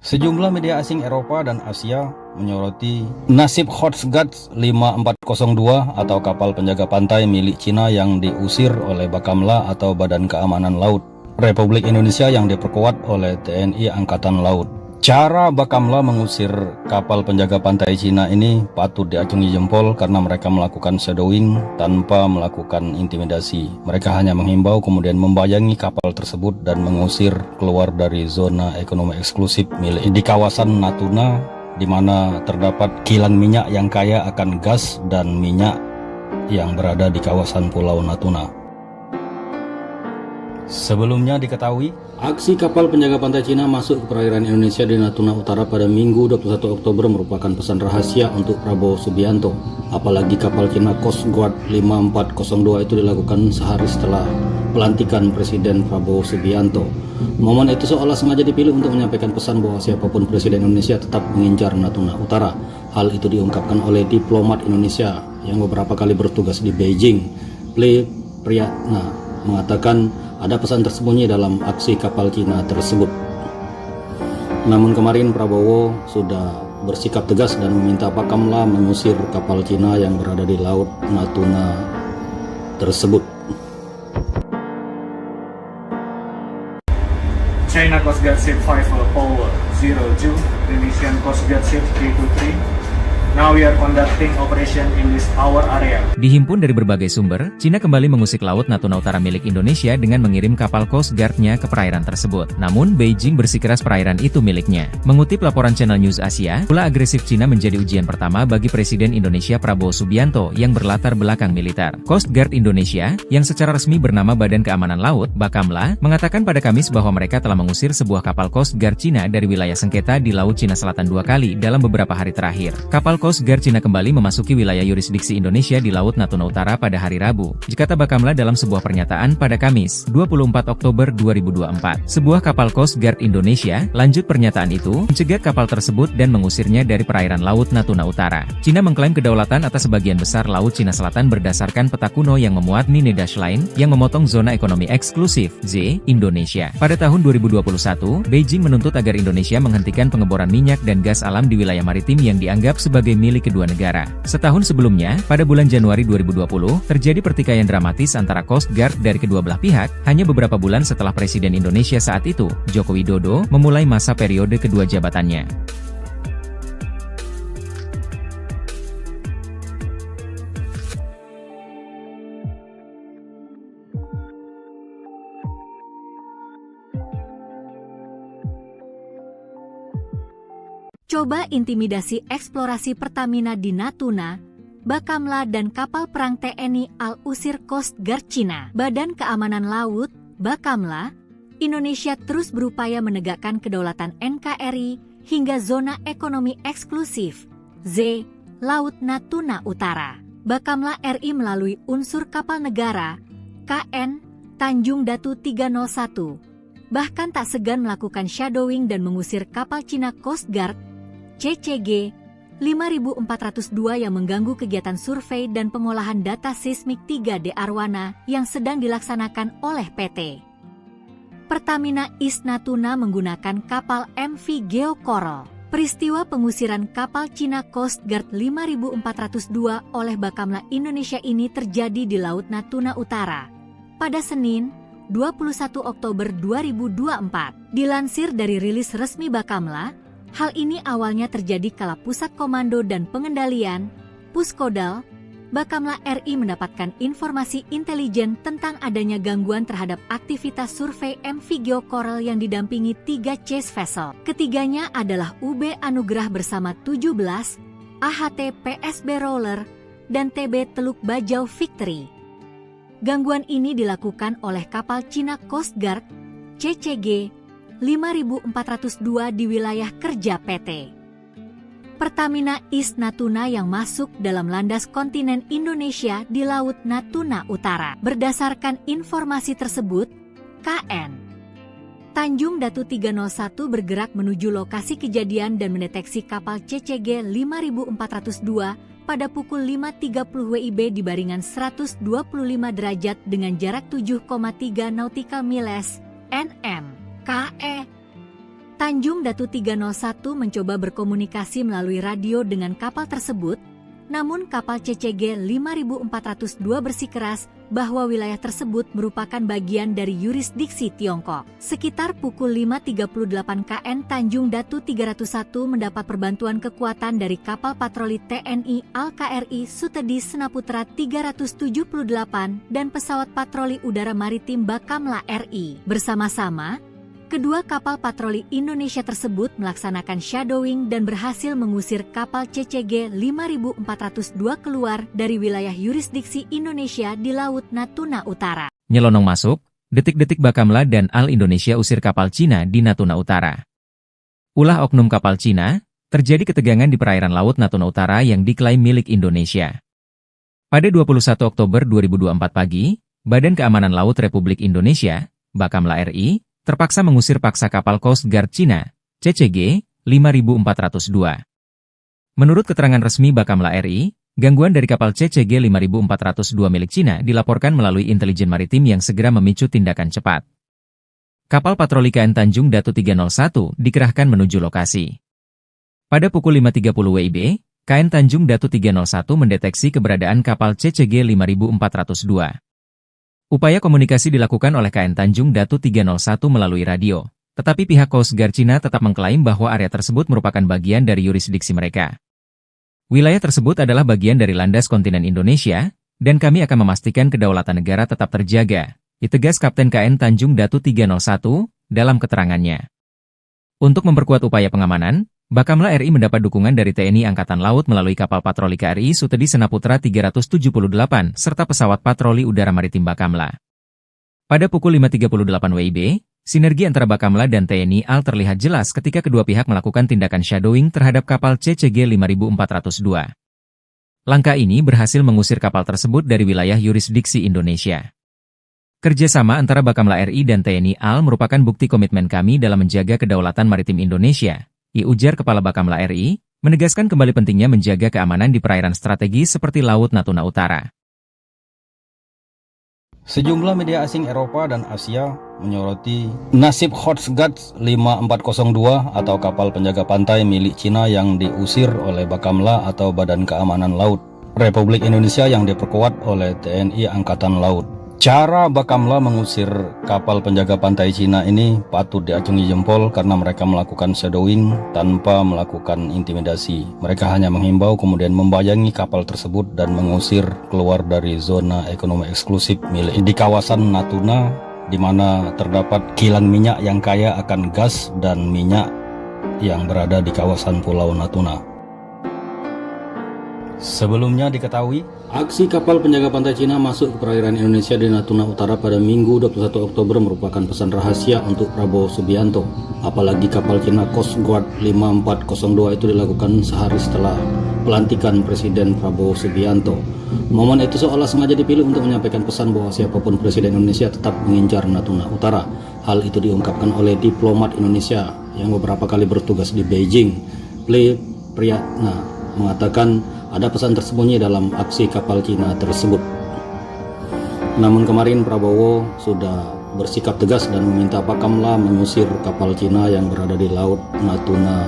Sejumlah media asing Eropa dan Asia menyoroti nasib Coast-Guard 5402 atau kapal penjaga pantai milik Cina yang diusir oleh Bakamla atau Badan Keamanan Laut Republik Indonesia yang diperkuat oleh TNI Angkatan Laut. Cara Bakamla mengusir kapal penjaga pantai Cina ini patut diacungi jempol karena mereka melakukan shadowing tanpa melakukan intimidasi. Mereka hanya menghimbau kemudian membayangi kapal tersebut dan mengusir keluar dari zona ekonomi eksklusif milik di kawasan Natuna, di mana terdapat kilang minyak yang kaya akan gas dan minyak yang berada di kawasan Pulau Natuna. Sebelumnya diketahui, aksi kapal penjaga pantai Cina masuk ke perairan Indonesia di Natuna Utara pada Minggu 21 Oktober merupakan pesan rahasia untuk Prabowo Subianto. Apalagi kapal Cina Coast Guard 5402 itu dilakukan sehari setelah pelantikan Presiden Prabowo Subianto. Momen itu seolah sengaja dipilih untuk menyampaikan pesan bahwa siapapun Presiden Indonesia tetap mengincar Natuna Utara. Hal itu diungkapkan oleh diplomat Indonesia yang beberapa kali bertugas di Beijing. Ple Priyatna mengatakan ada pesan tersembunyi dalam aksi kapal Cina tersebut. Namun kemarin Prabowo sudah bersikap tegas dan meminta Bakamla mengusir kapal Cina yang berada di Laut Natuna tersebut. China Coast Guard Ship 5 Power 02, Indonesian Coast Guard Ship 323. Now we are conducting operation in this our area. Dihimpun dari berbagai sumber, Cina kembali mengusik Laut Natuna Utara milik Indonesia dengan mengirim kapal Coast Guard-nya ke perairan tersebut. Namun, Beijing bersikeras perairan itu miliknya. Mengutip laporan Channel News Asia, ulah agresif Cina menjadi ujian pertama bagi Presiden Indonesia Prabowo Subianto yang berlatar belakang militer. Coast Guard Indonesia, yang secara resmi bernama Badan Keamanan Laut, Bakamla, mengatakan pada Kamis bahwa mereka telah mengusir sebuah kapal Coast Guard Cina dari wilayah sengketa di Laut Cina Selatan 2 kali dalam beberapa hari terakhir. Kapal Coast Guard Cina kembali memasuki wilayah yurisdiksi Indonesia di Laut Natuna Utara pada hari Rabu, dikata Bakamla dalam sebuah pernyataan pada Kamis, 24 Oktober 2024. Sebuah kapal Coast Guard Indonesia, lanjut pernyataan itu, mencegat kapal tersebut dan mengusirnya dari perairan Laut Natuna Utara. Cina mengklaim kedaulatan atas sebagian besar Laut Cina Selatan berdasarkan peta kuno yang memuat Nine Dash Line, yang memotong zona ekonomi eksklusif, Z, Indonesia. Pada tahun 2021, Beijing menuntut agar Indonesia menghentikan pengeboran minyak dan gas alam di wilayah maritim yang dianggap sebagai milik kedua negara. Setahun sebelumnya, pada bulan Januari 2020, terjadi pertikaian dramatis antara Coast Guard dari kedua belah pihak, hanya beberapa bulan setelah Presiden Indonesia saat itu, Joko Widodo, memulai masa periode kedua jabatannya. Coba intimidasi eksplorasi Pertamina di Natuna, Bakamla dan kapal perang TNI Al-Usir Coast Guard Cina. Badan Keamanan Laut, Bakamla, Indonesia terus berupaya menegakkan kedaulatan NKRI hingga zona ekonomi eksklusif, Z, Laut Natuna Utara. Bakamla RI melalui unsur kapal negara, KN, Tanjung Datu 301, bahkan tak segan melakukan shadowing dan mengusir kapal Cina Coast Guard, CCG 5402 yang mengganggu kegiatan survei dan pengolahan data seismik 3D Arwana yang sedang dilaksanakan oleh PT Pertamina East Natuna menggunakan kapal MV Geo Coral. Peristiwa pengusiran kapal Cina Coast Guard 5402 oleh Bakamla Indonesia ini terjadi di Laut Natuna Utara pada Senin, 21 Oktober 2024. Dilansir dari rilis resmi Bakamla, hal ini awalnya terjadi kala Pusat Komando dan Pengendalian, Puskodal, Bakamla RI mendapatkan informasi intelijen tentang adanya gangguan terhadap aktivitas survei MV Geo Coral yang didampingi 3 chase vessel. Ketiganya adalah UB Anugrah bersama 17, AHT PSB Roller, dan TB Teluk Bajau Victory. Gangguan ini dilakukan oleh kapal Cina Coast Guard, CCG 5402 di wilayah kerja PT Pertamina East Natuna yang masuk dalam landas kontinen Indonesia di Laut Natuna Utara. Berdasarkan informasi tersebut, KN Tanjung Datu 301 bergerak menuju lokasi kejadian dan mendeteksi kapal CCG 5402 pada pukul 5.30 WIB di baringan 125 derajat dengan jarak 7,3 nautical miles (nm) KE Tanjung Datu 301 mencoba berkomunikasi melalui radio dengan kapal tersebut, namun kapal CCG 5402 bersikeras bahwa wilayah tersebut merupakan bagian dari yurisdiksi Tiongkok. Sekitar pukul 5.38 KN Tanjung Datu 301 mendapat perbantuan kekuatan dari kapal patroli TNI Al-KRI Sutedi Senaputra 378 dan pesawat patroli udara maritim Bakamla RI. Bersama-sama, kedua kapal patroli Indonesia tersebut melaksanakan shadowing dan berhasil mengusir kapal CCG 5402 keluar dari wilayah yurisdiksi Indonesia di Laut Natuna Utara. Nyelonong masuk, detik-detik Bakamla dan Al Indonesia usir kapal Cina di Natuna Utara. Ulah oknum kapal Cina, terjadi ketegangan di perairan Laut Natuna Utara yang diklaim milik Indonesia. Pada 21 Oktober 2024 pagi, Badan Keamanan Laut Republik Indonesia, Bakamla RI, terpaksa mengusir paksa kapal Coast Guard Cina, CCG 5402. Menurut keterangan resmi Bakamla RI, gangguan dari kapal CCG 5402 milik Cina dilaporkan melalui intelijen maritim yang segera memicu tindakan cepat. Kapal patroli KN Tanjung Datu 301 dikerahkan menuju lokasi. Pada pukul 5.30 WIB, KN Tanjung Datu 301 mendeteksi keberadaan kapal CCG 5402. Upaya komunikasi dilakukan oleh KN Tanjung Datu 301 melalui radio, tetapi pihak Coast Guard Cina tetap mengklaim bahwa area tersebut merupakan bagian dari yurisdiksi mereka. Wilayah tersebut adalah bagian dari landas kontinen Indonesia, dan kami akan memastikan kedaulatan negara tetap terjaga, ditegas Kapten KN Tanjung Datu 301 dalam keterangannya. Untuk memperkuat upaya pengamanan, Bakamla RI mendapat dukungan dari TNI Angkatan Laut melalui kapal patroli KRI Sutedi Senaputra 378 serta pesawat patroli udara maritim Bakamla. Pada pukul 5.38 WIB, sinergi antara Bakamla dan TNI AL terlihat jelas ketika kedua pihak melakukan tindakan shadowing terhadap kapal CCG 5402. Langkah ini berhasil mengusir kapal tersebut dari wilayah yurisdiksi Indonesia. Kerjasama antara Bakamla RI dan TNI AL merupakan bukti komitmen kami dalam menjaga kedaulatan maritim Indonesia, ujar Kepala Bakamla RI, menegaskan kembali pentingnya menjaga keamanan di perairan strategis seperti Laut Natuna Utara. Sejumlah media asing Eropa dan Asia menyoroti nasib Coast Guard 5402 atau kapal penjaga pantai milik Cina yang diusir oleh Bakamla atau Badan Keamanan Laut Republik Indonesia yang diperkuat oleh TNI Angkatan Laut. Cara Bakamla mengusir kapal penjaga pantai Cina ini patut diacungi jempol karena mereka melakukan shadowing tanpa melakukan intimidasi. Mereka hanya menghimbau kemudian membayangi kapal tersebut dan mengusir keluar dari zona ekonomi eksklusif milik di kawasan Natuna, di mana terdapat kilang minyak yang kaya akan gas dan minyak yang berada di kawasan Pulau Natuna. Sebelumnya diketahui, aksi kapal penjaga pantai Cina masuk ke perairan Indonesia di Natuna Utara pada Minggu 21 Oktober merupakan pesan rahasia untuk Prabowo Subianto. Apalagi kapal Cina Coast Guard 5402 itu dilakukan sehari setelah pelantikan Presiden Prabowo Subianto. Momen itu seolah sengaja dipilih untuk menyampaikan pesan bahwa siapapun Presiden Indonesia tetap mengincar Natuna Utara. Hal itu diungkapkan oleh diplomat Indonesia yang beberapa kali bertugas di Beijing. Priyatna mengatakan ada pesan tersembunyi dalam aksi kapal Cina tersebut. Namun kemarin Prabowo sudah bersikap tegas dan meminta Bakamla mengusir kapal Cina yang berada di Laut Natuna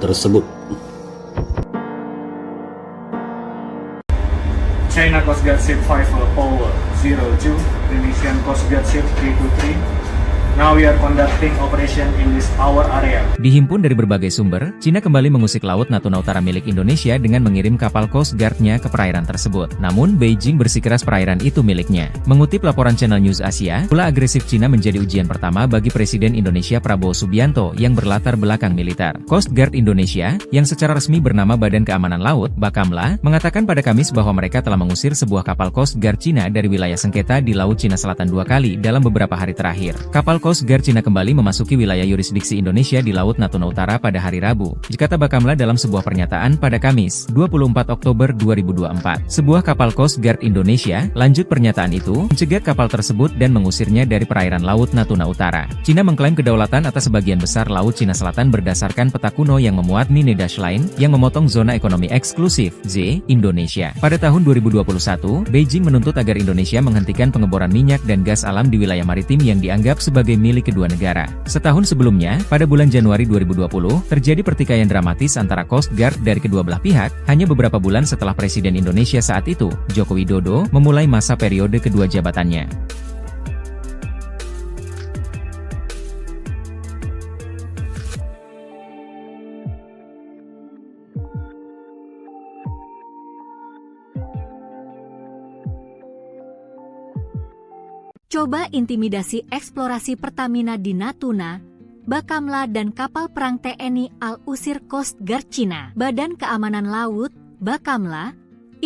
tersebut. China Coast Guard Ship 5 Power 02, Indonesian Coast Guard Ship 323. Now we are conducting operation in this our area. Dihimpun dari berbagai sumber, Cina kembali mengusik Laut Natuna Utara milik Indonesia dengan mengirim kapal Coast Guard-nya ke perairan tersebut. Namun, Beijing bersikeras perairan itu miliknya. Mengutip laporan Channel News Asia, ulah agresif Cina menjadi ujian pertama bagi Presiden Indonesia Prabowo Subianto yang berlatar belakang militer. Coast Guard Indonesia, yang secara resmi bernama Badan Keamanan Laut, Bakamla, mengatakan pada Kamis bahwa mereka telah mengusir sebuah kapal Coast Guard Cina dari wilayah sengketa di Laut Cina Selatan 2 kali dalam beberapa hari terakhir. Kapal Coast Guard Cina kembali memasuki wilayah yurisdiksi Indonesia di Laut Natuna Utara pada hari Rabu, kata Bakamla dalam sebuah pernyataan pada Kamis, 24 Oktober 2024. Sebuah kapal Coast Guard Indonesia, lanjut pernyataan itu, mencegat kapal tersebut dan mengusirnya dari perairan Laut Natuna Utara. Cina mengklaim kedaulatan atas sebagian besar Laut Cina Selatan berdasarkan peta kuno yang memuat Nine Dash Line, yang memotong zona ekonomi eksklusif, Z, Indonesia. Pada tahun 2021, Beijing menuntut agar Indonesia menghentikan pengeboran minyak dan gas alam di wilayah maritim yang dianggap sebagai sebagai milik kedua negara. Setahun sebelumnya, pada bulan Januari 2020, terjadi pertikaian dramatis antara Coast Guard dari kedua belah pihak, hanya beberapa bulan setelah Presiden Indonesia saat itu, Joko Widodo, memulai masa periode kedua jabatannya. Coba intimidasi eksplorasi Pertamina di Natuna, Bakamla dan kapal perang TNI Al-Usir Coast Guard Cina. Badan Keamanan Laut, Bakamla,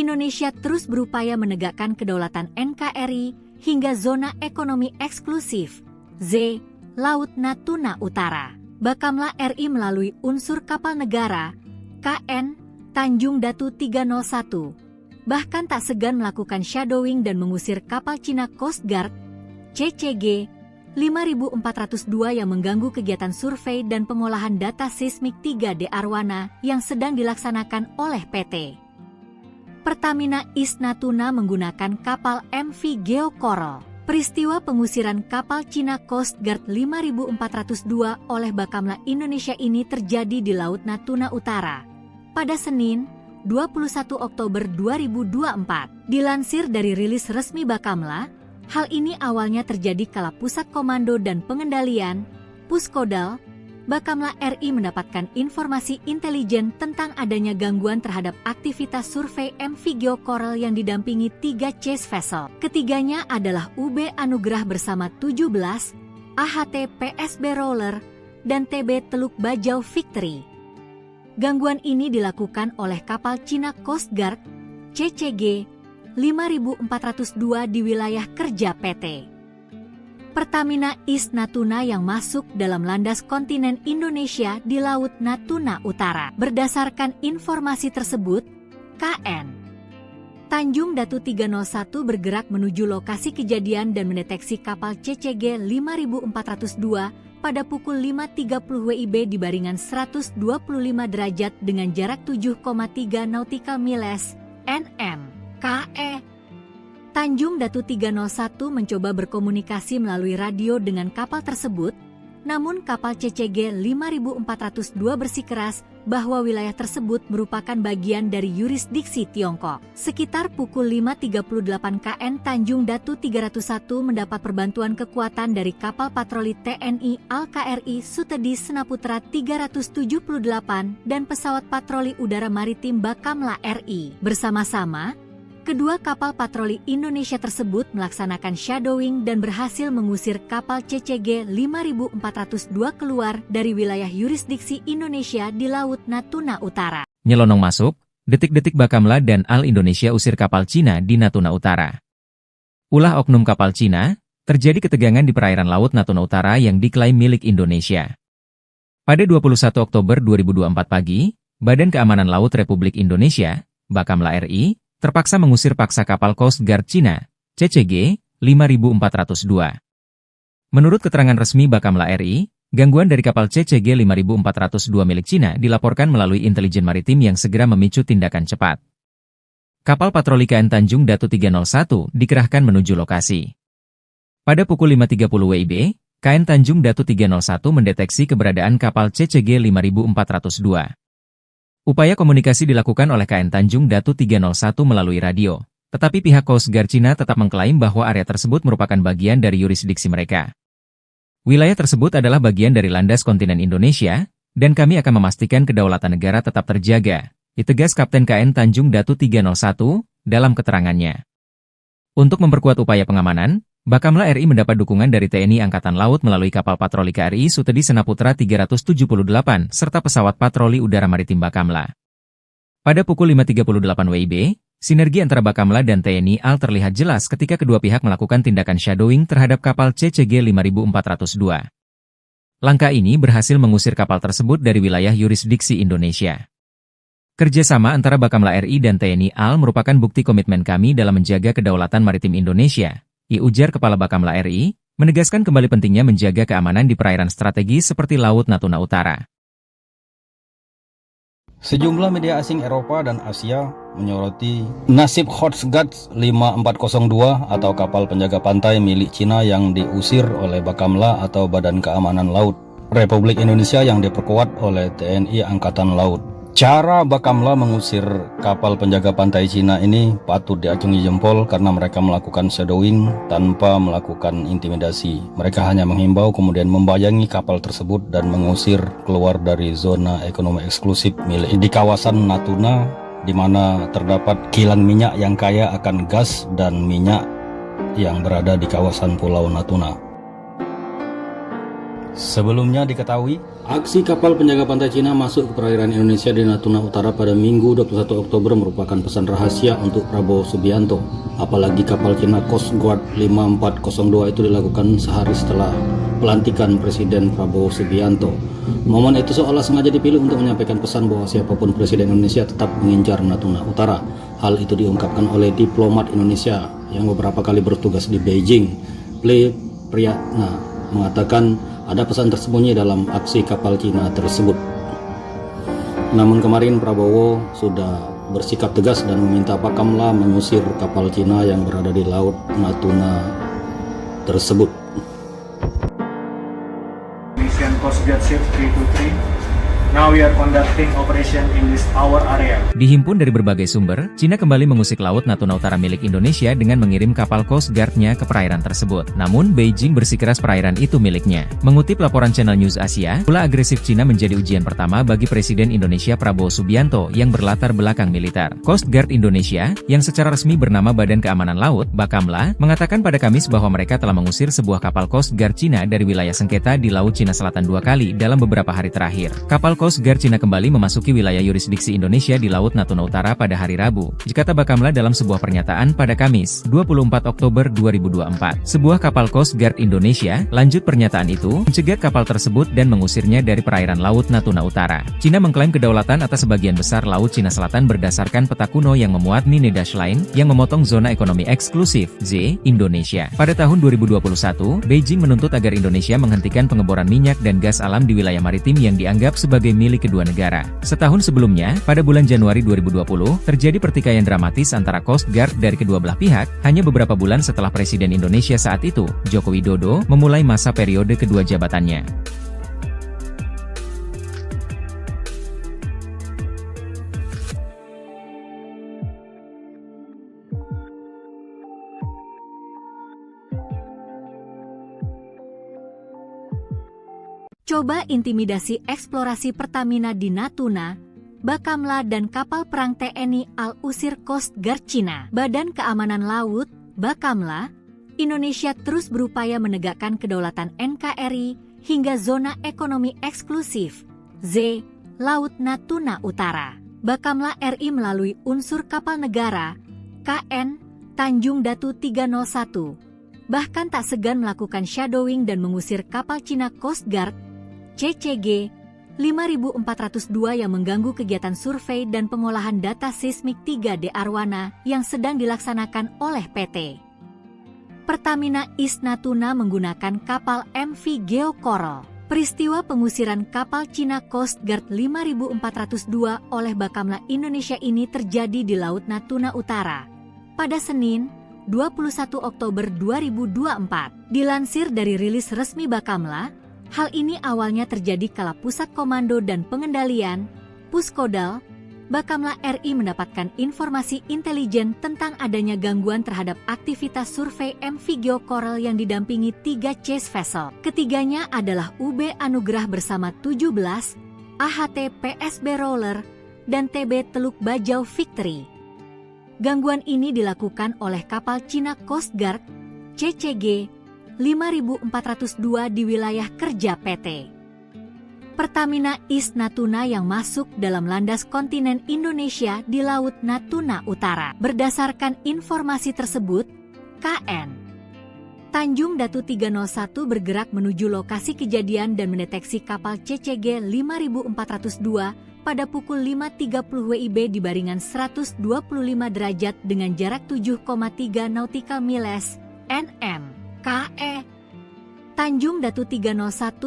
Indonesia terus berupaya menegakkan kedaulatan NKRI hingga zona ekonomi eksklusif, Z, Laut Natuna Utara. Bakamla RI melalui unsur kapal negara, KN, Tanjung Datu 301, bahkan tak segan melakukan shadowing dan mengusir kapal Cina Coast Guard, CCG 5402 yang mengganggu kegiatan survei dan pengolahan data seismik 3D Arwana yang sedang dilaksanakan oleh PT Pertamina East Natuna menggunakan kapal MV Geo Coral. Peristiwa pengusiran kapal Cina Coast Guard 5402 oleh Bakamla Indonesia ini terjadi di Laut Natuna Utara pada Senin, 21 Oktober 2024. Dilansir dari rilis resmi Bakamla, hal ini awalnya terjadi kala Pusat Komando dan Pengendalian, Puskodal, Bakamla RI mendapatkan informasi intelijen tentang adanya gangguan terhadap aktivitas survei MV Geo Coral yang didampingi 3 chase vessel. Ketiganya adalah UB Anugrah bersama 17, AHT PSB Roller, dan TB Teluk Bajau Victory. Gangguan ini dilakukan oleh kapal Cina Coast Guard, CCG 5402 di wilayah kerja PT Pertamina East Natuna yang masuk dalam landas kontinen Indonesia di Laut Natuna Utara. Berdasarkan informasi tersebut, KN Tanjung Datu 301 bergerak menuju lokasi kejadian dan mendeteksi kapal CCG 5402 pada pukul 5.30 WIB di baringan 125 derajat dengan jarak 7,3 nautical miles (nm). KE Tanjung Datu 301 mencoba berkomunikasi melalui radio dengan kapal tersebut, namun kapal CCG 5402 bersikeras bahwa wilayah tersebut merupakan bagian dari yurisdiksi Tiongkok. Sekitar pukul 5.38 KN Tanjung Datu 301 mendapat perbantuan kekuatan dari kapal patroli TNI Al-KRI Sutedi Senaputra 378 dan pesawat patroli udara maritim Bakamla RI. Bersama-sama, kedua kapal patroli Indonesia tersebut melaksanakan shadowing dan berhasil mengusir kapal CCG 5402 keluar dari wilayah yurisdiksi Indonesia di Laut Natuna Utara. Nyelonong masuk, detik-detik Bakamla dan Al Indonesia usir kapal Cina di Natuna Utara. Ulah oknum kapal Cina, terjadi ketegangan di perairan Laut Natuna Utara yang diklaim milik Indonesia. Pada 21 Oktober 2024 pagi, Badan Keamanan Laut Republik Indonesia, Bakamla RI, terpaksa mengusir paksa kapal Coast Guard Cina, CCG 5402. Menurut keterangan resmi Bakamla RI, gangguan dari kapal CCG 5402 milik Cina dilaporkan melalui intelijen maritim yang segera memicu tindakan cepat. Kapal patroli KN Tanjung Datu 301 dikerahkan menuju lokasi. Pada pukul 5.30 WIB, KN Tanjung Datu 301 mendeteksi keberadaan kapal CCG 5402. Upaya komunikasi dilakukan oleh KN Tanjung Datu 301 melalui radio, tetapi pihak Coast Guard Cina tetap mengklaim bahwa area tersebut merupakan bagian dari yurisdiksi mereka. Wilayah tersebut adalah bagian dari landas kontinen Indonesia, dan kami akan memastikan kedaulatan negara tetap terjaga, ditegas Kapten KN Tanjung Datu 301 dalam keterangannya. Untuk memperkuat upaya pengamanan, Bakamla RI mendapat dukungan dari TNI Angkatan Laut melalui kapal patroli KRI Sutedi Senaputra 378 serta pesawat patroli udara maritim Bakamla. Pada pukul 5.38 WIB, sinergi antara Bakamla dan TNI AL terlihat jelas ketika kedua pihak melakukan tindakan shadowing terhadap kapal CCG 5402. Langkah ini berhasil mengusir kapal tersebut dari wilayah yurisdiksi Indonesia. Kerjasama antara Bakamla RI dan TNI AL merupakan bukti komitmen kami dalam menjaga kedaulatan maritim Indonesia, ujar Kepala Bakamla RI, menegaskan kembali pentingnya menjaga keamanan di perairan strategis seperti Laut Natuna Utara. Sejumlah media asing Eropa dan Asia menyoroti nasib Coast Guard 5402 atau kapal penjaga pantai milik Cina yang diusir oleh Bakamla atau Badan Keamanan Laut Republik Indonesia yang diperkuat oleh TNI Angkatan Laut. Cara Bakamla mengusir kapal penjaga pantai Cina ini patut diacungi jempol karena mereka melakukan shadowing tanpa melakukan intimidasi. Mereka hanya menghimbau kemudian membayangi kapal tersebut dan mengusir keluar dari zona ekonomi eksklusif milik di kawasan Natuna, di mana terdapat kilang minyak yang kaya akan gas dan minyak yang berada di kawasan Pulau Natuna. Sebelumnya diketahui, aksi kapal penjaga pantai Cina masuk ke perairan Indonesia di Natuna Utara pada Minggu 21 Oktober merupakan pesan rahasia untuk Prabowo Subianto. Apalagi kapal Cina Coast Guard 5402 itu dilakukan sehari setelah pelantikan Presiden Prabowo Subianto. Momen itu seolah sengaja dipilih untuk menyampaikan pesan bahwa siapapun Presiden Indonesia tetap mengincar Natuna Utara. Hal itu diungkapkan oleh diplomat Indonesia yang beberapa kali bertugas di Beijing. Priyatna mengatakan ada pesan tersembunyi dalam aksi kapal Cina tersebut. Namun kemarin Prabowo sudah bersikap tegas dan meminta Bakamla mengusir kapal Cina yang berada di Laut Natuna tersebut. Indonesian Coast Guard Ship 323. Now we are conducting operation in this our area. Dihimpun dari berbagai sumber, Cina kembali mengusik Laut Natuna Utara milik Indonesia dengan mengirim kapal Coast Guard-nya ke perairan tersebut. Namun, Beijing bersikeras perairan itu miliknya. Mengutip laporan Channel News Asia, ulah agresif Cina menjadi ujian pertama bagi Presiden Indonesia Prabowo Subianto yang berlatar belakang militer. Coast Guard Indonesia, yang secara resmi bernama Badan Keamanan Laut, Bakamla, mengatakan pada Kamis bahwa mereka telah mengusir sebuah kapal Coast Guard Cina dari wilayah sengketa di Laut Cina Selatan 2 kali dalam beberapa hari terakhir. Kapal Coast Guard Cina kembali memasuki wilayah yurisdiksi Indonesia di Laut Natuna Utara pada hari Rabu, kata Bakamla dalam sebuah pernyataan pada Kamis, 24 Oktober 2024. Sebuah kapal Coast Guard Indonesia, lanjut pernyataan itu, mencegat kapal tersebut dan mengusirnya dari perairan Laut Natuna Utara. Cina mengklaim kedaulatan atas sebagian besar Laut Cina Selatan berdasarkan peta kuno yang memuat Nine Dash Line, yang memotong zona ekonomi eksklusif, Z, Indonesia. Pada tahun 2021, Beijing menuntut agar Indonesia menghentikan pengeboran minyak dan gas alam di wilayah maritim yang dianggap sebagai milik kedua negara. Setahun sebelumnya, pada bulan Januari 2020, terjadi pertikaian dramatis antara Coast Guard dari kedua belah pihak, hanya beberapa bulan setelah Presiden Indonesia saat itu, Joko Widodo, memulai masa periode kedua jabatannya. Coba intimidasi eksplorasi Pertamina di Natuna, Bakamla dan kapal perang TNI Al-Usir Coast Guard Cina. Badan Keamanan Laut, Bakamla, Indonesia terus berupaya menegakkan kedaulatan NKRI hingga zona ekonomi eksklusif, Z, Laut Natuna Utara. Bakamla RI melalui unsur kapal negara, KN, Tanjung Datu 301, bahkan tak segan melakukan shadowing dan mengusir kapal Cina Coast Guard, CCG 5402 yang mengganggu kegiatan survei dan pengolahan data seismik 3D Arwana yang sedang dilaksanakan oleh PT Pertamina East Natuna menggunakan kapal MV Geo Coral. Peristiwa pengusiran kapal Cina Coast Guard 5402 oleh Bakamla Indonesia ini terjadi di Laut Natuna Utara pada Senin, 21 Oktober 2024. Dilansir dari rilis resmi Bakamla, hal ini awalnya terjadi kala Pusat Komando dan Pengendalian, Puskodal, Bakamla RI mendapatkan informasi intelijen tentang adanya gangguan terhadap aktivitas survei MV Geo Coral yang didampingi 3 chase vessel. Ketiganya adalah UB Anugrah bersama 17, AHT PSB Roller, dan TB Teluk Bajau Victory. Gangguan ini dilakukan oleh kapal Cina Coast Guard, CCG 5402 di wilayah kerja PT Pertamina East Natuna yang masuk dalam landas kontinen Indonesia di Laut Natuna Utara. Berdasarkan informasi tersebut, KN Tanjung Datu 301 bergerak menuju lokasi kejadian dan mendeteksi kapal CCG 5402 pada pukul 5.30 WIB di baringan 125 derajat dengan jarak 7,3 nautical miles (nm). KE Tanjung Datu 301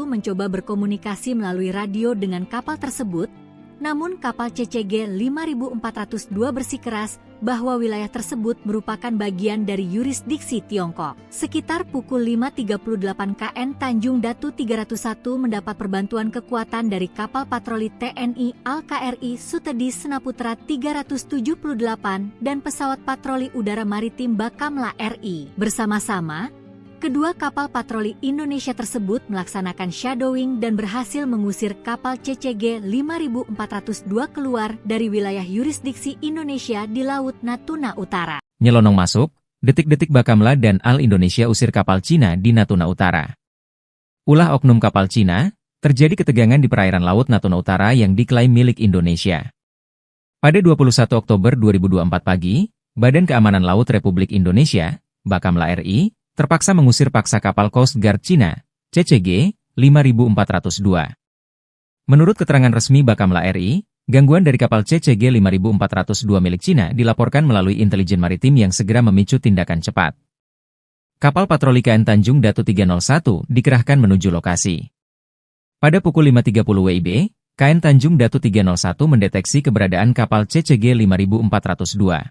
mencoba berkomunikasi melalui radio dengan kapal tersebut, Namun kapal CCG 5402 bersikeras bahwa wilayah tersebut merupakan bagian dari yurisdiksi Tiongkok. Sekitar pukul 5.38 KN Tanjung Datu 301 mendapat perbantuan kekuatan dari kapal patroli TNI Al-KRI Sutedi Senaputra 378 dan pesawat patroli udara maritim Bakamla RI. Bersama-sama, kedua kapal patroli Indonesia tersebut melaksanakan shadowing dan berhasil mengusir kapal CCG 5402 keluar dari wilayah yurisdiksi Indonesia di Laut Natuna Utara. Nyelonong masuk, detik-detik Bakamla dan Al Indonesia usir kapal Cina di Natuna Utara. Ulah oknum kapal Cina, terjadi ketegangan di perairan Laut Natuna Utara yang diklaim milik Indonesia. Pada 21 Oktober 2024 pagi, Badan Keamanan Laut Republik Indonesia, Bakamla RI, terpaksa mengusir paksa kapal Coast Guard Cina, CCG 5402. Menurut keterangan resmi Bakamla RI, gangguan dari kapal CCG 5402 milik Cina dilaporkan melalui intelijen maritim yang segera memicu tindakan cepat. Kapal patroli KN Tanjung Datu 301 dikerahkan menuju lokasi. Pada pukul 5.30 WIB, KN Tanjung Datu 301 mendeteksi keberadaan kapal CCG 5402.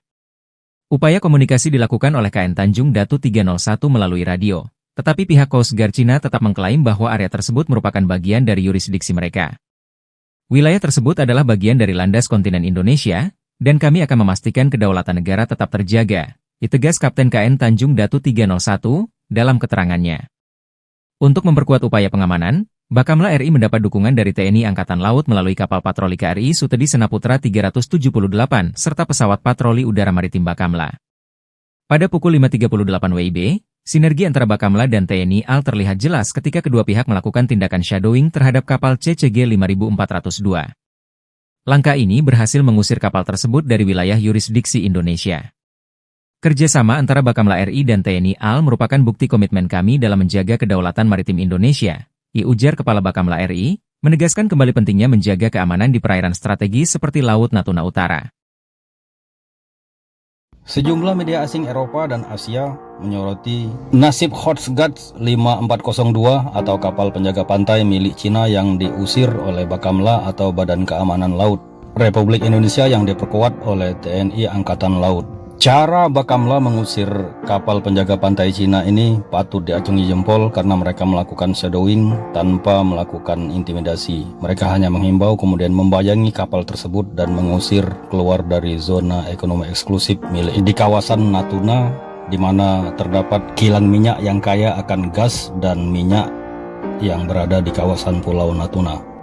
Upaya komunikasi dilakukan oleh KN Tanjung Datu 301 melalui radio, tetapi pihak Coast Guard Cina tetap mengklaim bahwa area tersebut merupakan bagian dari yurisdiksi mereka. Wilayah tersebut adalah bagian dari landas kontinen Indonesia, dan kami akan memastikan kedaulatan negara tetap terjaga, ditegas Kapten KN Tanjung Datu 301 dalam keterangannya. Untuk memperkuat upaya pengamanan, Bakamla RI mendapat dukungan dari TNI Angkatan Laut melalui kapal patroli KRI Sutedi Senaputra 378 serta pesawat patroli udara maritim Bakamla. Pada pukul 5.38 WIB, sinergi antara Bakamla dan TNI AL terlihat jelas ketika kedua pihak melakukan tindakan shadowing terhadap kapal CCG 5402. Langkah ini berhasil mengusir kapal tersebut dari wilayah yurisdiksi Indonesia. Kerjasama antara Bakamla RI dan TNI AL merupakan bukti komitmen kami dalam menjaga kedaulatan maritim Indonesia, ujar Kepala Bakamla RI, menegaskan kembali pentingnya menjaga keamanan di perairan strategis seperti Laut Natuna Utara. Sejumlah media asing Eropa dan Asia menyoroti nasib Coast Guard 5402 atau kapal penjaga pantai milik Cina yang diusir oleh Bakamla atau Badan Keamanan Laut Republik Indonesia yang diperkuat oleh TNI Angkatan Laut. Cara Bakamla mengusir kapal penjaga pantai Cina ini patut diacungi jempol karena mereka melakukan shadowing tanpa melakukan intimidasi. Mereka hanya menghimbau kemudian membayangi kapal tersebut dan mengusir keluar dari zona ekonomi eksklusif milik di kawasan Natuna, di mana terdapat kilang minyak yang kaya akan gas dan minyak yang berada di kawasan Pulau Natuna.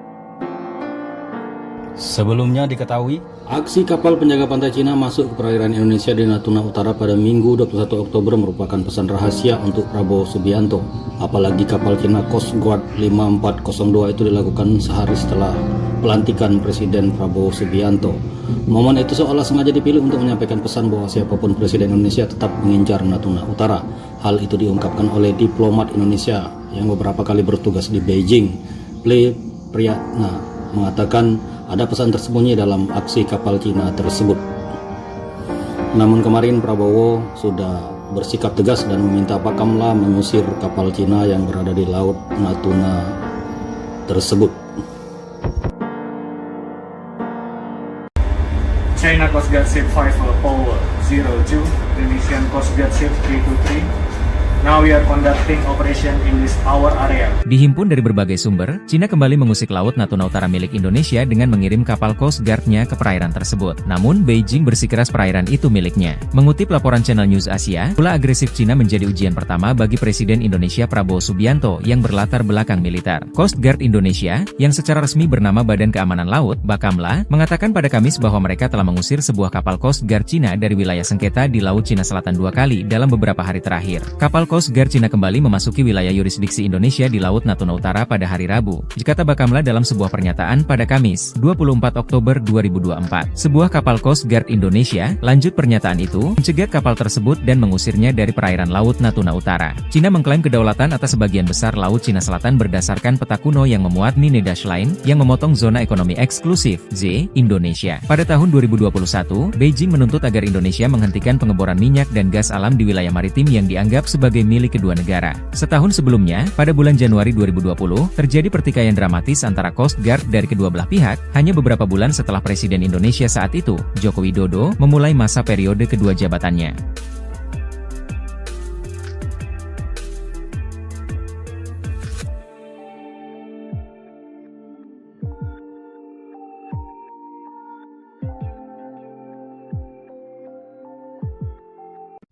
Sebelumnya diketahui, aksi kapal penjaga pantai Cina masuk ke perairan Indonesia di Natuna Utara pada Minggu 21 Oktober merupakan pesan rahasia untuk Prabowo Subianto. Apalagi kapal Cina Coast Guard 5402 itu dilakukan sehari setelah pelantikan Presiden Prabowo Subianto. Momen itu seolah sengaja dipilih untuk menyampaikan pesan bahwa siapapun Presiden Indonesia tetap mengincar Natuna Utara. Hal itu diungkapkan oleh diplomat Indonesia yang beberapa kali bertugas di Beijing. Priyatna mengatakan ada pesan tersembunyi dalam aksi kapal Cina tersebut. Namun kemarin Prabowo sudah bersikap tegas dan meminta Bakamla mengusir kapal Cina yang berada di Laut Natuna tersebut. China Coast Guard Ship 5 Paul 02, Indonesian Coast Guard Ship 323. Now we are conducting operation in this our area. Dihimpun dari berbagai sumber, Cina kembali mengusik Laut Natuna Utara milik Indonesia dengan mengirim kapal Coast Guard-nya ke perairan tersebut. Namun, Beijing bersikeras perairan itu miliknya. Mengutip laporan Channel News Asia, ulah agresif Cina menjadi ujian pertama bagi Presiden Indonesia Prabowo Subianto yang berlatar belakang militer. Coast Guard Indonesia, yang secara resmi bernama Badan Keamanan Laut, Bakamla, mengatakan pada Kamis bahwa mereka telah mengusir sebuah kapal Coast Guard Cina dari wilayah sengketa di Laut Cina Selatan 2 kali dalam beberapa hari terakhir. Kapal Coast Guard Cina kembali memasuki wilayah yurisdiksi Indonesia di Laut Natuna Utara pada hari Rabu, kata Bakamla dalam sebuah pernyataan pada Kamis, 24 Oktober 2024. Sebuah kapal Coast Guard Indonesia, lanjut pernyataan itu, mencegat kapal tersebut dan mengusirnya dari perairan Laut Natuna Utara. Cina mengklaim kedaulatan atas sebagian besar Laut Cina Selatan berdasarkan peta kuno yang memuat Nine Dash Line, yang memotong zona ekonomi eksklusif, Z, Indonesia. Pada tahun 2021, Beijing menuntut agar Indonesia menghentikan pengeboran minyak dan gas alam di wilayah maritim yang dianggap sebagai CCG milik kedua negara. Setahun sebelumnya, pada bulan Januari 2020, terjadi pertikaian dramatis antara Coast Guard dari kedua belah pihak, hanya beberapa bulan setelah Presiden Indonesia saat itu, Joko Widodo, memulai masa periode kedua jabatannya.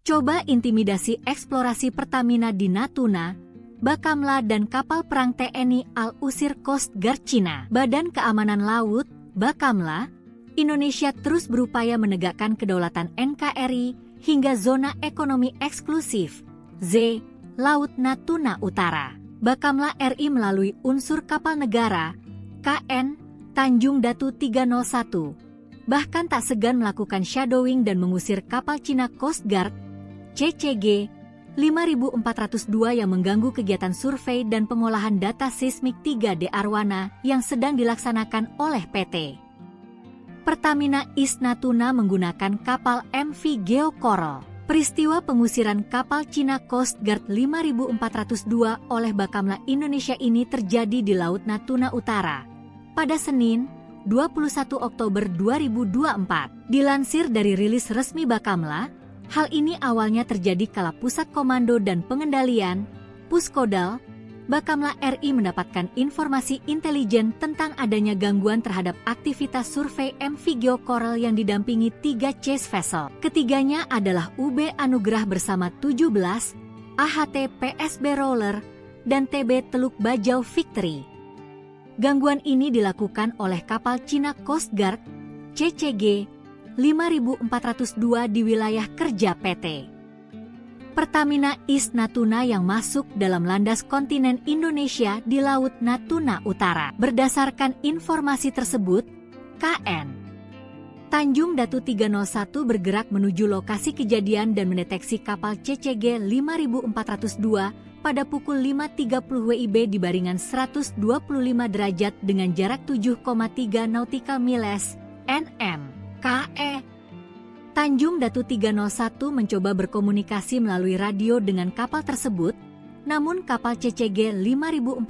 Coba intimidasi eksplorasi Pertamina di Natuna, Bakamla dan kapal perang TNI Al-Usir Coast Guard Cina. Badan Keamanan Laut, Bakamla, Indonesia terus berupaya menegakkan kedaulatan NKRI hingga zona ekonomi eksklusif, Z, Laut Natuna Utara. Bakamla RI melalui unsur kapal negara, KN, Tanjung Datu 301, bahkan tak segan melakukan shadowing dan mengusir kapal Cina Coast Guard, CCG 5402 yang mengganggu kegiatan survei dan pengolahan data seismik 3D Arwana yang sedang dilaksanakan oleh PT Pertamina East Natuna menggunakan kapal MV Geo Coral. Peristiwa pengusiran kapal Cina Coast Guard 5402 oleh Bakamla Indonesia ini terjadi di Laut Natuna Utara pada Senin, 21 Oktober 2024. Dilansir dari rilis resmi Bakamla, hal ini awalnya terjadi kala Pusat Komando dan Pengendalian, Puskodal, Bakamla RI mendapatkan informasi intelijen tentang adanya gangguan terhadap aktivitas survei MV Geo Coral yang didampingi 3 chase vessel. Ketiganya adalah UB Anugrah bersama 17, AHT PSB Roller, dan TB Teluk Bajau Victory. Gangguan ini dilakukan oleh kapal Cina Coast Guard, CCG 5402 di wilayah kerja PT Pertamina East Natuna yang masuk dalam landas kontinen Indonesia di Laut Natuna Utara. Berdasarkan informasi tersebut, KN Tanjung Datu 301 bergerak menuju lokasi kejadian dan mendeteksi kapal CCG 5402 pada pukul 5.30 WIB di baringan 125 derajat dengan jarak 7,3 nautical miles (nm). KE Tanjung Datu 301 mencoba berkomunikasi melalui radio dengan kapal tersebut, namun kapal CCG 5402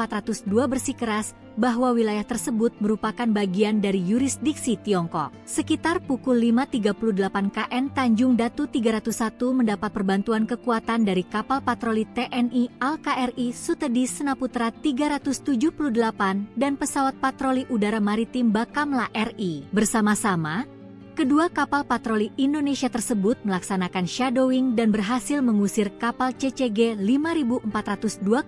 bersikeras bahwa wilayah tersebut merupakan bagian dari yurisdiksi Tiongkok. Sekitar pukul 5.38 KN Tanjung Datu 301 mendapat perbantuan kekuatan dari kapal patroli TNI Al-KRI Sutedi Senaputra 378 dan pesawat patroli udara maritim Bakamla RI. Bersama-sama, kedua kapal patroli Indonesia tersebut melaksanakan shadowing dan berhasil mengusir kapal CCG 5402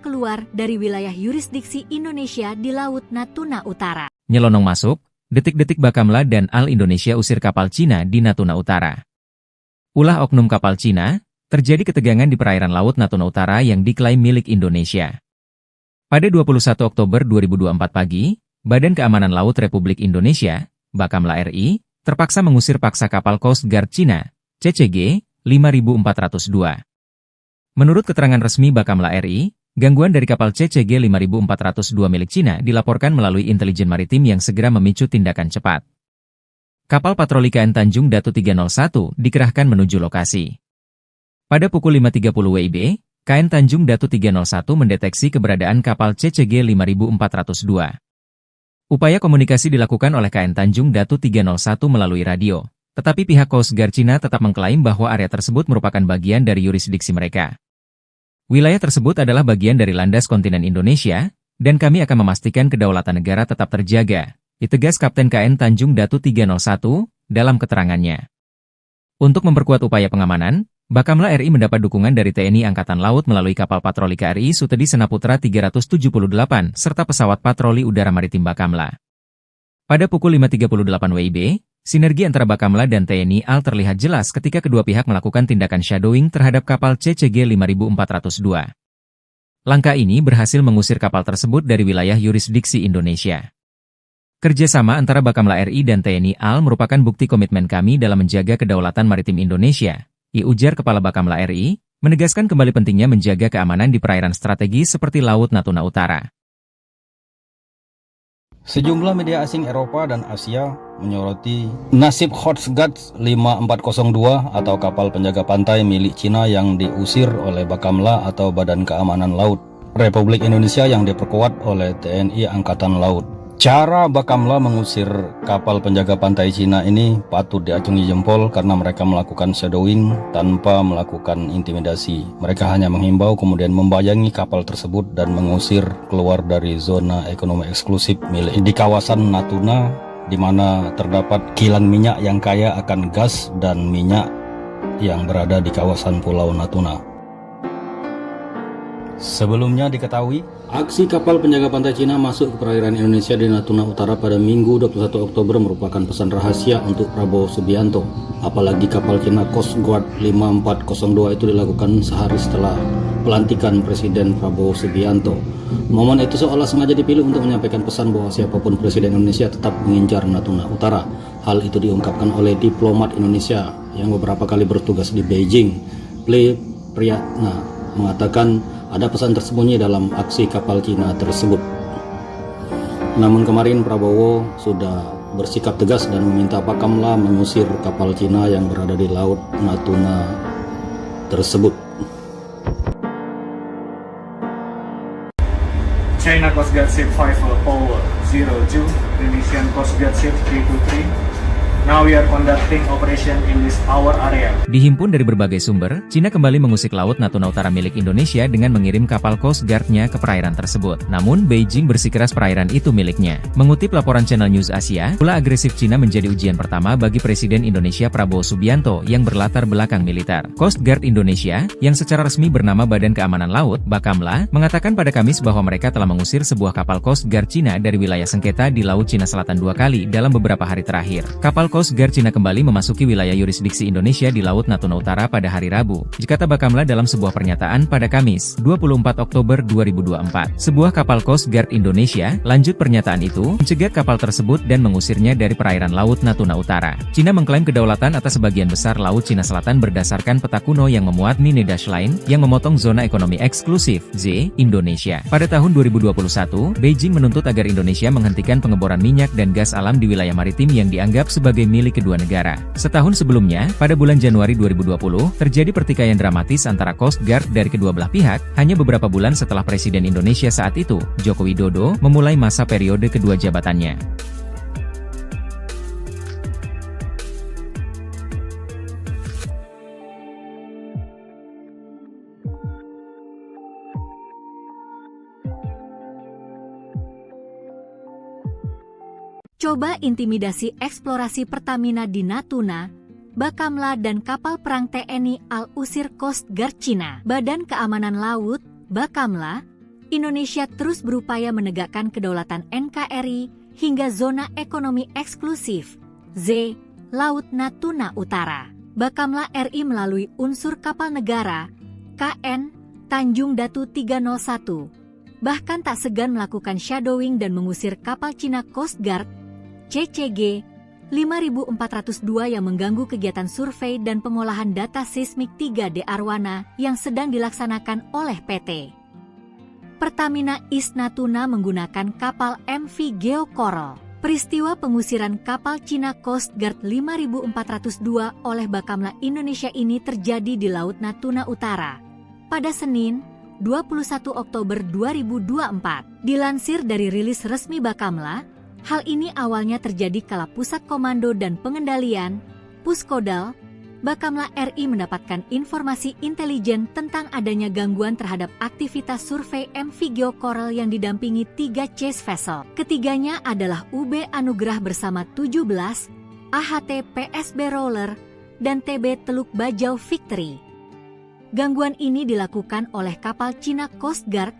keluar dari wilayah yurisdiksi Indonesia di Laut Natuna Utara. Nyelonong masuk, detik-detik Bakamla dan Al Indonesia usir kapal Cina di Natuna Utara. Ulah oknum kapal Cina, terjadi ketegangan di perairan Laut Natuna Utara yang diklaim milik Indonesia. Pada 21 Oktober 2024 pagi, Badan Keamanan Laut Republik Indonesia, Bakamla RI, terpaksa mengusir paksa kapal Coast Guard Cina, CCG 5402. Menurut keterangan resmi Bakamla RI, gangguan dari kapal CCG 5402 milik Cina dilaporkan melalui intelijen maritim yang segera memicu tindakan cepat. Kapal patroli KN Tanjung Datu 301 dikerahkan menuju lokasi. Pada pukul 5.30 WIB, KN Tanjung Datu 301 mendeteksi keberadaan kapal CCG 5402. Upaya komunikasi dilakukan oleh KN Tanjung Datu 301 melalui radio, tetapi pihak Coast Guard Cina tetap mengklaim bahwa area tersebut merupakan bagian dari yurisdiksi mereka. Wilayah tersebut adalah bagian dari landas kontinen Indonesia, dan kami akan memastikan kedaulatan negara tetap terjaga, ditegas Kapten KN Tanjung Datu 301 dalam keterangannya. Untuk memperkuat upaya pengamanan, Bakamla RI mendapat dukungan dari TNI Angkatan Laut melalui kapal patroli KRI Sutedi Senaputra 378 serta pesawat patroli udara maritim Bakamla. Pada pukul 5.38 WIB, sinergi antara Bakamla dan TNI AL terlihat jelas ketika kedua pihak melakukan tindakan shadowing terhadap kapal CCG 5402. Langkah ini berhasil mengusir kapal tersebut dari wilayah yurisdiksi Indonesia. Kerjasama antara Bakamla RI dan TNI AL merupakan bukti komitmen kami dalam menjaga kedaulatan maritim Indonesia, ujar Kepala Bakamla RI, menegaskan kembali pentingnya menjaga keamanan di perairan strategis seperti Laut Natuna Utara. Sejumlah media asing Eropa dan Asia menyoroti nasib Coast Guard 5402 atau kapal penjaga pantai milik Cina yang diusir oleh Bakamla atau Badan Keamanan Laut Republik Indonesia yang diperkuat oleh TNI Angkatan Laut. Cara Bakamla mengusir kapal penjaga pantai Cina ini patut diacungi jempol karena mereka melakukan shadowing tanpa melakukan intimidasi. Mereka hanya menghimbau kemudian membayangi kapal tersebut dan mengusir keluar dari zona ekonomi eksklusif milik di kawasan Natuna, di mana terdapat kilang minyak yang kaya akan gas dan minyak yang berada di kawasan Pulau Natuna. Sebelumnya diketahui, aksi kapal penjaga pantai Cina masuk ke perairan Indonesia di Natuna Utara pada Minggu 21 Oktober merupakan pesan rahasia untuk Prabowo Subianto. Apalagi kapal Cina Coast Guard 5402 itu dilakukan sehari setelah pelantikan Presiden Prabowo Subianto. Momen itu seolah sengaja dipilih untuk menyampaikan pesan bahwa siapapun Presiden Indonesia tetap mengincar Natuna Utara. Hal itu diungkapkan oleh diplomat Indonesia yang beberapa kali bertugas di Beijing. Ple Priyatna mengatakan ada pesan tersembunyi dalam aksi kapal Cina tersebut. Namun kemarin Prabowo sudah bersikap tegas dan meminta Bakamla mengusir kapal Cina yang berada di Laut Natuna tersebut. China Coast Guard Ship 5002, Indonesian Coast Guard Ship 323. Now we are conducting operation in this our area. Dihimpun dari berbagai sumber, Cina kembali mengusik Laut Natuna Utara milik Indonesia dengan mengirim kapal Coast Guard-nya ke perairan tersebut. Namun, Beijing bersikeras perairan itu miliknya. Mengutip laporan Channel News Asia, ulah agresif Cina menjadi ujian pertama bagi Presiden Indonesia Prabowo Subianto yang berlatar belakang militer. Coast Guard Indonesia, yang secara resmi bernama Badan Keamanan Laut, Bakamla, mengatakan pada Kamis bahwa mereka telah mengusir sebuah kapal Coast Guard Cina dari wilayah sengketa di Laut Cina Selatan 2 kali dalam beberapa hari terakhir. Kapal Coast Guard Cina kembali memasuki wilayah yurisdiksi Indonesia di Laut Natuna Utara pada hari Rabu, kata Bakamla dalam sebuah pernyataan pada Kamis, 24 Oktober 2024. Sebuah kapal Coast Guard Indonesia, lanjut pernyataan itu, mencegat kapal tersebut dan mengusirnya dari perairan Laut Natuna Utara. Cina mengklaim kedaulatan atas sebagian besar Laut Cina Selatan berdasarkan peta kuno yang memuat Nine Dash Line, yang memotong zona ekonomi eksklusif, Z, Indonesia. Pada tahun 2021, Beijing menuntut agar Indonesia menghentikan pengeboran minyak dan gas alam di wilayah maritim yang dianggap sebagai milik kedua negara. Setahun sebelumnya, pada bulan Januari 2020, terjadi pertikaian dramatis antara Coast Guard dari kedua belah pihak, hanya beberapa bulan setelah Presiden Indonesia saat itu, Joko Widodo, memulai masa periode kedua jabatannya. Coba intimidasi eksplorasi Pertamina di Natuna, Bakamla dan kapal perang TNI Al-Usir Coast Guard Cina. Badan Keamanan Laut, Bakamla, Indonesia terus berupaya menegakkan kedaulatan NKRI hingga zona ekonomi eksklusif, Z, Laut Natuna Utara. Bakamla RI melalui unsur kapal negara, KN, Tanjung Datu 301, bahkan tak segan melakukan shadowing dan mengusir kapal Cina Coast Guard, CCG 5402 yang mengganggu kegiatan survei dan pengolahan data seismik 3D Arwana yang sedang dilaksanakan oleh PT Pertamina East Natuna menggunakan kapal MV Geo Coral. Peristiwa pengusiran kapal Cina Coast Guard 5402 oleh Bakamla Indonesia ini terjadi di Laut Natuna Utara pada Senin, 21 Oktober 2024. Dilansir dari rilis resmi Bakamla, hal ini awalnya terjadi kala Pusat Komando dan Pengendalian, Puskodal, Bakamla RI mendapatkan informasi intelijen tentang adanya gangguan terhadap aktivitas survei MV Geo Coral yang didampingi 3 chase vessel. Ketiganya adalah UB Anugrah bersama 17, AHT PSB Roller, dan TB Teluk Bajau Victory. Gangguan ini dilakukan oleh kapal Cina Coast Guard,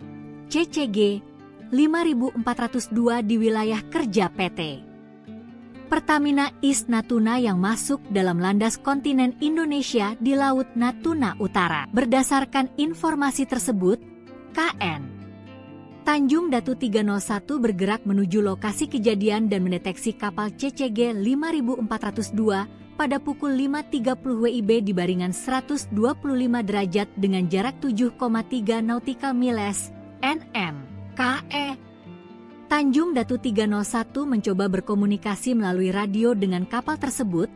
CCG 5402 di wilayah kerja PT Pertamina East Natuna yang masuk dalam landas kontinen Indonesia di Laut Natuna Utara. Berdasarkan informasi tersebut, KN Tanjung Datu 301 bergerak menuju lokasi kejadian dan mendeteksi kapal CCG 5402 pada pukul 5.30 WIB di baringan 125 derajat dengan jarak 7,3 nautical miles (nm) KE. Tanjung Datu 301 mencoba berkomunikasi melalui radio dengan kapal tersebut,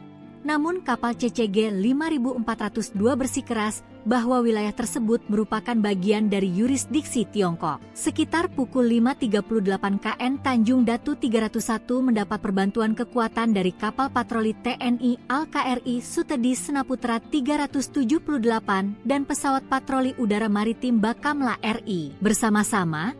namun kapal CCG 5402 bersikeras bahwa wilayah tersebut merupakan bagian dari yurisdiksi Tiongkok. Sekitar pukul 5.38 KN Tanjung Datu 301 mendapat perbantuan kekuatan dari kapal patroli TNI Al-KRI Sutedi Senaputra 378 dan pesawat patroli udara maritim Bakamla RI. Bersama-sama,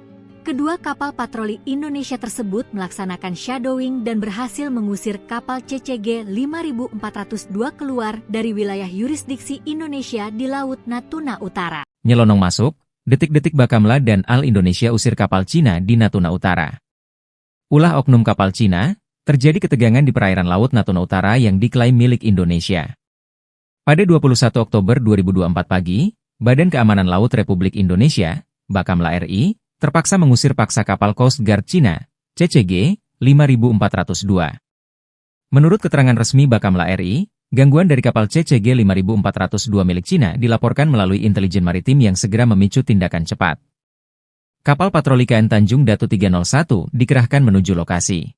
kedua kapal patroli Indonesia tersebut melaksanakan shadowing dan berhasil mengusir kapal CCG 5402 keluar dari wilayah yurisdiksi Indonesia di Laut Natuna Utara. Nyelonong masuk, detik-detik Bakamla dan Al Indonesia usir kapal Cina di Natuna Utara. Ulah oknum kapal Cina, terjadi ketegangan di perairan Laut Natuna Utara yang diklaim milik Indonesia. Pada 21 Oktober 2024 pagi, Badan Keamanan Laut Republik Indonesia, Bakamla RI, terpaksa mengusir paksa kapal Coast Guard Cina, CCG 5402. Menurut keterangan resmi Bakamla RI, gangguan dari kapal CCG 5402 milik Cina dilaporkan melalui intelijen maritim yang segera memicu tindakan cepat. Kapal patroli KN Tanjung Datu 301 dikerahkan menuju lokasi.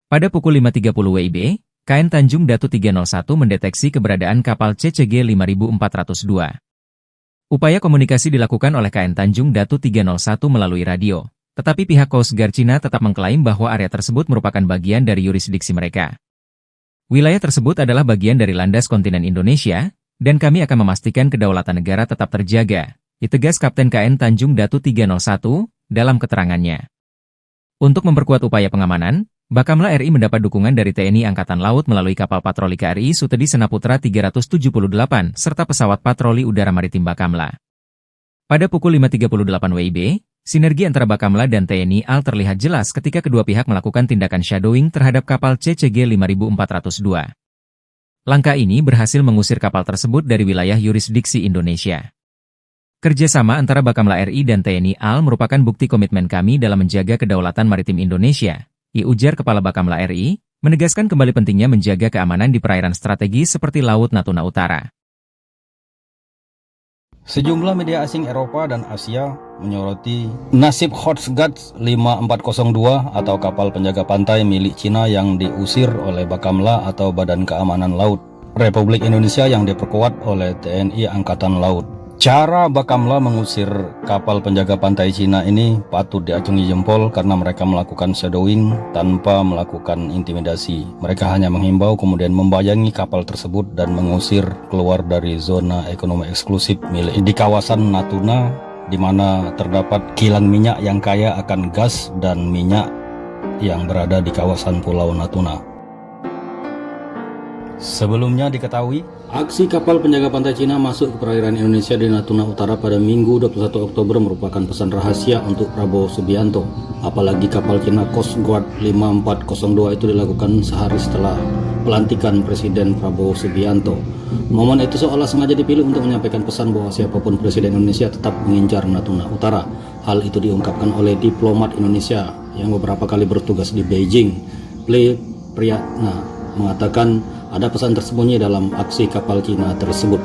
Pada pukul 5.30 WIB, KN Tanjung Datu 301 mendeteksi keberadaan kapal CCG 5402. Upaya komunikasi dilakukan oleh KN Tanjung Datu 301 melalui radio, tetapi pihak Coast Guard Cina tetap mengklaim bahwa area tersebut merupakan bagian dari yurisdiksi mereka. Wilayah tersebut adalah bagian dari landas kontinen Indonesia, dan kami akan memastikan kedaulatan negara tetap terjaga, ditegas Kapten KN Tanjung Datu 301 dalam keterangannya. Untuk memperkuat upaya pengamanan, Bakamla RI mendapat dukungan dari TNI Angkatan Laut melalui kapal patroli KRI Sutedi Senaputra 378 serta pesawat patroli udara maritim Bakamla. Pada pukul 5.38 WIB, sinergi antara Bakamla dan TNI AL terlihat jelas ketika kedua pihak melakukan tindakan shadowing terhadap kapal CCG 5402. Langkah ini berhasil mengusir kapal tersebut dari wilayah yurisdiksi Indonesia. Kerjasama antara Bakamla RI dan TNI AL merupakan bukti komitmen kami dalam menjaga kedaulatan maritim Indonesia, ujar Kepala Bakamla RI, menegaskan kembali pentingnya menjaga keamanan di perairan strategis seperti Laut Natuna Utara. Sejumlah media asing Eropa dan Asia menyoroti nasib Coast Guard 5402 atau kapal penjaga pantai milik Cina yang diusir oleh Bakamla atau Badan Keamanan Laut Republik Indonesia yang diperkuat oleh TNI Angkatan Laut. Cara Bakamla mengusir kapal penjaga pantai Cina ini patut diacungi jempol karena mereka melakukan shadowing tanpa melakukan intimidasi. Mereka hanya menghimbau kemudian membayangi kapal tersebut dan mengusir keluar dari zona ekonomi eksklusif milik di kawasan Natuna, di mana terdapat kilang minyak yang kaya akan gas dan minyak yang berada di kawasan Pulau Natuna. Sebelumnya diketahui, aksi kapal penjaga pantai Cina masuk ke perairan Indonesia di Natuna Utara pada Minggu 21 Oktober merupakan pesan rahasia untuk Prabowo Subianto. Apalagi kapal Cina Coast Guard 5402 itu dilakukan sehari setelah pelantikan Presiden Prabowo Subianto. Momen itu seolah sengaja dipilih untuk menyampaikan pesan bahwa siapapun Presiden Indonesia tetap mengincar Natuna Utara. Hal itu diungkapkan oleh diplomat Indonesia yang beberapa kali bertugas di Beijing. Ple Priyatna mengatakan ada pesan tersembunyi dalam aksi kapal Cina tersebut.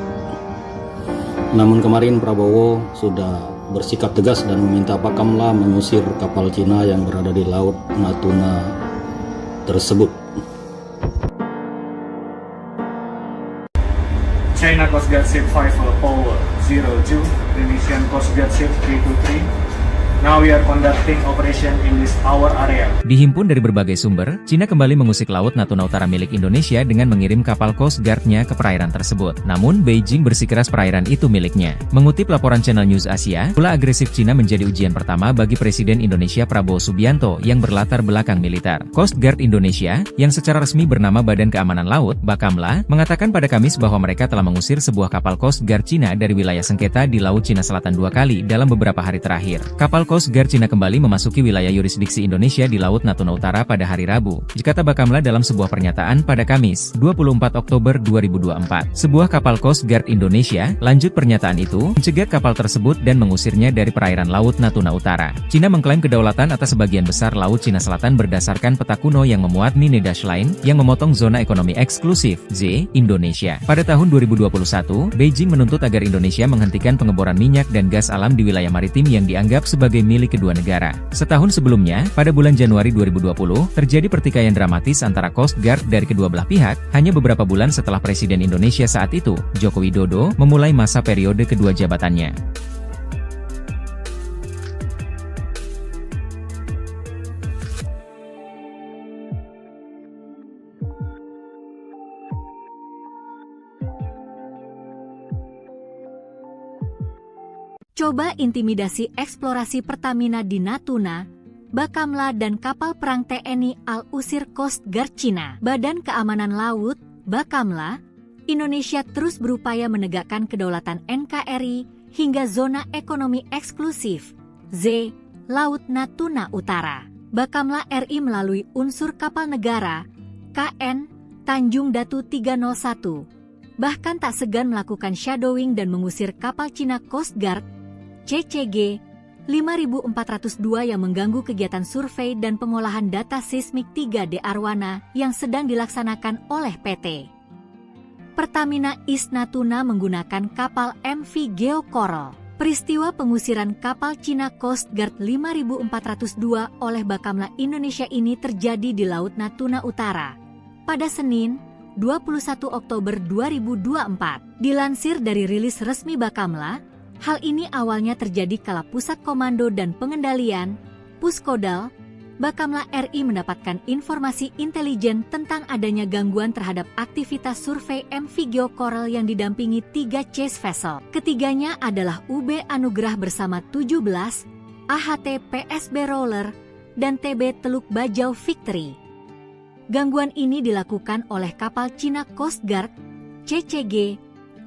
Namun kemarin Prabowo sudah bersikap tegas dan meminta Bakamla mengusir kapal Cina yang berada di Laut Natuna tersebut. China Coast Guard Ship 5 Power 02, Indonesian Coast Guard Ship 323. Now we are conducting operation in this our area. Dihimpun dari berbagai sumber, Cina kembali mengusik Laut Natuna Utara milik Indonesia dengan mengirim kapal Coast Guard-nya ke perairan tersebut. Namun, Beijing bersikeras perairan itu miliknya. Mengutip laporan Channel News Asia, ulah agresif Cina menjadi ujian pertama bagi Presiden Indonesia Prabowo Subianto yang berlatar belakang militer. Coast Guard Indonesia, yang secara resmi bernama Badan Keamanan Laut, Bakamla, mengatakan pada Kamis bahwa mereka telah mengusir sebuah kapal Coast Guard Cina dari wilayah sengketa di Laut Cina Selatan 2 kali dalam beberapa hari terakhir. Kapal Coast Guard Cina kembali memasuki wilayah yurisdiksi Indonesia di Laut Natuna Utara pada hari Rabu, kata Bakamla dalam sebuah pernyataan pada Kamis, 24 Oktober 2024. Sebuah kapal Coast Guard Indonesia, lanjut pernyataan itu, mencegat kapal tersebut dan mengusirnya dari perairan Laut Natuna Utara. Cina mengklaim kedaulatan atas sebagian besar Laut Cina Selatan berdasarkan peta kuno yang memuat Nine Dash Line, yang memotong zona ekonomi eksklusif, Z, Indonesia. Pada tahun 2021, Beijing menuntut agar Indonesia menghentikan pengeboran minyak dan gas alam di wilayah maritim yang dianggap sebagai PSB milik kedua negara. Setahun sebelumnya, pada bulan Januari 2020, terjadi pertikaian dramatis antara Coast Guard dari kedua belah pihak, hanya beberapa bulan setelah Presiden Indonesia saat itu, Joko Widodo, memulai masa periode kedua jabatannya. Coba intimidasi eksplorasi Pertamina di Natuna, Bakamla dan kapal perang TNI Al-Usir Coast Guard Cina. Badan Keamanan Laut, Bakamla, Indonesia terus berupaya menegakkan kedaulatan NKRI hingga zona ekonomi eksklusif, Z, Laut Natuna Utara. Bakamla RI melalui unsur kapal negara, KN, Tanjung Datu 301, bahkan tak segan melakukan shadowing dan mengusir kapal Cina Coast Guard, CCG 5402 yang mengganggu kegiatan survei dan pengolahan data seismik 3D Arwana yang sedang dilaksanakan oleh PT Pertamina East Natuna menggunakan kapal MV Geo Coral. Peristiwa pengusiran kapal Cina Coast Guard 5402 oleh Bakamla Indonesia ini terjadi di Laut Natuna Utara pada Senin, 21 Oktober 2024. Dilansir dari rilis resmi Bakamla, hal ini awalnya terjadi kala Pusat Komando dan Pengendalian, Puskodal, Bakamla RI mendapatkan informasi intelijen tentang adanya gangguan terhadap aktivitas survei MV Geo Coral yang didampingi 3 chase vessel. Ketiganya adalah UB Anugerah bersama 17, AHT PSB Roller, dan TB Teluk Bajau Victory. Gangguan ini dilakukan oleh kapal Cina Coast Guard, CCG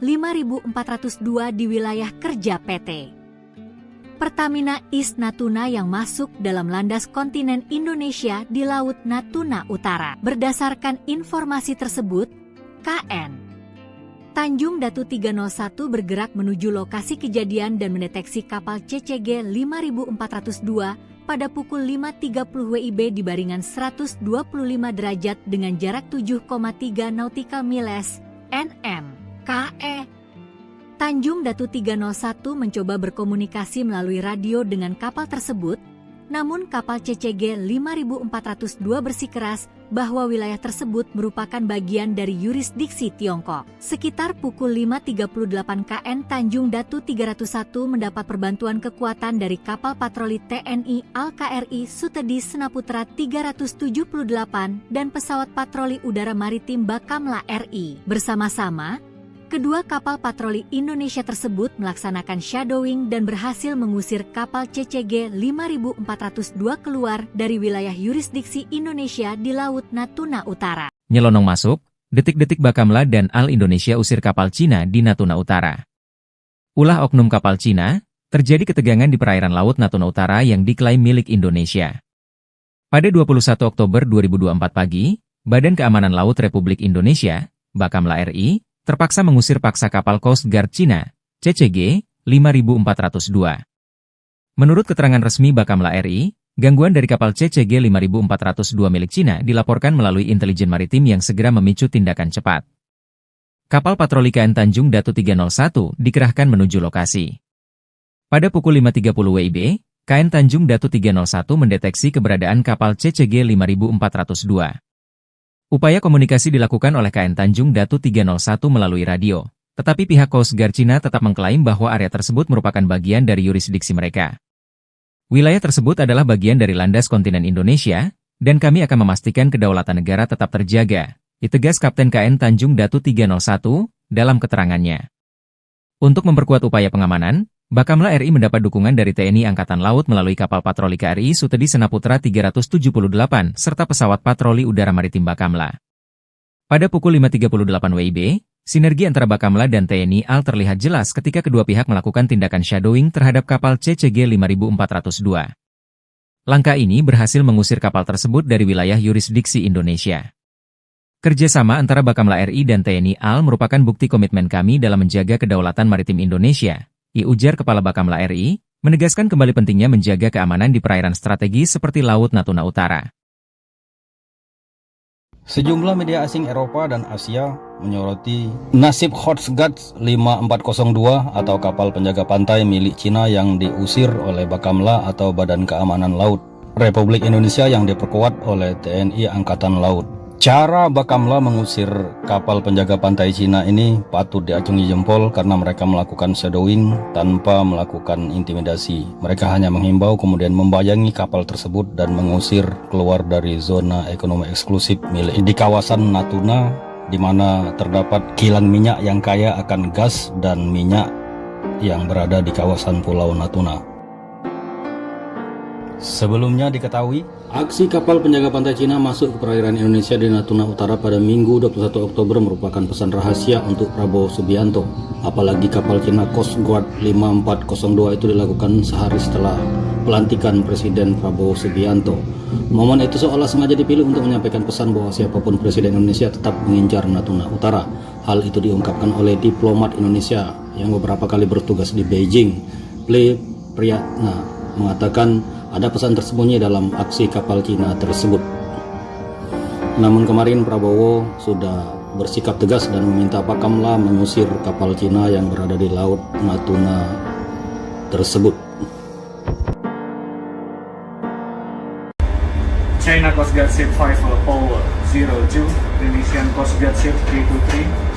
5402 di wilayah kerja PT Pertamina East Natuna yang masuk dalam landas kontinen Indonesia di Laut Natuna Utara. Berdasarkan informasi tersebut, KN Tanjung Datu 301 bergerak menuju lokasi kejadian dan mendeteksi kapal CCG 5402 pada pukul 5.30 WIB di baringan 125 derajat dengan jarak 7,3 nautical miles (nm). KE Tanjung Datu 301 mencoba berkomunikasi melalui radio dengan kapal tersebut, namun kapal CCG 5402 bersikeras bahwa wilayah tersebut merupakan bagian dari yurisdiksi Tiongkok. Sekitar pukul 5.38 KN Tanjung Datu 301 mendapat perbantuan kekuatan dari kapal patroli TNI Al-KRI Sutedi Senaputra 378 dan pesawat patroli udara maritim Bakamla RI. Bersama-sama, kedua kapal patroli Indonesia tersebut melaksanakan shadowing dan berhasil mengusir kapal CCG 5402 keluar dari wilayah yurisdiksi Indonesia di Laut Natuna Utara. Nyelonong masuk, detik-detik Bakamla dan Al Indonesia usir kapal Cina di Natuna Utara. Ulah oknum kapal Cina, terjadi ketegangan di perairan Laut Natuna Utara yang diklaim milik Indonesia. Pada 21 Oktober 2024 pagi, Badan Keamanan Laut Republik Indonesia, Bakamla RI, terpaksa mengusir paksa kapal Coast Guard Cina, CCG 5402. Menurut keterangan resmi Bakamla RI, gangguan dari kapal CCG 5402 milik Cina dilaporkan melalui intelijen maritim yang segera memicu tindakan cepat. Kapal patroli KN Tanjung Datu 301 dikerahkan menuju lokasi. Pada pukul 5.30 WIB, KN Tanjung Datu 301 mendeteksi keberadaan kapal CCG 5402. Upaya komunikasi dilakukan oleh KN Tanjung Datu 301 melalui radio, tetapi pihak Coast Guard Cina tetap mengklaim bahwa area tersebut merupakan bagian dari yurisdiksi mereka. Wilayah tersebut adalah bagian dari landas kontinen Indonesia, dan kami akan memastikan kedaulatan negara tetap terjaga, ditegas Kapten KN Tanjung Datu 301 dalam keterangannya. Untuk memperkuat upaya pengamanan, Bakamla RI mendapat dukungan dari TNI Angkatan Laut melalui kapal patroli KRI Sutedi Senaputra 378 serta pesawat patroli udara maritim Bakamla. Pada pukul 5.38 WIB, sinergi antara Bakamla dan TNI AL terlihat jelas ketika kedua pihak melakukan tindakan shadowing terhadap kapal CCG 5402. Langkah ini berhasil mengusir kapal tersebut dari wilayah yurisdiksi Indonesia. Kerjasama antara Bakamla RI dan TNI AL merupakan bukti komitmen kami dalam menjaga kedaulatan maritim Indonesia, ujar Kepala Bakamla RI, menegaskan kembali pentingnya menjaga keamanan di perairan strategis seperti Laut Natuna Utara. Sejumlah media asing Eropa dan Asia menyoroti nasib Coast Guard 5402 atau kapal penjaga pantai milik Cina yang diusir oleh Bakamla atau Badan Keamanan Laut Republik Indonesia yang diperkuat oleh TNI Angkatan Laut. Cara Bakamla mengusir kapal penjaga pantai Cina ini patut diacungi jempol karena mereka melakukan shadowing tanpa melakukan intimidasi. Mereka hanya menghimbau kemudian membayangi kapal tersebut dan mengusir keluar dari zona ekonomi eksklusif milik di kawasan Natuna, di mana terdapat kilang minyak yang kaya akan gas dan minyak yang berada di kawasan Pulau Natuna. Sebelumnya diketahui, aksi kapal penjaga pantai Cina masuk ke perairan Indonesia di Natuna Utara pada Minggu 21 Oktober merupakan pesan rahasia untuk Prabowo Subianto. Apalagi kapal Cina Coast Guard 5402 itu dilakukan sehari setelah pelantikan Presiden Prabowo Subianto. Momen itu seolah sengaja dipilih untuk menyampaikan pesan bahwa siapapun Presiden Indonesia tetap mengincar Natuna Utara. Hal itu diungkapkan oleh diplomat Indonesia yang beberapa kali bertugas di Beijing. Ple Priyatna mengatakan ada pesan tersembunyi dalam aksi kapal Cina tersebut. Namun kemarin Prabowo sudah bersikap tegas dan meminta Bakamla mengusir kapal Cina yang berada di Laut Natuna tersebut. China Coast Guard Ship 5 Power 02, Indonesian Coast Guard Ship 323.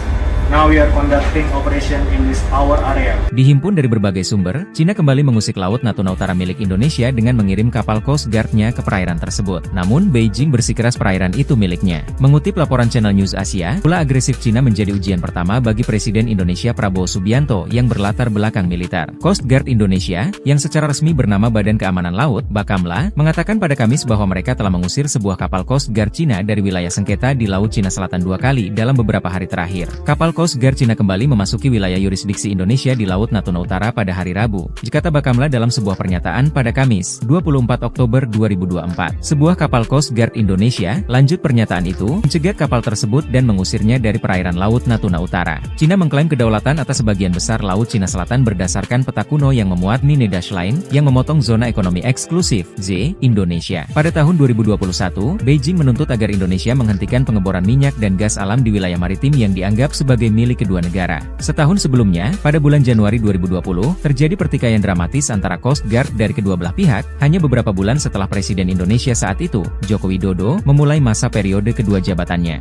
Now we are conducting operation in this our area. Dihimpun dari berbagai sumber, Cina kembali mengusik laut Natuna Utara milik Indonesia dengan mengirim kapal Coast Guard-nya ke perairan tersebut. Namun, Beijing bersikeras perairan itu miliknya. Mengutip laporan Channel News Asia, ulah agresif Cina menjadi ujian pertama bagi Presiden Indonesia Prabowo Subianto yang berlatar belakang militer. Coast Guard Indonesia, yang secara resmi bernama Badan Keamanan Laut, Bakamla, mengatakan pada Kamis bahwa mereka telah mengusir sebuah kapal Coast Guard Cina dari wilayah sengketa di Laut Cina Selatan 2 kali dalam beberapa hari terakhir. Kapal Coast Guard Cina kembali memasuki wilayah yurisdiksi Indonesia di Laut Natuna Utara pada hari Rabu, kata Bakamla dalam sebuah pernyataan pada Kamis, 24 Oktober 2024. Sebuah kapal Coast Guard Indonesia, lanjut pernyataan itu, mencegat kapal tersebut dan mengusirnya dari perairan Laut Natuna Utara. Cina mengklaim kedaulatan atas sebagian besar Laut Cina Selatan berdasarkan peta kuno yang memuat Nine Dash Line, yang memotong zona ekonomi eksklusif, Z, Indonesia. Pada tahun 2021, Beijing menuntut agar Indonesia menghentikan pengeboran minyak dan gas alam di wilayah maritim yang dianggap sebagai milik kedua negara. Setahun sebelumnya, pada bulan Januari 2020, terjadi pertikaian dramatis antara Coast Guard dari kedua belah pihak, hanya beberapa bulan setelah Presiden Indonesia saat itu, Joko Widodo, memulai masa periode kedua jabatannya.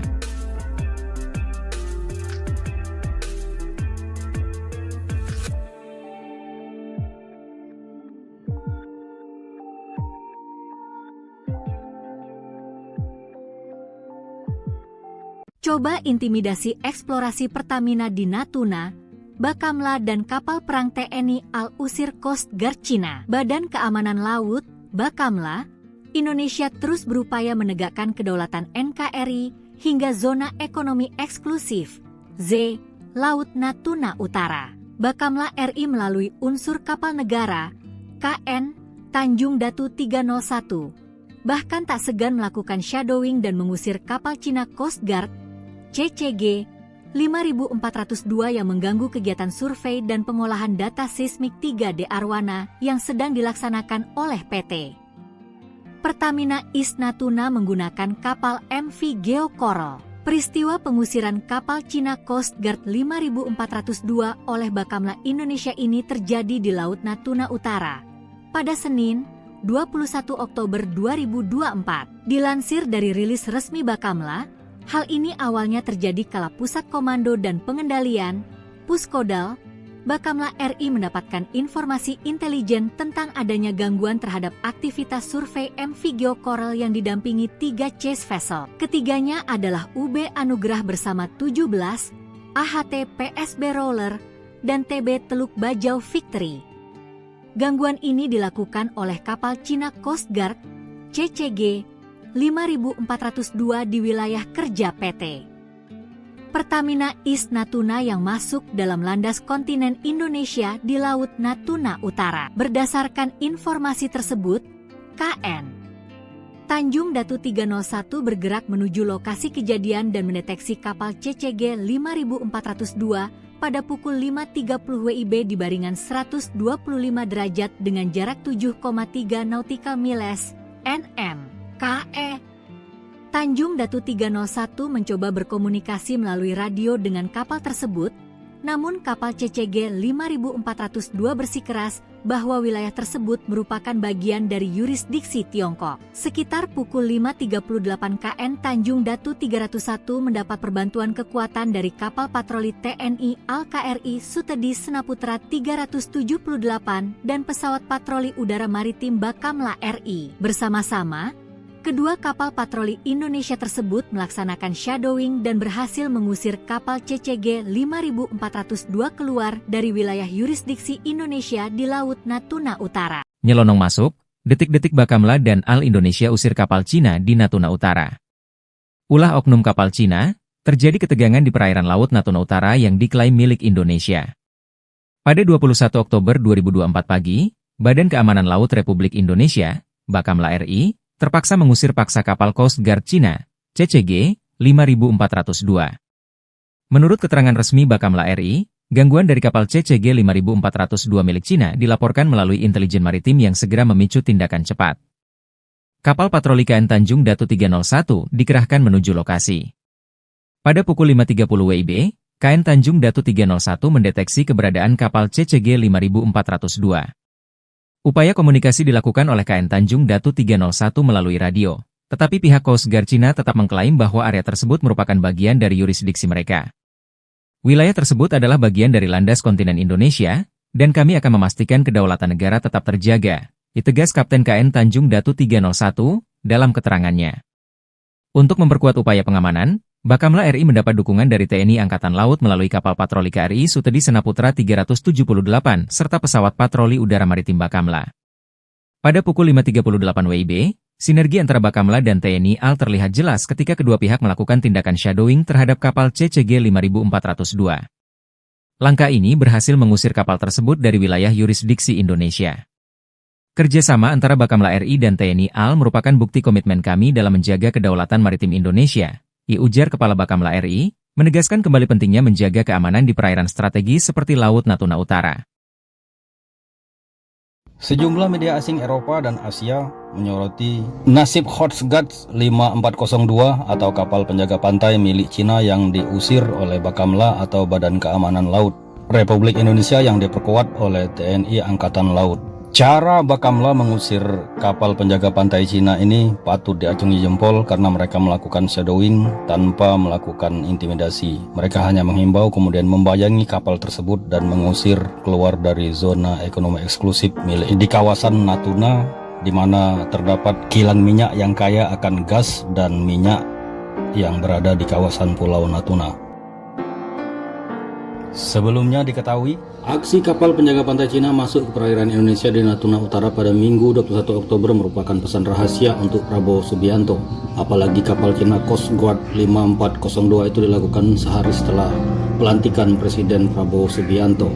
Coba intimidasi eksplorasi Pertamina di Natuna, Bakamla dan kapal perang TNI Al-Usir Coast Guard Cina. Badan Keamanan Laut, Bakamla, Indonesia terus berupaya menegakkan kedaulatan NKRI hingga zona ekonomi eksklusif, Z, Laut Natuna Utara. Bakamla RI melalui unsur kapal negara, KN, Tanjung Datu 301, bahkan tak segan melakukan shadowing dan mengusir kapal Cina Coast Guard, CCG 5402 yang mengganggu kegiatan survei dan pengolahan data seismik 3D Arwana yang sedang dilaksanakan oleh PT Pertamina East Natuna menggunakan kapal MV Geo Coral. Peristiwa pengusiran kapal Cina Coast Guard 5402 oleh Bakamla Indonesia ini terjadi di Laut Natuna Utara pada Senin, 21 Oktober 2024. Dilansir dari rilis resmi Bakamla, hal ini awalnya terjadi kala Pusat Komando dan Pengendalian, Puskodal, Bakamla RI mendapatkan informasi intelijen tentang adanya gangguan terhadap aktivitas survei MV Geo Coral yang didampingi 3 chase vessel. Ketiganya adalah UB Anugrah bersama 17, AHT PSB Roller, dan TB Teluk Bajau Victory. Gangguan ini dilakukan oleh kapal Cina Coast Guard, CCG 5402 di wilayah kerja PT Pertamina East Natuna yang masuk dalam landas kontinen Indonesia di Laut Natuna Utara. Berdasarkan informasi tersebut, KN Tanjung Datu 301 bergerak menuju lokasi kejadian dan mendeteksi kapal CCG 5402 pada pukul 5.30 WIB di baringan 125 derajat dengan jarak 7,3 nautical miles (nm). KE Tanjung Datu 301 mencoba berkomunikasi melalui radio dengan kapal tersebut, namun kapal CCG 5402 bersikeras bahwa wilayah tersebut merupakan bagian dari yurisdiksi Tiongkok. Sekitar pukul 5.38 KN Tanjung Datu 301 mendapat perbantuan kekuatan dari kapal patroli TNI Al-KRI Sutedi Senaputra 378 dan pesawat patroli udara maritim Bakamla RI. Bersama-sama, kedua kapal patroli Indonesia tersebut melaksanakan shadowing dan berhasil mengusir kapal CCG 5402 keluar dari wilayah yurisdiksi Indonesia di Laut Natuna Utara. Nyelonong masuk, detik-detik Bakamla dan Al Indonesia usir kapal Cina di Natuna Utara. Ulah oknum kapal Cina, terjadi ketegangan di perairan Laut Natuna Utara yang diklaim milik Indonesia. Pada 21 Oktober 2024 pagi, Badan Keamanan Laut Republik Indonesia, Bakamla RI, terpaksa mengusir paksa kapal Coast Guard Cina, CCG 5402. Menurut keterangan resmi Bakamla RI, gangguan dari kapal CCG 5402 milik Cina dilaporkan melalui intelijen maritim yang segera memicu tindakan cepat. Kapal patroli KN Tanjung Datu 301 dikerahkan menuju lokasi. Pada pukul 5.30 WIB, KN Tanjung Datu 301 mendeteksi keberadaan kapal CCG 5402. Upaya komunikasi dilakukan oleh KN Tanjung Datu 301 melalui radio, tetapi pihak Coast Guard Cina tetap mengklaim bahwa area tersebut merupakan bagian dari yurisdiksi mereka. Wilayah tersebut adalah bagian dari landas kontinen Indonesia, dan kami akan memastikan kedaulatan negara tetap terjaga, ditegas Kapten KN Tanjung Datu 301 dalam keterangannya. Untuk memperkuat upaya pengamanan, Bakamla RI mendapat dukungan dari TNI Angkatan Laut melalui kapal patroli KRI Sutedi Senaputra 378 serta pesawat patroli udara maritim Bakamla. Pada pukul 5.38 WIB, sinergi antara Bakamla dan TNI AL terlihat jelas ketika kedua pihak melakukan tindakan shadowing terhadap kapal CCG 5402. Langkah ini berhasil mengusir kapal tersebut dari wilayah yurisdiksi Indonesia. Kerjasama antara Bakamla RI dan TNI AL merupakan bukti komitmen kami dalam menjaga kedaulatan maritim Indonesia, ujar Kepala Bakamla RI, menegaskan kembali pentingnya menjaga keamanan di perairan strategis seperti Laut Natuna Utara. Sejumlah media asing Eropa dan Asia menyoroti nasib Coast Guard 5402 atau kapal penjaga pantai milik Cina yang diusir oleh Bakamla atau Badan Keamanan Laut Republik Indonesia yang diperkuat oleh TNI Angkatan Laut. Cara Bakamla mengusir kapal penjaga pantai Cina ini patut diacungi jempol karena mereka melakukan shadowing tanpa melakukan intimidasi. Mereka hanya menghimbau kemudian membayangi kapal tersebut dan mengusir keluar dari zona ekonomi eksklusif milik di kawasan Natuna, di mana terdapat kilang minyak yang kaya akan gas dan minyak yang berada di kawasan Pulau Natuna. Sebelumnya diketahui, aksi kapal penjaga pantai Cina masuk ke perairan Indonesia di Natuna Utara pada Minggu 21 Oktober merupakan pesan rahasia untuk Prabowo Subianto. Apalagi kapal Cina Coast Guard 5402 itu dilakukan sehari setelah pelantikan Presiden Prabowo Subianto.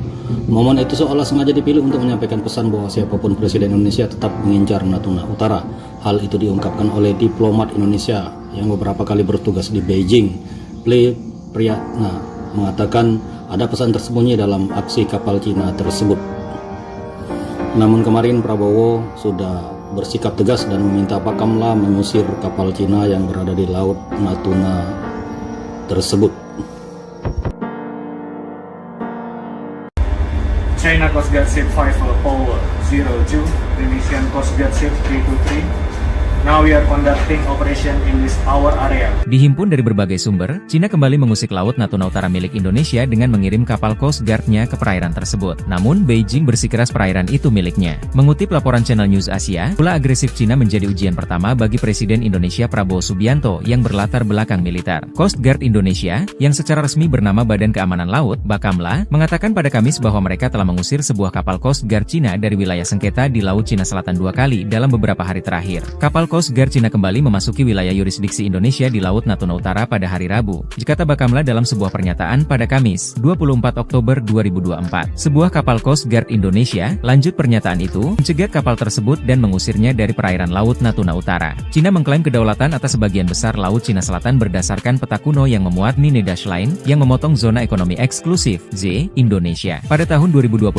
Momen itu seolah sengaja dipilih untuk menyampaikan pesan bahwa siapapun Presiden Indonesia tetap mengincar Natuna Utara. Hal itu diungkapkan oleh diplomat Indonesia yang beberapa kali bertugas di Beijing. Priyatna mengatakan ada pesan tersembunyi dalam aksi kapal Cina tersebut. Namun kemarin Prabowo sudah bersikap tegas dan meminta Bakamla mengusir kapal Cina yang berada di Laut Natuna tersebut. China Coast Guard Ship 5 Power 02, Indonesian Coast Guard Ship 323. Now we are conducting operation in this our area. Dihimpun dari berbagai sumber, Cina kembali mengusik Laut Natuna Utara milik Indonesia dengan mengirim kapal Coast Guard-nya ke perairan tersebut. Namun, Beijing bersikeras perairan itu miliknya. Mengutip laporan Channel News Asia, ulah agresif Cina menjadi ujian pertama bagi Presiden Indonesia Prabowo Subianto yang berlatar belakang militer. Coast Guard Indonesia, yang secara resmi bernama Badan Keamanan Laut, Bakamla, mengatakan pada Kamis bahwa mereka telah mengusir sebuah kapal Coast Guard Cina dari wilayah sengketa di Laut Cina Selatan 2 kali dalam beberapa hari terakhir. Kapal Coast Guard Cina kembali memasuki wilayah yurisdiksi Indonesia di Laut Natuna Utara pada hari Rabu, kata Bakamla dalam sebuah pernyataan pada Kamis, 24 Oktober 2024. Sebuah kapal Coast Guard Indonesia, lanjut pernyataan itu, mencegat kapal tersebut dan mengusirnya dari perairan Laut Natuna Utara. Cina mengklaim kedaulatan atas sebagian besar Laut Cina Selatan berdasarkan peta kuno yang memuat Nine Dash Line, yang memotong zona ekonomi eksklusif, Z, Indonesia. Pada tahun 2021,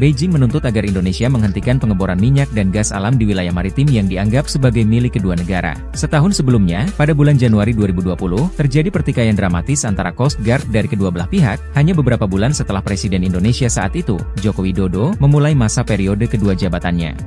Beijing menuntut agar Indonesia menghentikan pengeboran minyak dan gas alam di wilayah maritim yang dianggap sebagai sebagai milik kedua negara. Setahun sebelumnya, pada bulan Januari 2020, terjadi pertikaian dramatis antara Coast Guard dari kedua belah pihak, hanya beberapa bulan setelah Presiden Indonesia saat itu, Joko Widodo, memulai masa periode kedua jabatannya.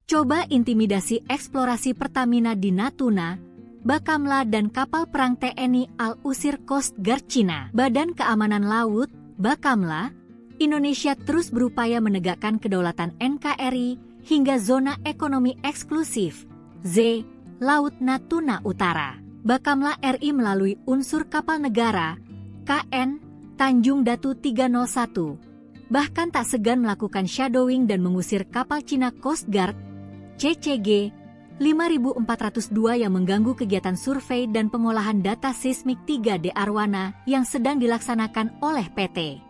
Coba intimidasi eksplorasi Pertamina di Natuna, Bakamla dan kapal perang TNI Al-Usir Coast Guard Cina. Badan Keamanan Laut, Bakamla, Indonesia terus berupaya menegakkan kedaulatan NKRI hingga zona ekonomi eksklusif, Z, Laut Natuna Utara. Bakamla RI melalui unsur kapal negara, KN, Tanjung Datu 301, bahkan tak segan melakukan shadowing dan mengusir kapal Cina Coast Guard, CCG 5402 yang mengganggu kegiatan survei dan pengolahan data seismik 3D Arwana yang sedang dilaksanakan oleh PT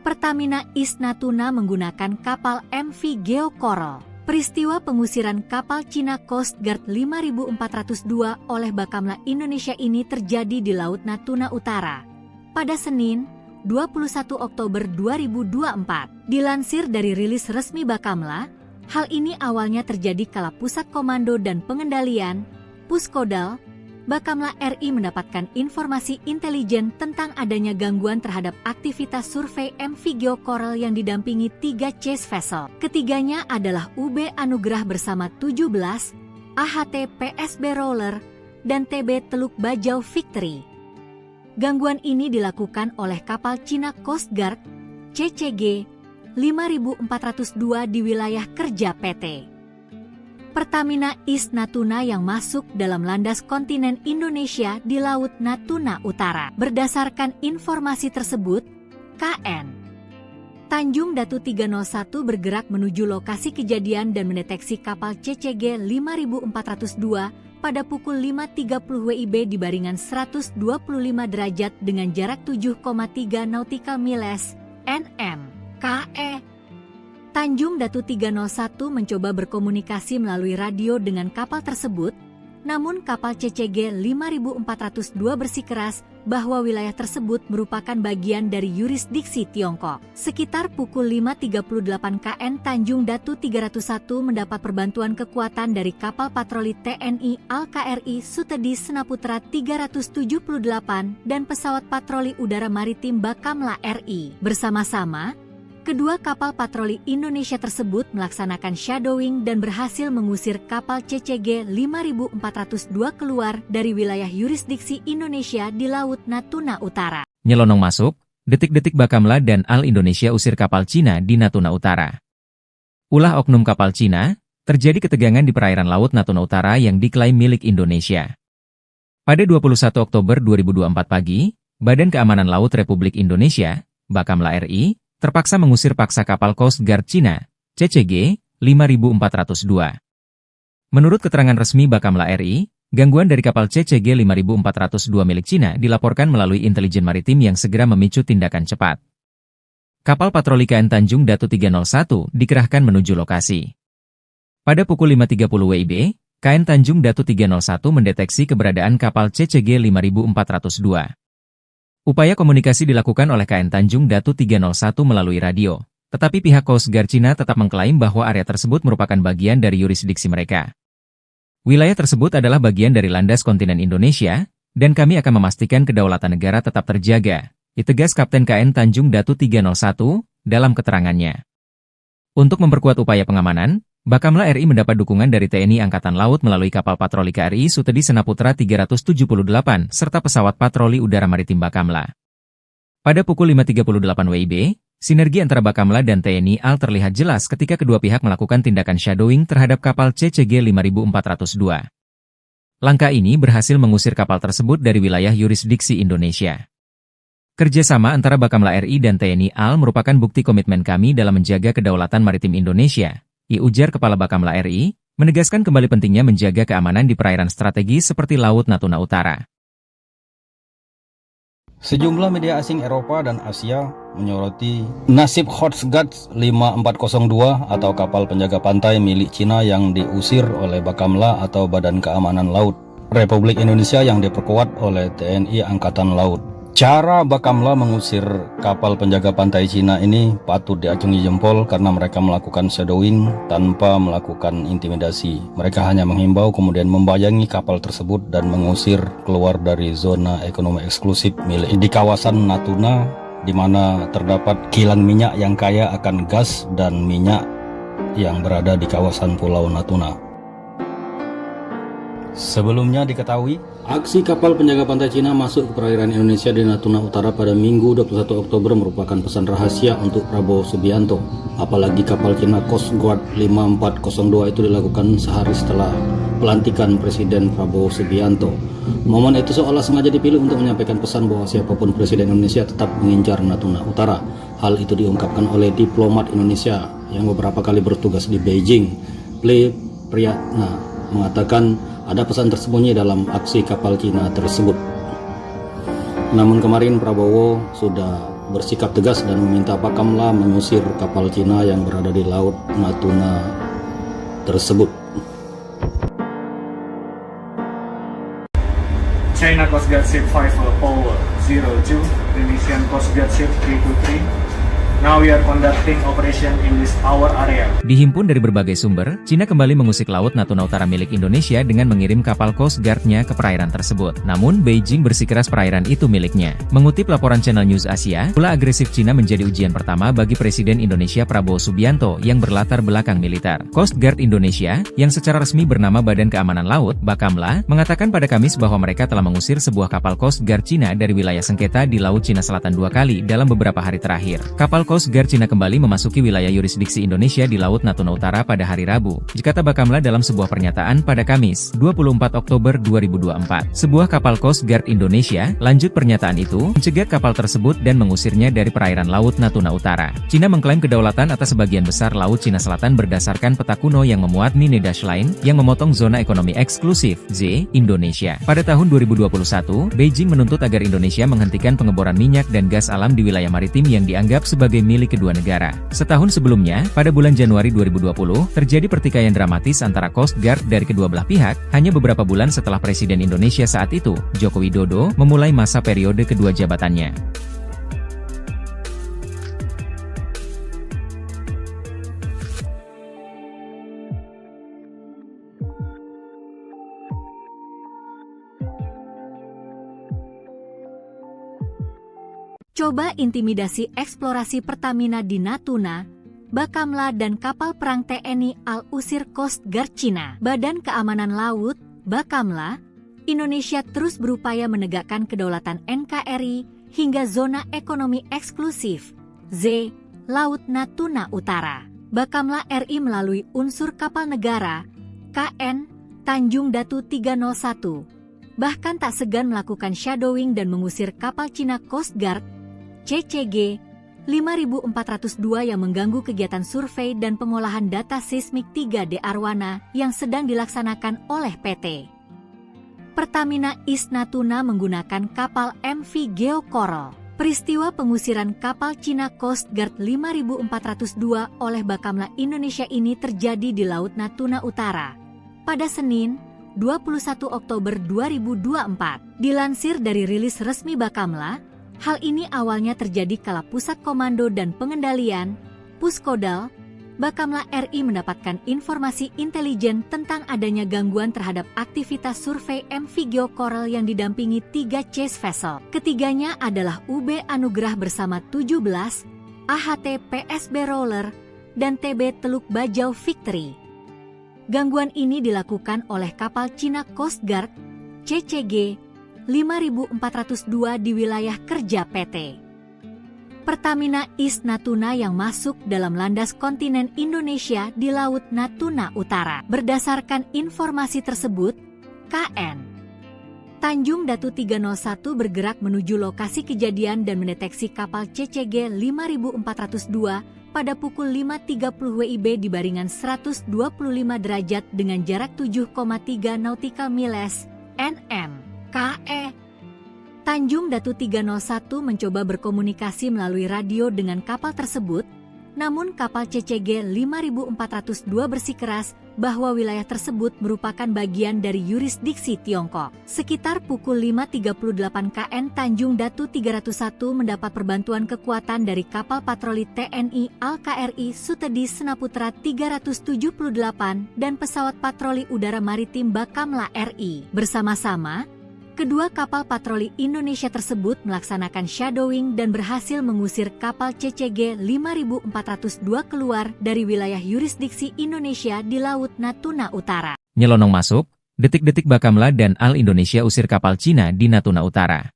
Pertamina East Natuna menggunakan kapal MV Geo Coral. Peristiwa pengusiran kapal Cina Coast Guard 5402 oleh Bakamla Indonesia ini terjadi di Laut Natuna Utara pada Senin, 21 Oktober 2024. Dilansir dari rilis resmi Bakamla, hal ini awalnya terjadi kala Pusat Komando dan Pengendalian, Puskodal, Bakamla RI mendapatkan informasi intelijen tentang adanya gangguan terhadap aktivitas survei MV Geo Coral yang didampingi 3 chase vessel. Ketiganya adalah UB Anugrah bersama 17, AHT PSB Roller, dan TB Teluk Bajau Victory. Gangguan ini dilakukan oleh kapal Cina Coast Guard, CCG 5402 di wilayah kerja PT Pertamina East Natuna yang masuk dalam landas kontinen Indonesia di Laut Natuna Utara. Berdasarkan informasi tersebut, KN Tanjung Datu 301 bergerak menuju lokasi kejadian dan mendeteksi kapal CCG 5402 pada pukul 5.30 WIB di baringan 125 derajat dengan jarak 7,3 nautical miles (nm). KE Tanjung Datu 301 mencoba berkomunikasi melalui radio dengan kapal tersebut, namun kapal CCG 5402 bersikeras bahwa wilayah tersebut merupakan bagian dari yurisdiksi Tiongkok. Sekitar pukul 5.38 KN Tanjung Datu 301 mendapat perbantuan kekuatan dari kapal patroli TNI Al-KRI Sutedi Senaputra 378 dan pesawat patroli udara maritim Bakamla RI. Bersama-sama, kedua kapal patroli Indonesia tersebut melaksanakan shadowing dan berhasil mengusir kapal CCG 5402 keluar dari wilayah yurisdiksi Indonesia di Laut Natuna Utara. Nyelonong masuk, detik-detik Bakamla dan Al Indonesia usir kapal Cina di Natuna Utara. Ulah oknum kapal Cina, terjadi ketegangan di perairan Laut Natuna Utara yang diklaim milik Indonesia. Pada 21 Oktober 2024 pagi, Badan Keamanan Laut Republik Indonesia, Bakamla RI, terpaksa mengusir paksa kapal Coast Guard Cina, CCG 5402. Menurut keterangan resmi Bakamla RI, gangguan dari kapal CCG 5402 milik Cina dilaporkan melalui intelijen maritim yang segera memicu tindakan cepat. Kapal patroli KN Tanjung Datu 301 dikerahkan menuju lokasi. Pada pukul 5.30 WIB, KN Tanjung Datu 301 mendeteksi keberadaan kapal CCG 5402. Upaya komunikasi dilakukan oleh KN Tanjung Datu 301 melalui radio, tetapi pihak Coast Guard Cina tetap mengklaim bahwa area tersebut merupakan bagian dari yurisdiksi mereka. Wilayah tersebut adalah bagian dari landas kontinen Indonesia, dan kami akan memastikan kedaulatan negara tetap terjaga, ditegas Kapten KN Tanjung Datu 301 dalam keterangannya. Untuk memperkuat upaya pengamanan, Bakamla RI mendapat dukungan dari TNI Angkatan Laut melalui kapal patroli KRI Sutedi Senaputra 378 serta pesawat patroli udara maritim Bakamla. Pada pukul 5.38 WIB, sinergi antara Bakamla dan TNI AL terlihat jelas ketika kedua pihak melakukan tindakan shadowing terhadap kapal CCG 5402. Langkah ini berhasil mengusir kapal tersebut dari wilayah yurisdiksi Indonesia. Kerjasama antara Bakamla RI dan TNI AL merupakan bukti komitmen kami dalam menjaga kedaulatan maritim Indonesia, ujar Kepala Bakamla RI, menegaskan kembali pentingnya menjaga keamanan di perairan strategis seperti Laut Natuna Utara. Sejumlah media asing Eropa dan Asia menyoroti nasib Coast Guard 5402 atau kapal penjaga pantai milik Cina yang diusir oleh Bakamla atau Badan Keamanan Laut Republik Indonesia yang diperkuat oleh TNI Angkatan Laut. Cara Bakamla mengusir kapal penjaga pantai Cina ini patut diacungi jempol karena mereka melakukan shadowing tanpa melakukan intimidasi. Mereka hanya menghimbau kemudian membayangi kapal tersebut dan mengusir keluar dari zona ekonomi eksklusif milik di kawasan Natuna, di mana terdapat kilang minyak yang kaya akan gas dan minyak yang berada di kawasan Pulau Natuna. Sebelumnya diketahui, aksi kapal penjaga pantai Cina masuk ke perairan Indonesia di Natuna Utara pada Minggu 21 Oktober merupakan pesan rahasia untuk Prabowo Subianto. Apalagi kapal Cina Coast Guard 5402 itu dilakukan sehari setelah pelantikan Presiden Prabowo Subianto. Momen itu seolah sengaja dipilih untuk menyampaikan pesan bahwa siapapun Presiden Indonesia tetap mengincar Natuna Utara. Hal itu diungkapkan oleh diplomat Indonesia yang beberapa kali bertugas di Beijing. Priyatna mengatakan ada pesan tersembunyi dalam aksi kapal Cina tersebut. Namun kemarin Prabowo sudah bersikap tegas dan meminta Bakamla mengusir kapal Cina yang berada di Laut Natuna tersebut. China Coast Guard Ship 5402, Indonesian Coast Guard Ship 323. Now we are conducting operation in this our area. Dihimpun dari berbagai sumber, Cina kembali mengusik Laut Natuna Utara milik Indonesia dengan mengirim kapal Coast Guard-nya ke perairan tersebut. Namun, Beijing bersikeras perairan itu miliknya. Mengutip laporan Channel News Asia, ulah agresif Cina menjadi ujian pertama bagi Presiden Indonesia Prabowo Subianto yang berlatar belakang militer. Coast Guard Indonesia, yang secara resmi bernama Badan Keamanan Laut, Bakamla, mengatakan pada Kamis bahwa mereka telah mengusir sebuah kapal Coast Guard Cina dari wilayah sengketa di Laut Cina Selatan 2 kali dalam beberapa hari terakhir. Kapal Coast Guard Cina kembali memasuki wilayah yurisdiksi Indonesia di Laut Natuna Utara pada hari Rabu, kata Bakamla dalam sebuah pernyataan pada Kamis, 24 Oktober 2024. Sebuah kapal Coast Guard Indonesia, lanjut pernyataan itu, mencegat kapal tersebut dan mengusirnya dari perairan Laut Natuna Utara. Cina mengklaim kedaulatan atas sebagian besar Laut Cina Selatan berdasarkan peta kuno yang memuat Nine Dash Line, yang memotong zona ekonomi eksklusif, Z, Indonesia. Pada tahun 2021, Beijing menuntut agar Indonesia menghentikan pengeboran minyak dan gas alam di wilayah maritim yang dianggap sebagai milik kedua negara. Setahun sebelumnya, pada bulan Januari 2020, terjadi pertikaian dramatis antara Coast Guard dari kedua belah pihak, hanya beberapa bulan setelah Presiden Indonesia saat itu, Joko Widodo, memulai masa periode kedua jabatannya. Coba intimidasi eksplorasi Pertamina di Natuna, Bakamla dan kapal perang TNI Al-Usir Coast Guard Cina. Badan Keamanan Laut, Bakamla, Indonesia terus berupaya menegakkan kedaulatan NKRI hingga zona ekonomi eksklusif, Z, Laut Natuna Utara. Bakamla RI melalui unsur kapal negara, KN, Tanjung Datu 301, bahkan tak segan melakukan shadowing dan mengusir kapal Cina Coast Guard, CCG 5402 yang mengganggu kegiatan survei dan pengolahan data seismik 3D Arwana yang sedang dilaksanakan oleh PT Pertamina East Natuna menggunakan kapal MV Geo Coral. Peristiwa pengusiran kapal Cina Coast Guard 5402 oleh Bakamla Indonesia ini terjadi di Laut Natuna Utara pada Senin, 21 Oktober 2024. Dilansir dari rilis resmi Bakamla, hal ini awalnya terjadi kala Pusat Komando dan Pengendalian, Puskodal, Bakamla RI mendapatkan informasi intelijen tentang adanya gangguan terhadap aktivitas survei MV Geo Coral yang didampingi 3 chase vessel. Ketiganya adalah UB Anugrah bersama 17, AHT PSB Roller, dan TB Teluk Bajau Victory. Gangguan ini dilakukan oleh kapal Cina Coast Guard, CCG 5402 di wilayah kerja PT Pertamina East Natuna yang masuk dalam landas kontinen Indonesia di Laut Natuna Utara. Berdasarkan informasi tersebut, KN Tanjung Datu 301 bergerak menuju lokasi kejadian dan mendeteksi kapal CCG 5402 pada pukul 5.30 WIB di baringan 125 derajat dengan jarak 7,3 nautical miles (nm). KE Tanjung Datu 301 mencoba berkomunikasi melalui radio dengan kapal tersebut, namun kapal CCG 5402 bersikeras bahwa wilayah tersebut merupakan bagian dari yurisdiksi Tiongkok. Sekitar pukul 5.38 KN Tanjung Datu 301 mendapat perbantuan kekuatan dari kapal patroli TNI Al-KRI Sutedi Senaputra 378 dan pesawat patroli udara maritim Bakamla RI. Bersama-sama, kedua kapal patroli Indonesia tersebut melaksanakan shadowing dan berhasil mengusir kapal CCG 5402 keluar dari wilayah yurisdiksi Indonesia di Laut Natuna Utara. Nyelonong masuk, detik-detik Bakamla dan Al Indonesia usir kapal Cina di Natuna Utara.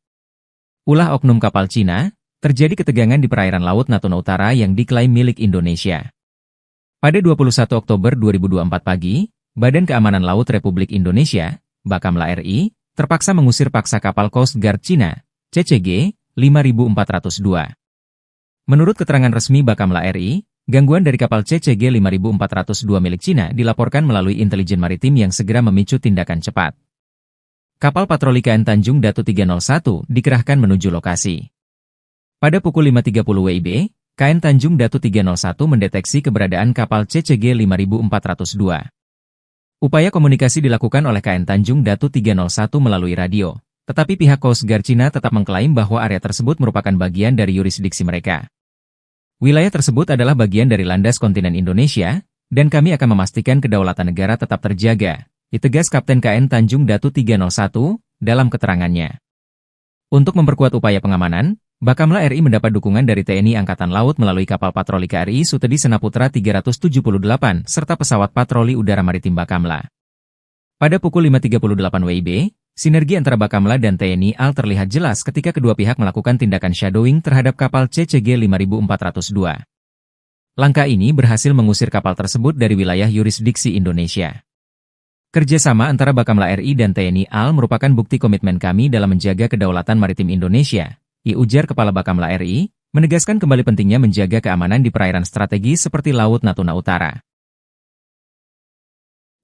Ulah oknum kapal Cina, terjadi ketegangan di perairan Laut Natuna Utara yang diklaim milik Indonesia. Pada 21 Oktober 2024 pagi, Badan Keamanan Laut Republik Indonesia, Bakamla RI, terpaksa mengusir paksa kapal Coast Guard Cina, CCG 5402. Menurut keterangan resmi Bakamla RI, gangguan dari kapal CCG 5402 milik Cina dilaporkan melalui intelijen maritim yang segera memicu tindakan cepat. Kapal patroli KN Tanjung Datu 301 dikerahkan menuju lokasi. Pada pukul 5.30 WIB, KN Tanjung Datu 301 mendeteksi keberadaan kapal CCG 5402. Upaya komunikasi dilakukan oleh KN Tanjung Datu 301 melalui radio, tetapi pihak Coast Guard Cina tetap mengklaim bahwa area tersebut merupakan bagian dari yurisdiksi mereka. Wilayah tersebut adalah bagian dari landas kontinen Indonesia, dan kami akan memastikan kedaulatan negara tetap terjaga, ditegas Kapten KN Tanjung Datu 301 dalam keterangannya. Untuk memperkuat upaya pengamanan, Bakamla RI mendapat dukungan dari TNI Angkatan Laut melalui kapal patroli KRI Sutedi Senaputra 378 serta pesawat patroli udara maritim Bakamla. Pada pukul 5.38 WIB, sinergi antara Bakamla dan TNI AL terlihat jelas ketika kedua pihak melakukan tindakan shadowing terhadap kapal CCG 5402. Langkah ini berhasil mengusir kapal tersebut dari wilayah yurisdiksi Indonesia. Kerjasama antara Bakamla RI dan TNI AL merupakan bukti komitmen kami dalam menjaga kedaulatan maritim Indonesia, ujar Kepala Bakamla RI, menegaskan kembali pentingnya menjaga keamanan di perairan strategis seperti Laut Natuna Utara.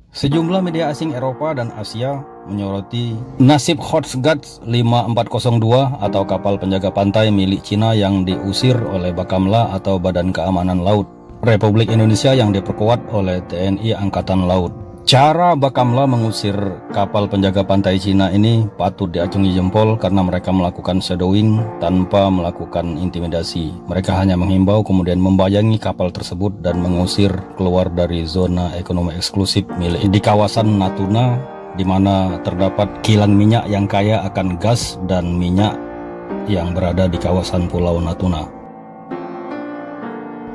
Sejumlah media asing Eropa dan Asia menyoroti nasib Coast Guard 5402 atau kapal penjaga pantai milik Cina yang diusir oleh Bakamla atau Badan Keamanan Laut Republik Indonesia yang diperkuat oleh TNI Angkatan Laut. Cara Bakamla mengusir kapal penjaga pantai Cina ini patut diacungi jempol karena mereka melakukan shadowing tanpa melakukan intimidasi. Mereka hanya menghimbau kemudian membayangi kapal tersebut dan mengusir keluar dari zona ekonomi eksklusif milik di kawasan Natuna, di mana terdapat kilang minyak yang kaya akan gas dan minyak yang berada di kawasan Pulau Natuna.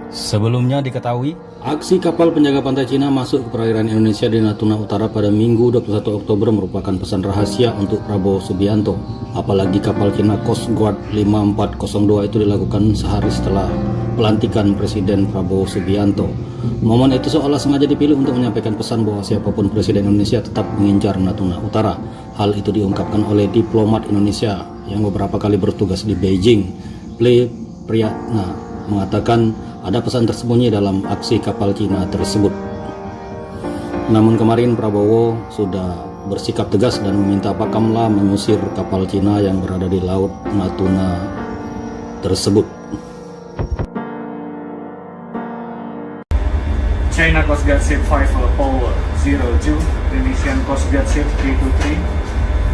Sebelumnya diketahui, aksi kapal penjaga pantai Cina masuk ke perairan Indonesia di Natuna Utara pada Minggu 21 Oktober merupakan pesan rahasia untuk Prabowo Subianto. Apalagi kapal Cina Coast Guard 5402 itu dilakukan sehari setelah pelantikan Presiden Prabowo Subianto. Momen itu seolah sengaja dipilih untuk menyampaikan pesan bahwa siapapun Presiden Indonesia tetap mengincar Natuna Utara. Hal itu diungkapkan oleh diplomat Indonesia yang beberapa kali bertugas di Beijing. Priyatna mengatakan ada pesan tersembunyi dalam aksi kapal Cina tersebut. Namun kemarin Prabowo sudah bersikap tegas dan meminta Bakamla mengusir kapal Cina yang berada di Laut Natuna tersebut. China Coast Guard Ship 5 Paul 02, Indonesian Coast Guard Ship 323.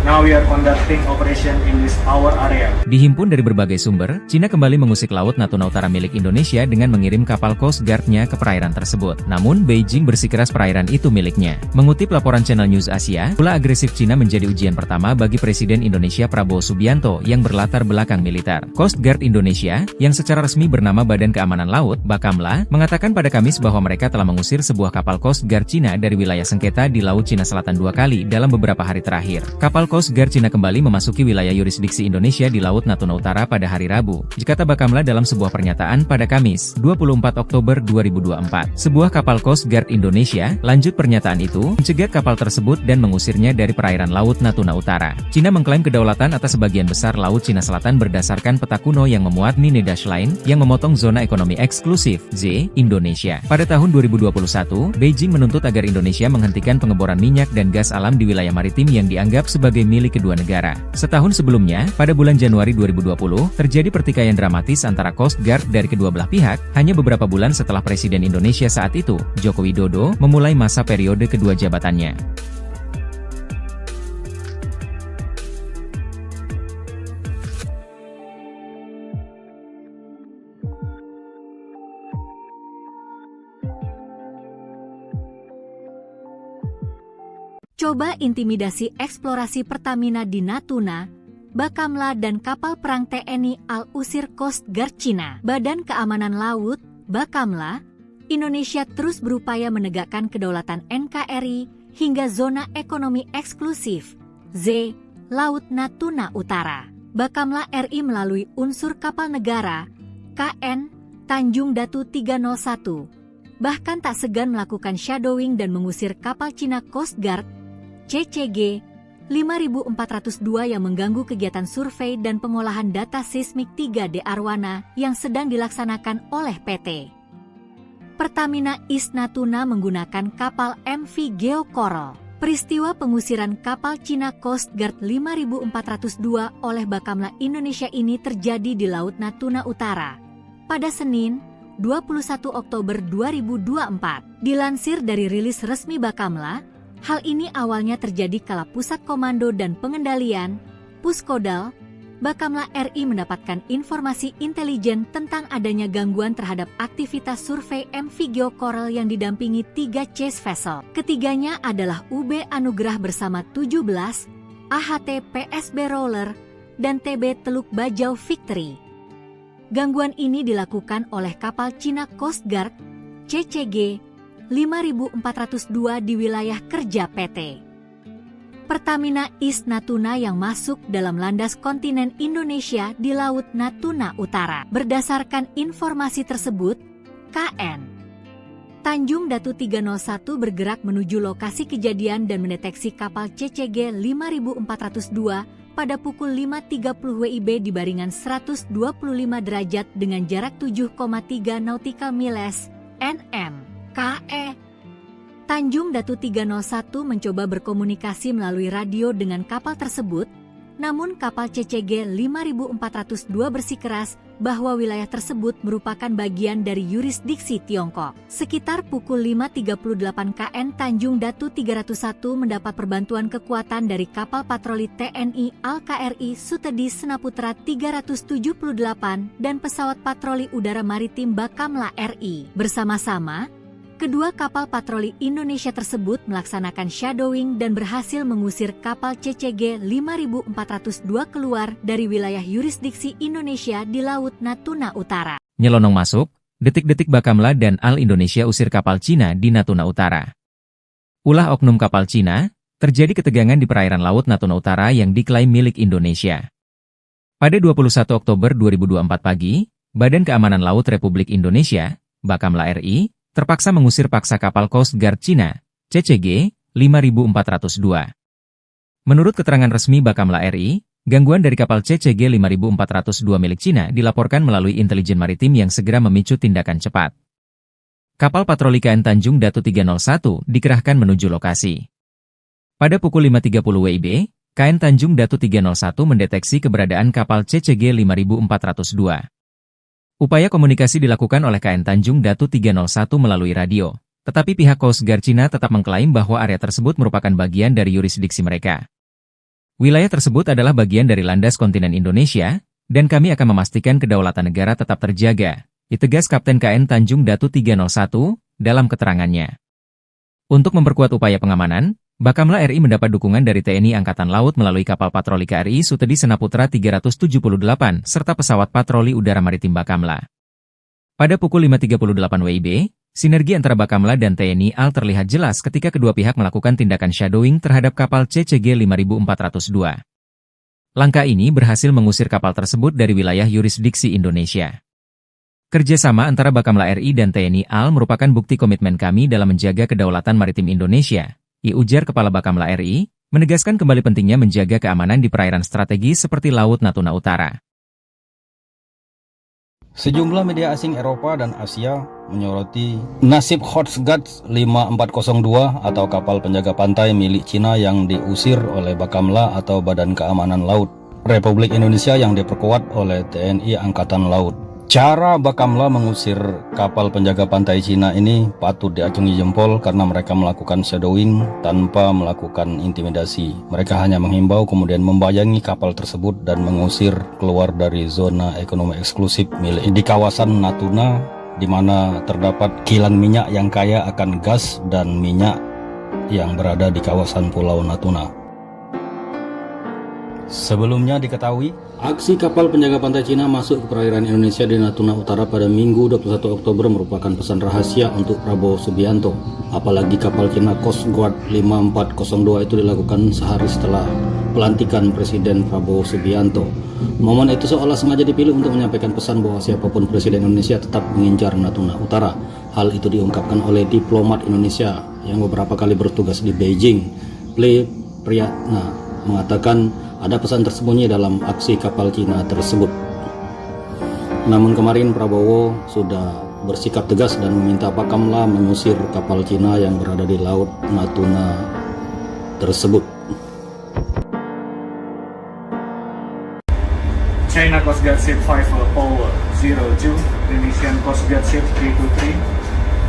Now we are conducting operation in this our area. Dihimpun dari berbagai sumber, Cina kembali mengusik Laut Natuna Utara milik Indonesia dengan mengirim kapal Coast Guard-nya ke perairan tersebut. Namun, Beijing bersikeras perairan itu miliknya. Mengutip laporan Channel News Asia, ulah agresif Cina menjadi ujian pertama bagi Presiden Indonesia Prabowo Subianto yang berlatar belakang militer. Coast Guard Indonesia, yang secara resmi bernama Badan Keamanan Laut, Bakamla, mengatakan pada Kamis bahwa mereka telah mengusir sebuah kapal Coast Guard Cina dari wilayah sengketa di Laut Cina Selatan 2 kali dalam beberapa hari terakhir. Kapal Coast Guard Cina kembali memasuki wilayah yurisdiksi Indonesia di Laut Natuna Utara pada hari Rabu, kata Bakamla dalam sebuah pernyataan pada Kamis, 24 Oktober 2024. Sebuah kapal Coast Guard Indonesia, lanjut pernyataan itu, mencegat kapal tersebut dan mengusirnya dari perairan Laut Natuna Utara. Cina mengklaim kedaulatan atas sebagian besar Laut Cina Selatan berdasarkan peta kuno yang memuat Nine Dash Line, yang memotong zona ekonomi eksklusif, Z, Indonesia. Pada tahun 2021, Beijing menuntut agar Indonesia menghentikan pengeboran minyak dan gas alam di wilayah maritim yang dianggap sebagai sebagai milik kedua negara. Setahun sebelumnya, pada bulan Januari 2020, terjadi pertikaian dramatis antara Coast Guard dari kedua belah pihak, hanya beberapa bulan setelah Presiden Indonesia saat itu, Joko Widodo, memulai masa periode kedua jabatannya. Coba intimidasi eksplorasi Pertamina di Natuna, Bakamla dan kapal perang TNI Al-Usir Coast Guard Cina. Badan Keamanan Laut, Bakamla, Indonesia terus berupaya menegakkan kedaulatan NKRI hingga zona ekonomi eksklusif, Z, Laut Natuna Utara. Bakamla RI melalui unsur kapal negara, KN, Tanjung Datu 301, bahkan tak segan melakukan shadowing dan mengusir kapal Cina Coast Guard, CCG 5402 yang mengganggu kegiatan survei dan pengolahan data seismik 3D Arwana yang sedang dilaksanakan oleh PT Pertamina East Natuna menggunakan kapal MV Geo Coral. Peristiwa pengusiran kapal Cina Coast Guard 5402 oleh Bakamla Indonesia ini terjadi di Laut Natuna Utara pada Senin, 21 Oktober 2024. Dilansir dari rilis resmi Bakamla, hal ini awalnya terjadi kala Pusat Komando dan Pengendalian, Puskodal, Bakamla RI mendapatkan informasi intelijen tentang adanya gangguan terhadap aktivitas survei MV Geo Coral yang didampingi 3 chase vessel. Ketiganya adalah UB Anugrah bersama 17, AHT PSB Roller, dan TB Teluk Bajau Victory. Gangguan ini dilakukan oleh kapal Cina Coast Guard, CCG 5402 di wilayah kerja PT Pertamina East Natuna yang masuk dalam landas kontinen Indonesia di Laut Natuna Utara. Berdasarkan informasi tersebut, KN Tanjung Datu 301 bergerak menuju lokasi kejadian dan mendeteksi kapal CCG 5402 pada pukul 5.30 WIB di baringan 125 derajat dengan jarak 7,3 nautical miles (nm). KE Tanjung Datu 301 mencoba berkomunikasi melalui radio dengan kapal tersebut, namun kapal CCG 5402 bersikeras bahwa wilayah tersebut merupakan bagian dari yurisdiksi Tiongkok. Sekitar pukul 5.38 KN Tanjung Datu 301 mendapat perbantuan kekuatan dari kapal patroli TNI Al-KRI Sutedi Senaputra 378 dan pesawat patroli udara maritim Bakamla RI. Bersama-sama, kedua kapal patroli Indonesia tersebut melaksanakan shadowing dan berhasil mengusir kapal CCG 5402 keluar dari wilayah yurisdiksi Indonesia di Laut Natuna Utara. Nyelonong masuk, detik-detik Bakamla dan Al Indonesia usir kapal Cina di Natuna Utara. Ulah oknum kapal Cina, terjadi ketegangan di perairan Laut Natuna Utara yang diklaim milik Indonesia. Pada 21 Oktober 2024 pagi, Badan Keamanan Laut Republik Indonesia, Bakamla RI, terpaksa mengusir paksa kapal Coast Guard Cina, CCG 5402. Menurut keterangan resmi Bakamla RI, gangguan dari kapal CCG 5402 milik Cina dilaporkan melalui intelijen maritim yang segera memicu tindakan cepat. Kapal patroli KN Tanjung Datu 301 dikerahkan menuju lokasi. Pada pukul 5.30 WIB, KN Tanjung Datu 301 mendeteksi keberadaan kapal CCG 5402. Upaya komunikasi dilakukan oleh KN Tanjung Datu 301 melalui radio, tetapi pihak Coast Guard Cina tetap mengklaim bahwa area tersebut merupakan bagian dari yurisdiksi mereka. Wilayah tersebut adalah bagian dari landas kontinen Indonesia, dan kami akan memastikan kedaulatan negara tetap terjaga, ditegas Kapten KN Tanjung Datu 301 dalam keterangannya. Untuk memperkuat upaya pengamanan, Bakamla RI mendapat dukungan dari TNI Angkatan Laut melalui kapal patroli KRI Sutedi Senaputra 378 serta pesawat patroli udara maritim Bakamla. Pada pukul 5.38 WIB, sinergi antara Bakamla dan TNI AL terlihat jelas ketika kedua pihak melakukan tindakan shadowing terhadap kapal CCG 5402. Langkah ini berhasil mengusir kapal tersebut dari wilayah yurisdiksi Indonesia. Kerjasama antara Bakamla RI dan TNI AL merupakan bukti komitmen kami dalam menjaga kedaulatan maritim Indonesia, ujar Kepala Bakamla RI, menegaskan kembali pentingnya menjaga keamanan di perairan strategis seperti Laut Natuna Utara. Sejumlah media asing Eropa dan Asia menyoroti nasib Coast Guard 5402 atau kapal penjaga pantai milik Cina yang diusir oleh Bakamla atau Badan Keamanan Laut Republik Indonesia yang diperkuat oleh TNI Angkatan Laut. Cara Bakamla mengusir kapal penjaga pantai Cina ini patut diacungi jempol karena mereka melakukan shadowing tanpa melakukan intimidasi. Mereka hanya menghimbau kemudian membayangi kapal tersebut dan mengusir keluar dari zona ekonomi eksklusif milik di kawasan Natuna, di mana terdapat kilang minyak yang kaya akan gas dan minyak yang berada di kawasan Pulau Natuna. Sebelumnya diketahui, aksi kapal penjaga pantai Cina masuk ke perairan Indonesia di Natuna Utara pada Minggu 21 Oktober merupakan pesan rahasia untuk Prabowo Subianto. Apalagi kapal Cina Coast Guard 5402 itu dilakukan sehari setelah pelantikan Presiden Prabowo Subianto. Momen itu seolah sengaja dipilih untuk menyampaikan pesan bahwa siapapun Presiden Indonesia tetap mengincar Natuna Utara. Hal itu diungkapkan oleh diplomat Indonesia yang beberapa kali bertugas di Beijing. Ple Priyatna mengatakan ada pesan tersembunyi dalam aksi kapal Cina tersebut. Namun kemarin Prabowo sudah bersikap tegas dan meminta Bakamla mengusir kapal Cina yang berada di Laut Natuna tersebut. China Coast Guard Ship 5002, Indonesian Coast Guard Ship 323.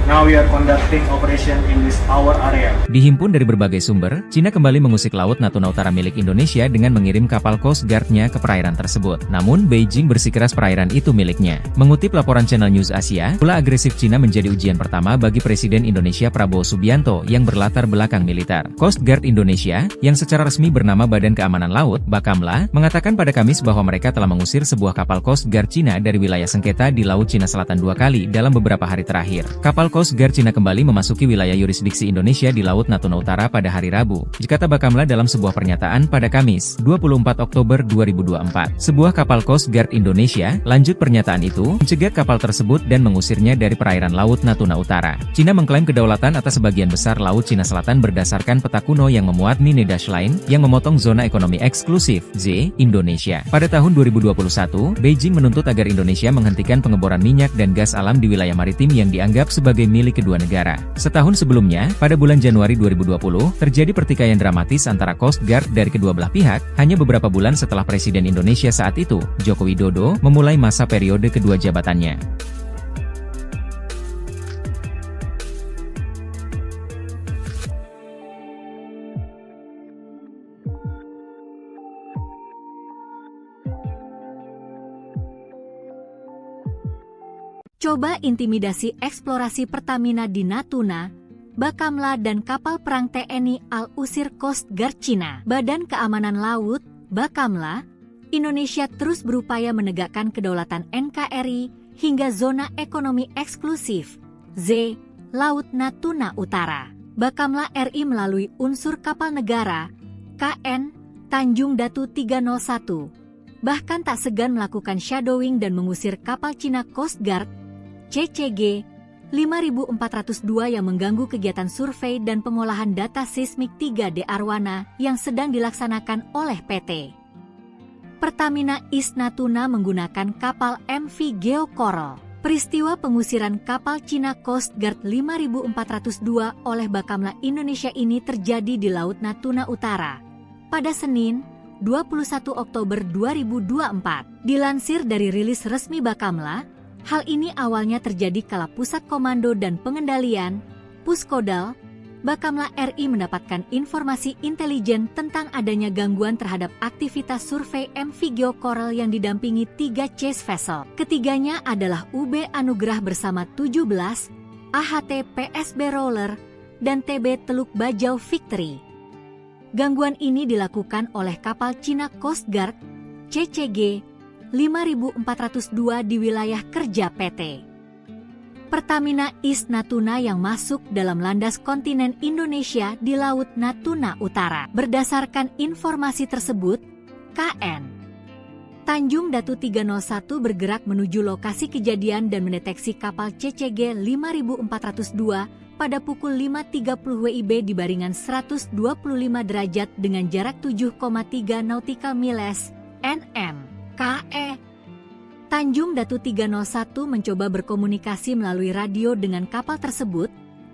Now we are conducting operation in this our area. Dihimpun dari berbagai sumber, Cina kembali mengusik Laut Natuna Utara milik Indonesia dengan mengirim kapal Coast Guard-nya ke perairan tersebut. Namun, Beijing bersikeras perairan itu miliknya. Mengutip laporan Channel News Asia, ulah agresif Cina menjadi ujian pertama bagi Presiden Indonesia Prabowo Subianto yang berlatar belakang militer. Coast Guard Indonesia, yang secara resmi bernama Badan Keamanan Laut, Bakamla, mengatakan pada Kamis bahwa mereka telah mengusir sebuah kapal Coast Guard Cina dari wilayah sengketa di Laut Cina Selatan 2 kali dalam beberapa hari terakhir. Kapal Coast Guard Cina kembali memasuki wilayah yurisdiksi Indonesia di Laut Natuna Utara pada hari Rabu, kata Bakamla dalam sebuah pernyataan pada Kamis, 24 Oktober 2024. Sebuah kapal Coast Guard Indonesia, lanjut pernyataan itu, mencegat kapal tersebut dan mengusirnya dari perairan Laut Natuna Utara. Cina mengklaim kedaulatan atas sebagian besar Laut Cina Selatan berdasarkan peta kuno yang memuat Nine Dash Line, yang memotong zona ekonomi eksklusif, Z, Indonesia. Pada tahun 2021, Beijing menuntut agar Indonesia menghentikan pengeboran minyak dan gas alam di wilayah maritim yang dianggap sebagai milik kedua negara. Setahun sebelumnya, pada bulan Januari 2020, terjadi pertikaian dramatis antara Coast Guard dari kedua belah pihak, hanya beberapa bulan setelah Presiden Indonesia saat itu, Joko Widodo, memulai masa periode kedua jabatannya. Coba intimidasi eksplorasi Pertamina di Natuna, Bakamla dan kapal perang TNI Al-Usir Coast Guard Cina. Badan Keamanan Laut, Bakamla, Indonesia terus berupaya menegakkan kedaulatan NKRI hingga zona ekonomi eksklusif, Z, Laut Natuna Utara. Bakamla RI melalui unsur kapal negara, KN, Tanjung Datu 301, bahkan tak segan melakukan shadowing dan mengusir kapal Cina Coast Guard, CCG 5402 yang mengganggu kegiatan survei dan pengolahan data seismik 3D Arwana yang sedang dilaksanakan oleh PT Pertamina East Natuna menggunakan kapal MV Geo Coral. Peristiwa pengusiran kapal Cina Coast Guard 5402 oleh Bakamla Indonesia ini terjadi di Laut Natuna Utara pada Senin, 21 Oktober 2024. Dilansir dari rilis resmi Bakamla, hal ini awalnya terjadi kala Pusat Komando dan Pengendalian, Puskodal, Bakamla RI mendapatkan informasi intelijen tentang adanya gangguan terhadap aktivitas survei MV Geo Coral yang didampingi 3 chase vessel. Ketiganya adalah UB Anugrah bersama 17, AHT PSB Roller, dan TB Teluk Bajau Victory. Gangguan ini dilakukan oleh kapal Cina Coast Guard, CCG 5402 di wilayah kerja PT Pertamina East Natuna yang masuk dalam landas kontinen Indonesia di Laut Natuna Utara. Berdasarkan informasi tersebut, KN Tanjung Datu 301 bergerak menuju lokasi kejadian dan mendeteksi kapal CCG 5402 pada pukul 5.30 WIB di baringan 125 derajat dengan jarak 7,3 nautical miles (nm). KE Tanjung Datu 301 mencoba berkomunikasi melalui radio dengan kapal tersebut,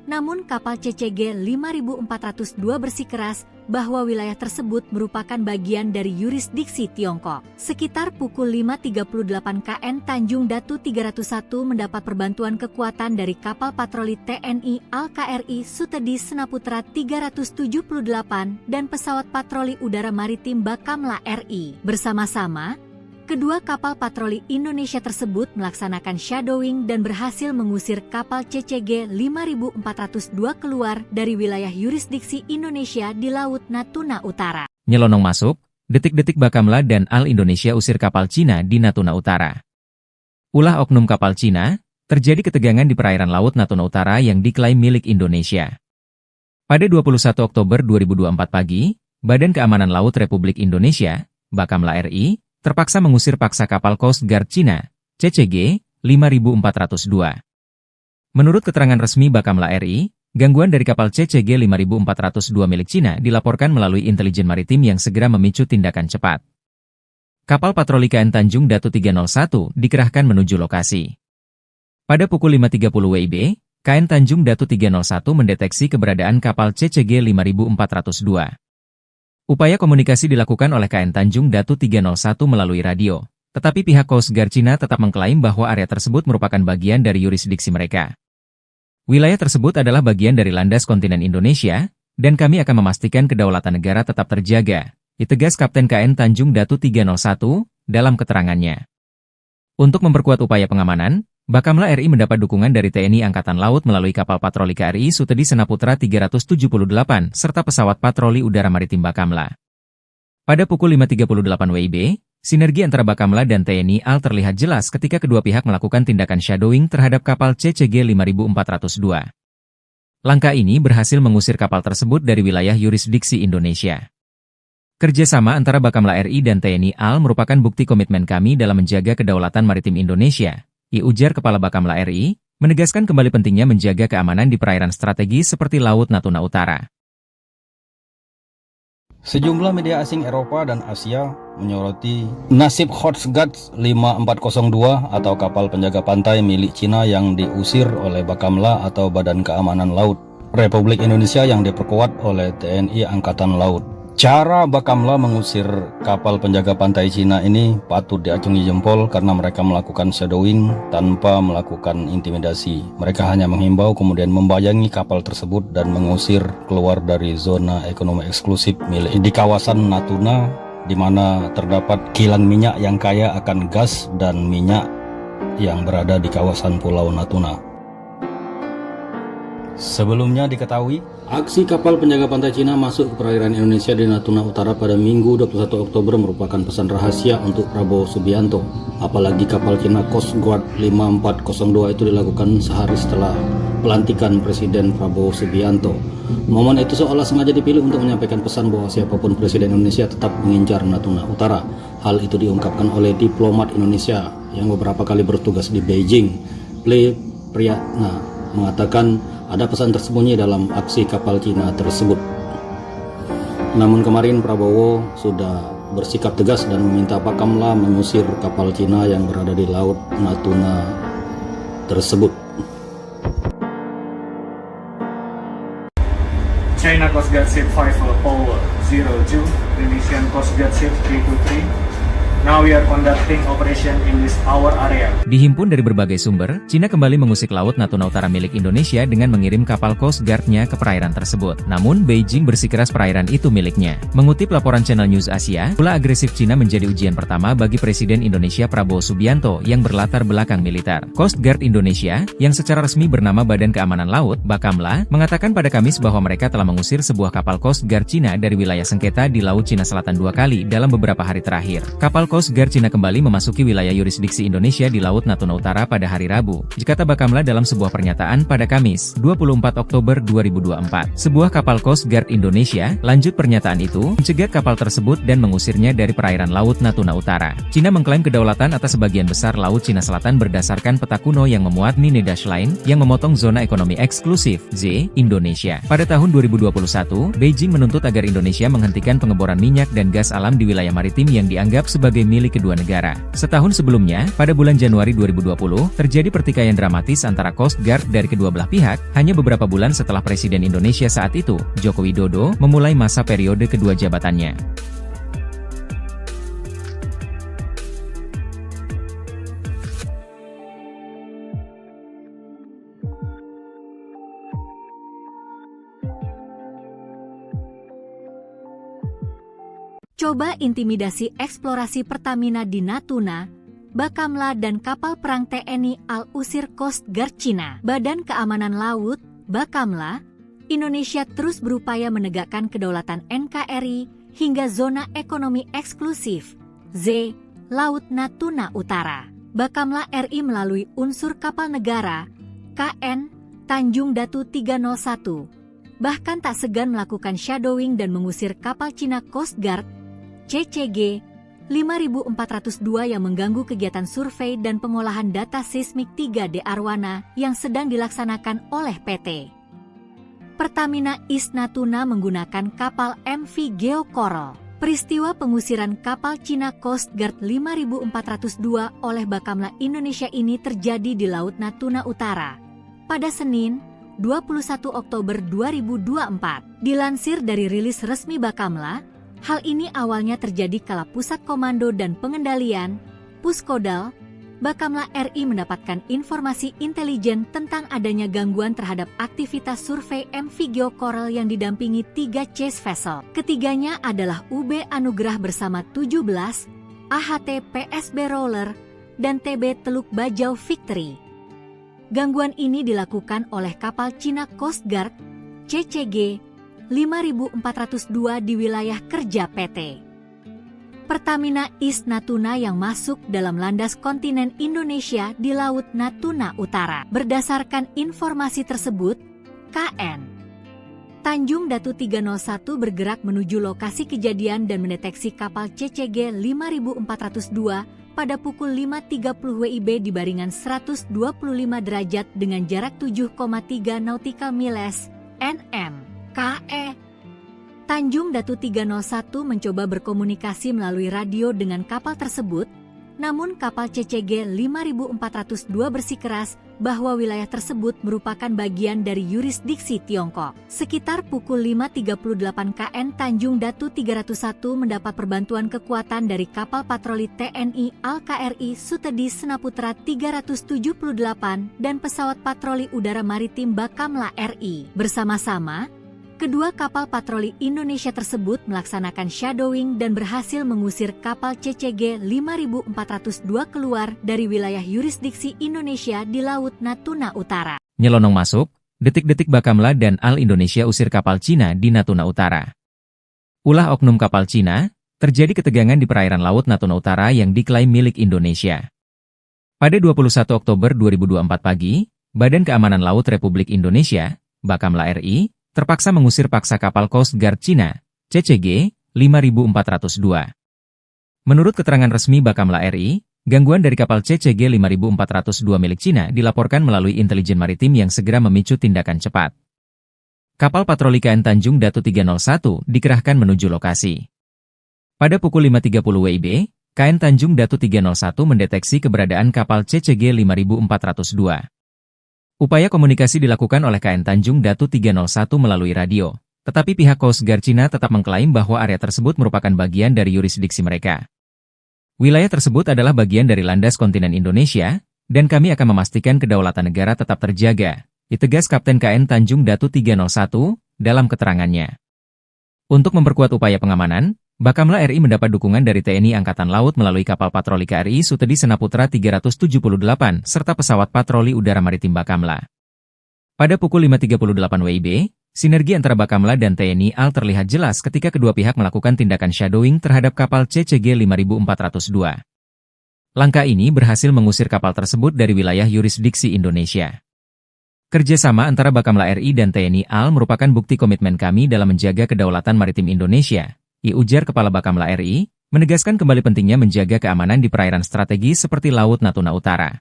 namun kapal CCG 5402 bersikeras bahwa wilayah tersebut merupakan bagian dari yurisdiksi Tiongkok. Sekitar pukul 5.38 KN Tanjung Datu 301 mendapat perbantuan kekuatan dari kapal patroli TNI Al-KRI Sutedi Senaputra 378 dan pesawat patroli udara maritim Bakamla RI. Bersama-sama, kedua kapal patroli Indonesia tersebut melaksanakan shadowing dan berhasil mengusir kapal CCG 5402 keluar dari wilayah yurisdiksi Indonesia di Laut Natuna Utara. Nyelonong masuk, detik-detik Bakamla dan Al Indonesia usir kapal Cina di Natuna Utara. Ulah oknum kapal Cina, terjadi ketegangan di perairan Laut Natuna Utara yang diklaim milik Indonesia. Pada 21 Oktober 2024 pagi, Badan Keamanan Laut Republik Indonesia, Bakamla RI, terpaksa mengusir paksa kapal Coast Guard Cina, CCG 5402. Menurut keterangan resmi Bakamla RI, gangguan dari kapal CCG 5402 milik Cina dilaporkan melalui intelijen maritim yang segera memicu tindakan cepat. Kapal patroli KN Tanjung Datu 301 dikerahkan menuju lokasi. Pada pukul 5.30 WIB, KN Tanjung Datu 301 mendeteksi keberadaan kapal CCG 5402. Upaya komunikasi dilakukan oleh KN Tanjung Datu 301 melalui radio, tetapi pihak Coast Guard Cina tetap mengklaim bahwa area tersebut merupakan bagian dari yurisdiksi mereka. Wilayah tersebut adalah bagian dari landas kontinen Indonesia, dan kami akan memastikan kedaulatan negara tetap terjaga, ditegas Kapten KN Tanjung Datu 301 dalam keterangannya. Untuk memperkuat upaya pengamanan, Bakamla RI mendapat dukungan dari TNI Angkatan Laut melalui kapal patroli KRI Sutedi Senaputra 378 serta pesawat patroli udara maritim Bakamla. Pada pukul 5.38 WIB, sinergi antara Bakamla dan TNI AL terlihat jelas ketika kedua pihak melakukan tindakan shadowing terhadap kapal CCG 5402. Langkah ini berhasil mengusir kapal tersebut dari wilayah yurisdiksi Indonesia. Kerjasama antara Bakamla RI dan TNI AL merupakan bukti komitmen kami dalam menjaga kedaulatan maritim Indonesia, ujar Kepala Bakamla RI, menegaskan kembali pentingnya menjaga keamanan di perairan strategis seperti Laut Natuna Utara. Sejumlah media asing Eropa dan Asia menyoroti nasib Coast Guard 5402 atau kapal penjaga pantai milik Cina yang diusir oleh Bakamla atau Badan Keamanan Laut Republik Indonesia yang diperkuat oleh TNI Angkatan Laut. Cara Bakamla mengusir kapal penjaga pantai Cina ini patut diacungi jempol karena mereka melakukan shadowing tanpa melakukan intimidasi. Mereka hanya menghimbau kemudian membayangi kapal tersebut dan mengusir keluar dari zona ekonomi eksklusif milik di kawasan Natuna, di mana terdapat kilang minyak yang kaya akan gas dan minyak yang berada di kawasan Pulau Natuna. Sebelumnya diketahui, aksi kapal penjaga pantai Cina masuk ke perairan Indonesia di Natuna Utara pada Minggu 21 Oktober merupakan pesan rahasia untuk Prabowo Subianto. Apalagi kapal Cina Coast Guard 5402 itu dilakukan sehari setelah pelantikan Presiden Prabowo Subianto. Momen itu seolah sengaja dipilih untuk menyampaikan pesan bahwa siapapun Presiden Indonesia tetap mengincar Natuna Utara. Hal itu diungkapkan oleh diplomat Indonesia yang beberapa kali bertugas di Beijing. Priyatna mengatakan ada pesan tersembunyi dalam aksi kapal Cina tersebut. Namun kemarin Prabowo sudah bersikap tegas dan meminta Bakamla mengusir kapal Cina yang berada di Laut Natuna tersebut. China Coast Guard Ship 5 Power 02, Indonesian Coast Guard Ship 323. Now we are conducting operation in this our area. Dihimpun dari berbagai sumber, Cina kembali mengusik Laut Natuna Utara milik Indonesia dengan mengirim kapal Coast Guard-nya ke perairan tersebut. Namun, Beijing bersikeras perairan itu miliknya. Mengutip laporan Channel News Asia, ulah agresif Cina menjadi ujian pertama bagi Presiden Indonesia Prabowo Subianto yang berlatar belakang militer. Coast Guard Indonesia, yang secara resmi bernama Badan Keamanan Laut, Bakamla, mengatakan pada Kamis bahwa mereka telah mengusir sebuah kapal Coast Guard Cina dari wilayah sengketa di Laut Cina Selatan 2 kali dalam beberapa hari terakhir. Kapal Coast Guard Cina kembali memasuki wilayah yurisdiksi Indonesia di Laut Natuna Utara pada hari Rabu, kata Bakamla dalam sebuah pernyataan pada Kamis, 24 Oktober 2024. Sebuah kapal Coast Guard Indonesia, lanjut pernyataan itu, mencegat kapal tersebut dan mengusirnya dari perairan Laut Natuna Utara. Cina mengklaim kedaulatan atas sebagian besar Laut Cina Selatan berdasarkan peta kuno yang memuat Nine Dash Line, yang memotong zona ekonomi eksklusif, Z, Indonesia. Pada tahun 2021, Beijing menuntut agar Indonesia menghentikan pengeboran minyak dan gas alam di wilayah maritim yang dianggap sebagai periode milik kedua negara. Setahun sebelumnya, pada bulan Januari 2020, terjadi pertikaian dramatis antara Coast Guard dari kedua belah pihak, hanya beberapa bulan setelah Presiden Indonesia saat itu, Joko Widodo, memulai masa periode kedua jabatannya. Coba intimidasi eksplorasi Pertamina di Natuna, Bakamla dan kapal perang TNI Al-Usir Coast Guard Cina. Badan Keamanan Laut, Bakamla, Indonesia terus berupaya menegakkan kedaulatan NKRI hingga zona ekonomi eksklusif, Z, Laut Natuna Utara. Bakamla RI melalui unsur kapal negara, KN, Tanjung Datu 301, bahkan tak segan melakukan shadowing dan mengusir kapal Cina Coast Guard, CCG 5402 yang mengganggu kegiatan survei dan pengolahan data seismik 3D Arwana yang sedang dilaksanakan oleh PT Pertamina East Natuna menggunakan kapal MV Geo Coral. Peristiwa pengusiran kapal Cina Coast Guard 5402 oleh Bakamla Indonesia ini terjadi di Laut Natuna Utara pada Senin, 21 Oktober 2024. Dilansir dari rilis resmi Bakamla, hal ini awalnya terjadi kala Pusat Komando dan Pengendalian, Puskodal, Bakamla RI mendapatkan informasi intelijen tentang adanya gangguan terhadap aktivitas survei MV Geo Coral yang didampingi 3 chase vessel. Ketiganya adalah UB Anugerah bersama 17, AHT PSB Roller, dan TB Teluk Bajau Victory. Gangguan ini dilakukan oleh kapal Cina Coast Guard, CCG 5402 di wilayah kerja PT Pertamina East Natuna yang masuk dalam landas kontinen Indonesia di Laut Natuna Utara. Berdasarkan informasi tersebut, KN Tanjung Datu 301 bergerak menuju lokasi kejadian dan mendeteksi kapal CCG 5402 pada pukul 5.30 WIB di baringan 125 derajat dengan jarak 7,3 nautical miles (nm). KE Tanjung Datu 301 mencoba berkomunikasi melalui radio dengan kapal tersebut, namun kapal CCG 5402 bersikeras bahwa wilayah tersebut merupakan bagian dari yurisdiksi Tiongkok. Sekitar pukul 5.38 KN Tanjung Datu 301 mendapat perbantuan kekuatan dari kapal patroli TNI Al-KRI Sutedi Senaputra 378 dan pesawat patroli udara maritim Bakamla RI. Bersama-sama, kedua kapal patroli Indonesia tersebut melaksanakan shadowing dan berhasil mengusir kapal CCG 5402 keluar dari wilayah yurisdiksi Indonesia di Laut Natuna Utara. Nyelonong masuk, detik-detik Bakamla dan Al Indonesia usir kapal Cina di Natuna Utara. Ulah oknum kapal Cina, terjadi ketegangan di perairan Laut Natuna Utara yang diklaim milik Indonesia. Pada 21 Oktober 2024 pagi, Badan Keamanan Laut Republik Indonesia, Bakamla RI, terpaksa mengusir paksa kapal Coast Guard Cina, CCG 5402. Menurut keterangan resmi Bakamla RI, gangguan dari kapal CCG 5402 milik Cina dilaporkan melalui intelijen maritim yang segera memicu tindakan cepat. Kapal patroli KN Tanjung Datu 301 dikerahkan menuju lokasi. Pada pukul 5.30 WIB, KN Tanjung Datu 301 mendeteksi keberadaan kapal CCG 5402. Upaya komunikasi dilakukan oleh KN Tanjung Datu 301 melalui radio, tetapi pihak Coast Guard Cina tetap mengklaim bahwa area tersebut merupakan bagian dari yurisdiksi mereka. Wilayah tersebut adalah bagian dari landas kontinen Indonesia, dan kami akan memastikan kedaulatan negara tetap terjaga, ditegas Kapten KN Tanjung Datu 301 dalam keterangannya. Untuk memperkuat upaya pengamanan, Bakamla RI mendapat dukungan dari TNI Angkatan Laut melalui kapal patroli KRI Sutedi Senaputra 378 serta pesawat patroli udara maritim Bakamla. Pada pukul 5.38 WIB, sinergi antara Bakamla dan TNI AL terlihat jelas ketika kedua pihak melakukan tindakan shadowing terhadap kapal CCG 5402. Langkah ini berhasil mengusir kapal tersebut dari wilayah yurisdiksi Indonesia. Kerjasama antara Bakamla RI dan TNI AL merupakan bukti komitmen kami dalam menjaga kedaulatan maritim Indonesia, ujar Kepala Bakamla RI, menegaskan kembali pentingnya menjaga keamanan di perairan strategis seperti Laut Natuna Utara.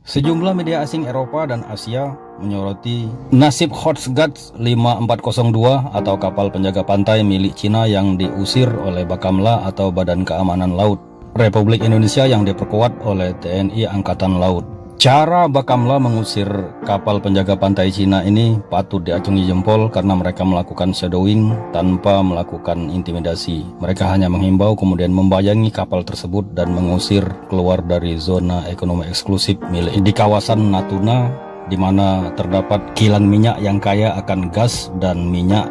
Sejumlah media asing Eropa dan Asia menyoroti nasib Coast Guard 5402 atau kapal penjaga pantai milik Cina yang diusir oleh Bakamla atau Badan Keamanan Laut Republik Indonesia yang diperkuat oleh TNI Angkatan Laut. Cara Bakamla mengusir kapal penjaga pantai Cina ini patut diacungi jempol karena mereka melakukan shadowing tanpa melakukan intimidasi. Mereka hanya menghimbau kemudian membayangi kapal tersebut dan mengusir keluar dari zona ekonomi eksklusif milik di kawasan Natuna, di mana terdapat kilang minyak yang kaya akan gas dan minyak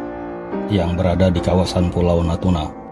yang berada di kawasan Pulau Natuna.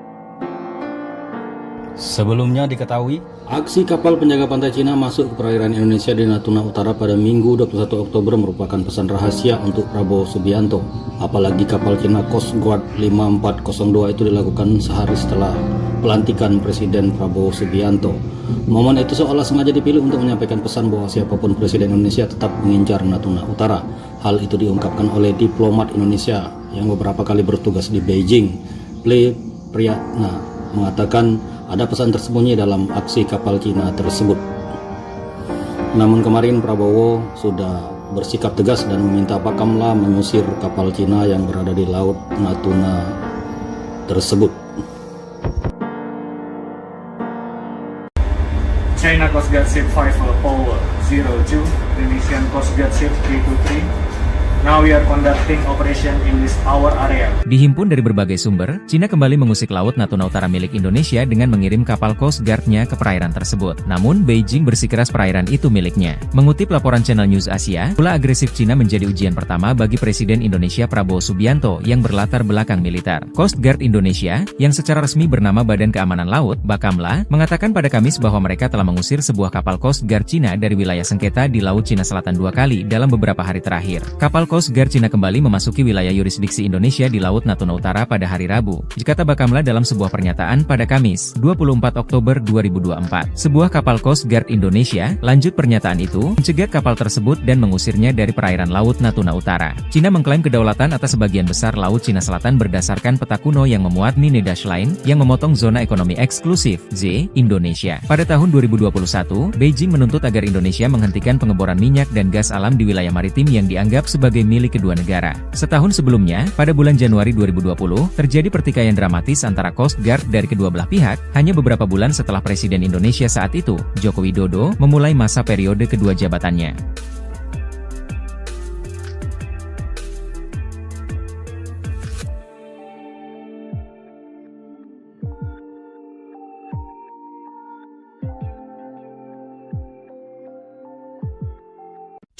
Sebelumnya diketahui, aksi kapal penjaga pantai Cina masuk ke perairan Indonesia di Natuna Utara pada Minggu 21 Oktober merupakan pesan rahasia untuk Prabowo Subianto. Apalagi kapal Cina Coast Guard 5402 itu dilakukan sehari setelah pelantikan Presiden Prabowo Subianto. Momen itu seolah sengaja dipilih untuk menyampaikan pesan bahwa siapapun Presiden Indonesia tetap mengincar Natuna Utara. Hal itu diungkapkan oleh diplomat Indonesia yang beberapa kali bertugas di Beijing. Ple Priyatna mengatakan ada pesan tersembunyi dalam aksi kapal Cina tersebut. Namun kemarin Prabowo sudah bersikap tegas dan meminta Bakamla mengusir kapal Cina yang berada di Laut Natuna tersebut. China Coast Guard Ship 5002, Indonesian Coast Guard Ship K23. Now we are conducting operation in this our area. Dihimpun dari berbagai sumber, Cina kembali mengusik Laut Natuna Utara milik Indonesia dengan mengirim kapal Coast Guard-nya ke perairan tersebut. Namun, Beijing bersikeras perairan itu miliknya. Mengutip laporan Channel News Asia, ulah agresif Cina menjadi ujian pertama bagi Presiden Indonesia Prabowo Subianto yang berlatar belakang militer. Coast Guard Indonesia, yang secara resmi bernama Badan Keamanan Laut, Bakamla, mengatakan pada Kamis bahwa mereka telah mengusir sebuah kapal Coast Guard Cina dari wilayah sengketa di Laut Cina Selatan 2 kali dalam beberapa hari terakhir. Kapal Coast Guard Cina kembali memasuki wilayah yurisdiksi Indonesia di Laut Natuna Utara pada hari Rabu, kata Bakamla dalam sebuah pernyataan pada Kamis, 24 Oktober 2024. Sebuah kapal Coast Guard Indonesia, lanjut pernyataan itu, mencegat kapal tersebut dan mengusirnya dari perairan Laut Natuna Utara. Cina mengklaim kedaulatan atas sebagian besar Laut Cina Selatan berdasarkan peta kuno yang memuat Nine Dash Line, yang memotong zona ekonomi eksklusif, Z, Indonesia. Pada tahun 2021, Beijing menuntut agar Indonesia menghentikan pengeboran minyak dan gas alam di wilayah maritim yang dianggap sebagai milik kedua negara. Setahun sebelumnya, pada bulan Januari 2020, terjadi pertikaian dramatis antara Coast Guard dari kedua belah pihak, hanya beberapa bulan setelah Presiden Indonesia saat itu, Joko Widodo, memulai masa periode kedua jabatannya.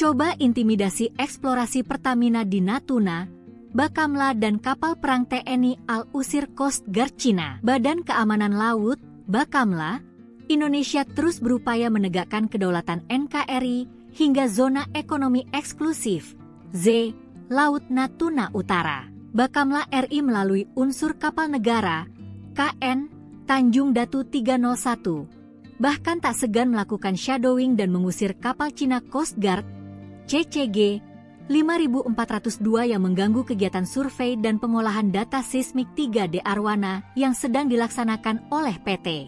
Coba intimidasi eksplorasi Pertamina di Natuna, Bakamla dan kapal perang TNI Al-Usir Coast Guard Cina. Badan Keamanan Laut, Bakamla, Indonesia terus berupaya menegakkan kedaulatan NKRI hingga zona ekonomi eksklusif, Z, Laut Natuna Utara. Bakamla RI melalui unsur kapal negara, KN, Tanjung Datu 301, bahkan tak segan melakukan shadowing dan mengusir kapal Cina Coast Guard, CCG 5402 yang mengganggu kegiatan survei dan pengolahan data seismik 3D Arwana yang sedang dilaksanakan oleh PT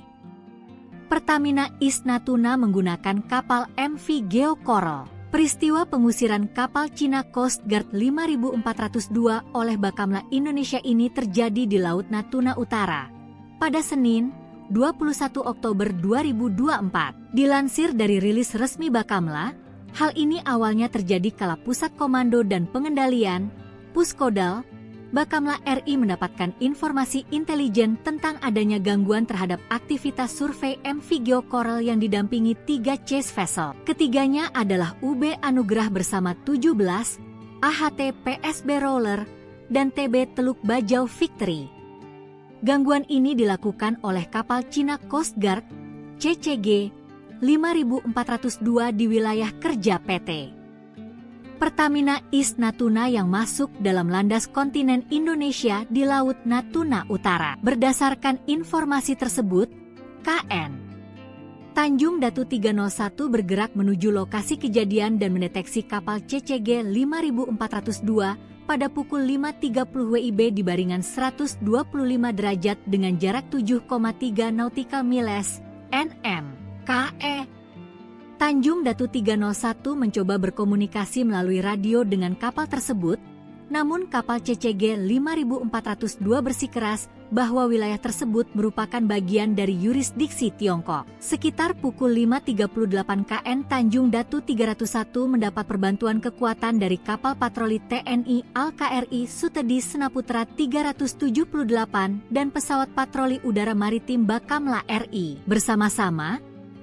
Pertamina East Natuna menggunakan kapal MV Geo Coral. Peristiwa pengusiran kapal Cina Coast Guard 5402 oleh Bakamla Indonesia ini terjadi di Laut Natuna Utara pada Senin, 21 Oktober 2024. Dilansir dari rilis resmi Bakamla, hal ini awalnya terjadi kala Pusat Komando dan Pengendalian, Puskodal, Bakamla RI mendapatkan informasi intelijen tentang adanya gangguan terhadap aktivitas survei MV Geo Coral yang didampingi 3 chase vessel. Ketiganya adalah UB Anugerah bersama 17, AHT PSB Roller, dan TB Teluk Bajau Victory. Gangguan ini dilakukan oleh kapal Cina Coast Guard, CCG 5402 di wilayah kerja PT Pertamina East Natuna yang masuk dalam landas kontinen Indonesia di Laut Natuna Utara. Berdasarkan informasi tersebut, KN Tanjung Datu 301 bergerak menuju lokasi kejadian dan mendeteksi kapal CCG 5402 pada pukul 5.30 WIB di baringan 125 derajat dengan jarak 7,3 nautical miles (nm). KE Tanjung Datu 301 mencoba berkomunikasi melalui radio dengan kapal tersebut, namun kapal CCG 5402 bersikeras bahwa wilayah tersebut merupakan bagian dari yurisdiksi Tiongkok. Sekitar pukul 5.38 KN Tanjung Datu 301 mendapat perbantuan kekuatan dari kapal patroli TNI Al-KRI Sutedi Senaputra 378 dan pesawat patroli udara maritim Bakamla RI. Bersama-sama,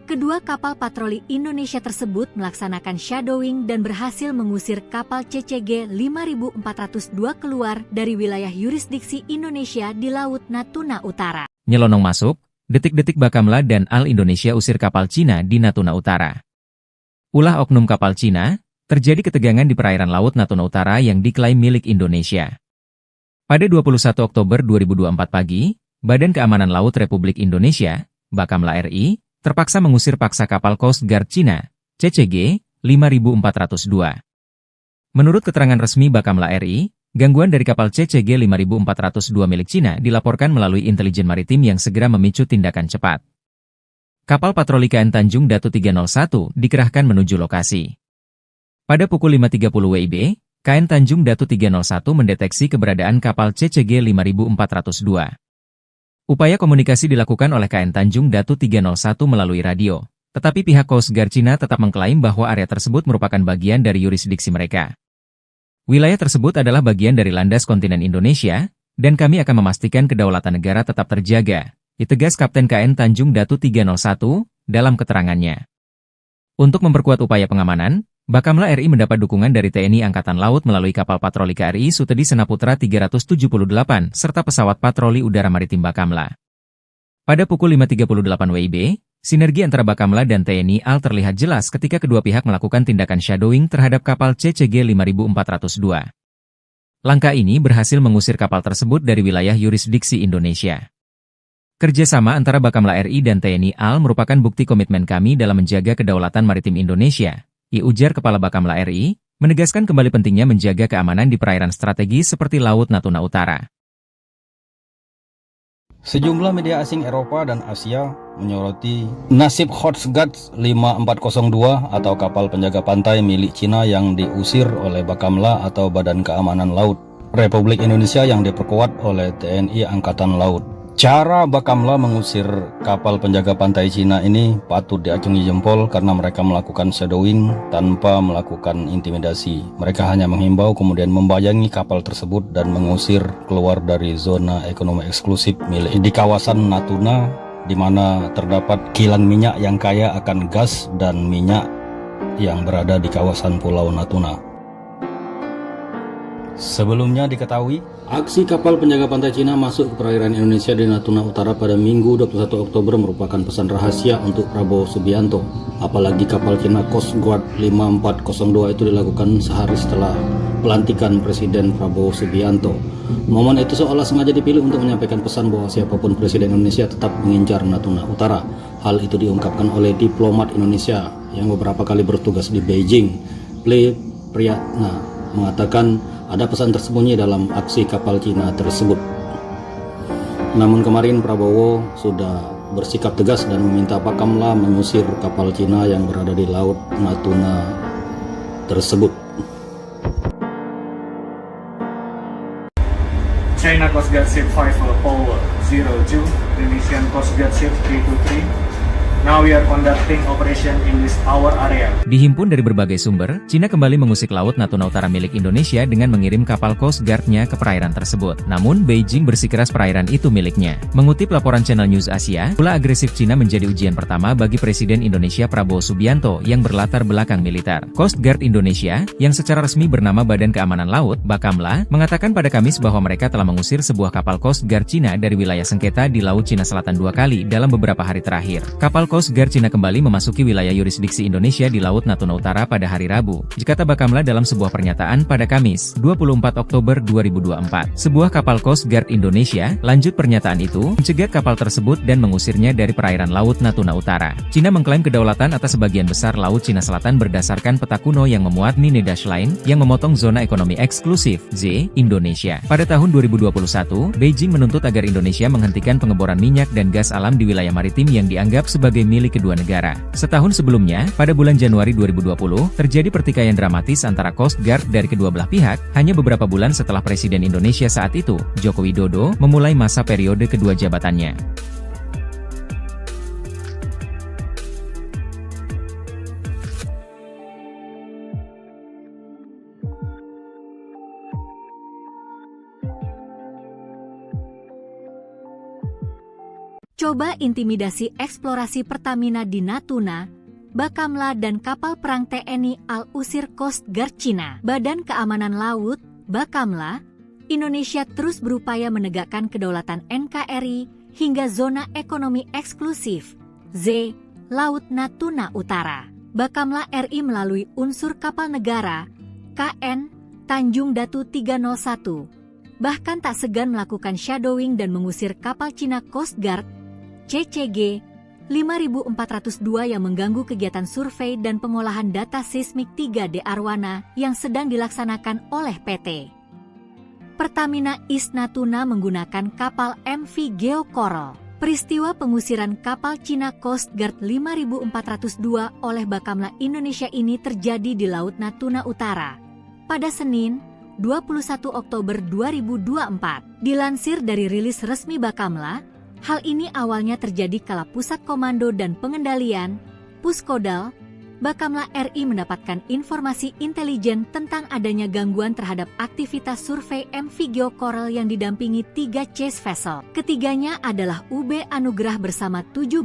kedua kapal patroli Indonesia tersebut melaksanakan shadowing dan berhasil mengusir kapal CCG 5402 keluar dari wilayah yurisdiksi Indonesia di Laut Natuna Utara. Nyelonong masuk, detik-detik Bakamla dan Al Indonesia usir kapal Cina di Natuna Utara. Ulah oknum kapal Cina, terjadi ketegangan di perairan Laut Natuna Utara yang diklaim milik Indonesia. Pada 21 Oktober 2024 pagi, Badan Keamanan Laut Republik Indonesia, Bakamla RI, terpaksa mengusir paksa kapal Coast Guard Cina, CCG 5402. Menurut keterangan resmi Bakamla RI, gangguan dari kapal CCG 5402 milik Cina dilaporkan melalui intelijen maritim yang segera memicu tindakan cepat. Kapal patroli KN Tanjung Datu 301 dikerahkan menuju lokasi. Pada pukul 5.30 WIB, KN Tanjung Datu 301 mendeteksi keberadaan kapal CCG 5402. Upaya komunikasi dilakukan oleh KN Tanjung Datu 301 melalui radio, tetapi pihak Coast Guard Cina tetap mengklaim bahwa area tersebut merupakan bagian dari yurisdiksi mereka. Wilayah tersebut adalah bagian dari landas kontinen Indonesia, dan kami akan memastikan kedaulatan negara tetap terjaga, ditegas Kapten KN Tanjung Datu 301 dalam keterangannya. Untuk memperkuat upaya pengamanan, Bakamla RI mendapat dukungan dari TNI Angkatan Laut melalui kapal patroli KRI Sutedi Senaputra 378 serta pesawat patroli udara maritim Bakamla. Pada pukul 5.38 WIB, sinergi antara Bakamla dan TNI AL terlihat jelas ketika kedua pihak melakukan tindakan shadowing terhadap kapal CCG 5402. Langkah ini berhasil mengusir kapal tersebut dari wilayah yurisdiksi Indonesia. Kerjasama antara Bakamla RI dan TNI AL merupakan bukti komitmen kami dalam menjaga kedaulatan maritim Indonesia, ujar Kepala Bakamla RI, menegaskan kembali pentingnya menjaga keamanan di perairan strategis seperti Laut Natuna Utara. Sejumlah media asing Eropa dan Asia menyoroti nasib Coast Guard 5402 atau kapal penjaga pantai milik Cina yang diusir oleh Bakamla atau Badan Keamanan Laut Republik Indonesia yang diperkuat oleh TNI Angkatan Laut. Cara Bakamla mengusir kapal penjaga pantai Cina ini patut diacungi jempol karena mereka melakukan shadowing tanpa melakukan intimidasi. Mereka hanya menghimbau kemudian membayangi kapal tersebut dan mengusir keluar dari zona ekonomi eksklusif milik di kawasan Natuna, di mana terdapat kilang minyak yang kaya akan gas dan minyak yang berada di kawasan Pulau Natuna. Sebelumnya diketahui, aksi kapal penjaga pantai Cina masuk ke perairan Indonesia di Natuna Utara pada Minggu 21 Oktober merupakan pesan rahasia untuk Prabowo Subianto. Apalagi kapal Cina Coast Guard 5402 itu dilakukan sehari setelah pelantikan Presiden Prabowo Subianto. Momen itu seolah sengaja dipilih untuk menyampaikan pesan bahwa siapapun Presiden Indonesia tetap mengincar Natuna Utara. Hal itu diungkapkan oleh diplomat Indonesia yang beberapa kali bertugas di Beijing. Ple Priyatna mengatakan ada pesan tersembunyi dalam aksi kapal Cina tersebut. Namun kemarin Prabowo sudah bersikap tegas dan meminta Bakamla mengusir kapal Cina yang berada di Laut Natuna tersebut. China Coast Guard Ship 5 Power 02, Indonesian Coast Guard Ship 323. Now we are conducting operation in this our area. Dihimpun dari berbagai sumber, Cina kembali mengusik Laut Natuna Utara milik Indonesia dengan mengirim kapal Coast Guard-nya ke perairan tersebut. Namun, Beijing bersikeras perairan itu miliknya. Mengutip laporan Channel News Asia, ulah agresif Cina menjadi ujian pertama bagi Presiden Indonesia Prabowo Subianto yang berlatar belakang militer. Coast Guard Indonesia, yang secara resmi bernama Badan Keamanan Laut, Bakamla, mengatakan pada Kamis bahwa mereka telah mengusir sebuah kapal Coast Guard Cina dari wilayah sengketa di Laut Cina Selatan 2 kali dalam beberapa hari terakhir. Kapal Coast Guard Cina kembali memasuki wilayah yurisdiksi Indonesia di Laut Natuna Utara pada hari Rabu, kata Bakamla dalam sebuah pernyataan pada Kamis, 24 Oktober 2024. Sebuah kapal Coast Guard Indonesia, lanjut pernyataan itu, mencegat kapal tersebut dan mengusirnya dari perairan Laut Natuna Utara. Cina mengklaim kedaulatan atas sebagian besar Laut Cina Selatan berdasarkan peta kuno yang memuat Nine Dash Line, yang memotong zona ekonomi eksklusif, Z, Indonesia. Pada tahun 2021, Beijing menuntut agar Indonesia menghentikan pengeboran minyak dan gas alam di wilayah maritim yang dianggap sebagai PSB milik kedua negara. Setahun sebelumnya, pada bulan Januari 2020, terjadi pertikaian dramatis antara Coast Guard dari kedua belah pihak, hanya beberapa bulan setelah Presiden Indonesia saat itu, Joko Widodo, memulai masa periode kedua jabatannya. Coba intimidasi eksplorasi Pertamina di Natuna, Bakamla dan kapal perang TNI Al-Usir Coast Guard Cina. Badan Keamanan Laut, Bakamla, Indonesia terus berupaya menegakkan kedaulatan NKRI hingga zona ekonomi eksklusif, Z, Laut Natuna Utara. Bakamla RI melalui unsur kapal negara, KN, Tanjung Datu 301, bahkan tak segan melakukan shadowing dan mengusir kapal Cina Coast Guard, CCG 5402 yang mengganggu kegiatan survei dan pengolahan data seismik 3D Arwana yang sedang dilaksanakan oleh PT Pertamina East Natuna menggunakan kapal MV Geo Coral. Peristiwa pengusiran kapal Cina Coast Guard 5402 oleh Bakamla Indonesia ini terjadi di Laut Natuna Utara pada Senin, 21 Oktober 2024. Dilansir dari rilis resmi Bakamla, hal ini awalnya terjadi kala Pusat Komando dan Pengendalian, Puskodal, Bakamla RI mendapatkan informasi intelijen tentang adanya gangguan terhadap aktivitas survei MV Geo Coral yang didampingi 3 chase vessel. Ketiganya adalah UB Anugrah bersama 17,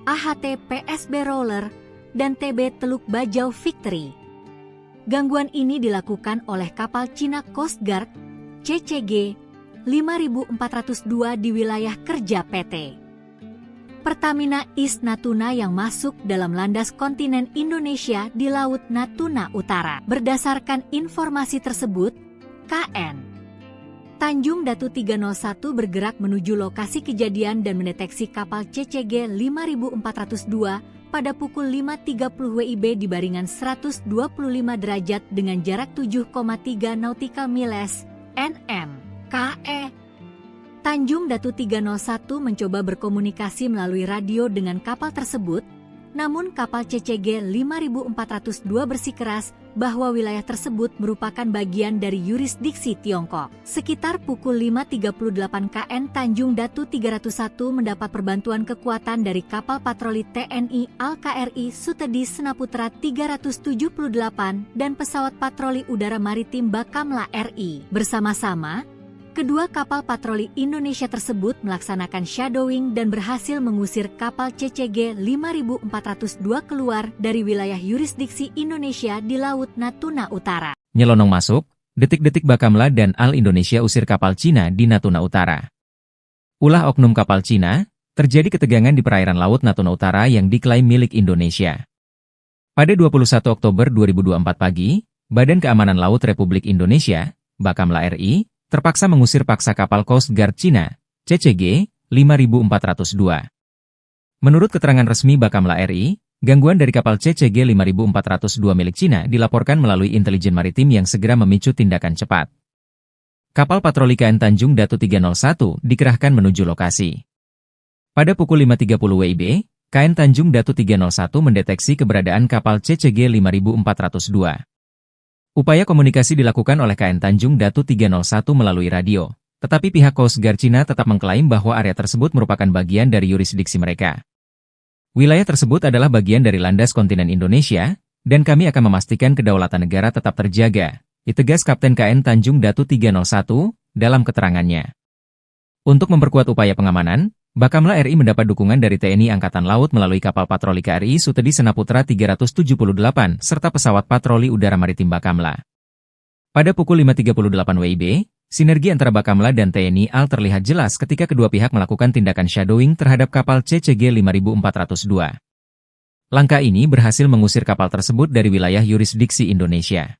AHT PSB Roller, dan TB Teluk Bajau Victory. Gangguan ini dilakukan oleh kapal Cina Coast Guard, CCG 5402 di wilayah kerja PT Pertamina East Natuna yang masuk dalam landas kontinen Indonesia di Laut Natuna Utara. Berdasarkan informasi tersebut, KN Tanjung Datu 301 bergerak menuju lokasi kejadian dan mendeteksi kapal CCG 5402 pada pukul 5.30 WIB di baringan 125 derajat dengan jarak 7,3 nautical miles, NM. KE Tanjung Datu 301 mencoba berkomunikasi melalui radio dengan kapal tersebut, namun kapal CCG 5402 bersikeras bahwa wilayah tersebut merupakan bagian dari yurisdiksi Tiongkok. Sekitar pukul 5.38 KN Tanjung Datu 301 mendapat perbantuan kekuatan dari kapal patroli TNI Al-KRI Sutedi Senaputra 378 dan pesawat patroli udara maritim Bakamla RI. Bersama-sama, kedua kapal patroli Indonesia tersebut melaksanakan shadowing dan berhasil mengusir kapal CCG 5402 keluar dari wilayah yurisdiksi Indonesia di Laut Natuna Utara. Nyelonong masuk, detik-detik Bakamla dan Al Indonesia usir kapal Cina di Natuna Utara. Ulah oknum kapal Cina, terjadi ketegangan di perairan Laut Natuna Utara yang diklaim milik Indonesia. Pada 21 Oktober 2024 pagi, Badan Keamanan Laut Republik Indonesia, Bakamla RI, terpaksa mengusir paksa kapal Coast Guard Cina, CCG 5402. Menurut keterangan resmi Bakamla RI, gangguan dari kapal CCG 5402 milik Cina dilaporkan melalui intelijen maritim yang segera memicu tindakan cepat. Kapal patroli KN Tanjung Datu 301 dikerahkan menuju lokasi. Pada pukul 5.30 WIB, KN Tanjung Datu 301 mendeteksi keberadaan kapal CCG 5402. Upaya komunikasi dilakukan oleh KN Tanjung Datu 301 melalui radio, tetapi pihak Coast Guard Cina tetap mengklaim bahwa area tersebut merupakan bagian dari yurisdiksi mereka. Wilayah tersebut adalah bagian dari landas kontinen Indonesia, dan kami akan memastikan kedaulatan negara tetap terjaga, ditegas Kapten KN Tanjung Datu 301 dalam keterangannya. Untuk memperkuat upaya pengamanan, Bakamla RI mendapat dukungan dari TNI Angkatan Laut melalui kapal patroli KRI Sutedi Senaputra 378 serta pesawat patroli udara maritim Bakamla. Pada pukul 5.38 WIB, sinergi antara Bakamla dan TNI AL terlihat jelas ketika kedua pihak melakukan tindakan shadowing terhadap kapal CCG 5402. Langkah ini berhasil mengusir kapal tersebut dari wilayah yurisdiksi Indonesia.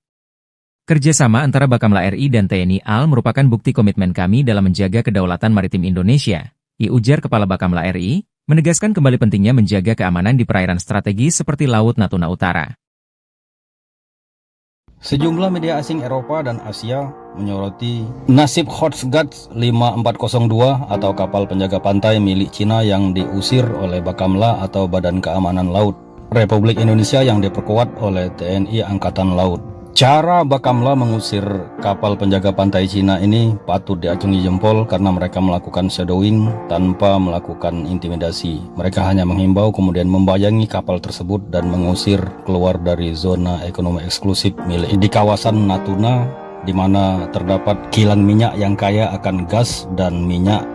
Kerjasama antara Bakamla RI dan TNI AL merupakan bukti komitmen kami dalam menjaga kedaulatan maritim Indonesia, ujar Kepala Bakamla RI, menegaskan kembali pentingnya menjaga keamanan di perairan strategis seperti Laut Natuna Utara. Sejumlah media asing Eropa dan Asia menyoroti nasib Coast Guard 5402 atau kapal penjaga pantai milik Cina yang diusir oleh Bakamla atau Badan Keamanan Laut Republik Indonesia yang diperkuat oleh TNI Angkatan Laut. Cara Bakamla mengusir kapal penjaga pantai Cina ini patut diacungi jempol karena mereka melakukan shadowing tanpa melakukan intimidasi. Mereka hanya menghimbau kemudian membayangi kapal tersebut dan mengusir keluar dari zona ekonomi eksklusif milik di kawasan Natuna, di mana terdapat kilang minyak yang kaya akan gas dan minyak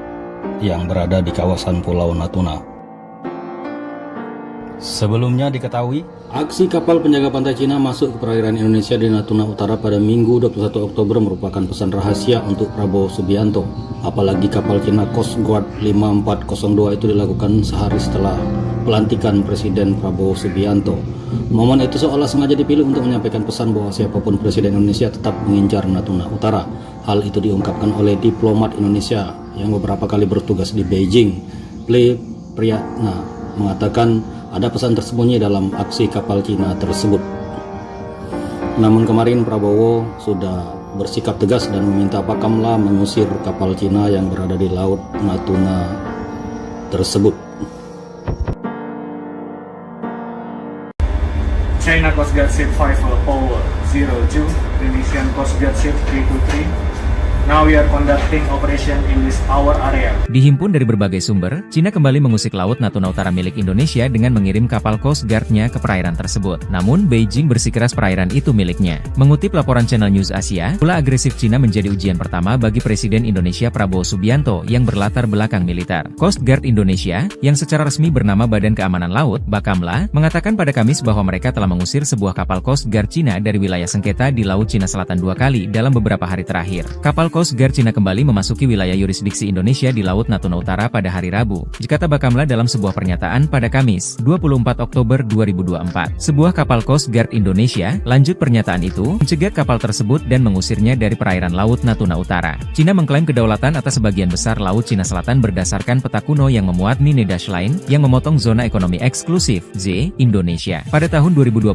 yang berada di kawasan Pulau Natuna. Sebelumnya diketahui, aksi kapal penjaga pantai Cina masuk ke perairan Indonesia di Natuna Utara pada Minggu 21 Oktober merupakan pesan rahasia untuk Prabowo Subianto. Apalagi kapal Cina Coast Guard 5402 itu dilakukan sehari setelah pelantikan Presiden Prabowo Subianto. Momen itu seolah sengaja dipilih untuk menyampaikan pesan bahwa siapapun Presiden Indonesia tetap mengincar Natuna Utara. Hal itu diungkapkan oleh diplomat Indonesia yang beberapa kali bertugas di Beijing. Ple Priyatna mengatakan ada pesan tersembunyi dalam aksi kapal Cina tersebut. Namun kemarin Prabowo sudah bersikap tegas dan meminta Bakamla mengusir kapal Cina yang berada di Laut Natuna tersebut. China Coast Guard Ship 5402, Indonesian Coast Guard Ship 323. Now we are conducting operation in this our area. Dihimpun dari berbagai sumber, Cina kembali mengusik Laut Natuna Utara milik Indonesia dengan mengirim kapal Coast Guard-nya ke perairan tersebut. Namun, Beijing bersikeras perairan itu miliknya. Mengutip laporan Channel News Asia, ulah agresif Cina menjadi ujian pertama bagi Presiden Indonesia Prabowo Subianto yang berlatar belakang militer. Coast Guard Indonesia, yang secara resmi bernama Badan Keamanan Laut, Bakamla, mengatakan pada Kamis bahwa mereka telah mengusir sebuah kapal Coast Guard Cina dari wilayah sengketa di Laut Cina Selatan 2 kali dalam beberapa hari terakhir. Kapal Coast Guard Cina kembali memasuki wilayah yurisdiksi Indonesia di Laut Natuna Utara pada hari Rabu, dikata Bakamla dalam sebuah pernyataan pada Kamis, 24 Oktober 2024. Sebuah kapal Coast Guard Indonesia, lanjut pernyataan itu, mencegat kapal tersebut dan mengusirnya dari perairan Laut Natuna Utara. Cina mengklaim kedaulatan atas sebagian besar Laut Cina Selatan berdasarkan peta kuno yang memuat Nine Dash Line, yang memotong zona ekonomi eksklusif, Z, Indonesia. Pada tahun 2021,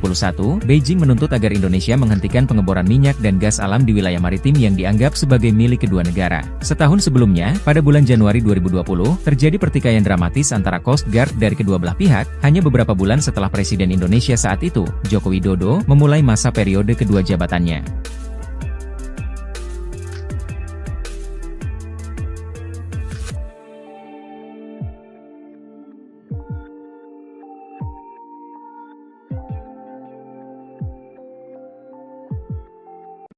Beijing menuntut agar Indonesia menghentikan pengeboran minyak dan gas alam di wilayah maritim yang dianggap sebagai milik kedua negara. Setahun sebelumnya, pada bulan Januari 2020, terjadi pertikaian dramatis antara Coast Guard dari kedua belah pihak, hanya beberapa bulan setelah Presiden Indonesia saat itu, Joko Widodo, memulai masa periode kedua jabatannya.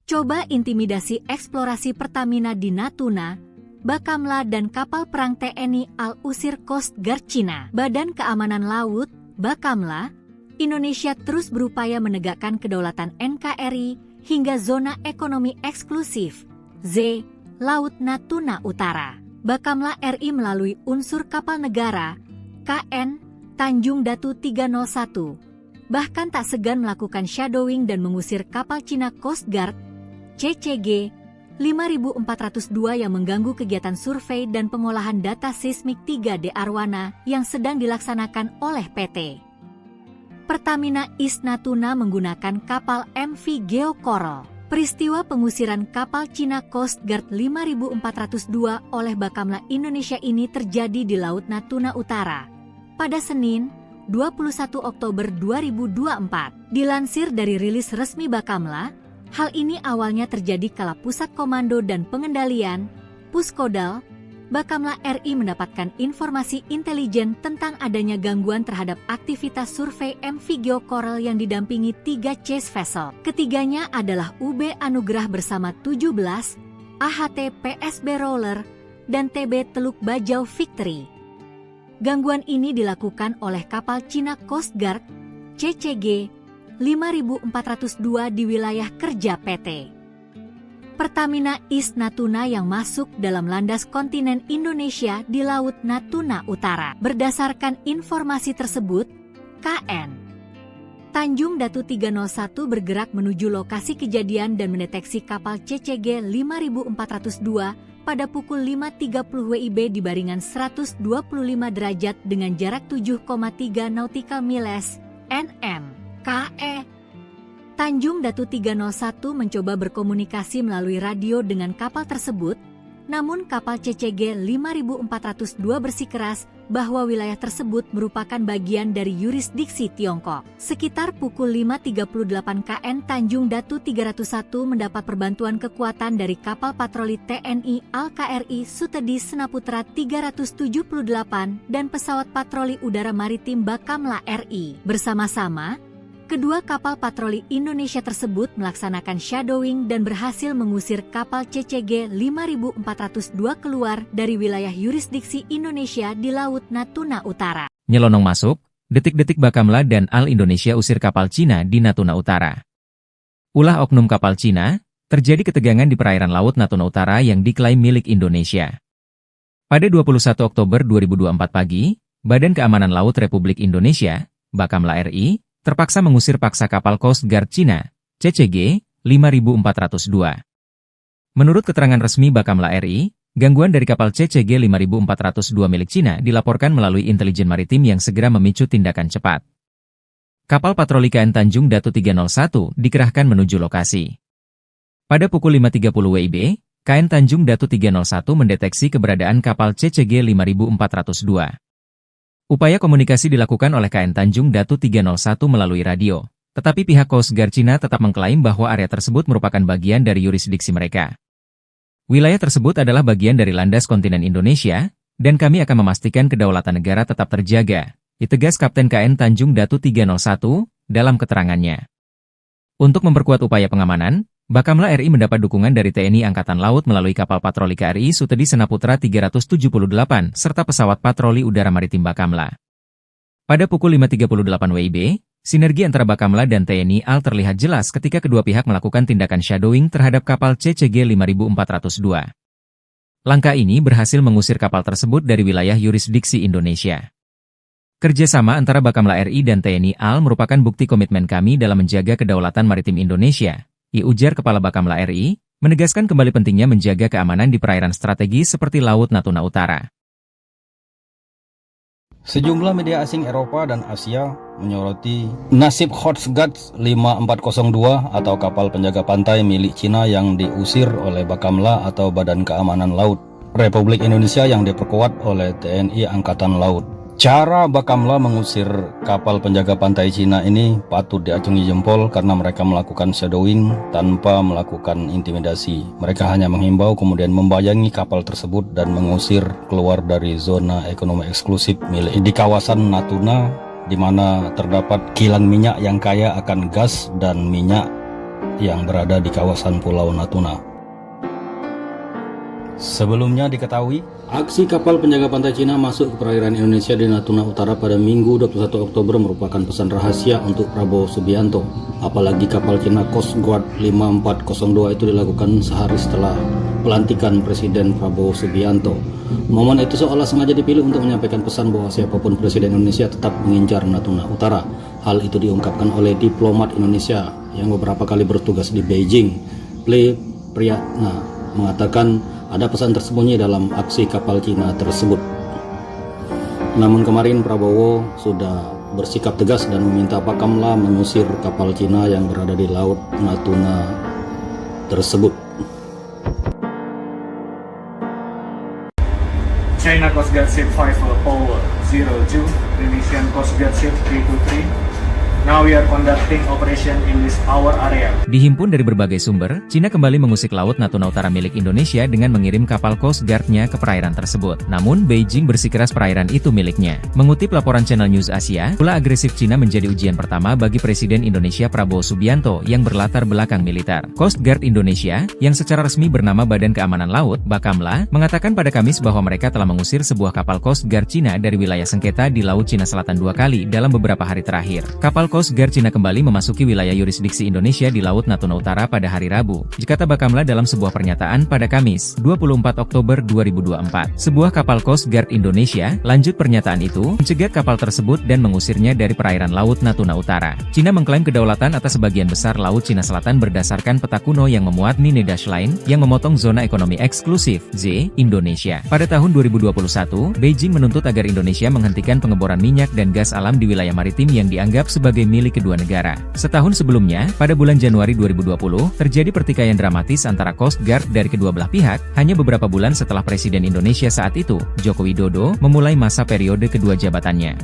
Coba intimidasi eksplorasi Pertamina di Natuna, Bakamla dan kapal perang TNI Al-Usir Coast Guard Cina. Badan Keamanan Laut, Bakamla, Indonesia terus berupaya menegakkan kedaulatan NKRI hingga zona ekonomi eksklusif, Z, Laut Natuna Utara. Bakamla RI melalui unsur kapal negara, KN, Tanjung Datu 301, bahkan tak segan melakukan shadowing dan mengusir kapal Cina Coast Guard, CCG 5402 yang mengganggu kegiatan survei dan pengolahan data seismik 3D Arwana yang sedang dilaksanakan oleh PT Pertamina East Natuna menggunakan kapal MV Geo Coral. Peristiwa pengusiran kapal Cina Coast Guard 5402 oleh Bakamla Indonesia ini terjadi di Laut Natuna Utara pada Senin, 21 Oktober 2024. Dilansir dari rilis resmi Bakamla, hal ini awalnya terjadi kala Pusat Komando dan Pengendalian, Puskodal, Bakamla RI mendapatkan informasi intelijen tentang adanya gangguan terhadap aktivitas survei MV Geo Coral yang didampingi 3 chase vessel. Ketiganya adalah UB Anugrah bersama 17, AHT PSB Roller, dan TB Teluk Bajau Victory. Gangguan ini dilakukan oleh kapal Cina Coast Guard, CCG 5402 di wilayah kerja PT Pertamina East Natuna yang masuk dalam landas kontinen Indonesia di Laut Natuna Utara. Berdasarkan informasi tersebut, KN Tanjung Datu 301 bergerak menuju lokasi kejadian dan mendeteksi kapal CCG 5402 pada pukul 5.30 WIB di baringan 125 derajat dengan jarak 7,3 nautical miles (nm). KE Tanjung Datu 301 mencoba berkomunikasi melalui radio dengan kapal tersebut, namun kapal CCG 5402 bersikeras bahwa wilayah tersebut merupakan bagian dari yurisdiksi Tiongkok. Sekitar pukul 5.38 KN Tanjung Datu 301 mendapat perbantuan kekuatan dari kapal patroli TNI Al-KRI Sutedi Senaputra 378 dan pesawat patroli udara maritim Bakamla RI. Bersama-sama, kedua kapal patroli Indonesia tersebut melaksanakan shadowing dan berhasil mengusir kapal CCG 5402 keluar dari wilayah yurisdiksi Indonesia di Laut Natuna Utara. Nyelonong masuk, detik-detik Bakamla dan Al Indonesia usir kapal Cina di Natuna Utara. Ulah oknum kapal Cina, terjadi ketegangan di perairan Laut Natuna Utara yang diklaim milik Indonesia. Pada 21 Oktober 2024 pagi, Badan Keamanan Laut Republik Indonesia, Bakamla RI, terpaksa mengusir paksa kapal Coast Guard Cina, CCG 5402. Menurut keterangan resmi Bakamla RI, gangguan dari kapal CCG 5402 milik Cina dilaporkan melalui intelijen maritim yang segera memicu tindakan cepat. Kapal patroli KN Tanjung Datu 301 dikerahkan menuju lokasi. Pada pukul 5.30 WIB, KN Tanjung Datu 301 mendeteksi keberadaan kapal CCG 5402. Upaya komunikasi dilakukan oleh KN Tanjung Datu 301 melalui radio, tetapi pihak Coast Guard Cina tetap mengklaim bahwa area tersebut merupakan bagian dari yurisdiksi mereka. Wilayah tersebut adalah bagian dari landas kontinen Indonesia, dan kami akan memastikan kedaulatan negara tetap terjaga, ditegas Kapten KN Tanjung Datu 301 dalam keterangannya. Untuk memperkuat upaya pengamanan, Bakamla RI mendapat dukungan dari TNI Angkatan Laut melalui kapal patroli KRI Sutedi Senaputra 378 serta pesawat patroli udara maritim Bakamla. Pada pukul 5.38 WIB, sinergi antara Bakamla dan TNI AL terlihat jelas ketika kedua pihak melakukan tindakan shadowing terhadap kapal CCG 5402. Langkah ini berhasil mengusir kapal tersebut dari wilayah yurisdiksi Indonesia. Kerjasama antara Bakamla RI dan TNI AL merupakan bukti komitmen kami dalam menjaga kedaulatan maritim Indonesia, ujar Kepala Bakamla RI, menegaskan kembali pentingnya menjaga keamanan di perairan strategis seperti Laut Natuna Utara. Sejumlah media asing Eropa dan Asia menyoroti nasib Coast Guard 5402 atau kapal penjaga pantai milik Cina yang diusir oleh Bakamla atau Badan Keamanan Laut Republik Indonesia yang diperkuat oleh TNI Angkatan Laut. Cara Bakamla mengusir kapal penjaga pantai Cina ini patut diacungi jempol karena mereka melakukan shadowing tanpa melakukan intimidasi. Mereka hanya menghimbau kemudian membayangi kapal tersebut dan mengusir keluar dari zona ekonomi eksklusif milik di kawasan Natuna, di mana terdapat kilang minyak yang kaya akan gas dan minyak yang berada di kawasan Pulau Natuna. Sebelumnya diketahui, aksi kapal penjaga pantai Cina masuk ke perairan Indonesia di Natuna Utara pada Minggu 21 Oktober merupakan pesan rahasia untuk Prabowo Subianto. Apalagi kapal Cina Coast Guard 5402 itu dilakukan sehari setelah pelantikan Presiden Prabowo Subianto. Momen itu seolah sengaja dipilih untuk menyampaikan pesan bahwa siapapun Presiden Indonesia tetap mengincar Natuna Utara. Hal itu diungkapkan oleh diplomat Indonesia yang beberapa kali bertugas di Beijing. Priyatna mengatakan ada pesan tersembunyi dalam aksi kapal Cina tersebut. Namun kemarin Prabowo sudah bersikap tegas dan meminta Bakamla mengusir kapal Cina yang berada di Laut Natuna tersebut. China Coast Guard Ship 5 Paul 02, Indonesian Coast Guard Ship 323. Now we are conducting operation in this our area. Dihimpun dari berbagai sumber, Cina kembali mengusik Laut Natuna Utara milik Indonesia dengan mengirim kapal Coast Guard-nya ke perairan tersebut. Namun, Beijing bersikeras perairan itu miliknya. Mengutip laporan Channel News Asia, ulah agresif Cina menjadi ujian pertama bagi Presiden Indonesia Prabowo Subianto yang berlatar belakang militer. Coast Guard Indonesia, yang secara resmi bernama Badan Keamanan Laut, Bakamla, mengatakan pada Kamis bahwa mereka telah mengusir sebuah kapal Coast Guard Cina dari wilayah sengketa di Laut Cina Selatan 2 kali dalam beberapa hari terakhir. Kapal Coast Guard Cina kembali memasuki wilayah yurisdiksi Indonesia di Laut Natuna Utara pada hari Rabu, kata Bakamla dalam sebuah pernyataan pada Kamis, 24 Oktober 2024. Sebuah kapal Coast Guard Indonesia, lanjut pernyataan itu, mencegat kapal tersebut dan mengusirnya dari perairan Laut Natuna Utara. Cina mengklaim kedaulatan atas sebagian besar Laut Cina Selatan berdasarkan peta kuno yang memuat Nine Dash Line, yang memotong zona ekonomi eksklusif, Z, Indonesia. Pada tahun 2021, Beijing menuntut agar Indonesia menghentikan pengeboran minyak dan gas alam di wilayah maritim yang dianggap sebagai sebagai milik kedua negara. Setahun sebelumnya, pada bulan Januari 2020, terjadi pertikaian dramatis antara Coast Guard dari kedua belah pihak, hanya beberapa bulan setelah Presiden Indonesia saat itu, Joko Widodo, memulai masa periode kedua jabatannya.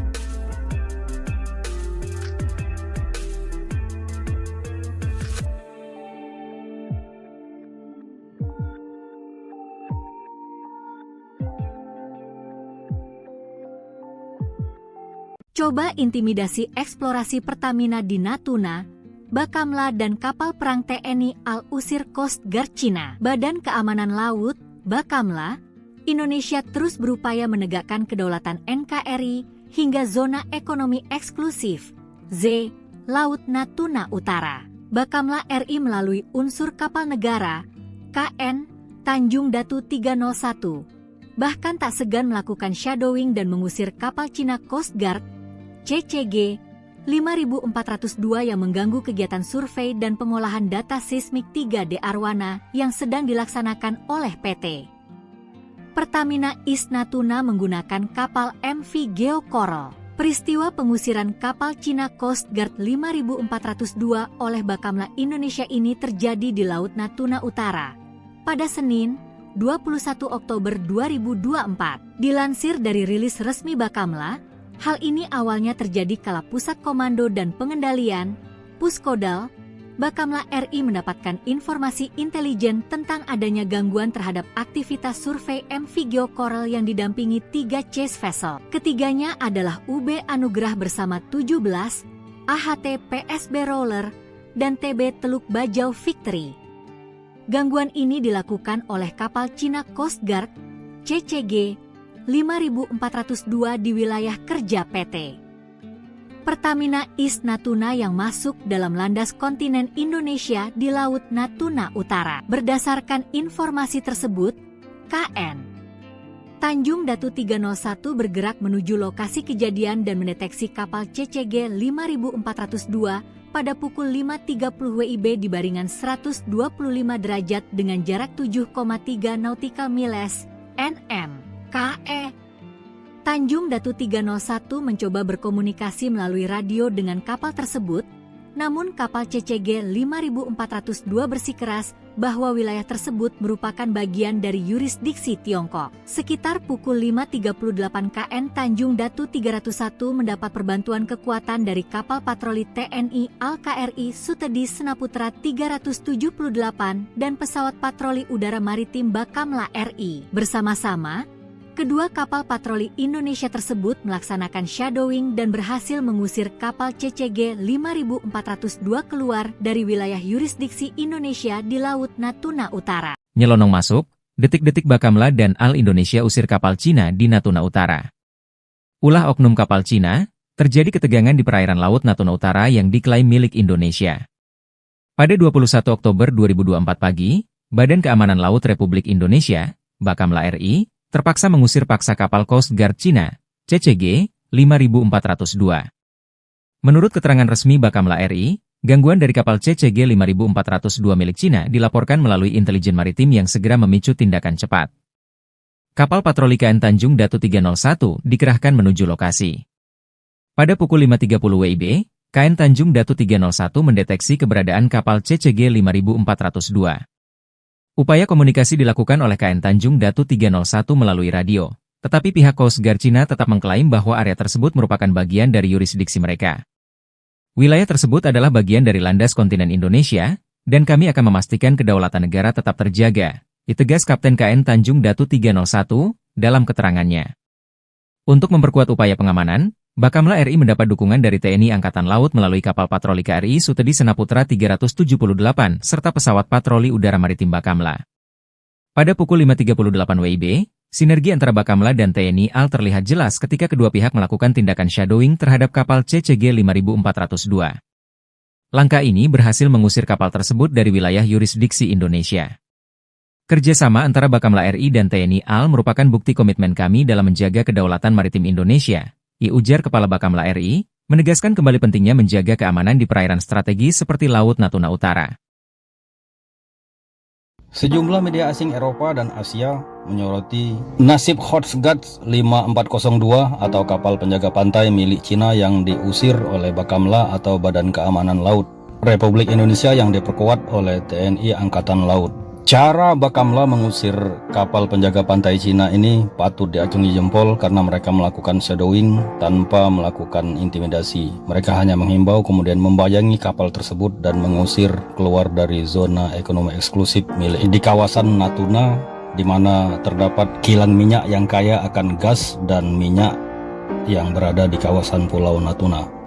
Coba intimidasi eksplorasi Pertamina di Natuna, Bakamla dan kapal perang TNI Al-Usir Coast Guard Cina. Badan Keamanan Laut, Bakamla, Indonesia terus berupaya menegakkan kedaulatan NKRI hingga zona ekonomi eksklusif, Z, Laut Natuna Utara. Bakamla RI melalui unsur kapal negara, KN, Tanjung Datu 301, bahkan tak segan melakukan shadowing dan mengusir kapal Cina Coast Guard, CCG 5402 yang mengganggu kegiatan survei dan pengolahan data seismik 3D Arwana yang sedang dilaksanakan oleh PT Pertamina East Natuna menggunakan kapal MV Geo Coral. Peristiwa pengusiran kapal Cina Coast Guard 5402 oleh Bakamla Indonesia ini terjadi di Laut Natuna Utara pada Senin, 21 Oktober 2024. Dilansir dari rilis resmi Bakamla, hal ini awalnya terjadi kala Pusat Komando dan Pengendalian, Puskodal, Bakamla RI mendapatkan informasi intelijen tentang adanya gangguan terhadap aktivitas survei MV Geo Coral yang didampingi 3 chase vessel. Ketiganya adalah UB Anugrah bersama 17, AHT PSB Roller, dan TB Teluk Bajau Victory. Gangguan ini dilakukan oleh kapal Cina Coast Guard, CCG 5402 di wilayah kerja PT Pertamina East Natuna yang masuk dalam landas kontinen Indonesia di Laut Natuna Utara. Berdasarkan informasi tersebut, KN Tanjung Datu 301 bergerak menuju lokasi kejadian dan mendeteksi kapal CCG 5402 pada pukul 5.30 WIB di baringan 125 derajat dengan jarak 7,3 nautical miles (nm). KE Tanjung Datu 301 mencoba berkomunikasi melalui radio dengan kapal tersebut, namun kapal CCG 5402 bersikeras bahwa wilayah tersebut merupakan bagian dari yurisdiksi Tiongkok. Sekitar pukul 5.38 KN Tanjung Datu 301 mendapat perbantuan kekuatan dari kapal patroli TNI Al-KRI Sutedi Senaputra 378 dan pesawat patroli udara maritim Bakamla RI. Bersama-sama, kedua kapal patroli Indonesia tersebut melaksanakan shadowing dan berhasil mengusir kapal CCG 5402 keluar dari wilayah yurisdiksi Indonesia di Laut Natuna Utara. Nyelonong masuk, detik-detik Bakamla dan Al Indonesia usir kapal Cina di Natuna Utara. Ulah oknum kapal Cina, terjadi ketegangan di perairan Laut Natuna Utara yang diklaim milik Indonesia. Pada 21 Oktober 2024 pagi, Badan Keamanan Laut Republik Indonesia, Bakamla RI, terpaksa mengusir paksa kapal Coast Guard Cina, CCG 5402. Menurut keterangan resmi Bakamla RI, gangguan dari kapal CCG 5402 milik Cina dilaporkan melalui intelijen maritim yang segera memicu tindakan cepat. Kapal patroli KN Tanjung Datu 301 dikerahkan menuju lokasi. Pada pukul 5.30 WIB, KN Tanjung Datu 301 mendeteksi keberadaan kapal CCG 5402. Upaya komunikasi dilakukan oleh KN Tanjung Datu 301 melalui radio, tetapi pihak Coast Guard Cina tetap mengklaim bahwa area tersebut merupakan bagian dari yurisdiksi mereka. Wilayah tersebut adalah bagian dari landas kontinen Indonesia, dan kami akan memastikan kedaulatan negara tetap terjaga, ditegas Kapten KN Tanjung Datu 301 dalam keterangannya. Untuk memperkuat upaya pengamanan, Bakamla RI mendapat dukungan dari TNI Angkatan Laut melalui kapal patroli KRI Sutedi Senaputra 378 serta pesawat patroli udara maritim Bakamla. Pada pukul 5.38 WIB, sinergi antara Bakamla dan TNI AL terlihat jelas ketika kedua pihak melakukan tindakan shadowing terhadap kapal CCG 5402. Langkah ini berhasil mengusir kapal tersebut dari wilayah yurisdiksi Indonesia. Kerjasama antara Bakamla RI dan TNI AL merupakan bukti komitmen kami dalam menjaga kedaulatan maritim Indonesia, ujar Kepala Bakamla RI, menegaskan kembali pentingnya menjaga keamanan di perairan strategis seperti Laut Natuna Utara. Sejumlah media asing Eropa dan Asia menyoroti nasib Coast Guard 5402 atau kapal penjaga pantai milik Cina yang diusir oleh Bakamla atau Badan Keamanan Laut Republik Indonesia yang diperkuat oleh TNI Angkatan Laut. Cara Bakamla mengusir kapal penjaga pantai Cina ini patut diacungi jempol karena mereka melakukan shadowing tanpa melakukan intimidasi. Mereka hanya menghimbau kemudian membayangi kapal tersebut dan mengusir keluar dari zona ekonomi eksklusif milik di kawasan Natuna, di mana terdapat kilang minyak yang kaya akan gas dan minyak yang berada di kawasan Pulau Natuna.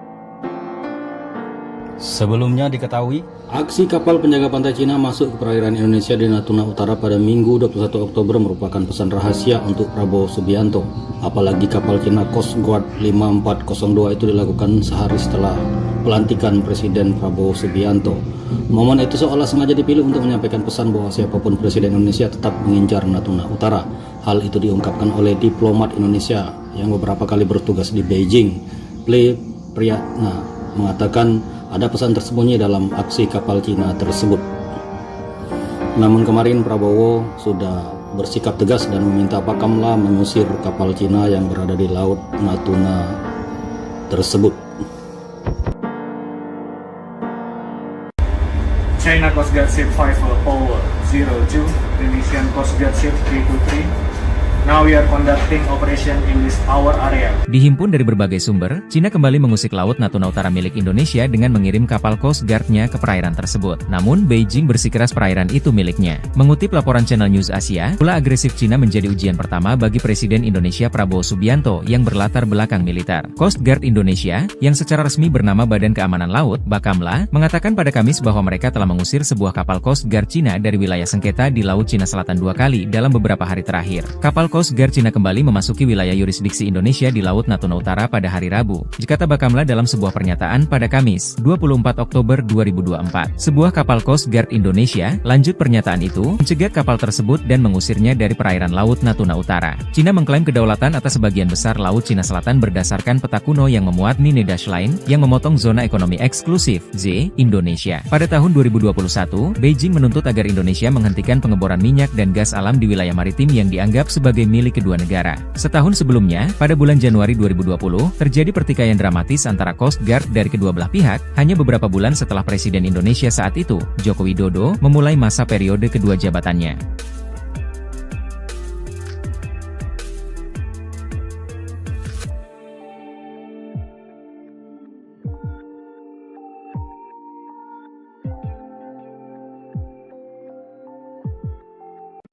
Sebelumnya diketahui, aksi kapal penjaga pantai Cina masuk ke perairan Indonesia di Natuna Utara pada Minggu 21 Oktober merupakan pesan rahasia untuk Prabowo Subianto. Apalagi kapal Cina Coast Guard 5402 itu dilakukan sehari setelah pelantikan Presiden Prabowo Subianto. Momen itu seolah sengaja dipilih untuk menyampaikan pesan bahwa siapapun Presiden Indonesia tetap mengincar Natuna Utara. Hal itu diungkapkan oleh diplomat Indonesia yang beberapa kali bertugas di Beijing. Priyatna mengatakan ada pesan tersembunyi dalam aksi kapal Cina tersebut. Namun kemarin Prabowo sudah bersikap tegas dan meminta Bakamla mengusir kapal Cina yang berada di Laut Natuna tersebut. China Coast Guard Ship 5002, Indonesian Coast Guard Ship K23. Now we are conducting operation in this our area. Dihimpun dari berbagai sumber, Cina kembali mengusik Laut Natuna Utara milik Indonesia dengan mengirim kapal Coast Guard-nya ke perairan tersebut. Namun, Beijing bersikeras perairan itu miliknya. Mengutip laporan Channel News Asia, ulah agresif Cina menjadi ujian pertama bagi Presiden Indonesia Prabowo Subianto yang berlatar belakang militer. Coast Guard Indonesia, yang secara resmi bernama Badan Keamanan Laut, Bakamla, mengatakan pada Kamis bahwa mereka telah mengusir sebuah kapal Coast Guard Cina dari wilayah sengketa di Laut Cina Selatan 2 kali dalam beberapa hari terakhir. Kapal Coast Guard Cina kembali memasuki wilayah yurisdiksi Indonesia di Laut Natuna Utara pada hari Rabu, kata Bakamla dalam sebuah pernyataan pada Kamis, 24 Oktober 2024. Sebuah kapal Coast Guard Indonesia, lanjut pernyataan itu, mencegat kapal tersebut dan mengusirnya dari perairan Laut Natuna Utara. Cina mengklaim kedaulatan atas sebagian besar Laut Cina Selatan berdasarkan peta kuno yang memuat Nine Dash Line, yang memotong zona ekonomi eksklusif, Z, Indonesia. Pada tahun 2021, Beijing menuntut agar Indonesia menghentikan pengeboran minyak dan gas alam di wilayah maritim yang dianggap sebagai milik kedua negara. Setahun sebelumnya, pada bulan Januari 2020, terjadi pertikaian dramatis antara Coast Guard dari kedua belah pihak, hanya beberapa bulan setelah Presiden Indonesia saat itu, Joko Widodo, memulai masa periode kedua jabatannya.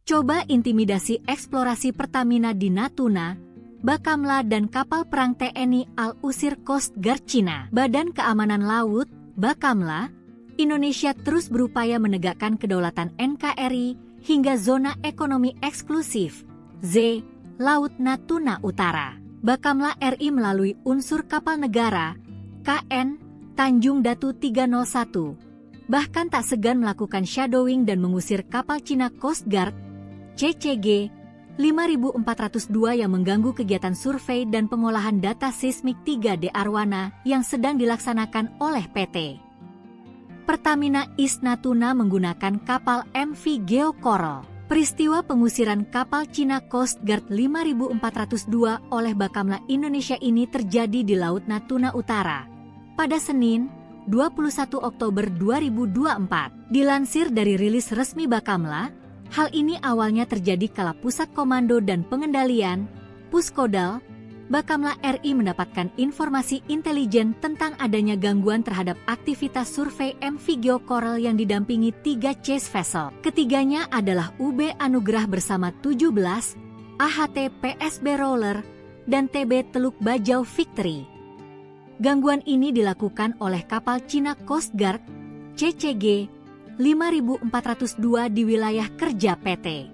Coba intimidasi eksplorasi Pertamina di Natuna, Bakamla dan kapal perang TNI Al-Usir Coast Guard Cina. Badan Keamanan Laut, Bakamla, Indonesia terus berupaya menegakkan kedaulatan NKRI hingga zona ekonomi eksklusif, Z, Laut Natuna Utara. Bakamla RI melalui unsur kapal negara, KN, Tanjung Datu 301, bahkan tak segan melakukan shadowing dan mengusir kapal Cina Coast Guard, CCG 5402 yang mengganggu kegiatan survei dan pengolahan data seismik 3D Arwana yang sedang dilaksanakan oleh PT Pertamina East Natuna menggunakan kapal MV Geo Coral. Peristiwa pengusiran kapal Cina Coast Guard 5402 oleh Bakamla Indonesia ini terjadi di Laut Natuna Utara pada Senin, 21 Oktober 2024. Dilansir dari rilis resmi Bakamla, hal ini awalnya terjadi kala Pusat Komando dan Pengendalian, Puskodal, Bakamla RI mendapatkan informasi intelijen tentang adanya gangguan terhadap aktivitas survei MV Geo Coral yang didampingi 3 chase vessel. Ketiganya adalah UB Anugrah bersama 17, AHT PSB Roller, dan TB Teluk Bajau Victory. Gangguan ini dilakukan oleh kapal Cina Coast Guard, CCG 5402 di wilayah kerja PT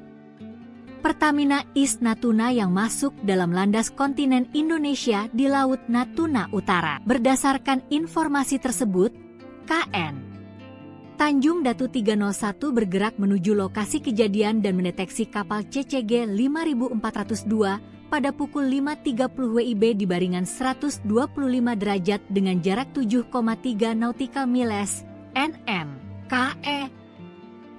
Pertamina East Natuna yang masuk dalam landas kontinen Indonesia di Laut Natuna Utara. Berdasarkan informasi tersebut, KN Tanjung Datu 301 bergerak menuju lokasi kejadian dan mendeteksi kapal CCG 5402 pada pukul 5.30 WIB di baringan 125 derajat dengan jarak 7,3 nautical miles (nm) KE.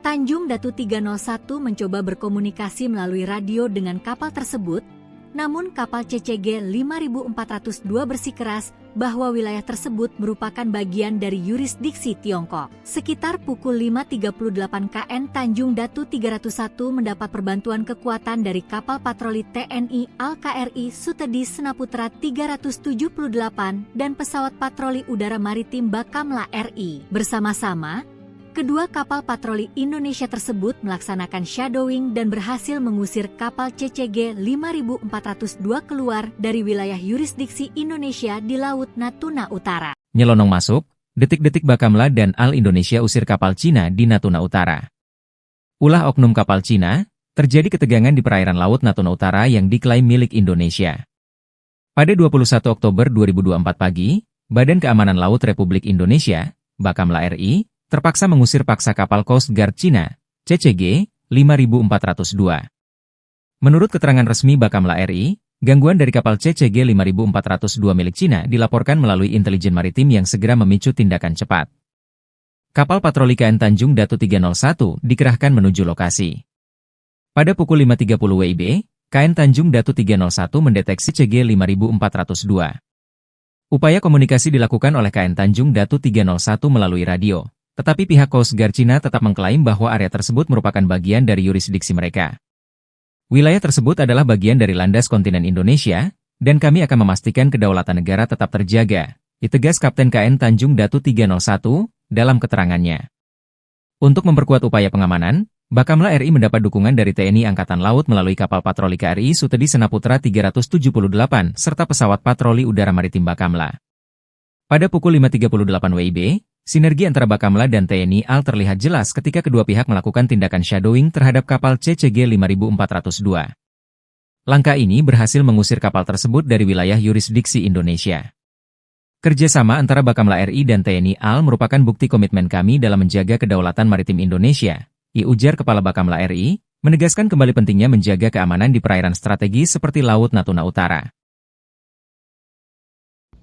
Tanjung Datu 301 mencoba berkomunikasi melalui radio dengan kapal tersebut, namun kapal CCG 5402 bersikeras bahwa wilayah tersebut merupakan bagian dari yurisdiksi Tiongkok. Sekitar pukul 5.38 KN Tanjung Datu 301 mendapat perbantuan kekuatan dari kapal patroli TNI Al-KRI Sutedi Senaputra 378 dan pesawat patroli udara maritim Bakamla RI. Bersama-sama, kedua kapal patroli Indonesia tersebut melaksanakan shadowing dan berhasil mengusir kapal CCG 5402 keluar dari wilayah yurisdiksi Indonesia di Laut Natuna Utara. Nyelonong masuk, detik-detik Bakamla dan Al Indonesia usir kapal Cina di Natuna Utara. Ulah oknum kapal Cina, terjadi ketegangan di perairan Laut Natuna Utara yang diklaim milik Indonesia. Pada 21 Oktober 2024 pagi, Badan Keamanan Laut Republik Indonesia, Bakamla RI, terpaksa mengusir paksa kapal Coast Guard Cina, CCG 5402. Menurut keterangan resmi Bakamla RI, gangguan dari kapal CCG 5402 milik Cina dilaporkan melalui intelijen maritim yang segera memicu tindakan cepat. Kapal patroli KN Tanjung Datu 301 dikerahkan menuju lokasi. Pada pukul 5.30 WIB, KN Tanjung Datu 301 mendeteksi CCG 5402. Upaya komunikasi dilakukan oleh KN Tanjung Datu 301 melalui radio. Tetapi pihak Coast Guard Cina tetap mengklaim bahwa area tersebut merupakan bagian dari yurisdiksi mereka. Wilayah tersebut adalah bagian dari landas kontinen Indonesia, dan kami akan memastikan kedaulatan negara tetap terjaga, ditegas Kapten KN Tanjung Datu 301 dalam keterangannya. Untuk memperkuat upaya pengamanan, Bakamla RI mendapat dukungan dari TNI Angkatan Laut melalui kapal patroli KRI Sutedi Senaputra 378 serta pesawat patroli udara maritim Bakamla. Pada pukul 5.38 WIB, sinergi antara Bakamla dan TNI AL terlihat jelas ketika kedua pihak melakukan tindakan shadowing terhadap kapal CCG 5402. Langkah ini berhasil mengusir kapal tersebut dari wilayah yurisdiksi Indonesia. Kerjasama antara Bakamla RI dan TNI AL merupakan bukti komitmen kami dalam menjaga kedaulatan maritim Indonesia, ujar Kepala Bakamla RI, menegaskan kembali pentingnya menjaga keamanan di perairan strategis seperti Laut Natuna Utara.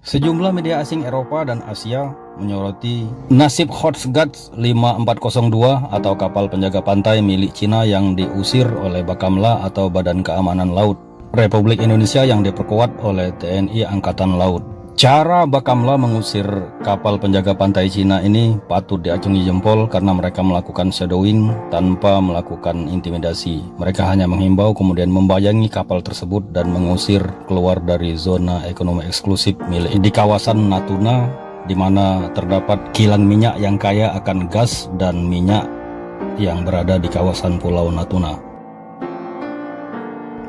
Sejumlah media asing Eropa dan Asia menyoroti nasib Coast Guard 5402 atau kapal penjaga pantai milik Cina yang diusir oleh Bakamla atau Badan Keamanan Laut Republik Indonesia yang diperkuat oleh TNI Angkatan Laut. Cara Bakamla mengusir kapal penjaga pantai Cina ini patut diacungi jempol karena mereka melakukan shadowing tanpa melakukan intimidasi. Mereka hanya menghimbau kemudian membayangi kapal tersebut dan mengusir keluar dari zona ekonomi eksklusif milik di kawasan Natuna, di mana terdapat kilang minyak yang kaya akan gas dan minyak yang berada di kawasan Pulau Natuna.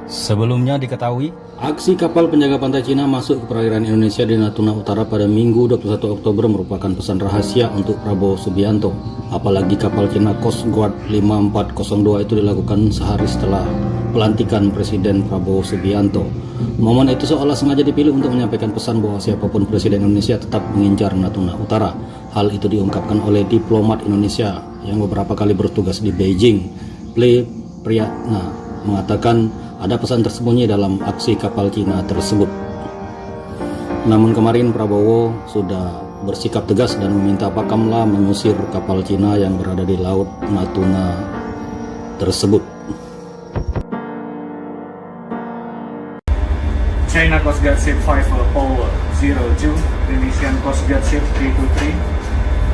Sebelumnya diketahui, aksi kapal penjaga pantai Cina masuk ke perairan Indonesia di Natuna Utara pada Minggu 21 Oktober merupakan pesan rahasia untuk Prabowo Subianto. Apalagi kapal Cina Coast Guard 5402 itu dilakukan sehari setelah pelantikan Presiden Prabowo Subianto. Momen itu seolah sengaja dipilih untuk menyampaikan pesan bahwa siapapun Presiden Indonesia tetap mengincar Natuna Utara. Hal itu diungkapkan oleh diplomat Indonesia yang beberapa kali bertugas di Beijing. Priyatna mengatakan ada pesan tersembunyi dalam aksi kapal Cina tersebut. Namun kemarin Prabowo sudah bersikap tegas dan meminta Bakamla mengusir kapal Cina yang berada di Laut Natuna tersebut. China Coast Guard Ship 5002, Indonesian Coast Guard Ship 323.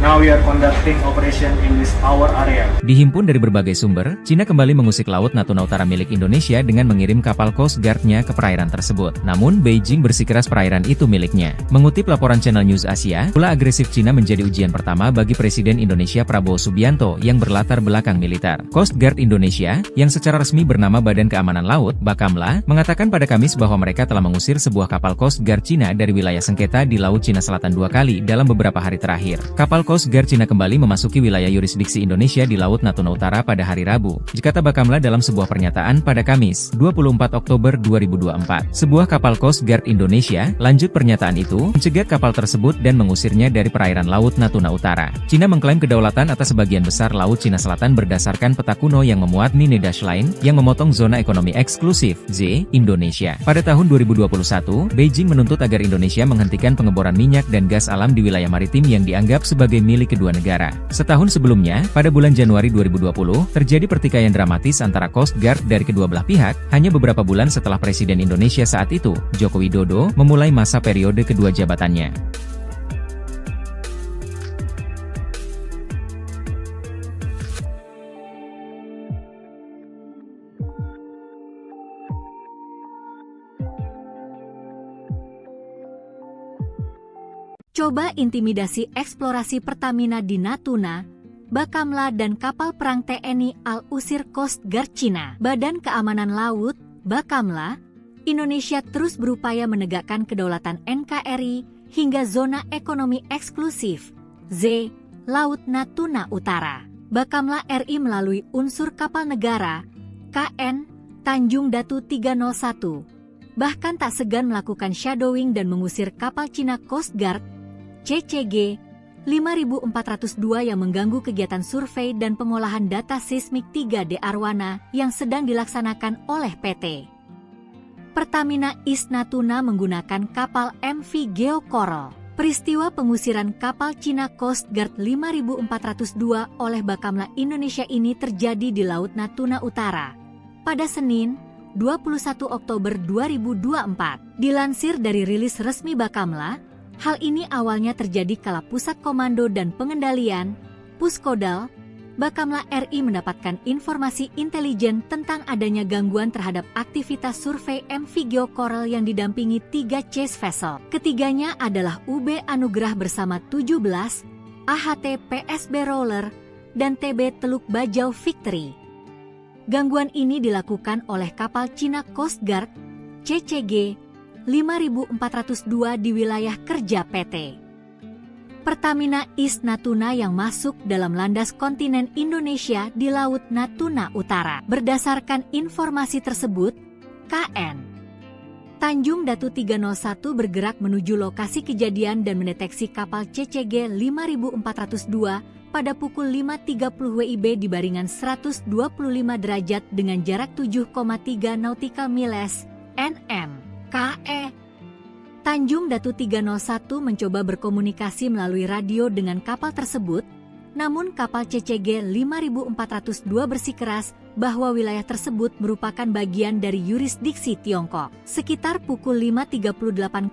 Now we are conducting operation in this our area. Dihimpun dari berbagai sumber, Cina kembali mengusik Laut Natuna Utara milik Indonesia dengan mengirim kapal Coast Guard-nya ke perairan tersebut. Namun, Beijing bersikeras perairan itu miliknya. Mengutip laporan Channel News Asia, ulah agresif Cina menjadi ujian pertama bagi Presiden Indonesia Prabowo Subianto yang berlatar belakang militer. Coast Guard Indonesia, yang secara resmi bernama Badan Keamanan Laut, Bakamla, mengatakan pada Kamis bahwa mereka telah mengusir sebuah kapal Coast Guard Cina dari wilayah sengketa di Laut Cina Selatan 2 kali dalam beberapa hari terakhir. Kapal Coast Guard Cina kembali memasuki wilayah yurisdiksi Indonesia di Laut Natuna Utara pada hari Rabu, kata Bakamla dalam sebuah pernyataan pada Kamis, 24 Oktober 2024. Sebuah kapal Coast Guard Indonesia, lanjut pernyataan itu, mencegat kapal tersebut dan mengusirnya dari perairan Laut Natuna Utara. Cina mengklaim kedaulatan atas sebagian besar Laut Cina Selatan berdasarkan peta kuno yang memuat Nine Dash Line, yang memotong zona ekonomi eksklusif, Z, Indonesia. Pada tahun 2021, Beijing menuntut agar Indonesia menghentikan pengeboran minyak dan gas alam di wilayah maritim yang dianggap sebagai sebagai milik kedua negara. Setahun sebelumnya, pada bulan Januari 2020, terjadi pertikaian dramatis antara Coast Guard dari kedua belah pihak, hanya beberapa bulan setelah Presiden Indonesia saat itu, Joko Widodo, memulai masa periode kedua jabatannya. Coba intimidasi eksplorasi Pertamina di Natuna, Bakamla dan kapal perang TNI Al-Usir Coast Guard Cina. Badan Keamanan Laut, Bakamla, Indonesia terus berupaya menegakkan kedaulatan NKRI hingga zona ekonomi eksklusif, Z, Laut Natuna Utara. Bakamla RI melalui unsur kapal negara, KN, Tanjung Datu 301, bahkan tak segan melakukan shadowing dan mengusir kapal Cina Coast Guard, CCG 5402 yang mengganggu kegiatan survei dan pengolahan data seismik 3D Arwana yang sedang dilaksanakan oleh PT Pertamina East Natuna menggunakan kapal MV Geo Coral. Peristiwa pengusiran kapal Cina Coast Guard 5402 oleh Bakamla Indonesia ini terjadi di Laut Natuna Utara pada Senin, 21 Oktober 2024. Dilansir dari rilis resmi Bakamla, hal ini awalnya terjadi kala Pusat Komando dan Pengendalian, Puskodal, Bakamla RI mendapatkan informasi intelijen tentang adanya gangguan terhadap aktivitas survei MV Geo Coral yang didampingi 3 chase vessel. Ketiganya adalah UB Anugrah bersama 17, AHT PSB Roller, dan TB Teluk Bajau Victory. Gangguan ini dilakukan oleh kapal Cina Coast Guard, CCG 5402 di wilayah kerja PT Pertamina East Natuna yang masuk dalam landas kontinen Indonesia di Laut Natuna Utara. Berdasarkan informasi tersebut, KN Tanjung Datu 301 bergerak menuju lokasi kejadian dan mendeteksi kapal CCG 5402 pada pukul 5.30 WIB di baringan 125 derajat dengan jarak 7,3 nautical miles (nm). KE Tanjung Datu 301 mencoba berkomunikasi melalui radio dengan kapal tersebut, namun kapal CCG 5402 bersikeras bahwa wilayah tersebut merupakan bagian dari yurisdiksi Tiongkok. Sekitar pukul 5.38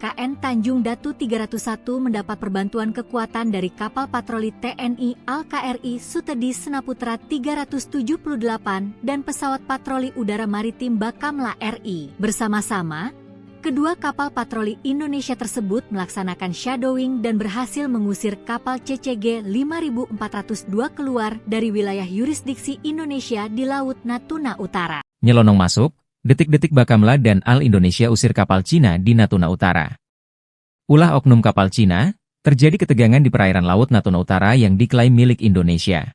KN Tanjung Datu 301 mendapat perbantuan kekuatan dari kapal patroli TNI Al-KRI Sutedi Senaputra 378 dan pesawat patroli udara maritim Bakamla RI. Bersama-sama, kedua kapal patroli Indonesia tersebut melaksanakan shadowing dan berhasil mengusir kapal CCG 5402 keluar dari wilayah yurisdiksi Indonesia di Laut Natuna Utara. Nyelonong masuk, detik-detik Bakamla dan Al Indonesia usir kapal Cina di Natuna Utara. Ulah oknum kapal Cina, terjadi ketegangan di perairan Laut Natuna Utara yang diklaim milik Indonesia.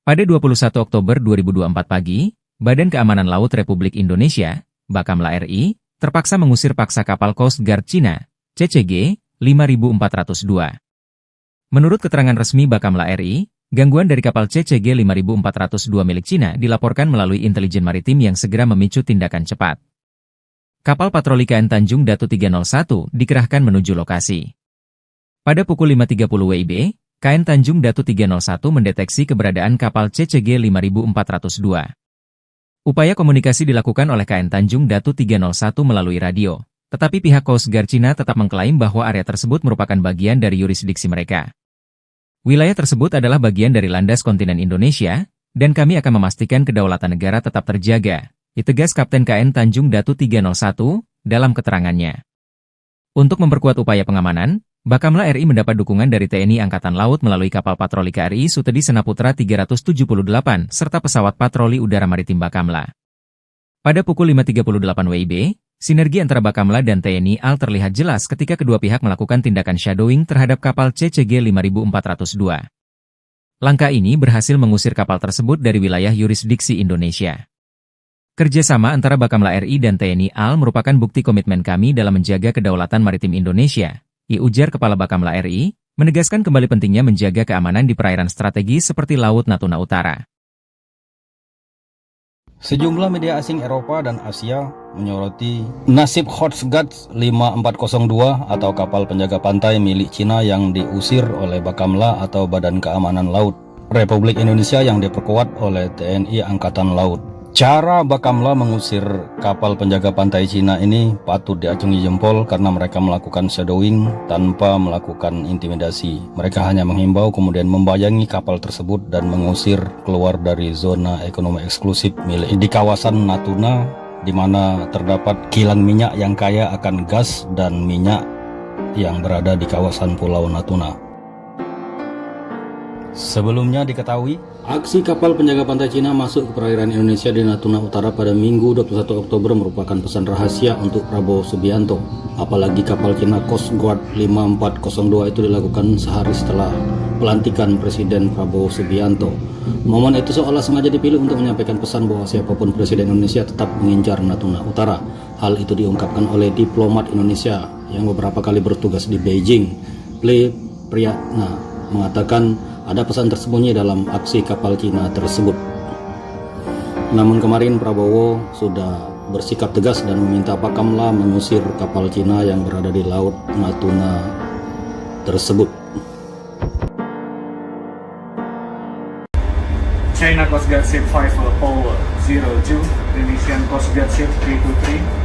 Pada 21 Oktober 2024 pagi, Badan Keamanan Laut Republik Indonesia, Bakamla RI, terpaksa mengusir paksa kapal Coast Guard Cina, CCG 5402. Menurut keterangan resmi Bakamla RI, gangguan dari kapal CCG 5402 milik Cina dilaporkan melalui intelijen maritim yang segera memicu tindakan cepat. Kapal patroli KN Tanjung Datu 301 dikerahkan menuju lokasi. Pada pukul 5.30 WIB, KN Tanjung Datu 301 mendeteksi keberadaan kapal CCG 5402. Upaya komunikasi dilakukan oleh KN Tanjung Datu 301 melalui radio, tetapi pihak Coast Guard Cina tetap mengklaim bahwa area tersebut merupakan bagian dari yurisdiksi mereka. Wilayah tersebut adalah bagian dari landas kontinen Indonesia, dan kami akan memastikan kedaulatan negara tetap terjaga, ditegas Kapten KN Tanjung Datu 301 dalam keterangannya. Untuk memperkuat upaya pengamanan, Bakamla RI mendapat dukungan dari TNI Angkatan Laut melalui kapal patroli KRI Sutedi Senaputra 378 serta pesawat patroli udara maritim Bakamla. Pada pukul 5.38 WIB, sinergi antara Bakamla dan TNI AL terlihat jelas ketika kedua pihak melakukan tindakan shadowing terhadap kapal CCG 5402. Langkah ini berhasil mengusir kapal tersebut dari wilayah yurisdiksi Indonesia. Kerjasama antara Bakamla RI dan TNI AL merupakan bukti komitmen kami dalam menjaga kedaulatan maritim Indonesia, ujar Kepala Bakamla RI, menegaskan kembali pentingnya menjaga keamanan di perairan strategis seperti Laut Natuna Utara. Sejumlah media asing Eropa dan Asia menyoroti nasib Coast Guard 5402 atau kapal penjaga pantai milik Cina yang diusir oleh Bakamla atau Badan Keamanan Laut Republik Indonesia yang diperkuat oleh TNI Angkatan Laut. Cara Bakamla mengusir kapal penjaga pantai Cina ini patut diacungi jempol karena mereka melakukan shadowing tanpa melakukan intimidasi. Mereka hanya menghimbau kemudian membayangi kapal tersebut dan mengusir keluar dari zona ekonomi eksklusif milik di kawasan Natuna, di mana terdapat kilang minyak yang kaya akan gas dan minyak yang berada di kawasan Pulau Natuna. Sebelumnya diketahui, aksi kapal penjaga pantai Cina masuk ke perairan Indonesia di Natuna Utara pada Minggu 21 Oktober merupakan pesan rahasia untuk Prabowo Subianto. Apalagi kapal Cina Coast Guard 5402 itu dilakukan sehari setelah pelantikan Presiden Prabowo Subianto. Momen itu seolah sengaja dipilih untuk menyampaikan pesan bahwa siapapun Presiden Indonesia tetap mengincar Natuna Utara. Hal itu diungkapkan oleh diplomat Indonesia yang beberapa kali bertugas di Beijing. Priyatna mengatakan ada pesan tersembunyi dalam aksi kapal Cina tersebut. Namun kemarin Prabowo sudah bersikap tegas dan meminta Bakamla mengusir kapal Cina yang berada di Laut Natuna tersebut. China Coast Guard Ship 5 Paul 02, Indonesian Coast Guard Ship 323.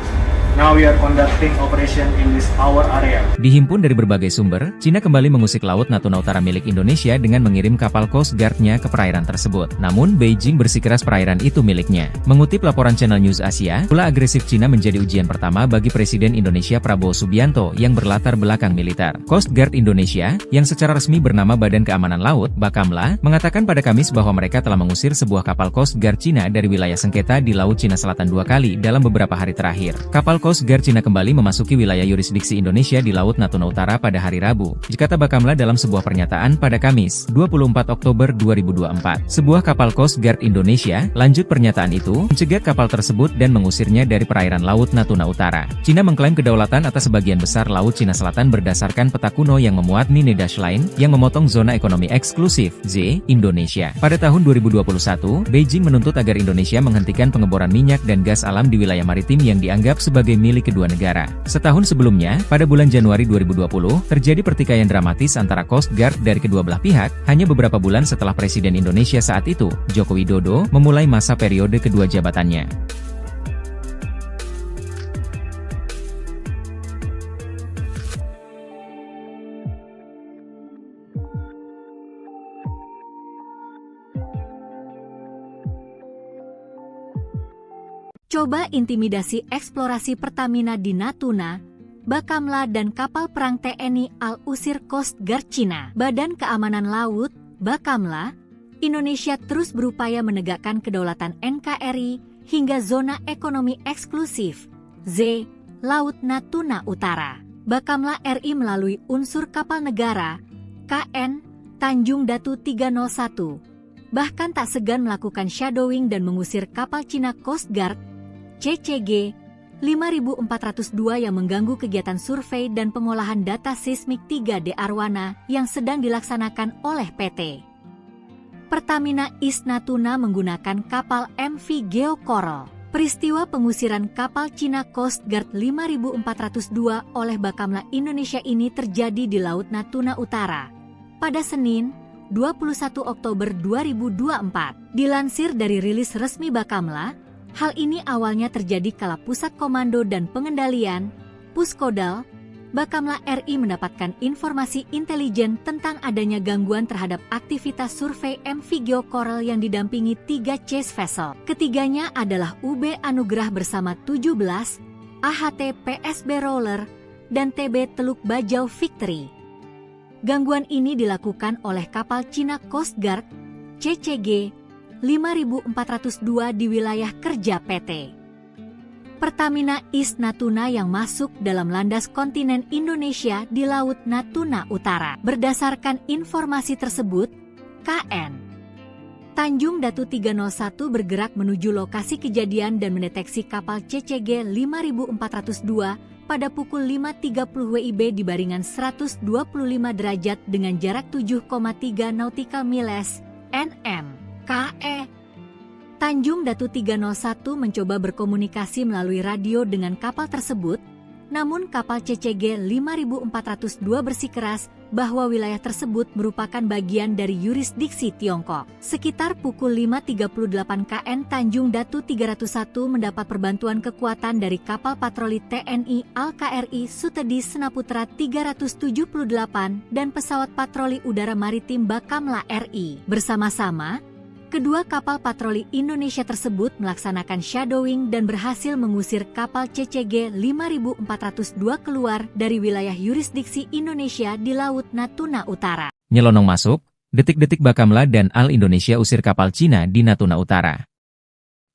Now we are conducting operation in this our area. Dihimpun dari berbagai sumber, Cina kembali mengusik Laut Natuna Utara milik Indonesia dengan mengirim kapal Coast Guard-nya ke perairan tersebut. Namun, Beijing bersikeras perairan itu miliknya. Mengutip laporan Channel News Asia, pula agresif Cina menjadi ujian pertama bagi Presiden Indonesia Prabowo Subianto yang berlatar belakang militer. Coast Guard Indonesia, yang secara resmi bernama Badan Keamanan Laut, Bakamla, mengatakan pada Kamis bahwa mereka telah mengusir sebuah kapal Coast Guard Cina dari wilayah sengketa di Laut Cina Selatan 2 kali dalam beberapa hari terakhir. Kapal Coast Guard Cina kembali memasuki wilayah yurisdiksi Indonesia di Laut Natuna Utara pada hari Rabu, kata Bakamla dalam sebuah pernyataan pada Kamis, 24 Oktober 2024. Sebuah kapal Coast Guard Indonesia, lanjut pernyataan itu, mencegat kapal tersebut dan mengusirnya dari perairan Laut Natuna Utara. Cina mengklaim kedaulatan atas sebagian besar Laut Cina Selatan berdasarkan peta kuno yang memuat Nine Dash Line, yang memotong zona ekonomi eksklusif, Z, Indonesia. Pada tahun 2021, Beijing menuntut agar Indonesia menghentikan pengeboran minyak dan gas alam di wilayah maritim yang dianggap sebagai milik kedua negara. Setahun sebelumnya, pada bulan Januari 2020, terjadi pertikaian dramatis antara Coast Guard dari kedua belah pihak, hanya beberapa bulan setelah Presiden Indonesia saat itu, Joko Widodo, memulai masa periode kedua jabatannya. Coba intimidasi eksplorasi Pertamina di Natuna, Bakamla dan kapal perang TNI Al-Usir Coast Guard Cina. Badan Keamanan Laut, Bakamla, Indonesia terus berupaya menegakkan kedaulatan NKRI hingga zona ekonomi eksklusif, Z, Laut Natuna Utara. Bakamla RI melalui unsur kapal negara, KN, Tanjung Datu 301, bahkan tak segan melakukan shadowing dan mengusir kapal Cina Coast Guard, CCG 5402 yang mengganggu kegiatan survei dan pengolahan data seismik 3D Arwana yang sedang dilaksanakan oleh PT Pertamina East Natuna menggunakan kapal MV Geo Coral. Peristiwa pengusiran kapal Cina Coast Guard 5402 oleh Bakamla Indonesia ini terjadi di Laut Natuna Utara pada Senin, 21 Oktober 2024. Dilansir dari rilis resmi Bakamla, hal ini awalnya terjadi kala Pusat Komando dan Pengendalian, Puskodal, Bakamla RI mendapatkan informasi intelijen tentang adanya gangguan terhadap aktivitas survei MV Geo Coral yang didampingi 3 chase vessel. Ketiganya adalah UB Anugrah bersama 17, AHT PSB Roller, dan TB Teluk Bajau Victory. Gangguan ini dilakukan oleh kapal Cina Coast Guard, CCG 5402 di wilayah kerja PT Pertamina East Natuna yang masuk dalam landas kontinen Indonesia di Laut Natuna Utara. Berdasarkan informasi tersebut, KN Tanjung Datu 301 bergerak menuju lokasi kejadian dan mendeteksi kapal CCG 5402 pada pukul 5.30 WIB di baringan 125 derajat dengan jarak 7,3 nautical miles (nm). KE Tanjung Datu 301 mencoba berkomunikasi melalui radio dengan kapal tersebut, namun kapal CCG 5402 bersikeras bahwa wilayah tersebut merupakan bagian dari yurisdiksi Tiongkok. Sekitar pukul 5.38 KN Tanjung Datu 301 mendapat perbantuan kekuatan dari kapal patroli TNI Al-KRI Sutedi Senaputra 378 dan pesawat patroli udara maritim Bakamla RI. Bersama-sama, kedua kapal patroli Indonesia tersebut melaksanakan shadowing dan berhasil mengusir kapal CCG 5402 keluar dari wilayah yurisdiksi Indonesia di Laut Natuna Utara. Nyelonong masuk, detik-detik Bakamla dan Al Indonesia usir kapal Cina di Natuna Utara.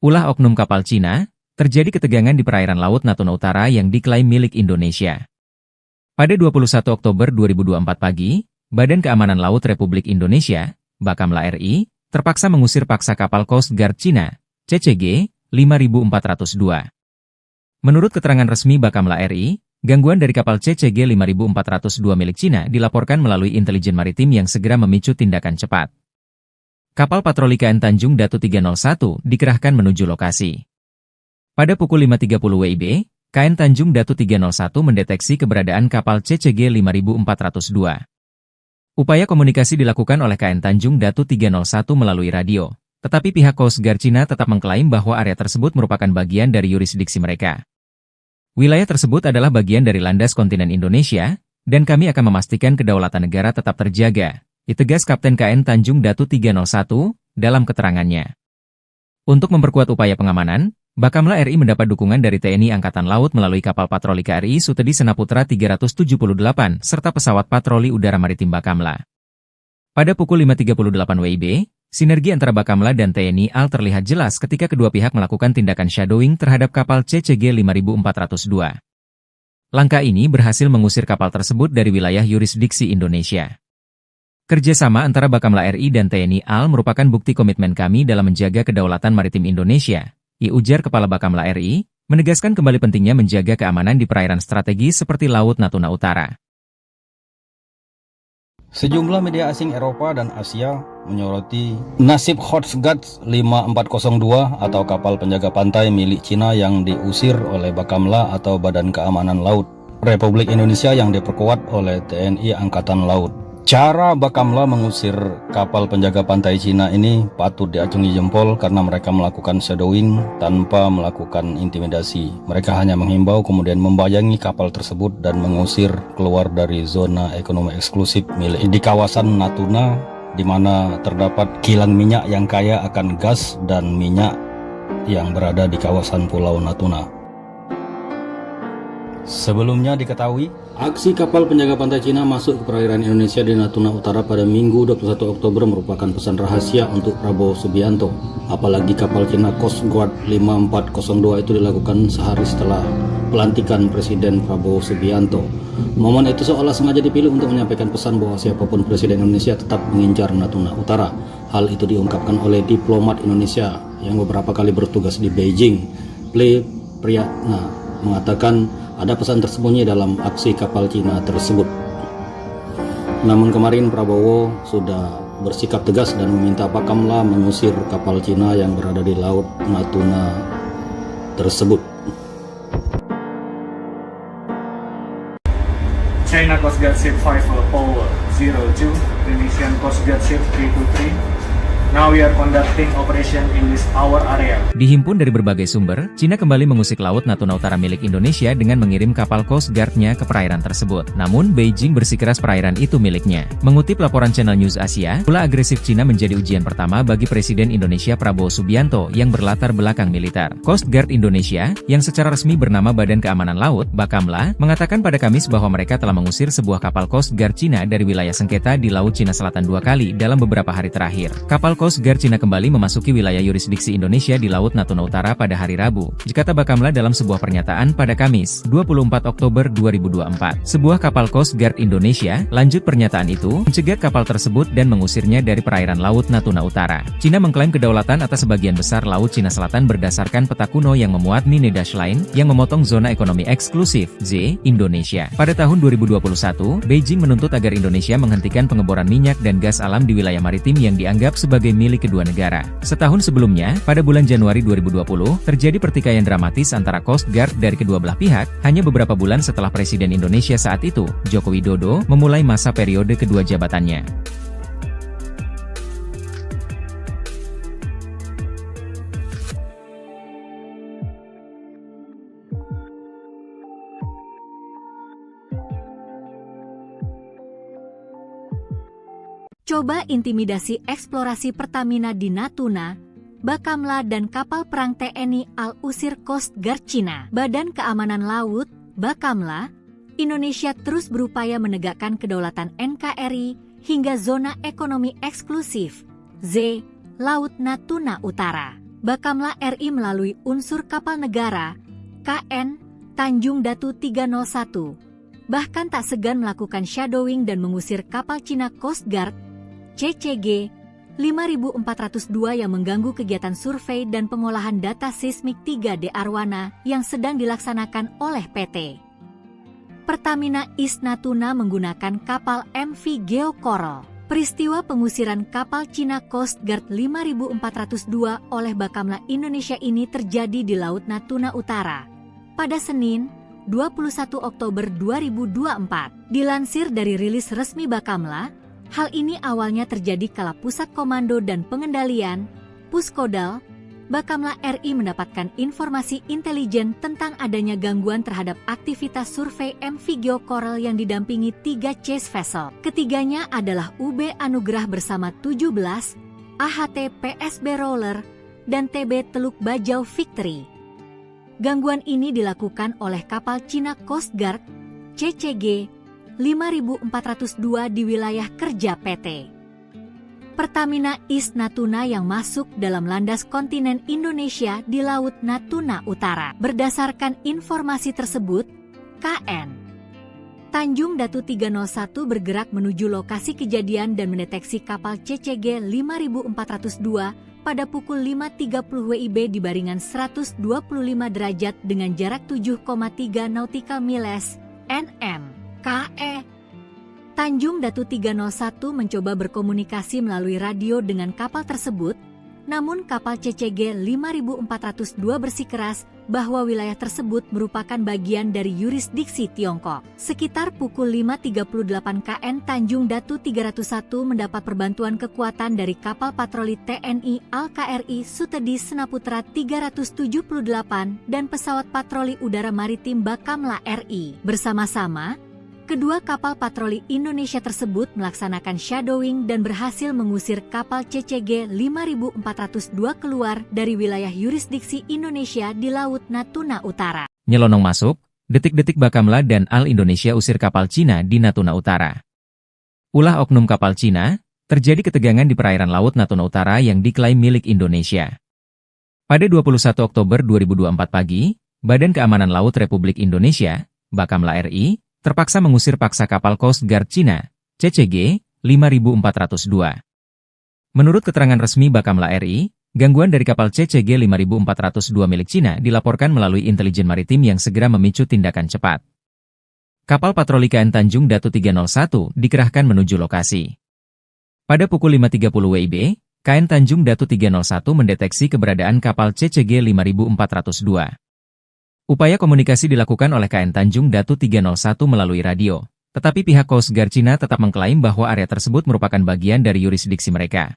Ulah oknum kapal Cina, terjadi ketegangan di perairan Laut Natuna Utara yang diklaim milik Indonesia. Pada 21 Oktober 2024 pagi, Badan Keamanan Laut Republik Indonesia, Bakamla RI, terpaksa mengusir paksa kapal Coast Guard Cina, CCG 5402. Menurut keterangan resmi Bakamla RI, gangguan dari kapal CCG 5402 milik Cina dilaporkan melalui intelijen maritim yang segera memicu tindakan cepat. Kapal patroli KN Tanjung Datu 301 dikerahkan menuju lokasi. Pada pukul 5.30 WIB, KN Tanjung Datu 301 mendeteksi keberadaan kapal CCG 5402. Upaya komunikasi dilakukan oleh KN Tanjung Datu 301 melalui radio, tetapi pihak Coast Guard Cina tetap mengklaim bahwa area tersebut merupakan bagian dari yurisdiksi mereka. Wilayah tersebut adalah bagian dari landas kontinen Indonesia, dan kami akan memastikan kedaulatan negara tetap terjaga, ditegas Kapten KN Tanjung Datu 301 dalam keterangannya. Untuk memperkuat upaya pengamanan, Bakamla RI mendapat dukungan dari TNI Angkatan Laut melalui kapal patroli KRI Sutedi Senaputra 378 serta pesawat patroli udara maritim Bakamla. Pada pukul 5.38 WIB, sinergi antara Bakamla dan TNI AL terlihat jelas ketika kedua pihak melakukan tindakan shadowing terhadap kapal CCG 5402. Langkah ini berhasil mengusir kapal tersebut dari wilayah yurisdiksi Indonesia. Kerjasama antara Bakamla RI dan TNI AL merupakan bukti komitmen kami dalam menjaga kedaulatan maritim Indonesia, ujar Kepala Bakamla RI, menegaskan kembali pentingnya menjaga keamanan di perairan strategis seperti Laut Natuna Utara. Sejumlah media asing Eropa dan Asia menyoroti nasib Coast Guard 5402 atau kapal penjaga pantai milik Cina yang diusir oleh Bakamla atau Badan Keamanan Laut Republik Indonesia yang diperkuat oleh TNI Angkatan Laut. Cara Bakamla mengusir kapal penjaga pantai Cina ini patut diacungi jempol karena mereka melakukan shadowing tanpa melakukan intimidasi. Mereka hanya menghimbau kemudian membayangi kapal tersebut dan mengusir keluar dari zona ekonomi eksklusif milik di kawasan Natuna, di mana terdapat kilang minyak yang kaya akan gas dan minyak yang berada di kawasan Pulau Natuna. Sebelumnya diketahui, aksi kapal penjaga pantai Cina masuk ke perairan Indonesia di Natuna Utara pada Minggu 21 Oktober merupakan pesan rahasia untuk Prabowo Subianto. Apalagi kapal Cina Coast Guard 5402 itu dilakukan sehari setelah pelantikan Presiden Prabowo Subianto. Momen itu seolah sengaja dipilih untuk menyampaikan pesan bahwa siapapun Presiden Indonesia tetap mengincar Natuna Utara. Hal itu diungkapkan oleh diplomat Indonesia yang beberapa kali bertugas di Beijing. Priyatna mengatakan ada pesan tersembunyi dalam aksi kapal Cina tersebut. Namun kemarin Prabowo sudah bersikap tegas dan meminta Bakamla mengusir kapal Cina yang berada di Laut Natuna tersebut. China Coast Guard Ship 5 Paul 02, Indonesian Coast Guard Ship 323. Now we are conducting operation in this our area. Dihimpun dari berbagai sumber, Cina kembali mengusik Laut Natuna Utara milik Indonesia dengan mengirim kapal Coast Guard-nya ke perairan tersebut. Namun, Beijing bersikeras perairan itu miliknya. Mengutip laporan Channel News Asia, ulah agresif Cina menjadi ujian pertama bagi Presiden Indonesia Prabowo Subianto yang berlatar belakang militer. Coast Guard Indonesia, yang secara resmi bernama Badan Keamanan Laut, Bakamla, mengatakan pada Kamis bahwa mereka telah mengusir sebuah kapal Coast Guard Cina dari wilayah sengketa di Laut Cina Selatan 2 kali dalam beberapa hari terakhir. Kapal Coast Guard Cina kembali memasuki wilayah yurisdiksi Indonesia di Laut Natuna Utara pada hari Rabu, kata Bakamla dalam sebuah pernyataan pada Kamis, 24 Oktober 2024. Sebuah kapal Coast Guard Indonesia, lanjut pernyataan itu, mencegat kapal tersebut dan mengusirnya dari perairan Laut Natuna Utara. Cina mengklaim kedaulatan atas sebagian besar Laut Cina Selatan berdasarkan peta kuno yang memuat Nine Dash Line, yang memotong zona ekonomi eksklusif, Z, Indonesia. Pada tahun 2021, Beijing menuntut agar Indonesia menghentikan pengeboran minyak dan gas alam di wilayah maritim yang dianggap sebagai sebagai milik kedua negara. Setahun sebelumnya, pada bulan Januari 2020, terjadi pertikaian dramatis antara Coast Guard dari kedua belah pihak, hanya beberapa bulan setelah Presiden Indonesia saat itu, Joko Widodo, memulai masa periode kedua jabatannya. Coba intimidasi eksplorasi Pertamina di Natuna, Bakamla dan kapal perang TNI Al-Usir Coast Guard Cina. Badan Keamanan Laut, Bakamla, Indonesia terus berupaya menegakkan kedaulatan NKRI hingga zona ekonomi eksklusif, Z, Laut Natuna Utara. Bakamla RI melalui unsur kapal negara, KN, Tanjung Datu 301, bahkan tak segan melakukan shadowing dan mengusir kapal Cina Coast Guard, CCG 5402 yang mengganggu kegiatan survei dan pengolahan data seismik 3D Arwana yang sedang dilaksanakan oleh PT Pertamina East Natuna menggunakan kapal MV Geo Coral. Peristiwa pengusiran kapal Cina Coast Guard 5402 oleh Bakamla Indonesia ini terjadi di Laut Natuna Utara pada Senin, 21 Oktober 2024. Dilansir dari rilis resmi Bakamla, hal ini awalnya terjadi kala Pusat Komando dan Pengendalian, Puskodal, Bakamla RI mendapatkan informasi intelijen tentang adanya gangguan terhadap aktivitas survei MV Geo Coral yang didampingi 3 chase vessel. Ketiganya adalah UB Anugrah bersama 17, AHT PSB Roller, dan TB Teluk Bajau Victory. Gangguan ini dilakukan oleh kapal Cina Coast Guard, CCG, 5402 di wilayah kerja PT Pertamina East Natuna yang masuk dalam landas kontinen Indonesia di Laut Natuna Utara. Berdasarkan informasi tersebut, KN Tanjung Datu 301 bergerak menuju lokasi kejadian dan mendeteksi kapal CCG 5402 pada pukul 5.30 WIB di baringan 125 derajat dengan jarak 7,3 nautical miles (nm). KE Tanjung Datu 301 mencoba berkomunikasi melalui radio dengan kapal tersebut, namun kapal CCG 5402 bersikeras bahwa wilayah tersebut merupakan bagian dari yurisdiksi Tiongkok. Sekitar pukul 5.38 KN Tanjung Datu 301 mendapat perbantuan kekuatan dari kapal patroli TNI Al-KRI Sutedi Senaputra 378 dan pesawat patroli udara maritim Bakamla RI. Bersama-sama, kedua kapal patroli Indonesia tersebut melaksanakan shadowing dan berhasil mengusir kapal CCG 5402 keluar dari wilayah yurisdiksi Indonesia di Laut Natuna Utara. Nyelonong masuk, detik-detik Bakamla dan Al Indonesia usir kapal Cina di Natuna Utara. Ulah oknum kapal Cina, terjadi ketegangan di perairan Laut Natuna Utara yang diklaim milik Indonesia. Pada 21 Oktober 2024 pagi, Badan Keamanan Laut Republik Indonesia, Bakamla RI, terpaksa mengusir paksa kapal Coast Guard Cina, CCG 5402. Menurut keterangan resmi Bakamla RI, gangguan dari kapal CCG 5402 milik Cina dilaporkan melalui intelijen maritim yang segera memicu tindakan cepat. Kapal patroli KN Tanjung Datu 301 dikerahkan menuju lokasi. Pada pukul 5.30 WIB, KN Tanjung Datu 301 mendeteksi keberadaan kapal CCG 5402. Upaya komunikasi dilakukan oleh KN Tanjung Datu 301 melalui radio, tetapi pihak Coast Guard Cina tetap mengklaim bahwa area tersebut merupakan bagian dari yurisdiksi mereka.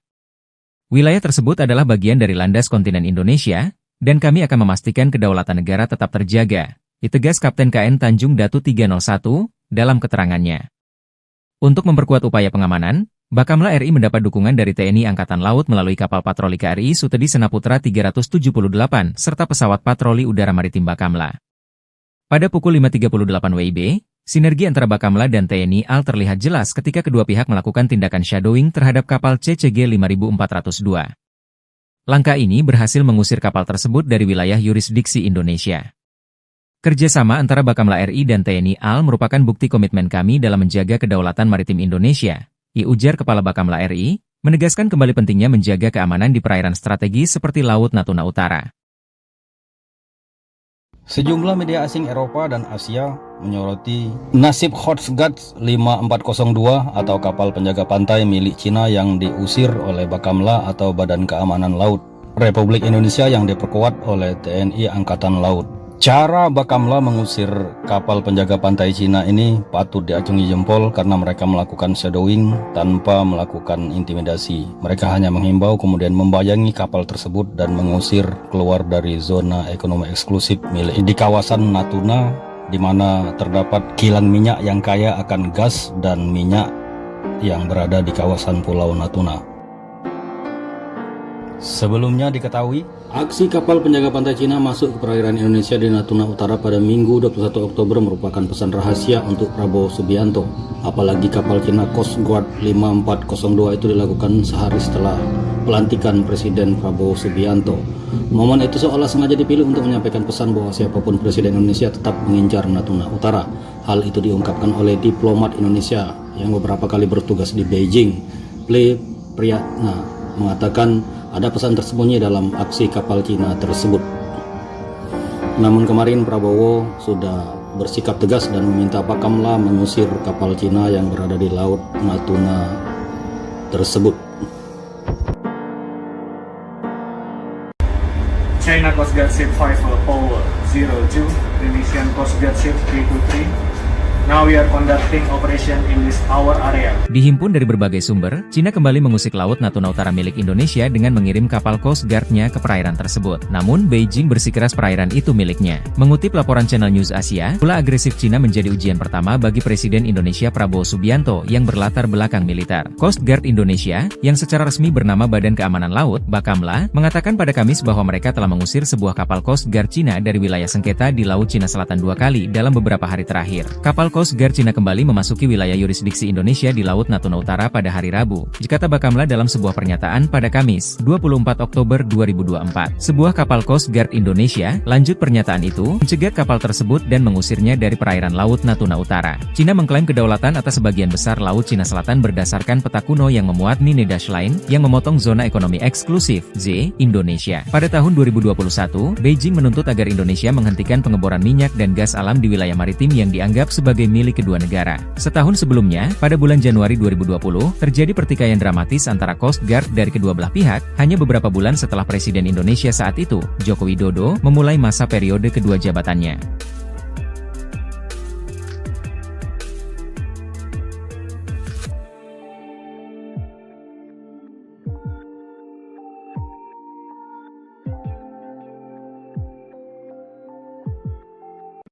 Wilayah tersebut adalah bagian dari landas kontinen Indonesia, dan kami akan memastikan kedaulatan negara tetap terjaga, ditegas Kapten KN Tanjung Datu 301 dalam keterangannya. Untuk memperkuat upaya pengamanan, Bakamla RI mendapat dukungan dari TNI Angkatan Laut melalui kapal patroli KRI Sutedi Senaputra 378 serta pesawat patroli udara maritim Bakamla. Pada pukul 5.38 WIB, sinergi antara Bakamla dan TNI AL terlihat jelas ketika kedua pihak melakukan tindakan shadowing terhadap kapal CCG 5402. Langkah ini berhasil mengusir kapal tersebut dari wilayah yurisdiksi Indonesia. Kerjasama antara Bakamla RI dan TNI AL merupakan bukti komitmen kami dalam menjaga kedaulatan maritim Indonesia, ujar Kepala Bakamla RI, menegaskan kembali pentingnya menjaga keamanan di perairan strategis seperti Laut Natuna Utara. Sejumlah media asing Eropa dan Asia menyoroti nasib Coast Guard 5402 atau kapal penjaga pantai milik Cina yang diusir oleh Bakamla atau Badan Keamanan Laut Republik Indonesia yang diperkuat oleh TNI Angkatan Laut. Cara Bakamla mengusir kapal penjaga pantai Cina ini patut diacungi jempol karena mereka melakukan shadowing tanpa melakukan intimidasi. Mereka hanya menghimbau kemudian membayangi kapal tersebut dan mengusir keluar dari zona ekonomi eksklusif milik di kawasan Natuna, di mana terdapat kilang minyak yang kaya akan gas dan minyak yang berada di kawasan Pulau Natuna. Sebelumnya diketahui, aksi kapal penjaga pantai Cina masuk ke perairan Indonesia di Natuna Utara pada Minggu 21 Oktober merupakan pesan rahasia untuk Prabowo Subianto. Apalagi kapal Cina Coast Guard 5402 itu dilakukan sehari setelah pelantikan Presiden Prabowo Subianto. Momen itu seolah sengaja dipilih untuk menyampaikan pesan bahwa siapapun Presiden Indonesia tetap mengincar Natuna Utara. Hal itu diungkapkan oleh diplomat Indonesia yang beberapa kali bertugas di Beijing. Ple Priyatna mengatakan ada pesan tersembunyi dalam aksi kapal Cina tersebut. Namun kemarin Prabowo sudah bersikap tegas dan meminta Bakamla mengusir kapal Cina yang berada di Laut Natuna tersebut. China Coast Guard Ship 5 Paul 02, Indonesian Coast Guard Ship K23. Now we are conducting operation in this our area. Dihimpun dari berbagai sumber, Cina kembali mengusik Laut Natuna Utara milik Indonesia dengan mengirim kapal Coast Guard-nya ke perairan tersebut. Namun, Beijing bersikeras perairan itu miliknya. Mengutip laporan Channel News Asia, ulah agresif Cina menjadi ujian pertama bagi Presiden Indonesia Prabowo Subianto yang berlatar belakang militer. Coast Guard Indonesia, yang secara resmi bernama Badan Keamanan Laut, Bakamla, mengatakan pada Kamis bahwa mereka telah mengusir sebuah kapal Coast Guard Cina dari wilayah sengketa di Laut Cina Selatan 2 kali dalam beberapa hari terakhir. Kapal Coast Guard Cina kembali memasuki wilayah yurisdiksi Indonesia di Laut Natuna Utara pada hari Rabu, kata Bakamla dalam sebuah pernyataan pada Kamis, 24 Oktober 2024. Sebuah kapal Coast Guard Indonesia, lanjut pernyataan itu, mencegat kapal tersebut dan mengusirnya dari perairan Laut Natuna Utara. Cina mengklaim kedaulatan atas sebagian besar Laut Cina Selatan berdasarkan peta kuno yang memuat Nine Dash Line, yang memotong zona ekonomi eksklusif, Z, Indonesia. Pada tahun 2021, Beijing menuntut agar Indonesia menghentikan pengeboran minyak dan gas alam di wilayah maritim yang dianggap sebagai milik kedua negara. Setahun sebelumnya, pada bulan Januari 2020, terjadi pertikaian dramatis antara Coast Guard dari kedua belah pihak, hanya beberapa bulan setelah Presiden Indonesia saat itu, Joko Widodo, memulai masa periode kedua jabatannya.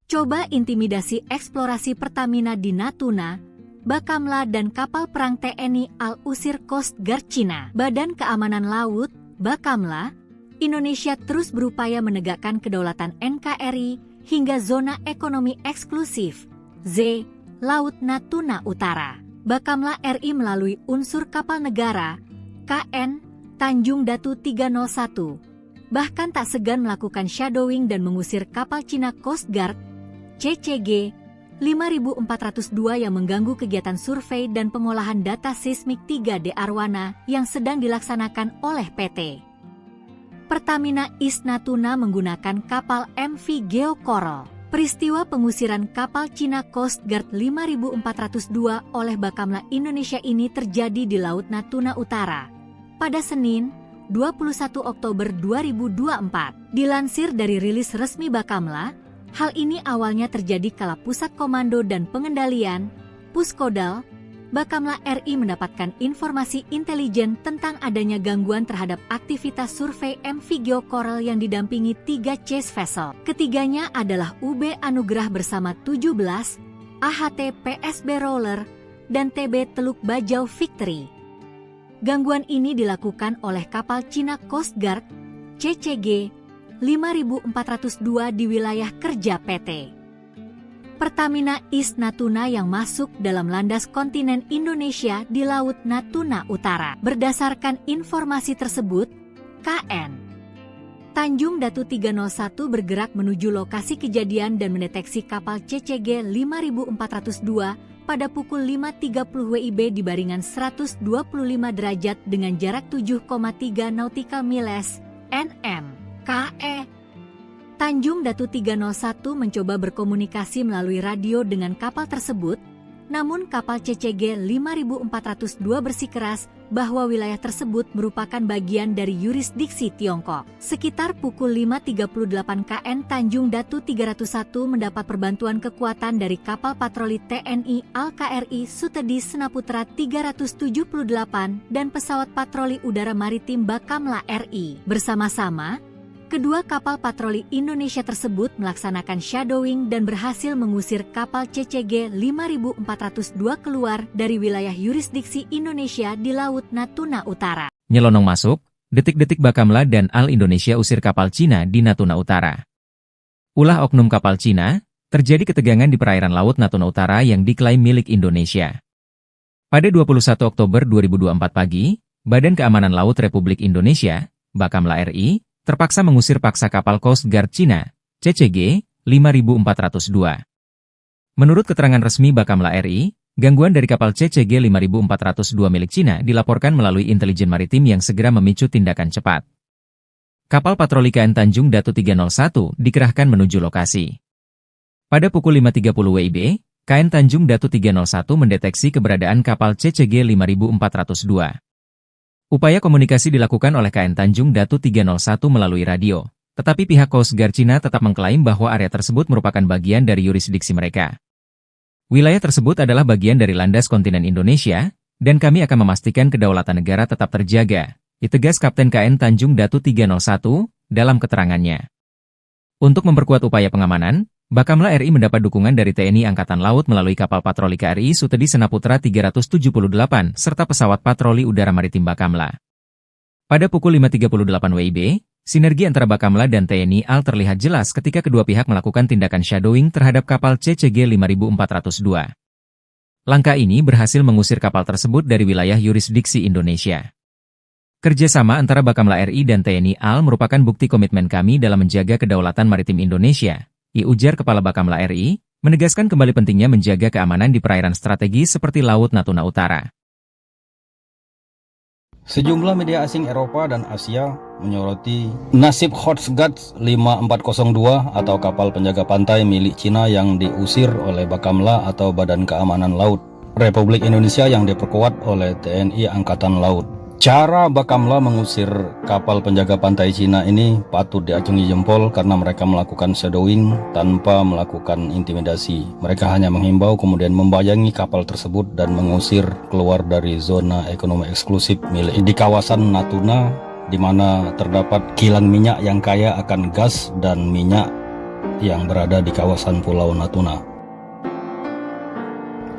Coba intimidasi eksplorasi Pertamina di Natuna, Bakamla dan kapal perang TNI Al-Usir Coast Guard Cina. Badan Keamanan Laut, Bakamla, Indonesia terus berupaya menegakkan kedaulatan NKRI hingga zona ekonomi eksklusif, Z, Laut Natuna Utara. Bakamla RI melalui unsur kapal negara, KN, Tanjung Datu 301, bahkan tak segan melakukan shadowing dan mengusir kapal Cina Coast Guard, CCG 5402 yang mengganggu kegiatan survei dan pengolahan data seismik 3D Arwana yang sedang dilaksanakan oleh PT Pertamina East Natuna menggunakan kapal MV Geo Coral. Peristiwa pengusiran kapal Cina Coast Guard 5402 oleh Bakamla Indonesia ini terjadi di Laut Natuna Utara pada Senin, 21 Oktober 2024. Dilansir dari rilis resmi Bakamla, hal ini awalnya terjadi kala Pusat Komando dan Pengendalian, Puskodal, Bakamla RI mendapatkan informasi intelijen tentang adanya gangguan terhadap aktivitas survei MV Geo Coral yang didampingi 3 chase vessel. Ketiganya adalah UB Anugrah bersama 17, AHT PSB Roller, dan TB Teluk Bajau Victory. Gangguan ini dilakukan oleh kapal Cina Coast Guard, CCG 5402 di wilayah kerja PT Pertamina East Natuna yang masuk dalam landas kontinen Indonesia di Laut Natuna Utara. Berdasarkan informasi tersebut, KN Tanjung Datu 301 bergerak menuju lokasi kejadian dan mendeteksi kapal CCG 5402 pada pukul 5.30 WIB di baringan 125 derajat dengan jarak 7,3 nautical miles (nm). KE Tanjung Datu 301 mencoba berkomunikasi melalui radio dengan kapal tersebut, namun kapal CCG 5402 bersikeras bahwa wilayah tersebut merupakan bagian dari yurisdiksi Tiongkok. Sekitar pukul 5.38 KN Tanjung Datu 301 mendapat perbantuan kekuatan dari kapal patroli TNI Al-KRI Sutedi Senaputra 378 dan pesawat patroli udara maritim Bakamla RI. Bersama-sama, kedua kapal patroli Indonesia tersebut melaksanakan shadowing dan berhasil mengusir kapal CCG 5402 keluar dari wilayah yurisdiksi Indonesia di Laut Natuna Utara. Nyelonong masuk, detik-detik Bakamla dan Al Indonesia usir kapal Cina di Natuna Utara. Ulah oknum kapal Cina, terjadi ketegangan di perairan Laut Natuna Utara yang diklaim milik Indonesia. Pada 21 Oktober 2024 pagi, Badan Keamanan Laut Republik Indonesia, Bakamla RI, terpaksa mengusir paksa kapal Coast Guard Cina, CCG 5402. Menurut keterangan resmi Bakamla RI, gangguan dari kapal CCG 5402 milik Cina dilaporkan melalui intelijen maritim yang segera memicu tindakan cepat. Kapal patroli KN Tanjung Datu 301 dikerahkan menuju lokasi. Pada pukul 5.30 WIB, KN Tanjung Datu 301 mendeteksi keberadaan kapal CCG 5402. Upaya komunikasi dilakukan oleh KN Tanjung Datu 301 melalui radio, tetapi pihak Coast Guard Cina tetap mengklaim bahwa area tersebut merupakan bagian dari yurisdiksi mereka. Wilayah tersebut adalah bagian dari landas kontinen Indonesia, dan kami akan memastikan kedaulatan negara tetap terjaga, ditegas Kapten KN Tanjung Datu 301 dalam keterangannya. Untuk memperkuat upaya pengamanan, Bakamla RI mendapat dukungan dari TNI Angkatan Laut melalui kapal patroli KRI Sutedi Senaputra 378 serta pesawat patroli udara maritim Bakamla. Pada pukul 5.38 WIB, sinergi antara Bakamla dan TNI AL terlihat jelas ketika kedua pihak melakukan tindakan shadowing terhadap kapal CCG 5402. Langkah ini berhasil mengusir kapal tersebut dari wilayah yurisdiksi Indonesia. Kerjasama antara Bakamla RI dan TNI AL merupakan bukti komitmen kami dalam menjaga kedaulatan maritim Indonesia, ujar Kepala Bakamla RI, menegaskan kembali pentingnya menjaga keamanan di perairan strategis seperti Laut Natuna Utara. Sejumlah media asing Eropa dan Asia menyoroti nasib Coast Guard 5402 atau kapal penjaga pantai milik Cina yang diusir oleh Bakamla atau Badan Keamanan Laut Republik Indonesia yang diperkuat oleh TNI Angkatan Laut. Cara Bakamla mengusir kapal penjaga pantai Cina ini patut diacungi jempol karena mereka melakukan shadowing tanpa melakukan intimidasi. Mereka hanya menghimbau kemudian membayangi kapal tersebut dan mengusir keluar dari zona ekonomi eksklusif milik di kawasan Natuna, di mana terdapat kilang minyak yang kaya akan gas dan minyak yang berada di kawasan Pulau Natuna.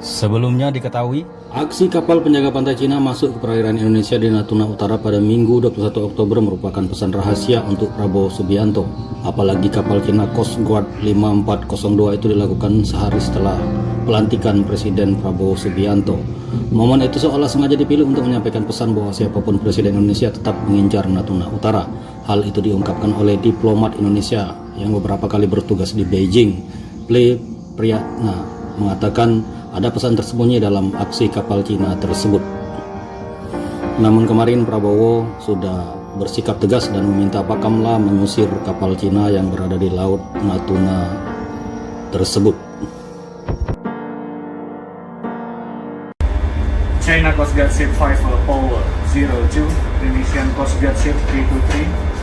Sebelumnya diketahui, aksi kapal penjaga pantai Cina masuk ke perairan Indonesia di Natuna Utara pada Minggu 21 Oktober merupakan pesan rahasia untuk Prabowo Subianto. Apalagi kapal Cina Coast Guard 5402 itu dilakukan sehari setelah pelantikan Presiden Prabowo Subianto. Momen itu seolah sengaja dipilih untuk menyampaikan pesan bahwa siapapun Presiden Indonesia tetap mengincar Natuna Utara. Hal itu diungkapkan oleh diplomat Indonesia yang beberapa kali bertugas di Beijing. Ple Priyatna mengatakan ada pesan tersembunyi dalam aksi kapal Cina tersebut. Namun kemarin Prabowo sudah bersikap tegas dan meminta Bakamla mengusir kapal Cina yang berada di Laut Natuna tersebut. China Coast Guard Ship 502, Indonesian Coast Guard Ship 323.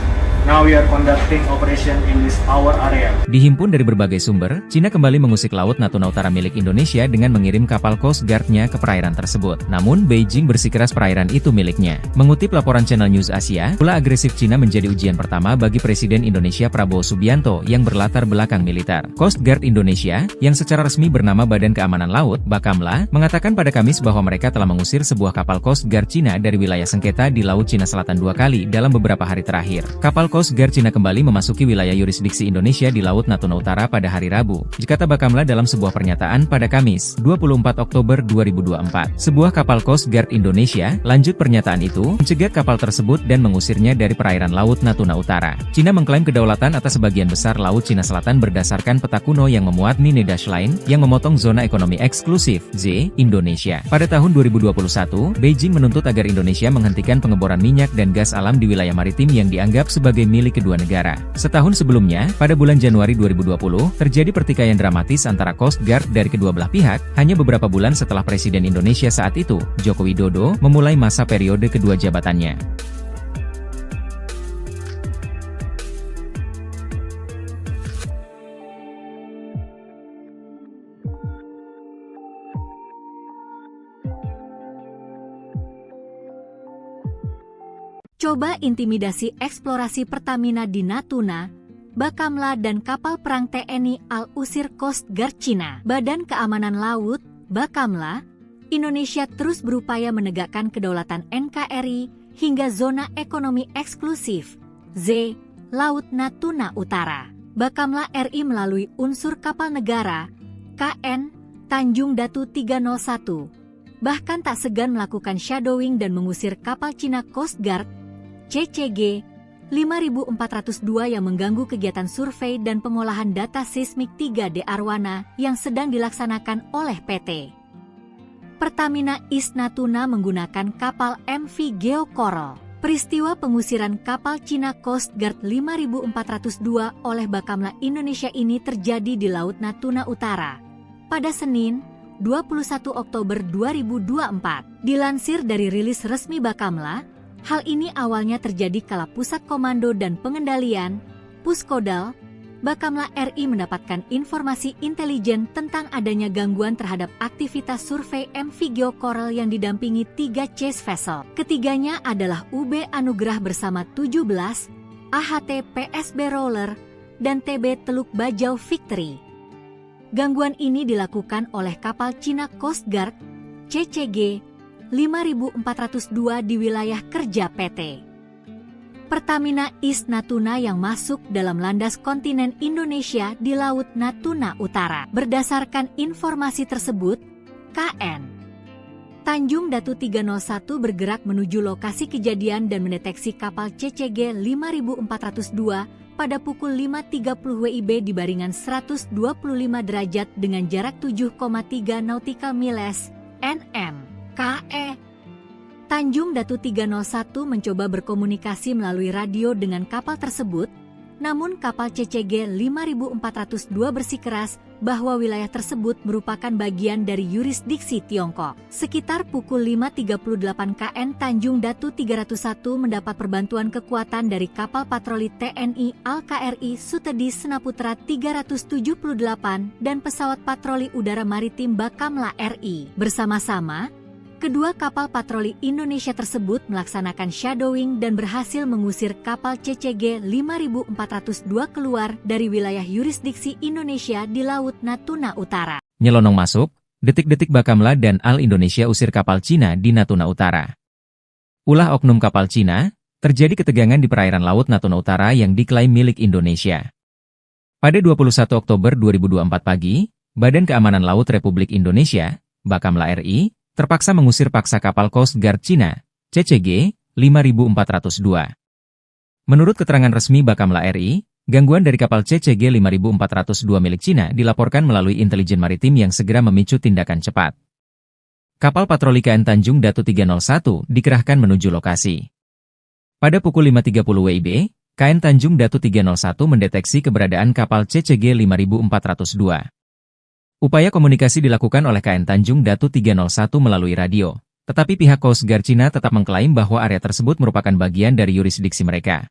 Now we are conducting operation in this our area. Dihimpun dari berbagai sumber, Cina kembali mengusik Laut Natuna Utara milik Indonesia dengan mengirim kapal Coast Guard-nya ke perairan tersebut. Namun, Beijing bersikeras perairan itu miliknya. Mengutip laporan Channel News Asia, ulah agresif Cina menjadi ujian pertama bagi Presiden Indonesia Prabowo Subianto yang berlatar belakang militer. Coast Guard Indonesia, yang secara resmi bernama Badan Keamanan Laut, Bakamla, mengatakan pada Kamis bahwa mereka telah mengusir sebuah kapal Coast Guard Cina dari wilayah sengketa di Laut Cina Selatan 2 kali dalam beberapa hari terakhir. Kapal Coast Guard Cina kembali memasuki wilayah yurisdiksi Indonesia di Laut Natuna Utara pada hari Rabu, dikata Bakamla dalam sebuah pernyataan pada Kamis, 24 Oktober 2024. Sebuah kapal Coast Guard Indonesia, lanjut pernyataan itu, mencegat kapal tersebut dan mengusirnya dari perairan Laut Natuna Utara. Cina mengklaim kedaulatan atas sebagian besar Laut Cina Selatan berdasarkan peta kuno yang memuat Nine Dash Line, yang memotong zona ekonomi eksklusif, Z, Indonesia. Pada tahun 2021, Beijing menuntut agar Indonesia menghentikan pengeboran minyak dan gas alam di wilayah maritim yang dianggap sebagai periode milik kedua negara. Setahun sebelumnya, pada bulan Januari 2020, terjadi pertikaian dramatis antara Coast Guard dari kedua belah pihak, hanya beberapa bulan setelah Presiden Indonesia saat itu, Joko Widodo, memulai masa periode kedua jabatannya. Coba intimidasi eksplorasi Pertamina di Natuna, Bakamla dan kapal perang TNI Al-Usir Coast Guard Cina. Badan Keamanan Laut, Bakamla, Indonesia terus berupaya menegakkan kedaulatan NKRI hingga zona ekonomi eksklusif, Z, Laut Natuna Utara. Bakamla RI melalui unsur kapal negara, KN, Tanjung Datu 301, bahkan tak segan melakukan shadowing dan mengusir kapal Cina Coast Guard, CCG 5402 yang mengganggu kegiatan survei dan pengolahan data seismik 3D Arwana yang sedang dilaksanakan oleh PT Pertamina East Natuna menggunakan kapal MV Geo Coral. Peristiwa pengusiran kapal Cina Coast Guard 5402 oleh Bakamla Indonesia ini terjadi di Laut Natuna Utara pada Senin, 21 Oktober 2024. Dilansir dari rilis resmi Bakamla, hal ini awalnya terjadi kala Pusat Komando dan Pengendalian, Puskodal, Bakamla RI mendapatkan informasi intelijen tentang adanya gangguan terhadap aktivitas survei MV Geo Coral yang didampingi 3 chase vessel. Ketiganya adalah UB Anugerah bersama 17, AHT PSB Roller, dan TB Teluk Bajau Victory. Gangguan ini dilakukan oleh kapal Cina Coast Guard, CCG 5402 di wilayah kerja PT Pertamina East Natuna yang masuk dalam landas kontinen Indonesia di Laut Natuna Utara. Berdasarkan informasi tersebut, KN Tanjung Datu 301 bergerak menuju lokasi kejadian dan mendeteksi kapal CCG 5402 pada pukul 5.30 WIB di baringan 125 derajat dengan jarak 7,3 nautical miles (nm). KE Tanjung Datu 301 mencoba berkomunikasi melalui radio dengan kapal tersebut, namun kapal CCG 5402 bersikeras bahwa wilayah tersebut merupakan bagian dari yurisdiksi Tiongkok. Sekitar pukul 5.38 KN Tanjung Datu 301 mendapat perbantuan kekuatan dari kapal patroli TNI Al-KRI Sutedi Senaputra 378 dan pesawat patroli udara maritim Bakamla RI. Bersama-sama, kedua kapal patroli Indonesia tersebut melaksanakan shadowing dan berhasil mengusir kapal CCG 5402 keluar dari wilayah yurisdiksi Indonesia di Laut Natuna Utara. Nyelonong masuk, detik-detik Bakamla dan Al Indonesia usir kapal Cina di Natuna Utara. Ulah oknum kapal Cina, terjadi ketegangan di perairan Laut Natuna Utara yang diklaim milik Indonesia. Pada 21 Oktober 2024 pagi, Badan Keamanan Laut Republik Indonesia, Bakamla RI, terpaksa mengusir paksa kapal Coast Guard Cina, CCG 5402. Menurut keterangan resmi Bakamla RI, gangguan dari kapal CCG 5402 milik Cina dilaporkan melalui intelijen maritim yang segera memicu tindakan cepat. Kapal patroli KN Tanjung Datu 301 dikerahkan menuju lokasi. Pada pukul 5.30 WIB, KN Tanjung Datu 301 mendeteksi keberadaan kapal CCG 5402. Upaya komunikasi dilakukan oleh KN Tanjung Datu 301 melalui radio, tetapi pihak Coast Guard Cina tetap mengklaim bahwa area tersebut merupakan bagian dari yurisdiksi mereka.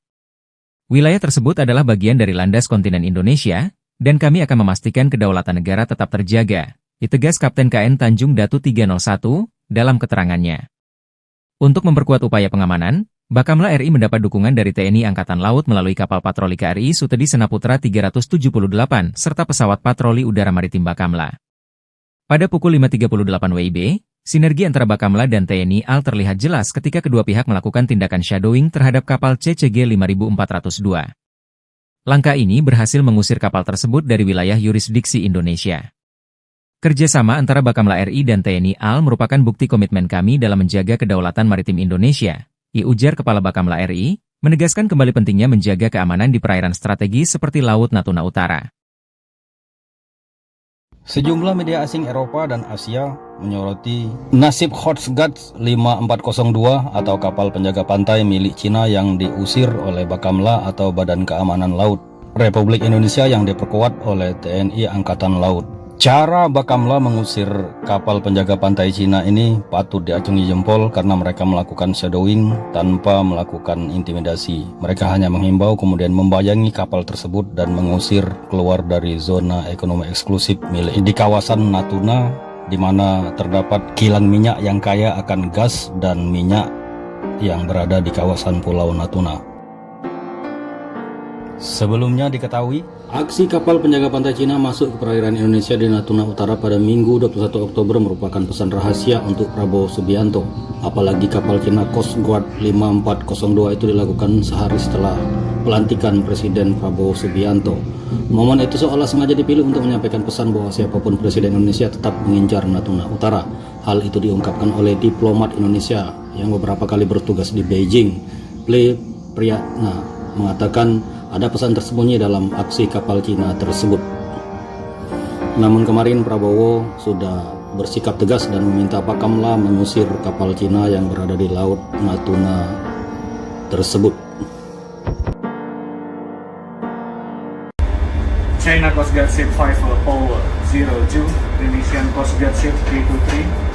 Wilayah tersebut adalah bagian dari landas kontinen Indonesia, dan kami akan memastikan kedaulatan negara tetap terjaga, ditegas Kapten KN Tanjung Datu 301 dalam keterangannya. Untuk memperkuat upaya pengamanan, Bakamla RI mendapat dukungan dari TNI Angkatan Laut melalui kapal patroli KRI Sutedi Senaputra 378 serta pesawat patroli udara maritim Bakamla. Pada pukul 5.38 WIB, sinergi antara Bakamla dan TNI AL terlihat jelas ketika kedua pihak melakukan tindakan shadowing terhadap kapal CCG 5402. Langkah ini berhasil mengusir kapal tersebut dari wilayah yurisdiksi Indonesia. Kerjasama antara Bakamla RI dan TNI AL merupakan bukti komitmen kami dalam menjaga kedaulatan maritim Indonesia, ujar Kepala Bakamla RI, menegaskan kembali pentingnya menjaga keamanan di perairan strategis seperti Laut Natuna Utara. Sejumlah media asing Eropa dan Asia menyoroti nasib Coast Guard 5402 atau kapal penjaga pantai milik Cina yang diusir oleh Bakamla atau Badan Keamanan Laut Republik Indonesia yang diperkuat oleh TNI Angkatan Laut. Cara Bakamla mengusir kapal penjaga pantai Cina ini patut diacungi jempol karena mereka melakukan shadowing tanpa melakukan intimidasi. Mereka hanya menghimbau kemudian membayangi kapal tersebut dan mengusir keluar dari zona ekonomi eksklusif milik di kawasan Natuna, di mana terdapat kilang minyak yang kaya akan gas dan minyak yang berada di kawasan Pulau Natuna. Sebelumnya diketahui, aksi kapal penjaga pantai Cina masuk ke perairan Indonesia di Natuna Utara pada Minggu 21 Oktober merupakan pesan rahasia untuk Prabowo Subianto. Apalagi kapal Cina Coast Guard 5402 itu dilakukan sehari setelah pelantikan Presiden Prabowo Subianto. Momen itu seolah sengaja dipilih untuk menyampaikan pesan bahwa siapapun Presiden Indonesia tetap mengincar Natuna Utara. Hal itu diungkapkan oleh diplomat Indonesia yang beberapa kali bertugas di Beijing. Ple Priyatna mengatakan ada pesan tersembunyi dalam aksi kapal Cina tersebut. Namun kemarin Prabowo sudah bersikap tegas dan meminta Bakamla mengusir kapal Cina yang berada di Laut Natuna tersebut. China Coast Guard Ship 5 Power 02, Indonesian Coast Guard Ship K23.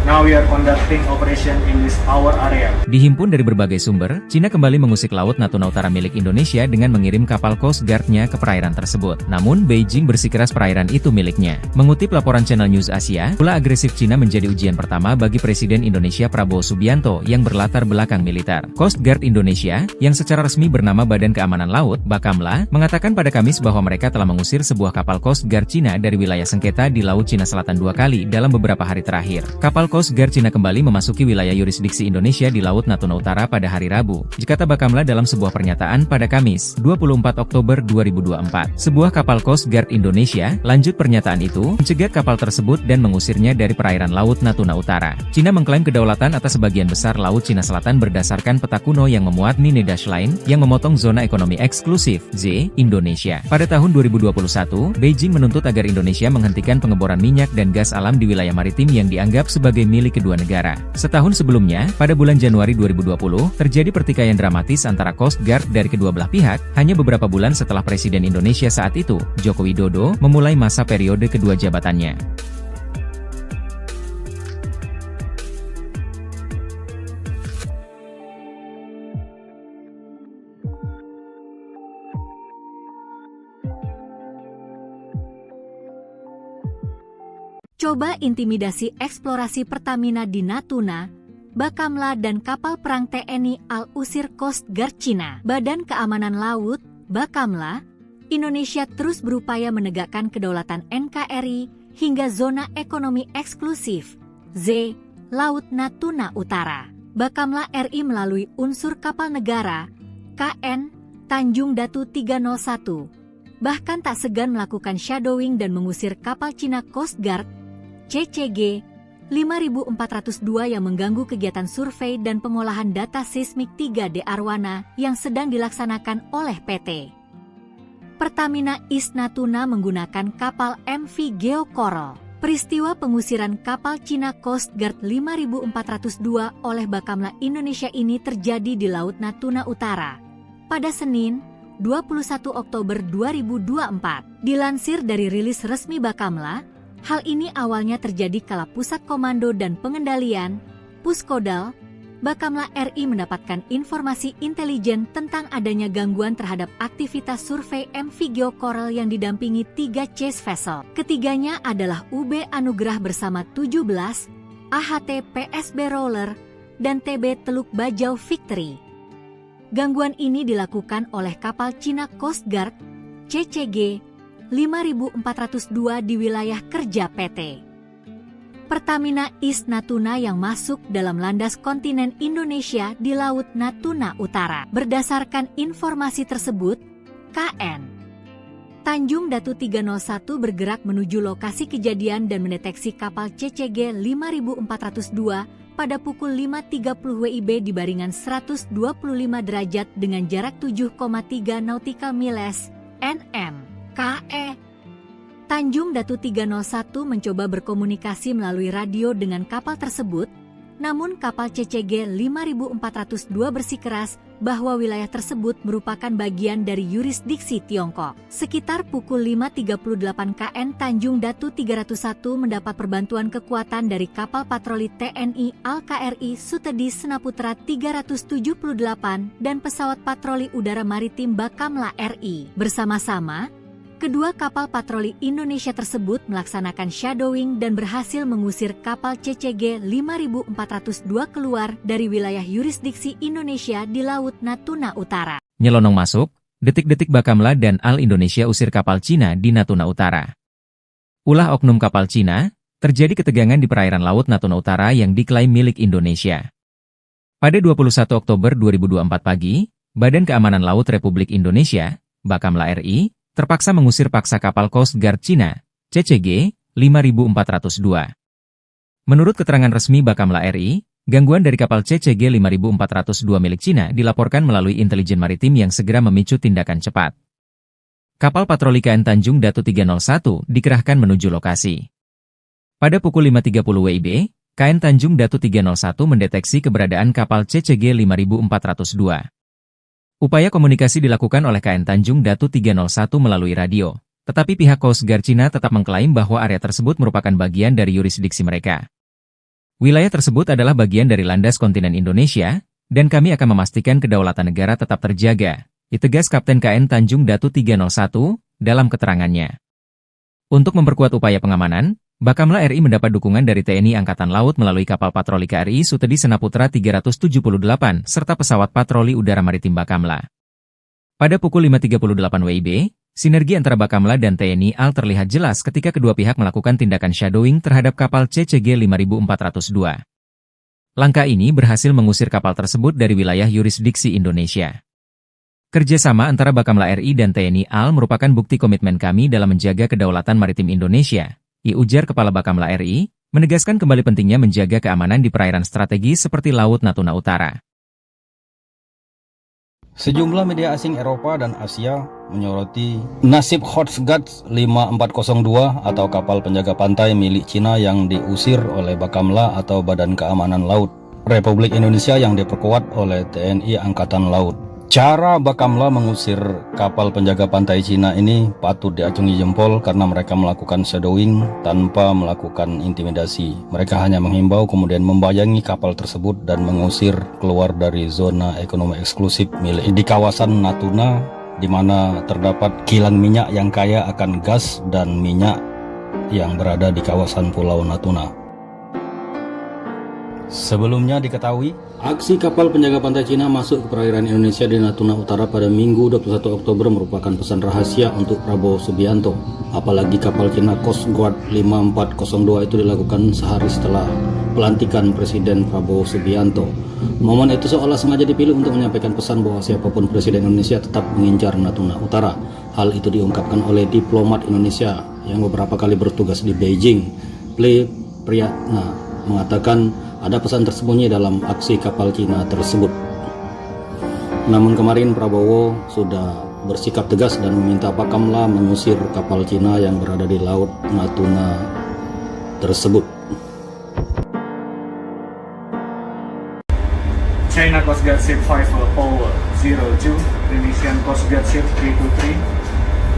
Now we are conducting operation in this our area. Dihimpun dari berbagai sumber, Cina kembali mengusik Laut Natuna Utara milik Indonesia dengan mengirim kapal Coast Guard-nya ke perairan tersebut. Namun, Beijing bersikeras perairan itu miliknya. Mengutip laporan Channel News Asia, ulah agresif Cina menjadi ujian pertama bagi Presiden Indonesia Prabowo Subianto yang berlatar belakang militer. Coast Guard Indonesia, yang secara resmi bernama Badan Keamanan Laut, Bakamla, mengatakan pada Kamis bahwa mereka telah mengusir sebuah kapal Coast Guard Cina dari wilayah sengketa di Laut Cina Selatan 2 kali dalam beberapa hari terakhir. Kapal Coast Guard Cina kembali memasuki wilayah yurisdiksi Indonesia di Laut Natuna Utara pada hari Rabu, kata Bakamla dalam sebuah pernyataan pada Kamis, 24 Oktober 2024. Sebuah kapal Coast Guard Indonesia, lanjut pernyataan itu, mencegat kapal tersebut dan mengusirnya dari perairan Laut Natuna Utara. Cina mengklaim kedaulatan atas sebagian besar Laut Cina Selatan berdasarkan peta kuno yang memuat Nine Dash Line, yang memotong zona ekonomi eksklusif, Z, Indonesia. Pada tahun 2021, Beijing menuntut agar Indonesia menghentikan pengeboran minyak dan gas alam di wilayah maritim yang dianggap sebagai milik kedua negara. Setahun sebelumnya, pada bulan Januari 2020, terjadi pertikaian dramatis antara Coast Guard dari kedua belah pihak, hanya beberapa bulan setelah Presiden Indonesia saat itu, Joko Widodo, memulai masa periode kedua jabatannya. Coba intimidasi eksplorasi Pertamina di Natuna, Bakamla dan kapal perang TNI Al-Usir Coast Guard Cina. Badan Keamanan Laut, Bakamla, Indonesia terus berupaya menegakkan kedaulatan NKRI hingga zona ekonomi eksklusif, Z, Laut Natuna Utara. Bakamla RI melalui unsur kapal negara, KN, Tanjung Datu 301, bahkan tak segan melakukan shadowing dan mengusir kapal Cina Coast Guard, CCG 5402 yang mengganggu kegiatan survei dan pengolahan data seismik 3D Arwana yang sedang dilaksanakan oleh PT Pertamina East Natuna menggunakan kapal MV Geo Coral. Peristiwa pengusiran kapal Cina Coast Guard 5402 oleh Bakamla Indonesia ini terjadi di Laut Natuna Utara pada Senin, 21 Oktober 2024. Dilansir dari rilis resmi Bakamla, hal ini awalnya terjadi kala Pusat Komando dan Pengendalian, Puskodal, Bakamla RI mendapatkan informasi intelijen tentang adanya gangguan terhadap aktivitas survei MV Geo Coral yang didampingi 3 chase vessel. Ketiganya adalah UB Anugrah bersama 17, AHT PSB Roller, dan TB Teluk Bajau Victory. Gangguan ini dilakukan oleh kapal Cina Coast Guard, CCG 5402 di wilayah kerja PT Pertamina East Natuna yang masuk dalam landas kontinen Indonesia di Laut Natuna Utara. Berdasarkan informasi tersebut, KN Tanjung Datu 301 bergerak menuju lokasi kejadian dan mendeteksi kapal CCG 5402 pada pukul 5.30 WIB di baringan 125 derajat dengan jarak 7,3 nautical miles (nm). KE Tanjung Datu 301 mencoba berkomunikasi melalui radio dengan kapal tersebut, namun kapal CCG 5402 bersikeras bahwa wilayah tersebut merupakan bagian dari yurisdiksi Tiongkok. Sekitar pukul 5.38 KN Tanjung Datu 301 mendapat perbantuan kekuatan dari kapal patroli TNI Al-KRI Sutedi Senaputra 378 dan pesawat patroli udara maritim Bakamla RI. Bersama-sama, kedua kapal patroli Indonesia tersebut melaksanakan shadowing dan berhasil mengusir kapal CCG 5402 keluar dari wilayah yurisdiksi Indonesia di Laut Natuna Utara. Nyelonong masuk, detik-detik Bakamla dan Al Indonesia usir kapal Cina di Natuna Utara. Ulah oknum kapal Cina, terjadi ketegangan di perairan Laut Natuna Utara yang diklaim milik Indonesia. Pada 21 Oktober 2024 pagi, Badan Keamanan Laut Republik Indonesia, Bakamla RI, terpaksa mengusir paksa kapal Coast Guard Cina, CCG 5402. Menurut keterangan resmi Bakamla RI, gangguan dari kapal CCG 5402 milik Cina dilaporkan melalui intelijen maritim yang segera memicu tindakan cepat. Kapal patroli KN Tanjung Datu 301 dikerahkan menuju lokasi. Pada pukul 5.30 WIB, KN Tanjung Datu 301 mendeteksi keberadaan kapal CCG 5402. Upaya komunikasi dilakukan oleh KN Tanjung Datu 301 melalui radio, tetapi pihak Coast Guard Cina tetap mengklaim bahwa area tersebut merupakan bagian dari yurisdiksi mereka. Wilayah tersebut adalah bagian dari landas kontinen Indonesia, dan kami akan memastikan kedaulatan negara tetap terjaga, ditegas Kapten KN Tanjung Datu 301 dalam keterangannya. Untuk memperkuat upaya pengamanan, Bakamla RI mendapat dukungan dari TNI Angkatan Laut melalui kapal patroli KRI Sutedi Senaputra 378 serta pesawat patroli udara maritim Bakamla. Pada pukul 5.38 WIB, sinergi antara Bakamla dan TNI AL terlihat jelas ketika kedua pihak melakukan tindakan shadowing terhadap kapal CCG 5402. Langkah ini berhasil mengusir kapal tersebut dari wilayah yurisdiksi Indonesia. Kerjasama antara Bakamla RI dan TNI AL merupakan bukti komitmen kami dalam menjaga kedaulatan maritim Indonesia, ujar Kepala Bakamla RI, menegaskan kembali pentingnya menjaga keamanan di perairan strategis seperti Laut Natuna Utara. Sejumlah media asing Eropa dan Asia menyoroti nasib Coast Guard 5402 atau kapal penjaga pantai milik Cina yang diusir oleh Bakamla atau Badan Keamanan Laut Republik Indonesia yang diperkuat oleh TNI Angkatan Laut. Cara Bakamla mengusir kapal penjaga pantai Cina ini patut diacungi jempol karena mereka melakukan shadowing tanpa melakukan intimidasi. Mereka hanya menghimbau kemudian membayangi kapal tersebut dan mengusir keluar dari zona ekonomi eksklusif milik di kawasan Natuna, di mana terdapat kilang minyak yang kaya akan gas dan minyak yang berada di kawasan Pulau Natuna. Sebelumnya diketahui, aksi kapal penjaga pantai Cina masuk ke perairan Indonesia di Natuna Utara pada Minggu 21 Oktober merupakan pesan rahasia untuk Prabowo Subianto. Apalagi kapal Cina Coast Guard 5402 itu dilakukan sehari setelah pelantikan Presiden Prabowo Subianto. Momen itu seolah sengaja dipilih untuk menyampaikan pesan bahwa siapapun Presiden Indonesia tetap mengincar Natuna Utara. Hal itu diungkapkan oleh diplomat Indonesia yang beberapa kali bertugas di Beijing. Ple Priyatna mengatakan ada pesan tersembunyi dalam aksi kapal Cina tersebut. Namun kemarin Prabowo sudah bersikap tegas dan meminta Bakamla mengusir kapal Cina yang berada di Laut Natuna tersebut. China Coast Guard Ship 5 Power 02, Indonesian Coast Guard Ship 323.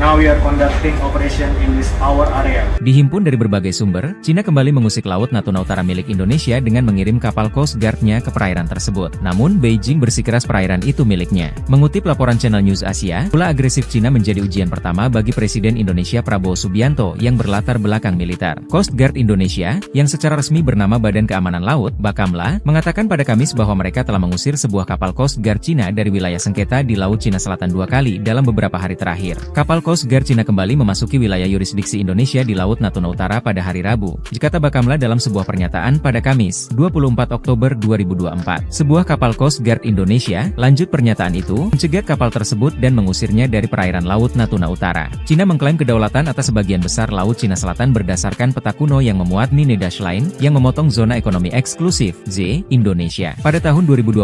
Now we are conducting operation in this our area. Dihimpun dari berbagai sumber, Cina kembali mengusik Laut Natuna Utara milik Indonesia dengan mengirim kapal Coast Guard-nya ke perairan tersebut. Namun, Beijing bersikeras perairan itu miliknya. Mengutip laporan Channel News Asia, ulah agresif Cina menjadi ujian pertama bagi Presiden Indonesia Prabowo Subianto yang berlatar belakang militer. Coast Guard Indonesia, yang secara resmi bernama Badan Keamanan Laut, Bakamla, mengatakan pada Kamis bahwa mereka telah mengusir sebuah kapal Coast Guard Cina dari wilayah sengketa di Laut Cina Selatan 2 kali dalam beberapa hari terakhir. Kapal Coast Guard Cina kembali memasuki wilayah yurisdiksi Indonesia di Laut Natuna Utara pada hari Rabu, dikata Bakamla dalam sebuah pernyataan pada Kamis, 24 Oktober 2024. Sebuah kapal Coast Guard Indonesia, lanjut pernyataan itu, mencegat kapal tersebut dan mengusirnya dari perairan Laut Natuna Utara. Cina mengklaim kedaulatan atas sebagian besar Laut Cina Selatan berdasarkan peta kuno yang memuat Nine Dash Line, yang memotong zona ekonomi eksklusif, Z, Indonesia. Pada tahun 2021,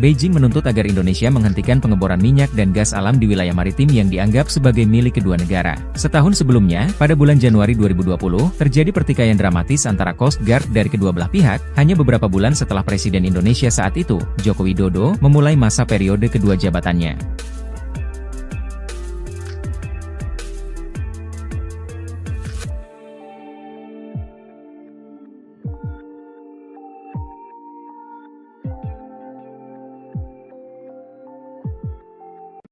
Beijing menuntut agar Indonesia menghentikan pengeboran minyak dan gas alam di wilayah maritim yang dianggap sebagai sebagai milik kedua negara. Setahun sebelumnya, pada bulan Januari 2020, terjadi pertikaian dramatis antara Coast Guard dari kedua belah pihak, hanya beberapa bulan setelah Presiden Indonesia saat itu, Joko Widodo, memulai masa periode kedua jabatannya.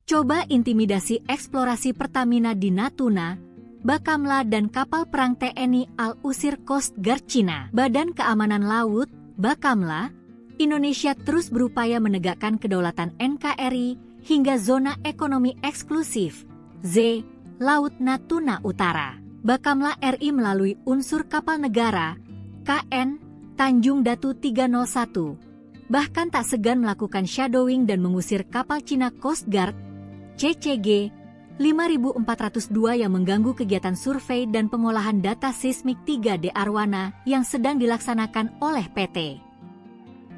Coba intimidasi eksplorasi Pertamina di Natuna, Bakamla dan kapal perang TNI Al-Usir Coast Guard Cina. Badan Keamanan Laut, Bakamla, Indonesia terus berupaya menegakkan kedaulatan NKRI hingga zona ekonomi eksklusif, Z, Laut Natuna Utara. Bakamla RI melalui unsur kapal negara, KN, Tanjung Datu 301, bahkan tak segan melakukan shadowing dan mengusir kapal Cina Coast Guard, CCG 5402 yang mengganggu kegiatan survei dan pengolahan data seismik 3D Arwana yang sedang dilaksanakan oleh PT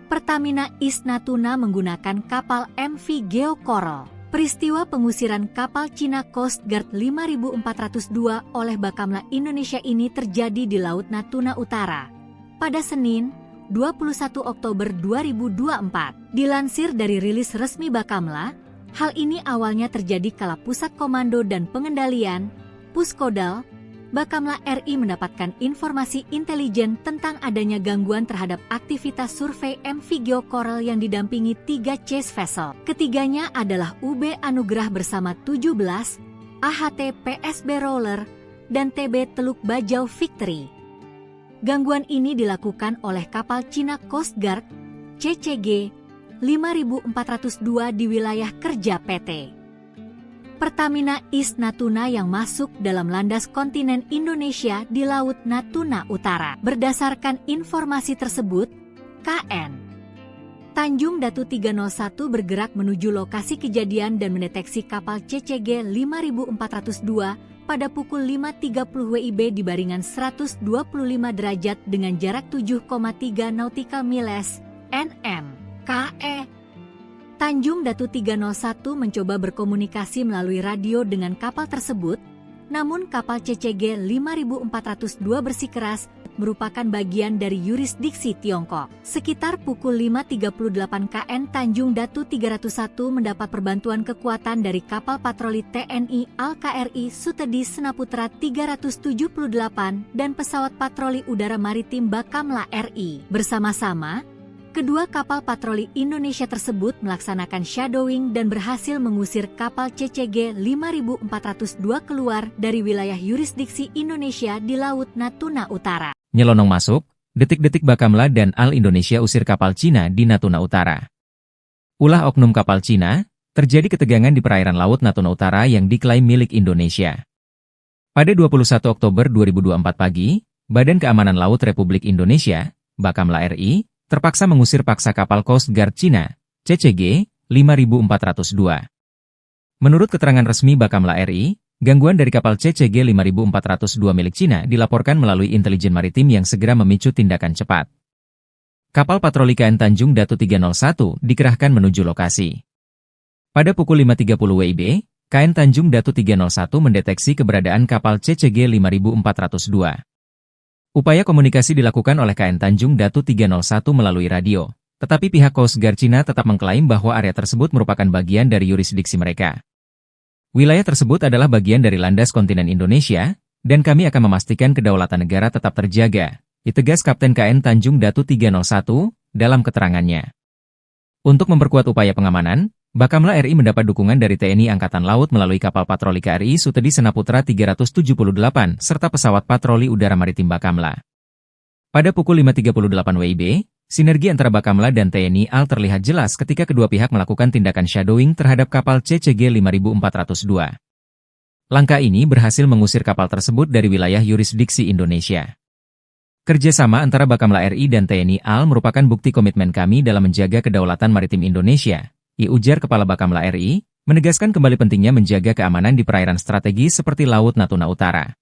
Pertamina East Natuna menggunakan kapal MV Geo Coral. Peristiwa pengusiran kapal Cina Coast Guard 5402 oleh Bakamla Indonesia ini terjadi di Laut Natuna Utara pada Senin, 21 Oktober 2024. Dilansir dari rilis resmi Bakamla, hal ini awalnya terjadi kala Pusat Komando dan Pengendalian, Puskodal, Bakamla RI mendapatkan informasi intelijen tentang adanya gangguan terhadap aktivitas survei MV Geo Coral yang didampingi 3 chase vessel. Ketiganya adalah UB Anugrah bersama 17, AHT PSB Roller, dan TB Teluk Bajau Victory. Gangguan ini dilakukan oleh kapal Cina Coast Guard, CCG 5402 di wilayah kerja PT Pertamina East Natuna yang masuk dalam landas kontinen Indonesia di Laut Natuna Utara. Berdasarkan informasi tersebut, KN Tanjung Datu 301 bergerak menuju lokasi kejadian dan mendeteksi kapal CCG 5402 pada pukul 5.30 WIB di baringan 125 derajat dengan jarak 7,3 nautical miles (nm). KE Tanjung Datu 301 mencoba berkomunikasi melalui radio dengan kapal tersebut, namun kapal CCG 5402 bersikeras merupakan bagian dari yurisdiksi Tiongkok. Sekitar pukul 5.38 KN Tanjung Datu 301 mendapat perbantuan kekuatan dari kapal patroli TNI Al-KRI Sutedi Senaputra 378 dan pesawat patroli udara maritim Bakamla RI. Bersama-sama, kedua kapal patroli Indonesia tersebut melaksanakan shadowing dan berhasil mengusir kapal CCG 5402 keluar dari wilayah yurisdiksi Indonesia di Laut Natuna Utara. Nyelonong masuk, detik-detik Bakamla dan Al Indonesia usir kapal Cina di Natuna Utara. Ulah oknum kapal Cina, terjadi ketegangan di perairan Laut Natuna Utara yang diklaim milik Indonesia. Pada 21 Oktober 2024 pagi, Badan Keamanan Laut Republik Indonesia, Bakamla RI, terpaksa mengusir paksa kapal Coast Guard Cina, CCG 5402. Menurut keterangan resmi Bakamla RI, gangguan dari kapal CCG 5402 milik Cina dilaporkan melalui intelijen maritim yang segera memicu tindakan cepat. Kapal patroli KN Tanjung Datu 301 dikerahkan menuju lokasi. Pada pukul 5.30 WIB, KN Tanjung Datu 301 mendeteksi keberadaan kapal CCG 5402. Upaya komunikasi dilakukan oleh KN Tanjung Datu 301 melalui radio, tetapi pihak Coast Guard Cina tetap mengklaim bahwa area tersebut merupakan bagian dari yurisdiksi mereka. Wilayah tersebut adalah bagian dari landas kontinen Indonesia, dan kami akan memastikan kedaulatan negara tetap terjaga, ditegas Kapten KN Tanjung Datu 301 dalam keterangannya. Untuk memperkuat upaya pengamanan, Bakamla RI mendapat dukungan dari TNI Angkatan Laut melalui kapal patroli KRI Sutedi Senaputra 378 serta pesawat patroli udara maritim Bakamla. Pada pukul 5.38 WIB, sinergi antara Bakamla dan TNI AL terlihat jelas ketika kedua pihak melakukan tindakan shadowing terhadap kapal CCG 5402. Langkah ini berhasil mengusir kapal tersebut dari wilayah yurisdiksi Indonesia. Kerjasama antara Bakamla RI dan TNI AL merupakan bukti komitmen kami dalam menjaga kedaulatan maritim Indonesia, ujar Kepala Bakamla RI, menegaskan kembali pentingnya menjaga keamanan di perairan strategis seperti Laut Natuna Utara.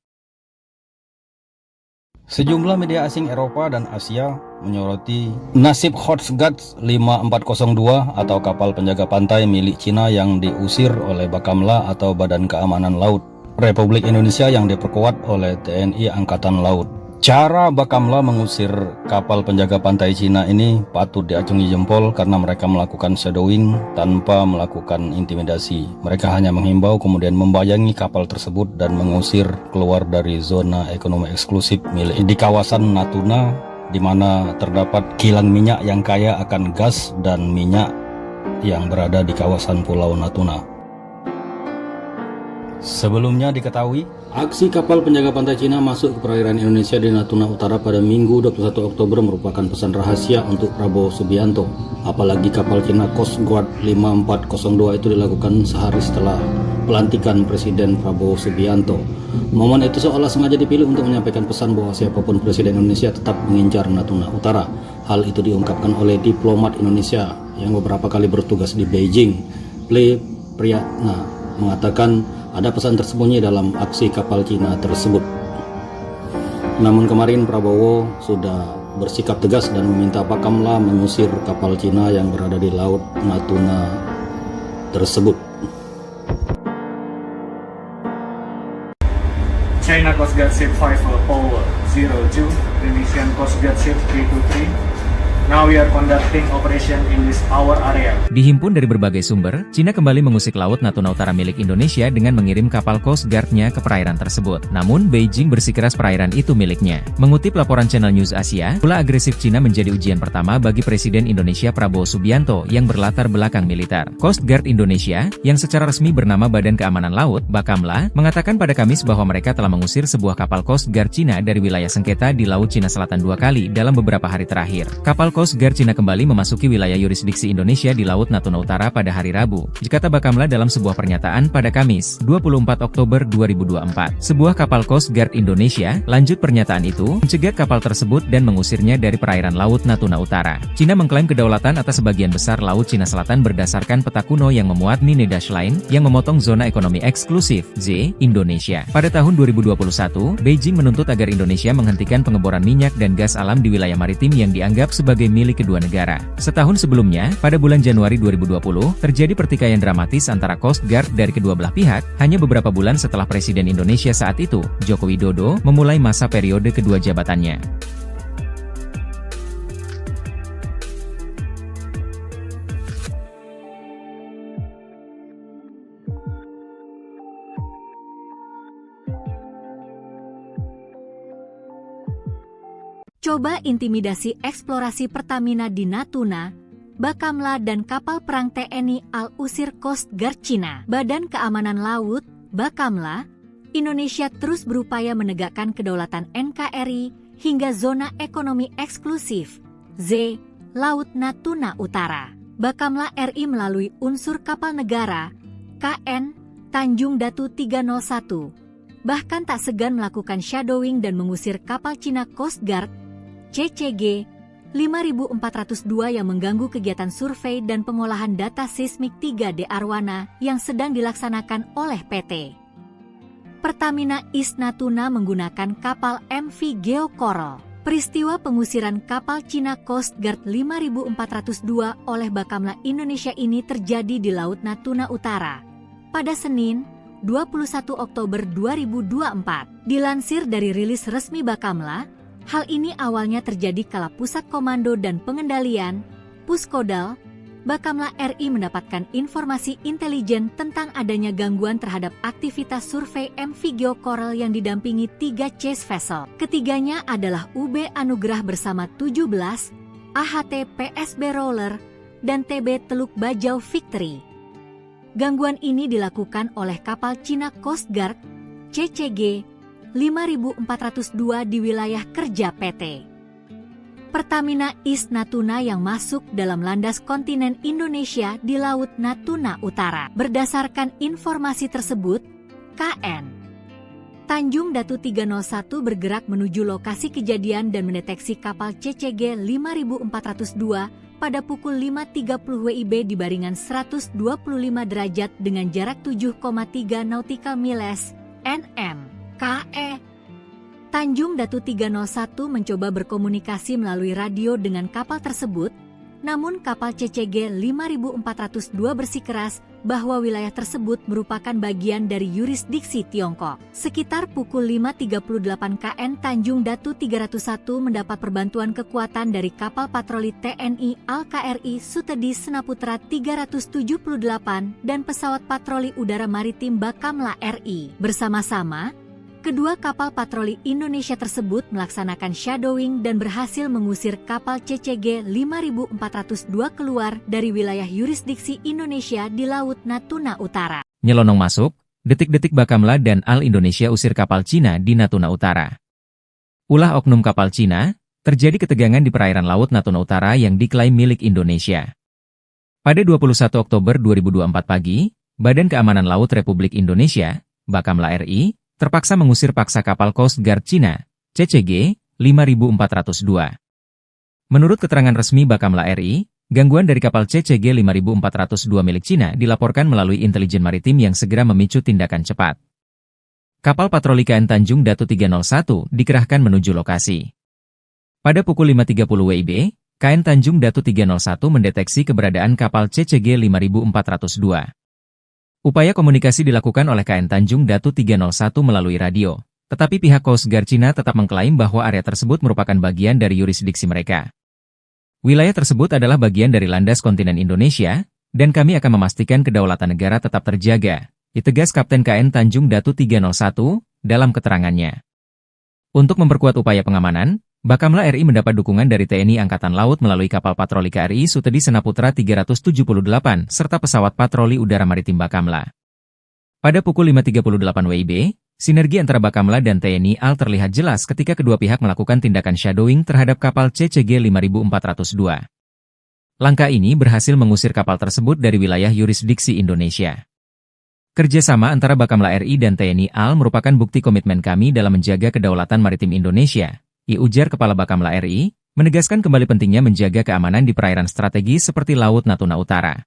Sejumlah media asing Eropa dan Asia menyoroti nasib Coast Guard 5402 atau kapal penjaga pantai milik Cina yang diusir oleh Bakamla atau Badan Keamanan Laut Republik Indonesia yang diperkuat oleh TNI Angkatan Laut. Cara Bakamla mengusir kapal penjaga pantai Cina ini patut diacungi jempol karena mereka melakukan shadowing tanpa melakukan intimidasi. Mereka hanya menghimbau kemudian membayangi kapal tersebut dan mengusir keluar dari zona ekonomi eksklusif milik di kawasan Natuna, di mana terdapat kilang minyak yang kaya akan gas dan minyak yang berada di kawasan Pulau Natuna. Sebelumnya diketahui, aksi kapal penjaga pantai Cina masuk ke perairan Indonesia di Natuna Utara pada Minggu 21 Oktober merupakan pesan rahasia untuk Prabowo Subianto. Apalagi kapal Cina Coast Guard 5402 itu dilakukan sehari setelah pelantikan Presiden Prabowo Subianto. Momen itu seolah sengaja dipilih untuk menyampaikan pesan bahwa siapapun Presiden Indonesia tetap mengincar Natuna Utara. Hal itu diungkapkan oleh diplomat Indonesia yang beberapa kali bertugas di Beijing. Ple Priyatna mengatakan ada pesan tersembunyi dalam aksi kapal Cina tersebut. Namun kemarin Prabowo sudah bersikap tegas dan meminta Bakamla mengusir kapal Cina yang berada di Laut Natuna tersebut. China Coast Guard Ship 5 Paul 02, Indonesian Coast Guard Ship 323. Now we are conducting operation in this our area. Dihimpun dari berbagai sumber, Cina kembali mengusik Laut Natuna Utara milik Indonesia dengan mengirim kapal Coast Guard-nya ke perairan tersebut. Namun, Beijing bersikeras perairan itu miliknya. Mengutip laporan Channel News Asia, ulah agresif Cina menjadi ujian pertama bagi Presiden Indonesia Prabowo Subianto yang berlatar belakang militer. Coast Guard Indonesia, yang secara resmi bernama Badan Keamanan Laut, Bakamla, mengatakan pada Kamis bahwa mereka telah mengusir sebuah kapal Coast Guard Cina dari wilayah sengketa di Laut Cina Selatan 2 kali dalam beberapa hari terakhir. Kapal Coast Guard Cina kembali memasuki wilayah yurisdiksi Indonesia di Laut Natuna Utara pada hari Rabu, kata Bakamla dalam sebuah pernyataan pada Kamis, 24 Oktober 2024. Sebuah kapal Coast Guard Indonesia, lanjut pernyataan itu, mencegat kapal tersebut dan mengusirnya dari perairan Laut Natuna Utara. Cina mengklaim kedaulatan atas sebagian besar Laut Cina Selatan berdasarkan peta kuno yang memuat Nine Dash Line, yang memotong zona ekonomi eksklusif, Z, Indonesia. Pada tahun 2021, Beijing menuntut agar Indonesia menghentikan pengeboran minyak dan gas alam di wilayah maritim yang dianggap sebagai milik kedua negara. Setahun sebelumnya, pada bulan Januari 2020, terjadi pertikaian dramatis antara Coast Guard dari kedua belah pihak, hanya beberapa bulan setelah Presiden Indonesia saat itu, Joko Widodo, memulai masa periode kedua jabatannya. Coba intimidasi eksplorasi Pertamina di Natuna, Bakamla dan kapal perang TNI Al-Usir Coast Guard Cina. Badan Keamanan Laut, Bakamla, Indonesia terus berupaya menegakkan kedaulatan NKRI hingga zona ekonomi eksklusif, Z, Laut Natuna Utara. Bakamla RI melalui unsur kapal negara, KN, Tanjung Datu 301, bahkan tak segan melakukan shadowing dan mengusir kapal Cina Coast Guard, CCG 5402 yang mengganggu kegiatan survei dan pengolahan data seismik 3D Arwana yang sedang dilaksanakan oleh PT Pertamina East Natuna menggunakan kapal MV Geo Coral. Peristiwa pengusiran kapal Cina Coast Guard 5402 oleh Bakamla Indonesia ini terjadi di Laut Natuna Utara pada Senin, 21 Oktober 2024. Dilansir dari rilis resmi Bakamla, hal ini awalnya terjadi kala Pusat Komando dan Pengendalian, Puskodal, Bakamla RI mendapatkan informasi intelijen tentang adanya gangguan terhadap aktivitas survei MV Geo Coral yang didampingi 3 chase vessel. Ketiganya adalah UB Anugrah bersama 17, AHT PSB Roller, dan TB Teluk Bajau Victory. Gangguan ini dilakukan oleh kapal Cina Coast Guard, CCG 5402 di wilayah kerja PT Pertamina East Natuna yang masuk dalam landas kontinen Indonesia di Laut Natuna Utara. Berdasarkan informasi tersebut, KN Tanjung Datu 301 bergerak menuju lokasi kejadian dan mendeteksi kapal CCG 5402 pada pukul 5.30 WIB di baringan 125 derajat dengan jarak 7,3 nautical miles (nm). KE Tanjung Datu 301 mencoba berkomunikasi melalui radio dengan kapal tersebut, namun kapal CCG 5402 bersikeras bahwa wilayah tersebut merupakan bagian dari yurisdiksi Tiongkok. Sekitar pukul 5.38 KN Tanjung Datu 301 mendapat perbantuan kekuatan dari kapal patroli TNI Al-KRI Sutedi Senaputra 378 dan pesawat patroli udara maritim Bakamla RI. Bersama-sama, kedua kapal patroli Indonesia tersebut melaksanakan shadowing dan berhasil mengusir kapal CCG 5402 keluar dari wilayah yurisdiksi Indonesia di Laut Natuna Utara. Nyelonong masuk, detik-detik Bakamla dan Al Indonesia usir kapal Cina di Natuna Utara. Ulah oknum kapal Cina, terjadi ketegangan di perairan Laut Natuna Utara yang diklaim milik Indonesia. Pada 21 Oktober 2024 pagi, Badan Keamanan Laut Republik Indonesia, Bakamla RI, terpaksa mengusir paksa kapal Coast Guard Cina, CCG 5402. Menurut keterangan resmi Bakamla RI, gangguan dari kapal CCG 5402 milik Cina dilaporkan melalui intelijen maritim yang segera memicu tindakan cepat. Kapal patroli KN Tanjung Datu 301 dikerahkan menuju lokasi. Pada pukul 5.30 WIB, KN Tanjung Datu 301 mendeteksi keberadaan kapal CCG 5402. Upaya komunikasi dilakukan oleh KN Tanjung Datu 301 melalui radio, tetapi pihak Coast Guard Cina tetap mengklaim bahwa area tersebut merupakan bagian dari yurisdiksi mereka. Wilayah tersebut adalah bagian dari landas kontinen Indonesia, dan kami akan memastikan kedaulatan negara tetap terjaga, ditegas Kapten KN Tanjung Datu 301 dalam keterangannya. Untuk memperkuat upaya pengamanan, Bakamla RI mendapat dukungan dari TNI Angkatan Laut melalui kapal patroli KRI Sutedi Senaputra 378 serta pesawat patroli udara maritim Bakamla. Pada pukul 5.38 WIB, sinergi antara Bakamla dan TNI AL terlihat jelas ketika kedua pihak melakukan tindakan shadowing terhadap kapal CCG 5402. Langkah ini berhasil mengusir kapal tersebut dari wilayah yurisdiksi Indonesia. Kerjasama antara Bakamla RI dan TNI AL merupakan bukti komitmen kami dalam menjaga kedaulatan maritim Indonesia, ujar Kepala Bakamla RI, menegaskan kembali pentingnya menjaga keamanan di perairan strategis seperti Laut Natuna Utara.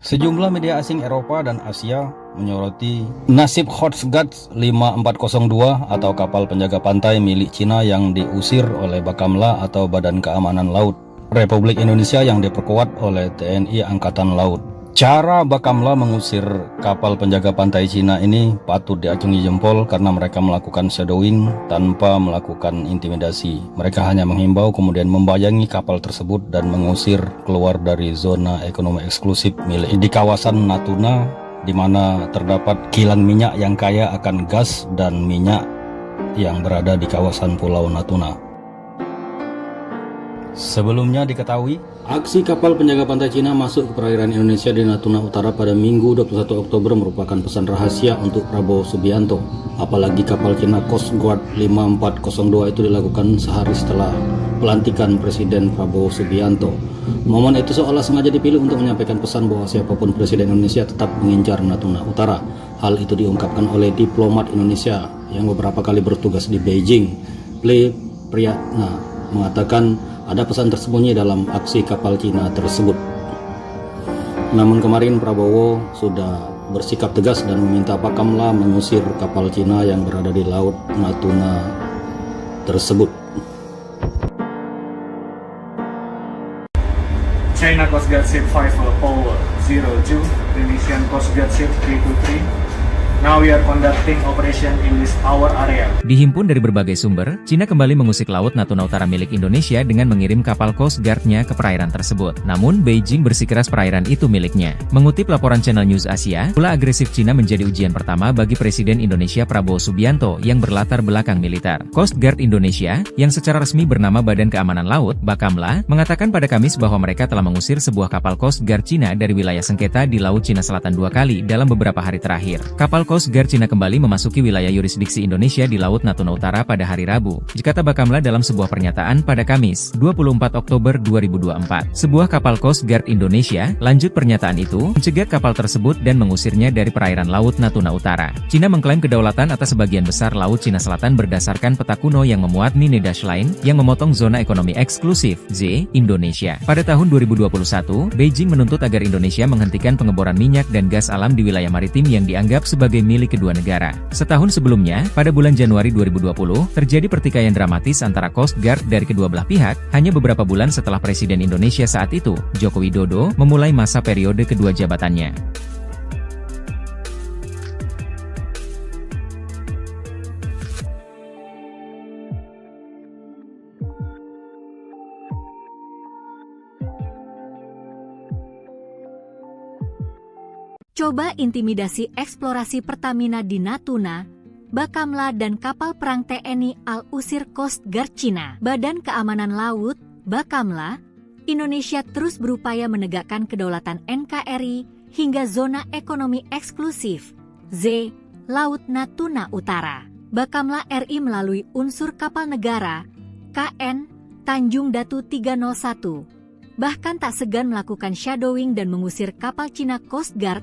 Sejumlah media asing Eropa dan Asia menyoroti nasib Coast Guard 5402 atau kapal penjaga pantai milik Cina yang diusir oleh Bakamla atau Badan Keamanan Laut Republik Indonesia yang diperkuat oleh TNI Angkatan Laut. Cara Bakamla mengusir kapal penjaga pantai Cina ini patut diacungi jempol karena mereka melakukan shadowing tanpa melakukan intimidasi. Mereka hanya menghimbau kemudian membayangi kapal tersebut dan mengusir keluar dari zona ekonomi eksklusif milik di kawasan Natuna, di mana terdapat kilang minyak yang kaya akan gas dan minyak yang berada di kawasan Pulau Natuna. Sebelumnya diketahui, aksi kapal penjaga pantai Cina masuk ke perairan Indonesia di Natuna Utara pada Minggu 21 Oktober merupakan pesan rahasia untuk Prabowo Subianto. Apalagi kapal Cina Coast Guard 5402 itu dilakukan sehari setelah pelantikan Presiden Prabowo Subianto. Momen itu seolah sengaja dipilih untuk menyampaikan pesan bahwa siapapun Presiden Indonesia tetap mengincar Natuna Utara. Hal itu diungkapkan oleh diplomat Indonesia yang beberapa kali bertugas di Beijing. Ple Priyatna mengatakan ada pesan tersembunyi dalam aksi kapal Cina tersebut. Namun kemarin Prabowo sudah bersikap tegas dan meminta Bakamla mengusir kapal Cina yang berada di Laut Natuna tersebut. China Coast Guard Ship 5 Paul 02, Indonesian Coast Guard Ship 323. Now we are conducting operation in this our area. Dihimpun dari berbagai sumber, Cina kembali mengusik Laut Natuna Utara milik Indonesia dengan mengirim kapal Coast Guard-nya ke perairan tersebut. Namun, Beijing bersikeras perairan itu miliknya. Mengutip laporan Channel News Asia, ulah agresif Cina menjadi ujian pertama bagi Presiden Indonesia Prabowo Subianto yang berlatar belakang militer. Coast Guard Indonesia, yang secara resmi bernama Badan Keamanan Laut, Bakamla, mengatakan pada Kamis bahwa mereka telah mengusir sebuah kapal Coast Guard Cina dari wilayah sengketa di Laut Cina Selatan 2 kali dalam beberapa hari terakhir. Kapal Coast Guard Cina kembali memasuki wilayah yurisdiksi Indonesia di Laut Laut Natuna Utara pada hari Rabu, kata Bakamla dalam sebuah pernyataan pada Kamis, 24 Oktober 2024. Sebuah kapal Coast Guard Indonesia, lanjut pernyataan itu, mencegat kapal tersebut dan mengusirnya dari perairan Laut Natuna Utara. Cina mengklaim kedaulatan atas sebagian besar Laut Cina Selatan berdasarkan peta kuno yang memuat Nine Dash Line, yang memotong zona ekonomi eksklusif, Z, Indonesia. Pada tahun 2021, Beijing menuntut agar Indonesia menghentikan pengeboran minyak dan gas alam di wilayah maritim yang dianggap sebagai milik kedua negara. Setahun sebelumnya, pada bulan Januari 2020, terjadi pertikaian dramatis antara Coast Guard dari kedua belah pihak, hanya beberapa bulan setelah Presiden Indonesia saat itu, Joko Widodo, memulai masa periode kedua jabatannya. Coba intimidasi eksplorasi Pertamina di Natuna, Bakamla dan kapal perang TNI Al-Usir Coast Guard Cina. Badan Keamanan Laut, Bakamla, Indonesia terus berupaya menegakkan kedaulatan NKRI hingga zona ekonomi eksklusif, Z, Laut Natuna Utara. Bakamla RI melalui unsur kapal negara, KN, Tanjung Datu 301, bahkan tak segan melakukan shadowing dan mengusir kapal Cina Coast Guard,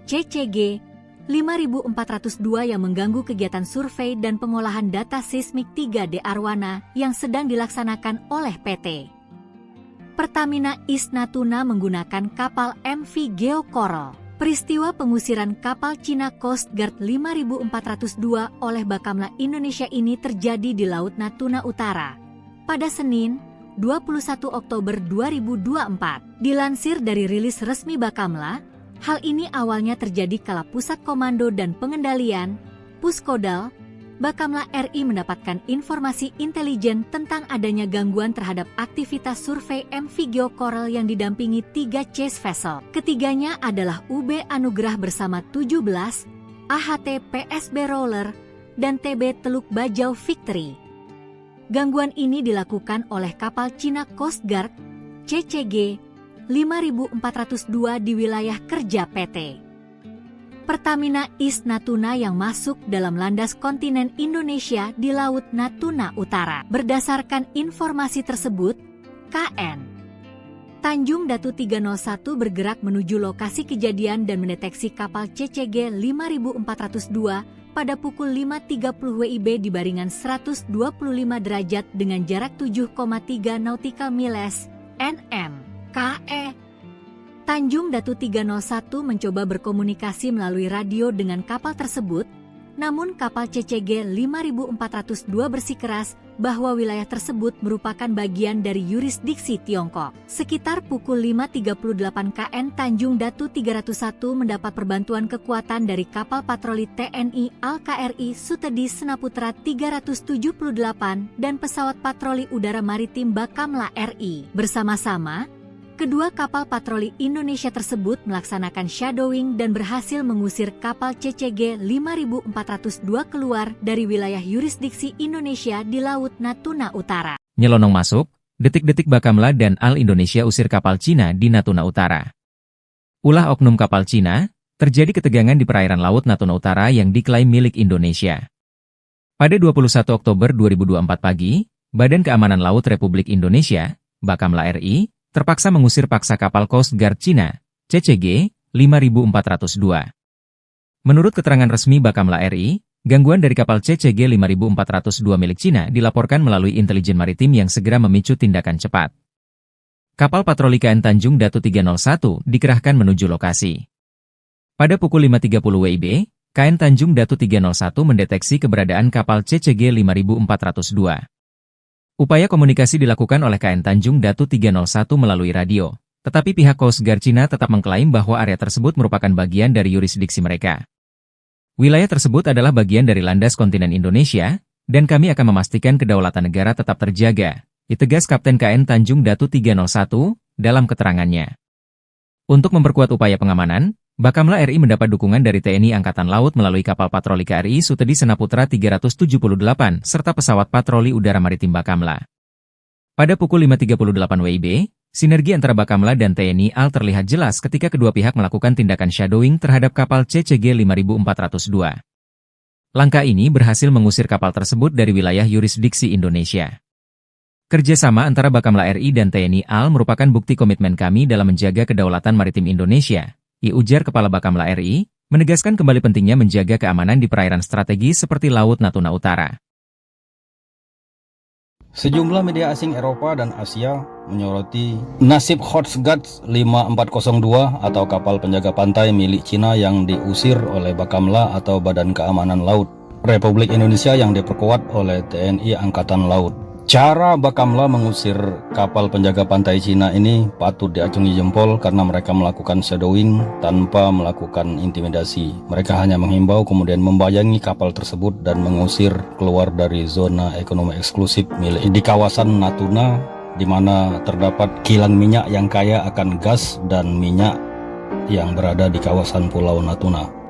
CCG 5402 yang mengganggu kegiatan survei dan pengolahan data seismik 3D Arwana yang sedang dilaksanakan oleh PT Pertamina East Natuna menggunakan kapal MV Geo Coral. Peristiwa pengusiran kapal Cina Coast Guard 5402 oleh Bakamla Indonesia ini terjadi di Laut Natuna Utara pada Senin, 21 Oktober 2024. Dilansir dari rilis resmi Bakamla, hal ini awalnya terjadi kala Pusat Komando dan Pengendalian, Puskodal, Bakamla RI mendapatkan informasi intelijen tentang adanya gangguan terhadap aktivitas survei MV Geo Coral yang didampingi 3 chase vessel. Ketiganya adalah UB Anugerah bersama 17, AHT PSB Roller, dan TB Teluk Bajau Victory. Gangguan ini dilakukan oleh kapal Cina Coast Guard, CCG 5402 di wilayah kerja PT Pertamina East Natuna yang masuk dalam landas kontinen Indonesia di Laut Natuna Utara. Berdasarkan informasi tersebut, KN Tanjung Datu 301 bergerak menuju lokasi kejadian dan mendeteksi kapal CCG 5402 pada pukul 5.30 WIB di baringan 125 derajat dengan jarak 7,3 nautical miles (nm). KE Tanjung Datu 301 mencoba berkomunikasi melalui radio dengan kapal tersebut, namun kapal CCG 5402 bersikeras bahwa wilayah tersebut merupakan bagian dari yurisdiksi Tiongkok. Sekitar pukul 5.38 KN Tanjung Datu 301 mendapat perbantuan kekuatan dari kapal patroli TNI Al-KRI Sutedi Senaputra 378 dan pesawat patroli udara maritim Bakamla RI. Bersama-sama, kedua kapal patroli Indonesia tersebut melaksanakan shadowing dan berhasil mengusir kapal CCG 5402 keluar dari wilayah yurisdiksi Indonesia di Laut Natuna Utara. Nyelonong masuk, detik-detik Bakamla dan Al Indonesia usir kapal Cina di Natuna Utara. Ulah oknum kapal Cina, terjadi ketegangan di perairan Laut Natuna Utara yang diklaim milik Indonesia. Pada 21 Oktober 2024 pagi, Badan Keamanan Laut Republik Indonesia, Bakamla RI, terpaksa mengusir paksa kapal Coast Guard Cina, CCG 5402. Menurut keterangan resmi Bakamla RI, gangguan dari kapal CCG 5402 milik Cina dilaporkan melalui intelijen maritim yang segera memicu tindakan cepat. Kapal patroli KN Tanjung Datu 301 dikerahkan menuju lokasi. Pada pukul 5.30 WIB, KN Tanjung Datu 301 mendeteksi keberadaan kapal CCG 5402. Upaya komunikasi dilakukan oleh KN Tanjung Datu 301 melalui radio, tetapi pihak Coast Guard Cina tetap mengklaim bahwa area tersebut merupakan bagian dari yurisdiksi mereka. Wilayah tersebut adalah bagian dari landas kontinen Indonesia, dan kami akan memastikan kedaulatan negara tetap terjaga, ditegas Kapten KN Tanjung Datu 301 dalam keterangannya. Untuk memperkuat upaya pengamanan, Bakamla RI mendapat dukungan dari TNI Angkatan Laut melalui kapal patroli KRI Sutedi Senaputra 378 serta pesawat patroli udara maritim Bakamla. Pada pukul 5.38 WIB, sinergi antara Bakamla dan TNI AL terlihat jelas ketika kedua pihak melakukan tindakan shadowing terhadap kapal CCG 5402. Langkah ini berhasil mengusir kapal tersebut dari wilayah yurisdiksi Indonesia. Kerjasama antara Bakamla RI dan TNI AL merupakan bukti komitmen kami dalam menjaga kedaulatan maritim Indonesia, ujar Kepala Bakamla RI, menegaskan kembali pentingnya menjaga keamanan di perairan strategis seperti Laut Natuna Utara. Sejumlah media asing Eropa dan Asia menyoroti nasib Coast Guard 5402 atau kapal penjaga pantai milik Cina yang diusir oleh Bakamla atau Badan Keamanan Laut Republik Indonesia yang diperkuat oleh TNI Angkatan Laut. Cara Bakamla mengusir kapal penjaga pantai Cina ini patut diacungi jempol karena mereka melakukan shadowing tanpa melakukan intimidasi. Mereka hanya menghimbau kemudian membayangi kapal tersebut dan mengusir keluar dari zona ekonomi eksklusif milik di kawasan Natuna, di mana terdapat kilang minyak yang kaya akan gas dan minyak yang berada di kawasan Pulau Natuna.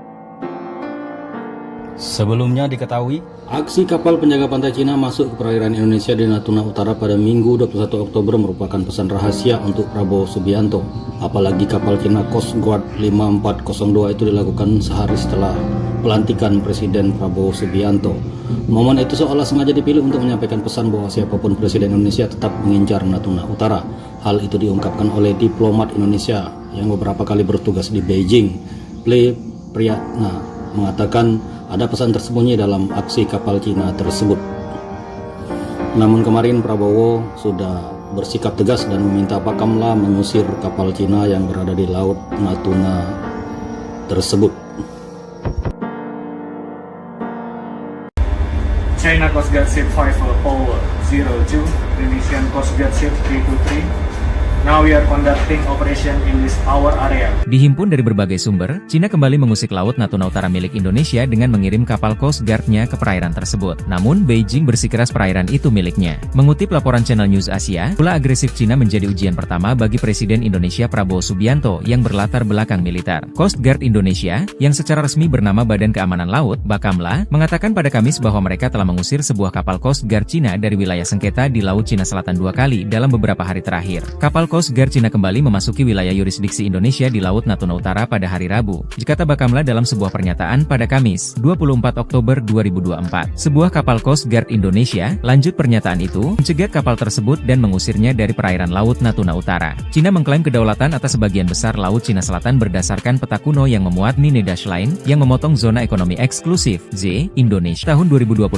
Sebelumnya diketahui, aksi kapal penjaga pantai Cina masuk ke perairan Indonesia di Natuna Utara pada Minggu 21 Oktober merupakan pesan rahasia untuk Prabowo Subianto. Apalagi kapal Cina Coast Guard 5402 itu dilakukan sehari setelah pelantikan Presiden Prabowo Subianto. Momen itu seolah sengaja dipilih untuk menyampaikan pesan bahwa siapapun Presiden Indonesia tetap mengincar Natuna Utara. Hal itu diungkapkan oleh diplomat Indonesia yang beberapa kali bertugas di Beijing. Ple Priyatna mengatakan ada pesan tersembunyi dalam aksi kapal Cina tersebut. Namun kemarin Prabowo sudah bersikap tegas dan meminta Bakamla mengusir kapal Cina yang berada di Laut Natuna tersebut. China Coast Guard Ship 5002, Indonesian Coast Guard Ship 323. Now we are conducting operation in this our area. Dihimpun dari berbagai sumber, Cina kembali mengusik Laut Natuna Utara milik Indonesia dengan mengirim kapal Coast Guard-nya ke perairan tersebut. Namun, Beijing bersikeras perairan itu miliknya. Mengutip laporan Channel News Asia, ulah agresif Cina menjadi ujian pertama bagi Presiden Indonesia Prabowo Subianto yang berlatar belakang militer. Coast Guard Indonesia, yang secara resmi bernama Badan Keamanan Laut, Bakamla, mengatakan pada Kamis bahwa mereka telah mengusir sebuah kapal Coast Guard Cina dari wilayah sengketa di Laut Cina Selatan 2 kali dalam beberapa hari terakhir. Kapal Coast Guard Cina kembali memasuki wilayah yurisdiksi Indonesia di Laut Natuna Utara pada hari Rabu, kata Bakamla dalam sebuah pernyataan pada Kamis, 24 Oktober 2024. Sebuah kapal Coast Guard Indonesia, lanjut pernyataan itu, mencegat kapal tersebut dan mengusirnya dari perairan Laut Natuna Utara. Cina mengklaim kedaulatan atas sebagian besar Laut Cina Selatan berdasarkan peta kuno yang memuat Nine Dash Line, yang memotong zona ekonomi eksklusif, Z, Indonesia. Tahun 2021,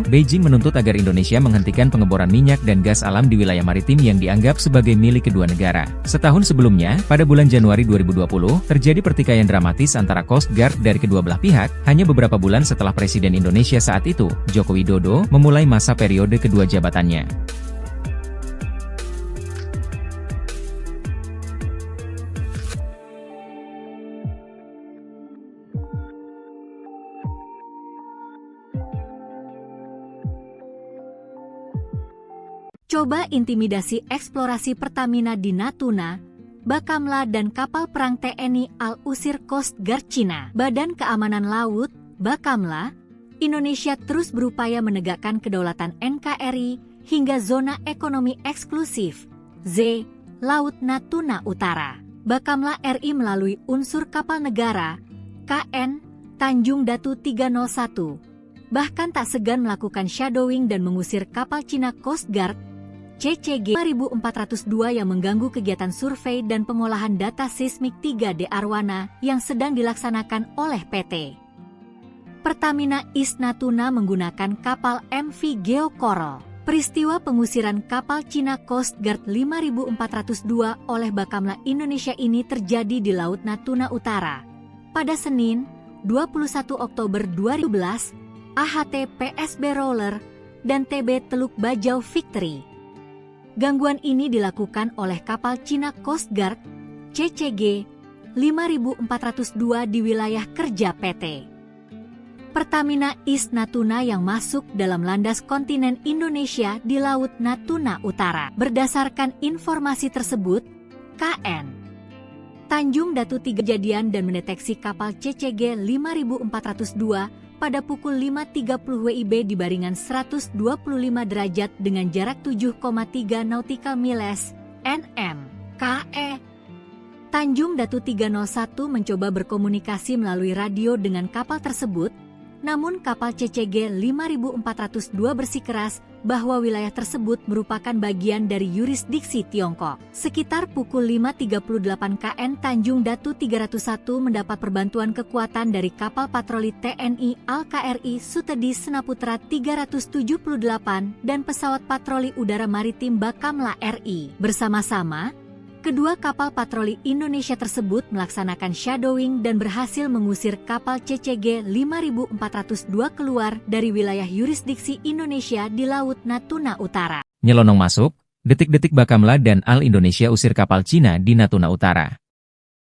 Beijing menuntut agar Indonesia menghentikan pengeboran minyak dan gas alam di wilayah maritim yang dianggap sebagai milik kedua negara. Setahun sebelumnya, pada bulan Januari 2020, terjadi pertikaian dramatis antara Coast Guard dari kedua belah pihak, hanya beberapa bulan setelah Presiden Indonesia saat itu, Joko Widodo, memulai masa periode kedua jabatannya. Coba intimidasi eksplorasi Pertamina di Natuna, Bakamla dan kapal perang TNI AL usir Coast Guard Cina. Badan Keamanan Laut, Bakamla, Indonesia terus berupaya menegakkan kedaulatan NKRI hingga zona ekonomi eksklusif, Z, Laut Natuna Utara. Bakamla RI melalui unsur kapal negara, KN, Tanjung Datu 301, bahkan tak segan melakukan shadowing dan mengusir kapal Cina Coast Guard, CCG 5402 yang mengganggu kegiatan survei dan pengolahan data seismik 3D Arwana yang sedang dilaksanakan oleh PT Pertamina East Natuna menggunakan kapal MV Geo Coral. Peristiwa pengusiran kapal Cina Coast Guard 5402 oleh Bakamla Indonesia ini terjadi di Laut Natuna Utara pada Senin, 21 Oktober 2012, AHT PSB Roller dan TB Teluk Bajau Victory. Gangguan ini dilakukan oleh kapal Cina Coast Guard, CCG 5402 di wilayah kerja PT Pertamina East Natuna yang masuk dalam landas kontinen Indonesia di Laut Natuna Utara. Berdasarkan informasi tersebut, KN Tanjung Datu 3 kejadian dan mendeteksi kapal CCG 5402 pada pukul 5.30 WIB di baringan 125 derajat dengan jarak 7,3 nautical miles, NM, KE. Tanjung Datu 301 mencoba berkomunikasi melalui radio dengan kapal tersebut, Namun kapal CCG 5402 bersikeras bahwa wilayah tersebut merupakan bagian dari yurisdiksi Tiongkok. Sekitar pukul 5.38 KN Tanjung Datu 301 mendapat perbantuan kekuatan dari kapal patroli TNI Al-KRI Sutedi Senaputra 378 dan pesawat patroli udara maritim Bakamla RI. Bersama-sama, kedua kapal patroli Indonesia tersebut melaksanakan shadowing dan berhasil mengusir kapal CCG 5402 keluar dari wilayah yurisdiksi Indonesia di Laut Natuna Utara. Nyelonong masuk, detik-detik Bakamla dan Al Indonesia usir kapal Cina di Natuna Utara.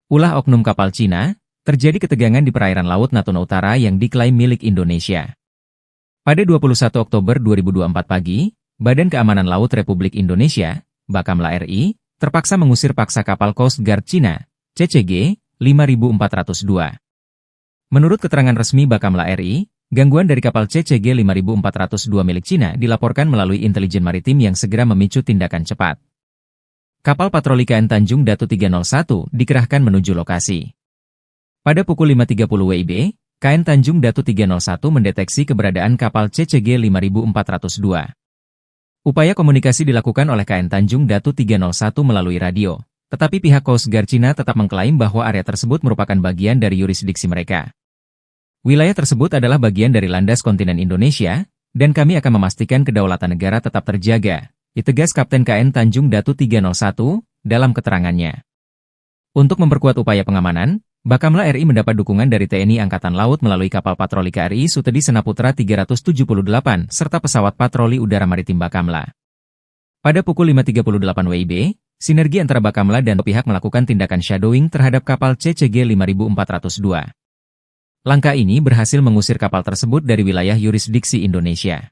Ulah oknum kapal Cina, terjadi ketegangan di perairan Laut Natuna Utara yang diklaim milik Indonesia. Pada 21 Oktober 2024 pagi, Badan Keamanan Laut Republik Indonesia, Bakamla RI, terpaksa mengusir paksa kapal Coast Guard Cina, CCG 5402. Menurut keterangan resmi Bakamla RI, gangguan dari kapal CCG 5402 milik Cina dilaporkan melalui intelijen maritim yang segera memicu tindakan cepat. Kapal patroli KN Tanjung Datu 301 dikerahkan menuju lokasi. Pada pukul 5.30 WIB, KN Tanjung Datu 301 mendeteksi keberadaan kapal CCG 5402. Upaya komunikasi dilakukan oleh KN Tanjung Datu 301 melalui radio, tetapi pihak Coast Guard Cina tetap mengklaim bahwa area tersebut merupakan bagian dari yurisdiksi mereka. Wilayah tersebut adalah bagian dari landas kontinen Indonesia, dan kami akan memastikan kedaulatan negara tetap terjaga, ditegas Kapten KN Tanjung Datu 301 dalam keterangannya. Untuk memperkuat upaya pengamanan, Bakamla RI mendapat dukungan dari TNI Angkatan Laut melalui kapal patroli KRI Sutedi Senaputra 378 serta pesawat patroli udara maritim Bakamla. Pada pukul 5.38 WIB, sinergi antara Bakamla dan pihak melakukan tindakan shadowing terhadap kapal CCG 5402. Langkah ini berhasil mengusir kapal tersebut dari wilayah yurisdiksi Indonesia.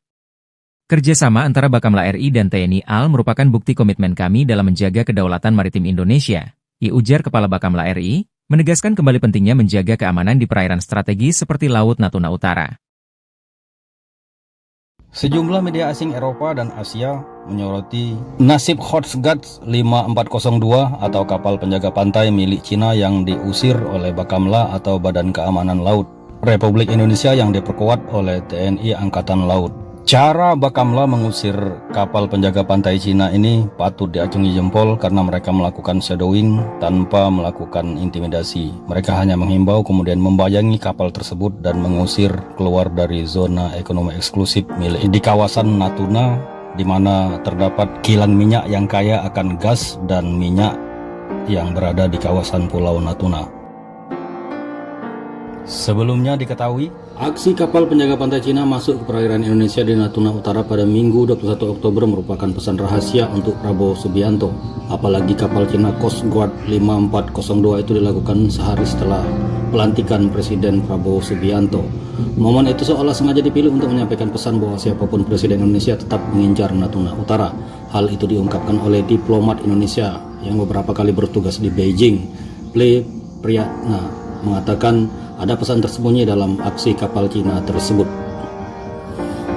Kerjasama antara Bakamla RI dan TNI AL merupakan bukti komitmen kami dalam menjaga kedaulatan maritim Indonesia, ujar Kepala Bakamla RI, menegaskan kembali pentingnya menjaga keamanan di perairan strategis seperti Laut Natuna Utara. Sejumlah media asing Eropa dan Asia menyoroti nasib Coast Guard 5402 atau kapal penjaga pantai milik Cina yang diusir oleh Bakamla atau Badan Keamanan Laut Republik Indonesia yang diperkuat oleh TNI Angkatan Laut. Cara Bakamla mengusir kapal penjaga pantai Cina ini patut diacungi jempol karena mereka melakukan shadowing tanpa melakukan intimidasi. Mereka hanya menghimbau kemudian membayangi kapal tersebut dan mengusir keluar dari zona ekonomi eksklusif milik di kawasan Natuna, di mana terdapat kilang minyak yang kaya akan gas dan minyak yang berada di kawasan Pulau Natuna. Sebelumnya diketahui, aksi kapal penjaga pantai Cina masuk ke perairan Indonesia di Natuna Utara pada Minggu 21 Oktober merupakan pesan rahasia untuk Prabowo Subianto. Apalagi kapal Cina Coast Guard 5402 itu dilakukan sehari setelah pelantikan Presiden Prabowo Subianto. Momen itu seolah sengaja dipilih untuk menyampaikan pesan bahwa siapapun Presiden Indonesia tetap mengincar Natuna Utara. Hal itu diungkapkan oleh diplomat Indonesia yang beberapa kali bertugas di Beijing. Priyatna mengatakan ada pesan tersembunyi dalam aksi kapal Cina tersebut.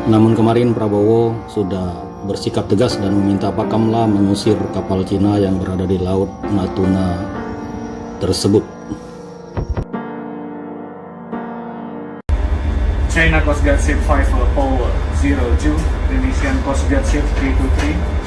Namun kemarin Prabowo sudah bersikap tegas dan meminta Bakamla mengusir kapal Cina yang berada di Laut Natuna tersebut. China Coast Guard Ship 5 Paul 02, Indonesian Coast Guard Ship 323.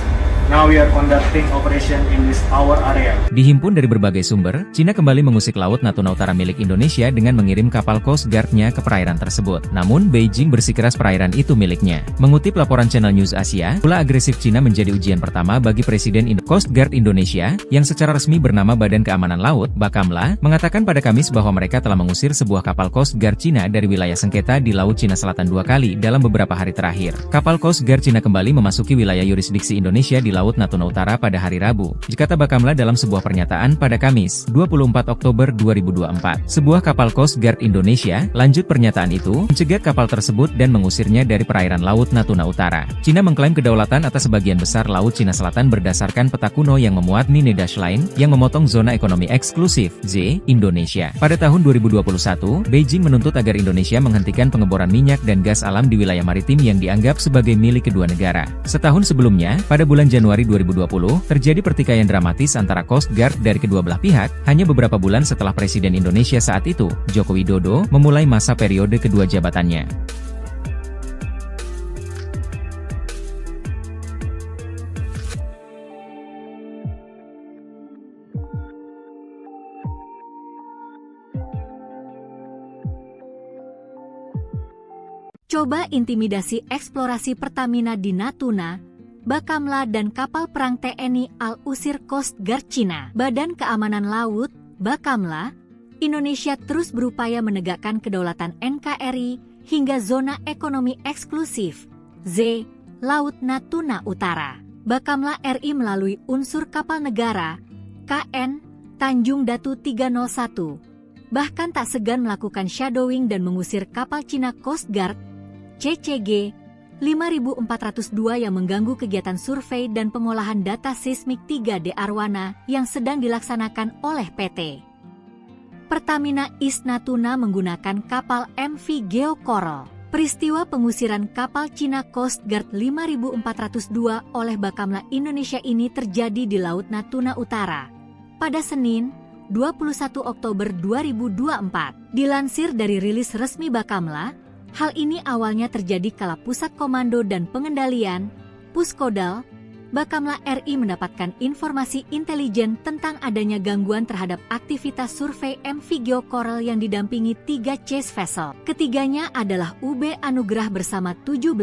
Now we are conducting operation in this our area. Dihimpun dari berbagai sumber, Cina kembali mengusik Laut Natuna Utara milik Indonesia dengan mengirim kapal Coast Guard-nya ke perairan tersebut. Namun, Beijing bersikeras perairan itu miliknya. Mengutip laporan Channel News Asia, ulah agresif Cina menjadi ujian pertama bagi Presiden Coast Guard Indonesia, yang secara resmi bernama Badan Keamanan Laut, Bakamla, mengatakan pada Kamis bahwa mereka telah mengusir sebuah kapal Coast Guard Cina dari wilayah sengketa di Laut Cina Selatan 2 kali dalam beberapa hari terakhir. Kapal Coast Guard Cina kembali memasuki wilayah yurisdiksi Indonesia di Laut Natuna Utara pada hari Rabu, kata Bakamla dalam sebuah pernyataan pada Kamis, 24 Oktober 2024. Sebuah kapal Coast Guard Indonesia, lanjut pernyataan itu, mencegat kapal tersebut dan mengusirnya dari perairan Laut Natuna Utara. Cina mengklaim kedaulatan atas sebagian besar Laut Cina Selatan berdasarkan peta kuno yang memuat Nine Dash Line, yang memotong zona ekonomi eksklusif, Z, Indonesia. Pada tahun 2021, Beijing menuntut agar Indonesia menghentikan pengeboran minyak dan gas alam di wilayah maritim yang dianggap sebagai milik kedua negara. Setahun sebelumnya, pada bulan Januari Januari 2020, terjadi pertikaian dramatis antara Coast Guard dari kedua belah pihak, hanya beberapa bulan setelah Presiden Indonesia saat itu, Joko Widodo, memulai masa periode kedua jabatannya. Coba intimidasi eksplorasi Pertamina di Natuna, Bakamla dan kapal perang TNI Al-Usir Coast Guard Cina. Badan Keamanan Laut, Bakamla, Indonesia terus berupaya menegakkan kedaulatan NKRI hingga zona ekonomi eksklusif, Z, Laut Natuna Utara. Bakamla RI melalui unsur kapal negara, KN, Tanjung Datu 301, bahkan tak segan melakukan shadowing dan mengusir kapal Cina Coast Guard, CCG 5402 yang mengganggu kegiatan survei dan pengolahan data seismik 3D Arwana yang sedang dilaksanakan oleh PT Pertamina East Natuna menggunakan kapal MV Geo Coral. Peristiwa pengusiran kapal Cina Coast Guard 5402 oleh Bakamla Indonesia ini terjadi di Laut Natuna Utara pada Senin, 21 Oktober 2024. Dilansir dari rilis resmi Bakamla, hal ini awalnya terjadi kala Pusat Komando dan Pengendalian, Puskodal, Bakamla RI mendapatkan informasi intelijen tentang adanya gangguan terhadap aktivitas survei MV Geo Coral yang didampingi 3 chase vessel. Ketiganya adalah UB Anugrah bersama 17,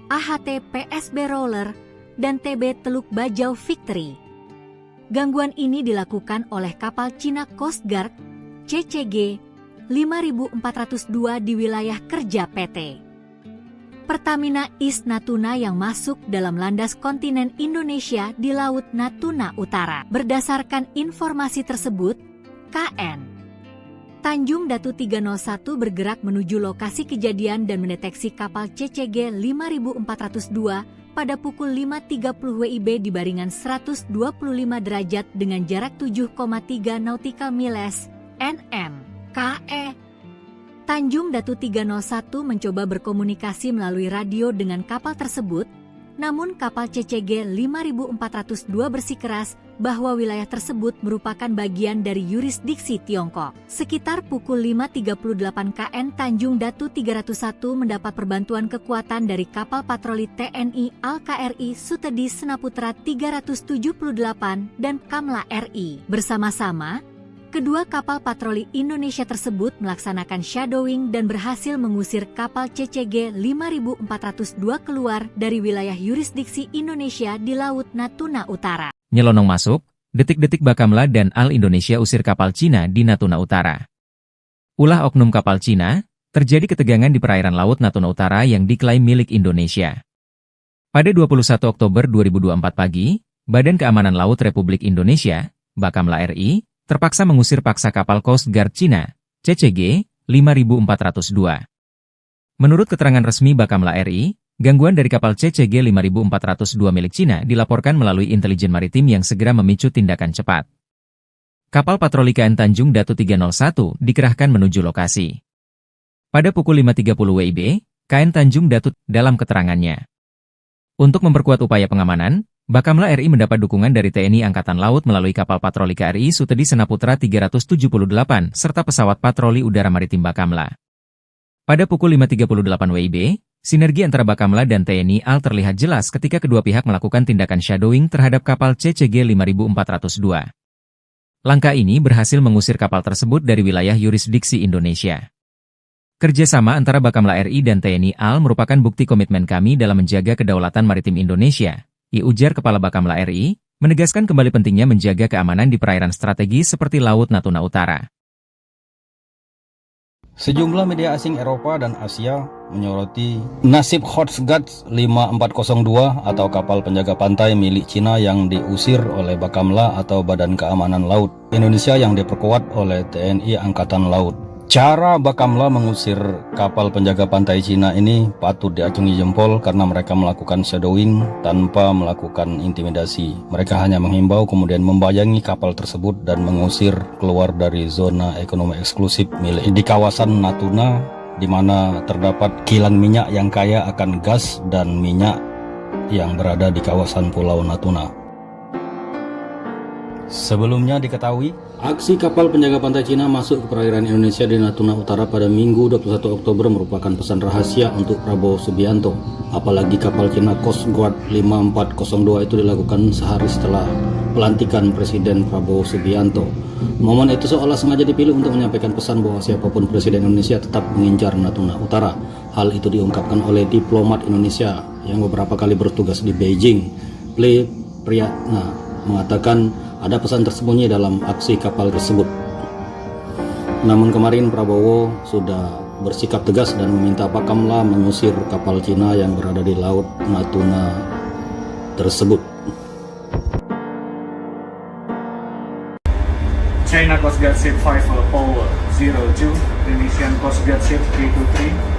AHT PSB Roller, dan TB Teluk Bajau Victory. Gangguan ini dilakukan oleh kapal Cina Coast Guard, CCG 5402 di wilayah kerja PT Pertamina East Natuna yang masuk dalam landas kontinen Indonesia di Laut Natuna Utara. Berdasarkan informasi tersebut, KN Tanjung Datu 301 bergerak menuju lokasi kejadian dan mendeteksi kapal CCG 5402 pada pukul 5.30 WIB di baringan 125 derajat dengan jarak 7,3 nautical miles, NM. KE Tanjung Datu 301 mencoba berkomunikasi melalui radio dengan kapal tersebut, namun kapal CCG 5402 bersikeras bahwa wilayah tersebut merupakan bagian dari yurisdiksi Tiongkok. Sekitar pukul 5.38 KN Tanjung Datu 301 mendapat perbantuan kekuatan dari kapal patroli TNI Al-KRI Sutedi Senaputra 378 dan Kamla RI. Bersama-sama, kedua kapal patroli Indonesia tersebut melaksanakan shadowing dan berhasil mengusir kapal CCG 5402 keluar dari wilayah yurisdiksi Indonesia di Laut Natuna Utara. Nyelonong masuk, detik-detik Bakamla dan Al Indonesia usir kapal Cina di Natuna Utara. Ulah oknum kapal Cina, terjadi ketegangan di perairan Laut Natuna Utara yang diklaim milik Indonesia. Pada 21 Oktober 2024 pagi, Badan Keamanan Laut Republik Indonesia, Bakamla RI, terpaksa mengusir paksa kapal Coast Guard Cina, CCG 5402. Menurut keterangan resmi Bakamla RI, gangguan dari kapal CCG 5402 milik Cina dilaporkan melalui intelijen maritim yang segera memicu tindakan cepat. Kapal patroli KN Tanjung Datu 301 dikerahkan menuju lokasi. Pada pukul 5.30 WIB, KN Tanjung Datu dalam keterangannya. Untuk memperkuat upaya pengamanan, Bakamla RI mendapat dukungan dari TNI Angkatan Laut melalui kapal patroli KRI Sutedi Senaputra 378 serta pesawat patroli udara maritim Bakamla. Pada pukul 5.38 WIB, sinergi antara Bakamla dan TNI AL terlihat jelas ketika kedua pihak melakukan tindakan shadowing terhadap kapal CCG 5402. Langkah ini berhasil mengusir kapal tersebut dari wilayah yurisdiksi Indonesia. Kerjasama antara Bakamla RI dan TNI AL merupakan bukti komitmen kami dalam menjaga kedaulatan maritim Indonesia, ujar Kepala Bakamla RI, menegaskan kembali pentingnya menjaga keamanan di perairan strategis seperti Laut Natuna Utara. Sejumlah media asing Eropa dan Asia menyoroti nasib Coast Guard 5402 atau kapal penjaga pantai milik Cina yang diusir oleh Bakamla atau Badan Keamanan Laut Indonesia yang diperkuat oleh TNI Angkatan Laut. Cara Bakamla mengusir kapal penjaga pantai Cina ini patut diacungi jempol karena mereka melakukan shadowing tanpa melakukan intimidasi. Mereka hanya menghimbau kemudian membayangi kapal tersebut dan mengusir keluar dari zona ekonomi eksklusif milik di kawasan Natuna, di mana terdapat kilang minyak yang kaya akan gas dan minyak yang berada di kawasan Pulau Natuna. Sebelumnya diketahui, aksi kapal penjaga pantai Cina masuk ke perairan Indonesia di Natuna Utara pada Minggu 21 Oktober merupakan pesan rahasia untuk Prabowo Subianto. Apalagi kapal Cina Coast Guard 5402 itu dilakukan sehari setelah pelantikan Presiden Prabowo Subianto. Momen itu seolah sengaja dipilih untuk menyampaikan pesan bahwa siapapun Presiden Indonesia tetap mengincar Natuna Utara. Hal itu diungkapkan oleh diplomat Indonesia yang beberapa kali bertugas di Beijing. Priyatna mengatakan ada pesan tersembunyi dalam aksi kapal tersebut. Namun kemarin Prabowo sudah bersikap tegas dan meminta Bakamla mengusir kapal Cina yang berada di Laut Natuna tersebut. China Coast Guard Ship 5 Power 02, Indonesian Coast Guard Ship 323.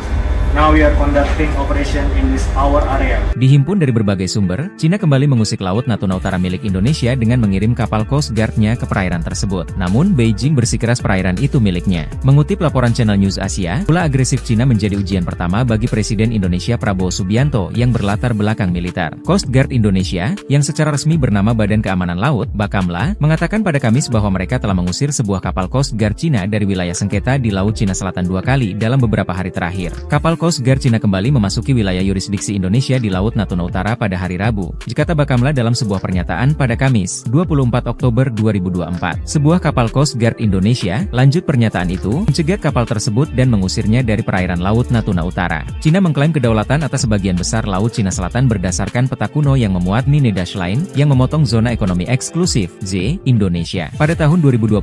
Now we are conducting operation in this our area. Dihimpun dari berbagai sumber, Cina kembali mengusik Laut Natuna Utara milik Indonesia dengan mengirim kapal Coast Guard-nya ke perairan tersebut. Namun, Beijing bersikeras perairan itu miliknya. Mengutip laporan Channel News Asia, ulah agresif Cina menjadi ujian pertama bagi Presiden Indonesia Prabowo Subianto yang berlatar belakang militer. Coast Guard Indonesia, yang secara resmi bernama Badan Keamanan Laut, Bakamla, mengatakan pada Kamis bahwa mereka telah mengusir sebuah kapal Coast Guard Cina dari wilayah sengketa di Laut Cina Selatan 2 kali dalam beberapa hari terakhir. Kapal Coast Guard Cina kembali memasuki wilayah yurisdiksi Indonesia di Laut Natuna Utara pada hari Rabu, dikata Bakamla dalam sebuah pernyataan pada Kamis, 24 Oktober 2024. Sebuah kapal Coast Guard Indonesia, lanjut pernyataan itu, mencegat kapal tersebut dan mengusirnya dari perairan Laut Natuna Utara. Cina mengklaim kedaulatan atas sebagian besar Laut Cina Selatan berdasarkan peta kuno yang memuat Nine Dash Line, yang memotong zona ekonomi eksklusif, Z, Indonesia. Pada tahun 2021,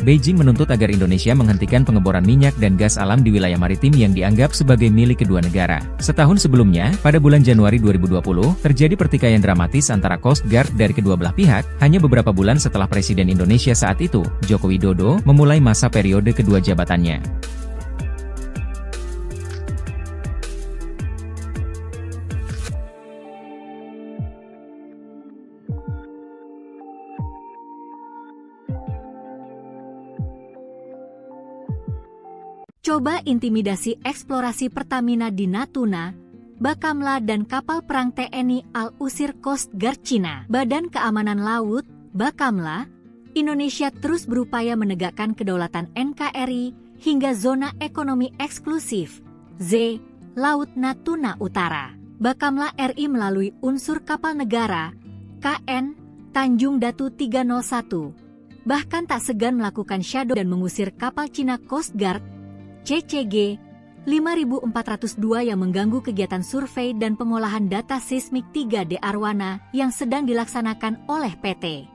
Beijing menuntut agar Indonesia menghentikan pengeboran minyak dan gas alam di wilayah maritim yang dianggap sebagai milik kedua negara. Setahun sebelumnya, pada bulan Januari 2020, terjadi pertikaian dramatis antara Coast Guard dari kedua belah pihak, hanya beberapa bulan setelah Presiden Indonesia saat itu, Joko Widodo, memulai masa periode kedua jabatannya. Coba intimidasi eksplorasi Pertamina di Natuna, Bakamla dan kapal perang TNI Al-Usir Coast Guard Cina. Badan Keamanan Laut, Bakamla, Indonesia terus berupaya menegakkan kedaulatan NKRI hingga zona ekonomi eksklusif, Z, Laut Natuna Utara. Bakamla RI melalui unsur kapal negara, KN, Tanjung Datu 301, bahkan tak segan melakukan shadow dan mengusir kapal Cina Coast Guard, CCG 5402 yang mengganggu kegiatan survei dan pengolahan data seismik 3D Arwana yang sedang dilaksanakan oleh PT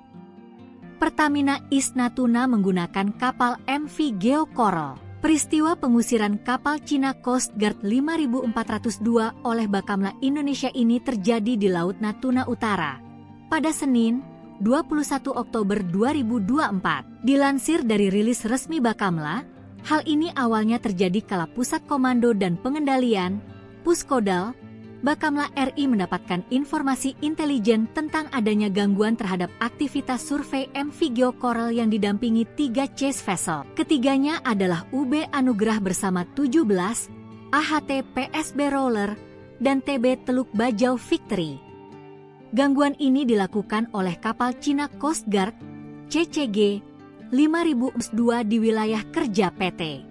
Pertamina East Natuna menggunakan kapal MV Geo Coral. Peristiwa pengusiran kapal Cina Coast Guard 5402 oleh Bakamla Indonesia ini terjadi di Laut Natuna Utara pada Senin, 21 Oktober 2024. Dilansir dari rilis resmi Bakamla, hal ini awalnya terjadi kala Pusat Komando dan Pengendalian, Puskodal, Bakamla RI mendapatkan informasi intelijen tentang adanya gangguan terhadap aktivitas survei MV Geo Coral yang didampingi 3 chase vessel. Ketiganya adalah UB Anugrah bersama 17, AHT PSB Roller, dan TB Teluk Bajau Victory. Gangguan ini dilakukan oleh kapal Cina Coast Guard, CCG 5002 di wilayah kerja PT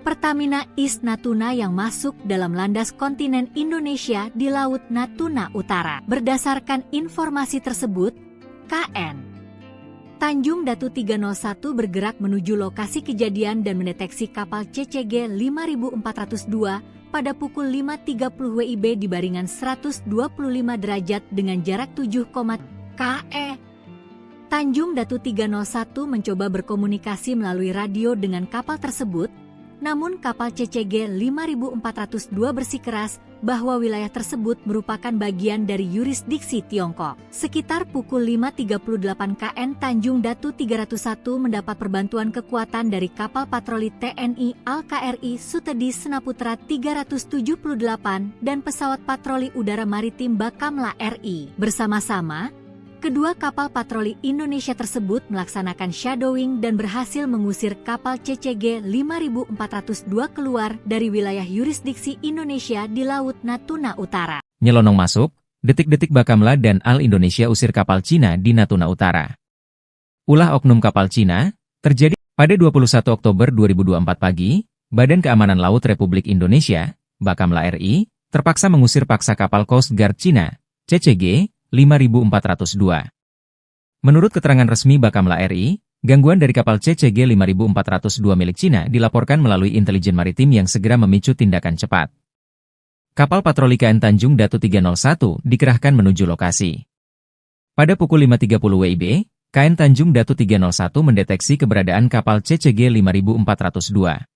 Pertamina East Natuna yang masuk dalam landas kontinen Indonesia di Laut Natuna Utara. Berdasarkan informasi tersebut, KN Tanjung Datu 301 bergerak menuju lokasi kejadian dan mendeteksi kapal CCG 5402 pada pukul 5.30 WIB di baringan 125 derajat dengan jarak 7, KE. Tanjung Datu 301 mencoba berkomunikasi melalui radio dengan kapal tersebut, namun kapal CCG 5402 bersikeras bahwa wilayah tersebut merupakan bagian dari yurisdiksi Tiongkok. Sekitar pukul 5.38 KN Tanjung Datu 301 mendapat perbantuan kekuatan dari kapal patroli TNI Al-KRI Sutedi Senaputra 378 dan pesawat patroli udara maritim Bakamla RI. Bersama-sama, kedua kapal patroli Indonesia tersebut melaksanakan shadowing dan berhasil mengusir kapal CCG 5402 keluar dari wilayah yurisdiksi Indonesia di Laut Natuna Utara. Nyelonong masuk, Detik-detik Bakamla dan AL Indonesia usir kapal Cina di Natuna Utara. Ulah oknum kapal Cina terjadi pada 21 Oktober 2024 pagi. Badan Keamanan Laut Republik Indonesia, Bakamla RI, terpaksa mengusir paksa kapal Coast Guard Cina, CCG 5402. Menurut keterangan resmi Bakamla RI, gangguan dari kapal CCG 5402 milik Cina dilaporkan melalui intelijen maritim yang segera memicu tindakan cepat. Kapal patroli KN Tanjung Datu 301 dikerahkan menuju lokasi. Pada pukul 5.30 WIB, KN Tanjung Datu 301 mendeteksi keberadaan kapal CCG 5402.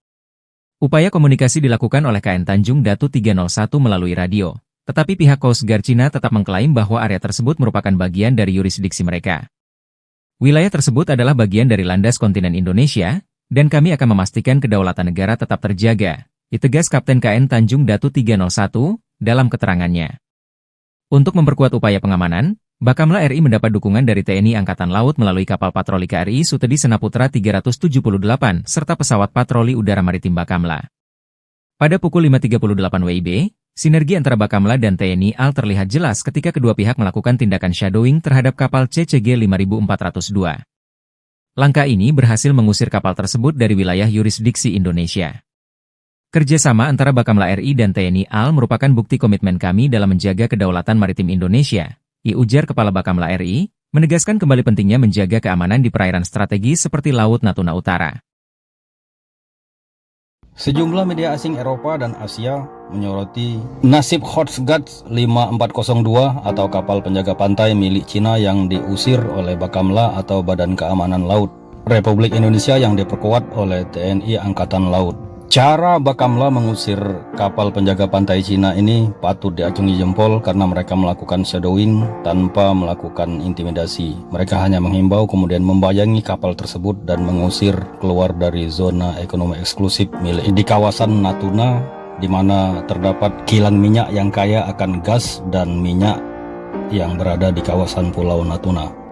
Upaya komunikasi dilakukan oleh KN Tanjung Datu 301 melalui radio, tetapi pihak Coast Guard Cina tetap mengklaim bahwa area tersebut merupakan bagian dari yurisdiksi mereka. Wilayah tersebut adalah bagian dari landas kontinen Indonesia, dan kami akan memastikan kedaulatan negara tetap terjaga, ditegas Kapten KN Tanjung Datu 301 dalam keterangannya. Untuk memperkuat upaya pengamanan, Bakamla RI mendapat dukungan dari TNI Angkatan Laut melalui kapal patroli KRI Sutedi Senaputra 378 serta pesawat patroli udara maritim Bakamla. Pada pukul 5.38 WIB, sinergi antara Bakamla dan TNI AL terlihat jelas ketika kedua pihak melakukan tindakan shadowing terhadap kapal CCG 5402. Langkah ini berhasil mengusir kapal tersebut dari wilayah yurisdiksi Indonesia. Kerjasama antara Bakamla RI dan TNI AL merupakan bukti komitmen kami dalam menjaga kedaulatan maritim Indonesia, ujar Kepala Bakamla RI, menegaskan kembali pentingnya menjaga keamanan di perairan strategis seperti Laut Natuna Utara. Sejumlah media asing Eropa dan Asia menyoroti nasib Coast Guard 5402 atau kapal penjaga pantai milik Cina yang diusir oleh Bakamla atau Badan Keamanan Laut Republik Indonesia yang diperkuat oleh TNI Angkatan Laut. Cara Bakamla mengusir kapal penjaga pantai Cina ini patut diacungi jempol karena mereka melakukan shadowing tanpa melakukan intimidasi. Mereka hanya menghimbau kemudian membayangi kapal tersebut dan mengusir keluar dari zona ekonomi eksklusif milik di kawasan Natuna, di mana terdapat kilang minyak yang kaya akan gas dan minyak yang berada di kawasan Pulau Natuna.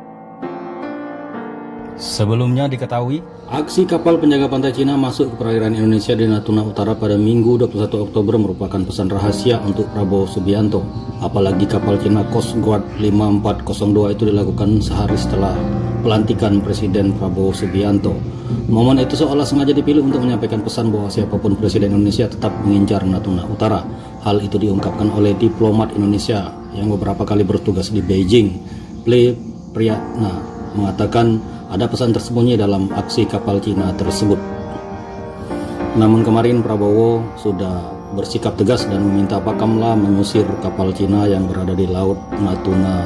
Sebelumnya diketahui, aksi kapal penjaga pantai Cina masuk ke perairan Indonesia di Natuna Utara pada Minggu 21 Oktober merupakan pesan rahasia untuk Prabowo Subianto. Apalagi kapal Cina Coast Guard 5402 itu dilakukan sehari setelah pelantikan Presiden Prabowo Subianto. Momen itu seolah sengaja dipilih untuk menyampaikan pesan bahwa siapapun Presiden Indonesia tetap mengincar Natuna Utara. Hal itu diungkapkan oleh diplomat Indonesia yang beberapa kali bertugas di Beijing. Priyatna mengatakan ada pesan tersembunyi dalam aksi kapal Cina tersebut. Namun kemarin Prabowo sudah bersikap tegas dan meminta Bakamla mengusir kapal Cina yang berada di Laut Natuna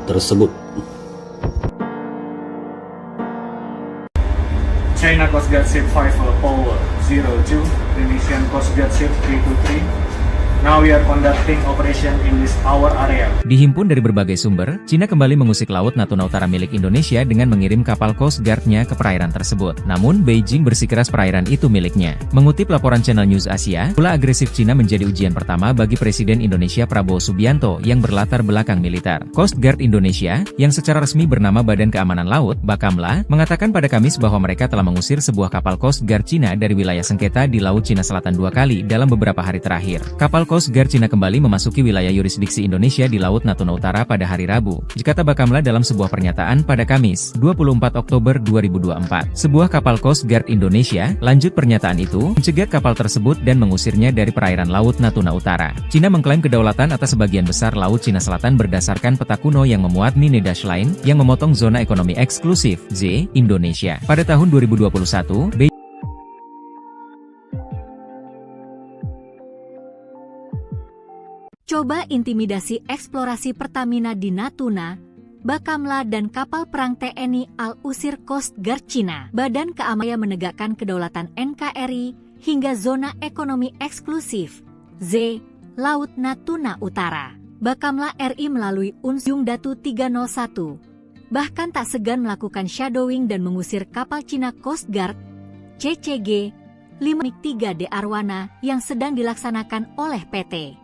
tersebut. China Coast Guard Ship 5 Paul 02, Indonesian Coast Guard Ship 323. Now we are conducting operation in this our area. Dihimpun dari berbagai sumber, Cina kembali mengusik Laut Natuna Utara milik Indonesia dengan mengirim kapal Coast Guard-nya ke perairan tersebut. Namun, Beijing bersikeras perairan itu miliknya. Mengutip laporan Channel News Asia, ulah agresif Cina menjadi ujian pertama bagi Presiden Indonesia Prabowo Subianto yang berlatar belakang militer. Coast Guard Indonesia, yang secara resmi bernama Badan Keamanan Laut, Bakamla, mengatakan pada Kamis bahwa mereka telah mengusir sebuah kapal Coast Guard Cina dari wilayah sengketa di Laut Cina Selatan 2 kali dalam beberapa hari terakhir. Kapal Coast Guard Cina kembali memasuki wilayah yurisdiksi Indonesia di Laut Natuna Utara pada hari Rabu, kata Bakamla dalam sebuah pernyataan pada Kamis, 24 Oktober 2024. Sebuah kapal Coast Guard Indonesia, lanjut pernyataan itu, mencegat kapal tersebut dan mengusirnya dari perairan Laut Natuna Utara. Cina mengklaim kedaulatan atas sebagian besar Laut Cina Selatan berdasarkan peta kuno yang memuat Nine Dash Line, yang memotong zona ekonomi eksklusif, Z, Indonesia. Pada tahun 2021, Coba intimidasi eksplorasi Pertamina di Natuna, Bakamla dan kapal perang TNI AL usir Coast Guard Cina. Badan Keamanan menegakkan kedaulatan NKRI hingga zona ekonomi eksklusif, Z, Laut Natuna Utara. Bakamla RI melalui Tanjung Datu 301, bahkan tak segan melakukan shadowing dan mengusir kapal Cina Coast Guard, CCG, 53D Arwana yang sedang dilaksanakan oleh PT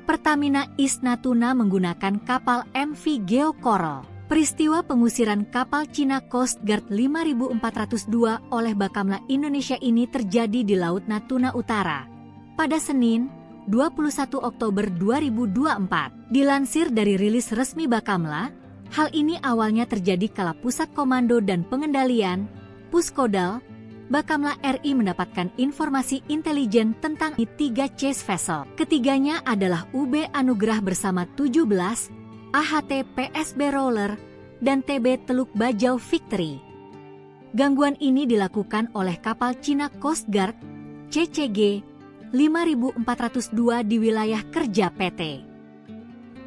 Pertamina East Natuna menggunakan kapal MV Geo Coral. Peristiwa pengusiran kapal Cina Coast Guard 5402 oleh Bakamla Indonesia ini terjadi di Laut Natuna Utara pada Senin, 21 Oktober 2024. Dilansir dari rilis resmi Bakamla, hal ini awalnya terjadi kala Pusat Komando dan Pengendalian, Puskodal, Bakamla RI mendapatkan informasi intelijen tentang 3 chase vessel. Ketiganya adalah UB Anugrah bersama 17, AHT PSB Roller, dan TB Teluk Bajau Victory. Gangguan ini dilakukan oleh kapal Cina Coast Guard CCG 5402 di wilayah kerja PT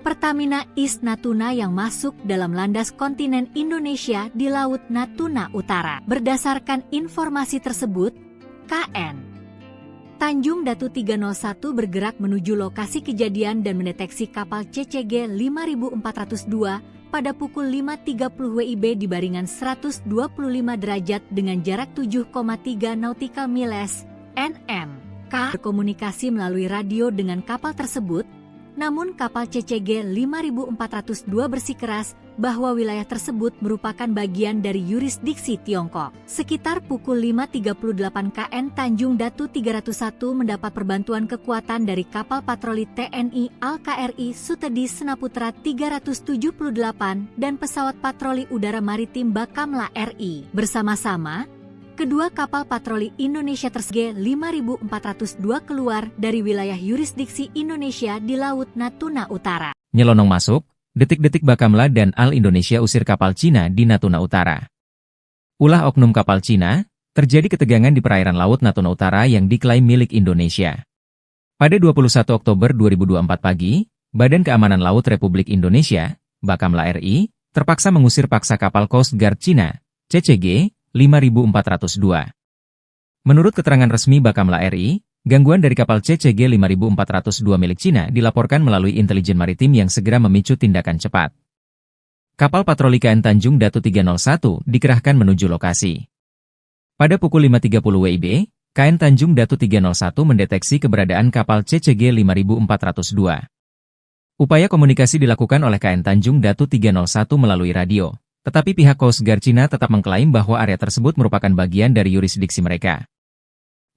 Pertamina East Natuna yang masuk dalam landas kontinen Indonesia di Laut Natuna Utara. Berdasarkan informasi tersebut, KN Tanjung Datu 301 bergerak menuju lokasi kejadian dan mendeteksi kapal CCG 5402 pada pukul 5.30 WIB di baringan 125 derajat dengan jarak 7,3 nautical miles (nm). K berkomunikasi melalui radio dengan kapal tersebut, namun kapal CCG 5402 bersikeras bahwa wilayah tersebut merupakan bagian dari yurisdiksi Tiongkok. Sekitar pukul 5.38 KN Tanjung Datu 301 mendapat perbantuan kekuatan dari kapal patroli TNI Al-KRI Sutedi Senaputra 378 dan pesawat patroli udara maritim Bakamla RI. Bersama-sama, kedua kapal patroli Indonesia tersebut 5402 keluar dari wilayah yurisdiksi Indonesia di Laut Natuna Utara. Nyelonong masuk, detik-detik Bakamla dan Al Indonesia usir kapal Cina di Natuna Utara. Ulah oknum kapal Cina, terjadi ketegangan di perairan Laut Natuna Utara yang diklaim milik Indonesia. Pada 21 Oktober 2024 pagi, Badan Keamanan Laut Republik Indonesia, Bakamla RI, terpaksa mengusir paksa kapal Coast Guard Cina, CCG 5402. Menurut keterangan resmi Bakamla RI, gangguan dari kapal CCG 5402 milik Cina dilaporkan melalui intelijen maritim yang segera memicu tindakan cepat. Kapal patroli KN Tanjung Datu 301 dikerahkan menuju lokasi. Pada pukul 5.30 WIB, KN Tanjung Datu 301 mendeteksi keberadaan kapal CCG 5402. Upaya komunikasi dilakukan oleh KN Tanjung Datu 301 melalui radio. Tetapi pihak Coast Guard Cina tetap mengklaim bahwa area tersebut merupakan bagian dari yurisdiksi mereka.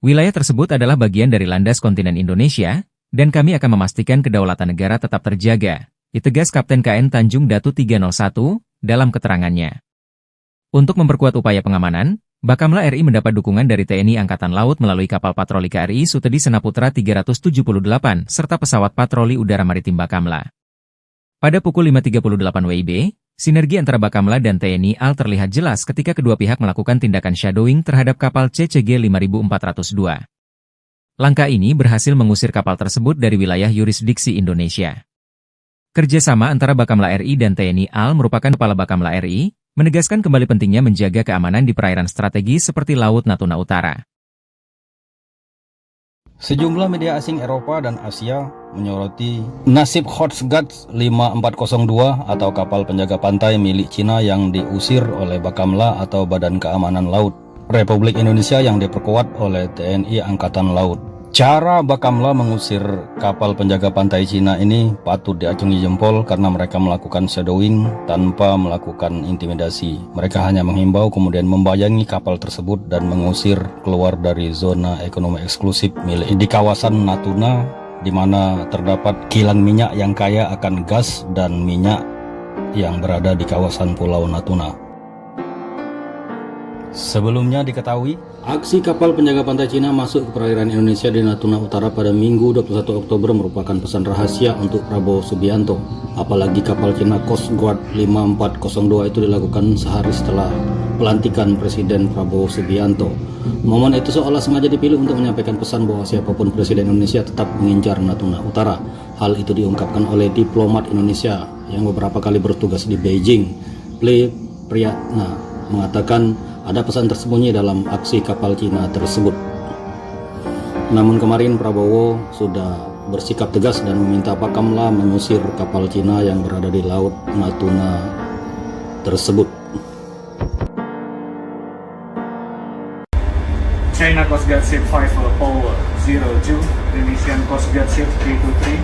Wilayah tersebut adalah bagian dari landas kontinen Indonesia, dan kami akan memastikan kedaulatan negara tetap terjaga, ditegas Kapten KN Tanjung Datu 301 dalam keterangannya. Untuk memperkuat upaya pengamanan, Bakamla RI mendapat dukungan dari TNI Angkatan Laut melalui kapal patroli KRI Sutedi Senaputra 378 serta pesawat patroli udara maritim Bakamla. Pada pukul 5.38 WIB, sinergi antara Bakamla dan TNI AL terlihat jelas ketika kedua pihak melakukan tindakan shadowing terhadap kapal CCG 5402. Langkah ini berhasil mengusir kapal tersebut dari wilayah yurisdiksi Indonesia. Kerjasama antara Bakamla RI dan TNI AL merupakan kepala Bakamla RI, menegaskan kembali pentingnya menjaga keamanan di perairan strategis seperti Laut Natuna Utara. Sejumlah media asing Eropa dan Asia menyoroti nasib Coast Guard 5402 atau kapal penjaga pantai milik Cina yang diusir oleh Bakamla atau Badan Keamanan Laut Republik Indonesia yang diperkuat oleh TNI Angkatan Laut. Cara Bakamla mengusir kapal penjaga pantai Cina ini patut diacungi jempol karena mereka melakukan shadowing tanpa melakukan intimidasi. Mereka hanya menghimbau kemudian membayangi kapal tersebut dan mengusir keluar dari zona ekonomi eksklusif milik di kawasan Natuna, di mana terdapat kilang minyak yang kaya akan gas dan minyak yang berada di kawasan Pulau Natuna. Sebelumnya diketahui, aksi kapal penjaga pantai Cina masuk ke perairan Indonesia di Natuna Utara pada Minggu 21 Oktober merupakan pesan rahasia untuk Prabowo Subianto. Apalagi kapal Cina Coast Guard 5402 itu dilakukan sehari setelah pelantikan Presiden Prabowo Subianto. Momen itu seolah sengaja dipilih untuk menyampaikan pesan bahwa siapapun Presiden Indonesia tetap mengincar Natuna Utara. Hal itu diungkapkan oleh diplomat Indonesia yang beberapa kali bertugas di Beijing. Priyatna mengatakan ada pesan tersembunyi dalam aksi kapal Cina tersebut. Namun kemarin Prabowo sudah bersikap tegas dan meminta Bakamla mengusir kapal Cina yang berada di Laut Natuna tersebut. China Coast Guard Ship 5 Paul 02, Indonesian Coast Guard Ship 323.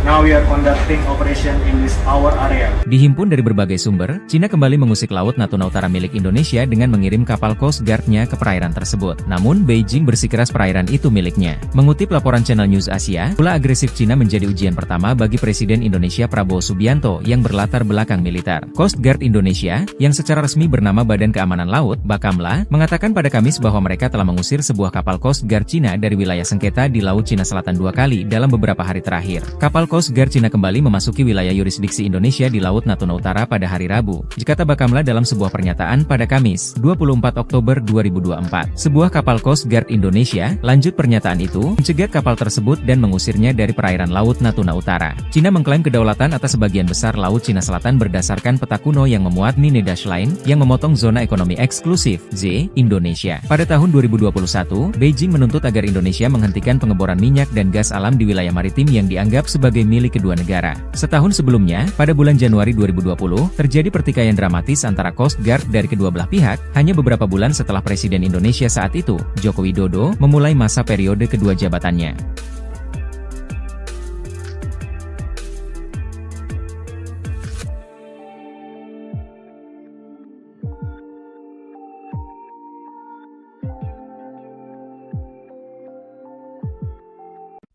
Now we are conducting operation in this our area. Dihimpun dari berbagai sumber, Cina kembali mengusik Laut Natuna Utara milik Indonesia dengan mengirim kapal Coast Guard-nya ke perairan tersebut. Namun, Beijing bersikeras perairan itu miliknya. Mengutip laporan Channel News Asia, ulah agresif Cina menjadi ujian pertama bagi Presiden Indonesia Prabowo Subianto yang berlatar belakang militer. Coast Guard Indonesia, yang secara resmi bernama Badan Keamanan Laut, Bakamla, mengatakan pada Kamis bahwa mereka telah mengusir sebuah kapal Coast Guard Cina dari wilayah sengketa di Laut Cina Selatan 2 kali dalam beberapa hari terakhir. Kapal Coast Guard Cina kembali memasuki wilayah yurisdiksi Indonesia di Laut Natuna Utara pada hari Rabu, kata Bakamla dalam sebuah pernyataan pada Kamis, 24 Oktober 2024. Sebuah kapal Coast Guard Indonesia, lanjut pernyataan itu, mencegat kapal tersebut dan mengusirnya dari perairan Laut Natuna Utara. Cina mengklaim kedaulatan atas sebagian besar Laut Cina Selatan berdasarkan peta kuno yang memuat Nine Dash Line, yang memotong zona ekonomi eksklusif, Z, Indonesia. Pada tahun 2021, Beijing menuntut agar Indonesia menghentikan pengeboran minyak dan gas alam di wilayah maritim yang dianggap sebagai milik kedua negara. Setahun sebelumnya, pada bulan Januari 2020, terjadi pertikaian dramatis antara Coast Guard dari kedua belah pihak, hanya beberapa bulan setelah Presiden Indonesia saat itu, Joko Widodo, memulai masa periode kedua jabatannya.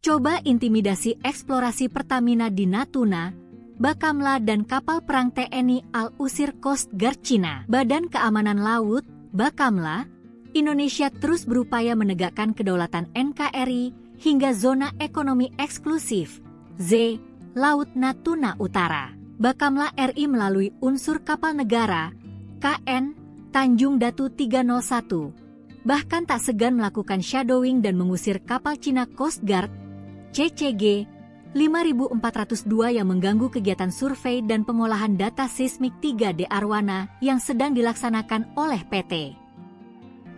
Coba intimidasi eksplorasi Pertamina di Natuna, Bakamla dan kapal perang TNI Al-Usir Coast Guard Cina. Badan Keamanan Laut, Bakamla, Indonesia terus berupaya menegakkan kedaulatan NKRI hingga zona ekonomi eksklusif, Z, Laut Natuna Utara. Bakamla RI melalui unsur kapal negara, KN, Tanjung Datu 301, bahkan tak segan melakukan shadowing dan mengusir kapal Cina Coast Guard, CCG 5402 yang mengganggu kegiatan survei dan pengolahan data seismik 3D Arwana yang sedang dilaksanakan oleh PT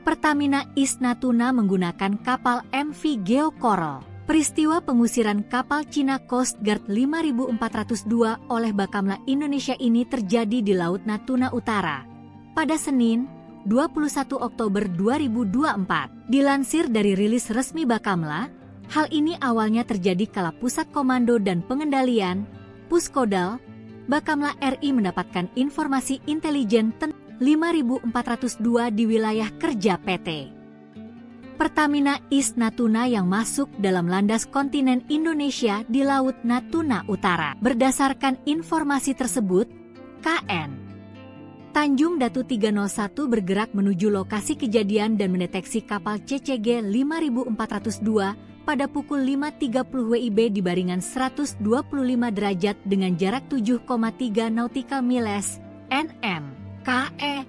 Pertamina East Natuna menggunakan kapal MV Geo Coral. Peristiwa pengusiran kapal Cina Coast Guard 5402 oleh Bakamla Indonesia ini terjadi di Laut Natuna Utara pada Senin, 21 Oktober 2024. Dilansir dari rilis resmi Bakamla, hal ini awalnya terjadi kala Pusat Komando dan Pengendalian, Puskodal, Bakamla RI mendapatkan informasi intelijen tentang 5402 di wilayah kerja PT Pertamina East Natuna yang masuk dalam landas kontinen Indonesia di Laut Natuna Utara. Berdasarkan informasi tersebut, KN Tanjung Datu 301 bergerak menuju lokasi kejadian dan mendeteksi kapal CCG 5402 pada pukul 5.30 WIB di baringan 125 derajat dengan jarak 7,3 nautical miles, (nm). KE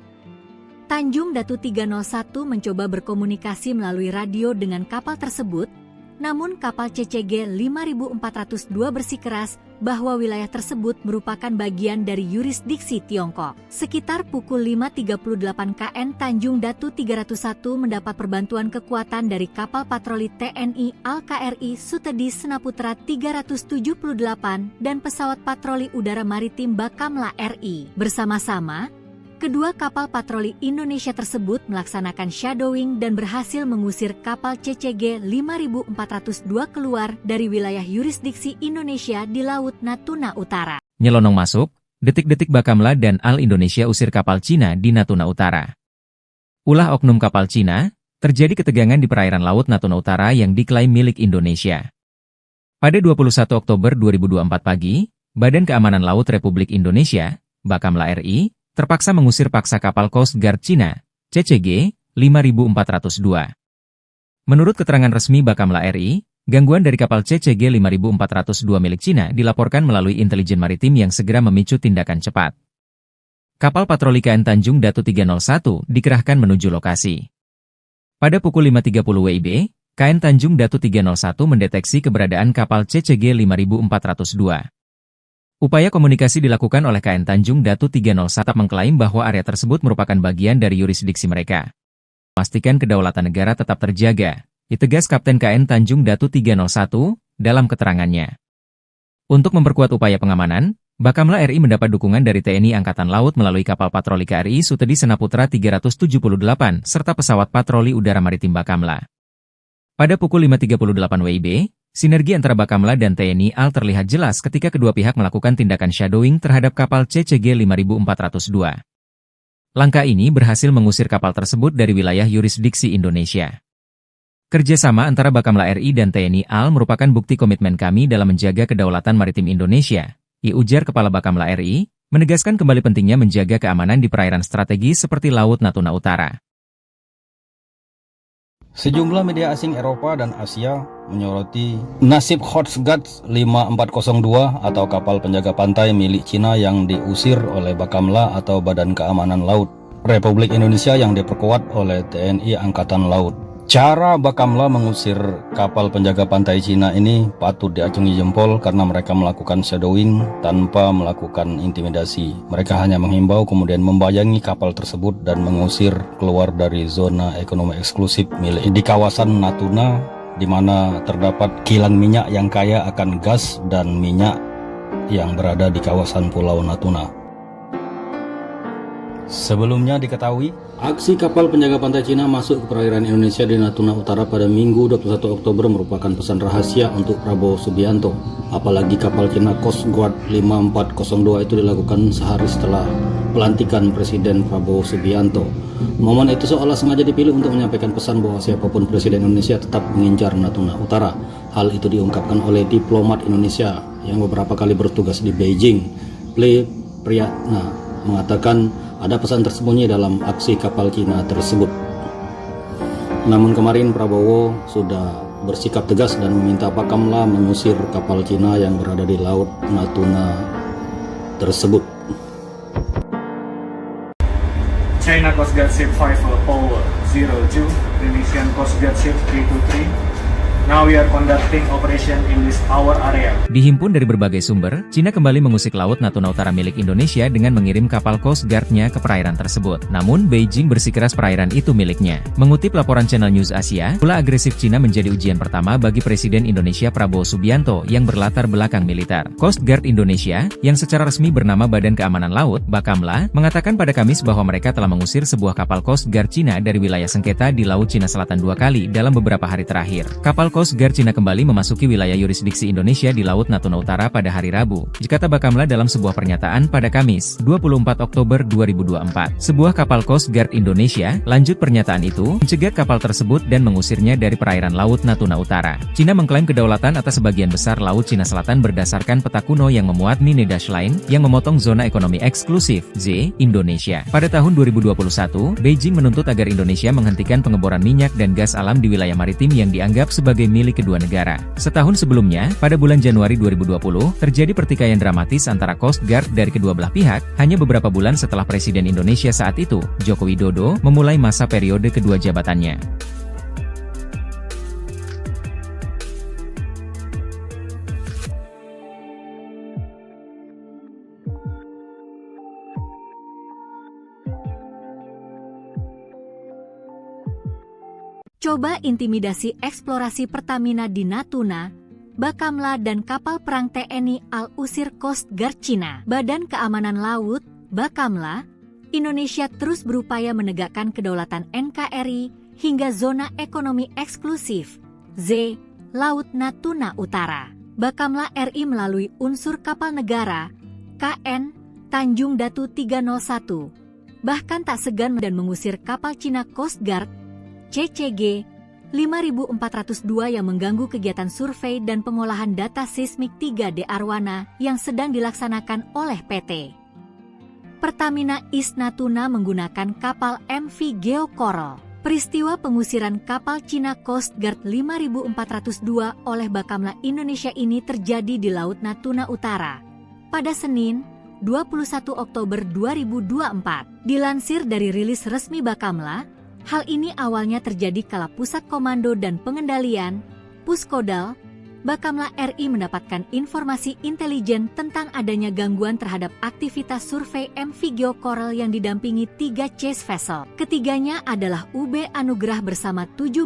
Tanjung Datu 301 mencoba berkomunikasi melalui radio dengan kapal tersebut, namun kapal CCG 5402 bersikeras bahwa wilayah tersebut merupakan bagian dari yurisdiksi Tiongkok. Sekitar pukul 5.38 KN Tanjung Datu 301 mendapat perbantuan kekuatan dari kapal patroli TNI Al-KRI Sutedi Senaputra 378 dan pesawat patroli udara maritim Bakamla RI. Bersama-sama, kedua kapal patroli Indonesia tersebut melaksanakan shadowing dan berhasil mengusir kapal CCG 5402 keluar dari wilayah yurisdiksi Indonesia di Laut Natuna Utara. Nyelonong masuk, detik-detik Bakamla dan Al Indonesia usir kapal Cina di Natuna Utara. Ulah oknum kapal Cina, terjadi ketegangan di perairan Laut Natuna Utara yang diklaim milik Indonesia. Pada 21 Oktober 2024 pagi, Badan Keamanan Laut Republik Indonesia, Bakamla RI, terpaksa mengusir paksa kapal Coast Guard Cina, CCG 5402. Menurut keterangan resmi Bakamla RI, gangguan dari kapal CCG 5402 milik Cina dilaporkan melalui intelijen maritim yang segera memicu tindakan cepat. Kapal patroli KN Tanjung Datu 301 dikerahkan menuju lokasi. Pada pukul 5.30 WIB, KN Tanjung Datu 301 mendeteksi keberadaan kapal CCG 5402. Upaya komunikasi dilakukan oleh KN Tanjung Datu 301 mengklaim bahwa area tersebut merupakan bagian dari yurisdiksi mereka. Pastikan kedaulatan negara tetap terjaga, ditegas Kapten KN Tanjung Datu 301 dalam keterangannya. Untuk memperkuat upaya pengamanan, Bakamla RI mendapat dukungan dari TNI Angkatan Laut melalui kapal patroli KRI Sutedi Senaputra 378 serta pesawat patroli udara maritim Bakamla. Pada pukul 5.38 WIB, Sinergi antara Bakamla dan TNI AL terlihat jelas ketika kedua pihak melakukan tindakan shadowing terhadap kapal CCG 5402. Langkah ini berhasil mengusir kapal tersebut dari wilayah yurisdiksi Indonesia. Kerjasama antara Bakamla RI dan TNI AL merupakan bukti komitmen kami dalam menjaga kedaulatan maritim Indonesia, ujar Kepala Bakamla RI, menegaskan kembali pentingnya menjaga keamanan di perairan strategis seperti Laut Natuna Utara. Sejumlah media asing Eropa dan Asia menyoroti nasib Coast Guard 5402 atau kapal penjaga pantai milik Cina yang diusir oleh Bakamla atau Badan Keamanan Laut Republik Indonesia yang diperkuat oleh TNI Angkatan Laut. Cara Bakamla mengusir kapal penjaga pantai Cina ini patut diacungi jempol karena mereka melakukan shadowing tanpa melakukan intimidasi. Mereka hanya menghimbau kemudian membayangi kapal tersebut dan mengusir keluar dari zona ekonomi eksklusif milik di kawasan Natuna, di mana terdapat kilang minyak yang kaya akan gas dan minyak yang berada di kawasan Pulau Natuna. Sebelumnya diketahui, aksi kapal penjaga pantai Cina masuk ke perairan Indonesia di Natuna Utara pada Minggu 21 Oktober merupakan pesan rahasia untuk Prabowo Subianto. Apalagi kapal Cina Coast Guard 5402 itu dilakukan sehari setelah pelantikan Presiden Prabowo Subianto. Momen itu seolah sengaja dipilih untuk menyampaikan pesan bahwa siapapun Presiden Indonesia tetap mengincar Natuna Utara. Hal itu diungkapkan oleh diplomat Indonesia yang beberapa kali bertugas di Beijing. Ple Priyatna mengatakan ada pesan tersembunyi dalam aksi kapal Cina tersebut. Namun kemarin Prabowo sudah bersikap tegas dan meminta Bakamla mengusir kapal Cina yang berada di Laut Natuna tersebut. China Coast Guard Ship 5402, Indonesian Coast Guard Ship 323. Now we are conducting operation in this our area. Dihimpun dari berbagai sumber, Cina kembali mengusik Laut Natuna Utara milik Indonesia dengan mengirim kapal Coast Guard-nya ke perairan tersebut. Namun, Beijing bersikeras perairan itu miliknya. Mengutip laporan Channel News Asia, ulah agresif Cina menjadi ujian pertama bagi Presiden Indonesia Prabowo Subianto yang berlatar belakang militer. Coast Guard Indonesia, yang secara resmi bernama Badan Keamanan Laut, Bakamla, mengatakan pada Kamis bahwa mereka telah mengusir sebuah kapal Coast Guard Cina dari wilayah sengketa di Laut Cina Selatan 2 kali dalam beberapa hari terakhir. Kapal Coast Guard Cina kembali memasuki wilayah yurisdiksi Indonesia di Laut Natuna Utara pada hari Rabu, kata Bakamla dalam sebuah pernyataan pada Kamis, 24 Oktober 2024. Sebuah kapal Coast Guard Indonesia, lanjut pernyataan itu, mencegat kapal tersebut dan mengusirnya dari perairan Laut Natuna Utara. Cina mengklaim kedaulatan atas sebagian besar Laut Cina Selatan berdasarkan peta kuno yang memuat Nine Dash Line, yang memotong zona ekonomi eksklusif, Z, Indonesia. Pada tahun 2021, Beijing menuntut agar Indonesia menghentikan pengeboran minyak dan gas alam di wilayah maritim yang dianggap sebagai milik kedua negara. Setahun sebelumnya, pada bulan Januari 2020, terjadi pertikaian dramatis antara Coast Guard dari kedua belah pihak, hanya beberapa bulan setelah Presiden Indonesia saat itu, Joko Widodo, memulai masa periode kedua jabatannya. Coba intimidasi eksplorasi Pertamina di Natuna, Bakamla dan kapal perang TNI AL usir Coast Guard Cina. Badan Keamanan Laut, Bakamla, Indonesia terus berupaya menegakkan kedaulatan NKRI hingga zona ekonomi eksklusif, Z, Laut Natuna Utara. Bakamla RI melalui unsur kapal negara, KN, Tanjung Datu 301, bahkan tak segan dan mengusir kapal Cina Coast Guard, CCG 5402 yang mengganggu kegiatan survei dan pengolahan data seismik 3D Arwana yang sedang dilaksanakan oleh PT Pertamina East Natuna menggunakan kapal MV Geo Coral. Peristiwa pengusiran kapal Cina Coast Guard 5402 oleh Bakamla Indonesia ini terjadi di Laut Natuna Utara pada Senin, 21 Oktober 2024. Dilansir dari rilis resmi Bakamla, hal ini awalnya terjadi kala Pusat Komando dan Pengendalian, Puskodal, Bakamla RI mendapatkan informasi intelijen tentang adanya gangguan terhadap aktivitas survei MV Geo Coral yang didampingi 3 chase vessel. Ketiganya adalah UB Anugerah bersama 17,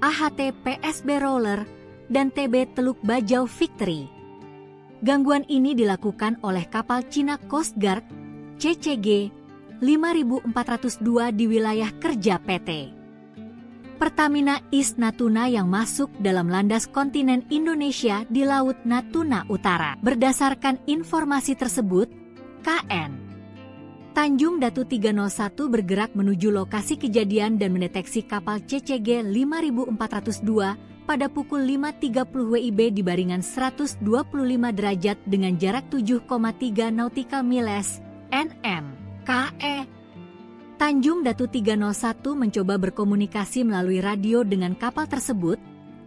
AHT PSB Roller, dan TB Teluk Bajau Victory. Gangguan ini dilakukan oleh kapal Cina Coast Guard, CCG 5402 di wilayah kerja PT Pertamina East Natuna yang masuk dalam landas kontinen Indonesia di Laut Natuna Utara. Berdasarkan informasi tersebut, KN Tanjung Datu 301 bergerak menuju lokasi kejadian dan mendeteksi kapal CCG 5402 pada pukul 5.30 WIB di baringan 125 derajat dengan jarak 7,3 nautical miles (nm). KE Tanjung Datu 301 mencoba berkomunikasi melalui radio dengan kapal tersebut,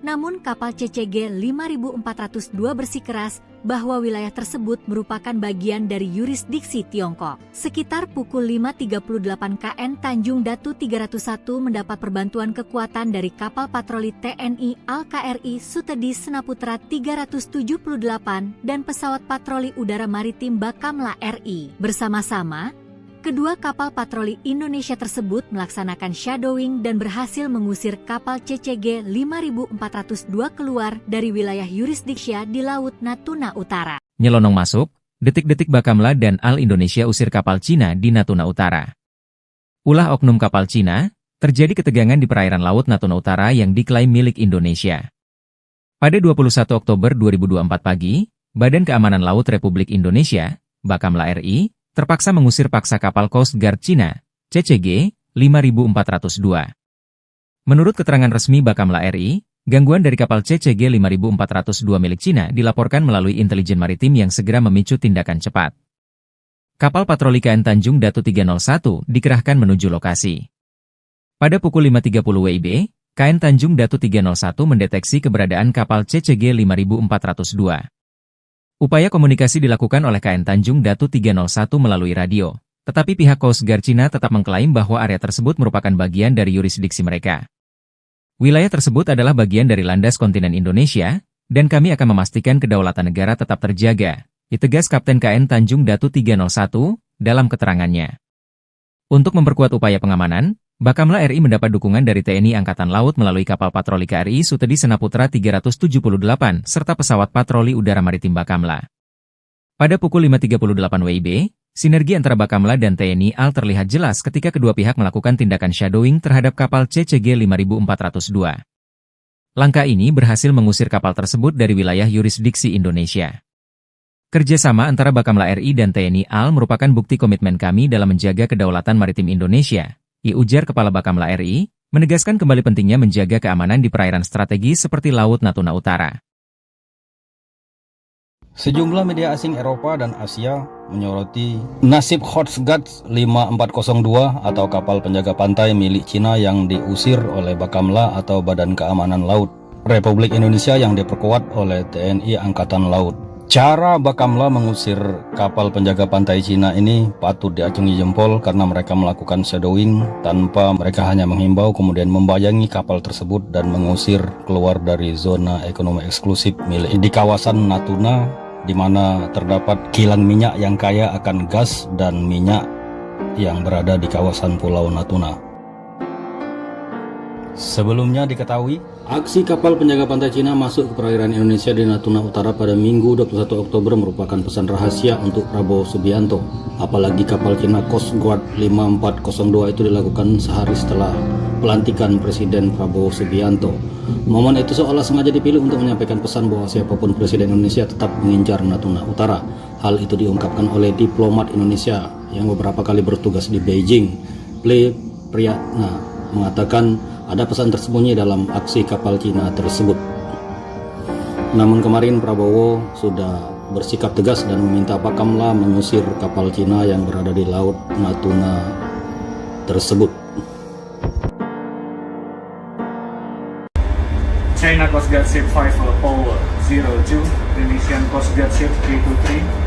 namun kapal CCG 5402 bersikeras bahwa wilayah tersebut merupakan bagian dari yurisdiksi Tiongkok. Sekitar pukul 5.38 KN Tanjung Datu 301 mendapat perbantuan kekuatan dari kapal patroli TNI Al-KRI Sutedi Senaputra 378 dan pesawat patroli udara maritim Bakamla RI. Bersama-sama, kedua kapal patroli Indonesia tersebut melaksanakan shadowing dan berhasil mengusir kapal CCG 5402 keluar dari wilayah yurisdiksi di Laut Natuna Utara. Nyelonong masuk, detik-detik Bakamla dan Al Indonesia usir kapal Cina di Natuna Utara. Ulah oknum kapal Cina, terjadi ketegangan di perairan Laut Natuna Utara yang diklaim milik Indonesia. Pada 21 Oktober 2024 pagi, Badan Keamanan Laut Republik Indonesia, Bakamla RI, terpaksa mengusir paksa kapal Coast Guard Cina, CCG 5402. Menurut keterangan resmi Bakamla RI, gangguan dari kapal CCG 5402 milik Cina dilaporkan melalui intelijen maritim yang segera memicu tindakan cepat. Kapal patroli KN Tanjung Datu 301 dikerahkan menuju lokasi. Pada pukul 5.30 WIB, KN Tanjung Datu 301 mendeteksi keberadaan kapal CCG 5402. Upaya komunikasi dilakukan oleh KN Tanjung Datu 301 melalui radio, tetapi pihak Coast Guard Cina tetap mengklaim bahwa area tersebut merupakan bagian dari yurisdiksi mereka. Wilayah tersebut adalah bagian dari landas kontinen Indonesia, dan kami akan memastikan kedaulatan negara tetap terjaga, ditegas Kapten KN Tanjung Datu 301 dalam keterangannya. Untuk memperkuat upaya pengamanan, Bakamla RI mendapat dukungan dari TNI Angkatan Laut melalui kapal patroli KRI Sutedi Senaputra 378 serta pesawat patroli udara maritim Bakamla. Pada pukul 5.38 WIB, sinergi antara Bakamla dan TNI AL terlihat jelas ketika kedua pihak melakukan tindakan shadowing terhadap kapal CCG 5402. Langkah ini berhasil mengusir kapal tersebut dari wilayah yurisdiksi Indonesia. Kerjasama antara Bakamla RI dan TNI AL merupakan bukti komitmen kami dalam menjaga kedaulatan maritim Indonesia, ujar Kepala Bakamla RI, menegaskan kembali pentingnya menjaga keamanan di perairan strategis seperti Laut Natuna Utara. Sejumlah media asing Eropa dan Asia menyoroti nasib Coast Guard 5402 atau kapal penjaga pantai milik Cina yang diusir oleh Bakamla atau Badan Keamanan Laut Republik Indonesia yang diperkuat oleh TNI Angkatan Laut. Cara Bakamla mengusir kapal penjaga pantai Cina ini patut diacungi jempol karena mereka melakukan shadowing tanpa mereka hanya menghimbau kemudian membayangi kapal tersebut dan mengusir keluar dari zona ekonomi eksklusif milik di kawasan Natuna, di mana terdapat kilang minyak yang kaya akan gas dan minyak yang berada di kawasan Pulau Natuna. Sebelumnya diketahui, aksi kapal penjaga pantai Cina masuk ke perairan Indonesia di Natuna Utara pada Minggu 21 Oktober merupakan pesan rahasia untuk Prabowo Subianto. Apalagi kapal Cina Coast Guard 5402 itu dilakukan sehari setelah pelantikan Presiden Prabowo Subianto. Momen itu seolah sengaja dipilih untuk menyampaikan pesan bahwa siapapun Presiden Indonesia tetap mengincar Natuna Utara. Hal itu diungkapkan oleh diplomat Indonesia yang beberapa kali bertugas di Beijing. Priyatna mengatakan ada pesan tersembunyi dalam aksi kapal Cina tersebut. Namun kemarin Prabowo sudah bersikap tegas dan meminta Bakamla mengusir kapal Cina yang berada di Laut Natuna tersebut. China Coast Guard Ship 502, Indonesian Coast Guard Ship 323.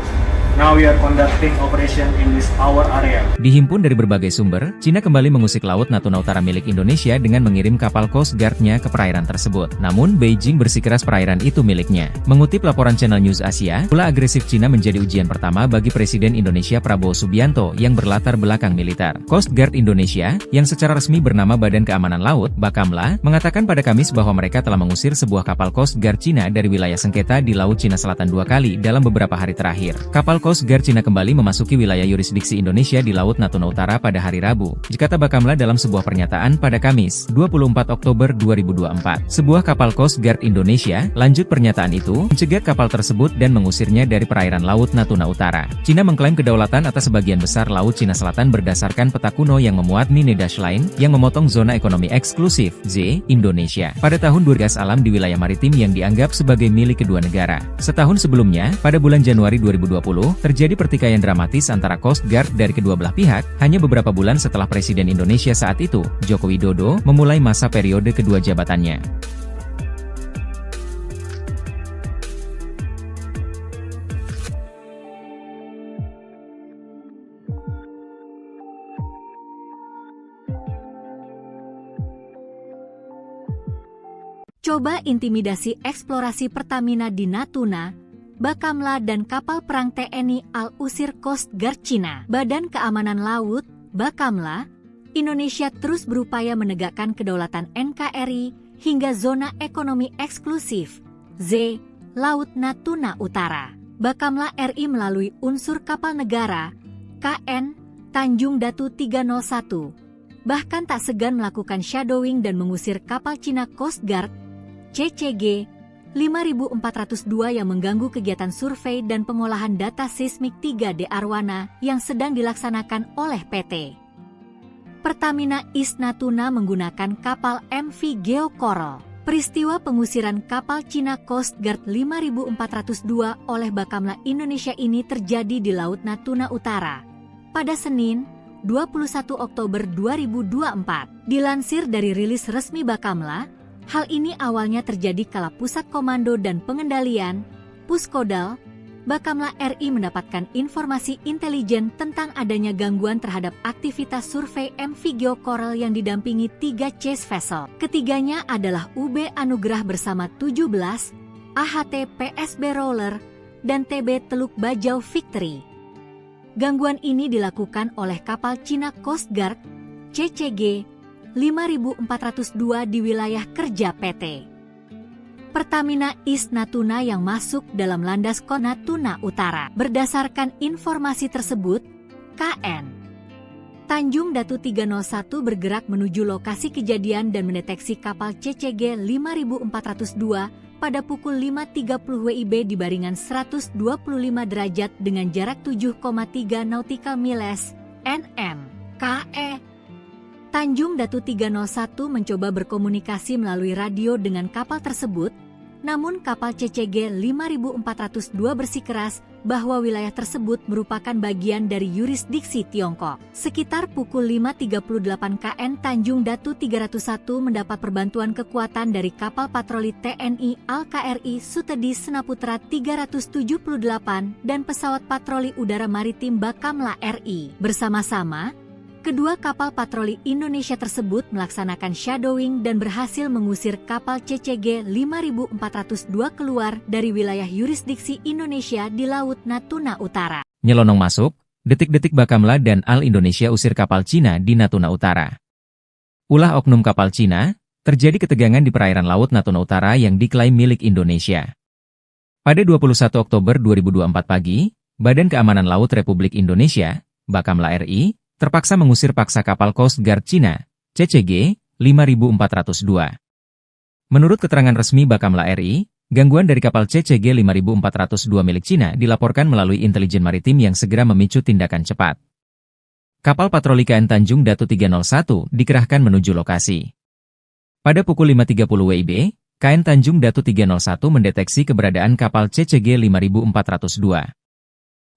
Now we are conducting operation in this our area. Dihimpun dari berbagai sumber, Cina kembali mengusik Laut Natuna Utara milik Indonesia dengan mengirim kapal Coast Guard-nya ke perairan tersebut. Namun, Beijing bersikeras perairan itu miliknya. Mengutip laporan Channel News Asia, ulah agresif Cina menjadi ujian pertama bagi Presiden Indonesia Prabowo Subianto yang berlatar belakang militer. Coast Guard Indonesia, yang secara resmi bernama Badan Keamanan Laut, Bakamla, mengatakan pada Kamis bahwa mereka telah mengusir sebuah kapal Coast Guard Cina dari wilayah sengketa di Laut Cina Selatan 2 kali dalam beberapa hari terakhir. Kapal Coast Guard Cina kembali memasuki wilayah yurisdiksi Indonesia di Laut Natuna Utara pada hari Rabu, kata Bakamla dalam sebuah pernyataan pada Kamis, 24 Oktober 2024. Sebuah kapal Coast Guard Indonesia, lanjut pernyataan itu, mencegat kapal tersebut dan mengusirnya dari perairan Laut Natuna Utara. Cina mengklaim kedaulatan atas sebagian besar Laut Cina Selatan berdasarkan peta kuno yang memuat Nine Dash Line, yang memotong zona ekonomi eksklusif, Z, Indonesia, pada tahun 2000 gas alam di wilayah maritim yang dianggap sebagai milik kedua negara. Setahun sebelumnya, pada bulan Januari 2020, terjadi pertikaian dramatis antara Coast Guard dari kedua belah pihak, hanya beberapa bulan setelah Presiden Indonesia saat itu, Joko Widodo, memulai masa periode kedua jabatannya. Coba intimidasi eksplorasi Pertamina di Natuna, Bakamla dan kapal perang TNI Al-Usir Coast Guard Cina. Badan Keamanan Laut, Bakamla, Indonesia terus berupaya menegakkan kedaulatan NKRI hingga zona ekonomi eksklusif, Z, Laut Natuna Utara. Bakamla RI melalui unsur kapal negara, KN, Tanjung Datu 301, bahkan tak segan melakukan shadowing dan mengusir kapal Cina Coast Guard, CCG, 5402 yang mengganggu kegiatan survei dan pengolahan data seismik 3D Arwana yang sedang dilaksanakan oleh PT Pertamina East Natuna menggunakan kapal MV Geo Coral. Peristiwa pengusiran kapal Cina Coast Guard 5402 oleh Bakamla Indonesia ini terjadi di Laut Natuna Utara pada Senin, 21 Oktober 2024. Dilansir dari rilis resmi Bakamla, hal ini awalnya terjadi kala Pusat Komando dan Pengendalian, Puskodal, Bakamla RI mendapatkan informasi intelijen tentang adanya gangguan terhadap aktivitas survei MV Geo Coral yang didampingi 3 chase vessel. Ketiganya adalah UB Anugrah bersama 17, AHT PSB Roller, dan TB Teluk Bajau Victory. Gangguan ini dilakukan oleh kapal Cina Coast Guard, CCG, 5402 di wilayah kerja PT Pertamina East Natuna yang masuk dalam landas KON Natuna Utara. Berdasarkan informasi tersebut, KN Tanjung Datu 301 bergerak menuju lokasi kejadian dan mendeteksi kapal CCG 5402 pada pukul 5.30 WIB di baringan 125 derajat dengan jarak 7,3 nautical miles, NM, KE. Tanjung Datu 301 mencoba berkomunikasi melalui radio dengan kapal tersebut, namun kapal CCG 5402 bersikeras bahwa wilayah tersebut merupakan bagian dari yurisdiksi Tiongkok. Sekitar pukul 5.38 KN Tanjung Datu 301 mendapat perbantuan kekuatan dari kapal patroli TNI Al-KRI Sutedi Senaputra 378 dan pesawat patroli udara maritim Bakamla RI. Bersama-sama, kedua kapal patroli Indonesia tersebut melaksanakan shadowing dan berhasil mengusir kapal CCG 5402 keluar dari wilayah yurisdiksi Indonesia di Laut Natuna Utara. Nyelonong masuk, detik-detik Bakamla dan Al Indonesia usir kapal Cina di Natuna Utara. Ulah oknum kapal Cina, terjadi ketegangan di perairan Laut Natuna Utara yang diklaim milik Indonesia. Pada 21 Oktober 2024 pagi, Badan Keamanan Laut Republik Indonesia, Bakamla RI, terpaksa mengusir paksa kapal Coast Guard Cina, CCG, 5402. Menurut keterangan resmi Bakamla RI, gangguan dari kapal CCG 5402 milik Cina dilaporkan melalui intelijen maritim yang segera memicu tindakan cepat. Kapal patroli KN Tanjung Datu 301 dikerahkan menuju lokasi. Pada pukul 5.30 WIB, KN Tanjung Datu 301 mendeteksi keberadaan kapal CCG 5402.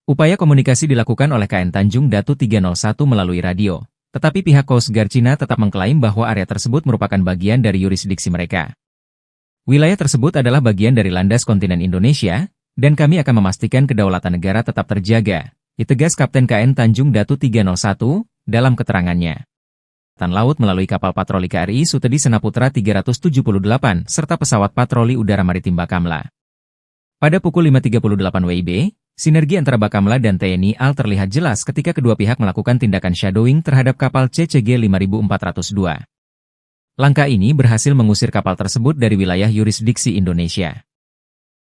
Upaya komunikasi dilakukan oleh KN Tanjung Datu 301 melalui radio, tetapi pihak Coast Guard Cina tetap mengklaim bahwa area tersebut merupakan bagian dari yurisdiksi mereka. Wilayah tersebut adalah bagian dari landas kontinen Indonesia, dan kami akan memastikan kedaulatan negara tetap terjaga, ditegas Kapten KN Tanjung Datu 301 dalam keterangannya. Tan Laut melalui kapal patroli KRI Sutedi Senaputra 378 serta pesawat patroli udara maritim Bakamla. Pada pukul 5.38 WIB, sinergi antara Bakamla dan TNI Al terlihat jelas ketika kedua pihak melakukan tindakan shadowing terhadap kapal CCG 5402. Langkah ini berhasil mengusir kapal tersebut dari wilayah yurisdiksi Indonesia.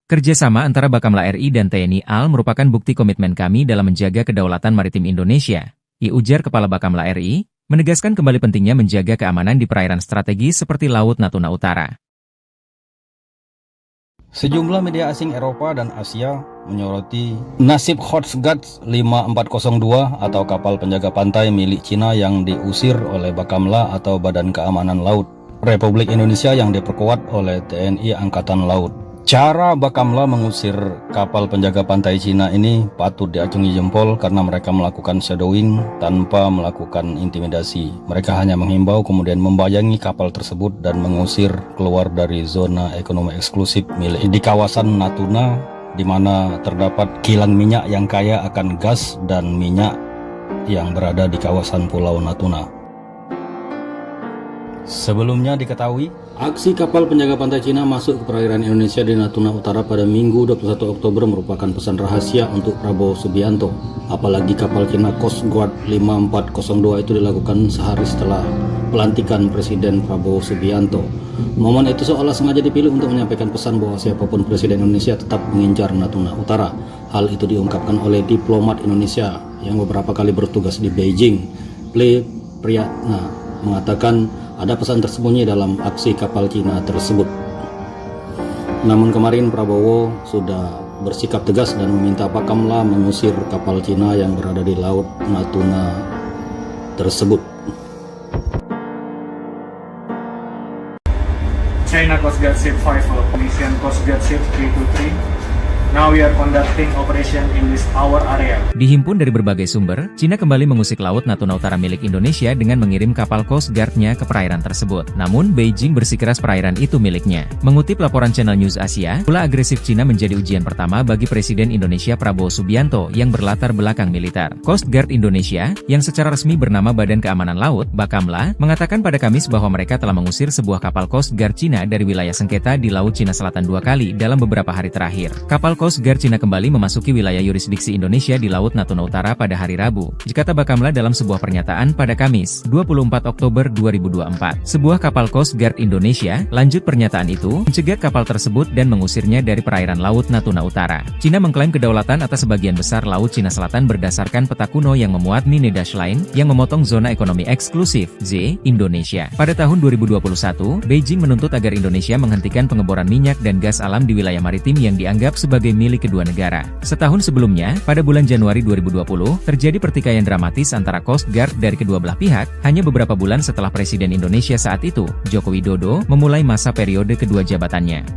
Kerjasama antara Bakamla RI dan TNI AL merupakan bukti komitmen kami dalam menjaga kedaulatan maritim Indonesia. Ujar Kepala Bakamla RI, menegaskan kembali pentingnya menjaga keamanan di perairan strategis seperti Laut Natuna Utara. Sejumlah media asing Eropa dan Asia menyoroti nasib Coast Guard 5402 atau kapal penjaga pantai milik Cina yang diusir oleh Bakamla atau Badan Keamanan Laut Republik Indonesia yang diperkuat oleh TNI Angkatan Laut. Cara Bakamla mengusir kapal penjaga pantai Cina ini patut diacungi jempol karena mereka melakukan shadowing tanpa melakukan intimidasi. Mereka hanya menghimbau kemudian membayangi kapal tersebut dan mengusir keluar dari zona ekonomi eksklusif milik di kawasan Natuna, di mana terdapat kilang minyak yang kaya akan gas dan minyak yang berada di kawasan Pulau Natuna. Sebelumnya diketahui, aksi kapal penjaga pantai Cina masuk ke perairan Indonesia di Natuna Utara pada Minggu 21 Oktober merupakan pesan rahasia untuk Prabowo Subianto. Apalagi kapal Cina Coast Guard 5402 itu dilakukan sehari setelah pelantikan Presiden Prabowo Subianto. Momen itu seolah sengaja dipilih untuk menyampaikan pesan bahwa siapapun Presiden Indonesia tetap mengincar Natuna Utara. Hal itu diungkapkan oleh diplomat Indonesia yang beberapa kali bertugas di Beijing. Ple Priyatna mengatakan ada pesan tersembunyi dalam aksi kapal Cina tersebut. Namun kemarin Prabowo sudah bersikap tegas dan meminta Bakamla mengusir kapal Cina yang berada di Laut Natuna tersebut. China Coast Guard Ship 5, Indonesian Coast Guard Ship K23. Now we are conducting operation in this our area. Dihimpun dari berbagai sumber, Cina kembali mengusik Laut Natuna Utara milik Indonesia dengan mengirim kapal Coast Guard-nya ke perairan tersebut. Namun, Beijing bersikeras perairan itu miliknya. Mengutip laporan Channel News Asia, ulah agresif Cina menjadi ujian pertama bagi Presiden Indonesia Prabowo Subianto yang berlatar belakang militer. Coast Guard Indonesia, yang secara resmi bernama Badan Keamanan Laut, Bakamla, mengatakan pada Kamis bahwa mereka telah mengusir sebuah kapal Coast Guard Cina dari wilayah sengketa di Laut Cina Selatan 2 kali dalam beberapa hari terakhir. Kapal Coast Guard Cina kembali memasuki wilayah yurisdiksi Indonesia di Laut Natuna Utara pada hari Rabu, dikata Bakamla dalam sebuah pernyataan pada Kamis, 24 Oktober 2024. Sebuah kapal Coast Guard Indonesia, lanjut pernyataan itu, mencegat kapal tersebut dan mengusirnya dari perairan Laut Natuna Utara. Cina mengklaim kedaulatan atas sebagian besar Laut Cina Selatan berdasarkan peta kuno yang memuat Nine Dash Line, yang memotong zona ekonomi eksklusif, Z, Indonesia. Pada tahun 2021, Beijing menuntut agar Indonesia menghentikan pengeboran minyak dan gas alam di wilayah maritim yang dianggap sebagai milik kedua negara. Setahun sebelumnya, pada bulan Januari 2020, terjadi pertikaian dramatis antara Coast Guard dari kedua belah pihak, hanya beberapa bulan setelah Presiden Indonesia saat itu, Joko Widodo, memulai masa periode kedua jabatannya.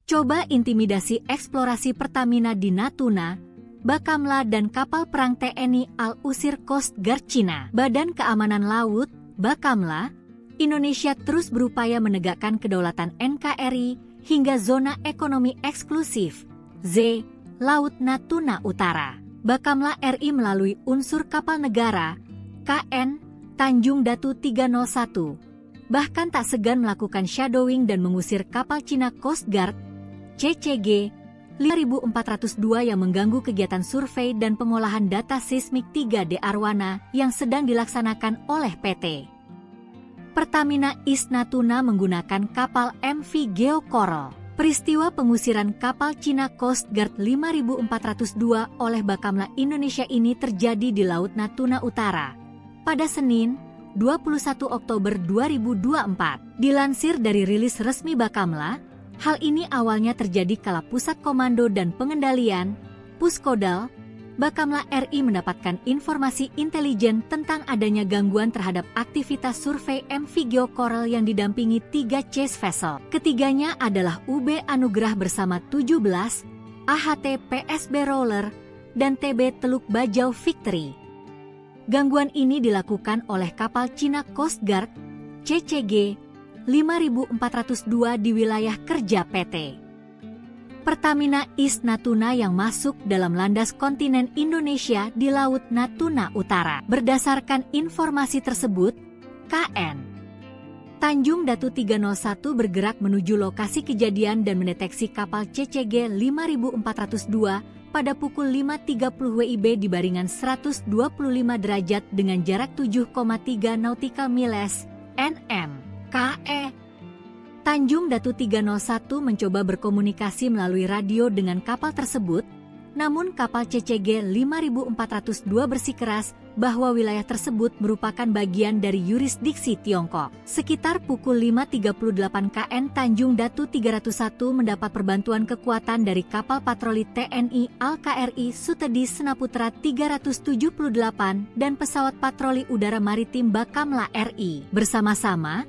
Coba intimidasi eksplorasi Pertamina di Natuna, Bakamla dan kapal perang TNI AL usir Coast Guard Cina. Badan Keamanan Laut, Bakamla, Indonesia terus berupaya menegakkan kedaulatan NKRI hingga zona ekonomi eksklusif, Z, Laut Natuna Utara. Bakamla RI melalui unsur kapal negara, KN, Tanjung Datu 301, bahkan tak segan melakukan shadowing dan mengusir kapal Cina Coast Guard, CCG 5402 yang mengganggu kegiatan survei dan pengolahan data seismik 3D Arwana yang sedang dilaksanakan oleh PT Pertamina East Natuna menggunakan kapal MV Geo Coral. Peristiwa pengusiran kapal Cina Coast Guard 5402 oleh Bakamla Indonesia ini terjadi di Laut Natuna Utara pada Senin, 21 Oktober 2024. Dilansir dari rilis resmi Bakamla, hal ini awalnya terjadi kala Pusat Komando dan Pengendalian, Puskodal, Bakamla RI mendapatkan informasi intelijen tentang adanya gangguan terhadap aktivitas survei MV Geo Coral yang didampingi 3 chase vessel. Ketiganya adalah UB Anugerah bersama 17, AHT PSB Roller, dan TB Teluk Bajau Victory. Gangguan ini dilakukan oleh kapal Cina Coast Guard, CCG 5402 di wilayah kerja PT Pertamina East Natuna yang masuk dalam landas kontinen Indonesia di Laut Natuna Utara. Berdasarkan informasi tersebut, KN Tanjung Datu 301 bergerak menuju lokasi kejadian dan mendeteksi kapal CCG 5402 pada pukul 5.30 WIB di baringan 125 derajat dengan jarak 7,3 nautical miles (nm) KE. Tanjung Datu 301 mencoba berkomunikasi melalui radio dengan kapal tersebut, namun kapal CCG 5402 bersikeras bahwa wilayah tersebut merupakan bagian dari yurisdiksi Tiongkok. Sekitar pukul 5.38 KN Tanjung Datu 301 mendapat perbantuan kekuatan dari kapal patroli TNI Al-KRI Sutedi Senaputra 378 dan pesawat patroli udara maritim Bakamla RI. Bersama-sama,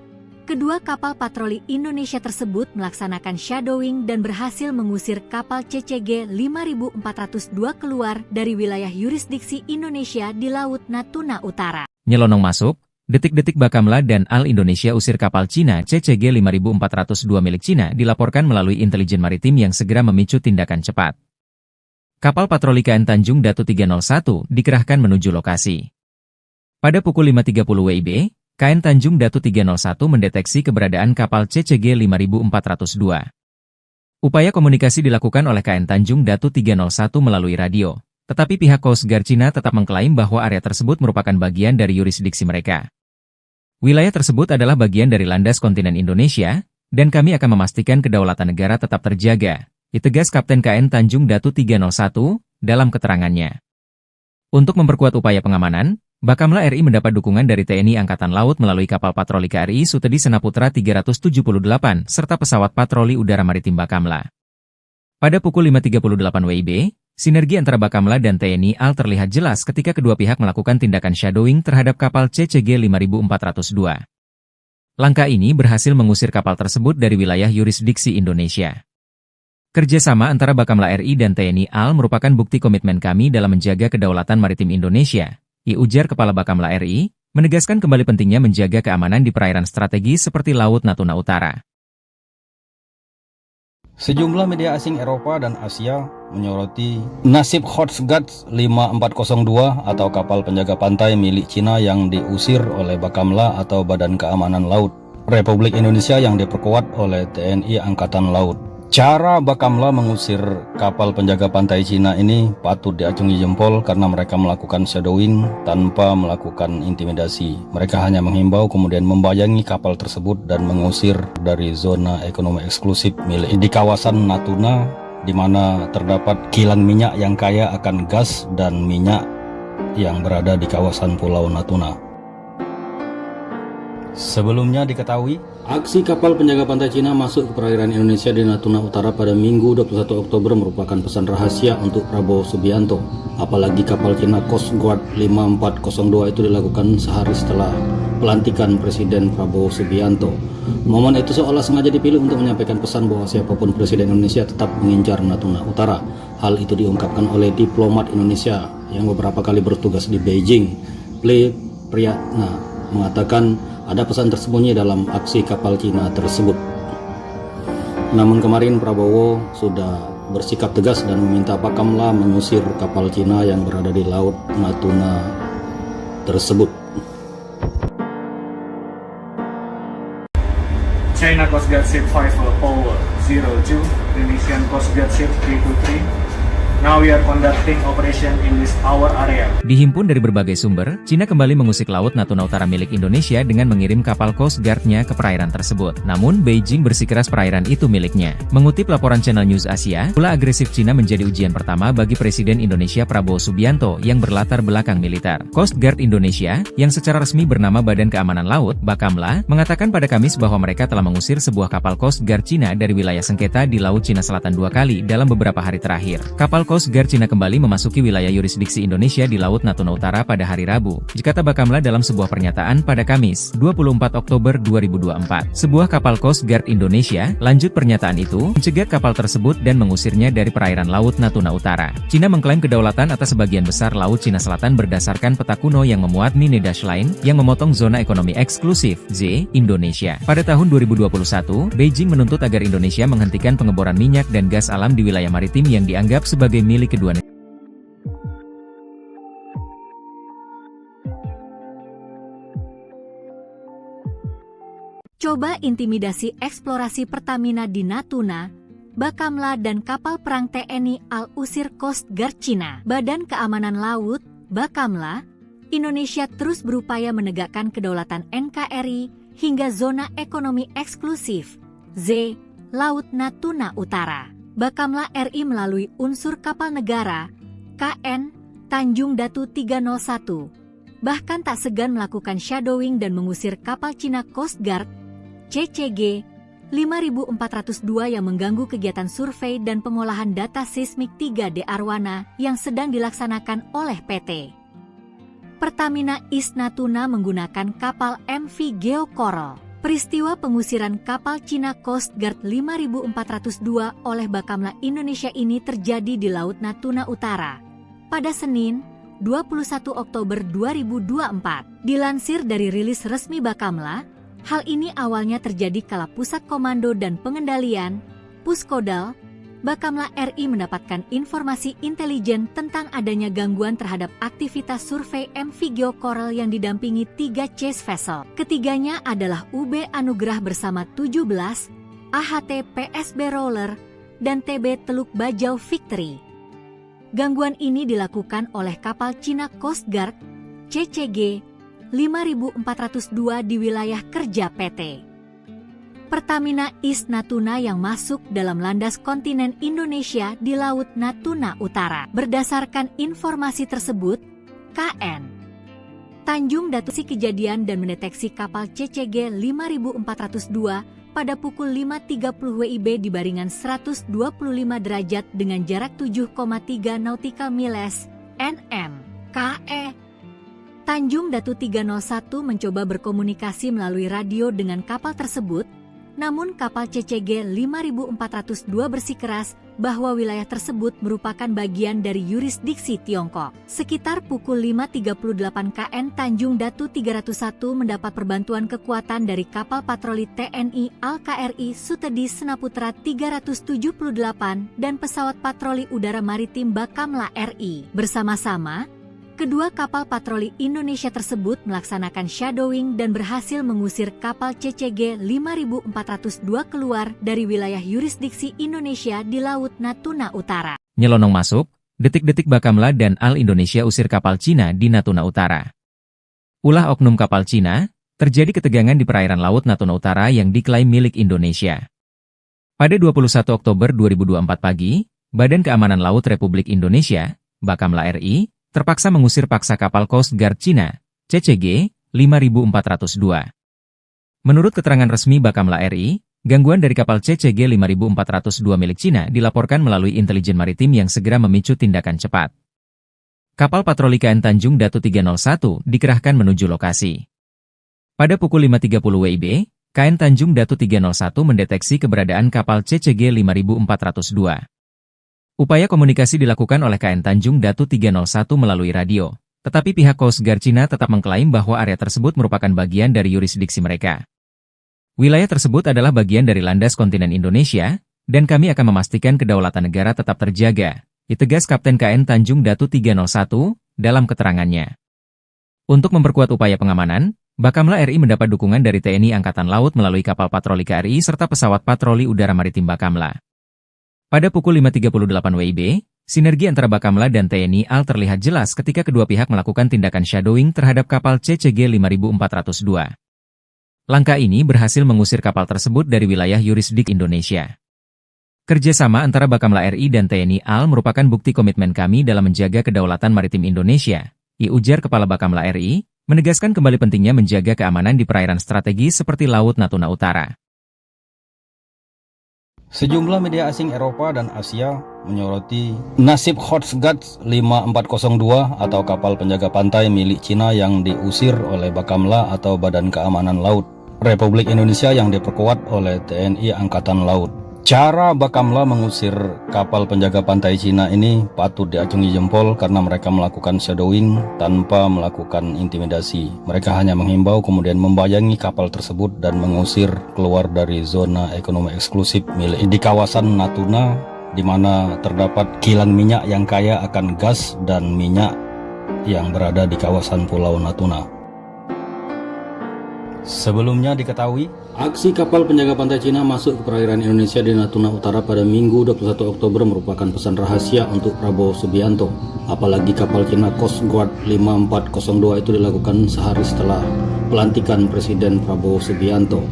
kedua kapal patroli Indonesia tersebut melaksanakan shadowing dan berhasil mengusir kapal CCG 5402 keluar dari wilayah yurisdiksi Indonesia di Laut Natuna Utara. Nyelonong masuk, detik-detik Bakamla dan Al Indonesia usir kapal Cina CCG 5402 milik Cina dilaporkan melalui intelijen maritim yang segera memicu tindakan cepat. Kapal patroli KN Tanjung Datu 301 dikerahkan menuju lokasi. Pada pukul 5.30 WIB, KN Tanjung Datu 301 mendeteksi keberadaan kapal CCG 5402. Upaya komunikasi dilakukan oleh KN Tanjung Datu 301 melalui radio, tetapi pihak Coast Guard Cina tetap mengklaim bahwa area tersebut merupakan bagian dari yurisdiksi mereka. Wilayah tersebut adalah bagian dari landas kontinen Indonesia, dan kami akan memastikan kedaulatan negara tetap terjaga, ditegas Kapten KN Tanjung Datu 301 dalam keterangannya. Untuk memperkuat upaya pengamanan, Bakamla RI mendapat dukungan dari TNI Angkatan Laut melalui kapal patroli KRI Sutedi Senaputra 378 serta pesawat patroli udara maritim Bakamla. Pada pukul 5.38 WIB, sinergi antara Bakamla dan TNI AL terlihat jelas ketika kedua pihak melakukan tindakan shadowing terhadap kapal CCG 5402. Langkah ini berhasil mengusir kapal tersebut dari wilayah yurisdiksi Indonesia. Kerjasama antara Bakamla RI dan TNI AL merupakan bukti komitmen kami dalam menjaga kedaulatan maritim Indonesia, ujar Kepala Bakamla RI, menegaskan kembali pentingnya menjaga keamanan di perairan strategis seperti Laut Natuna Utara. Sejumlah media asing Eropa dan Asia menyoroti nasib Coast Guard 5402 atau kapal penjaga pantai milik Cina yang diusir oleh Bakamla atau Badan Keamanan Laut Republik Indonesia yang diperkuat oleh TNI Angkatan Laut. Cara Bakamla mengusir kapal penjaga pantai Cina ini patut diacungi jempol karena mereka melakukan shadowing tanpa melakukan intimidasi. Mereka hanya menghimbau kemudian membayangi kapal tersebut dan mengusir dari zona ekonomi eksklusif milik di kawasan Natuna, di mana terdapat kilang minyak yang kaya akan gas dan minyak yang berada di kawasan Pulau Natuna. Sebelumnya diketahui, aksi kapal penjaga pantai Cina masuk ke perairan Indonesia di Natuna Utara pada Minggu 21 Oktober merupakan pesan rahasia untuk Prabowo Subianto. Apalagi kapal Cina Coast Guard 5402 itu dilakukan sehari setelah pelantikan Presiden Prabowo Subianto. Momen itu seolah sengaja dipilih untuk menyampaikan pesan bahwa siapapun Presiden Indonesia tetap mengincar Natuna Utara. Hal itu diungkapkan oleh diplomat Indonesia yang beberapa kali bertugas di Beijing. Priyatna mengatakan ada pesan tersembunyi dalam aksi kapal Cina tersebut. Namun kemarin Prabowo sudah bersikap tegas dan meminta Bakamla mengusir kapal Cina yang berada di Laut Natuna tersebut. China Coast Guard Ship 5002, Indonesian Coast Guard Ship 323. Now we are conducting operation in this our area. Dihimpun dari berbagai sumber, Cina kembali mengusik Laut Natuna Utara milik Indonesia dengan mengirim kapal Coast Guard-nya ke perairan tersebut. Namun, Beijing bersikeras perairan itu miliknya. Mengutip laporan Channel News Asia, ulah agresif Cina menjadi ujian pertama bagi Presiden Indonesia Prabowo Subianto yang berlatar belakang militer. Coast Guard Indonesia, yang secara resmi bernama Badan Keamanan Laut, Bakamla, mengatakan pada Kamis bahwa mereka telah mengusir sebuah kapal Coast Guard Cina dari wilayah sengketa di Laut Cina Selatan 2 kali dalam beberapa hari terakhir. Kapal Coast Guard Cina kembali memasuki wilayah yurisdiksi Indonesia di Laut Natuna Utara pada hari Rabu, dikata Bakamla dalam sebuah pernyataan pada Kamis, 24 Oktober 2024. Sebuah kapal Coast Guard Indonesia, lanjut pernyataan itu, mencegat kapal tersebut dan mengusirnya dari perairan Laut Natuna Utara. Cina mengklaim kedaulatan atas sebagian besar Laut Cina Selatan berdasarkan peta kuno yang memuat mini dash line yang memotong zona ekonomi eksklusif (Z) Indonesia. Pada tahun 2021, Beijing menuntut agar Indonesia menghentikan pengeboran minyak dan gas alam di wilayah maritim yang dianggap sebagai milik kedua negara. Coba intimidasi eksplorasi Pertamina di Natuna, Bakamla dan kapal perang TNI Al-Usir Coast Guard Cina. Badan Keamanan Laut, Bakamla, Indonesia terus berupaya menegakkan kedaulatan NKRI hingga zona ekonomi eksklusif, Z, Laut Natuna Utara. Bakamla RI melalui unsur kapal negara, KN, Tanjung Datu 301, bahkan tak segan melakukan shadowing dan mengusir kapal Cina Coast Guard, CCG 5402 yang mengganggu kegiatan survei dan pengolahan data seismik 3D Arwana yang sedang dilaksanakan oleh PT Pertamina East Natuna menggunakan kapal MV Geo Coral. Peristiwa pengusiran kapal Cina Coast Guard 5402 oleh Bakamla Indonesia ini terjadi di Laut Natuna Utara pada Senin, 21 Oktober 2024. Dilansir dari rilis resmi Bakamla, hal ini awalnya terjadi kala Pusat Komando dan Pengendalian, Puskodal, Bakamla RI mendapatkan informasi intelijen tentang adanya gangguan terhadap aktivitas survei MV Geo Coral yang didampingi 3 chase vessel. Ketiganya adalah UB Anugrah bersama 17, AHT PSB Roller, dan TB Teluk Bajau Victory. Gangguan ini dilakukan oleh kapal Cina Coast Guard, CCG 5402 di wilayah kerja PT Pertamina East Natuna yang masuk dalam landas kontinen Indonesia di Laut Natuna Utara. Berdasarkan informasi tersebut, KN Tanjung Datu kejadian dan mendeteksi kapal CCG 5402 pada pukul 5.30 WIB di baringan 125 derajat dengan jarak 7,3 nautical miles (nm). KE Tanjung Datu 301 mencoba berkomunikasi melalui radio dengan kapal tersebut, namun kapal CCG 5402 bersikeras bahwa wilayah tersebut merupakan bagian dari yurisdiksi Tiongkok. Sekitar pukul 5.38 KN Tanjung Datu 301 mendapat perbantuan kekuatan dari kapal patroli TNI Al-KRI Sutedi Senaputra 378 dan pesawat patroli udara maritim Bakamla RI. Bersama-sama, kedua kapal patroli Indonesia tersebut melaksanakan shadowing dan berhasil mengusir kapal CCG 5402 keluar dari wilayah yurisdiksi Indonesia di Laut Natuna Utara. Nyelonong masuk, detik-detik Bakamla dan Al Indonesia usir kapal Cina di Natuna Utara. Ulah oknum kapal Cina, terjadi ketegangan di perairan Laut Natuna Utara yang diklaim milik Indonesia. Pada 21 Oktober 2024 pagi, Badan Keamanan Laut Republik Indonesia, Bakamla RI, terpaksa mengusir paksa kapal Coast Guard Cina, CCG 5402. Menurut keterangan resmi Bakamla RI, gangguan dari kapal CCG 5402 milik Cina dilaporkan melalui intelijen maritim yang segera memicu tindakan cepat. Kapal patroli KN Tanjung Datu 301 dikerahkan menuju lokasi. Pada pukul 5.30 WIB, KN Tanjung Datu 301 mendeteksi keberadaan kapal CCG 5402. Upaya komunikasi dilakukan oleh KN Tanjung Datu 301 melalui radio, tetapi pihak Coast Guard Cina tetap mengklaim bahwa area tersebut merupakan bagian dari yurisdiksi mereka. Wilayah tersebut adalah bagian dari landas kontinen Indonesia, dan kami akan memastikan kedaulatan negara tetap terjaga, ditegas Kapten KN Tanjung Datu 301 dalam keterangannya. Untuk memperkuat upaya pengamanan, Bakamla RI mendapat dukungan dari TNI Angkatan Laut melalui kapal patroli KRI serta pesawat patroli udara maritim Bakamla. Pada pukul 5.38 WIB, sinergi antara Bakamla dan TNI AL terlihat jelas ketika kedua pihak melakukan tindakan shadowing terhadap kapal CCG 5402. Langkah ini berhasil mengusir kapal tersebut dari wilayah yurisdik Indonesia. Kerjasama antara Bakamla RI dan TNI AL merupakan bukti komitmen kami dalam menjaga kedaulatan maritim Indonesia, ujar Kepala Bakamla RI, menegaskan kembali pentingnya menjaga keamanan di perairan strategis seperti Laut Natuna Utara. Sejumlah media asing Eropa dan Asia menyoroti nasib Coast Guard 5402 atau kapal penjaga pantai milik Cina yang diusir oleh Bakamla atau Badan Keamanan Laut Republik Indonesia yang diperkuat oleh TNI Angkatan Laut. Cara Bakamla mengusir kapal penjaga pantai Cina ini patut diacungi jempol karena mereka melakukan shadowing tanpa melakukan intimidasi. Mereka hanya menghimbau kemudian membayangi kapal tersebut dan mengusir keluar dari zona ekonomi eksklusif milik di kawasan Natuna, di mana terdapat kilang minyak yang kaya akan gas dan minyak yang berada di kawasan Pulau Natuna. Sebelumnya diketahui, Aksi kapal penjaga pantai Cina masuk ke perairan Indonesia di Natuna Utara pada Minggu 21 Oktober merupakan pesan rahasia untuk Prabowo Subianto. Apalagi kapal Cina Coast Guard 5402 itu dilakukan sehari setelah pelantikan Presiden Prabowo Subianto.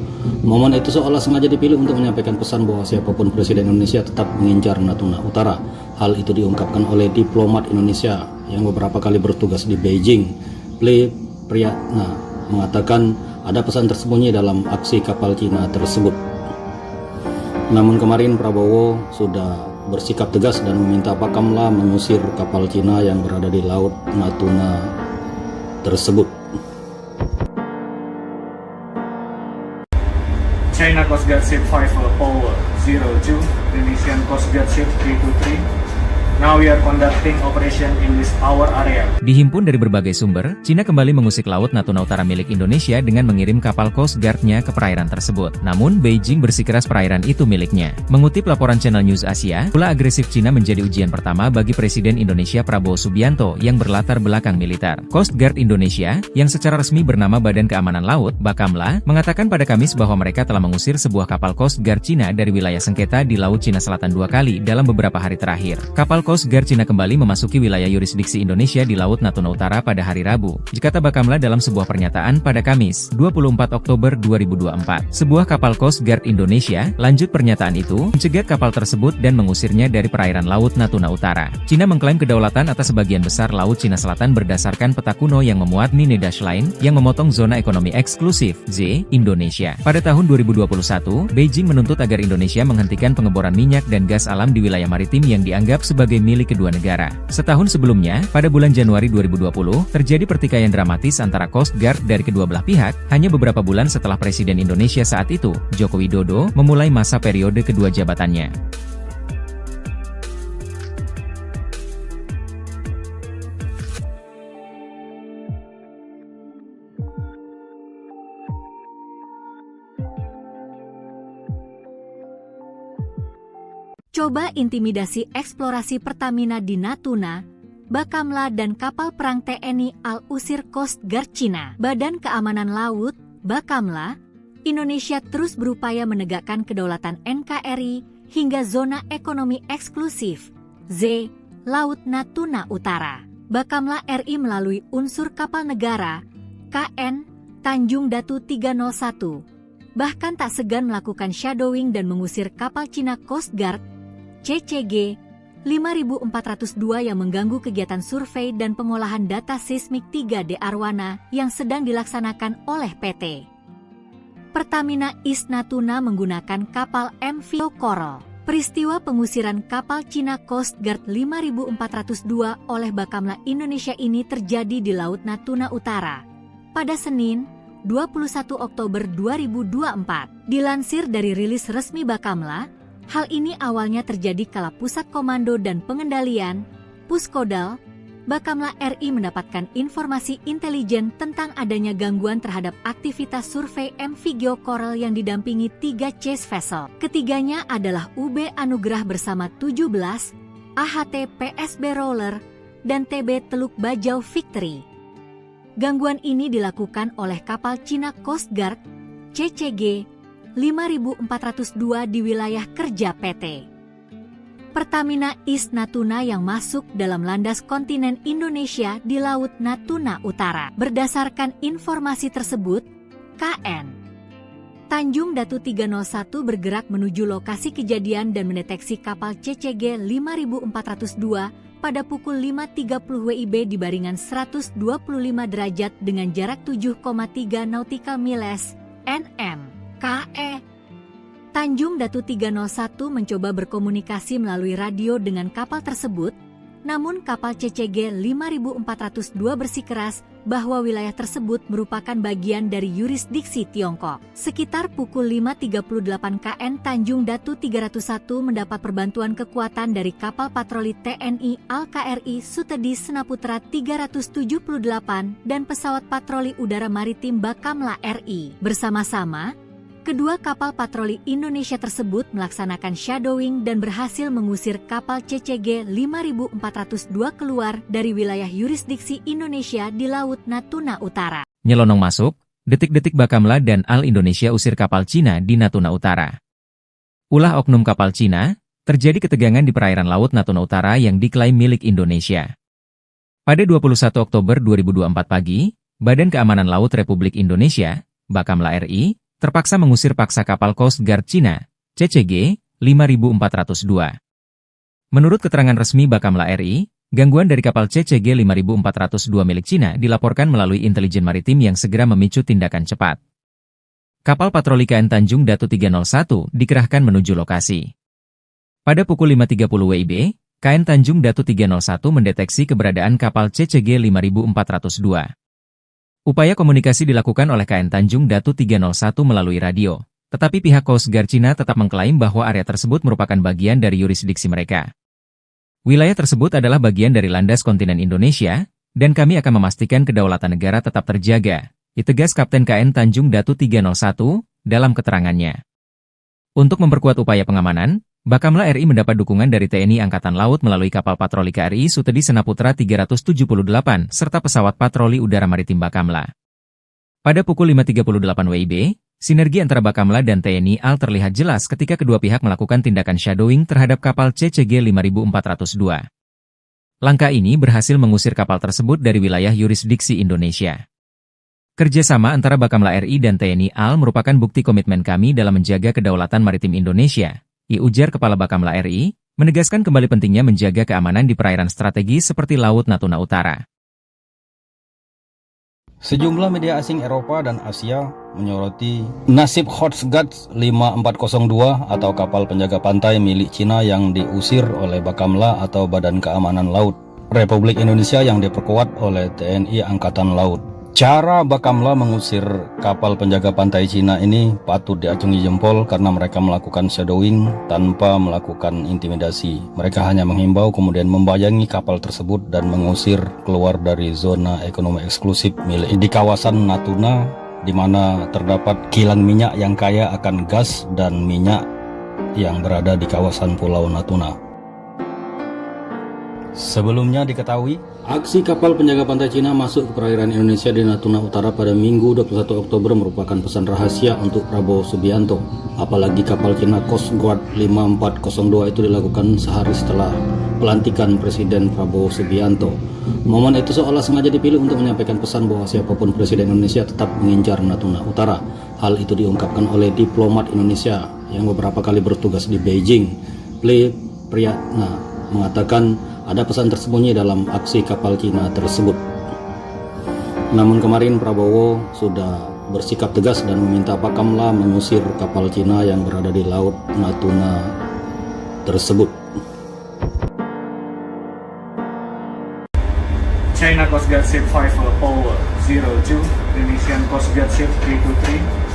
Momen itu seolah sengaja dipilih untuk menyampaikan pesan bahwa siapapun Presiden Indonesia tetap mengincar Natuna Utara. Hal itu diungkapkan oleh diplomat Indonesia yang beberapa kali bertugas di Beijing. Ple Priyatna mengatakan ada pesan tersembunyi dalam aksi kapal Cina tersebut. Namun kemarin Prabowo sudah bersikap tegas dan meminta Bakamla mengusir kapal Cina yang berada di Laut Natuna tersebut. China Coast Guard Ship 5002, Indonesian Coast Guard Ship 323. Now we are conducting operation in this our area. Dihimpun dari berbagai sumber, Cina kembali mengusik Laut Natuna Utara milik Indonesia dengan mengirim kapal Coast Guard-nya ke perairan tersebut. Namun, Beijing bersikeras perairan itu miliknya. Mengutip laporan Channel News Asia, ulah agresif Cina menjadi ujian pertama bagi Presiden Indonesia Prabowo Subianto yang berlatar belakang militer. Coast Guard Indonesia, yang secara resmi bernama Badan Keamanan Laut, Bakamla, mengatakan pada Kamis bahwa mereka telah mengusir sebuah kapal Coast Guard Cina dari wilayah sengketa di Laut Cina Selatan 2 kali dalam beberapa hari terakhir. Kapal Coast Guard Cina kembali memasuki wilayah yurisdiksi Indonesia di Laut Natuna Utara pada hari Rabu, kata Bakamla dalam sebuah pernyataan pada Kamis, 24 Oktober 2024. Sebuah kapal Coast Guard Indonesia, lanjut pernyataan itu, mencegat kapal tersebut dan mengusirnya dari perairan Laut Natuna Utara. Cina mengklaim kedaulatan atas sebagian besar Laut Cina Selatan berdasarkan peta kuno yang memuat Nine Dash Line, yang memotong zona ekonomi eksklusif, Z, Indonesia. Pada tahun 2021, Beijing menuntut agar Indonesia menghentikan pengeboran minyak dan gas alam di wilayah maritim yang dianggap sebagai milik kedua negara. Setahun sebelumnya, pada bulan Januari 2020, terjadi pertikaian dramatis antara Coast Guard dari kedua belah pihak, hanya beberapa bulan setelah Presiden Indonesia saat itu, Joko Widodo, memulai masa periode kedua jabatannya. Coba intimidasi eksplorasi Pertamina di Natuna, Bakamla dan kapal perang TNI Al-Usir Coast Guard Cina. Badan Keamanan Laut, Bakamla, Indonesia terus berupaya menegakkan kedaulatan NKRI hingga zona ekonomi eksklusif, Z, Laut Natuna Utara. Bakamla RI melalui unsur kapal negara, KN, Tanjung Datu 301, bahkan tak segan melakukan shadowing dan mengusir kapal Cina Coast Guard, CCG 5402 yang mengganggu kegiatan survei dan pengolahan data seismik 3D Arwana yang sedang dilaksanakan oleh PT Pertamina East Natuna menggunakan kapal MV Coral. Peristiwa pengusiran kapal Cina Coast Guard 5402 oleh Bakamla Indonesia ini terjadi di Laut Natuna Utara pada Senin, 21 Oktober 2024. Dilansir dari rilis resmi Bakamla, hal ini awalnya terjadi kala Pusat Komando dan Pengendalian, Puskodal, Bakamla RI mendapatkan informasi intelijen tentang adanya gangguan terhadap aktivitas survei MV Geocoral yang didampingi 3 chase vessel. Ketiganya adalah UB Anugerah bersama 17, AHT PSB Roller, dan TB Teluk Bajau Victory. Gangguan ini dilakukan oleh kapal Cina Coast Guard, CCG 5402 di wilayah kerja PT Pertamina East Natuna yang masuk dalam landas kontinen Indonesia di Laut Natuna Utara. Berdasarkan informasi tersebut, KN Tanjung Datu 301 bergerak menuju lokasi kejadian dan mendeteksi kapal CCG 5402 pada pukul 5.30 WIB di baringan 125 derajat dengan jarak 7,3 nautical miles (nm). KE Tanjung Datu 301 mencoba berkomunikasi melalui radio dengan kapal tersebut, namun kapal CCG 5402 bersikeras bahwa wilayah tersebut merupakan bagian dari yurisdiksi Tiongkok. Sekitar pukul 5.38 KN Tanjung Datu 301 mendapat perbantuan kekuatan dari kapal patroli TNI Al-KRI Sutedi Senaputra 378 dan pesawat patroli udara maritim Bakamla RI. Bersama-sama, kedua kapal patroli Indonesia tersebut melaksanakan shadowing dan berhasil mengusir kapal CCG 5402 keluar dari wilayah yurisdiksi Indonesia di Laut Natuna Utara. Nyelonong masuk, Detik-detik Bakamla dan AL Indonesia usir kapal Cina di Natuna Utara. Ulah oknum kapal Cina, terjadi ketegangan di perairan Laut Natuna Utara yang diklaim milik Indonesia. Pada 21 Oktober 2024 pagi, Badan Keamanan Laut Republik Indonesia, Bakamla RI, terpaksa mengusir paksa kapal Coast Guard Cina, CCG 5402. Menurut keterangan resmi Bakamla RI, gangguan dari kapal CCG 5402 milik Cina dilaporkan melalui intelijen maritim yang segera memicu tindakan cepat. Kapal patroli KN Tanjung Datu 301 dikerahkan menuju lokasi. Pada pukul 5.30 WIB, KN Tanjung Datu 301 mendeteksi keberadaan kapal CCG 5402. Upaya komunikasi dilakukan oleh KN Tanjung Datu 301 melalui radio, tetapi pihak Coast Guard Cina tetap mengklaim bahwa area tersebut merupakan bagian dari yurisdiksi mereka. Wilayah tersebut adalah bagian dari landas kontinen Indonesia, dan kami akan memastikan kedaulatan negara tetap terjaga, ditegas Kapten KN Tanjung Datu 301 dalam keterangannya. Untuk memperkuat upaya pengamanan, Bakamla RI mendapat dukungan dari TNI Angkatan Laut melalui kapal patroli KRI Sutedi Senaputra 378 serta pesawat patroli udara maritim Bakamla. Pada pukul 5.38 WIB, sinergi antara Bakamla dan TNI AL terlihat jelas ketika kedua pihak melakukan tindakan shadowing terhadap kapal CCG 5402. Langkah ini berhasil mengusir kapal tersebut dari wilayah yurisdiksi Indonesia. Kerjasama antara Bakamla RI dan TNI AL merupakan bukti komitmen kami dalam menjaga kedaulatan maritim Indonesia, ujar Kepala Bakamla RI, menegaskan kembali pentingnya menjaga keamanan di perairan strategis seperti Laut Natuna Utara. Sejumlah media asing Eropa dan Asia menyoroti nasib Coast Guard 5402 atau kapal penjaga pantai milik Cina yang diusir oleh Bakamla atau Badan Keamanan Laut Republik Indonesia yang diperkuat oleh TNI Angkatan Laut. Cara Bakamla mengusir kapal penjaga pantai Cina ini patut diacungi jempol karena mereka melakukan shadowing tanpa melakukan intimidasi. Mereka hanya menghimbau kemudian membayangi kapal tersebut dan mengusir keluar dari zona ekonomi eksklusif milik di kawasan Natuna, di mana terdapat kilang minyak yang kaya akan gas dan minyak yang berada di kawasan Pulau Natuna. Sebelumnya diketahui, aksi kapal penjaga pantai Cina masuk ke perairan Indonesia di Natuna Utara pada Minggu 21 Oktober merupakan pesan rahasia untuk Prabowo Subianto. Apalagi kapal Cina Coast Guard 5402 itu dilakukan sehari setelah pelantikan Presiden Prabowo Subianto. Momen itu seolah sengaja dipilih untuk menyampaikan pesan bahwa siapapun Presiden Indonesia tetap mengincar Natuna Utara. Hal itu diungkapkan oleh diplomat Indonesia yang beberapa kali bertugas di Beijing. Ple Priyatna mengatakan ada pesan tersembunyi dalam aksi kapal Cina tersebut. Namun kemarin Prabowo sudah bersikap tegas dan meminta Bakamla mengusir kapal Cina yang berada di Laut Natuna tersebut. China Coast Guard Ship 5002, Indonesian Coast Guard Ship 323.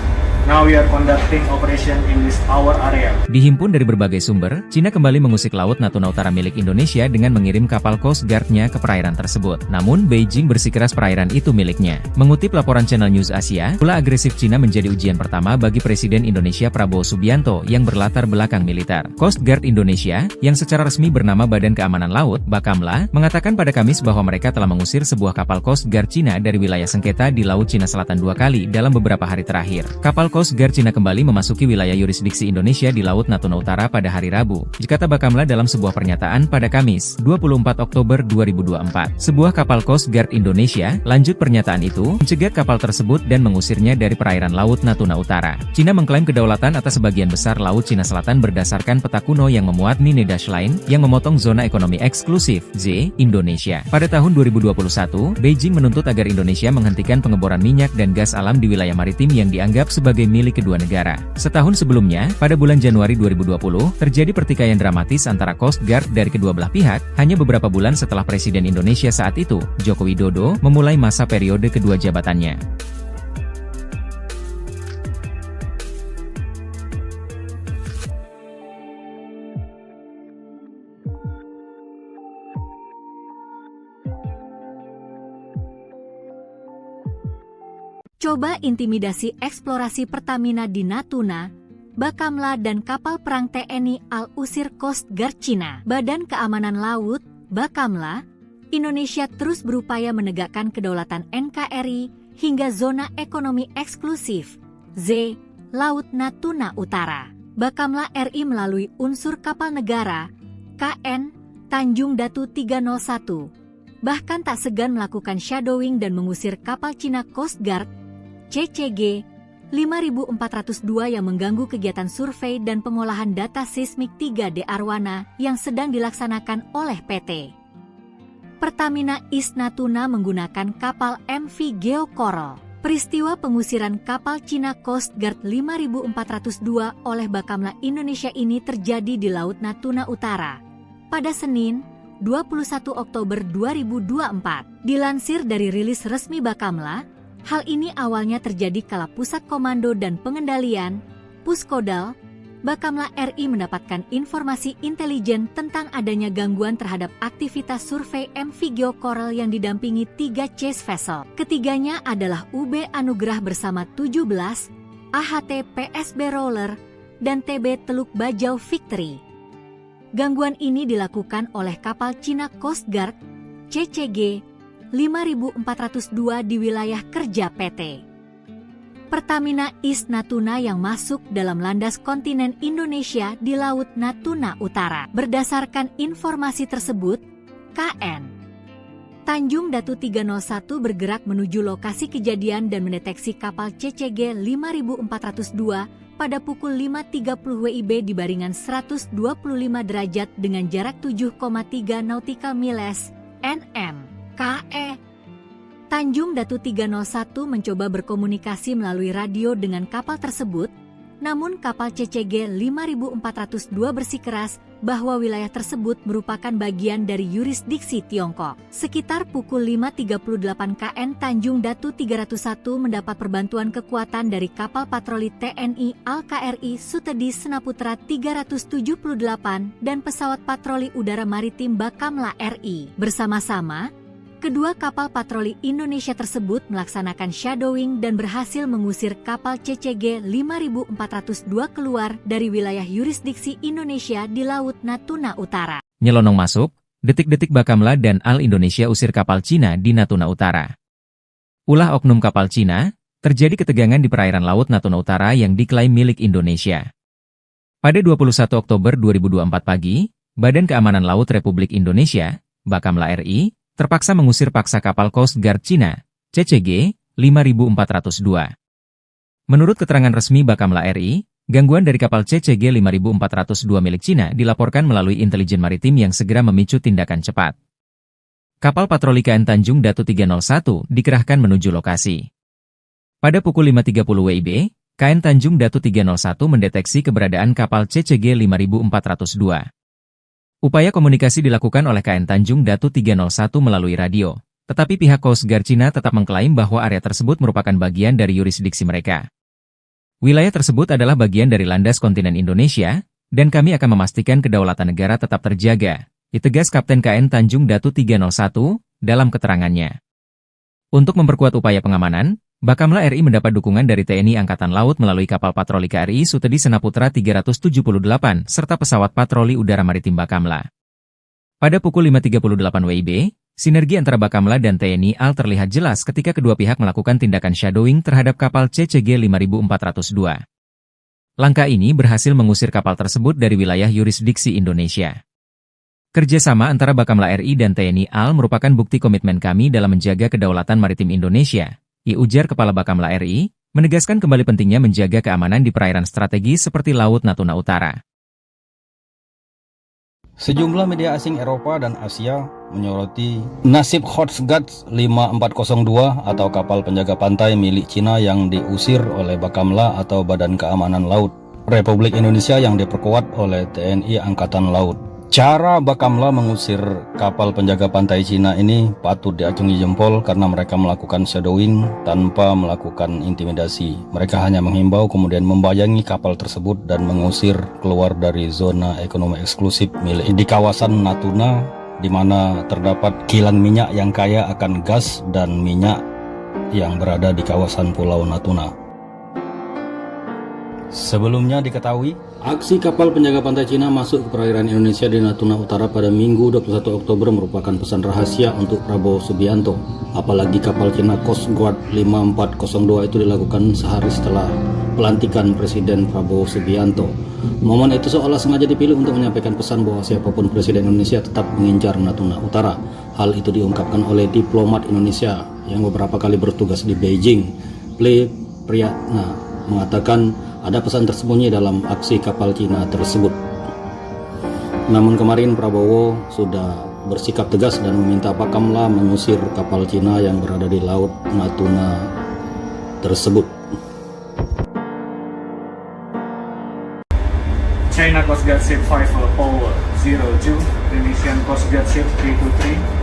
Now we are conducting operation in this our area. Dihimpun dari berbagai sumber, Cina kembali mengusik Laut Natuna Utara milik Indonesia dengan mengirim kapal Coast Guard-nya ke perairan tersebut. Namun, Beijing bersikeras perairan itu miliknya. Mengutip laporan Channel News Asia, ulah agresif Cina menjadi ujian pertama bagi Presiden Indonesia Prabowo Subianto yang berlatar belakang militer. Coast Guard Indonesia, yang secara resmi bernama Badan Keamanan Laut, Bakamla, mengatakan pada Kamis bahwa mereka telah mengusir sebuah kapal Coast Guard Cina dari wilayah sengketa di Laut Cina Selatan 2 kali dalam beberapa hari terakhir. Kapal Coast Guard Cina kembali memasuki wilayah yurisdiksi Indonesia di Laut Natuna Utara pada hari Rabu, kata Bakamla dalam sebuah pernyataan pada Kamis, 24 Oktober 2024. Sebuah kapal Coast Guard Indonesia, lanjut pernyataan itu, mencegat kapal tersebut dan mengusirnya dari perairan Laut Natuna Utara. Cina mengklaim kedaulatan atas sebagian besar Laut Cina Selatan berdasarkan peta kuno yang memuat Nine Dash Line, yang memotong zona ekonomi eksklusif, Z, Indonesia. Pada tahun 2021, Beijing menuntut agar Indonesia menghentikan pengeboran minyak dan gas alam di wilayah maritim yang dianggap sebagai milik kedua negara. Setahun sebelumnya, pada bulan Januari 2020, terjadi pertikaian dramatis antara Coast Guard dari kedua belah pihak, hanya beberapa bulan setelah Presiden Indonesia saat itu, Joko Widodo, memulai masa periode kedua jabatannya. Coba intimidasi eksplorasi Pertamina di Natuna, Bakamla dan kapal perang TNI AL usir Coast Guard Cina. Badan Keamanan Laut, Bakamla, Indonesia terus berupaya menegakkan kedaulatan NKRI hingga zona ekonomi eksklusif Z, Laut Natuna Utara. Bakamla RI melalui unsur kapal negara KN Tanjung Datu 301 bahkan tak segan melakukan shadowing dan mengusir kapal Cina Coast Guard CCG 5402 yang mengganggu kegiatan survei dan pengolahan data seismik 3D Arwana yang sedang dilaksanakan oleh PT Pertamina East Natuna menggunakan kapal MV Geo Coral. Peristiwa pengusiran kapal Cina Coast Guard 5402 oleh Bakamla Indonesia ini terjadi di Laut Natuna Utara pada Senin, 21 Oktober 2024. Dilansir dari rilis resmi Bakamla, hal ini awalnya terjadi kala Pusat Komando dan Pengendalian Puskodal Bakamla RI mendapatkan informasi intelijen tentang adanya gangguan terhadap aktivitas survei MV Geo Coral yang didampingi 3 chase vessel. Ketiganya adalah UB Anugerah bersama 17, AHT PSB Roller, dan TB Teluk Bajau Victory. Gangguan ini dilakukan oleh kapal Cina Coast Guard CCG 5402 di wilayah kerja PT Pertamina East Natuna yang masuk dalam landas kontinen Indonesia di Laut Natuna Utara. Berdasarkan informasi tersebut, KN Tanjung Datu 301 bergerak menuju lokasi kejadian dan mendeteksi kapal CCG 5402 pada pukul 5.30 WIB di baringan 125 derajat dengan jarak 7,3 nautical miles (nm). KE Tanjung Datu 301 mencoba berkomunikasi melalui radio dengan kapal tersebut, namun kapal CCG 5402 bersikeras bahwa wilayah tersebut merupakan bagian dari yurisdiksi Tiongkok. Sekitar pukul 5.38 KN Tanjung Datu 301 mendapat perbantuan kekuatan dari kapal patroli TNI Al-KRI Sutedi Senaputra 378 dan pesawat patroli udara maritim Bakamla RI. Bersama-sama, kedua kapal patroli Indonesia tersebut melaksanakan shadowing dan berhasil mengusir kapal CCG 5402 keluar dari wilayah yurisdiksi Indonesia di Laut Natuna Utara. Nyelonong masuk, detik-detik Bakamla dan AL Indonesia usir kapal Cina di Natuna Utara. Ulah oknum kapal Cina, terjadi ketegangan di perairan Laut Natuna Utara yang diklaim milik Indonesia. Pada 21 Oktober 2024 pagi, Badan Keamanan Laut Republik Indonesia, Bakamla RI, terpaksa mengusir paksa kapal Coast Guard Cina, CCG 5402. Menurut keterangan resmi Bakamla RI, gangguan dari kapal CCG 5402 milik Cina dilaporkan melalui intelijen maritim yang segera memicu tindakan cepat. Kapal patroli KN Tanjung Datu 301 dikerahkan menuju lokasi. Pada pukul 5.30 WIB, KN Tanjung Datu 301 mendeteksi keberadaan kapal CCG 5402. Upaya komunikasi dilakukan oleh KN Tanjung Datu 301 melalui radio, tetapi pihak Coast Guard Cina tetap mengklaim bahwa area tersebut merupakan bagian dari yurisdiksi mereka. Wilayah tersebut adalah bagian dari landas kontinen Indonesia, dan kami akan memastikan kedaulatan negara tetap terjaga, ditegas Kapten KN Tanjung Datu 301 dalam keterangannya. Untuk memperkuat upaya pengamanan, Bakamla RI mendapat dukungan dari TNI Angkatan Laut melalui kapal patroli KRI Sutedi Senaputra 378 serta pesawat patroli udara maritim Bakamla. Pada pukul 5.38 WIB, sinergi antara Bakamla dan TNI AL terlihat jelas ketika kedua pihak melakukan tindakan shadowing terhadap kapal CCG 5402. Langkah ini berhasil mengusir kapal tersebut dari wilayah yurisdiksi Indonesia. Kerjasama antara Bakamla RI dan TNI AL merupakan bukti komitmen kami dalam menjaga kedaulatan maritim Indonesia, ujar Kepala Bakamla RI, menegaskan kembali pentingnya menjaga keamanan di perairan strategis seperti Laut Natuna Utara. Sejumlah media asing Eropa dan Asia menyoroti nasib Coast Guard 5402 atau kapal penjaga pantai milik Cina yang diusir oleh Bakamla atau Badan Keamanan Laut Republik Indonesia yang diperkuat oleh TNI Angkatan Laut. Cara Bakamla mengusir kapal penjaga pantai Cina ini patut diacungi jempol karena mereka melakukan shadowing tanpa melakukan intimidasi. Mereka hanya menghimbau kemudian membayangi kapal tersebut dan mengusir keluar dari zona ekonomi eksklusif milik di kawasan Natuna, di mana terdapat kilang minyak yang kaya akan gas dan minyak yang berada di kawasan Pulau Natuna. Sebelumnya diketahui, aksi kapal penjaga pantai Cina masuk ke perairan Indonesia di Natuna Utara pada Minggu 21 Oktober merupakan pesan rahasia untuk Prabowo Subianto. Apalagi kapal Cina Coast Guard 5402 itu dilakukan sehari setelah pelantikan Presiden Prabowo Subianto. Momen itu seolah sengaja dipilih untuk menyampaikan pesan bahwa siapapun Presiden Indonesia tetap mengincar Natuna Utara. Hal itu diungkapkan oleh diplomat Indonesia yang beberapa kali bertugas di Beijing. Ple Priyatna mengatakan ada pesan tersembunyi dalam aksi kapal Cina tersebut. Namun kemarin Prabowo sudah bersikap tegas dan meminta Bakamla mengusir kapal Cina yang berada di Laut Natuna tersebut. China Coast Guard Ship 5 Power 02, Indonesian Coast Guard Ship 323.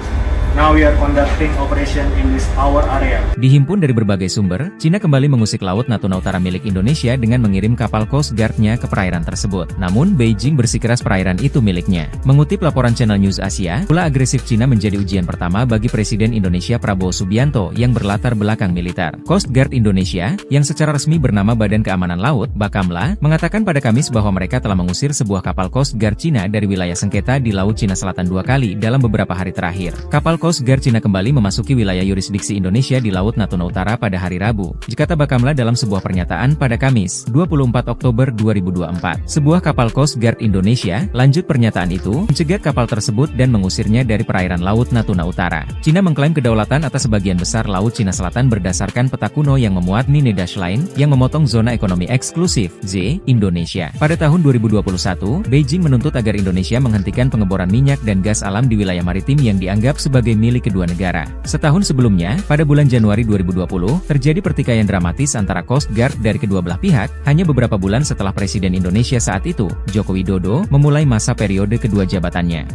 Now we are conducting operation in this our area. Dihimpun dari berbagai sumber, Cina kembali mengusik Laut Natuna Utara milik Indonesia dengan mengirim kapal Coast Guard-nya ke perairan tersebut. Namun, Beijing bersikeras perairan itu miliknya. Mengutip laporan Channel News Asia, ulah agresif Cina menjadi ujian pertama bagi Presiden Indonesia Prabowo Subianto yang berlatar belakang militer. Coast Guard Indonesia, yang secara resmi bernama Badan Keamanan Laut, Bakamla, mengatakan pada Kamis bahwa mereka telah mengusir sebuah kapal Coast Guard Cina dari wilayah sengketa di Laut Cina Selatan 2 kali dalam beberapa hari terakhir. Kapal Coast Guard Cina kembali memasuki wilayah yurisdiksi Indonesia di Laut Natuna Utara pada hari Rabu, kata Bakamla dalam sebuah pernyataan pada Kamis, 24 Oktober 2024. Sebuah kapal Coast Guard Indonesia, lanjut pernyataan itu, mencegat kapal tersebut dan mengusirnya dari perairan Laut Natuna Utara. Cina mengklaim kedaulatan atas sebagian besar Laut Cina Selatan berdasarkan peta kuno yang memuat Nine Dash Line, yang memotong zona ekonomi eksklusif, Z, Indonesia. Pada tahun 2021, Beijing menuntut agar Indonesia menghentikan pengeboran minyak dan gas alam di wilayah maritim yang dianggap sebagai milik kedua negara. Setahun sebelumnya, pada bulan Januari 2020, terjadi pertikaian dramatis antara Coast Guard dari kedua belah pihak, hanya beberapa bulan setelah Presiden Indonesia saat itu, Joko Widodo, memulai masa periode kedua jabatannya.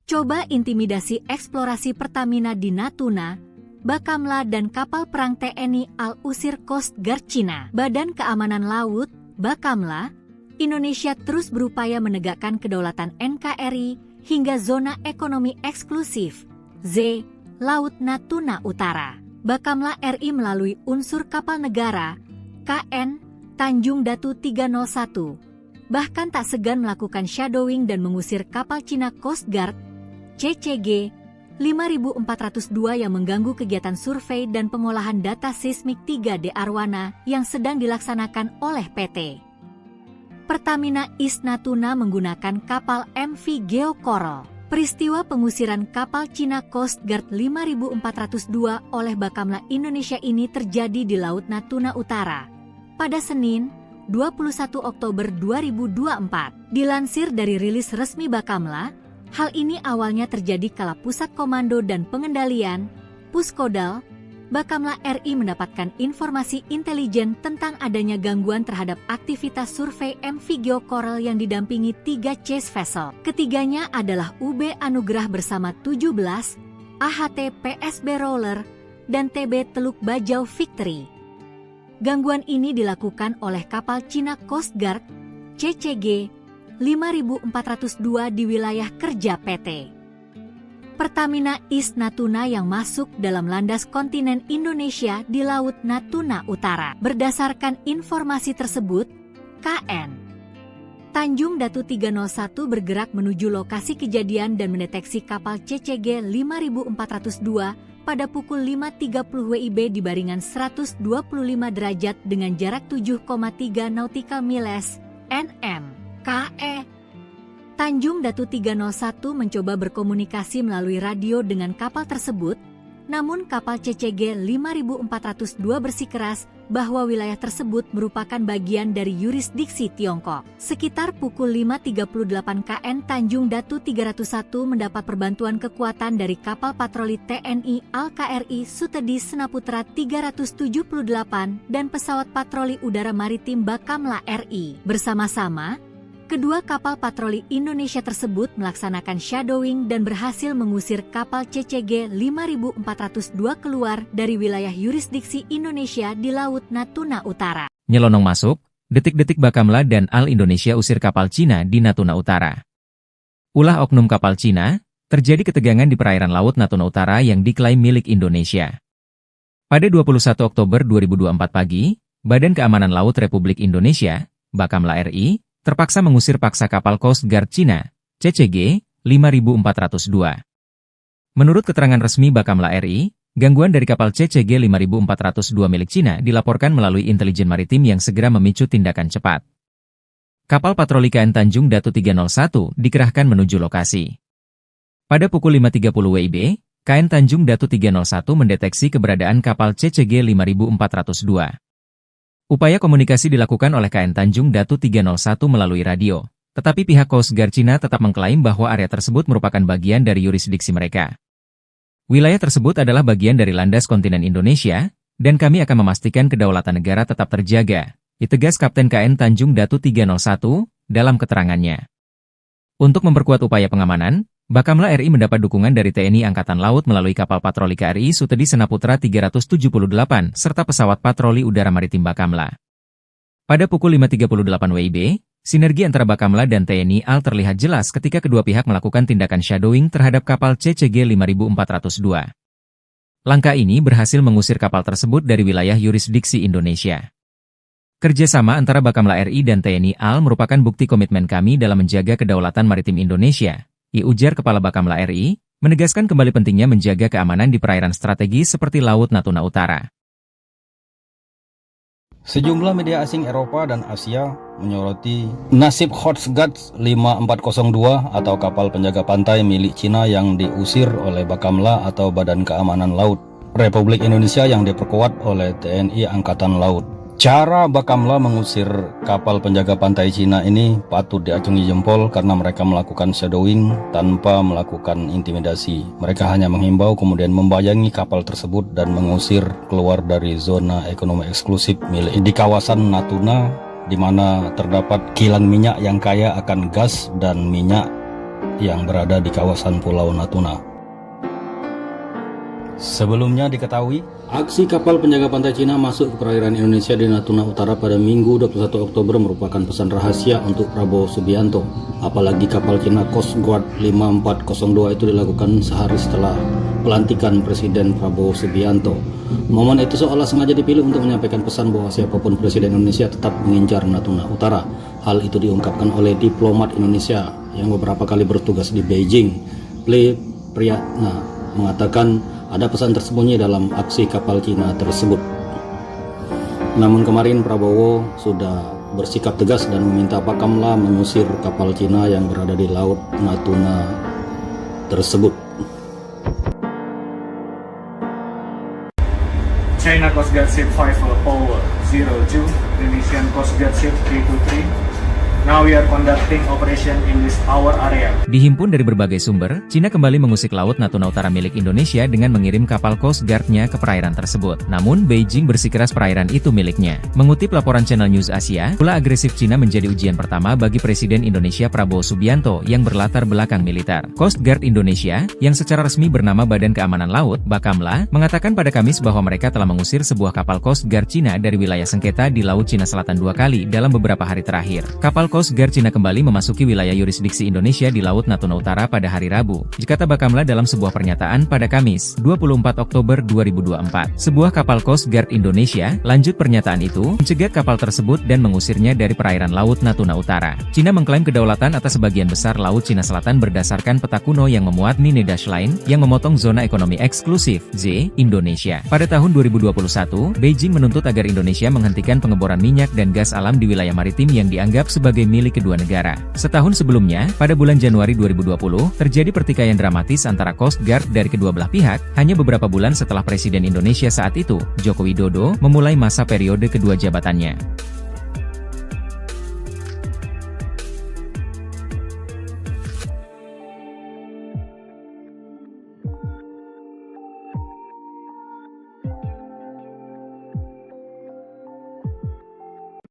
Coba intimidasi eksplorasi Pertamina di Natuna, Bakamla dan kapal perang TNI Al-Usir Coast Guard Cina. Badan Keamanan Laut, Bakamla, Indonesia terus berupaya menegakkan kedaulatan NKRI hingga zona ekonomi eksklusif, Z, Laut Natuna Utara. Bakamla RI melalui unsur kapal negara, KN, Tanjung Datu 301, bahkan tak segan melakukan shadowing dan mengusir kapal Cina Coast Guard, CCG 5402 yang mengganggu kegiatan survei dan pengolahan data seismik 3D Arwana yang sedang dilaksanakan oleh PT Pertamina East Natuna menggunakan kapal MV Geo Coral. Peristiwa pengusiran kapal Cina Coast Guard 5402 oleh Bakamla Indonesia ini terjadi di Laut Natuna Utara pada Senin, 21 Oktober 2024. Dilansir dari rilis resmi Bakamla, hal ini awalnya terjadi kala Pusat Komando dan Pengendalian, Puskodal, Bakamla RI mendapatkan informasi intelijen tentang adanya gangguan terhadap aktivitas survei MV Geo Coral yang didampingi 3 chase vessel. Ketiganya adalah UB Anugrah bersama 17, AHT PSB Roller, dan TB Teluk Bajau Victory. Gangguan ini dilakukan oleh kapal Cina Coast Guard, CCG 5402 di wilayah kerja PT Pertamina East Natuna yang masuk dalam landas kontinen Indonesia di Laut Natuna Utara. Berdasarkan informasi tersebut, KN Tanjung Datu 301 bergerak menuju lokasi kejadian dan mendeteksi kapal CCG 5402 pada pukul 5.30 WIB di baringan 125 derajat dengan jarak 7,3 nautical miles, NM. KE Tanjung Datu 301 mencoba berkomunikasi melalui radio dengan kapal tersebut, namun kapal CCG 5402 bersikeras bahwa wilayah tersebut merupakan bagian dari yurisdiksi Tiongkok. Sekitar pukul 5.38 KN Tanjung Datu 301 mendapat perbantuan kekuatan dari kapal patroli TNI Al-KRI Sutedi Senaputra 378 dan pesawat patroli udara maritim Bakamla RI. Bersama-sama, kedua kapal patroli Indonesia tersebut melaksanakan shadowing dan berhasil mengusir kapal CCG 5402 keluar dari wilayah yurisdiksi Indonesia di Laut Natuna Utara. Nyelonong masuk, Detik-detik Bakamla dan AL Indonesia usir kapal Cina di Natuna Utara. Ulah oknum kapal Cina, terjadi ketegangan di perairan Laut Natuna Utara yang diklaim milik Indonesia. Pada 21 Oktober 2024 pagi, Badan Keamanan Laut Republik Indonesia, Bakamla RI, terpaksa mengusir paksa kapal Coast Guard Cina, CCG 5402. Menurut keterangan resmi Bakamla RI, gangguan dari kapal CCG 5402 milik Cina dilaporkan melalui intelijen maritim yang segera memicu tindakan cepat. Kapal patroli KN Tanjung Datu 301 dikerahkan menuju lokasi. Pada pukul 5.30 WIB, KN Tanjung Datu 301 mendeteksi keberadaan kapal CCG 5402. Upaya komunikasi dilakukan oleh KN Tanjung Datu 301 melalui radio, tetapi pihak Coast Guard Cina tetap mengklaim bahwa area tersebut merupakan bagian dari yurisdiksi mereka. Wilayah tersebut adalah bagian dari landas kontinen Indonesia, dan kami akan memastikan kedaulatan negara tetap terjaga, ditegas Kapten KN Tanjung Datu 301 dalam keterangannya. Untuk memperkuat upaya pengamanan, Bakamla RI mendapat dukungan dari TNI Angkatan Laut melalui kapal patroli KRI Sutedi Senaputra 378 serta pesawat patroli udara maritim Bakamla. Pada pukul 5.38 WIB, sinergi antara Bakamla dan TNI AL terlihat jelas ketika kedua pihak melakukan tindakan shadowing terhadap kapal CCG 5402. Langkah ini berhasil mengusir kapal tersebut dari wilayah yurisdiksi Indonesia. Kerjasama antara Bakamla RI dan TNI AL merupakan bukti komitmen kami dalam menjaga kedaulatan maritim Indonesia, ujar Kepala Bakamla RI, menegaskan kembali pentingnya menjaga keamanan di perairan strategis seperti Laut Natuna Utara. Sejumlah media asing Eropa dan Asia menyoroti nasib Coast Guard 5402 atau kapal penjaga pantai milik Cina yang diusir oleh Bakamla atau Badan Keamanan Laut Republik Indonesia yang diperkuat oleh TNI Angkatan Laut. Cara Bakamla mengusir kapal penjaga pantai Cina ini patut diacungi jempol karena mereka melakukan shadowing tanpa melakukan intimidasi. Mereka hanya menghimbau kemudian membayangi kapal tersebut dan mengusir keluar dari zona ekonomi eksklusif milik di kawasan Natuna, di mana terdapat kilang minyak yang kaya akan gas dan minyak yang berada di kawasan Pulau Natuna. Sebelumnya diketahui, aksi kapal penjaga pantai Cina masuk ke perairan Indonesia di Natuna Utara pada Minggu 21 Oktober merupakan pesan rahasia untuk Prabowo Subianto. Apalagi kapal Cina Coast Guard 5402 itu dilakukan sehari setelah pelantikan Presiden Prabowo Subianto. Momen itu seolah sengaja dipilih untuk menyampaikan pesan bahwa siapapun Presiden Indonesia tetap mengincar Natuna Utara. Hal itu diungkapkan oleh diplomat Indonesia yang beberapa kali bertugas di Beijing. Priyatna mengatakan ada pesan tersembunyi dalam aksi kapal Cina tersebut. Namun kemarin Prabowo sudah bersikap tegas dan meminta Bakamla mengusir kapal Cina yang berada di Laut Natuna tersebut. China Coast Guard Ship 502, Indonesian Coast Guard Ship 323. Now we are conducting operation in this our area. Dihimpun dari berbagai sumber, Cina kembali mengusik Laut Natuna Utara milik Indonesia dengan mengirim kapal Coast Guard-nya ke perairan tersebut. Namun, Beijing bersikeras perairan itu miliknya. Mengutip laporan Channel News Asia, ulah agresif Cina menjadi ujian pertama bagi Presiden Indonesia Prabowo Subianto yang berlatar belakang militer. Coast Guard Indonesia, yang secara resmi bernama Badan Keamanan Laut, Bakamla, mengatakan pada Kamis bahwa mereka telah mengusir sebuah kapal Coast Guard Cina dari wilayah sengketa di Laut Cina Selatan 2 kali dalam beberapa hari terakhir. Kapal Coast Guard Cina kembali memasuki wilayah yurisdiksi Indonesia di Laut Natuna Utara pada hari Rabu, kata Bakamla dalam sebuah pernyataan pada Kamis, 24 Oktober 2024. Sebuah kapal Coast Guard Indonesia, lanjut pernyataan itu, mencegat kapal tersebut dan mengusirnya dari perairan Laut Natuna Utara. Cina mengklaim kedaulatan atas sebagian besar Laut Cina Selatan berdasarkan peta kuno yang memuat Nine Dash Line, yang memotong zona ekonomi eksklusif, Z, Indonesia. Pada tahun 2021, Beijing menuntut agar Indonesia menghentikan pengeboran minyak dan gas alam di wilayah maritim yang dianggap sebagai milik kedua negara. Setahun sebelumnya, pada bulan Januari 2020, terjadi pertikaian dramatis antara Coast Guard dari kedua belah pihak, hanya beberapa bulan setelah Presiden Indonesia saat itu, Joko Widodo, memulai masa periode kedua jabatannya.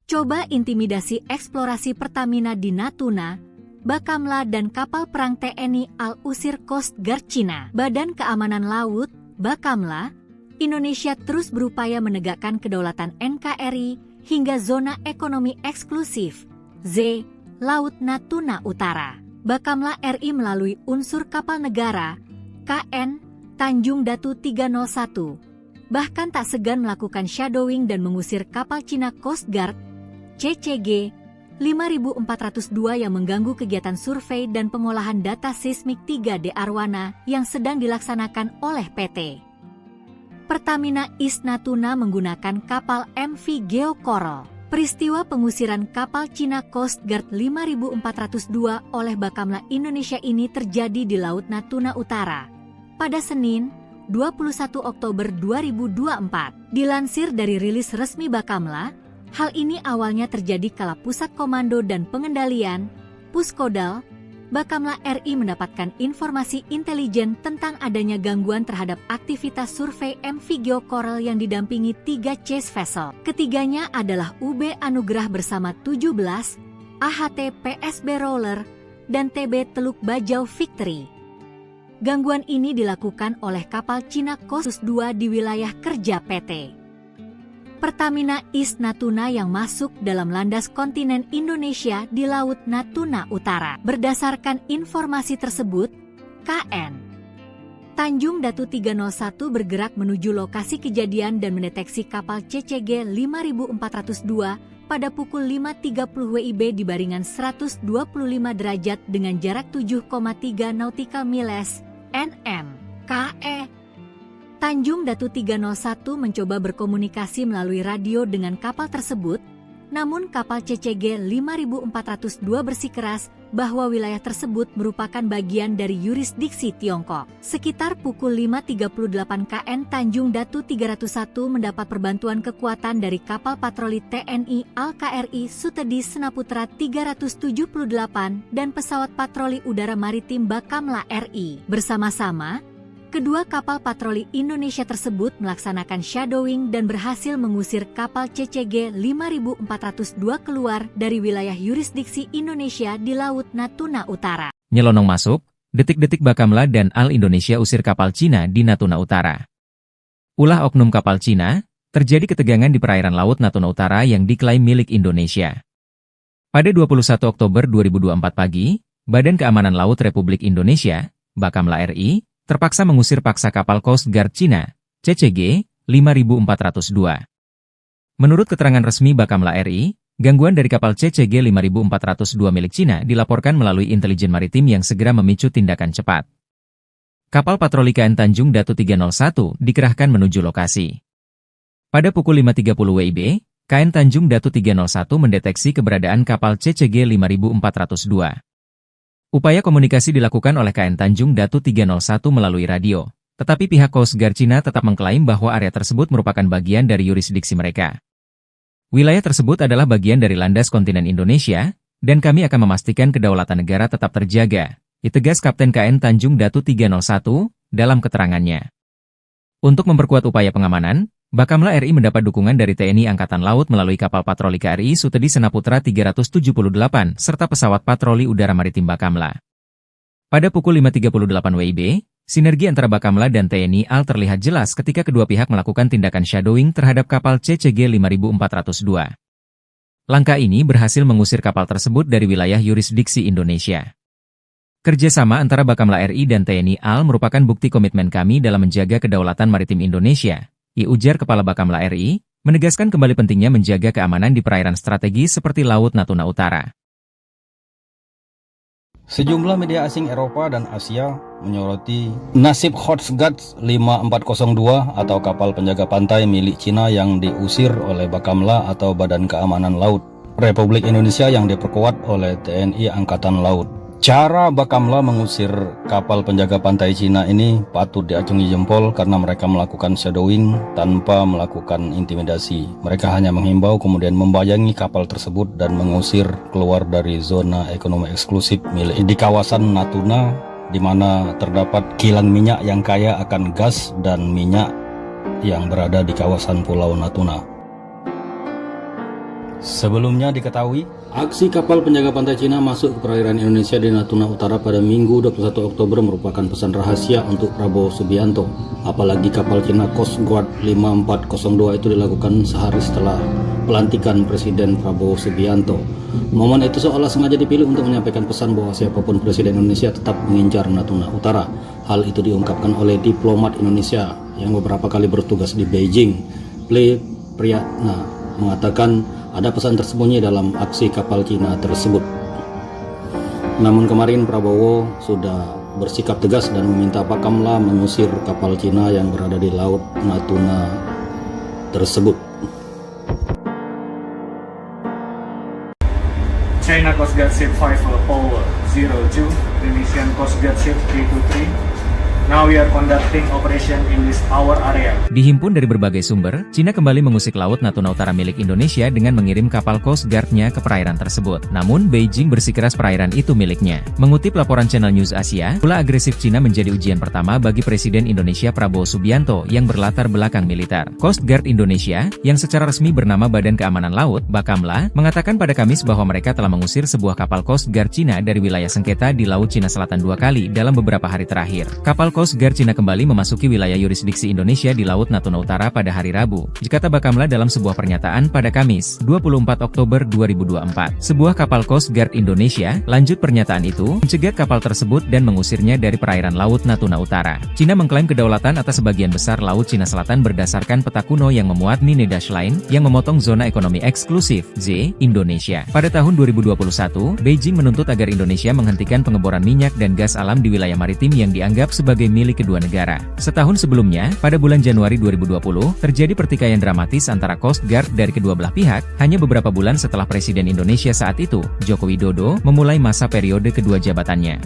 Coba intimidasi eksplorasi Pertamina di Natuna, Bakamla dan kapal perang TNI AL usir Coast Guard Cina. Badan Keamanan Laut, Bakamla, Indonesia terus berupaya menegakkan kedaulatan NKRI hingga zona ekonomi eksklusif Z, Laut Natuna Utara. Bakamla RI melalui unsur kapal negara KN Tanjung Datu 301 bahkan tak segan melakukan shadowing dan mengusir kapal Cina Coast Guard CCG 5402 yang mengganggu kegiatan survei dan pengolahan data seismik 3D Arwana yang sedang dilaksanakan oleh PT Pertamina East Natuna menggunakan kapal MV Geo Coral. Peristiwa pengusiran kapal Cina Coast Guard 5402 oleh Bakamla Indonesia ini terjadi di Laut Natuna Utara pada Senin, 21 Oktober 2024. Dilansir dari rilis resmi Bakamla, hal ini awalnya terjadi kala Pusat Komando dan Pengendalian, Puskodal, Bakamla RI mendapatkan informasi intelijen tentang adanya gangguan terhadap aktivitas survei MV Geo Coral yang didampingi 3 chase vessel. Ketiganya adalah UB Anugrah bersama 17, AHT PSB Roller, dan TB Teluk Bajau Victory. Gangguan ini dilakukan oleh kapal Cina Coast 2 di wilayah kerja PT Pertamina East Natuna yang masuk dalam landas kontinen Indonesia di Laut Natuna Utara. Berdasarkan informasi tersebut, KN Tanjung Datu 301 bergerak menuju lokasi kejadian dan mendeteksi kapal CCG 5402 pada pukul 5.30 WIB di baringan 125 derajat dengan jarak 7,3 nautical miles (nm) KE. Tanjung Datu 301 mencoba berkomunikasi melalui radio dengan kapal tersebut, namun kapal CCG 5402 bersikeras bahwa wilayah tersebut merupakan bagian dari yurisdiksi Tiongkok. Sekitar pukul 5.38 KN Tanjung Datu 301 mendapat perbantuan kekuatan dari kapal patroli TNI Al-KRI Sutedi Senaputra 378 dan pesawat patroli udara maritim Bakamla RI. Bersama-sama, kedua kapal patroli Indonesia tersebut melaksanakan shadowing dan berhasil mengusir kapal CCG 5402 keluar dari wilayah yurisdiksi Indonesia di Laut Natuna Utara. Nyelonong masuk, detik-detik Bakamla dan Al Indonesia usir kapal Cina di Natuna Utara. Ulah oknum kapal Cina, terjadi ketegangan di perairan Laut Natuna Utara yang diklaim milik Indonesia. Pada 21 Oktober 2024 pagi, Badan Keamanan Laut Republik Indonesia, Bakamla RI, terpaksa mengusir paksa kapal Coast Guard Cina, CCG 5402. Menurut keterangan resmi Bakamla RI, gangguan dari kapal CCG 5402 milik Cina dilaporkan melalui intelijen maritim yang segera memicu tindakan cepat. Kapal patroli KN Tanjung Datu 301 dikerahkan menuju lokasi. Pada pukul 5.30 WIB, KN Tanjung Datu 301 mendeteksi keberadaan kapal CCG 5402. Upaya komunikasi dilakukan oleh KN Tanjung Datu 301 melalui radio, tetapi pihak Coast Guard Cina tetap mengklaim bahwa area tersebut merupakan bagian dari yurisdiksi mereka. Wilayah tersebut adalah bagian dari landas kontinen Indonesia, dan kami akan memastikan kedaulatan negara tetap terjaga, ditegas Kapten KN Tanjung Datu 301 dalam keterangannya. Untuk memperkuat upaya pengamanan, Bakamla RI mendapat dukungan dari TNI Angkatan Laut melalui kapal patroli KRI Sutedi Senaputra 378 serta pesawat patroli udara maritim Bakamla. Pada pukul 5.38 WIB, sinergi antara Bakamla dan TNI AL terlihat jelas ketika kedua pihak melakukan tindakan shadowing terhadap kapal CCG 5402. Langkah ini berhasil mengusir kapal tersebut dari wilayah yurisdiksi Indonesia. Kerjasama antara Bakamla RI dan TNI AL merupakan bukti komitmen kami dalam menjaga kedaulatan maritim Indonesia, ujar Kepala Bakamla RI, menegaskan kembali pentingnya menjaga keamanan di perairan strategis seperti Laut Natuna Utara. Sejumlah media asing Eropa dan Asia menyoroti nasib Coast Guard 5402 atau kapal penjaga pantai milik Cina yang diusir oleh Bakamla atau Badan Keamanan Laut Republik Indonesia yang diperkuat oleh TNI Angkatan Laut. Cara Bakamla mengusir kapal penjaga pantai Cina ini patut diacungi jempol karena mereka melakukan shadowing tanpa melakukan intimidasi. Mereka hanya menghimbau kemudian membayangi kapal tersebut dan mengusir keluar dari zona ekonomi eksklusif milik di kawasan Natuna, di mana terdapat kilang minyak yang kaya akan gas dan minyak yang berada di kawasan Pulau Natuna. Sebelumnya diketahui, aksi kapal penjaga pantai Cina masuk ke perairan Indonesia di Natuna Utara pada Minggu 21 Oktober merupakan pesan rahasia untuk Prabowo Subianto. Apalagi kapal Cina Coast Guard 5402 itu dilakukan sehari setelah pelantikan Presiden Prabowo Subianto. Momen itu seolah sengaja dipilih untuk menyampaikan pesan bahwa siapapun Presiden Indonesia tetap mengincar Natuna Utara. Hal itu diungkapkan oleh diplomat Indonesia yang beberapa kali bertugas di Beijing. Ple Priyatna mengatakan ada pesan tersembunyi dalam aksi kapal Cina tersebut. Namun kemarin Prabowo sudah bersikap tegas dan meminta Bakamla mengusir kapal Cina yang berada di Laut Natuna tersebut. China Coast Guard Ship 5 Power 02, Indonesian Coast Guard Ship K23. Now we are conducting operation in this our area. Dihimpun dari berbagai sumber, Cina kembali mengusik Laut Natuna Utara milik Indonesia dengan mengirim kapal Coast Guard-nya ke perairan tersebut. Namun, Beijing bersikeras perairan itu miliknya. Mengutip laporan Channel News Asia, ulah agresif Cina menjadi ujian pertama bagi Presiden Indonesia Prabowo Subianto yang berlatar belakang militer. Coast Guard Indonesia, yang secara resmi bernama Badan Keamanan Laut, Bakamla, mengatakan pada Kamis bahwa mereka telah mengusir sebuah kapal Coast Guard Cina dari wilayah sengketa di Laut Cina Selatan 2 kali dalam beberapa hari terakhir. Kapal Coast Guard Cina kembali memasuki wilayah yurisdiksi Indonesia di Laut Natuna Utara pada hari Rabu, kata Bakamla dalam sebuah pernyataan pada Kamis, 24 Oktober 2024. Sebuah kapal Coast Guard Indonesia, lanjut pernyataan itu, mencegat kapal tersebut dan mengusirnya dari perairan Laut Natuna Utara. Cina mengklaim kedaulatan atas sebagian besar Laut Cina Selatan berdasarkan peta kuno yang memuat Nine Dash Line, yang memotong zona ekonomi eksklusif, Z, Indonesia. Pada tahun 2021, Beijing menuntut agar Indonesia menghentikan pengeboran minyak dan gas alam di wilayah maritim yang dianggap sebagai milik kedua negara. Setahun sebelumnya, pada bulan Januari 2020, terjadi pertikaian dramatis antara Coast Guard dari kedua belah pihak, hanya beberapa bulan setelah Presiden Indonesia saat itu, Joko Widodo, memulai masa periode kedua jabatannya.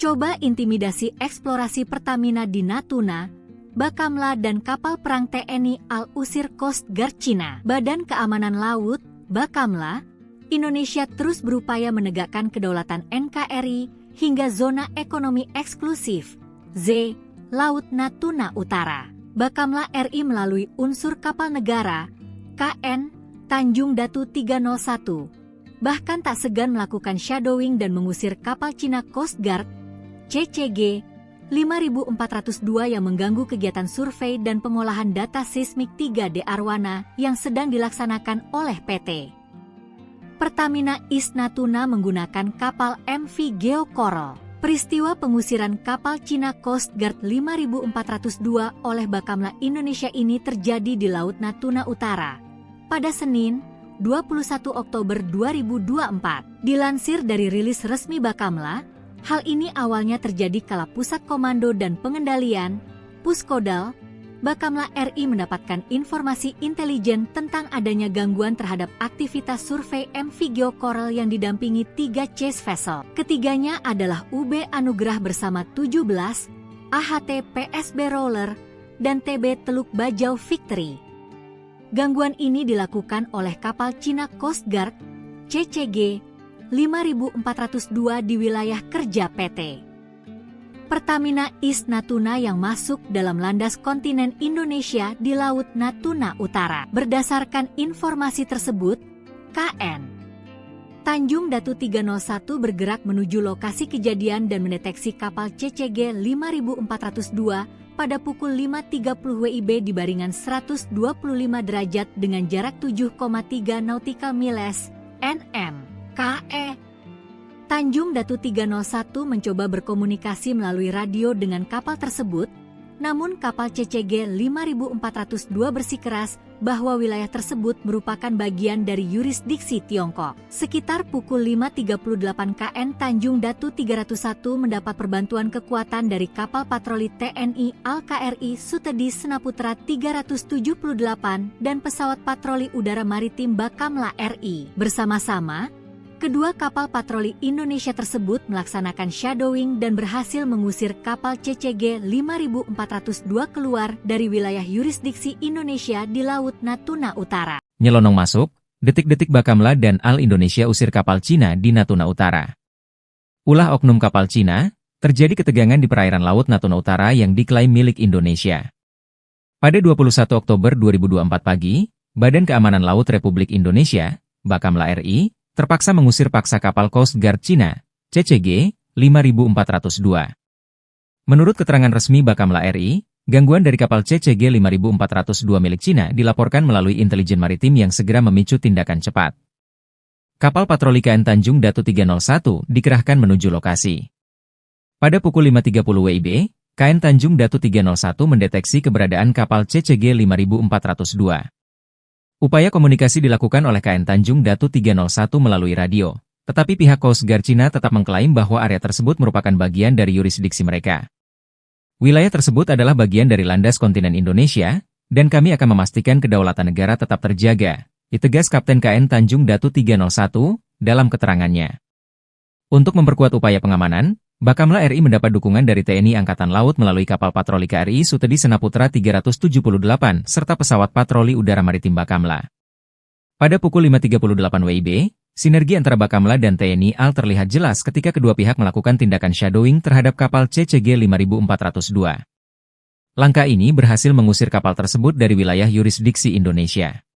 Coba intimidasi eksplorasi Pertamina di Natuna, Bakamla dan kapal perang TNI Al-Usir Coast Guard Cina. Badan Keamanan Laut, Bakamla, Indonesia terus berupaya menegakkan kedaulatan NKRI hingga zona ekonomi eksklusif, Z, Laut Natuna Utara. Bakamla RI melalui unsur kapal negara, KN, Tanjung Datu 301, bahkan tak segan melakukan shadowing dan mengusir kapal Cina Coast Guard, CCG 5402 yang mengganggu kegiatan survei dan pengolahan data seismik 3D Arwana yang sedang dilaksanakan oleh PT Pertamina East Natuna menggunakan kapal MV Geo Coral. Peristiwa pengusiran kapal Cina Coast Guard 5402 oleh Bakamla Indonesia ini terjadi di Laut Natuna Utara pada Senin, 21 Oktober 2024. Dilansir dari rilis resmi Bakamla, hal ini awalnya terjadi kala Pusat Komando dan Pengendalian, Puskodal, Bakamla RI mendapatkan informasi intelijen tentang adanya gangguan terhadap aktivitas survei MV Geo Coral yang didampingi 3 chase vessel. Ketiganya adalah UB Anugrah bersama 17, AHT PSB Roller, dan TB Teluk Bajau Victory. Gangguan ini dilakukan oleh kapal Cina Coast Guard, CCG 5402 di wilayah kerja PT Pertamina East Natuna yang masuk dalam landas kontinen Indonesia di Laut Natuna Utara. Berdasarkan informasi tersebut, KN Tanjung Datu 301 bergerak menuju lokasi kejadian dan mendeteksi kapal CCG 5402 pada pukul 5.30 WIB di baringan 125 derajat dengan jarak 7,3 nautical miles (nm). KE Tanjung Datu 301 mencoba berkomunikasi melalui radio dengan kapal tersebut, namun kapal CCG 5402 bersikeras bahwa wilayah tersebut merupakan bagian dari yurisdiksi Tiongkok. Sekitar pukul 5.38 KN Tanjung Datu 301 mendapat perbantuan kekuatan dari kapal patroli TNI Al-KRI Sutedi Senaputra 378 dan pesawat patroli udara maritim Bakamla RI. Bersama-sama, kedua kapal patroli Indonesia tersebut melaksanakan shadowing dan berhasil mengusir kapal CCG 5402 keluar dari wilayah yurisdiksi Indonesia di Laut Natuna Utara. Nyelonong masuk, detik-detik Bakamla dan Al Indonesia usir kapal Cina di Natuna Utara. Ulah oknum kapal Cina, terjadi ketegangan di perairan Laut Natuna Utara yang diklaim milik Indonesia. Pada 21 Oktober 2024 pagi, Badan Keamanan Laut Republik Indonesia, Bakamla RI, terpaksa mengusir paksa kapal Coast Guard Cina, CCG 5402. Menurut keterangan resmi Bakamla RI, gangguan dari kapal CCG 5402 milik Cina dilaporkan melalui intelijen maritim yang segera memicu tindakan cepat. Kapal patroli KN Tanjung Datu 301 dikerahkan menuju lokasi. Pada pukul 5.30 WIB, KN Tanjung Datu 301 mendeteksi keberadaan kapal CCG 5402. Upaya komunikasi dilakukan oleh KN Tanjung Datu 301 melalui radio, tetapi pihak Coast Guard Cina tetap mengklaim bahwa area tersebut merupakan bagian dari yurisdiksi mereka. Wilayah tersebut adalah bagian dari landas kontinen Indonesia, dan kami akan memastikan kedaulatan negara tetap terjaga, ditegas Kapten KN Tanjung Datu 301 dalam keterangannya. Untuk memperkuat upaya pengamanan, Bakamla RI mendapat dukungan dari TNI Angkatan Laut melalui kapal patroli KRI Sutedi Senaputra 378 serta pesawat patroli udara maritim Bakamla. Pada pukul 5.38 WIB, sinergi antara Bakamla dan TNI AL terlihat jelas ketika kedua pihak melakukan tindakan shadowing terhadap kapal CCG 5402. Langkah ini berhasil mengusir kapal tersebut dari wilayah yurisdiksi Indonesia.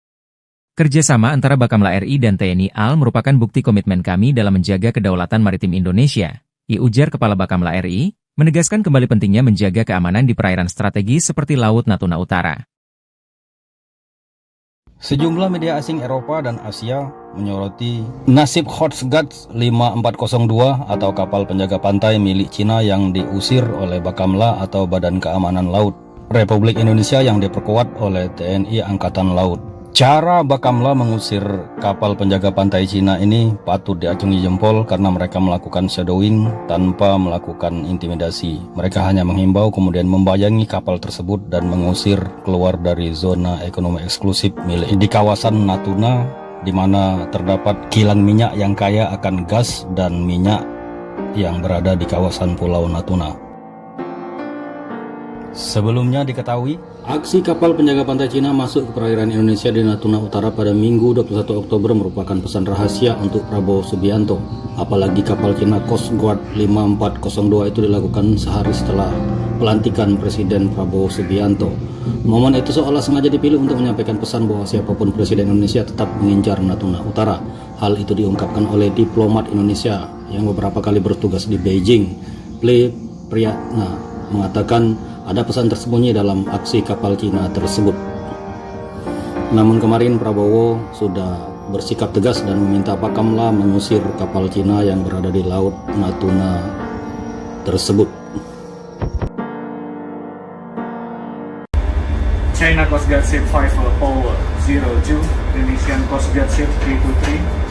Kerjasama antara Bakamla RI dan TNI AL merupakan bukti komitmen kami dalam menjaga kedaulatan maritim Indonesia, ujar Kepala Bakamla RI, menegaskan kembali pentingnya menjaga keamanan di perairan strategis seperti Laut Natuna Utara. Sejumlah media asing Eropa dan Asia menyoroti nasib Coast Guard 5402 atau kapal penjaga pantai milik Cina yang diusir oleh Bakamla atau Badan Keamanan Laut Republik Indonesia yang diperkuat oleh TNI Angkatan Laut. Cara Bakamla mengusir kapal penjaga pantai Cina ini patut diacungi jempol karena mereka melakukan shadowing tanpa melakukan intimidasi. Mereka hanya menghimbau kemudian membayangi kapal tersebut dan mengusir keluar dari zona ekonomi eksklusif milik di kawasan Natuna, di mana terdapat kilang minyak yang kaya akan gas dan minyak yang berada di kawasan Pulau Natuna. Sebelumnya diketahui, aksi kapal penjaga pantai Cina masuk ke perairan Indonesia di Natuna Utara pada Minggu 21 Oktober merupakan pesan rahasia untuk Prabowo Subianto. Apalagi kapal Cina Coast Guard 5402 itu dilakukan sehari setelah pelantikan Presiden Prabowo Subianto. Momen itu seolah sengaja dipilih untuk menyampaikan pesan bahwa siapapun Presiden Indonesia tetap mengincar Natuna Utara. Hal itu diungkapkan oleh diplomat Indonesia yang beberapa kali bertugas di Beijing. Ple Priyatna mengatakan ada pesan tersembunyi dalam aksi kapal Cina tersebut. Namun kemarin Prabowo sudah bersikap tegas dan meminta Bakamla mengusir kapal Cina yang berada di Laut Natuna tersebut. China Coast Guard Ship 502, Indonesian Coast Guard Ship 323.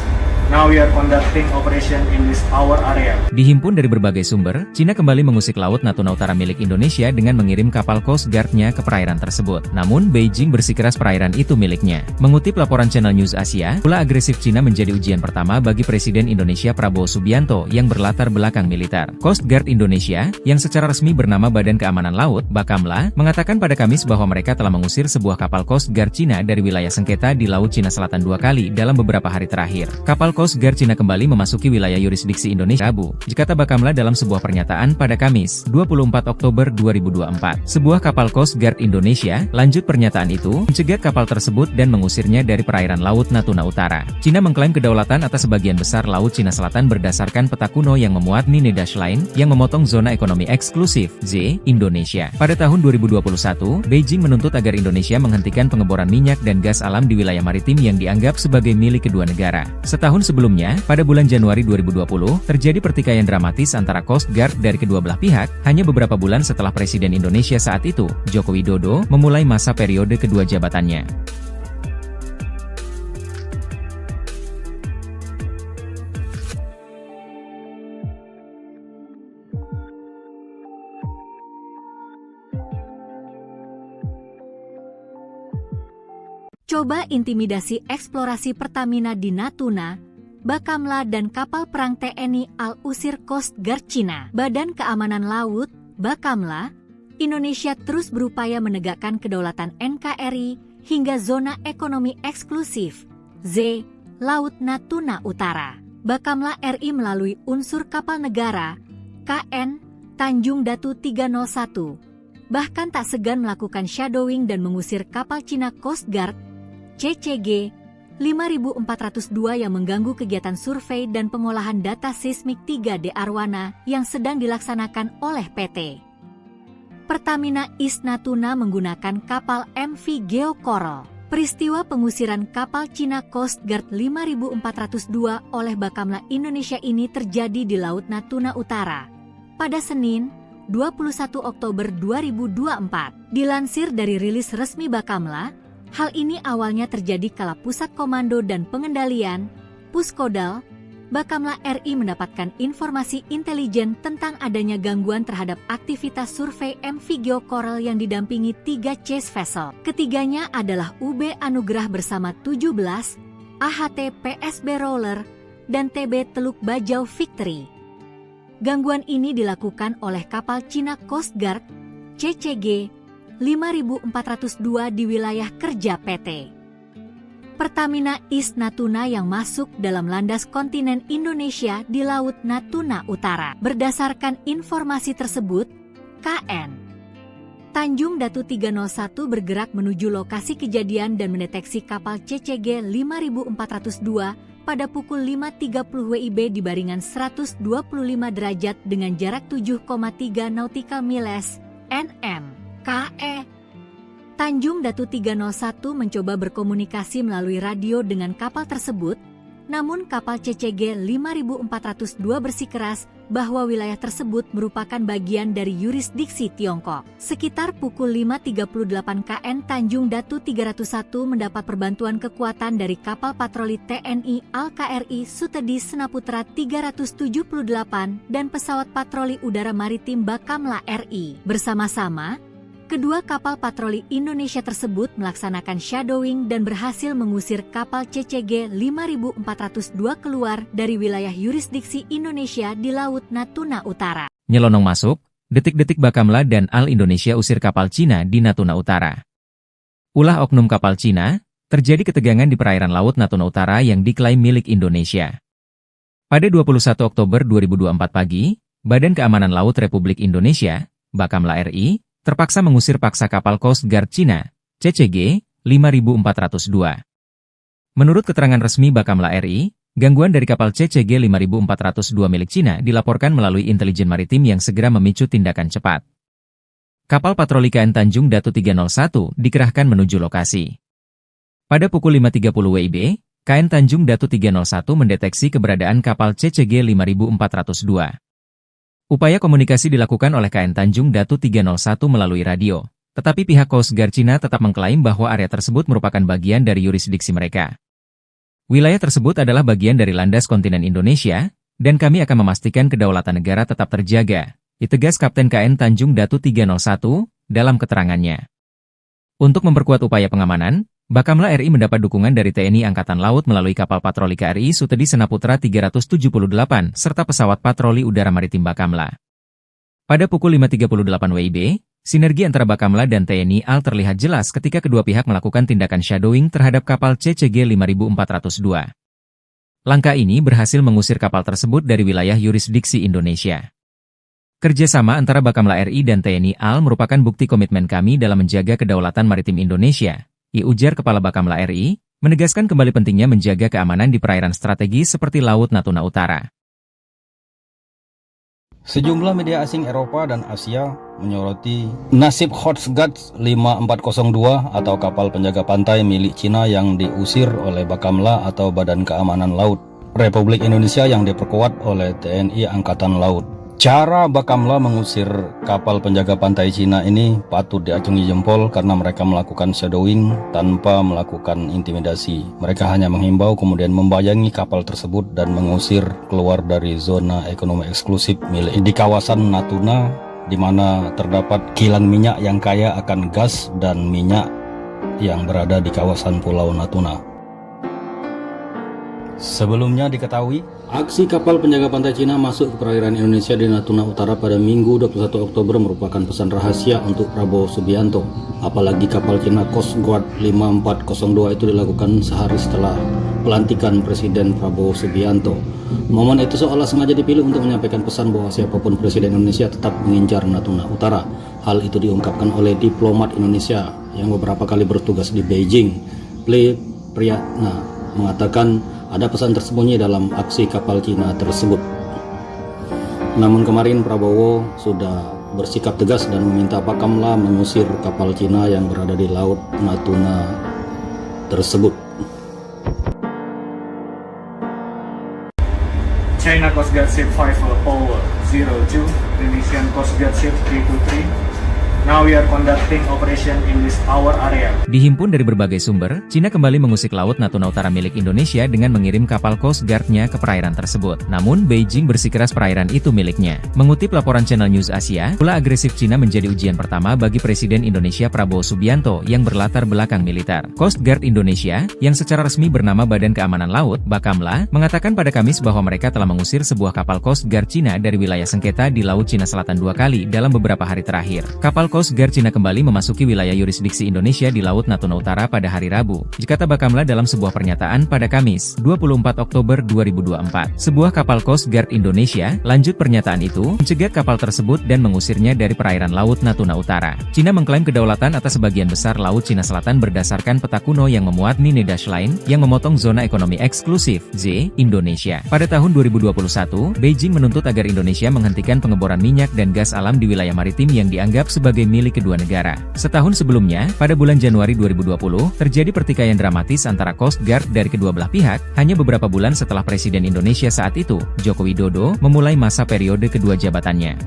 Now we are conducting operation in this our area. Dihimpun dari berbagai sumber, Cina kembali mengusik Laut Natuna Utara milik Indonesia dengan mengirim kapal Coast Guard-nya ke perairan tersebut. Namun, Beijing bersikeras perairan itu miliknya. Mengutip laporan Channel News Asia, ulah agresif Cina menjadi ujian pertama bagi Presiden Indonesia Prabowo Subianto yang berlatar belakang militer. Coast Guard Indonesia, yang secara resmi bernama Badan Keamanan Laut, Bakamla, mengatakan pada Kamis bahwa mereka telah mengusir sebuah kapal Coast Guard Cina dari wilayah sengketa di Laut Cina Selatan 2 kali dalam beberapa hari terakhir. Kapal Coast Guard Cina kembali memasuki wilayah yurisdiksi Indonesia Rabu, kata Bakamla dalam sebuah pernyataan pada Kamis, 24 Oktober 2024. Sebuah kapal Coast Guard Indonesia, lanjut pernyataan itu, mencegat kapal tersebut dan mengusirnya dari perairan Laut Natuna Utara. Cina mengklaim kedaulatan atas sebagian besar Laut Cina Selatan berdasarkan peta kuno yang memuat Nine Dash Line, yang memotong zona ekonomi eksklusif, Z, Indonesia. Pada tahun 2021, Beijing menuntut agar Indonesia menghentikan pengeboran minyak dan gas alam di wilayah maritim yang dianggap sebagai milik kedua negara. Setahun sebelumnya, pada bulan Januari 2020, terjadi pertikaian dramatis antara Coast Guard dari kedua belah pihak, hanya beberapa bulan setelah Presiden Indonesia saat itu, Joko Widodo, memulai masa periode kedua jabatannya. Coba intimidasi eksplorasi Pertamina di Natuna, Bakamla dan kapal perang TNI AL usir Coast Guard Cina. Badan Keamanan Laut, Bakamla, Indonesia terus berupaya menegakkan kedaulatan NKRI hingga zona ekonomi eksklusif, Z, Laut Natuna Utara. Bakamla RI melalui unsur kapal negara, KN, Tanjung Datu 301, bahkan tak segan melakukan shadowing dan mengusir kapal Cina Coast Guard CCG 5402 yang mengganggu kegiatan survei dan pengolahan data seismik 3D Arowana yang sedang dilaksanakan oleh PT Pertamina East Natuna menggunakan kapal MV Geo Coral. Peristiwa pengusiran kapal Cina Coast Guard 5402 oleh Bakamla Indonesia ini terjadi di Laut Natuna Utara pada Senin, 21 Oktober 2024. Dilansir dari rilis resmi Bakamla, hal ini awalnya terjadi kala Pusat Komando dan Pengendalian, Puskodal, Bakamla RI mendapatkan informasi intelijen tentang adanya gangguan terhadap aktivitas survei MV Geo Coral yang didampingi 3 chase vessel. Ketiganya adalah UB Anugrah bersama 17, AHT PSB Roller, dan TB Teluk Bajau Victory. Gangguan ini dilakukan oleh kapal Cina Coast Guard, CCG 5402 di wilayah kerja PT Pertamina East Natuna yang masuk dalam landas kontinen Indonesia di Laut Natuna Utara. Berdasarkan informasi tersebut, KN Tanjung Datu 301 bergerak menuju lokasi kejadian dan mendeteksi kapal CCG 5402 pada pukul 5.30 WIB di baringan 125 derajat dengan jarak 7,3 nautical miles (nm). KE Tanjung Datu 301 mencoba berkomunikasi melalui radio dengan kapal tersebut, namun kapal CCG 5402 bersikeras bahwa wilayah tersebut merupakan bagian dari yurisdiksi Tiongkok. Sekitar pukul 5.38 KN Tanjung Datu 301 mendapat perbantuan kekuatan dari kapal patroli TNI Al-KRI Sutedi Senaputra 378 dan pesawat patroli udara maritim Bakamla RI. Bersama-sama, kedua kapal patroli Indonesia tersebut melaksanakan shadowing dan berhasil mengusir kapal CCG 5402 keluar dari wilayah yurisdiksi Indonesia di Laut Natuna Utara. Nyelonong masuk, detik-detik Bakamla dan AL Indonesia usir kapal Cina di Natuna Utara. Ulah oknum kapal Cina, terjadi ketegangan di perairan Laut Natuna Utara yang diklaim milik Indonesia. Pada 21 Oktober 2024 pagi, Badan Keamanan Laut Republik Indonesia, Bakamla RI, terpaksa mengusir paksa kapal Coast Guard Cina, CCG 5402. Menurut keterangan resmi Bakamla RI, gangguan dari kapal CCG 5402 milik Cina dilaporkan melalui intelijen maritim yang segera memicu tindakan cepat. Kapal patroli KN Tanjung Datu 301 dikerahkan menuju lokasi. Pada pukul 5.30 WIB, KN Tanjung Datu 301 mendeteksi keberadaan kapal CCG 5402. Upaya komunikasi dilakukan oleh KN Tanjung Datu 301 melalui radio, tetapi pihak Coast Guard Cina tetap mengklaim bahwa area tersebut merupakan bagian dari yurisdiksi mereka. Wilayah tersebut adalah bagian dari landas kontinen Indonesia, dan kami akan memastikan kedaulatan negara tetap terjaga, ditegas Kapten KN Tanjung Datu 301 dalam keterangannya. Untuk memperkuat upaya pengamanan, Bakamla RI mendapat dukungan dari TNI Angkatan Laut melalui kapal patroli KRI Sutedi Senaputra 378 serta pesawat patroli udara maritim Bakamla. Pada pukul 5.38 WIB, sinergi antara Bakamla dan TNI AL terlihat jelas ketika kedua pihak melakukan tindakan shadowing terhadap kapal CCG 5402. Langkah ini berhasil mengusir kapal tersebut dari wilayah yurisdiksi Indonesia. Kerjasama antara Bakamla RI dan TNI AL merupakan bukti komitmen kami dalam menjaga kedaulatan maritim Indonesia, ujar Kepala Bakamla RI, menegaskan kembali pentingnya menjaga keamanan di perairan strategis seperti Laut Natuna Utara. Sejumlah media asing Eropa dan Asia menyoroti nasib Coast Guard 5402 atau kapal penjaga pantai milik Cina yang diusir oleh Bakamla atau Badan Keamanan Laut Republik Indonesia yang diperkuat oleh TNI Angkatan Laut. Cara Bakamla mengusir kapal penjaga pantai Cina ini patut diacungi jempol karena mereka melakukan shadowing tanpa melakukan intimidasi. Mereka hanya menghimbau kemudian membayangi kapal tersebut dan mengusir keluar dari zona ekonomi eksklusif milik di kawasan Natuna, di mana terdapat kilang minyak yang kaya akan gas dan minyak yang berada di kawasan Pulau Natuna. Sebelumnya diketahui, aksi kapal penjaga pantai Cina masuk ke perairan Indonesia di Natuna Utara pada Minggu 21 Oktober merupakan pesan rahasia untuk Prabowo Subianto. Apalagi kapal Cina Coast Guard 5402 itu dilakukan sehari setelah pelantikan Presiden Prabowo Subianto. Momen itu seolah sengaja dipilih untuk menyampaikan pesan bahwa siapapun Presiden Indonesia tetap mengincar Natuna Utara. Hal itu diungkapkan oleh diplomat Indonesia yang beberapa kali bertugas di Beijing. Ple Priyatna mengatakan ada pesan tersembunyi dalam aksi kapal Cina tersebut. Namun kemarin Prabowo sudah bersikap tegas dan meminta Bakamla mengusir kapal Cina yang berada di Laut Natuna tersebut. China Coast Guard Ship 5 Power 02, Indonesian Coast Guard Ship K23. Now we are conducting operation in this our area. Dihimpun dari berbagai sumber, Cina kembali mengusik Laut Natuna Utara milik Indonesia dengan mengirim kapal Coast Guard-nya ke perairan tersebut. Namun, Beijing bersikeras perairan itu miliknya. Mengutip laporan Channel News Asia, ulah agresif Cina menjadi ujian pertama bagi Presiden Indonesia Prabowo Subianto yang berlatar belakang militer. Coast Guard Indonesia, yang secara resmi bernama Badan Keamanan Laut, Bakamla, mengatakan pada Kamis bahwa mereka telah mengusir sebuah kapal Coast Guard Cina dari wilayah sengketa di Laut Cina Selatan 2 kali dalam beberapa hari terakhir. Kapal Coast Guard Cina kembali memasuki wilayah yurisdiksi Indonesia di Laut Natuna Utara pada hari Rabu, kata Bakamla dalam sebuah pernyataan pada Kamis, 24 Oktober 2024. Sebuah kapal Coast Guard Indonesia, lanjut pernyataan itu, mencegat kapal tersebut dan mengusirnya dari perairan Laut Natuna Utara. Cina mengklaim kedaulatan atas sebagian besar Laut Cina Selatan berdasarkan peta kuno yang memuat Nine Dash Line, yang memotong zona ekonomi eksklusif, Z, Indonesia. Pada tahun 2021, Beijing menuntut agar Indonesia menghentikan pengeboran minyak dan gas alam di wilayah maritim yang dianggap sebagai milik kedua negara. Setahun sebelumnya, pada bulan Januari 2020, terjadi pertikaian dramatis antara Coast Guard dari kedua belah pihak, hanya beberapa bulan setelah Presiden Indonesia saat itu, Joko Widodo, memulai masa periode kedua jabatannya.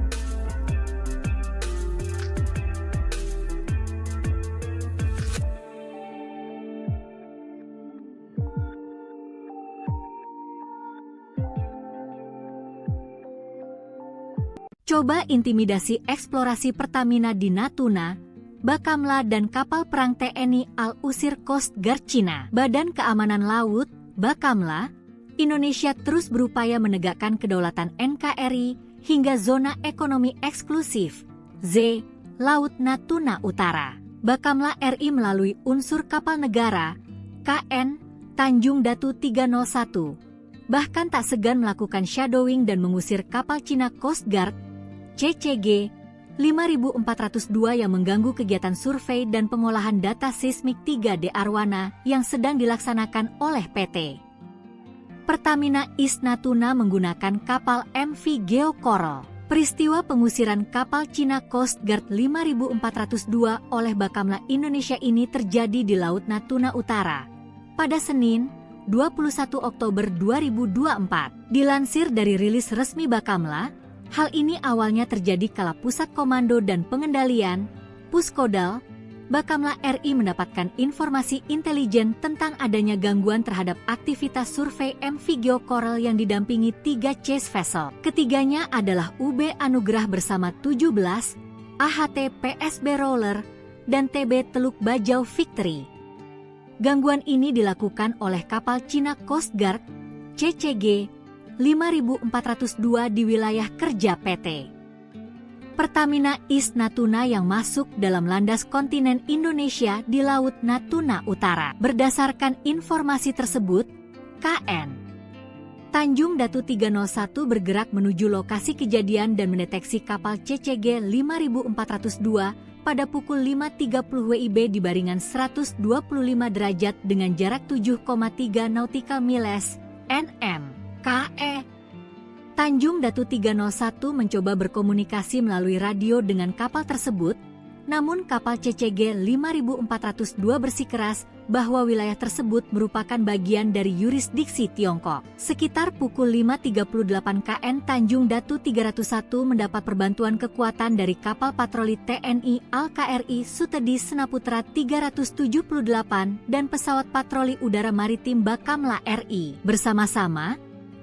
Coba intimidasi eksplorasi Pertamina di Natuna, Bakamla dan kapal perang TNI Al-Usir Coast Guard Cina. Badan Keamanan Laut, Bakamla, Indonesia terus berupaya menegakkan kedaulatan NKRI hingga zona ekonomi eksklusif, Z, Laut Natuna Utara. Bakamla RI melalui unsur kapal negara, KN, Tanjung Datu 301, bahkan tak segan melakukan shadowing dan mengusir kapal Cina Coast Guard, CCG 5402 yang mengganggu kegiatan survei dan pengolahan data seismik 3D Arwana yang sedang dilaksanakan oleh PT Pertamina East Natuna menggunakan kapal MV Geo Coral. Peristiwa pengusiran kapal Cina Coast Guard 5402 oleh Bakamla Indonesia ini terjadi di Laut Natuna Utara pada Senin, 21 Oktober 2024. Dilansir dari rilis resmi Bakamla, hal ini awalnya terjadi kala Pusat Komando dan Pengendalian, Puskodal, Bakamla RI mendapatkan informasi intelijen tentang adanya gangguan terhadap aktivitas survei MV Geo Coral yang didampingi 3 chase vessel. Ketiganya adalah UB Anugerah bersama 17, AHT PSB Roller, dan TB Teluk Bajau Victory. Gangguan ini dilakukan oleh kapal Cina Coast Guard, CCG 5402 di wilayah kerja PT Pertamina East Natuna yang masuk dalam landas kontinen Indonesia di Laut Natuna Utara. Berdasarkan informasi tersebut, KN Tanjung Datu 301 bergerak menuju lokasi kejadian dan mendeteksi kapal CCG 5402 pada pukul 5.30 WIB di baringan 125 derajat dengan jarak 7,3 nautical miles (nm). KE Tanjung Datu 301 mencoba berkomunikasi melalui radio dengan kapal tersebut, namun kapal CCG 5402 bersikeras bahwa wilayah tersebut merupakan bagian dari yurisdiksi Tiongkok. Sekitar pukul 5.38 KN Tanjung Datu 301 mendapat perbantuan kekuatan dari kapal patroli TNI Al-KRI Sutedi Senaputra 378 dan pesawat patroli udara maritim Bakamla RI. Bersama-sama,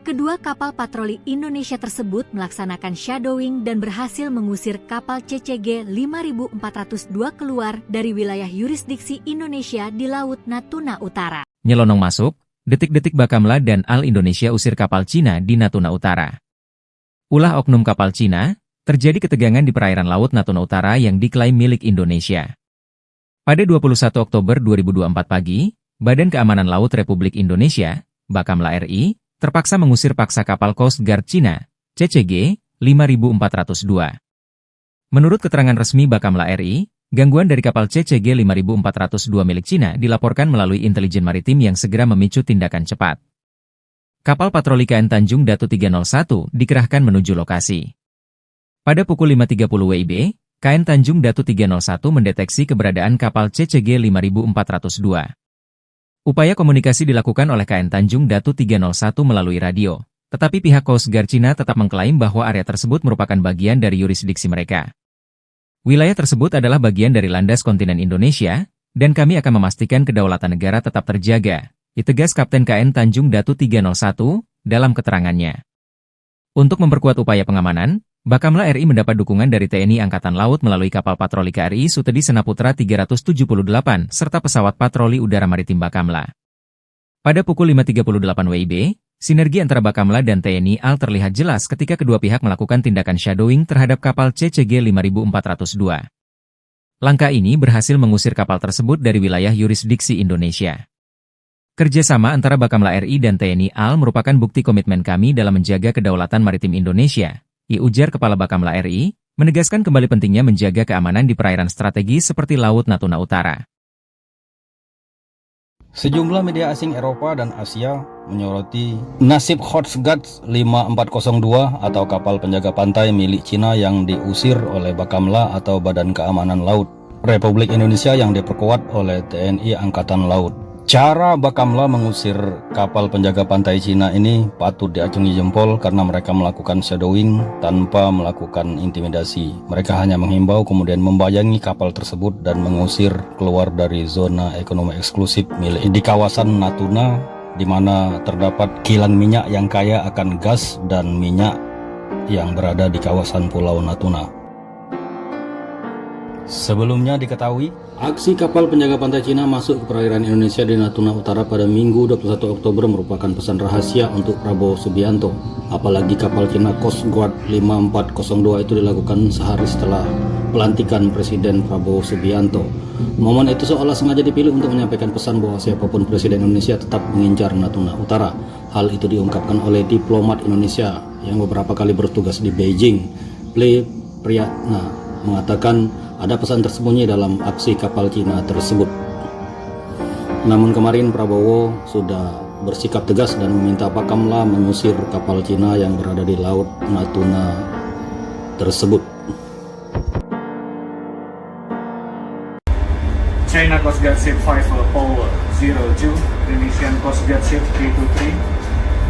kedua kapal patroli Indonesia tersebut melaksanakan shadowing dan berhasil mengusir kapal CCG 5402 keluar dari wilayah yurisdiksi Indonesia di Laut Natuna Utara. Nyelonong masuk, detik-detik Bakamla dan Al Indonesia usir kapal Cina di Natuna Utara. Ulah oknum kapal Cina, terjadi ketegangan di perairan Laut Natuna Utara yang diklaim milik Indonesia. Pada 21 Oktober 2024 pagi, Badan Keamanan Laut Republik Indonesia, Bakamla RI, terpaksa mengusir paksa kapal Coast Guard Cina, CCG 5402. Menurut keterangan resmi Bakamla RI, Gangguan dari kapal CCG 5402 milik Cina dilaporkan melalui intelijen maritim yang segera memicu tindakan cepat. Kapal patroli KN Tanjung Datu 301 dikerahkan menuju lokasi. Pada pukul 5.30 WIB, KN Tanjung Datu 301 mendeteksi keberadaan kapal CCG 5402. Upaya komunikasi dilakukan oleh KN Tanjung Datu 301 melalui radio, tetapi pihak Coast Guard Cina tetap mengklaim bahwa area tersebut merupakan bagian dari yurisdiksi mereka. Wilayah tersebut adalah bagian dari landas kontinen Indonesia, dan kami akan memastikan kedaulatan negara tetap terjaga, ditegas Kapten KN Tanjung Datu 301 dalam keterangannya. Untuk memperkuat upaya pengamanan, Bakamla RI mendapat dukungan dari TNI Angkatan Laut melalui kapal patroli KRI Sutedi Senaputra 378 serta pesawat patroli udara maritim Bakamla. Pada pukul 5.38 WIB, sinergi antara Bakamla dan TNI AL terlihat jelas ketika kedua pihak melakukan tindakan shadowing terhadap kapal CCG 5402. Langkah ini berhasil mengusir kapal tersebut dari wilayah yurisdiksi Indonesia. Kerjasama antara Bakamla RI dan TNI AL merupakan bukti komitmen kami dalam menjaga kedaulatan maritim Indonesia, ujar Kepala Bakamla RI, menegaskan kembali pentingnya menjaga keamanan di perairan strategis seperti Laut Natuna Utara. Sejumlah media asing Eropa dan Asia menyoroti nasib Coast Guard 5402 atau kapal penjaga pantai milik Cina yang diusir oleh Bakamla atau Badan Keamanan Laut Republik Indonesia yang diperkuat oleh TNI Angkatan Laut. Cara Bakamla mengusir kapal penjaga pantai Cina ini patut diacungi jempol karena mereka melakukan shadowing tanpa melakukan intimidasi. Mereka hanya menghimbau kemudian membayangi kapal tersebut dan mengusir keluar dari zona ekonomi eksklusif milik di kawasan Natuna, di mana terdapat kilang minyak yang kaya akan gas dan minyak yang berada di kawasan Pulau Natuna. Sebelumnya diketahui, aksi kapal penjaga pantai Cina masuk ke perairan Indonesia di Natuna Utara pada Minggu 21 Oktober merupakan pesan rahasia untuk Prabowo Subianto. Apalagi kapal Cina Coast Guard 5402 itu dilakukan sehari setelah pelantikan Presiden Prabowo Subianto. Momen itu seolah sengaja dipilih untuk menyampaikan pesan bahwa siapapun Presiden Indonesia tetap mengincar Natuna Utara. Hal itu diungkapkan oleh diplomat Indonesia yang beberapa kali bertugas di Beijing. Priyatna mengatakan ada pesan tersembunyi dalam aksi kapal Cina tersebut. Namun kemarin Prabowo sudah bersikap tegas dan meminta Bakamla mengusir kapal Cina yang berada di Laut Natuna tersebut. China Coast Guard Ship 5 Power 02, Indonesian Coast Guard Ship 323.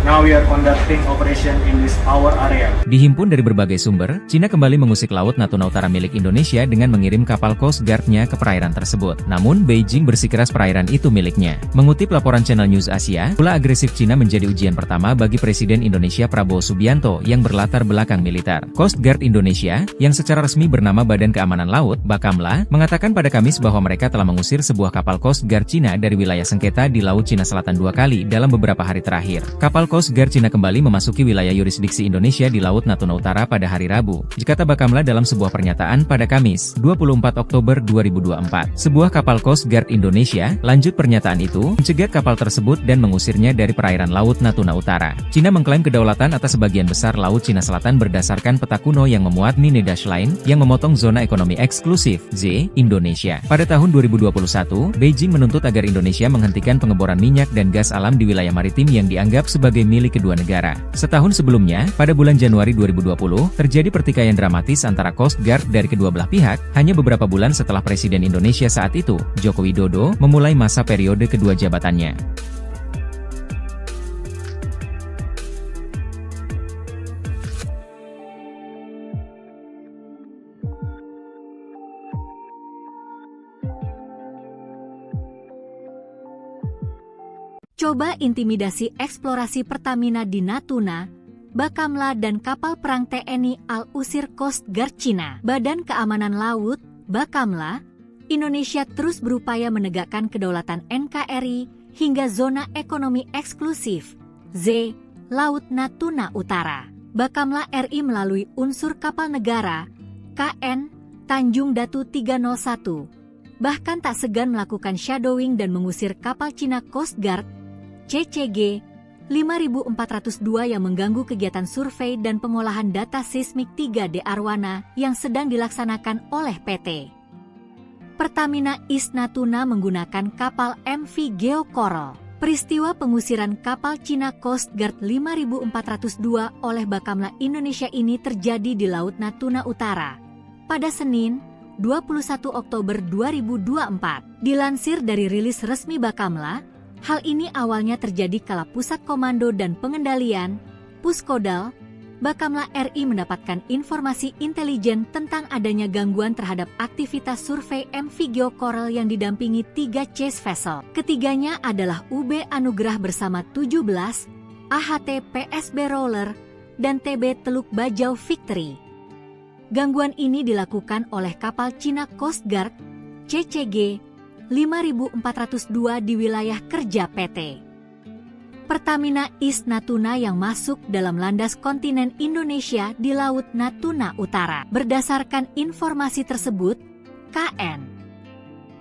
Now we are conducting operation in this our area. Dihimpun dari berbagai sumber, Cina kembali mengusik Laut Natuna Utara milik Indonesia dengan mengirim kapal Coast Guard-nya ke perairan tersebut. Namun, Beijing bersikeras perairan itu miliknya. Mengutip laporan Channel News Asia, pula agresif Cina menjadi ujian pertama bagi Presiden Indonesia Prabowo Subianto yang berlatar belakang militer. Coast Guard Indonesia, yang secara resmi bernama Badan Keamanan Laut, Bakamla, mengatakan pada Kamis bahwa mereka telah mengusir sebuah kapal Coast Guard Cina dari wilayah sengketa di Laut Cina Selatan 2 kali dalam beberapa hari terakhir. Kapal Coast Guard Cina kembali memasuki wilayah yurisdiksi Indonesia di Laut Natuna Utara pada hari Rabu, kata Bakamla dalam sebuah pernyataan pada Kamis, 24 Oktober 2024. Sebuah kapal Coast Guard Indonesia, lanjut pernyataan itu, mencegat kapal tersebut dan mengusirnya dari perairan Laut Natuna Utara. Cina mengklaim kedaulatan atas sebagian besar Laut Cina Selatan berdasarkan peta kuno yang memuat Nine Dash Line, yang memotong zona ekonomi eksklusif, Z, Indonesia. Pada tahun 2021, Beijing menuntut agar Indonesia menghentikan pengeboran minyak dan gas alam di wilayah maritim yang dianggap sebagai milik kedua negara. Setahun sebelumnya, pada bulan Januari 2020, terjadi pertikaian dramatis antara Coast Guard dari kedua belah pihak, hanya beberapa bulan setelah Presiden Indonesia saat itu, Joko Widodo, memulai masa periode kedua jabatannya. Coba intimidasi eksplorasi Pertamina di Natuna, Bakamla dan kapal perang TNI AL usir Coast Guard Cina. Badan Keamanan Laut, Bakamla, Indonesia terus berupaya menegakkan kedaulatan NKRI hingga zona ekonomi eksklusif, Z, Laut Natuna Utara. Bakamla RI melalui unsur kapal negara, KN, Tanjung Datu 301, bahkan tak segan melakukan shadowing dan mengusir kapal Cina Coast Guard, CCG 5402 yang mengganggu kegiatan survei dan pengolahan data seismik 3D Arwana yang sedang dilaksanakan oleh PT. Pertamina East Natuna menggunakan kapal MV Geo Coral. Peristiwa pengusiran kapal Cina Coast Guard 5402 oleh Bakamla Indonesia ini terjadi di Laut Natuna Utara pada Senin, 21 Oktober 2024. Dilansir dari rilis resmi Bakamla, hal ini awalnya terjadi kala Pusat Komando dan Pengendalian, Puskodal, Bakamla RI mendapatkan informasi intelijen tentang adanya gangguan terhadap aktivitas survei MV Geo Coral yang didampingi 3 chase vessel. Ketiganya adalah UB Anugrah bersama 17, AHT PSB Roller, dan TB Teluk Bajau Victory. Gangguan ini dilakukan oleh kapal Cina Coast Guard, CCG, 5402 di wilayah kerja PT Pertamina East Natuna yang masuk dalam landas kontinen Indonesia di Laut Natuna Utara. Berdasarkan informasi tersebut, KN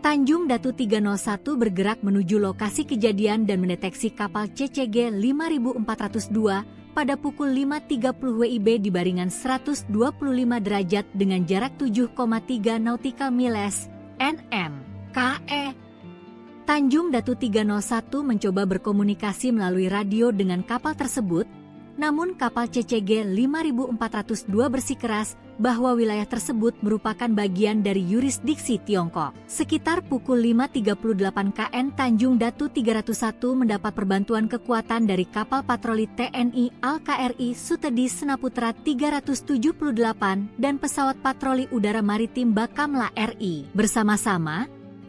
Tanjung Datu 301 bergerak menuju lokasi kejadian dan mendeteksi kapal CCG 5402 pada pukul 5.30 WIB di baringan 125 derajat dengan jarak 7,3 nautical miles (nm). KE Tanjung Datu 301 mencoba berkomunikasi melalui radio dengan kapal tersebut, namun kapal CCG 5402 bersikeras bahwa wilayah tersebut merupakan bagian dari yurisdiksi Tiongkok. Sekitar pukul 5.38 KN Tanjung Datu 301 mendapat perbantuan kekuatan dari kapal patroli TNI Al-KRI Sutedi Senaputra 378 dan pesawat patroli udara maritim Bakamla RI. Bersama-sama,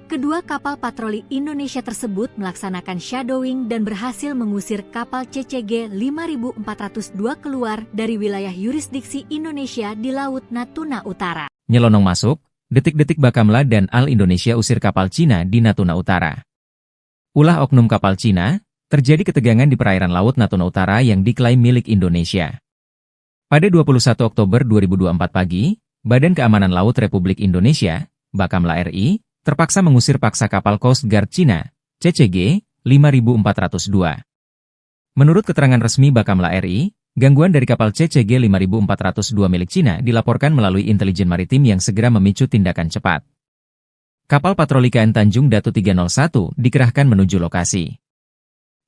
kedua kapal patroli Indonesia tersebut melaksanakan shadowing dan berhasil mengusir kapal CCG 5402 keluar dari wilayah yurisdiksi Indonesia di Laut Natuna Utara. Nyelonong masuk, detik-detik Bakamla dan AL Indonesia usir kapal Cina di Natuna Utara. Ulah oknum kapal Cina, terjadi ketegangan di perairan Laut Natuna Utara yang diklaim milik Indonesia. Pada 21 Oktober 2024 pagi, Badan Keamanan Laut Republik Indonesia, Bakamla RI, terpaksa mengusir paksa kapal Coast Guard Cina, CCG, 5402. Menurut keterangan resmi Bakamla RI, gangguan dari kapal CCG 5402 milik Cina dilaporkan melalui intelijen maritim yang segera memicu tindakan cepat. Kapal patroli KN Tanjung Datu 301 dikerahkan menuju lokasi.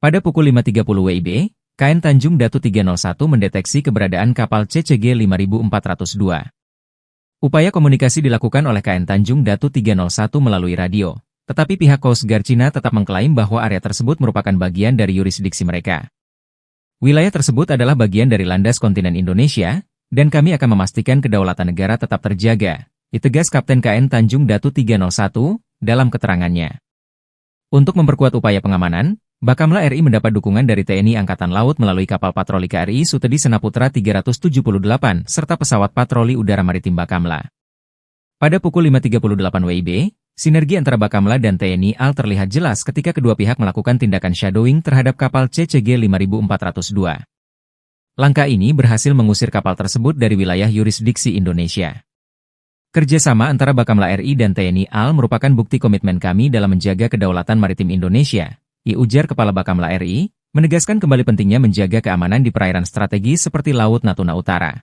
Pada pukul 5.30 WIB, KN Tanjung Datu 301 mendeteksi keberadaan kapal CCG 5402. Upaya komunikasi dilakukan oleh KN Tanjung Datu 301 melalui radio, tetapi pihak Coast Guard Cina tetap mengklaim bahwa area tersebut merupakan bagian dari yurisdiksi mereka. Wilayah tersebut adalah bagian dari landas kontinen Indonesia, dan kami akan memastikan kedaulatan negara tetap terjaga, ditegas Kapten KN Tanjung Datu 301 dalam keterangannya. Untuk memperkuat upaya pengamanan, Bakamla RI mendapat dukungan dari TNI Angkatan Laut melalui kapal patroli KRI Sutedi Senaputra 378 serta pesawat patroli udara maritim Bakamla. Pada pukul 5.38 WIB, sinergi antara Bakamla dan TNI AL terlihat jelas ketika kedua pihak melakukan tindakan shadowing terhadap kapal CCG 5402. Langkah ini berhasil mengusir kapal tersebut dari wilayah yurisdiksi Indonesia. Kerjasama antara Bakamla RI dan TNI AL merupakan bukti komitmen kami dalam menjaga kedaulatan maritim Indonesia, ujar Kepala Bakamla RI, menegaskan kembali pentingnya menjaga keamanan di perairan strategis seperti Laut Natuna Utara.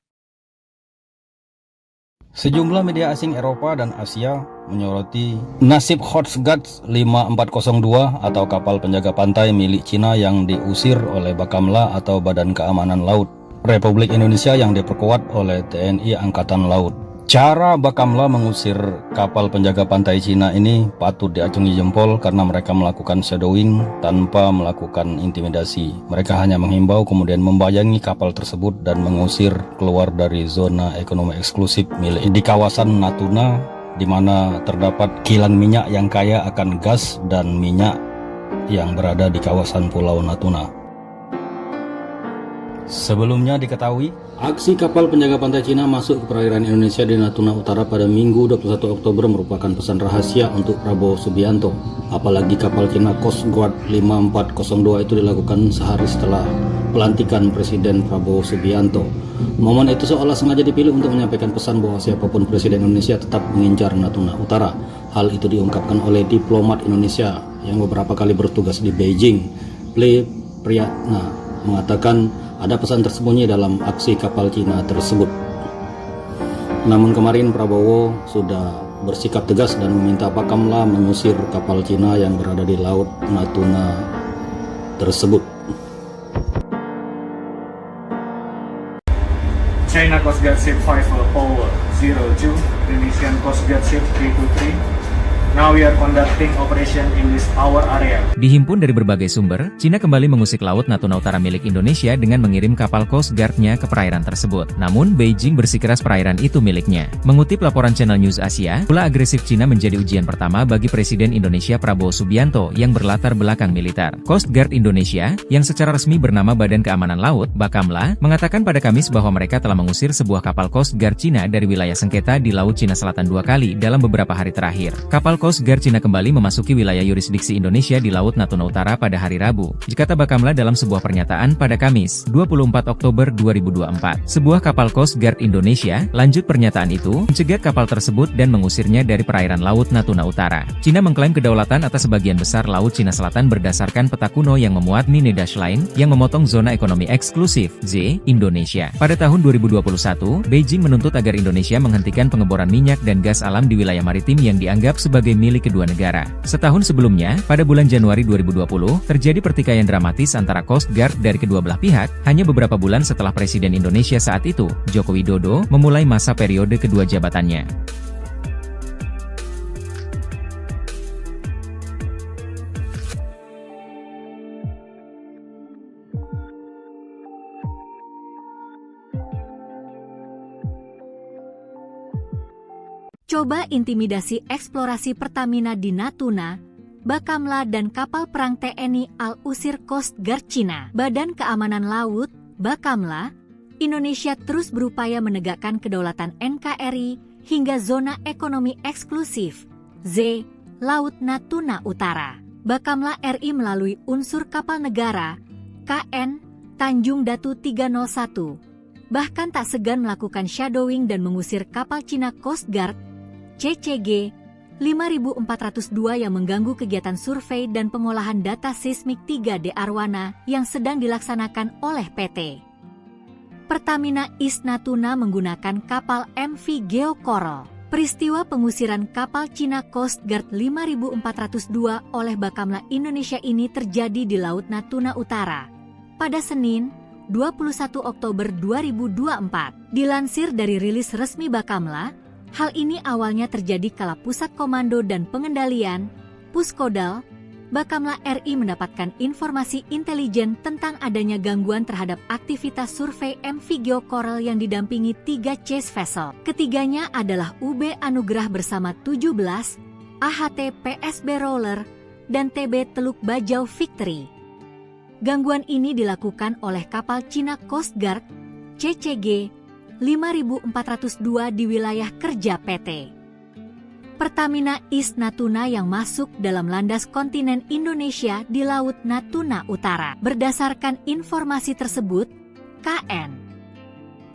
Sejumlah media asing Eropa dan Asia menyoroti nasib Coast Guard 5402 atau kapal penjaga pantai milik Cina yang diusir oleh Bakamla atau Badan Keamanan Laut Republik Indonesia yang diperkuat oleh TNI Angkatan Laut. Cara Bakamla mengusir kapal penjaga pantai Cina ini patut diacungi jempol karena mereka melakukan shadowing tanpa melakukan intimidasi. Mereka hanya menghimbau kemudian membayangi kapal tersebut dan mengusir keluar dari zona ekonomi eksklusif milik di kawasan Natuna, di mana terdapat kilang minyak yang kaya akan gas dan minyak yang berada di kawasan Pulau Natuna. Sebelumnya diketahui, aksi kapal penjaga pantai Cina masuk ke perairan Indonesia di Natuna Utara pada Minggu 21 Oktober merupakan pesan rahasia untuk Prabowo Subianto. Apalagi kapal Cina Coast Guard 5402 itu dilakukan sehari setelah pelantikan Presiden Prabowo Subianto. Momen itu seolah sengaja dipilih untuk menyampaikan pesan bahwa siapapun Presiden Indonesia tetap mengincar Natuna Utara. Hal itu diungkapkan oleh diplomat Indonesia yang beberapa kali bertugas di Beijing. Priyatna mengatakan ada pesan tersembunyi dalam aksi kapal Cina tersebut. Namun kemarin Prabowo sudah bersikap tegas dan meminta Bakamla mengusir kapal Cina yang berada di Laut Natuna tersebut. China Coast Guard Ship 5 Power 02, Indonesian Coast Guard Ship K23. Now we are conducting operation in this our area. Dihimpun dari berbagai sumber, Cina kembali mengusik Laut Natuna Utara milik Indonesia dengan mengirim kapal Coast Guard-nya ke perairan tersebut. Namun, Beijing bersikeras perairan itu miliknya. Mengutip laporan Channel News Asia, ulah agresif Cina menjadi ujian pertama bagi Presiden Indonesia Prabowo Subianto yang berlatar belakang militer. Coast Guard Indonesia, yang secara resmi bernama Badan Keamanan Laut, Bakamla, mengatakan pada Kamis bahwa mereka telah mengusir sebuah kapal Coast Guard Cina dari wilayah sengketa di Laut Cina Selatan 2 kali dalam beberapa hari terakhir. Kapal Coast Guard Cina kembali memasuki wilayah yurisdiksi Indonesia di Laut Natuna Utara pada hari Rabu, kata Bakamla dalam sebuah pernyataan pada Kamis, 24 Oktober 2024. Sebuah kapal Coast Guard Indonesia, lanjut pernyataan itu, mencegat kapal tersebut dan mengusirnya dari perairan Laut Natuna Utara. Cina mengklaim kedaulatan atas sebagian besar Laut Cina Selatan berdasarkan peta kuno yang memuat Nine Dash Line, yang memotong zona ekonomi eksklusif, Z, Indonesia. Pada tahun 2021, Beijing menuntut agar Indonesia menghentikan pengeboran minyak dan gas alam di wilayah maritim yang dianggap sebagai milik kedua negara. Setahun sebelumnya, pada bulan Januari 2020, terjadi pertikaian dramatis antara Coast Guard dari kedua belah pihak, hanya beberapa bulan setelah Presiden Indonesia saat itu, Joko Widodo, memulai masa periode kedua jabatannya. Coba intimidasi eksplorasi Pertamina di Natuna, Bakamla dan kapal perang TNI Al-Usir Coast Guard Cina. Badan Keamanan Laut, Bakamla, Indonesia terus berupaya menegakkan kedaulatan NKRI hingga zona ekonomi eksklusif, Z, Laut Natuna Utara. Bakamla RI melalui unsur kapal negara, KN, Tanjung Datu 301, bahkan tak segan melakukan shadowing dan mengusir kapal Cina Coast Guard, CCG 5402 yang mengganggu kegiatan survei dan pengolahan data seismik 3D Arwana yang sedang dilaksanakan oleh PT Pertamina East Natuna menggunakan kapal MV Geo Coral. Peristiwa pengusiran kapal Cina Coast Guard 5402 oleh Bakamla Indonesia ini terjadi di Laut Natuna Utara pada Senin, 21 Oktober 2024. Dilansir dari rilis resmi Bakamla, hal ini awalnya terjadi kala Pusat Komando dan Pengendalian, Puskodal, Bakamla RI mendapatkan informasi intelijen tentang adanya gangguan terhadap aktivitas survei MV Geo Coral yang didampingi 3 chase vessel. Ketiganya adalah UB Anugrah bersama 17, AHT PSB Roller, dan TB Teluk Bajau Victory. Gangguan ini dilakukan oleh kapal Cina Coast Guard, CCG 5402 di wilayah kerja PT Pertamina East Natuna yang masuk dalam landas kontinen Indonesia di Laut Natuna Utara. Berdasarkan informasi tersebut, KN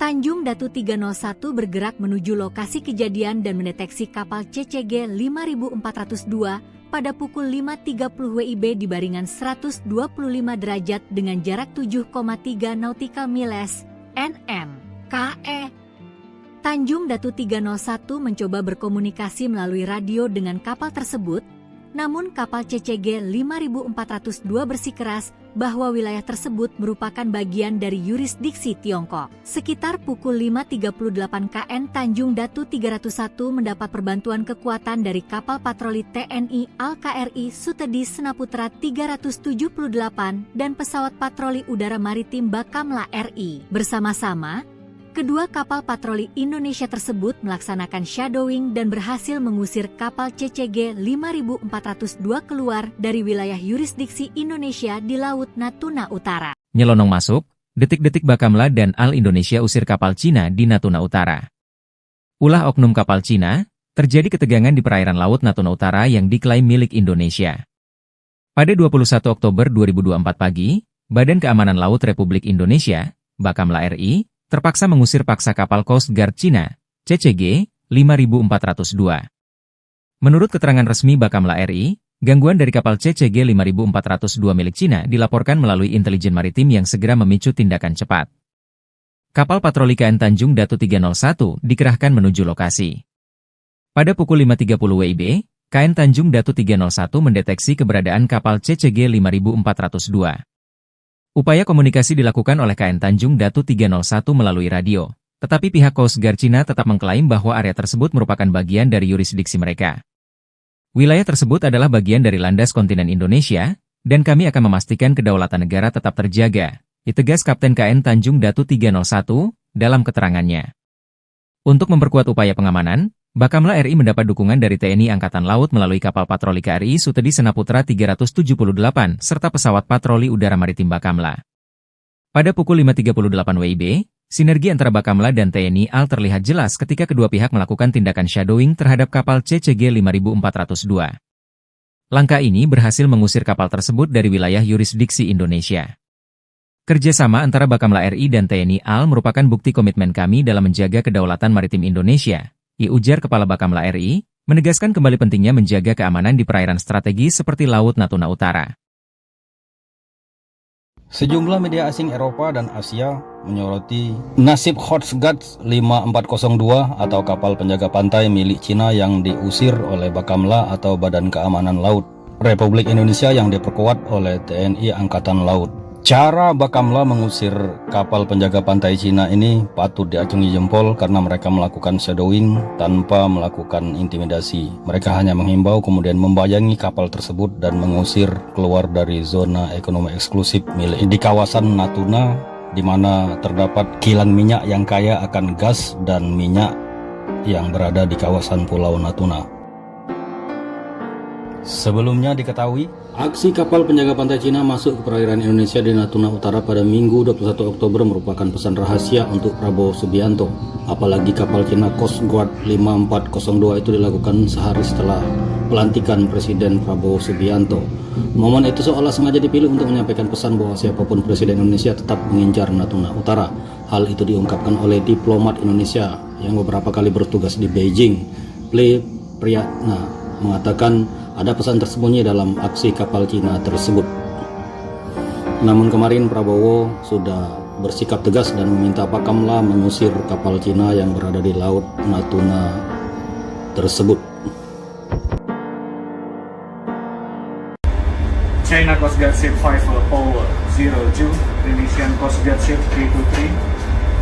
Tanjung Datu 301 bergerak menuju lokasi kejadian dan mendeteksi kapal CCG 5402 pada pukul 5.30 WIB di baringan 125 derajat dengan jarak 7,3 nautical miles (nm). KE Tanjung Datu 301 mencoba berkomunikasi melalui radio dengan kapal tersebut, namun kapal CCG 5402 bersikeras bahwa wilayah tersebut merupakan bagian dari yurisdiksi Tiongkok. Sekitar pukul 5.38 KN Tanjung Datu 301 mendapat perbantuan kekuatan dari kapal patroli TNI Al-KRI Sutedi Senaputra 378 dan pesawat patroli udara maritim Bakamla RI. Bersama-sama, kedua kapal patroli Indonesia tersebut melaksanakan shadowing dan berhasil mengusir kapal CCG 5402 keluar dari wilayah yurisdiksi Indonesia di Laut Natuna Utara. Nyelonong masuk, detik-detik Bakamla dan Al Indonesia usir kapal Cina di Natuna Utara. Ulah oknum kapal Cina, terjadi ketegangan di perairan Laut Natuna Utara yang diklaim milik Indonesia. Pada 21 Oktober 2024 pagi, Badan Keamanan Laut Republik Indonesia, Bakamla RI, terpaksa mengusir paksa kapal Coast Guard Cina, CCG 5402. Menurut keterangan resmi Bakamla RI, gangguan dari kapal CCG 5402 milik Cina dilaporkan melalui intelijen maritim yang segera memicu tindakan cepat. Kapal patroli KN Tanjung Datu 301 dikerahkan menuju lokasi. Pada pukul 5.30 WIB, KN Tanjung Datu 301 mendeteksi keberadaan kapal CCG 5402. Upaya komunikasi dilakukan oleh KN Tanjung Datu 301 melalui radio, tetapi pihak Coast Guard Cina tetap mengklaim bahwa area tersebut merupakan bagian dari yurisdiksi mereka. Wilayah tersebut adalah bagian dari landas kontinen Indonesia, dan kami akan memastikan kedaulatan negara tetap terjaga, ditegas Kapten KN Tanjung Datu 301 dalam keterangannya. Untuk memperkuat upaya pengamanan, Bakamla RI mendapat dukungan dari TNI Angkatan Laut melalui kapal patroli KRI Sutedi Senaputra 378 serta pesawat patroli udara maritim Bakamla. Pada pukul 5.38 WIB, sinergi antara Bakamla dan TNI AL terlihat jelas ketika kedua pihak melakukan tindakan shadowing terhadap kapal CCG 5402. Langkah ini berhasil mengusir kapal tersebut dari wilayah yurisdiksi Indonesia. Kerjasama antara Bakamla RI dan TNI AL merupakan bukti komitmen kami dalam menjaga kedaulatan maritim Indonesia, ujar Kepala Bakamla RI, menegaskan kembali pentingnya menjaga keamanan di perairan strategis seperti Laut Natuna Utara. Sejumlah media asing Eropa dan Asia menyoroti nasib Coast Guard 5402 atau kapal penjaga pantai milik Cina yang diusir oleh Bakamla atau Badan Keamanan Laut Republik Indonesia yang diperkuat oleh TNI Angkatan Laut. Cara Bakamla mengusir kapal penjaga pantai Cina ini patut diacungi jempol karena mereka melakukan shadowing tanpa melakukan intimidasi. Mereka hanya menghimbau kemudian membayangi kapal tersebut dan mengusir keluar dari zona ekonomi eksklusif milik di kawasan Natuna, di mana terdapat kilang minyak yang kaya akan gas dan minyak yang berada di kawasan Pulau Natuna. Sebelumnya diketahui, aksi kapal penjaga pantai Cina masuk ke perairan Indonesia di Natuna Utara pada Minggu 21 Oktober merupakan pesan rahasia untuk Prabowo Subianto. Apalagi kapal Cina Coast Guard 5402 itu dilakukan sehari setelah pelantikan Presiden Prabowo Subianto. Momen itu seolah sengaja dipilih untuk menyampaikan pesan bahwa siapapun Presiden Indonesia tetap mengincar Natuna Utara. Hal itu diungkapkan oleh diplomat Indonesia yang beberapa kali bertugas di Beijing. Priyatna mengatakan ada pesan tersembunyi dalam aksi kapal Cina tersebut. Namun kemarin Prabowo sudah bersikap tegas dan meminta Bakamla mengusir kapal Cina yang berada di Laut Natuna tersebut. China Coast Guard Ship 5 Power 02, Indonesian Coast Guard Ship 323.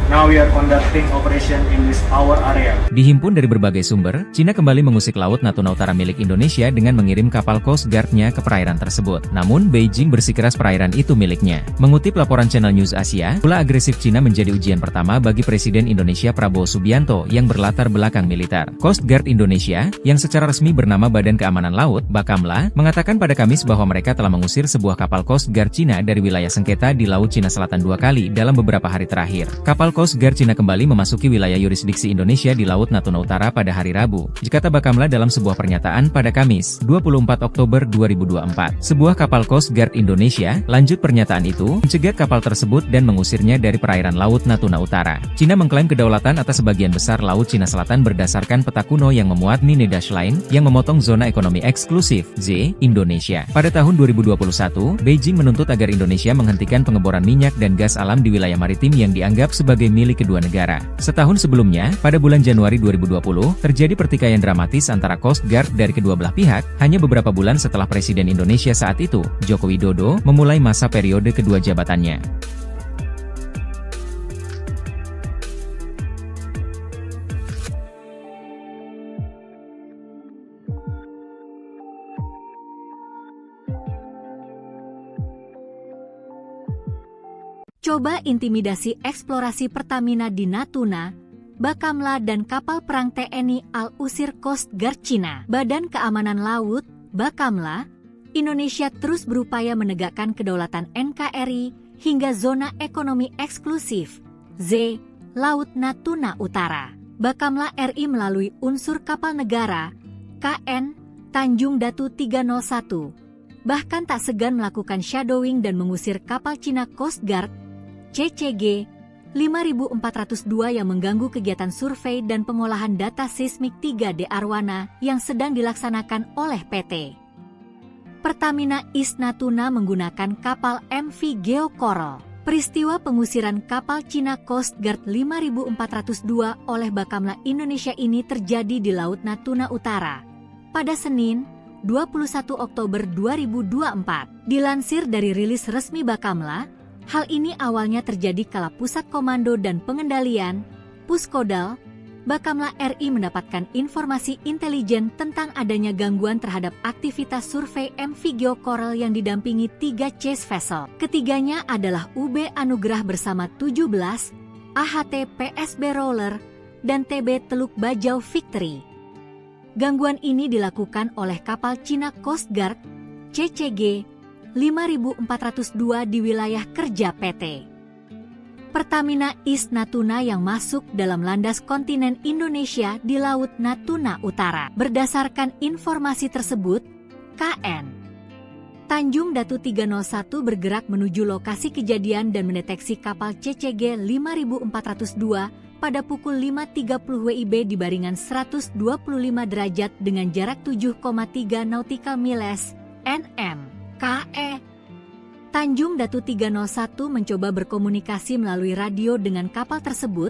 Now we are conducting operation in this our area. Dihimpun dari berbagai sumber, Cina kembali mengusik Laut Natuna Utara milik Indonesia dengan mengirim kapal Coast Guard-nya ke perairan tersebut. Namun, Beijing bersikeras perairan itu miliknya. Mengutip laporan Channel News Asia, ulah agresif Cina menjadi ujian pertama bagi Presiden Indonesia Prabowo Subianto yang berlatar belakang militer. Coast Guard Indonesia, yang secara resmi bernama Badan Keamanan Laut, Bakamla, mengatakan pada Kamis bahwa mereka telah mengusir sebuah kapal Coast Guard Cina dari wilayah sengketa di Laut Cina Selatan 2 kali dalam beberapa hari terakhir. Kapal Coast Guard Cina kembali memasuki wilayah yurisdiksi Indonesia di Laut Natuna Utara pada hari Rabu, kata Bakamla dalam sebuah pernyataan pada Kamis, 24 Oktober 2024. Sebuah kapal Coast Guard Indonesia, lanjut pernyataan itu, mencegat kapal tersebut dan mengusirnya dari perairan Laut Natuna Utara. Cina mengklaim kedaulatan atas sebagian besar Laut Cina Selatan berdasarkan peta kuno yang memuat Nine Dash Line, yang memotong zona ekonomi eksklusif, Z, Indonesia. Pada tahun 2021, Beijing menuntut agar Indonesia menghentikan pengeboran minyak dan gas alam di wilayah maritim yang dianggap sebagai milik kedua negara. Setahun sebelumnya, pada bulan Januari 2020, terjadi pertikaian dramatis antara Coast Guard dari kedua belah pihak, hanya beberapa bulan setelah Presiden Indonesia saat itu, Joko Widodo, memulai masa periode kedua jabatannya. Coba intimidasi eksplorasi Pertamina di Natuna, Bakamla dan kapal perang TNI AL usir Coast Guard Cina. Badan Keamanan Laut, Bakamla, Indonesia terus berupaya menegakkan kedaulatan NKRI hingga zona ekonomi eksklusif, Z, Laut Natuna Utara. Bakamla RI melalui unsur kapal negara, KN Tanjung Datu 301, bahkan tak segan melakukan shadowing dan mengusir kapal Cina Coast Guard CCG 5402 yang mengganggu kegiatan survei dan pengolahan data seismik 3D Arwana yang sedang dilaksanakan oleh PT Pertamina East Natuna menggunakan kapal MV Geo Coral. Peristiwa pengusiran kapal Cina Coast Guard 5402 oleh Bakamla Indonesia ini terjadi di Laut Natuna Utara pada Senin, 21 Oktober 2024. Dilansir dari rilis resmi Bakamla, hal ini awalnya terjadi kala Pusat Komando dan Pengendalian, Puskodal, Bakamla RI mendapatkan informasi intelijen tentang adanya gangguan terhadap aktivitas survei MV Geocoral yang didampingi 3 chase vessel. Ketiganya adalah UB Anugrah bersama 17, AHT PSB Roller, dan TB Teluk Bajau Victory. Gangguan ini dilakukan oleh kapal Cina Coast Guard CCG 5402 di wilayah kerja PT Pertamina East Natuna yang masuk dalam landas kontinen Indonesia di Laut Natuna Utara. Berdasarkan informasi tersebut, KN Tanjung Datu 301 bergerak menuju lokasi kejadian dan mendeteksi kapal CCG 5402 pada pukul 5.30 WIB di baringan 125 derajat dengan jarak 7,3 nautical miles (nm) KE. Tanjung Datu 301 mencoba berkomunikasi melalui radio dengan kapal tersebut,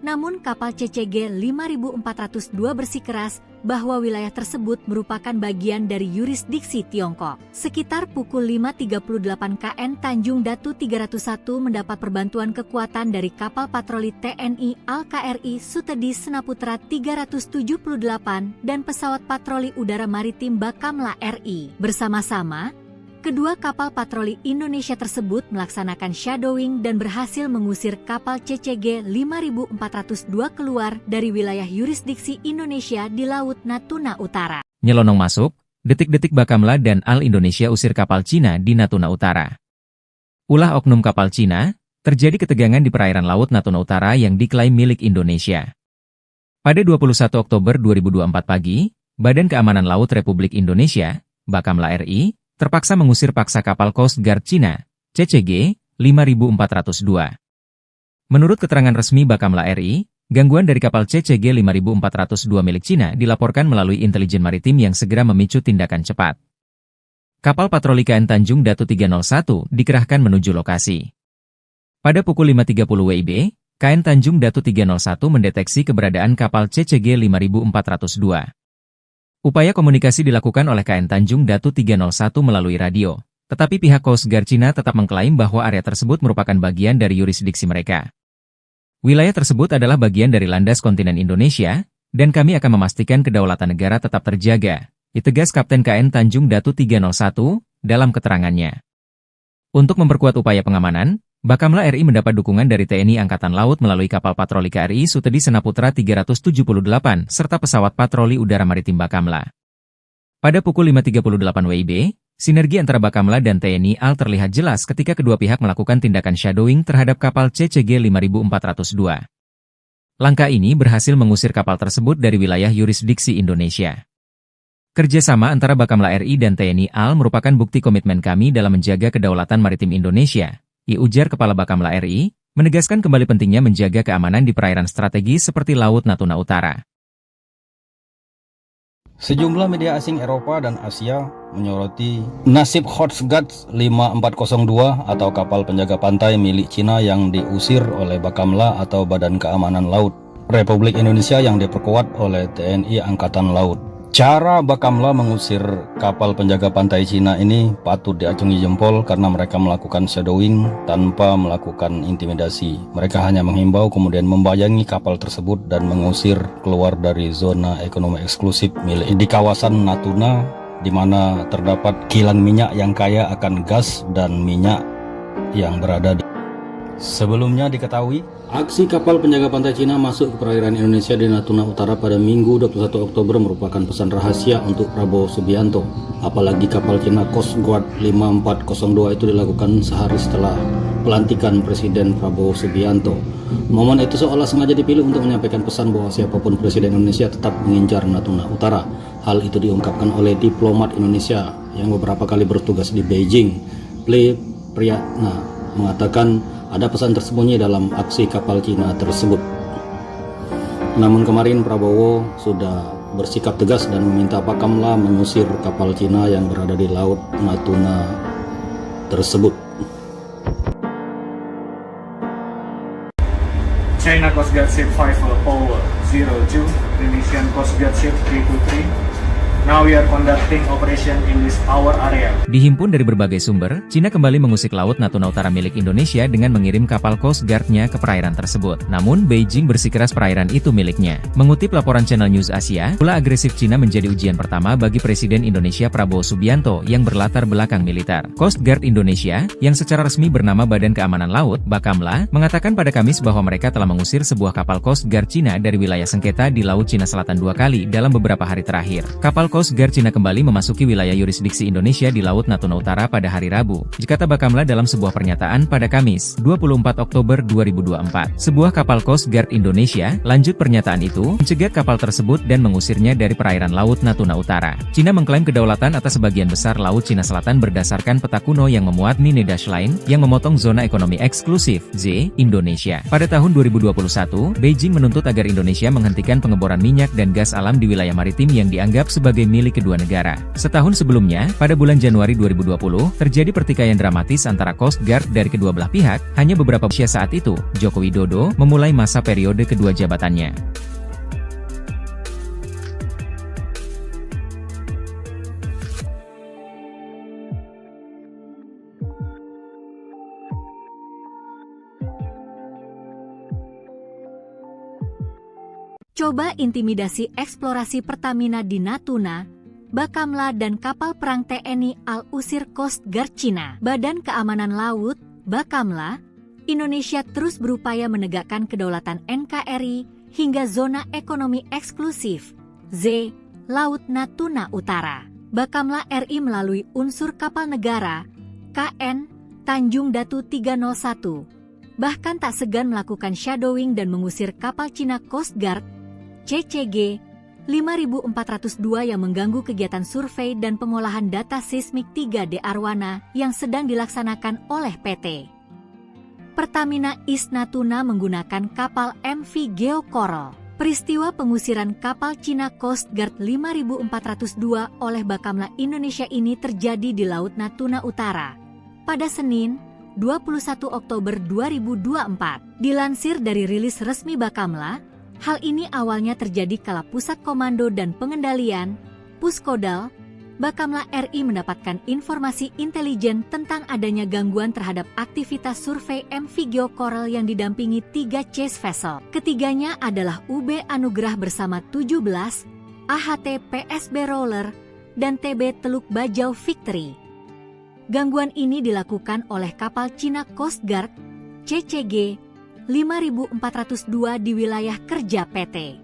namun kapal CCG 5402 bersikeras bahwa wilayah tersebut merupakan bagian dari yurisdiksi Tiongkok. Sekitar pukul 5.38 KN Tanjung Datu 301 mendapat perbantuan kekuatan dari kapal patroli TNI Al-KRI Sutedi Senaputra 378 dan pesawat patroli udara maritim Bakamla RI. Bersama-sama, kedua kapal patroli Indonesia tersebut melaksanakan shadowing dan berhasil mengusir kapal CCG 5402 keluar dari wilayah yurisdiksi Indonesia di Laut Natuna Utara. Nyelonong masuk, detik-detik Bakamla dan AL Indonesia usir kapal Cina di Natuna Utara. Ulah oknum kapal Cina, terjadi ketegangan di perairan Laut Natuna Utara yang diklaim milik Indonesia. Pada 21 Oktober 2024 pagi, Badan Keamanan Laut Republik Indonesia, Bakamla RI, terpaksa mengusir paksa kapal Coast Guard Cina, CCG 5402. Menurut keterangan resmi Bakamla RI, gangguan dari kapal CCG 5402 milik Cina dilaporkan melalui intelijen maritim yang segera memicu tindakan cepat. Kapal patroli KN Tanjung Datu 301 dikerahkan menuju lokasi. Pada pukul 5.30 WIB, KN Tanjung Datu 301 mendeteksi keberadaan kapal CCG 5402. Upaya komunikasi dilakukan oleh KN Tanjung Datu 301 melalui radio, tetapi pihak Coast Guard Cina tetap mengklaim bahwa area tersebut merupakan bagian dari yurisdiksi mereka. Wilayah tersebut adalah bagian dari landas kontinen Indonesia, dan kami akan memastikan kedaulatan negara tetap terjaga, ditegas Kapten KN Tanjung Datu 301 dalam keterangannya. Untuk memperkuat upaya pengamanan, Bakamla RI mendapat dukungan dari TNI Angkatan Laut melalui kapal patroli KRI Sutedi Senaputra 378 serta pesawat patroli udara maritim Bakamla. Pada pukul 5.38 WIB, sinergi antara Bakamla dan TNI AL terlihat jelas ketika kedua pihak melakukan tindakan shadowing terhadap kapal CCG 5402. Langkah ini berhasil mengusir kapal tersebut dari wilayah yurisdiksi Indonesia. Kerjasama antara Bakamla RI dan TNI AL merupakan bukti komitmen kami dalam menjaga kedaulatan maritim Indonesia, ujar Kepala Bakamla RI, menegaskan kembali pentingnya menjaga keamanan di perairan strategis seperti Laut Natuna Utara. Sejumlah media asing Eropa dan Asia menyoroti nasib Coast Guard 5402 atau kapal penjaga pantai milik Cina yang diusir oleh Bakamla atau Badan Keamanan Laut Republik Indonesia yang diperkuat oleh TNI Angkatan Laut. Cara Bakamla mengusir kapal penjaga pantai Cina ini patut diacungi jempol karena mereka melakukan shadowing tanpa melakukan intimidasi. Mereka hanya menghimbau kemudian membayangi kapal tersebut dan mengusir keluar dari zona ekonomi eksklusif milik di kawasan Natuna, di mana terdapat kilang minyak yang kaya akan gas dan minyak yang berada di. Sebelumnya diketahui, aksi kapal penjaga pantai Cina masuk ke perairan Indonesia di Natuna Utara pada Minggu 21 Oktober merupakan pesan rahasia untuk Prabowo Subianto. Apalagi kapal Cina Coast Guard 5402 itu dilakukan sehari setelah pelantikan Presiden Prabowo Subianto. Momen itu seolah sengaja dipilih untuk menyampaikan pesan bahwa siapapun Presiden Indonesia tetap mengincar Natuna Utara. Hal itu diungkapkan oleh diplomat Indonesia yang beberapa kali bertugas di Beijing. Priyatna mengatakan ada pesan tersembunyi dalam aksi kapal Cina tersebut. Namun kemarin Prabowo sudah bersikap tegas dan meminta Bakamla mengusir kapal Cina yang berada di Laut Natuna tersebut. China Coast Guard Ship 5 Power 02, Indonesian Coast Guard Ship 323. Now we are conducting operation in this our area. Dihimpun dari berbagai sumber, Cina kembali mengusik laut Natuna Utara milik Indonesia dengan mengirim kapal Coast Guard-nya ke perairan tersebut. Namun, Beijing bersikeras perairan itu miliknya. Mengutip laporan Channel News Asia, ulah agresif Cina menjadi ujian pertama bagi Presiden Indonesia Prabowo Subianto yang berlatar belakang militer. Coast Guard Indonesia, yang secara resmi bernama Badan Keamanan Laut, Bakamla, mengatakan pada Kamis bahwa mereka telah mengusir sebuah kapal Coast Guard Cina dari wilayah sengketa di Laut Cina Selatan 2 kali dalam beberapa hari terakhir. Kapal Coast Guard Cina kembali memasuki wilayah yurisdiksi Indonesia di Laut Natuna Utara pada hari Rabu, kata Bakamla dalam sebuah pernyataan pada Kamis, 24 Oktober 2024. Sebuah kapal Coast Guard Indonesia, lanjut pernyataan itu, mencegat kapal tersebut dan mengusirnya dari perairan Laut Natuna Utara. Cina mengklaim kedaulatan atas sebagian besar Laut Cina Selatan berdasarkan peta kuno yang memuat Nine Dash Line, yang memotong zona ekonomi eksklusif, Z, Indonesia. Pada tahun 2021, Beijing menuntut agar Indonesia menghentikan pengeboran minyak dan gas alam di wilayah maritim yang dianggap sebagai milik kedua negara. Setahun sebelumnya, pada bulan Januari 2020, terjadi pertikaian dramatis antara Coast Guard dari kedua belah pihak. Hanya beberapa usia saat itu, Joko Widodo memulai masa periode kedua jabatannya. Coba intimidasi eksplorasi Pertamina di Natuna, Bakamla dan kapal perang TNI Al-Usir Coast Guard Cina. Badan Keamanan Laut, Bakamla, Indonesia terus berupaya menegakkan kedaulatan NKRI hingga zona ekonomi eksklusif, Z, Laut Natuna Utara. Bakamla RI melalui unsur kapal negara, KN, Tanjung Datu 301, bahkan tak segan melakukan shadowing dan mengusir kapal Cina Coast Guard, CCG 5402 yang mengganggu kegiatan survei dan pengolahan data seismik 3D Arwana yang sedang dilaksanakan oleh PT Pertamina East Natuna menggunakan kapal MV Geo Coral. Peristiwa pengusiran kapal Cina Coast Guard 5402 oleh Bakamla Indonesia ini terjadi di Laut Natuna Utara pada Senin, 21 Oktober 2024. Dilansir dari rilis resmi Bakamla, hal ini awalnya terjadi kala Pusat Komando dan Pengendalian, Puskodal, Bakamla RI mendapatkan informasi intelijen tentang adanya gangguan terhadap aktivitas survei MV Geo Coral yang didampingi 3 chase vessel. Ketiganya adalah UB Anugerah bersama 17, AHT PSB Roller, dan TB Teluk Bajau Victory. Gangguan ini dilakukan oleh kapal Cina Coast Guard, CCG 5402 di wilayah kerja PT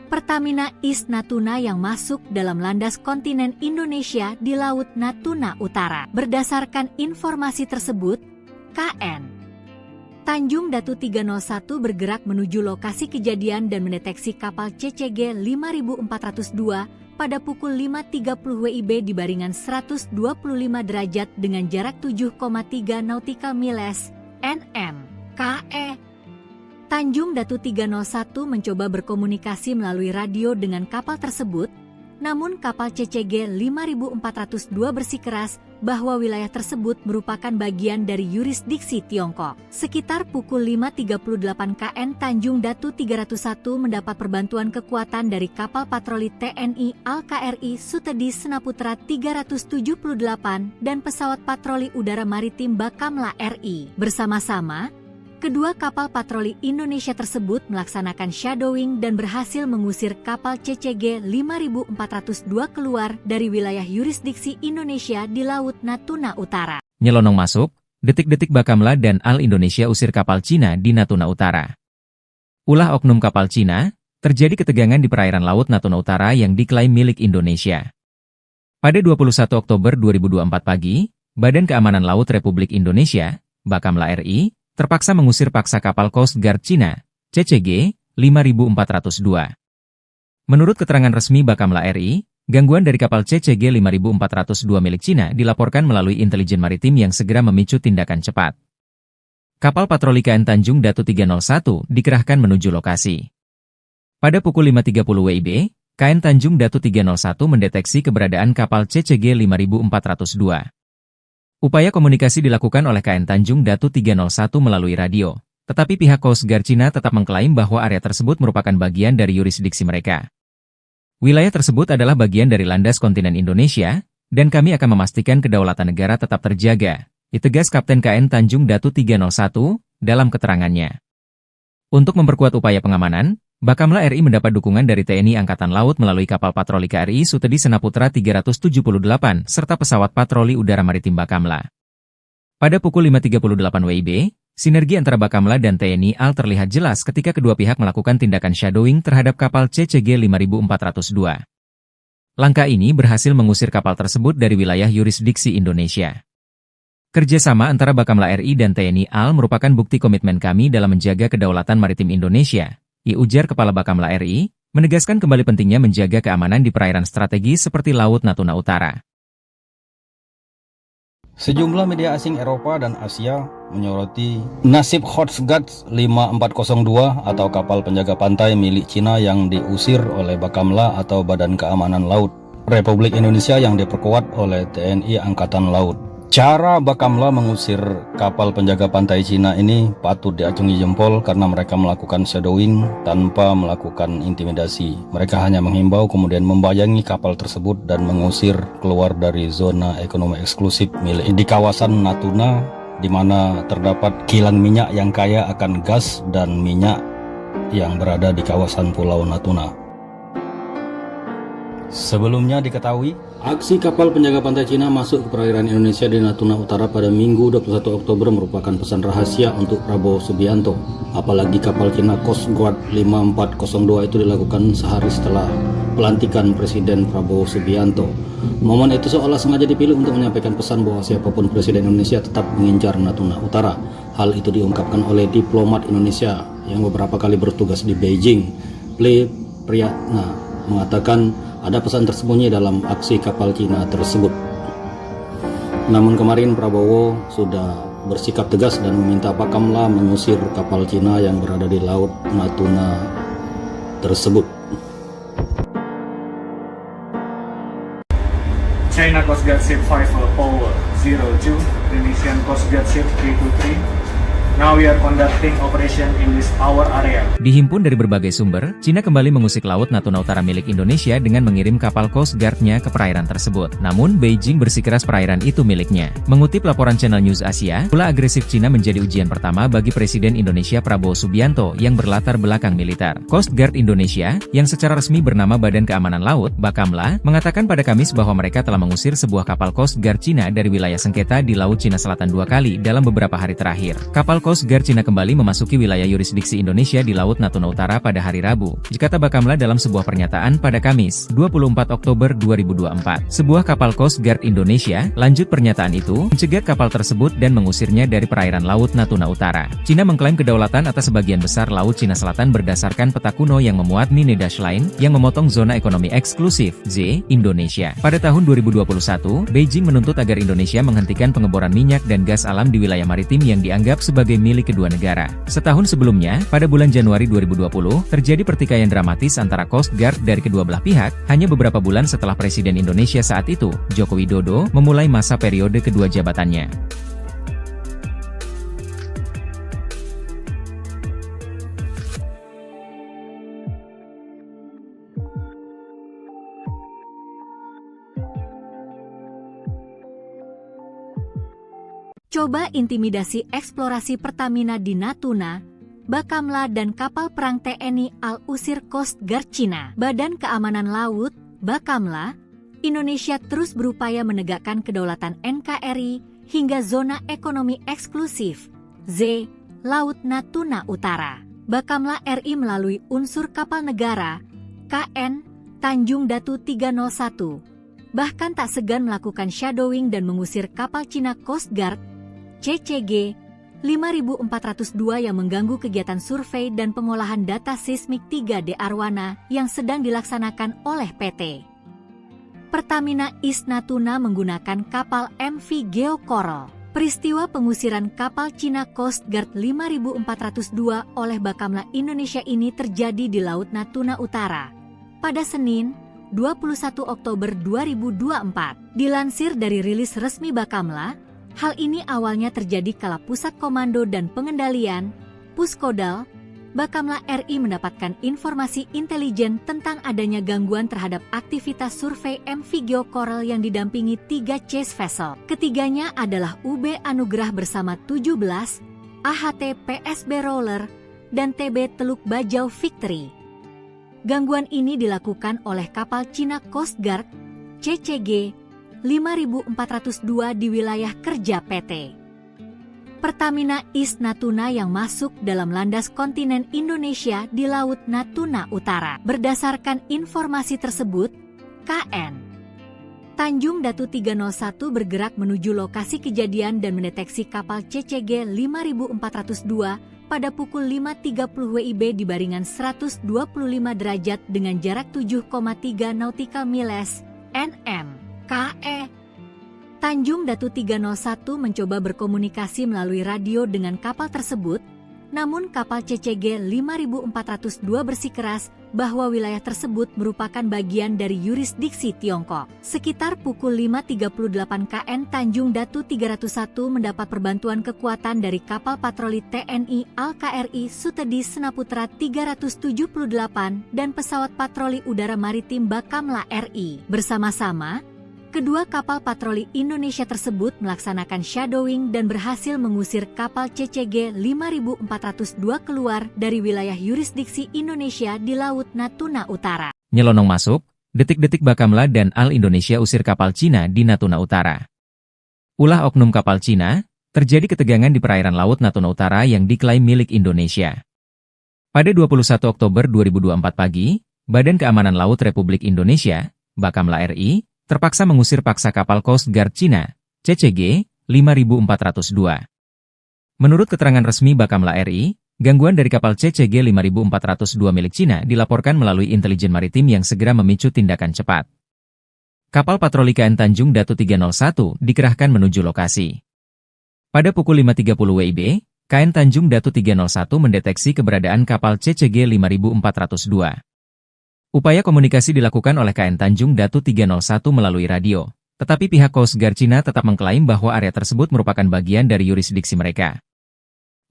Pertamina East Natuna yang masuk dalam landas kontinen Indonesia di Laut Natuna Utara. Berdasarkan informasi tersebut, KN Tanjung Datu 301 bergerak menuju lokasi kejadian dan mendeteksi kapal CCG 5402 pada pukul 5.30 WIB di baringan 125 derajat dengan jarak 7,3 nautical miles, NM. KE Tanjung Datu 301 mencoba berkomunikasi melalui radio dengan kapal tersebut, namun kapal CCG 5402 bersikeras bahwa wilayah tersebut merupakan bagian dari yurisdiksi Tiongkok. Sekitar pukul 5.38 KN Tanjung Datu 301 mendapat perbantuan kekuatan dari kapal patroli TNI Al-KRI Sutedi Senaputra 378 dan pesawat patroli udara maritim Bakamla RI. Bersama-sama, kedua kapal patroli Indonesia tersebut melaksanakan shadowing dan berhasil mengusir kapal CCG 5402 keluar dari wilayah yurisdiksi Indonesia di Laut Natuna Utara. Nyelonong masuk, detik-detik Bakamla dan Al Indonesia usir kapal Cina di Natuna Utara. Ulah oknum kapal Cina, terjadi ketegangan di perairan Laut Natuna Utara yang diklaim milik Indonesia. Pada 21 Oktober 2024 pagi, Badan Keamanan Laut Republik Indonesia, Bakamla RI, terpaksa mengusir paksa kapal Coast Guard Cina, CCG 5402. Menurut keterangan resmi Bakamla RI, gangguan dari kapal CCG 5402 milik Cina dilaporkan melalui intelijen maritim yang segera memicu tindakan cepat. Kapal patroli KN Tanjung Datu 301 dikerahkan menuju lokasi. Pada pukul 5.30 WIB, KN Tanjung Datu 301 mendeteksi keberadaan kapal CCG 5402. Upaya komunikasi dilakukan oleh KN Tanjung Datu 301 melalui radio. Tetapi pihak Coast Guard Cina tetap mengklaim bahwa area tersebut merupakan bagian dari yurisdiksi mereka. Wilayah tersebut adalah bagian dari landas kontinen Indonesia, dan kami akan memastikan kedaulatan negara tetap terjaga, ditegas Kapten KN Tanjung Datu 301 dalam keterangannya. Untuk memperkuat upaya pengamanan, Bakamla RI mendapat dukungan dari TNI Angkatan Laut melalui kapal patroli KRI Sutedi Senaputra 378 serta pesawat patroli udara maritim Bakamla. Pada pukul 5.38 WIB, sinergi antara Bakamla dan TNI AL terlihat jelas ketika kedua pihak melakukan tindakan shadowing terhadap kapal CCG 5402. Langkah ini berhasil mengusir kapal tersebut dari wilayah yurisdiksi Indonesia. Kerjasama antara Bakamla RI dan TNI AL merupakan bukti komitmen kami dalam menjaga kedaulatan maritim Indonesia, ujar Kepala Bakamla RI, menegaskan kembali pentingnya menjaga keamanan di perairan strategis seperti Laut Natuna Utara. Sejumlah media asing Eropa dan Asia menyoroti nasib Coast Guard 5402 atau kapal penjaga pantai milik Cina yang diusir oleh Bakamla atau Badan Keamanan Laut Republik Indonesia yang diperkuat oleh TNI Angkatan Laut. Cara Bakamla mengusir kapal penjaga pantai Cina ini patut diacungi jempol karena mereka melakukan shadowing tanpa melakukan intimidasi. Mereka hanya menghimbau kemudian membayangi kapal tersebut dan mengusir keluar dari zona ekonomi eksklusif milik di kawasan Natuna, di mana terdapat kilang minyak yang kaya akan gas dan minyak yang berada di kawasan Pulau Natuna. Sebelumnya diketahui, aksi kapal penjaga pantai Cina masuk ke perairan Indonesia di Natuna Utara pada Minggu 21 Oktober merupakan pesan rahasia untuk Prabowo Subianto. Apalagi kapal Cina Coast Guard 5402 itu dilakukan sehari setelah pelantikan Presiden Prabowo Subianto. Momen itu seolah sengaja dipilih untuk menyampaikan pesan bahwa siapapun Presiden Indonesia tetap mengincar Natuna Utara. Hal itu diungkapkan oleh diplomat Indonesia yang beberapa kali bertugas di Beijing. Ple Priyatna mengatakan ada pesan tersembunyi dalam aksi kapal Cina tersebut. Namun kemarin Prabowo sudah bersikap tegas dan meminta Bakamla mengusir kapal Cina yang berada di Laut Natuna tersebut. China Coast Guard Ship 5 Power 02, Indonesian Coast Guard Ship K23. Now we are conducting operation in this our area. Dihimpun dari berbagai sumber, Cina kembali mengusik Laut Natuna Utara milik Indonesia dengan mengirim kapal Coast Guard-nya ke perairan tersebut. Namun, Beijing bersikeras perairan itu miliknya. Mengutip laporan Channel News Asia, ulah agresif Cina menjadi ujian pertama bagi Presiden Indonesia Prabowo Subianto yang berlatar belakang militer. Coast Guard Indonesia, yang secara resmi bernama Badan Keamanan Laut, Bakamla, mengatakan pada Kamis bahwa mereka telah mengusir sebuah kapal Coast Guard Cina dari wilayah sengketa di Laut Cina Selatan 2 kali dalam beberapa hari terakhir. Kapal Coast Guard Cina kembali memasuki wilayah yurisdiksi Indonesia di Laut Natuna Utara pada hari Rabu, dikata Bakamla dalam sebuah pernyataan pada Kamis, 24 Oktober 2024. Sebuah kapal Coast Guard Indonesia, lanjut pernyataan itu, mencegat kapal tersebut dan mengusirnya dari perairan Laut Natuna Utara. Cina mengklaim kedaulatan atas sebagian besar Laut Cina Selatan berdasarkan peta kuno yang memuat Nine Dash Line, yang memotong zona ekonomi eksklusif, Z, Indonesia. Pada tahun 2021, Beijing menuntut agar Indonesia menghentikan pengeboran minyak dan gas alam di wilayah maritim yang dianggap sebagai milik kedua negara. Setahun sebelumnya, pada bulan Januari 2020, terjadi pertikaian dramatis antara Coast Guard dari kedua belah pihak, hanya beberapa bulan setelah Presiden Indonesia saat itu, Joko Widodo, memulai masa periode kedua jabatannya. Coba intimidasi eksplorasi Pertamina di Natuna, Bakamla dan kapal perang TNI AL usir Coast Guard Cina. Badan Keamanan Laut, Bakamla, Indonesia terus berupaya menegakkan kedaulatan NKRI hingga zona ekonomi eksklusif, Z, Laut Natuna Utara. Bakamla RI melalui unsur kapal negara, KN, Tanjung Datu 301, bahkan tak segan melakukan shadowing dan mengusir kapal Cina Coast Guard, CCG 5402 yang mengganggu kegiatan survei dan pengolahan data seismik 3D Arwana yang sedang dilaksanakan oleh PT Pertamina East Natuna menggunakan kapal MV Geo Coral. Peristiwa pengusiran kapal Cina Coast Guard 5402 oleh Bakamla Indonesia ini terjadi di Laut Natuna Utara pada Senin, 21 Oktober 2024. Dilansir dari rilis resmi Bakamla, hal ini awalnya terjadi kala Pusat Komando dan Pengendalian Puskodal, Bakamla RI mendapatkan informasi intelijen tentang adanya gangguan terhadap aktivitas survei MV Geocoral yang didampingi 3 chase vessel. Ketiganya adalah UB Anugerah bersama 17, AHT PSB Roller, dan TB Teluk Bajau Victory. Gangguan ini dilakukan oleh kapal Cina Coast Guard CCG 5402 di wilayah kerja PT Pertamina East Natuna yang masuk dalam landas kontinen Indonesia di Laut Natuna Utara. Berdasarkan informasi tersebut, KN Tanjung Datu 301 bergerak menuju lokasi kejadian dan mendeteksi kapal CCG 5402 pada pukul 5.30 WIB di baringan 125 derajat dengan jarak 7,3 nautical miles (nm). KE Tanjung Datu 301 mencoba berkomunikasi melalui radio dengan kapal tersebut, namun kapal CCG 5402 bersikeras bahwa wilayah tersebut merupakan bagian dari yurisdiksi Tiongkok. Sekitar pukul 5.38 KN Tanjung Datu 301 mendapat perbantuan kekuatan dari kapal patroli TNI Al-KRI Sutedi Senaputra 378 dan pesawat patroli udara maritim Bakamla RI. Bersama-sama, kedua kapal patroli Indonesia tersebut melaksanakan shadowing dan berhasil mengusir kapal CCG 5402 keluar dari wilayah yurisdiksi Indonesia di Laut Natuna Utara. Nyelonong masuk, detik-detik Bakamla dan Al Indonesia usir kapal Cina di Natuna Utara. Ulah oknum kapal Cina, terjadi ketegangan di perairan Laut Natuna Utara yang diklaim milik Indonesia. Pada 21 Oktober 2024 pagi, Badan Keamanan Laut Republik Indonesia, Bakamla RI, terpaksa mengusir paksa kapal Coast Guard Cina, CCG 5402. Menurut keterangan resmi Bakamla RI, gangguan dari kapal CCG 5402 milik Cina dilaporkan melalui intelijen maritim yang segera memicu tindakan cepat. Kapal patroli KN Tanjung Datu 301 dikerahkan menuju lokasi. Pada pukul 5.30 WIB, KN Tanjung Datu 301 mendeteksi keberadaan kapal CCG 5402. Upaya komunikasi dilakukan oleh KN Tanjung Datu 301 melalui radio, tetapi pihak Coast Guard Cina tetap mengklaim bahwa area tersebut merupakan bagian dari yurisdiksi mereka.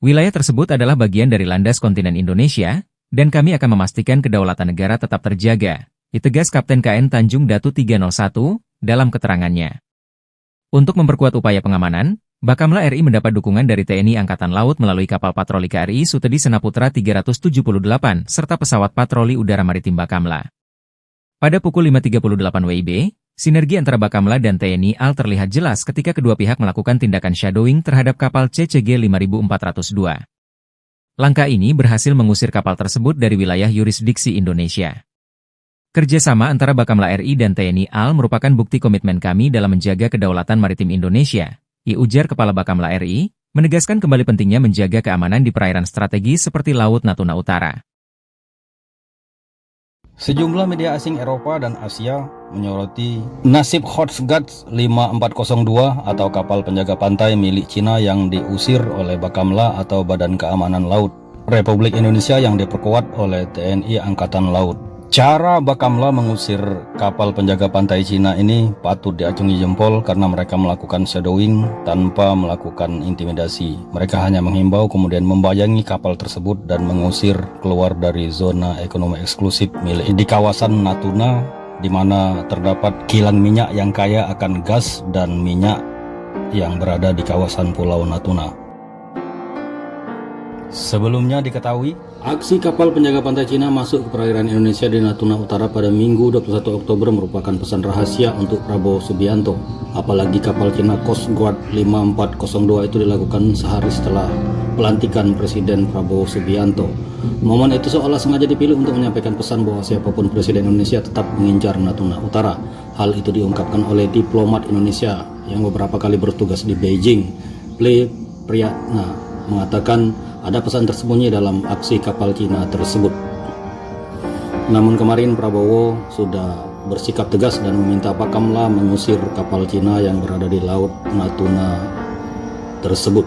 Wilayah tersebut adalah bagian dari landas kontinen Indonesia, dan kami akan memastikan kedaulatan negara tetap terjaga, ditegas Kapten KN Tanjung Datu 301 dalam keterangannya. Untuk memperkuat upaya pengamanan, Bakamla RI mendapat dukungan dari TNI Angkatan Laut melalui kapal patroli KRI Sutedi Senaputra 378 serta pesawat patroli udara maritim Bakamla. Pada pukul 5.38 WIB, sinergi antara Bakamla dan TNI AL terlihat jelas ketika kedua pihak melakukan tindakan shadowing terhadap kapal CCG 5402. Langkah ini berhasil mengusir kapal tersebut dari wilayah yurisdiksi Indonesia. Kerjasama antara Bakamla RI dan TNI AL merupakan bukti komitmen kami dalam menjaga kedaulatan maritim Indonesia, ujar Kepala Bakamla RI, menegaskan kembali pentingnya menjaga keamanan di perairan strategis seperti Laut Natuna Utara. Sejumlah media asing Eropa dan Asia menyoroti nasib Coast Guard 5402 atau kapal penjaga pantai milik Cina yang diusir oleh Bakamla atau Badan Keamanan Laut Republik Indonesia yang diperkuat oleh TNI Angkatan Laut. Cara Bakamla mengusir kapal penjaga pantai Cina ini patut diacungi jempol karena mereka melakukan shadowing tanpa melakukan intimidasi. Mereka hanya menghimbau kemudian membayangi kapal tersebut dan mengusir keluar dari zona ekonomi eksklusif milik di kawasan Natuna, di mana terdapat kilang minyak yang kaya akan gas dan minyak yang berada di kawasan Pulau Natuna. Sebelumnya diketahui, aksi kapal penjaga pantai Cina masuk ke perairan Indonesia di Natuna Utara pada Minggu 21 Oktober merupakan pesan rahasia untuk Prabowo Subianto. Apalagi kapal Cina Coast Guard 5402 itu dilakukan sehari setelah pelantikan Presiden Prabowo Subianto. Momen itu seolah sengaja dipilih untuk menyampaikan pesan bahwa siapapun Presiden Indonesia tetap mengincar Natuna Utara. Hal itu diungkapkan oleh diplomat Indonesia yang beberapa kali bertugas di Beijing. Priyatna mengatakan ada pesan tersembunyi dalam aksi kapal Cina tersebut. Namun kemarin Prabowo sudah bersikap tegas dan meminta Bakamla mengusir kapal Cina yang berada di Laut Natuna tersebut.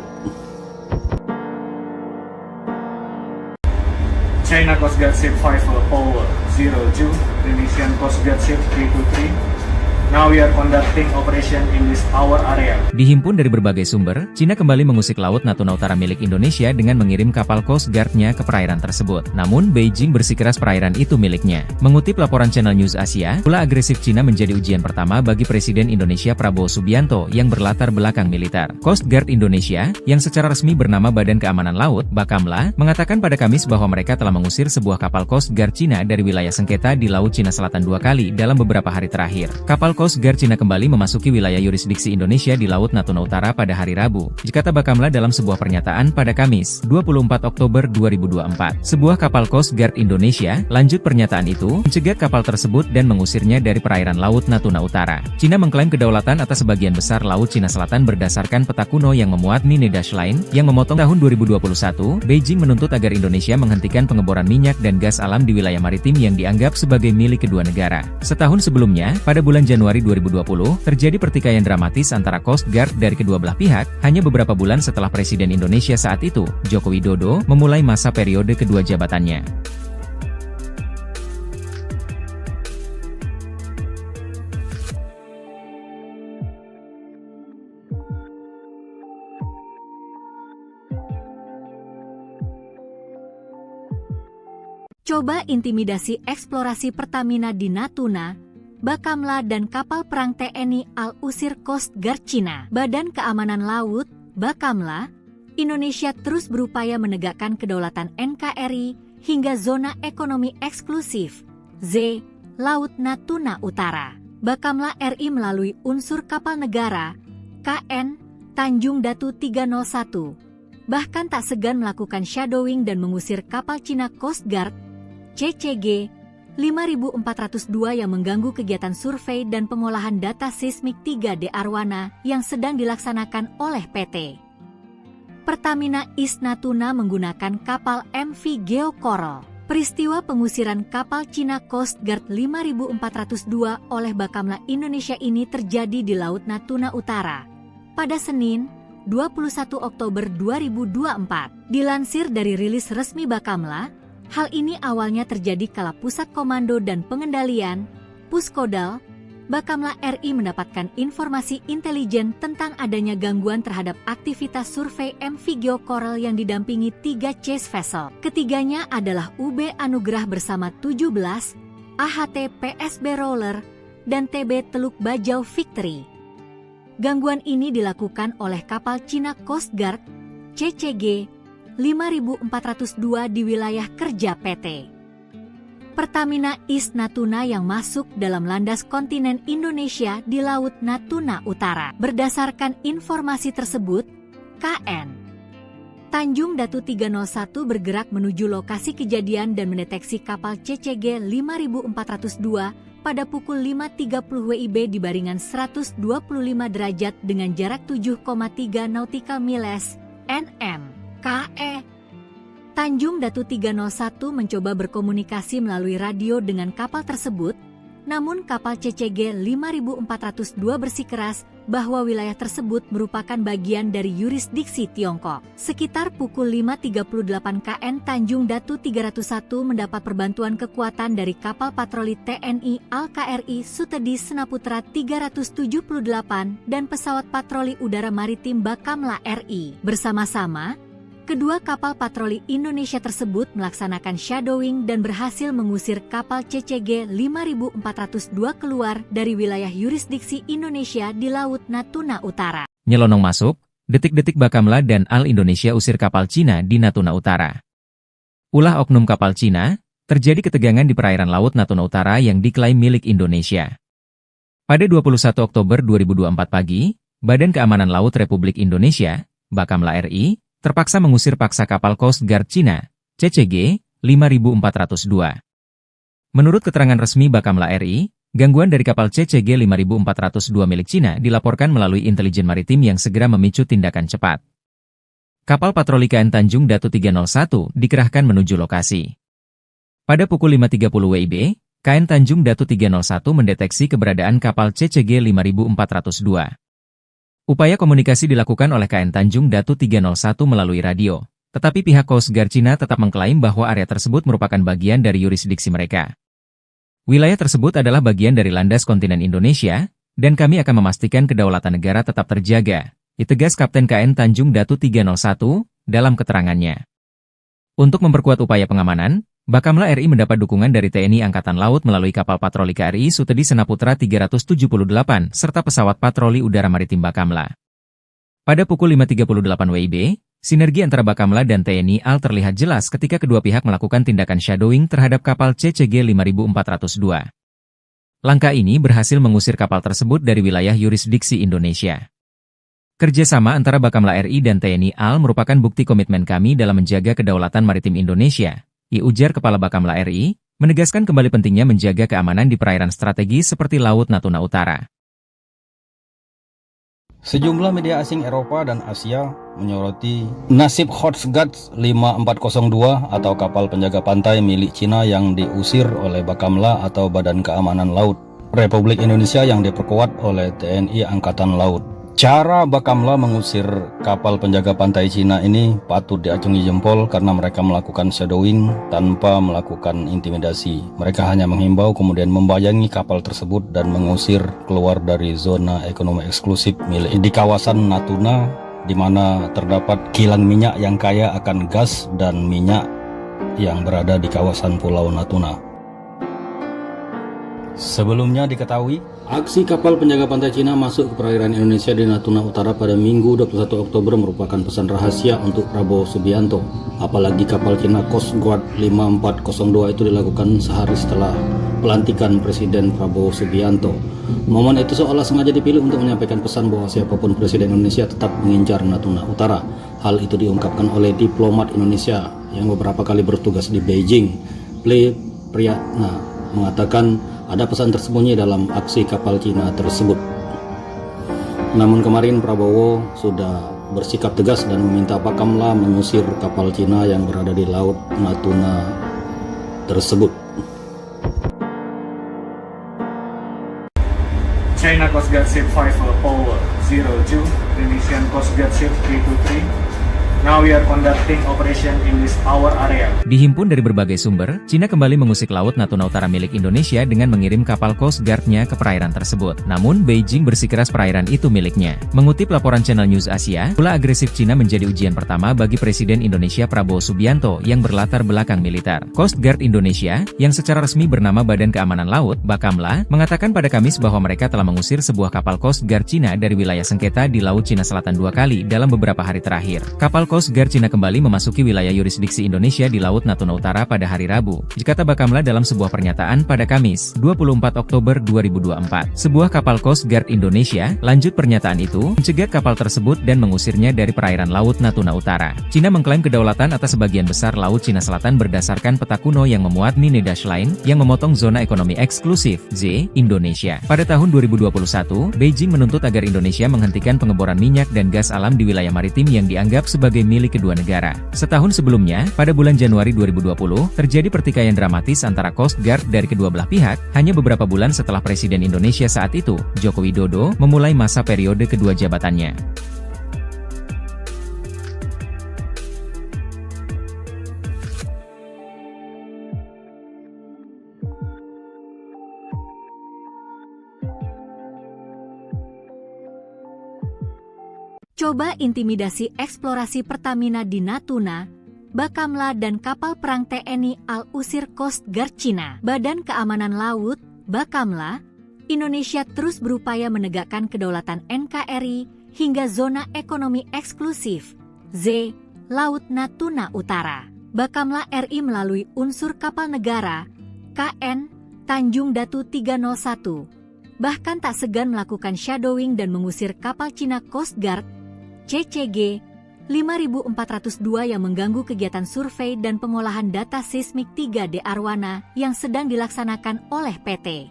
China Coast Guard Ship 5 Power 02, Indonesian Coast Guard Ship 323, Now we are conducting operation in this our area. Dihimpun dari berbagai sumber, Cina kembali mengusik laut Natuna Utara milik Indonesia dengan mengirim kapal Coast Guard-nya ke perairan tersebut. Namun, Beijing bersikeras perairan itu miliknya. Mengutip laporan Channel News Asia, ulah agresif Cina menjadi ujian pertama bagi Presiden Indonesia Prabowo Subianto yang berlatar belakang militer. Coast Guard Indonesia, yang secara resmi bernama Badan Keamanan Laut, Bakamla, mengatakan pada Kamis bahwa mereka telah mengusir sebuah kapal Coast Guard Cina dari wilayah sengketa di Laut Cina Selatan 2 kali dalam beberapa hari terakhir. Kapal Coast Guard Cina kembali memasuki wilayah yurisdiksi Indonesia di Laut Natuna Utara pada hari Rabu, kata Bakamla dalam sebuah pernyataan pada Kamis, 24 Oktober 2024. Sebuah kapal Coast Guard Indonesia, lanjut pernyataan itu, mencegat kapal tersebut dan mengusirnya dari perairan Laut Natuna Utara. Cina mengklaim kedaulatan atas sebagian besar Laut Cina Selatan berdasarkan peta kuno yang memuat Nine Dash Line, yang memotong tahun 2021, Beijing menuntut agar Indonesia menghentikan pengeboran minyak dan gas alam di wilayah maritim yang dianggap sebagai milik kedua negara. Setahun sebelumnya, pada bulan Januari 2020, terjadi pertikaian dramatis antara Coast Guard dari kedua belah pihak, hanya beberapa bulan setelah Presiden Indonesia saat itu, Joko Widodo, memulai masa periode kedua jabatannya. Coba intimidasi eksplorasi Pertamina di Natuna, Bakamla dan kapal perang TNI Al-Usir Coast Guard Cina. Badan Keamanan Laut, Bakamla, Indonesia terus berupaya menegakkan kedaulatan NKRI hingga zona ekonomi eksklusif, Z, Laut Natuna Utara. Bakamla RI melalui unsur kapal negara, KN, Tanjung Datu 301, bahkan tak segan melakukan shadowing dan mengusir kapal Cina Coast Guard, CCG, 5402 yang mengganggu kegiatan survei dan pengolahan data seismik 3D Arwana yang sedang dilaksanakan oleh PT Pertamina East Natuna menggunakan kapal MV Geo Coral. Peristiwa pengusiran kapal Cina Coast Guard 5402 oleh Bakamla Indonesia ini terjadi di Laut Natuna Utara pada Senin, 21 Oktober 2024. Dilansir dari rilis resmi Bakamla, hal ini awalnya terjadi kala Pusat Komando dan Pengendalian, Puskodal, Bakamla RI mendapatkan informasi intelijen tentang adanya gangguan terhadap aktivitas survei MV Geo Coral yang didampingi 3 chase vessel. Ketiganya adalah UB Anugrah bersama 17, AHT PSB Roller, dan TB Teluk Bajau Victory. Gangguan ini dilakukan oleh kapal Cina Coast Guard, CCG, 5402 di wilayah kerja PT Pertamina East Natuna yang masuk dalam landas kontinen Indonesia di Laut Natuna Utara. Berdasarkan informasi tersebut, KN Tanjung Datu 301 bergerak menuju lokasi kejadian dan mendeteksi kapal CCG 5402 pada pukul 5.30 WIB di baringan 125 derajat dengan jarak 7,3 nautical miles, NM. KE Tanjung Datu 301 mencoba berkomunikasi melalui radio dengan kapal tersebut, namun kapal CCG 5402 bersikeras bahwa wilayah tersebut merupakan bagian dari yurisdiksi Tiongkok. Sekitar pukul 5.38 KN Tanjung Datu 301 mendapat perbantuan kekuatan dari kapal patroli TNI Al-KRI Sutedi Senaputra 378 dan pesawat patroli udara maritim Bakamla RI. Bersama-sama, kedua kapal patroli Indonesia tersebut melaksanakan shadowing dan berhasil mengusir kapal CCG 5402 keluar dari wilayah yurisdiksi Indonesia di Laut Natuna Utara. Nyelonong masuk, detik-detik Bakamla dan Al Indonesia usir kapal Cina di Natuna Utara. Ulah oknum kapal Cina, terjadi ketegangan di perairan Laut Natuna Utara yang diklaim milik Indonesia. Pada 21 Oktober 2024 pagi, Badan Keamanan Laut Republik Indonesia, Bakamla RI, terpaksa mengusir paksa kapal Coast Guard Cina, CCG, 5402. Menurut keterangan resmi Bakamla RI, gangguan dari kapal CCG 5402 milik Cina dilaporkan melalui intelijen maritim yang segera memicu tindakan cepat. Kapal patroli KN Tanjung Datu 301 dikerahkan menuju lokasi. Pada pukul 5.30 WIB, KN Tanjung Datu 301 mendeteksi keberadaan kapal CCG 5402. Upaya komunikasi dilakukan oleh KN Tanjung Datu 301 melalui radio, tetapi pihak Coast Guard Cina tetap mengklaim bahwa area tersebut merupakan bagian dari yurisdiksi mereka. Wilayah tersebut adalah bagian dari landas kontinen Indonesia, dan kami akan memastikan kedaulatan negara tetap terjaga, ditegas Kapten KN Tanjung Datu 301 dalam keterangannya. Untuk memperkuat upaya pengamanan, Bakamla RI mendapat dukungan dari TNI Angkatan Laut melalui kapal patroli KRI Sutedi Senaputra 378 serta pesawat patroli udara maritim Bakamla. Pada pukul 5.38 WIB, sinergi antara Bakamla dan TNI AL terlihat jelas ketika kedua pihak melakukan tindakan shadowing terhadap kapal CCG 5402. Langkah ini berhasil mengusir kapal tersebut dari wilayah yurisdiksi Indonesia. Kerjasama antara Bakamla RI dan TNI AL merupakan bukti komitmen kami dalam menjaga kedaulatan maritim Indonesia, ujar Kepala Bakamla RI, menegaskan kembali pentingnya menjaga keamanan di perairan strategis seperti Laut Natuna Utara. Sejumlah media asing Eropa dan Asia menyoroti nasib Coast Guard 5402 atau kapal penjaga pantai milik Cina yang diusir oleh Bakamla atau Badan Keamanan Laut Republik Indonesia yang diperkuat oleh TNI Angkatan Laut. Cara Bakamla mengusir kapal penjaga pantai Cina ini patut diacungi jempol karena mereka melakukan shadowing tanpa melakukan intimidasi. Mereka hanya menghimbau kemudian membayangi kapal tersebut dan mengusir keluar dari zona ekonomi eksklusif milik di kawasan Natuna, di mana terdapat kilang minyak yang kaya akan gas dan minyak yang berada di kawasan Pulau Natuna. Sebelumnya diketahui, aksi kapal penjaga pantai Cina masuk ke perairan Indonesia di Natuna Utara pada Minggu 21 Oktober merupakan pesan rahasia untuk Prabowo Subianto. Apalagi kapal Cina Coast Guard 5402 itu dilakukan sehari setelah pelantikan Presiden Prabowo Subianto. Momen itu seolah sengaja dipilih untuk menyampaikan pesan bahwa siapapun Presiden Indonesia tetap mengincar Natuna Utara. Hal itu diungkapkan oleh diplomat Indonesia yang beberapa kali bertugas di Beijing. Priyatna mengatakan ada pesan tersembunyi dalam aksi kapal Cina tersebut. Namun kemarin Prabowo sudah bersikap tegas dan meminta Bakamla mengusir kapal Cina yang berada di Laut Natuna tersebut. China Coast Guard Ship 5402, Indonesian Coast Guard Ship 323. Now we are conducting operation in this our area. Dihimpun dari berbagai sumber, Cina kembali mengusik Laut Natuna Utara milik Indonesia dengan mengirim kapal Coast Guard-nya ke perairan tersebut. Namun, Beijing bersikeras perairan itu miliknya. Mengutip laporan Channel News Asia, pula agresif Cina menjadi ujian pertama bagi Presiden Indonesia Prabowo Subianto yang berlatar belakang militer. Coast Guard Indonesia, yang secara resmi bernama Badan Keamanan Laut, Bakamla, mengatakan pada Kamis bahwa mereka telah mengusir sebuah kapal Coast Guard Cina dari wilayah sengketa di Laut Cina Selatan 2 kali dalam beberapa hari terakhir. Kapal Coast Guard Cina kembali memasuki wilayah yurisdiksi Indonesia di Laut Natuna Utara pada hari Rabu, kata Bakamla dalam sebuah pernyataan pada Kamis, 24 Oktober 2024. Sebuah kapal Coast Guard Indonesia, lanjut pernyataan itu, mencegat kapal tersebut dan mengusirnya dari perairan Laut Natuna Utara. Cina mengklaim kedaulatan atas sebagian besar Laut Cina Selatan berdasarkan peta kuno yang memuat Nine Dash Line, yang memotong zona ekonomi eksklusif, Z, Indonesia. Pada tahun 2021, Beijing menuntut agar Indonesia menghentikan pengeboran minyak dan gas alam di wilayah maritim yang dianggap sebagai milik kedua negara. Setahun sebelumnya, pada bulan Januari 2020, terjadi pertikaian dramatis antara Coast Guard dari kedua belah pihak, hanya beberapa bulan setelah Presiden Indonesia saat itu, Joko Widodo, memulai masa periode kedua jabatannya. Coba intimidasi eksplorasi Pertamina di Natuna, Bakamla dan kapal perang TNI AL usir Coast Guard Cina. Badan Keamanan Laut, Bakamla, Indonesia terus berupaya menegakkan kedaulatan NKRI hingga zona ekonomi eksklusif, Z, Laut Natuna Utara. Bakamla RI melalui unsur kapal negara, KN, Tanjung Datu 301, bahkan tak segan melakukan shadowing dan mengusir kapal Cina Coast Guard, CCG 5402 yang mengganggu kegiatan survei dan pengolahan data seismik 3D Arwana yang sedang dilaksanakan oleh PT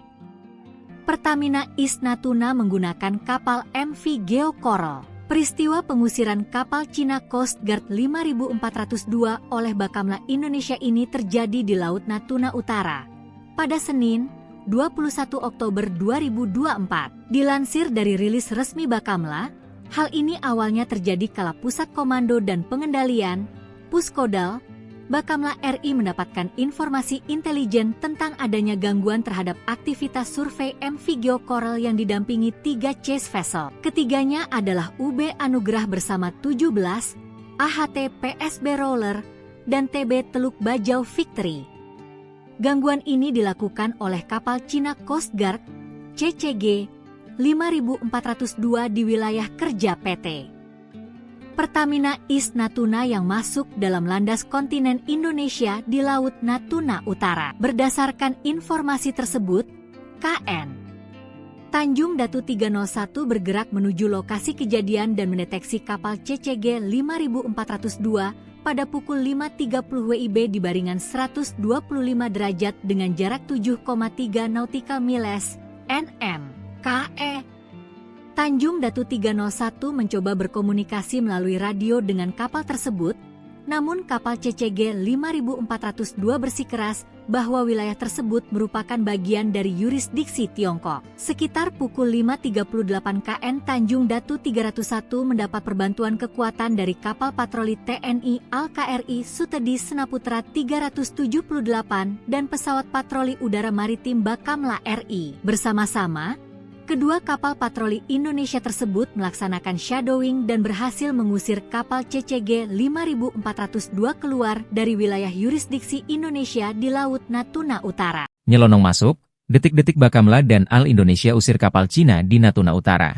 Pertamina East Natuna menggunakan kapal MV Geo Coral. Peristiwa pengusiran kapal Cina Coast Guard 5402 oleh Bakamla Indonesia ini terjadi di Laut Natuna Utara pada Senin, 21 Oktober 2024. Dilansir dari rilis resmi Bakamla, hal ini awalnya terjadi kala Pusat Komando dan Pengendalian, Puskodal, Bakamla RI mendapatkan informasi intelijen tentang adanya gangguan terhadap aktivitas survei MV Geocoral yang didampingi 3 chase vessel. Ketiganya adalah UB Anugrah bersama 17, AHT PSB Roller, dan TB Teluk Bajau Victory. Gangguan ini dilakukan oleh kapal Cina Coast Guard CCG 5402 di wilayah kerja PT Pertamina East Natuna yang masuk dalam landas kontinen Indonesia di Laut Natuna Utara. Berdasarkan informasi tersebut, KN Tanjung Datu 301 bergerak menuju lokasi kejadian dan mendeteksi kapal CCG 5402 pada pukul 5.30 WIB di baringan 125 derajat dengan jarak 7,3 nautical miles (nm). KE Tanjung Datu 301 mencoba berkomunikasi melalui radio dengan kapal tersebut, namun kapal CCG 5402 bersikeras bahwa wilayah tersebut merupakan bagian dari yurisdiksi Tiongkok. Sekitar pukul 5.38 KN Tanjung Datu 301 mendapat perbantuan kekuatan dari kapal patroli TNI Al-KRI Sutedi Senaputra 378 dan pesawat patroli udara maritim Bakamla RI. Bersama-sama, kedua kapal patroli Indonesia tersebut melaksanakan shadowing dan berhasil mengusir kapal CCG 5402 keluar dari wilayah yurisdiksi Indonesia di Laut Natuna Utara. Nyelonong masuk, detik-detik Bakamla dan AL Indonesia usir kapal Cina di Natuna Utara.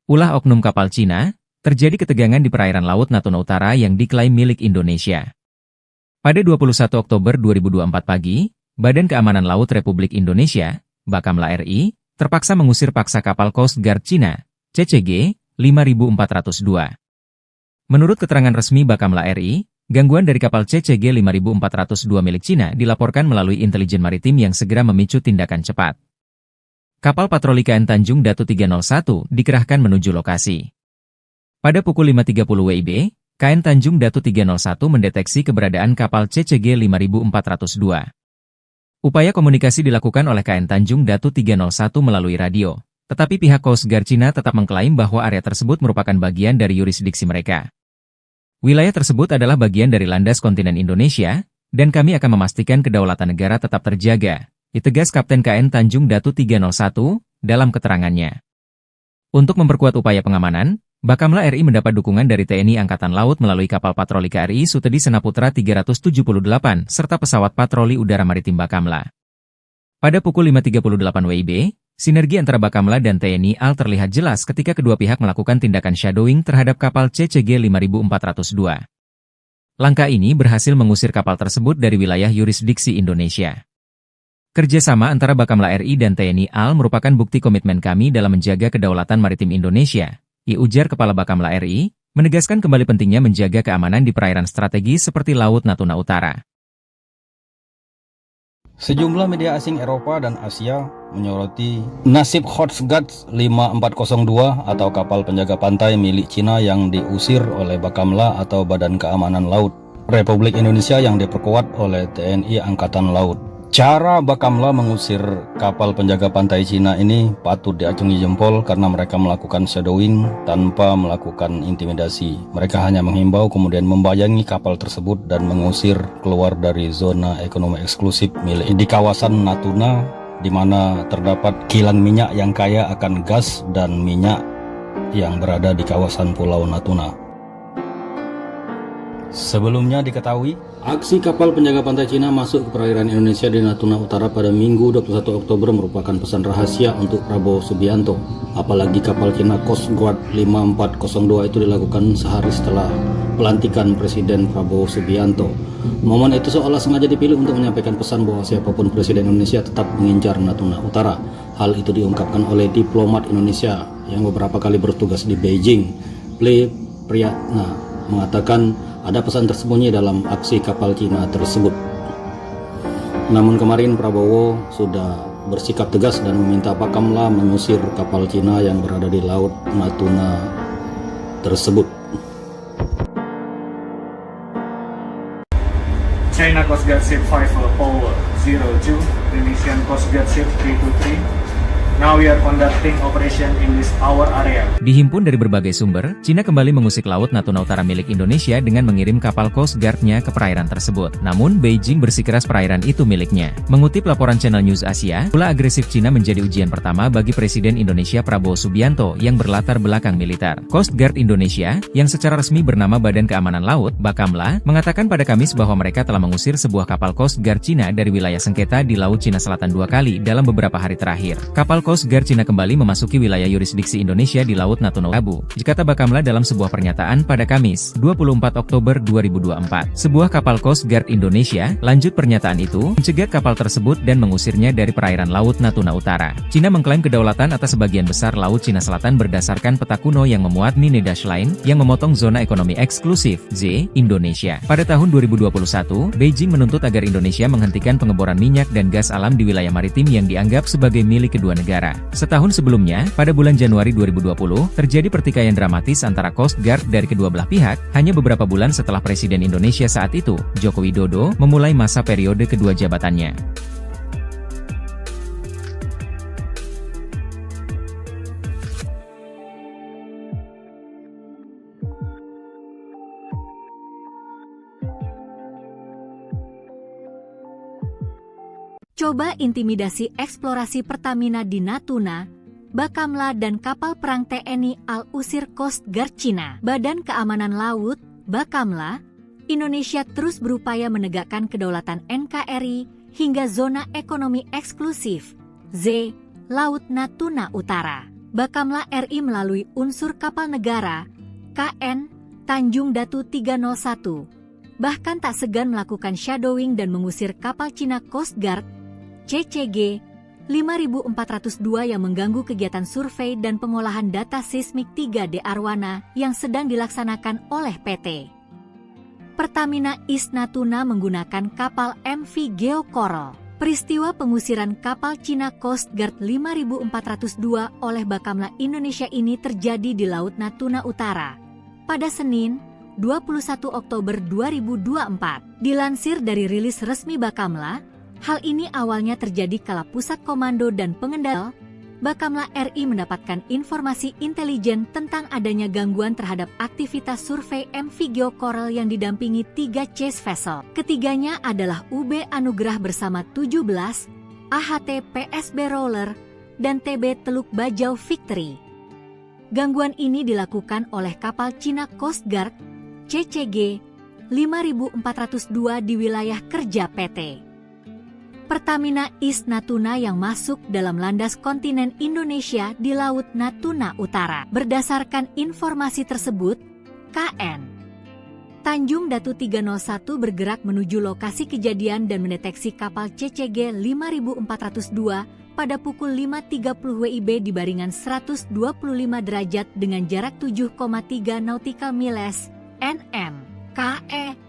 Ulah oknum kapal Cina, terjadi ketegangan di perairan Laut Natuna Utara yang diklaim milik Indonesia. Pada 21 Oktober 2024 pagi, Badan Keamanan Laut Republik Indonesia, Bakamla RI, terpaksa mengusir paksa kapal Coast Guard Cina, CCG 5402. Menurut keterangan resmi Bakamla RI, gangguan dari kapal CCG 5402 milik Cina dilaporkan melalui intelijen maritim yang segera memicu tindakan cepat. Kapal patroli KN Tanjung Datu 301 dikerahkan menuju lokasi. Pada pukul 5.30 WIB, KN Tanjung Datu 301 mendeteksi keberadaan kapal CCG 5402. Upaya komunikasi dilakukan oleh KN Tanjung Datu 301 melalui radio, tetapi pihak Coast Guard Cina tetap mengklaim bahwa area tersebut merupakan bagian dari yurisdiksi mereka. Wilayah tersebut adalah bagian dari landas kontinen Indonesia, dan kami akan memastikan kedaulatan negara tetap terjaga, ditegas Kapten KN Tanjung Datu 301 dalam keterangannya. Untuk memperkuat upaya pengamanan, Bakamla RI mendapat dukungan dari TNI Angkatan Laut melalui kapal patroli KRI Sutedi Senaputra 378 serta pesawat patroli udara maritim Bakamla. Pada pukul 5.38 WIB, sinergi antara Bakamla dan TNI AL terlihat jelas ketika kedua pihak melakukan tindakan shadowing terhadap kapal CCG 5402. Langkah ini berhasil mengusir kapal tersebut dari wilayah yurisdiksi Indonesia. Kerjasama antara Bakamla RI dan TNI AL merupakan bukti komitmen kami dalam menjaga kedaulatan maritim Indonesia, ujar Kepala Bakamla RI, menegaskan kembali pentingnya menjaga keamanan di perairan strategis seperti Laut Natuna Utara. Sejumlah media asing Eropa dan Asia menyoroti nasib Coast Guard 5402 atau kapal penjaga pantai milik Cina yang diusir oleh Bakamla atau Badan Keamanan Laut Republik Indonesia yang diperkuat oleh TNI Angkatan Laut. Cara Bakamla mengusir kapal penjaga pantai Cina ini patut diacungi jempol karena mereka melakukan shadowing tanpa melakukan intimidasi. Mereka hanya menghimbau kemudian membayangi kapal tersebut dan mengusir keluar dari zona ekonomi eksklusif milik di kawasan Natuna, di mana terdapat kilang minyak yang kaya akan gas dan minyak yang berada di kawasan Pulau Natuna. Sebelumnya diketahui, aksi kapal penjaga pantai Cina masuk ke perairan Indonesia di Natuna Utara pada Minggu 21 Oktober merupakan pesan rahasia untuk Prabowo Subianto. Apalagi kapal Cina Coast Guard 5402 itu dilakukan sehari setelah pelantikan Presiden Prabowo Subianto. Momen itu seolah sengaja dipilih untuk menyampaikan pesan bahwa siapapun Presiden Indonesia tetap mengincar Natuna Utara. Hal itu diungkapkan oleh diplomat Indonesia yang beberapa kali bertugas di Beijing. Priyatna mengatakan ada pesan tersembunyi dalam aksi kapal Cina tersebut. Namun kemarin Prabowo sudah bersikap tegas dan meminta Bakamla mengusir kapal Cina yang berada di Laut Natuna tersebut. China Coast Guard Ship 5 Power 02, Indonesian Coast Guard Ship 323, Now we are conducting operation in this our area. Dihimpun dari berbagai sumber, Cina kembali mengusik Laut Natuna Utara milik Indonesia dengan mengirim kapal Coast Guard-nya ke perairan tersebut. Namun, Beijing bersikeras perairan itu miliknya. Mengutip laporan Channel News Asia, ulah agresif Cina menjadi ujian pertama bagi Presiden Indonesia Prabowo Subianto yang berlatar belakang militer. Coast Guard Indonesia, yang secara resmi bernama Badan Keamanan Laut, Bakamla, mengatakan pada Kamis bahwa mereka telah mengusir sebuah kapal Coast Guard Cina dari wilayah sengketa di Laut Cina Selatan 2 kali dalam beberapa hari terakhir. Kapal Coast Guard Cina kembali memasuki wilayah yurisdiksi Indonesia di Laut Natuna Utara, kata Bakamla dalam sebuah pernyataan pada Kamis, 24 Oktober 2024. Sebuah kapal Coast Guard Indonesia, lanjut pernyataan itu, mencegat kapal tersebut dan mengusirnya dari perairan Laut Natuna Utara. Cina mengklaim kedaulatan atas sebagian besar Laut Cina Selatan berdasarkan peta kuno yang memuat Nine Dash Line, yang memotong zona ekonomi eksklusif, Z, Indonesia. Pada tahun 2021, Beijing menuntut agar Indonesia menghentikan pengeboran minyak dan gas alam di wilayah maritim yang dianggap sebagai milik kedua negara. Setahun sebelumnya, pada bulan Januari 2020, terjadi pertikaian dramatis antara Coast Guard dari kedua belah pihak, hanya beberapa bulan setelah Presiden Indonesia saat itu, Joko Widodo, memulai masa periode kedua jabatannya. Coba intimidasi eksplorasi Pertamina di Natuna, Bakamla dan kapal perang TNI Al-Usir Coast Guard Cina. Badan Keamanan Laut, Bakamla, Indonesia terus berupaya menegakkan kedaulatan NKRI hingga zona ekonomi eksklusif, Z, Laut Natuna Utara. Bakamla RI melalui unsur kapal negara, KN, Tanjung Datu 301, bahkan tak segan melakukan shadowing dan mengusir kapal Cina Coast Guard, CCG 5402 yang mengganggu kegiatan survei dan pengolahan data seismik 3D Arwana yang sedang dilaksanakan oleh PT Pertamina East Natuna menggunakan kapal MV Geo Coral. Peristiwa pengusiran kapal Cina Coast Guard 5402 oleh Bakamla Indonesia ini terjadi di Laut Natuna Utara pada Senin, 21 Oktober 2024. Dilansir dari rilis resmi Bakamla, hal ini awalnya terjadi kala Pusat Komando dan Pengendali Bakamla RI mendapatkan informasi intelijen tentang adanya gangguan terhadap aktivitas survei MV Geo Coral yang didampingi 3 chase vessel. Ketiganya adalah UB Anugrah bersama 17, AHT PSB Roller, dan TB Teluk Bajau Victory. Gangguan ini dilakukan oleh kapal Cina Coast Guard, CCG 5402 di wilayah kerja PT Pertamina East Natuna yang masuk dalam landas kontinen Indonesia di Laut Natuna Utara. Berdasarkan informasi tersebut, KN Tanjung Datu 301 bergerak menuju lokasi kejadian dan mendeteksi kapal CCG 5402 pada pukul 5.30 WIB di baringan 125 derajat dengan jarak 7,3 nautical miles (nm). KE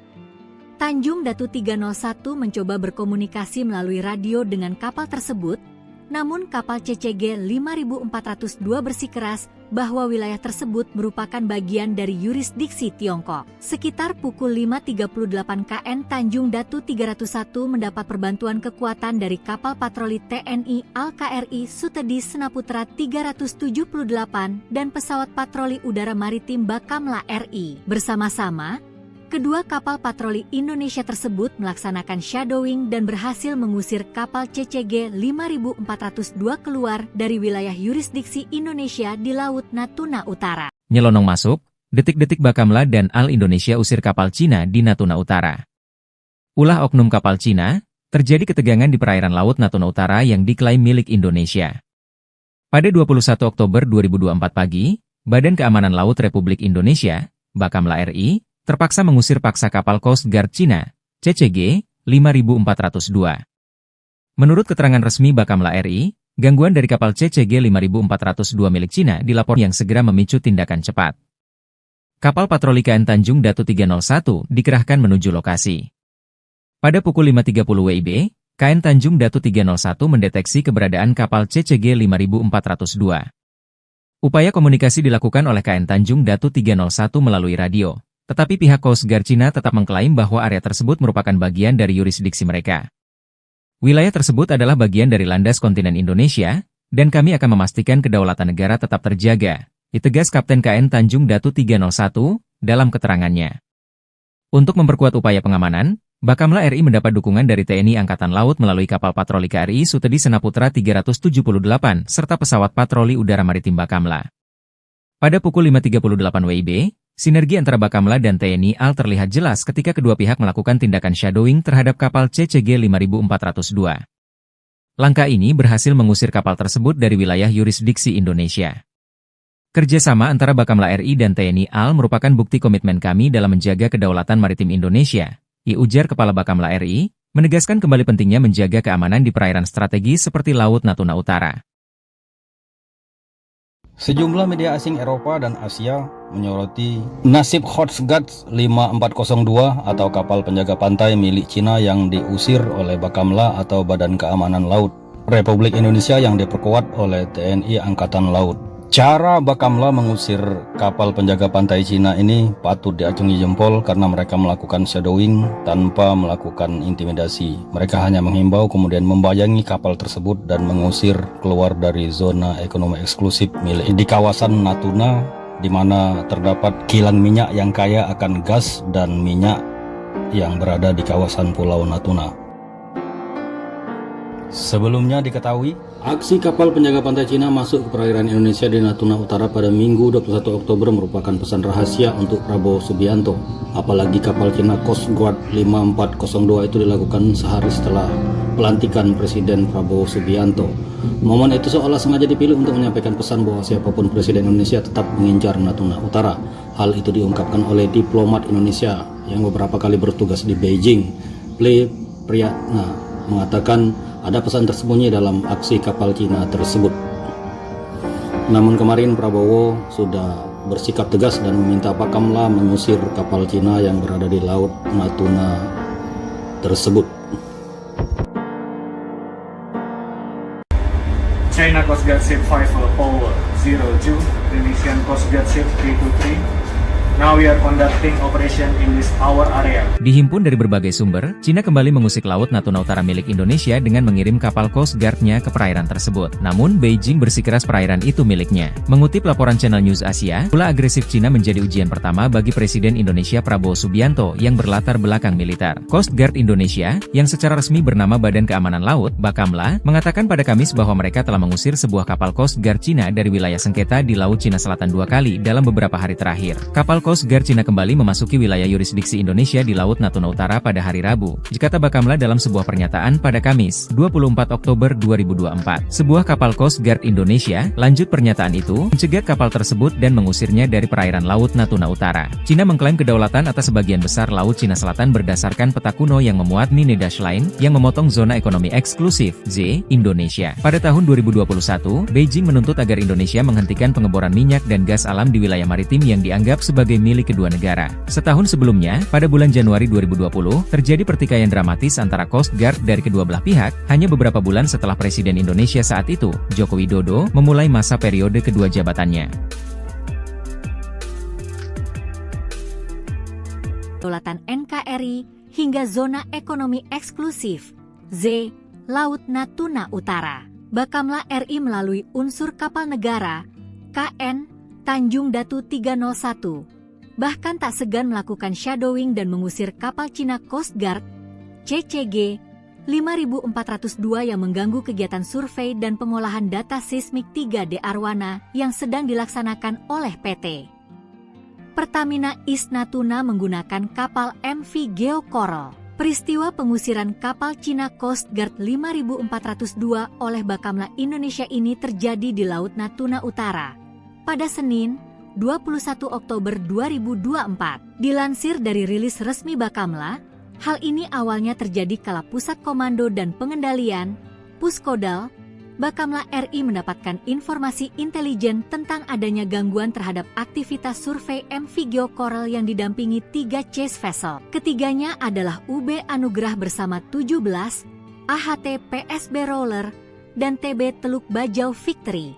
Tanjung Datu 301 mencoba berkomunikasi melalui radio dengan kapal tersebut, namun kapal CCG 5402 bersikeras bahwa wilayah tersebut merupakan bagian dari yurisdiksi Tiongkok. Sekitar pukul 5.38 KN Tanjung Datu 301 mendapat perbantuan kekuatan dari kapal patroli TNI Al-KRI Sutedi Senaputra 378 dan pesawat patroli udara maritim Bakamla RI. Bersama-sama, kedua kapal patroli Indonesia tersebut melaksanakan shadowing dan berhasil mengusir kapal CCG 5402 keluar dari wilayah yurisdiksi Indonesia di Laut Natuna Utara. Nyelonong masuk, detik-detik Bakamla dan Al Indonesia usir kapal Cina di Natuna Utara. Ulah oknum kapal Cina, terjadi ketegangan di perairan Laut Natuna Utara yang diklaim milik Indonesia. Pada 21 Oktober 2024 pagi, Badan Keamanan Laut Republik Indonesia, Bakamla RI, terpaksa mengusir paksa kapal Coast Guard Cina, CCG 5402. Menurut keterangan resmi Bakamla RI, gangguan dari kapal CCG 5402 milik Cina dilaporkan yang segera memicu tindakan cepat. Kapal patroli KN Tanjung Datu 301 dikerahkan menuju lokasi. Pada pukul 5.30 WIB, KN Tanjung Datu 301 mendeteksi keberadaan kapal CCG 5402. Upaya komunikasi dilakukan oleh KN Tanjung Datu 301 melalui radio. Tetapi pihak Coast Guard Cina tetap mengklaim bahwa area tersebut merupakan bagian dari yurisdiksi mereka. Wilayah tersebut adalah bagian dari landas kontinen Indonesia, dan kami akan memastikan kedaulatan negara tetap terjaga, ditegas Kapten KN Tanjung Datu 301 dalam keterangannya. Untuk memperkuat upaya pengamanan, Bakamla RI mendapat dukungan dari TNI Angkatan Laut melalui kapal patroli KRI Sutedi Senaputra 378 serta pesawat patroli udara maritim Bakamla. Pada pukul 5.38 WIB, sinergi antara Bakamla dan TNI AL terlihat jelas ketika kedua pihak melakukan tindakan shadowing terhadap kapal CCG 5402. Langkah ini berhasil mengusir kapal tersebut dari wilayah yurisdiksi Indonesia. Kerjasama antara Bakamla RI dan TNI AL merupakan bukti komitmen kami dalam menjaga kedaulatan maritim Indonesia, ujar Kepala Bakamla RI, menegaskan kembali pentingnya menjaga keamanan di perairan strategis seperti Laut Natuna Utara. Sejumlah media asing Eropa dan Asia menyoroti nasib Coast Guard 5402 atau kapal penjaga pantai milik Cina yang diusir oleh Bakamla atau Badan Keamanan Laut Republik Indonesia yang diperkuat oleh TNI Angkatan Laut. Cara Bakamla mengusir kapal penjaga pantai Cina ini patut diacungi jempol karena mereka melakukan shadowing tanpa melakukan intimidasi. Mereka hanya menghimbau kemudian membayangi kapal tersebut dan mengusir keluar dari zona ekonomi eksklusif milik di kawasan Natuna, di mana terdapat kilang minyak yang kaya akan gas dan minyak yang berada di kawasan Pulau Natuna. Sebelumnya diketahui, aksi kapal penjaga pantai Cina masuk ke perairan Indonesia di Natuna Utara pada Minggu 21 Oktober merupakan pesan rahasia untuk Prabowo Subianto. Apalagi kapal Cina Coast Guard 5402 itu dilakukan sehari setelah pelantikan Presiden Prabowo Subianto. Momen itu seolah sengaja dipilih untuk menyampaikan pesan bahwa siapapun Presiden Indonesia tetap mengincar Natuna Utara. Hal itu diungkapkan oleh diplomat Indonesia yang beberapa kali bertugas di Beijing. Priyatna mengatakan ada pesan tersembunyi dalam aksi kapal Cina tersebut. Namun kemarin Prabowo sudah bersikap tegas dan meminta Bakamla mengusir kapal Cina yang berada di Laut Natuna tersebut. China Coast Guard Ship 5 Power 02, Indonesian Coast Guard Ship K23. Now we are conducting operation in this our area. Dihimpun dari berbagai sumber, Cina kembali mengusik Laut Natuna Utara milik Indonesia dengan mengirim kapal Coast Guard-nya ke perairan tersebut. Namun, Beijing bersikeras perairan itu miliknya. Mengutip laporan Channel News Asia, ulah agresif Cina menjadi ujian pertama bagi Presiden Indonesia Prabowo Subianto yang berlatar belakang militer. Coast Guard Indonesia, yang secara resmi bernama Badan Keamanan Laut, Bakamla, mengatakan pada Kamis bahwa mereka telah mengusir sebuah kapal Coast Guard Cina dari wilayah sengketa di Laut Cina Selatan 2 kali dalam beberapa hari terakhir. Kapal Coast Guard Cina kembali memasuki wilayah yurisdiksi Indonesia di Laut Natuna Utara pada hari Rabu, kata Bakamla dalam sebuah pernyataan pada Kamis, 24 Oktober 2024. Sebuah kapal Coast Guard Indonesia, lanjut pernyataan itu, mencegat kapal tersebut dan mengusirnya dari perairan Laut Natuna Utara. Cina mengklaim kedaulatan atas sebagian besar Laut Cina Selatan berdasarkan peta kuno yang memuat Nine Dash Line, yang memotong zona ekonomi eksklusif, Z, Indonesia. Pada tahun 2021, Beijing menuntut agar Indonesia menghentikan pengeboran minyak dan gas alam di wilayah maritim yang dianggap sebagai milik kedua negara. Setahun sebelumnya, pada bulan Januari 2020, terjadi pertikaian dramatis antara Coast Guard dari kedua belah pihak, hanya beberapa bulan setelah Presiden Indonesia saat itu, Joko Widodo, memulai masa periode kedua jabatannya. Kedaulatan NKRI hingga zona ekonomi eksklusif, Z, Laut Natuna Utara. Bakamla RI melalui unsur kapal negara, KN, Tanjung Datu 301. Bahkan tak segan melakukan shadowing dan mengusir kapal Cina Coast Guard, CCG, 5402 yang mengganggu kegiatan survei dan pengolahan data seismik 3D Arwana yang sedang dilaksanakan oleh PT Pertamina East Natuna menggunakan kapal MV Geo Coral. Peristiwa pengusiran kapal Cina Coast Guard 5402 oleh Bakamla Indonesia ini terjadi di Laut Natuna Utara pada Senin, 21 Oktober 2024. Dilansir dari rilis resmi Bakamla, hal ini awalnya terjadi kala Pusat Komando dan Pengendalian, Puskodal, Bakamla RI mendapatkan informasi intelijen tentang adanya gangguan terhadap aktivitas survei MV Geo Coral yang didampingi 3 chase vessel. Ketiganya adalah UB Anugerah bersama 17, AHT PSB Roller, dan TB Teluk Bajau Victory.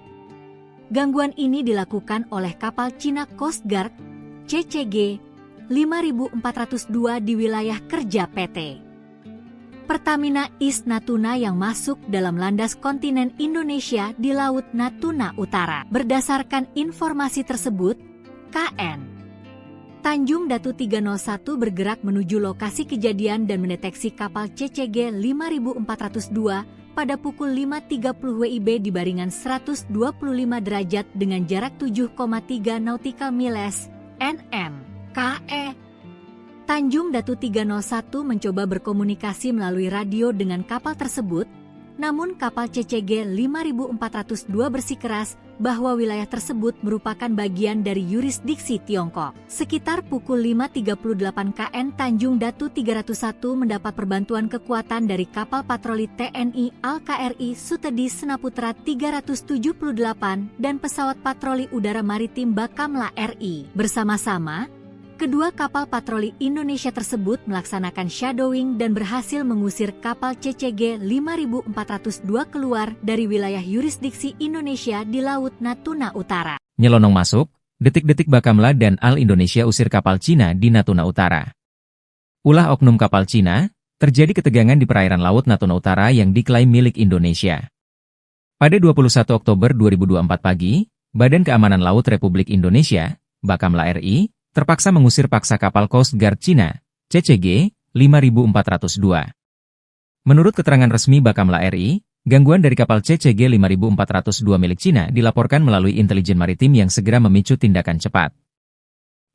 Gangguan ini dilakukan oleh kapal Cina Coast Guard, CCG, 5402 di wilayah kerja PT Pertamina East Natuna yang masuk dalam landas kontinen Indonesia di Laut Natuna Utara. Berdasarkan informasi tersebut, KN Tanjung Datu 301 bergerak menuju lokasi kejadian dan mendeteksi kapal CCG 5402 pada pukul 5.30 WIB di baringan 125 derajat dengan jarak 7,3 nautical miles (nm). KE Tanjung Datu 301 mencoba berkomunikasi melalui radio dengan kapal tersebut, namun kapal CCG 5402 bersikeras bahwa wilayah tersebut merupakan bagian dari yurisdiksi Tiongkok. Sekitar pukul 5.38 KN Tanjung Datu 301 mendapat perbantuan kekuatan dari kapal patroli TNI Al-KRI Sutedi Senaputra 378 dan pesawat patroli udara maritim Bakamla RI. Bersama-sama, kedua kapal patroli Indonesia tersebut melaksanakan shadowing dan berhasil mengusir kapal CCG 5402 keluar dari wilayah yurisdiksi Indonesia di Laut Natuna Utara. Nyelonong masuk, detik-detik Bakamla dan Al Indonesia usir kapal Cina di Natuna Utara. Ulah oknum kapal Cina, terjadi ketegangan di perairan Laut Natuna Utara yang diklaim milik Indonesia. Pada 21 Oktober 2024 pagi, Badan Keamanan Laut Republik Indonesia, Bakamla RI, terpaksa mengusir paksa kapal Coast Guard Cina, CCG 5402. Menurut keterangan resmi Bakamla RI, gangguan dari kapal CCG 5402 milik Cina dilaporkan melalui intelijen maritim yang segera memicu tindakan cepat.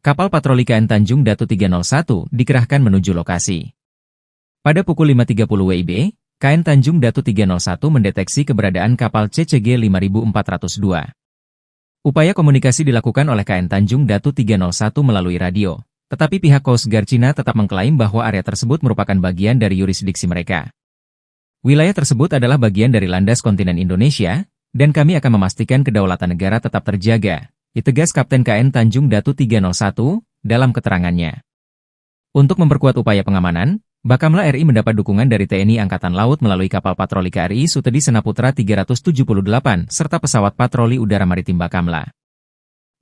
Kapal patroli KN Tanjung Datu 301 dikerahkan menuju lokasi. Pada pukul 5.30 WIB, KN Tanjung Datu 301 mendeteksi keberadaan kapal CCG 5402. Upaya komunikasi dilakukan oleh KN Tanjung Datu 301 melalui radio, tetapi pihak Coast Guard Cina tetap mengklaim bahwa area tersebut merupakan bagian dari yurisdiksi mereka. Wilayah tersebut adalah bagian dari landas kontinen Indonesia, dan kami akan memastikan kedaulatan negara tetap terjaga, ditegas Kapten KN Tanjung Datu 301 dalam keterangannya. Untuk memperkuat upaya pengamanan, Bakamla RI mendapat dukungan dari TNI Angkatan Laut melalui kapal patroli KRI Sutedi Senaputra 378 serta pesawat patroli udara maritim Bakamla.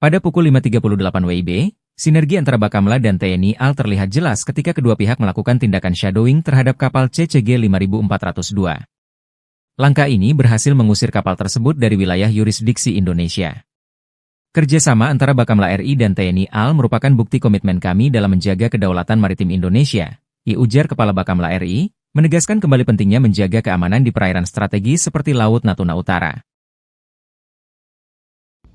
Pada pukul 5.38 WIB, sinergi antara Bakamla dan TNI AL terlihat jelas ketika kedua pihak melakukan tindakan shadowing terhadap kapal CCG 5402. Langkah ini berhasil mengusir kapal tersebut dari wilayah yurisdiksi Indonesia. Kerjasama antara Bakamla RI dan TNI AL merupakan bukti komitmen kami dalam menjaga kedaulatan maritim Indonesia, ujar Kepala Bakamla RI, menegaskan kembali pentingnya menjaga keamanan di perairan strategis seperti Laut Natuna Utara.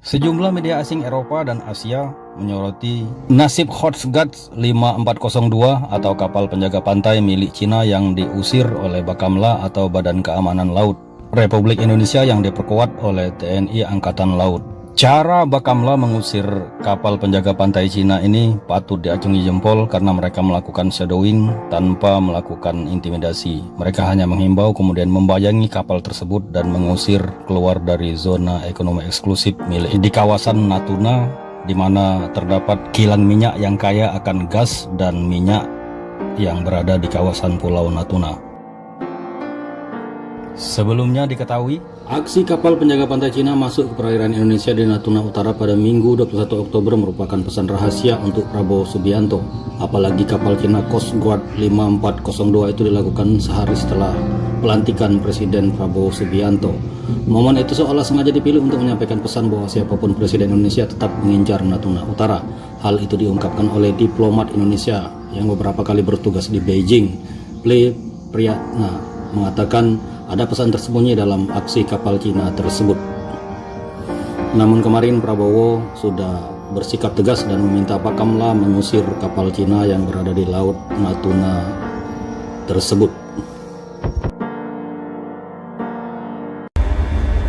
Sejumlah media asing Eropa dan Asia menyoroti nasib Coast Guard 5402 atau kapal penjaga pantai milik Cina yang diusir oleh Bakamla atau Badan Keamanan Laut Republik Indonesia yang diperkuat oleh TNI Angkatan Laut. Cara Bakamla mengusir kapal penjaga pantai Cina ini patut diacungi jempol karena mereka melakukan shadowing tanpa melakukan intimidasi. Mereka hanya menghimbau kemudian membayangi kapal tersebut dan mengusir keluar dari zona ekonomi eksklusif milik di kawasan Natuna, di mana terdapat kilang minyak yang kaya akan gas dan minyak yang berada di kawasan Pulau Natuna. Sebelumnya diketahui, aksi kapal penjaga pantai Cina masuk ke perairan Indonesia di Natuna Utara pada Minggu 21 Oktober merupakan pesan rahasia untuk Prabowo Subianto. Apalagi kapal Cina Coast Guard 5402 itu dilakukan sehari setelah pelantikan Presiden Prabowo Subianto. Momen itu seolah sengaja dipilih untuk menyampaikan pesan bahwa siapapun Presiden Indonesia tetap mengincar Natuna Utara. Hal itu diungkapkan oleh diplomat Indonesia yang beberapa kali bertugas di Beijing. Ple Priyatna mengatakan ada pesan tersembunyi dalam aksi kapal Cina tersebut. Namun kemarin Prabowo sudah bersikap tegas dan meminta Bakamla mengusir kapal Cina yang berada di Laut Natuna tersebut.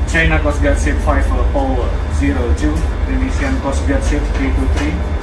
China Coast Guard Ship 5 Power 02, Indonesian Coast Guard Ship 323.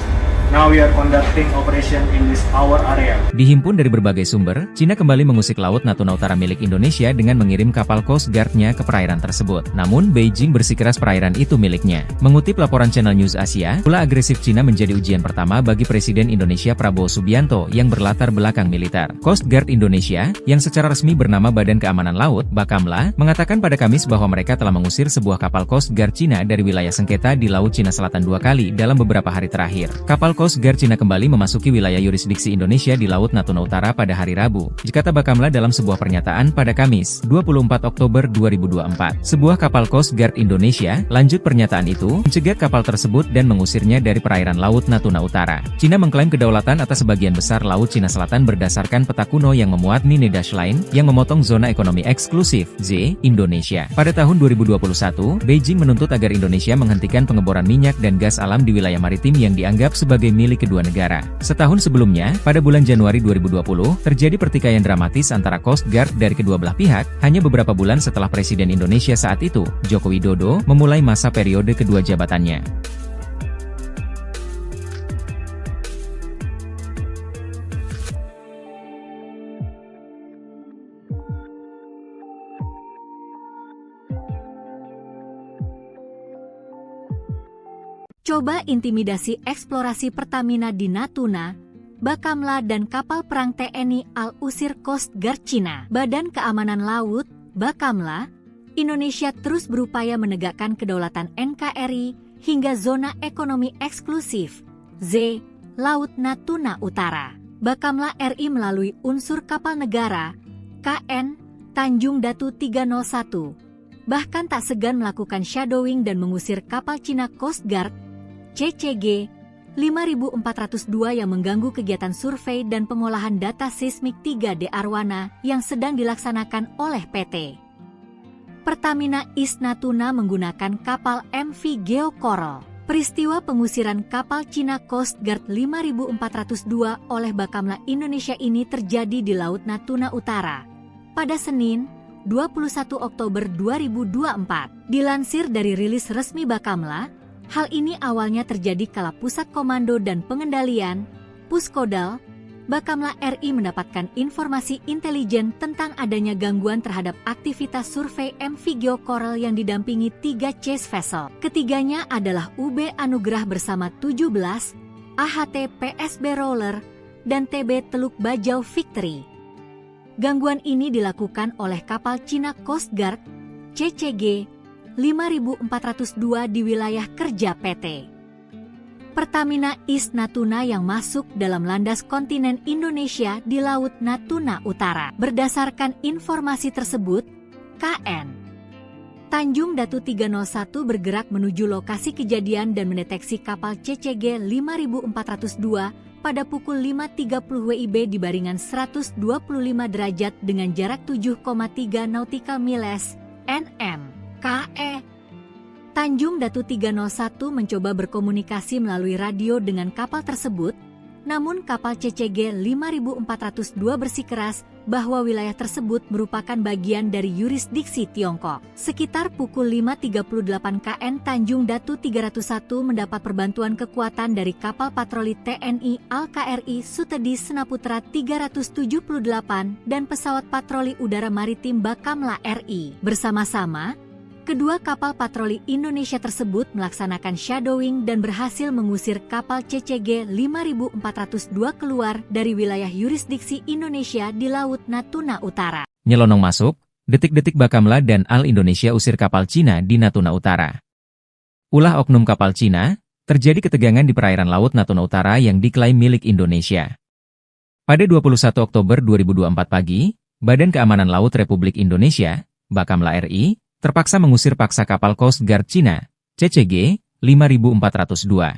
Now we are conducting operation in this our area. Dihimpun dari berbagai sumber, Cina kembali mengusik Laut Natuna Utara milik Indonesia dengan mengirim kapal Coast Guard-nya ke perairan tersebut. Namun, Beijing bersikeras perairan itu miliknya. Mengutip laporan Channel News Asia, ulah agresif Cina menjadi ujian pertama bagi Presiden Indonesia Prabowo Subianto yang berlatar belakang militer. Coast Guard Indonesia, yang secara resmi bernama Badan Keamanan Laut, Bakamla, mengatakan pada Kamis bahwa mereka telah mengusir sebuah kapal Coast Guard Cina dari wilayah sengketa di Laut Cina Selatan 2 kali dalam beberapa hari terakhir. Kapal Coast Guard Cina kembali memasuki wilayah yurisdiksi Indonesia di Laut Natuna Utara pada hari Rabu, kata Bakamla dalam sebuah pernyataan pada Kamis, 24 Oktober 2024. Sebuah kapal Coast Guard Indonesia, lanjut pernyataan itu, mencegat kapal tersebut dan mengusirnya dari perairan Laut Natuna Utara. Cina mengklaim kedaulatan atas sebagian besar Laut Cina Selatan berdasarkan peta kuno yang memuat Nine Dash Line, yang memotong zona ekonomi eksklusif, Z, Indonesia. Pada tahun 2021, Beijing menuntut agar Indonesia menghentikan pengeboran minyak dan gas alam di wilayah maritim yang dianggap sebagai milik kedua negara. Setahun sebelumnya, pada bulan Januari 2020, terjadi pertikaian dramatis antara Coast Guard dari kedua belah pihak, hanya beberapa bulan setelah Presiden Indonesia saat itu, Joko Widodo, memulai masa periode kedua jabatannya. Coba intimidasi eksplorasi Pertamina di Natuna, Bakamla dan kapal perang TNI Al-Usir Coast Guard Cina. Badan Keamanan Laut, Bakamla, Indonesia terus berupaya menegakkan kedaulatan NKRI hingga zona ekonomi eksklusif, Z, Laut Natuna Utara. Bakamla RI melalui unsur kapal negara, KN, Tanjung Datu 301, bahkan tak segan melakukan shadowing dan mengusir kapal Cina Coast Guard, CCG 5402 yang mengganggu kegiatan survei dan pengolahan data seismik 3D Arwana yang sedang dilaksanakan oleh PT Pertamina East Natuna menggunakan kapal MV Geo Coral. Peristiwa pengusiran kapal Cina Coast Guard 5402 oleh Bakamla Indonesia ini terjadi di Laut Natuna Utara pada Senin, 21 Oktober 2024. Dilansir dari rilis resmi Bakamla, hal ini awalnya terjadi kala Pusat Komando dan Pengendalian, Puskodal, Bakamla RI mendapatkan informasi intelijen tentang adanya gangguan terhadap aktivitas survei MV Geo Coral yang didampingi 3 chase vessel. Ketiganya adalah UB Anugrah bersama 17, AHT PSB Roller, dan TB Teluk Bajau Victory. Gangguan ini dilakukan oleh kapal Cina Coast Guard, CCG 5402 di wilayah kerja PT Pertamina East Natuna yang masuk dalam landas kontinen Indonesia di Laut Natuna Utara. Berdasarkan informasi tersebut, KN Tanjung Datu 301 bergerak menuju lokasi kejadian dan mendeteksi kapal CCG 5402 pada pukul 5.30 WIB di baringan 125 derajat dengan jarak 7,3 nautical miles, NM. KE Tanjung Datu 301 mencoba berkomunikasi melalui radio dengan kapal tersebut, namun kapal CCG 5402 bersikeras bahwa wilayah tersebut merupakan bagian dari yurisdiksi Tiongkok. Sekitar pukul 5.38 KN Tanjung Datu 301 mendapat perbantuan kekuatan dari kapal patroli TNI Al-KRI Sutedi Senaputra 378 dan pesawat patroli udara maritim Bakamla RI. Bersama-sama, kedua kapal patroli Indonesia tersebut melaksanakan shadowing dan berhasil mengusir kapal CCG 5402 keluar dari wilayah yurisdiksi Indonesia di Laut Natuna Utara. Nyelonong masuk, detik-detik Bakamla dan Al Indonesia usir kapal Cina di Natuna Utara. Ulah oknum kapal Cina, terjadi ketegangan di perairan Laut Natuna Utara yang diklaim milik Indonesia. Pada 21 Oktober 2024 pagi, Badan Keamanan Laut Republik Indonesia, Bakamla RI, terpaksa mengusir paksa kapal Coast Guard Cina, CCG 5402.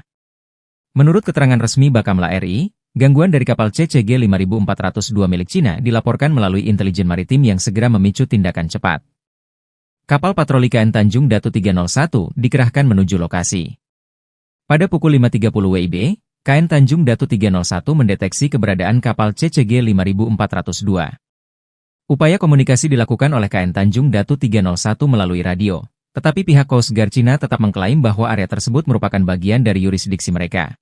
Menurut keterangan resmi Bakamla RI, gangguan dari kapal CCG 5402 milik Cina dilaporkan melalui intelijen maritim yang segera memicu tindakan cepat. Kapal patroli KN Tanjung Datu 301 dikerahkan menuju lokasi. Pada pukul 5.30 WIB, KN Tanjung Datu 301 mendeteksi keberadaan kapal CCG 5402. Upaya komunikasi dilakukan oleh KN Tanjung Datu 301 melalui radio, tetapi pihak Coast Guard Cina tetap mengklaim bahwa area tersebut merupakan bagian dari yurisdiksi mereka.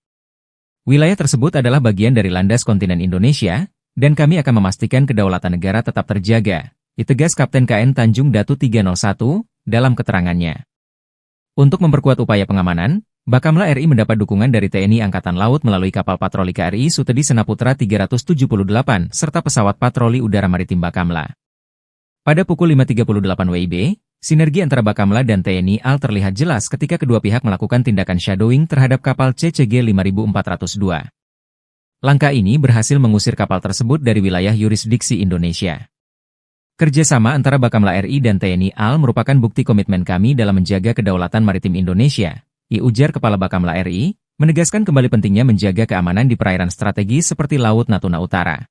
Wilayah tersebut adalah bagian dari landas kontinen Indonesia, dan kami akan memastikan kedaulatan negara tetap terjaga, ditegas Kapten KN Tanjung Datu 301 dalam keterangannya. Untuk memperkuat upaya pengamanan, Bakamla RI mendapat dukungan dari TNI Angkatan Laut melalui kapal patroli KRI Sutedi Senaputra 378 serta pesawat patroli udara maritim Bakamla. Pada pukul 5.38 WIB, Sinergi antara Bakamla dan TNI AL terlihat jelas ketika kedua pihak melakukan tindakan shadowing terhadap kapal CCG 5402. Langkah ini berhasil mengusir kapal tersebut dari wilayah yurisdiksi Indonesia. Kerjasama antara Bakamla RI dan TNI AL merupakan bukti komitmen kami dalam menjaga kedaulatan maritim Indonesia, ujar Kepala Bakamla RI, menegaskan kembali pentingnya menjaga keamanan di perairan strategis seperti Laut Natuna Utara.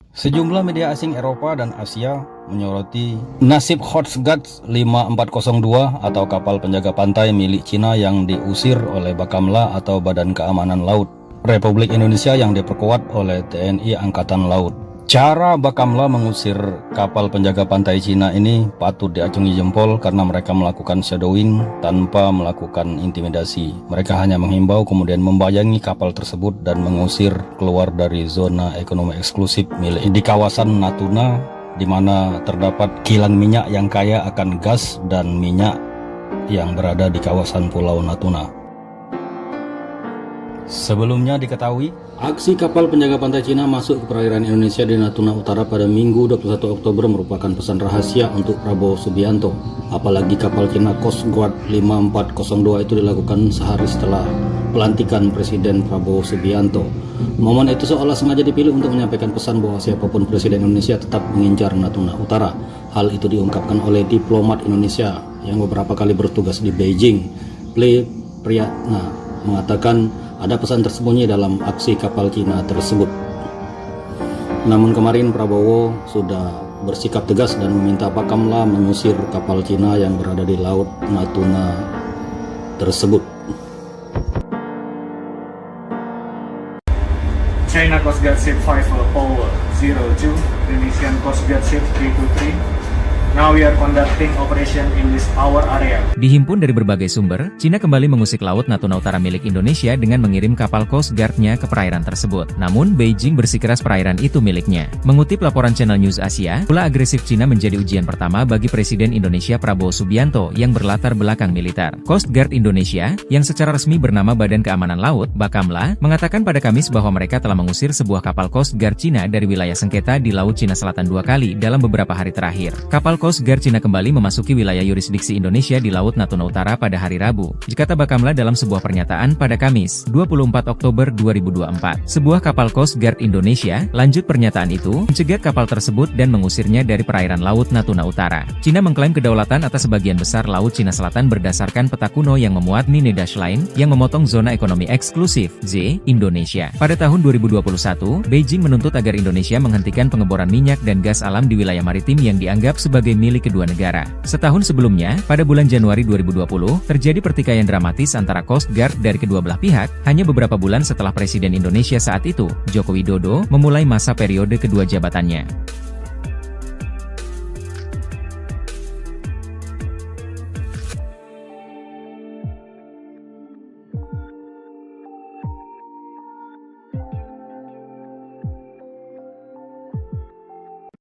Sejumlah media asing Eropa dan Asia menyoroti nasib Coast Guard 5402 atau kapal penjaga pantai milik Cina yang diusir oleh Bakamla atau Badan Keamanan Laut Republik Indonesia yang diperkuat oleh TNI Angkatan Laut. Cara Bakamla mengusir kapal penjaga pantai Cina ini patut diacungi jempol karena mereka melakukan shadowing tanpa melakukan intimidasi. Mereka hanya menghimbau kemudian membayangi kapal tersebut dan mengusir keluar dari zona ekonomi eksklusif milik di kawasan Natuna, di mana terdapat kilang minyak yang kaya akan gas dan minyak yang berada di kawasan Pulau Natuna. Sebelumnya diketahui, aksi kapal penjaga pantai Cina masuk ke perairan Indonesia di Natuna Utara pada Minggu 21 Oktober merupakan pesan rahasia untuk Prabowo Subianto. Apalagi kapal Cina Coast Guard 5402 itu dilakukan sehari setelah pelantikan Presiden Prabowo Subianto. Momen itu seolah sengaja dipilih untuk menyampaikan pesan bahwa siapapun Presiden Indonesia tetap mengincar Natuna Utara. Hal itu diungkapkan oleh diplomat Indonesia yang beberapa kali bertugas di Beijing. Priyatna mengatakan ada pesan tersembunyi dalam aksi kapal Cina tersebut. Namun kemarin Prabowo sudah bersikap tegas dan meminta Bakamla mengusir kapal Cina yang berada di Laut Natuna tersebut. China Coast Guard Ship 5002, Indonesian Coast Guard Ship 323. Now we are conducting operation in this our area. Dihimpun dari berbagai sumber, Cina kembali mengusik Laut Natuna Utara milik Indonesia dengan mengirim kapal Coast Guard-nya ke perairan tersebut. Namun, Beijing bersikeras perairan itu miliknya. Mengutip laporan Channel News Asia, ulah agresif Cina menjadi ujian pertama bagi Presiden Indonesia Prabowo Subianto yang berlatar belakang militer. Coast Guard Indonesia, yang secara resmi bernama Badan Keamanan Laut, Bakamla, mengatakan pada Kamis bahwa mereka telah mengusir sebuah kapal Coast Guard Cina dari wilayah sengketa di Laut Cina Selatan 2 kali dalam beberapa hari terakhir. Kapal Coast Guard Cina kembali memasuki wilayah yurisdiksi Indonesia di Laut Natuna Utara pada hari Rabu, kata Bakamla dalam sebuah pernyataan pada Kamis, 24 Oktober 2024. Sebuah kapal Coast Guard Indonesia, lanjut pernyataan itu, mencegat kapal tersebut dan mengusirnya dari perairan Laut Natuna Utara. Cina mengklaim kedaulatan atas sebagian besar Laut Cina Selatan berdasarkan peta kuno yang memuat Nine Dash Line, yang memotong zona ekonomi eksklusif, Z, Indonesia. Pada tahun 2021, Beijing menuntut agar Indonesia menghentikan pengeboran minyak dan gas alam di wilayah maritim yang dianggap sebagai milik kedua negara. Setahun sebelumnya, pada bulan Januari 2020, terjadi pertikaian dramatis antara Coast Guard dari kedua belah pihak, hanya beberapa bulan setelah Presiden Indonesia saat itu, Joko Widodo, memulai masa periode kedua jabatannya.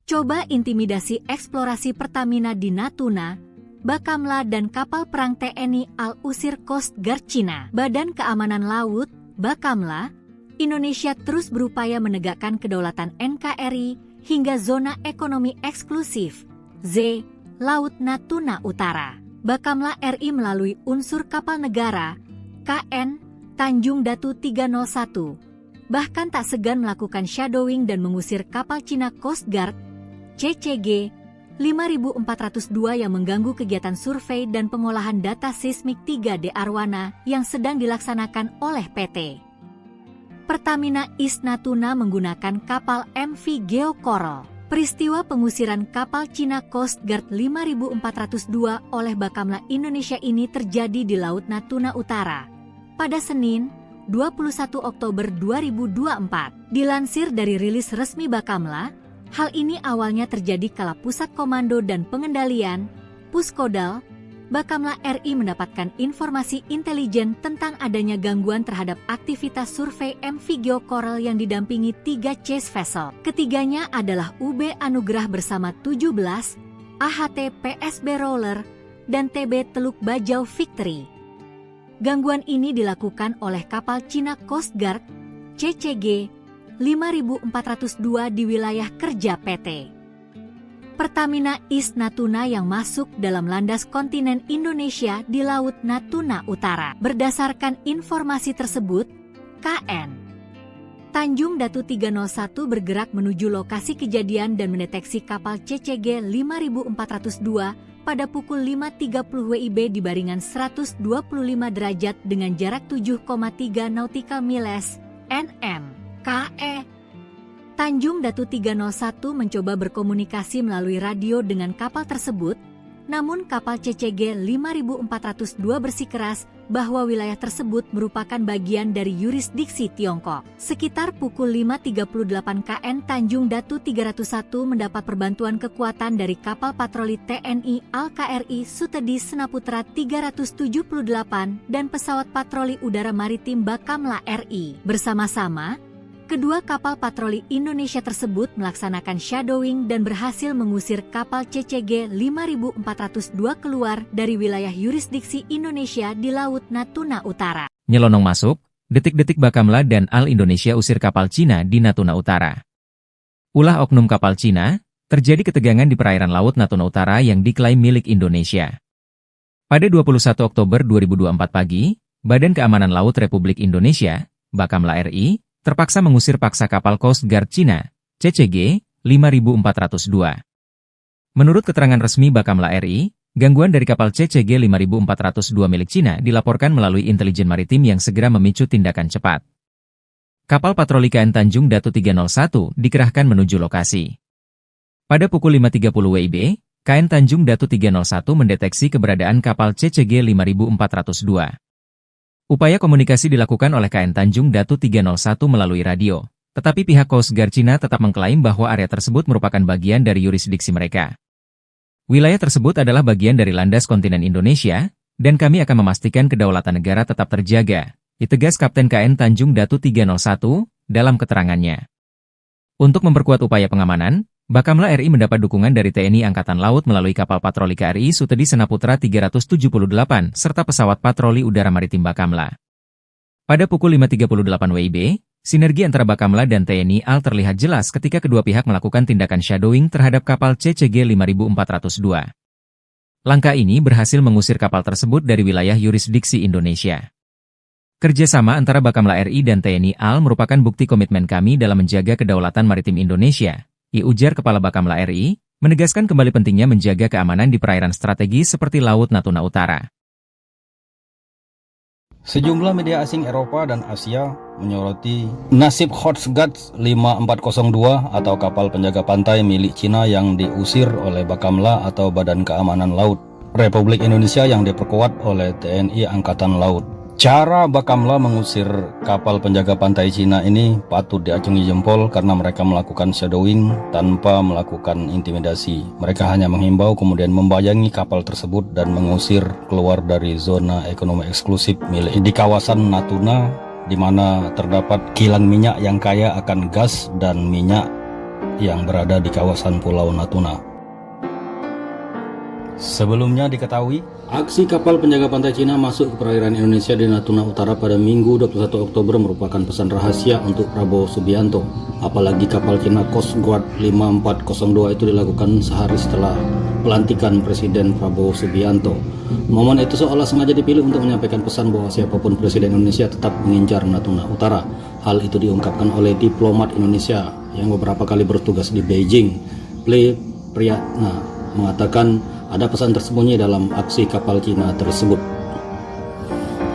Coba intimidasi eksplorasi Pertamina di Natuna, Bakamla dan kapal perang TNI AL usir Coast Guard Cina. Badan Keamanan Laut, Bakamla, Indonesia terus berupaya menegakkan kedaulatan NKRI hingga zona ekonomi eksklusif, Z, Laut Natuna Utara. Bakamla RI melalui unsur kapal negara, KN, Tanjung Datu 301, bahkan tak segan melakukan shadowing dan mengusir kapal Cina Coast Guard, CCG 5402 yang mengganggu kegiatan survei dan pengolahan data seismik 3D Arwana yang sedang dilaksanakan oleh PT Pertamina East Natuna menggunakan kapal MV Geo Coral. Peristiwa pengusiran kapal Cina Coast Guard 5402 oleh Bakamla Indonesia ini terjadi di Laut Natuna Utara pada Senin, 21 Oktober 2024. Dilansir dari rilis resmi Bakamla, hal ini awalnya terjadi kala Pusat Komando dan Pengendalian, Puskodal, Bakamla RI mendapatkan informasi intelijen tentang adanya gangguan terhadap aktivitas survei MV Geo Coral yang didampingi 3 chase vessel. Ketiganya adalah UB Anugrah bersama 17, AHT PSB Roller, dan TB Teluk Bajau Victory. Gangguan ini dilakukan oleh kapal Cina Coast Guard, CCG 5402 di wilayah kerja PT Pertamina East Natuna yang masuk dalam landas kontinen Indonesia di Laut Natuna Utara. Berdasarkan informasi tersebut, KN Tanjung Datu 301 bergerak menuju lokasi kejadian dan mendeteksi kapal CCG 5402 pada pukul 5.30 WIB di baringan 125 derajat dengan jarak 7,3 nautical miles (nm). KE Tanjung Datu 301 mencoba berkomunikasi melalui radio dengan kapal tersebut, namun kapal CCG 5402 bersikeras bahwa wilayah tersebut merupakan bagian dari yurisdiksi Tiongkok. Sekitar pukul 5.38 KN Tanjung Datu 301 mendapat perbantuan kekuatan dari kapal patroli TNI Al-KRI Sutedi Senaputra 378 dan pesawat patroli udara maritim Bakamla RI. Bersama-sama, kedua kapal patroli Indonesia tersebut melaksanakan shadowing dan berhasil mengusir kapal CCG 5402 keluar dari wilayah yurisdiksi Indonesia di Laut Natuna Utara. Nyelonong masuk, detik-detik Bakamla dan Al Indonesia usir kapal Cina di Natuna Utara. Ulah oknum kapal Cina, terjadi ketegangan di perairan Laut Natuna Utara yang diklaim milik Indonesia. Pada 21 Oktober 2024 pagi, Badan Keamanan Laut Republik Indonesia, Bakamla RI, terpaksa mengusir paksa kapal Coast Guard Cina, CCG 5402. Menurut keterangan resmi Bakamla RI, gangguan dari kapal CCG 5402 milik Cina dilaporkan melalui intelijen maritim yang segera memicu tindakan cepat. Kapal patroli KN Tanjung Datu 301 dikerahkan menuju lokasi. Pada pukul 5.30 WIB, KN Tanjung Datu 301 mendeteksi keberadaan kapal CCG 5402. Upaya komunikasi dilakukan oleh KN Tanjung Datu 301 melalui radio, tetapi pihak Coast Guard Cina tetap mengklaim bahwa area tersebut merupakan bagian dari yurisdiksi mereka. Wilayah tersebut adalah bagian dari landas kontinen Indonesia, dan kami akan memastikan kedaulatan negara tetap terjaga, ditegas Kapten KN Tanjung Datu 301 dalam keterangannya. Untuk memperkuat upaya pengamanan, Bakamla RI mendapat dukungan dari TNI Angkatan Laut melalui kapal patroli KRI Sutedi Senaputra 378 serta pesawat patroli udara maritim Bakamla. Pada pukul 5.38 WIB, sinergi antara Bakamla dan TNI AL terlihat jelas ketika kedua pihak melakukan tindakan shadowing terhadap kapal CCG 5402. Langkah ini berhasil mengusir kapal tersebut dari wilayah yurisdiksi Indonesia. Kerjasama antara Bakamla RI dan TNI AL merupakan bukti komitmen kami dalam menjaga kedaulatan maritim Indonesia, ujar Kepala Bakamla RI, menegaskan kembali pentingnya menjaga keamanan di perairan strategis seperti Laut Natuna Utara. Sejumlah media asing Eropa dan Asia menyoroti nasib Coast Guard 5402 atau kapal penjaga pantai milik Cina yang diusir oleh Bakamla atau Badan Keamanan Laut Republik Indonesia yang diperkuat oleh TNI Angkatan Laut. Cara Bakamla mengusir kapal penjaga pantai Cina ini patut diacungi jempol karena mereka melakukan shadowing tanpa melakukan intimidasi. Mereka hanya menghimbau kemudian membayangi kapal tersebut dan mengusir keluar dari zona ekonomi eksklusif milik di kawasan Natuna, di mana terdapat kilang minyak yang kaya akan gas dan minyak yang berada di kawasan Pulau Natuna. Sebelumnya diketahui, aksi kapal penjaga pantai Cina masuk ke perairan Indonesia di Natuna Utara pada Minggu 21 Oktober merupakan pesan rahasia untuk Prabowo Subianto. Apalagi kapal Cina Coast Guard 5402 itu dilakukan sehari setelah pelantikan Presiden Prabowo Subianto. Momen itu seolah sengaja dipilih untuk menyampaikan pesan bahwa siapapun Presiden Indonesia tetap mengincar Natuna Utara. Hal itu diungkapkan oleh diplomat Indonesia yang beberapa kali bertugas di Beijing. Priyatna mengatakan ada pesan tersembunyi dalam aksi kapal Cina tersebut.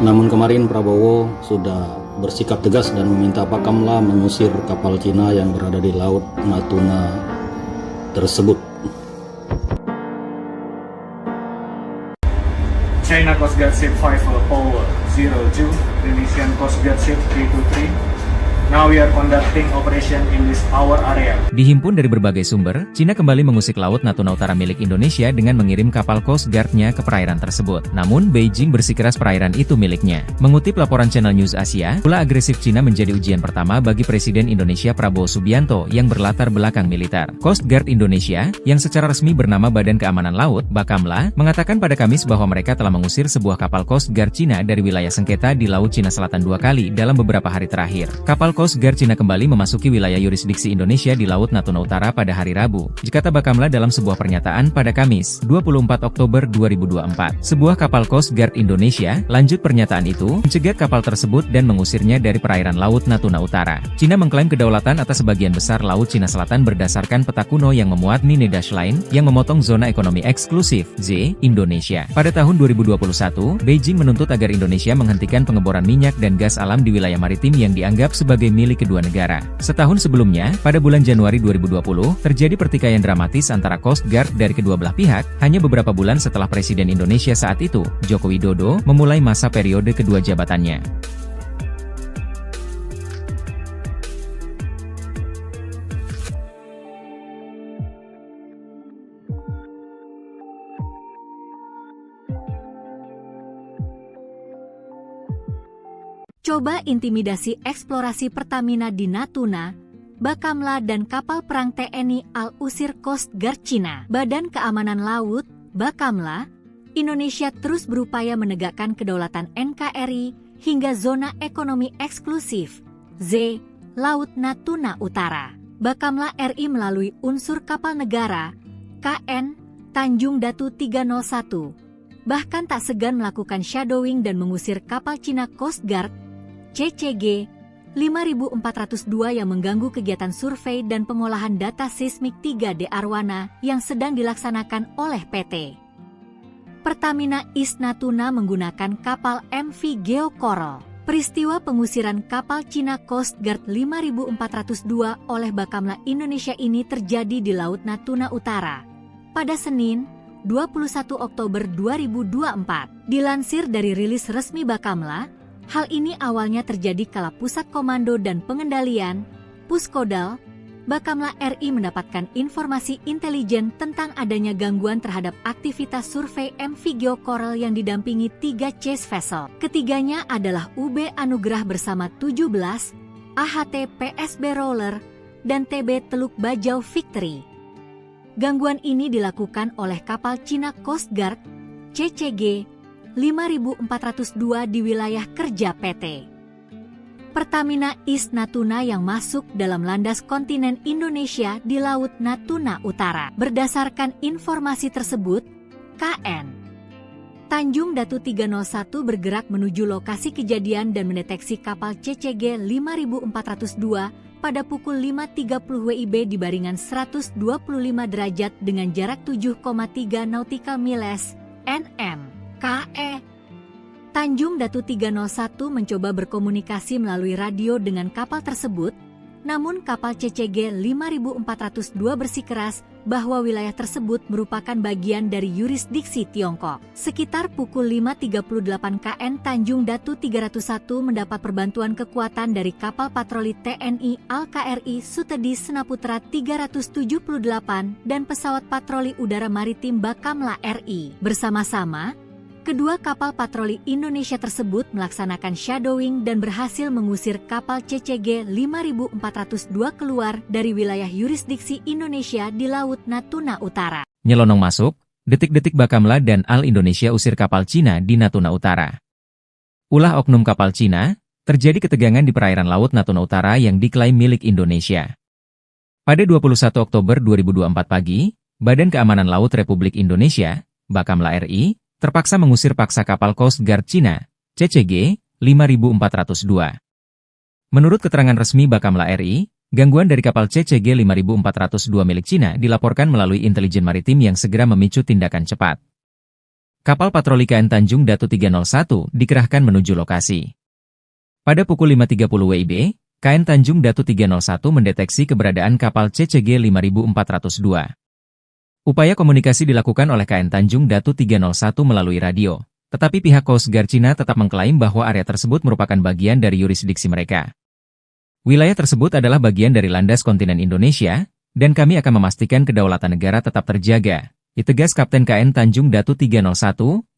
Namun kemarin Prabowo sudah bersikap tegas dan meminta Bakamla mengusir kapal Cina yang berada di Laut Natuna tersebut. China Coast Guard Ship 5002, Indonesian Coast Guard Ship 323. Now we are conducting operation in this our area. Dihimpun dari berbagai sumber, Cina kembali mengusik Laut Natuna Utara milik Indonesia dengan mengirim kapal Coast Guard-nya ke perairan tersebut. Namun, Beijing bersikeras perairan itu miliknya. Mengutip laporan Channel News Asia, ulah agresif Cina menjadi ujian pertama bagi Presiden Indonesia Prabowo Subianto yang berlatar belakang militer. Coast Guard Indonesia, yang secara resmi bernama Badan Keamanan Laut, Bakamla, mengatakan pada Kamis bahwa mereka telah mengusir sebuah kapal Coast Guard Cina dari wilayah sengketa di Laut Cina Selatan 2 kali dalam beberapa hari terakhir. Kapal Coast Guard Cina kembali memasuki wilayah yurisdiksi Indonesia di Laut Natuna Utara pada hari Rabu, kata Bakamla dalam sebuah pernyataan pada Kamis, 24 Oktober 2024. Sebuah kapal Coast Guard Indonesia, lanjut pernyataan itu, mencegat kapal tersebut dan mengusirnya dari perairan Laut Natuna Utara. Cina mengklaim kedaulatan atas sebagian besar Laut Cina Selatan berdasarkan peta kuno yang memuat Nine Dash Line, yang memotong zona ekonomi eksklusif, Z, Indonesia. Pada tahun 2021, Beijing menuntut agar Indonesia menghentikan pengeboran minyak dan gas alam di wilayah maritim yang dianggap sebagai milik kedua negara. Setahun sebelumnya, pada bulan Januari 2020, terjadi pertikaian dramatis antara Coast Guard dari kedua belah pihak, hanya beberapa bulan setelah Presiden Indonesia saat itu, Joko Widodo, memulai masa periode kedua jabatannya. Coba intimidasi eksplorasi Pertamina di Natuna, Bakamla dan kapal perang TNI Al-Usir Coast Guard Cina. Badan Keamanan Laut, Bakamla, Indonesia terus berupaya menegakkan kedaulatan NKRI hingga zona ekonomi eksklusif, Z, Laut Natuna Utara. Bakamla RI melalui unsur kapal negara, KN, Tanjung Datu 301, bahkan tak segan melakukan shadowing dan mengusir kapal Cina Coast Guard, CCG 5402 yang mengganggu kegiatan survei dan pengolahan data seismik 3D Arwana yang sedang dilaksanakan oleh PT Pertamina East Natuna menggunakan kapal MV Geo Coral. Peristiwa pengusiran kapal Cina Coast Guard 5402 oleh Bakamla Indonesia ini terjadi di Laut Natuna Utara pada Senin, 21 Oktober 2024. Dilansir dari rilis resmi Bakamla, hal ini awalnya terjadi kala Pusat Komando dan Pengendalian, Puskodal, Bakamla RI mendapatkan informasi intelijen tentang adanya gangguan terhadap aktivitas survei MV Geo Coral yang didampingi 3 chase vessel. Ketiganya adalah UB Anugrah bersama 17, AHT PSB Roller, dan TB Teluk Bajau Victory. Gangguan ini dilakukan oleh kapal Cina Coast Guard, CCG 5402 di wilayah kerja PT Pertamina East Natuna yang masuk dalam landas kontinen Indonesia di Laut Natuna Utara. Berdasarkan informasi tersebut, KN Tanjung Datu 301 bergerak menuju lokasi kejadian dan mendeteksi kapal CCG 5402 pada pukul 5.30 WIB di baringan 125 derajat dengan jarak 7,3 nautical miles, NM. KE Tanjung Datu 301 mencoba berkomunikasi melalui radio dengan kapal tersebut, namun kapal CCG 5402 bersikeras bahwa wilayah tersebut merupakan bagian dari yurisdiksi Tiongkok. Sekitar pukul 5.38 KN Tanjung Datu 301 mendapat perbantuan kekuatan dari kapal patroli TNI Al-KRI Sutedi Senaputra 378 dan pesawat patroli udara maritim Bakamla RI. Bersama-sama, kedua kapal patroli Indonesia tersebut melaksanakan shadowing dan berhasil mengusir kapal CCG 5402 keluar dari wilayah yurisdiksi Indonesia di Laut Natuna Utara. Nyelonong masuk, detik-detik Bakamla dan Al Indonesia usir kapal Cina di Natuna Utara. Ulah oknum kapal Cina, terjadi ketegangan di perairan Laut Natuna Utara yang diklaim milik Indonesia. Pada 21 Oktober 2024 pagi, Badan Keamanan Laut Republik Indonesia, Bakamla RI, terpaksa mengusir paksa kapal Coast Guard Cina, CCG 5402. Menurut keterangan resmi Bakamla RI, gangguan dari kapal CCG 5402 milik Cina dilaporkan melalui intelijen maritim yang segera memicu tindakan cepat. Kapal patroli KN Tanjung Datu 301 dikerahkan menuju lokasi. Pada pukul 5.30 WIB, KN Tanjung Datu 301 mendeteksi keberadaan kapal CCG 5402. Upaya komunikasi dilakukan oleh KN Tanjung Datu 301 melalui radio, tetapi pihak Coast Guard Cina tetap mengklaim bahwa area tersebut merupakan bagian dari yurisdiksi mereka. Wilayah tersebut adalah bagian dari landas kontinen Indonesia, dan kami akan memastikan kedaulatan negara tetap terjaga, ditegas Kapten KN Tanjung Datu 301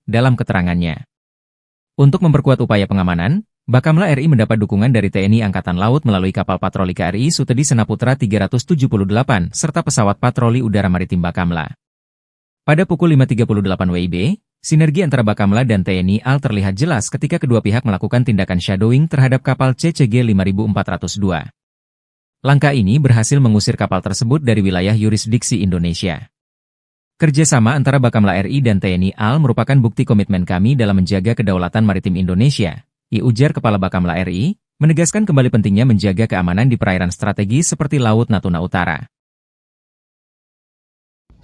dalam keterangannya. Untuk memperkuat upaya pengamanan, Bakamla RI mendapat dukungan dari TNI Angkatan Laut melalui kapal patroli KRI Sutedi Senaputra 378 serta pesawat patroli udara maritim Bakamla. Pada pukul 5.38 WIB, Sinergi antara Bakamla dan TNI AL terlihat jelas ketika kedua pihak melakukan tindakan shadowing terhadap kapal CCG 5402. Langkah ini berhasil mengusir kapal tersebut dari wilayah yurisdiksi Indonesia. Kerjasama antara Bakamla RI dan TNI AL merupakan bukti komitmen kami dalam menjaga kedaulatan maritim Indonesia, ujar Kepala Bakamla RI, menegaskan kembali pentingnya menjaga keamanan di perairan strategis seperti Laut Natuna Utara.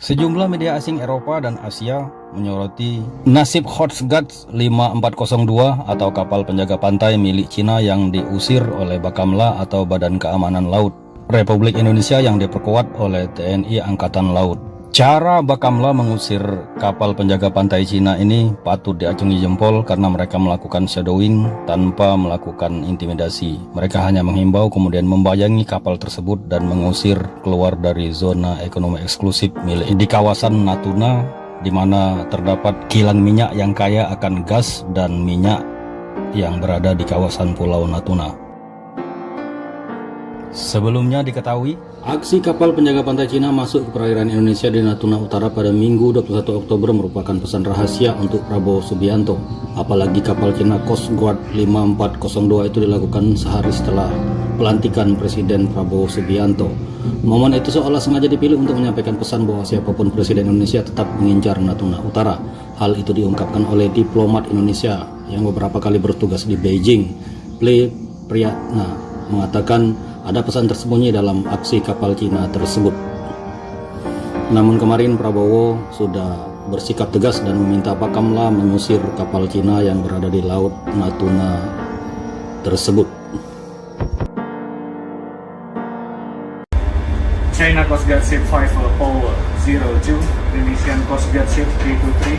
Sejumlah media asing Eropa dan Asia menyoroti nasib Coast Guard 5402 atau kapal penjaga pantai milik Cina yang diusir oleh Bakamla atau Badan Keamanan Laut Republik Indonesia yang diperkuat oleh TNI Angkatan Laut. Cara Bakamla mengusir kapal penjaga pantai Cina ini patut diacungi jempol karena mereka melakukan shadowing tanpa melakukan intimidasi. Mereka hanya menghimbau kemudian membayangi kapal tersebut dan mengusir keluar dari zona ekonomi eksklusif milik di kawasan Natuna, di mana terdapat kilang minyak yang kaya akan gas dan minyak yang berada di kawasan Pulau Natuna. Sebelumnya diketahui, aksi kapal penjaga pantai Cina masuk ke perairan Indonesia di Natuna Utara pada Minggu 21 Oktober merupakan pesan rahasia untuk Prabowo Subianto. Apalagi kapal Cina Coast Guard 5402 itu dilakukan sehari setelah pelantikan Presiden Prabowo Subianto. Momen itu seolah sengaja dipilih untuk menyampaikan pesan bahwa siapapun Presiden Indonesia tetap mengincar Natuna Utara. Hal itu diungkapkan oleh diplomat Indonesia yang beberapa kali bertugas di Beijing. Priyatna mengatakan ada pesan tersembunyi dalam aksi kapal Cina tersebut. Namun kemarin Prabowo sudah bersikap tegas dan meminta Bakamla mengusir kapal Cina yang berada di Laut Natuna tersebut. China Coast Guard Ship 5 Power 02, Indonesian Coast Guard Ship K23.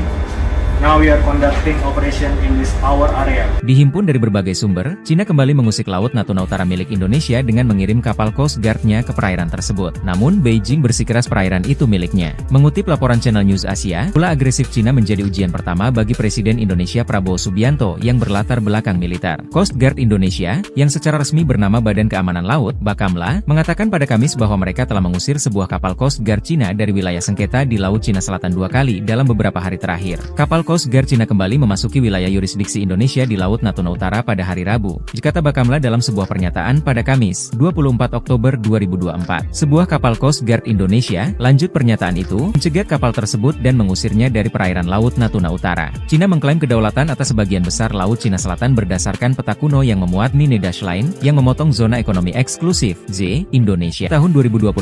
Now we are conducting operation in this our area. Dihimpun dari berbagai sumber, Cina kembali mengusik Laut Natuna Utara milik Indonesia dengan mengirim kapal Coast Guard-nya ke perairan tersebut. Namun, Beijing bersikeras perairan itu miliknya. Mengutip laporan Channel News Asia, pula agresif Cina menjadi ujian pertama bagi Presiden Indonesia Prabowo Subianto yang berlatar belakang militer. Coast Guard Indonesia, yang secara resmi bernama Badan Keamanan Laut, Bakamla, mengatakan pada Kamis bahwa mereka telah mengusir sebuah kapal Coast Guard Cina dari wilayah sengketa di Laut Cina Selatan 2 kali dalam beberapa hari terakhir. Kapal Coast Guard Cina kembali memasuki wilayah yurisdiksi Indonesia di Laut Natuna Utara pada hari Rabu, kata Bakamla dalam sebuah pernyataan pada Kamis, 24 Oktober 2024. Sebuah kapal Coast Guard Indonesia, lanjut pernyataan itu, mencegat kapal tersebut dan mengusirnya dari perairan Laut Natuna Utara. Cina mengklaim kedaulatan atas sebagian besar Laut Cina Selatan berdasarkan peta kuno yang memuat Nine Dash Line, yang memotong zona ekonomi eksklusif, Z, Indonesia. Tahun 2021,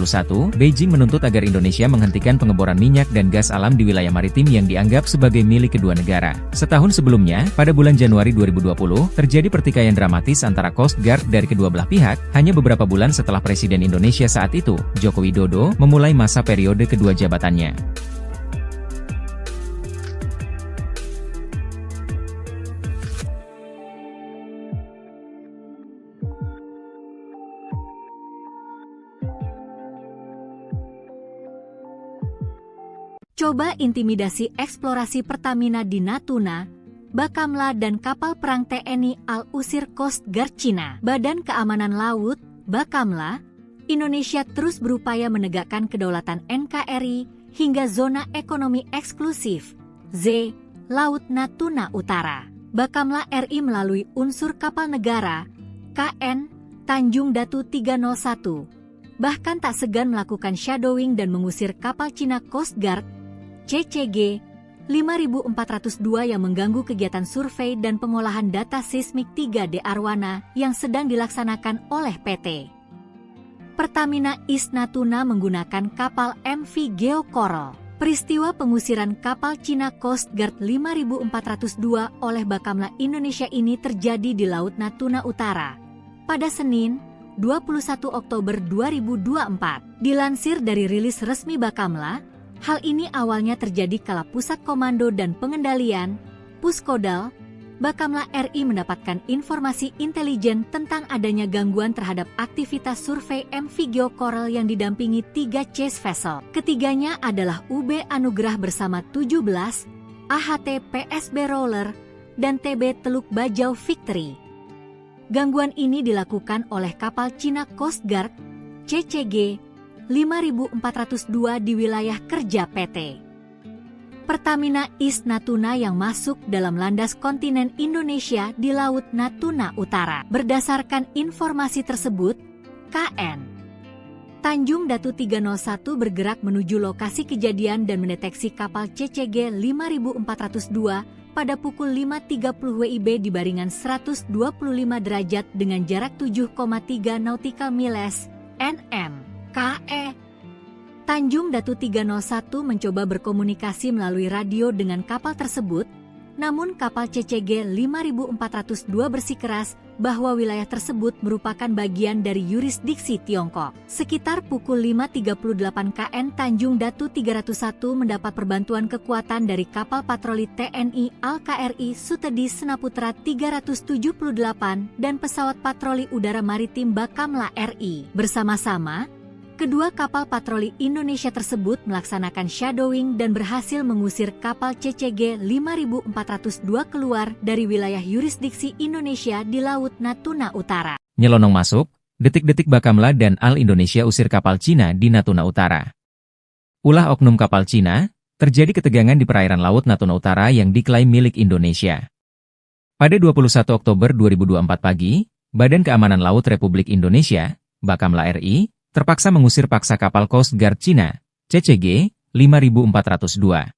Beijing menuntut agar Indonesia menghentikan pengeboran minyak dan gas alam di wilayah maritim yang dianggap sebagai milik kedua negara. Setahun sebelumnya, pada bulan Januari 2020, terjadi pertikaian dramatis antara Coast Guard dari kedua belah pihak, hanya beberapa bulan setelah Presiden Indonesia saat itu, Joko Widodo, memulai masa periode kedua jabatannya. Coba intimidasi eksplorasi Pertamina di Natuna, Bakamla dan kapal perang TNI AL usir Coast Guard Cina. Badan Keamanan Laut, Bakamla, Indonesia terus berupaya menegakkan kedaulatan NKRI hingga zona ekonomi eksklusif, Z, Laut Natuna Utara. Bakamla RI melalui unsur kapal negara, KN, Tanjung Datu 301, bahkan tak segan melakukan shadowing dan mengusir kapal Cina Coast Guard, CCG 5402 yang mengganggu kegiatan survei dan pengolahan data seismik 3D Arwana yang sedang dilaksanakan oleh PT Pertamina East Natuna menggunakan kapal MV Geo Coral. Peristiwa pengusiran kapal Cina Coast Guard 5402 oleh Bakamla Indonesia ini terjadi di Laut Natuna Utara pada Senin, 21 Oktober 2024. Dilansir dari rilis resmi Bakamla, hal ini awalnya terjadi kala Pusat Komando dan Pengendalian, Puskodal, Bakamla RI mendapatkan informasi intelijen tentang adanya gangguan terhadap aktivitas survei MV Geo Coral yang didampingi 3 chase vessel. Ketiganya adalah UB Anugerah bersama 17, AHT PSB Roller, dan TB Teluk Bajau Victory. Gangguan ini dilakukan oleh kapal Cina Coast Guard, CCG 5402 di wilayah kerja PT Pertamina East Natuna yang masuk dalam landas kontinen Indonesia di Laut Natuna Utara. Berdasarkan informasi tersebut, KN Tanjung Datu 301 bergerak menuju lokasi kejadian dan mendeteksi kapal CCG 5402 pada pukul 5.30 WIB di baringan 125 derajat dengan jarak 7,3 nautical miles (nm). KE Tanjung Datu 301 mencoba berkomunikasi melalui radio dengan kapal tersebut, namun kapal CCG 5402 bersikeras bahwa wilayah tersebut merupakan bagian dari yurisdiksi Tiongkok. Sekitar pukul 5.38 KN Tanjung Datu 301 mendapat perbantuan kekuatan dari kapal patroli TNI Al-KRI Sutedi Senaputra 378 dan pesawat patroli udara maritim Bakamla RI. Bersama-sama, kedua kapal patroli Indonesia tersebut melaksanakan shadowing dan berhasil mengusir kapal CCG 5402 keluar dari wilayah yurisdiksi Indonesia di Laut Natuna Utara. Nyelonong masuk, detik-detik Bakamla dan Al Indonesia usir kapal Cina di Natuna Utara. Ulah oknum kapal Cina, terjadi ketegangan di perairan Laut Natuna Utara yang diklaim milik Indonesia. Pada 21 Oktober 2024 pagi, Badan Keamanan Laut Republik Indonesia, Bakamla RI, terpaksa mengusir paksa kapal Coast Guard Cina, CCG 5402.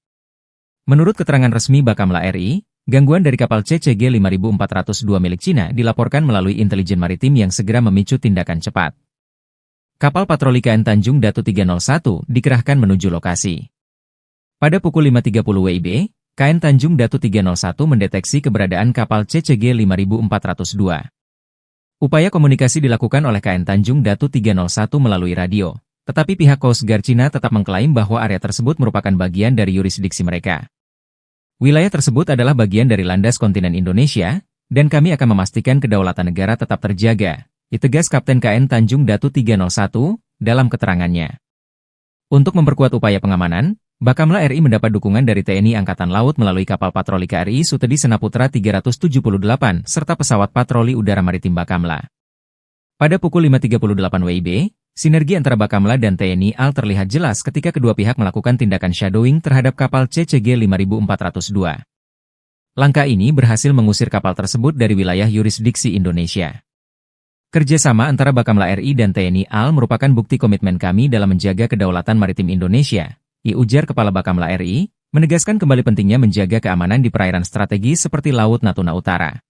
Menurut keterangan resmi Bakamla RI, gangguan dari kapal CCG 5402 milik Cina dilaporkan melalui intelijen maritim yang segera memicu tindakan cepat. Kapal patroli KN Tanjung Datu 301 dikerahkan menuju lokasi. Pada pukul 5.30 WIB, KN Tanjung Datu 301 mendeteksi keberadaan kapal CCG 5402. Upaya komunikasi dilakukan oleh KN Tanjung Datu 301 melalui radio, tetapi pihak Coast Guard Cina tetap mengklaim bahwa area tersebut merupakan bagian dari yurisdiksi mereka. Wilayah tersebut adalah bagian dari landas kontinen Indonesia, dan kami akan memastikan kedaulatan negara tetap terjaga, ditegas Kapten KN Tanjung Datu 301 dalam keterangannya. Untuk memperkuat upaya pengamanan, Bakamla RI mendapat dukungan dari TNI Angkatan Laut melalui kapal patroli KRI Sutedi Senaputra 378 serta pesawat patroli udara maritim Bakamla. Pada pukul 5.38 WIB, sinergi antara Bakamla dan TNI AL terlihat jelas ketika kedua pihak melakukan tindakan shadowing terhadap kapal CCG 5402. Langkah ini berhasil mengusir kapal tersebut dari wilayah yurisdiksi Indonesia. Kerjasama antara Bakamla RI dan TNI AL merupakan bukti komitmen kami dalam menjaga kedaulatan maritim Indonesia, ujar Kepala Bakamla RI, menegaskan kembali pentingnya menjaga keamanan di perairan strategis seperti Laut Natuna Utara.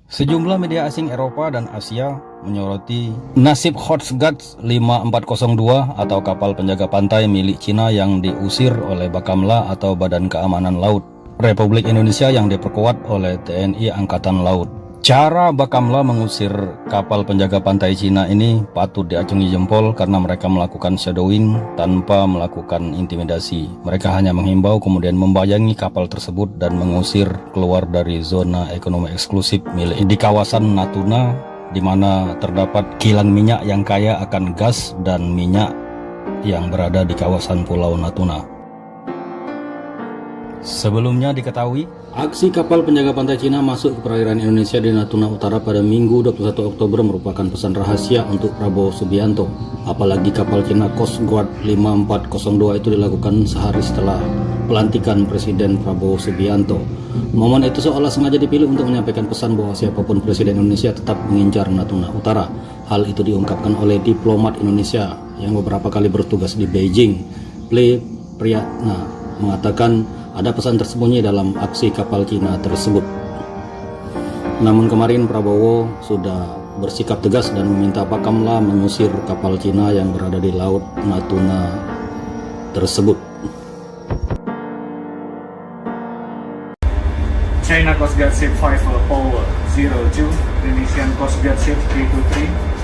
Sejumlah media asing Eropa dan Asia menyoroti nasib Coast Guard 5402 atau kapal penjaga pantai milik Cina yang diusir oleh Bakamla atau Badan Keamanan Laut Republik Indonesia yang diperkuat oleh TNI Angkatan Laut. Cara Bakamla mengusir kapal penjaga pantai Cina ini patut diacungi jempol karena mereka melakukan shadowing tanpa melakukan intimidasi. Mereka hanya menghimbau kemudian membayangi kapal tersebut dan mengusir keluar dari zona ekonomi eksklusif milik di kawasan Natuna, di mana terdapat kilang minyak yang kaya akan gas dan minyak yang berada di kawasan Pulau Natuna. Sebelumnya diketahui, aksi kapal penjaga pantai Cina masuk ke perairan Indonesia di Natuna Utara pada Minggu 21 Oktober merupakan pesan rahasia untuk Prabowo Subianto. Apalagi kapal Cina Coast Guard 5402 itu dilakukan sehari setelah pelantikan Presiden Prabowo Subianto. Momen itu seolah sengaja dipilih untuk menyampaikan pesan bahwa siapapun Presiden Indonesia tetap mengincar Natuna Utara. Hal itu diungkapkan oleh diplomat Indonesia yang beberapa kali bertugas di Beijing. Ple Priyatna mengatakan ada pesan tersembunyi dalam aksi kapal Cina tersebut. Namun kemarin Prabowo sudah bersikap tegas dan meminta Bakamla mengusir kapal Cina yang berada di Laut Natuna tersebut. China Coast Guard Ship 5002, Indonesian Coast Guard Ship 323.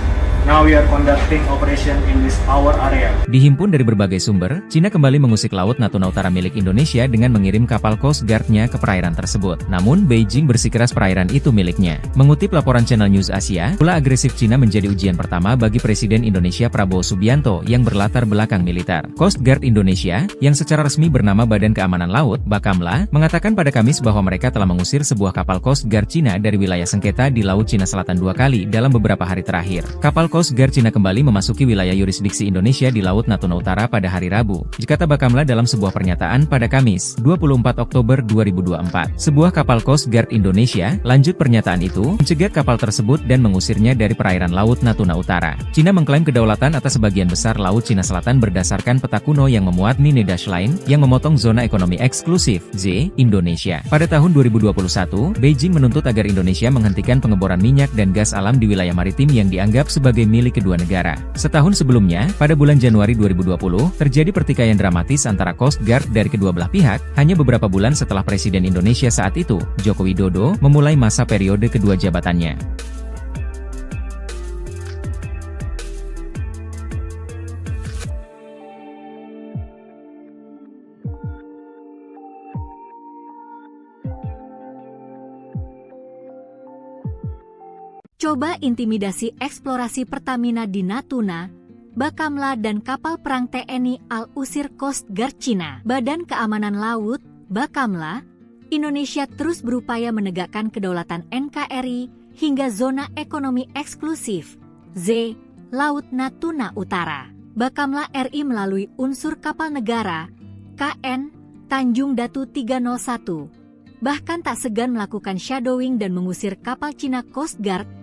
Now we are conducting operation in this our area. Dihimpun dari berbagai sumber, Cina kembali mengusik Laut Natuna Utara milik Indonesia dengan mengirim kapal Coast Guard-nya ke perairan tersebut. Namun, Beijing bersikeras perairan itu miliknya. Mengutip laporan Channel News Asia, ulah agresif Cina menjadi ujian pertama bagi Presiden Indonesia Prabowo Subianto yang berlatar belakang militer. Coast Guard Indonesia, yang secara resmi bernama Badan Keamanan Laut, Bakamla, mengatakan pada Kamis bahwa mereka telah mengusir sebuah kapal Coast Guard Cina dari wilayah sengketa di Laut Cina Selatan 2 kali dalam beberapa hari terakhir. Kapal Coast Guard Cina kembali memasuki wilayah yurisdiksi Indonesia di Laut Natuna Utara pada hari Rabu, kata Bakamla dalam sebuah pernyataan pada Kamis, 24 Oktober 2024. Sebuah kapal Coast Guard Indonesia, lanjut pernyataan itu, mencegat kapal tersebut dan mengusirnya dari perairan Laut Natuna Utara. Cina mengklaim kedaulatan atas sebagian besar Laut Cina Selatan berdasarkan peta kuno yang memuat Nine Dash Line, yang memotong zona ekonomi eksklusif, Z, Indonesia. Pada tahun 2021, Beijing menuntut agar Indonesia menghentikan pengeboran minyak dan gas alam di wilayah maritim yang dianggap sebagai milik kedua negara. Setahun sebelumnya, pada bulan Januari 2020, terjadi pertikaian dramatis antara Coast Guard dari kedua belah pihak, hanya beberapa bulan setelah Presiden Indonesia saat itu, Joko Widodo, memulai masa periode kedua jabatannya. Coba intimidasi eksplorasi Pertamina di Natuna, Bakamla dan kapal perang TNI Al-Usir Coast Guard Cina. Badan Keamanan Laut, Bakamla, Indonesia terus berupaya menegakkan kedaulatan NKRI hingga zona ekonomi eksklusif, Z, Laut Natuna Utara. Bakamla RI melalui unsur kapal negara, KN, Tanjung Datu 301, bahkan tak segan melakukan shadowing dan mengusir kapal Cina Coast Guard,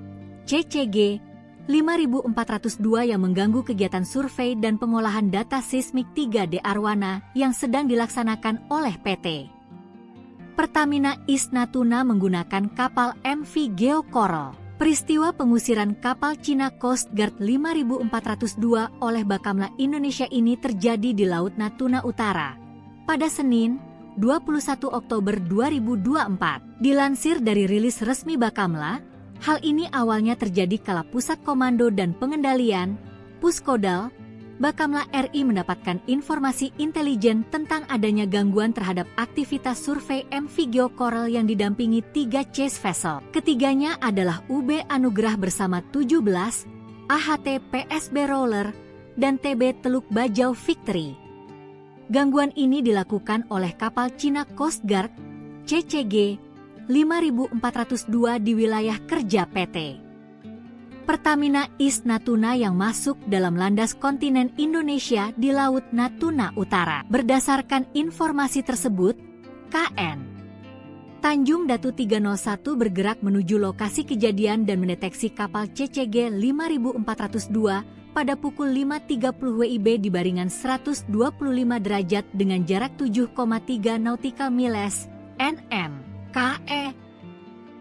CCG 5402 yang mengganggu kegiatan survei dan pengolahan data seismik 3D Arwana yang sedang dilaksanakan oleh PT Pertamina East Natuna menggunakan kapal MV Geo Coral. Peristiwa pengusiran kapal Cina Coast Guard 5402 oleh Bakamla Indonesia ini terjadi di Laut Natuna Utara pada Senin, 21 Oktober 2024. Dilansir dari rilis resmi Bakamla, hal ini awalnya terjadi kala Pusat Komando dan Pengendalian, Puskodal, Bakamla RI mendapatkan informasi intelijen tentang adanya gangguan terhadap aktivitas survei MV Geo Coral yang didampingi 3 chase vessel. Ketiganya adalah UB Anugerah bersama 17, AHT PSB Roller, dan TB Teluk Bajau Victory. Gangguan ini dilakukan oleh kapal Cina Coast Guard, CCG 5402 di wilayah kerja PT Pertamina East Natuna yang masuk dalam landas kontinen Indonesia di Laut Natuna Utara. Berdasarkan informasi tersebut, KN Tanjung Datu 301 bergerak menuju lokasi kejadian dan mendeteksi kapal CCG 5402 pada pukul 5.30 WIB di baringan 125 derajat dengan jarak 7,3 nautical miles, NM. KE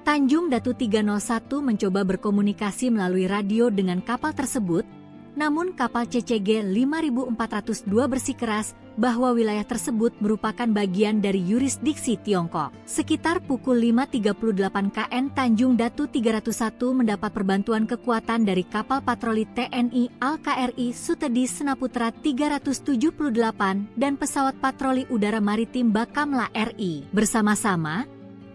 Tanjung Datu 301 mencoba berkomunikasi melalui radio dengan kapal tersebut, namun kapal CCG 5402 bersikeras bahwa wilayah tersebut merupakan bagian dari yurisdiksi Tiongkok. Sekitar pukul 5.38 KN Tanjung Datu 301 mendapat perbantuan kekuatan dari kapal patroli TNI Al-KRI Sutedi Senaputra 378 dan pesawat patroli udara maritim Bakamla RI. Bersama-sama,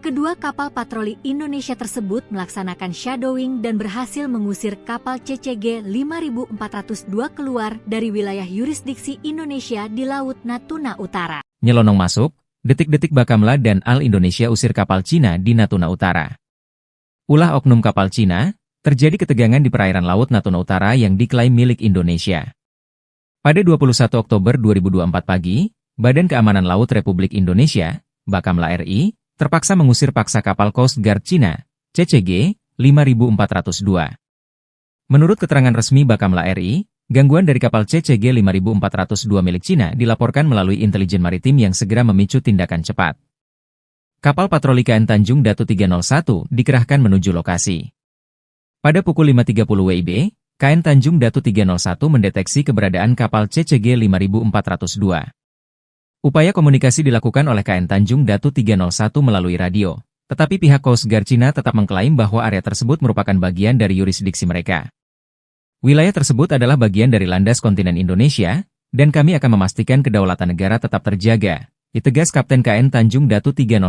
kedua kapal patroli Indonesia tersebut melaksanakan shadowing dan berhasil mengusir kapal CCG 5402 keluar dari wilayah yurisdiksi Indonesia di Laut Natuna Utara. Nyelonong masuk, detik-detik Bakamla dan Al Indonesia usir kapal Cina di Natuna Utara. Ulah oknum kapal Cina, terjadi ketegangan di perairan Laut Natuna Utara yang diklaim milik Indonesia. Pada 21 Oktober 2024 pagi, Badan Keamanan Laut Republik Indonesia, Bakamla RI, terpaksa mengusir paksa kapal Coast Guard Cina, CCG 5402. Menurut keterangan resmi Bakamla RI, gangguan dari kapal CCG 5402 milik Cina dilaporkan melalui intelijen maritim yang segera memicu tindakan cepat. Kapal patroli KN Tanjung Datu 301 dikerahkan menuju lokasi. Pada pukul 5.30 WIB, KN Tanjung Datu 301 mendeteksi keberadaan kapal CCG 5402. Upaya komunikasi dilakukan oleh KN Tanjung Datu 301 melalui radio, tetapi pihak Coast Guard Cina tetap mengklaim bahwa area tersebut merupakan bagian dari yurisdiksi mereka. Wilayah tersebut adalah bagian dari landas kontinen Indonesia, dan kami akan memastikan kedaulatan negara tetap terjaga, ditegas Kapten KN Tanjung Datu 301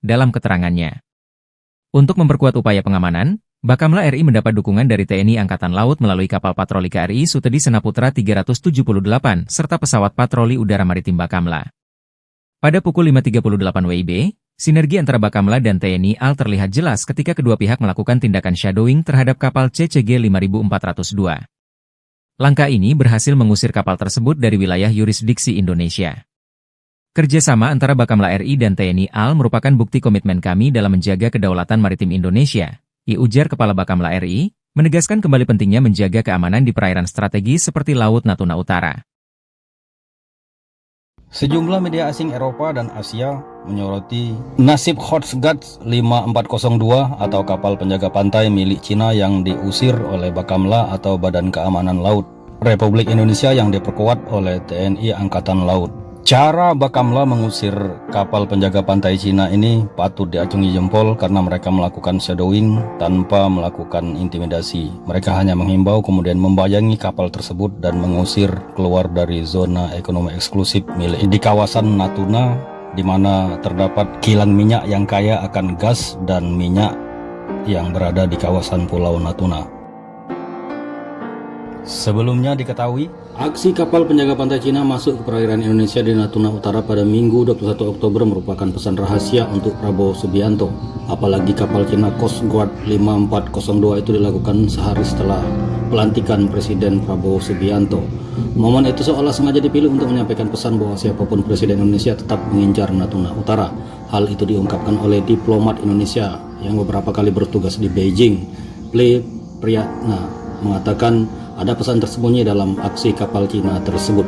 dalam keterangannya. Untuk memperkuat upaya pengamanan, Bakamla RI mendapat dukungan dari TNI Angkatan Laut melalui kapal patroli KRI Sutedi Senaputra 378 serta pesawat patroli udara maritim Bakamla. Pada pukul 5.38 WIB, Sinergi antara Bakamla dan TNI AL terlihat jelas ketika kedua pihak melakukan tindakan shadowing terhadap kapal CCG 5402. Langkah ini berhasil mengusir kapal tersebut dari wilayah yurisdiksi Indonesia. Kerjasama antara Bakamla RI dan TNI AL merupakan bukti komitmen kami dalam menjaga kedaulatan maritim Indonesia, ujar Kepala Bakamla RI, menegaskan kembali pentingnya menjaga keamanan di perairan strategis seperti Laut Natuna Utara. Sejumlah media asing Eropa dan Asia menyoroti nasib Coast Guard 5402 atau kapal penjaga pantai milik Cina yang diusir oleh Bakamla atau Badan Keamanan Laut Republik Indonesia yang diperkuat oleh TNI Angkatan Laut. Cara Bakamla mengusir kapal penjaga pantai Cina ini patut diacungi jempol karena mereka melakukan shadowing tanpa melakukan intimidasi. Mereka hanya menghimbau kemudian membayangi kapal tersebut dan mengusir keluar dari zona ekonomi eksklusif milik di kawasan Natuna, di mana terdapat kilang minyak yang kaya akan gas dan minyak yang berada di kawasan Pulau Natuna. Sebelumnya diketahui, aksi kapal penjaga pantai Cina masuk ke perairan Indonesia di Natuna Utara pada Minggu 21 Oktober merupakan pesan rahasia untuk Prabowo Subianto. Apalagi kapal Cina Coast Guard 5402 itu dilakukan sehari setelah pelantikan Presiden Prabowo Subianto. Momen itu seolah sengaja dipilih untuk menyampaikan pesan bahwa siapapun Presiden Indonesia tetap mengincar Natuna Utara. Hal itu diungkapkan oleh diplomat Indonesia yang beberapa kali bertugas di Beijing. Priyatna mengatakan ada pesan tersembunyi dalam aksi kapal Cina tersebut.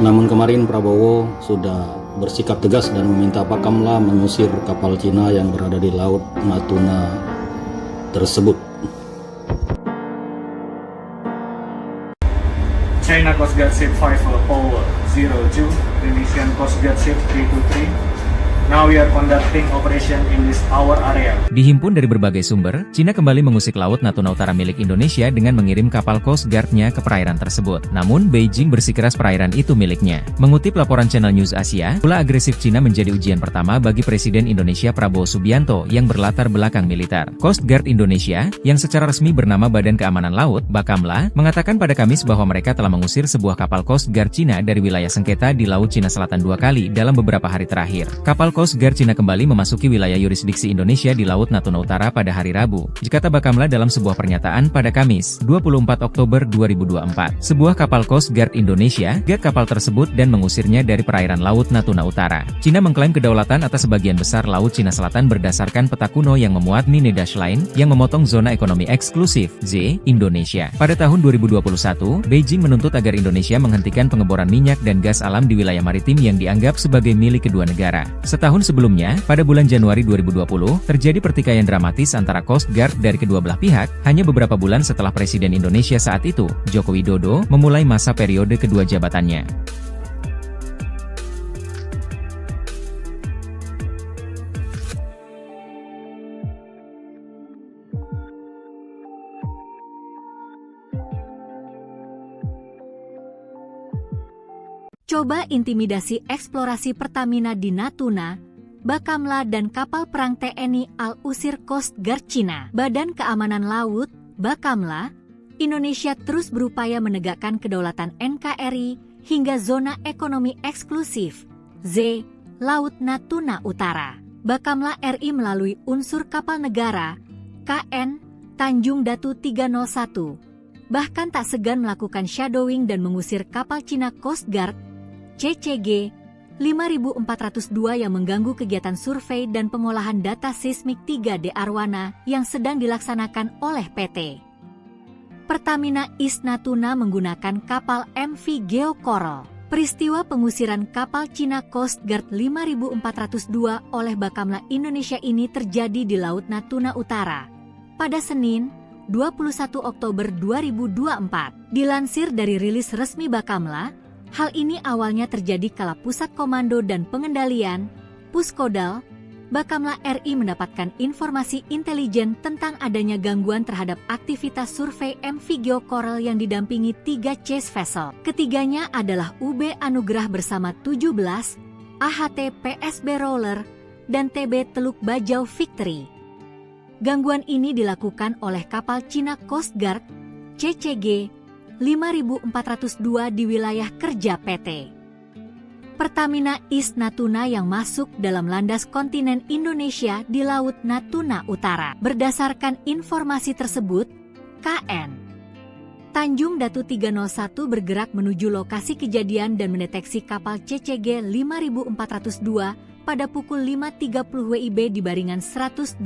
Namun kemarin Prabowo sudah bersikap tegas dan meminta Bakamla mengusir kapal Cina yang berada di Laut Natuna tersebut. China Coast Guard Ship 5 Power 02, Indonesian Coast Guard Ship 323. Now we are conducting operation in this our area. Dihimpun dari berbagai sumber, Cina kembali mengusik Laut Natuna Utara milik Indonesia dengan mengirim kapal Coast Guard-nya ke perairan tersebut. Namun, Beijing bersikeras perairan itu miliknya. Mengutip laporan Channel News Asia, ulah agresif Cina menjadi ujian pertama bagi Presiden Indonesia Prabowo Subianto yang berlatar belakang militer. Coast Guard Indonesia, yang secara resmi bernama Badan Keamanan Laut, Bakamla, mengatakan pada Kamis bahwa mereka telah mengusir sebuah kapal Coast Guard Cina dari wilayah sengketa di Laut Cina Selatan 2 kali dalam beberapa hari terakhir. Kapal Coast Guard Cina kembali memasuki wilayah yurisdiksi Indonesia di Laut Natuna Utara pada hari Rabu, kata Bakamla dalam sebuah pernyataan pada Kamis, 24 Oktober 2024. Sebuah kapal Coast Guard Indonesia gagal kapal tersebut dan mengusirnya dari perairan Laut Natuna Utara. Cina mengklaim kedaulatan atas sebagian besar Laut Cina Selatan berdasarkan peta kuno yang memuat Nine Dash Line yang memotong zona ekonomi eksklusif Z Indonesia. Pada tahun 2021, Beijing menuntut agar Indonesia menghentikan pengeboran minyak dan gas alam di wilayah maritim yang dianggap sebagai milik kedua negara. Setahun sebelumnya, pada bulan Januari 2020, terjadi pertikaian dramatis antara Coast Guard dari kedua belah pihak, hanya beberapa bulan setelah Presiden Indonesia saat itu, Joko Widodo, memulai masa periode kedua jabatannya. Coba intimidasi eksplorasi Pertamina di Natuna, Bakamla dan kapal perang TNI AL usir Coast Guard Cina. Badan Keamanan Laut, Bakamla, Indonesia terus berupaya menegakkan kedaulatan NKRI hingga zona ekonomi eksklusif, Z, Laut Natuna Utara. Bakamla RI melalui unsur kapal negara, KN, Tanjung Datu 301, bahkan tak segan melakukan shadowing dan mengusir kapal Cina Coast Guard, CCG 5402 yang mengganggu kegiatan survei dan pengolahan data seismik 3D Arwana yang sedang dilaksanakan oleh PT Pertamina East Natuna menggunakan kapal MV Geo Coral. Peristiwa pengusiran kapal Cina Coast Guard 5402 oleh Bakamla Indonesia ini terjadi di Laut Natuna Utara pada Senin, 21 Oktober 2024. Dilansir dari rilis resmi Bakamla, hal ini awalnya terjadi kala Pusat Komando dan Pengendalian, Puskodal, Bakamla RI mendapatkan informasi intelijen tentang adanya gangguan terhadap aktivitas survei MV Geo Coral yang didampingi 3 chase vessel. Ketiganya adalah UB Anugrah bersama 17, AHT PSB Roller, dan TB Teluk Bajau Victory. Gangguan ini dilakukan oleh kapal Cina Coast Guard, CCG 5402 di wilayah kerja PT Pertamina East Natuna yang masuk dalam landas kontinen Indonesia di Laut Natuna Utara. Berdasarkan informasi tersebut, KN Tanjung Datu 301 bergerak menuju lokasi kejadian dan mendeteksi kapal CCG 5402 pada pukul 5.30 WIB di baringan 125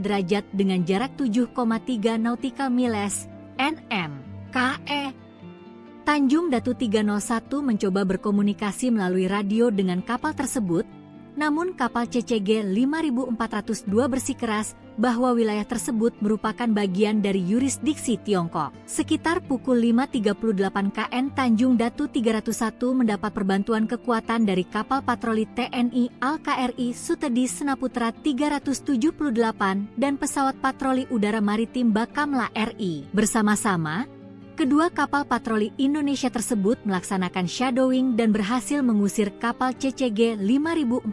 derajat dengan jarak 7,3 nautical miles (nm). KE Tanjung Datu 301 mencoba berkomunikasi melalui radio dengan kapal tersebut, namun kapal CCG 5402 bersikeras bahwa wilayah tersebut merupakan bagian dari yurisdiksi Tiongkok. Sekitar pukul 5.38 KN Tanjung Datu 301 mendapat perbantuan kekuatan dari kapal patroli TNI Al-KRI Sutedi Senaputra 378 dan pesawat patroli udara maritim Bakamla RI. Bersama-sama, kedua kapal patroli Indonesia tersebut melaksanakan shadowing dan berhasil mengusir kapal CCG 5402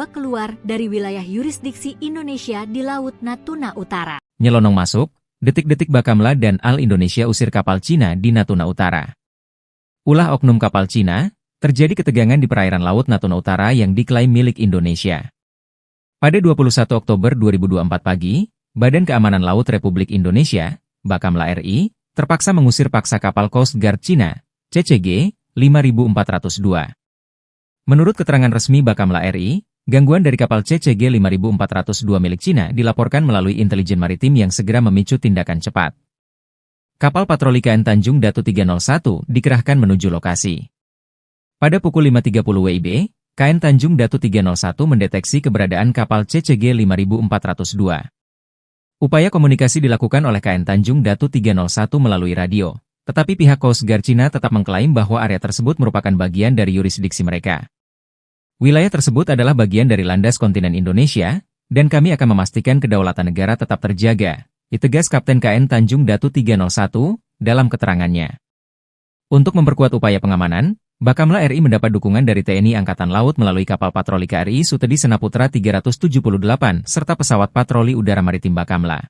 keluar dari wilayah yurisdiksi Indonesia di Laut Natuna Utara. Nyelonong masuk, detik-detik Bakamla dan Al Indonesia usir kapal Cina di Natuna Utara. Ulah oknum kapal Cina, terjadi ketegangan di perairan Laut Natuna Utara yang diklaim milik Indonesia. Pada 21 Oktober 2024 pagi, Badan Keamanan Laut Republik Indonesia, Bakamla RI, terpaksa mengusir paksa kapal Coast Guard Cina, CCG 5402. Menurut keterangan resmi Bakamla RI, gangguan dari kapal CCG 5402 milik Cina dilaporkan melalui intelijen maritim yang segera memicu tindakan cepat. Kapal patroli KN Tanjung Datu 301 dikerahkan menuju lokasi. Pada pukul 5.30 WIB, KN Tanjung Datu 301 mendeteksi keberadaan kapal CCG 5402. Upaya komunikasi dilakukan oleh KN Tanjung Datu 301 melalui radio, tetapi pihak Coast Guard Cina tetap mengklaim bahwa area tersebut merupakan bagian dari yurisdiksi mereka. Wilayah tersebut adalah bagian dari landas kontinen Indonesia, dan kami akan memastikan kedaulatan negara tetap terjaga, ditegas Kapten KN Tanjung Datu 301 dalam keterangannya. Untuk memperkuat upaya pengamanan, Bakamla RI mendapat dukungan dari TNI Angkatan Laut melalui kapal patroli KRI Sutedi Senaputra 378 serta pesawat patroli udara maritim Bakamla.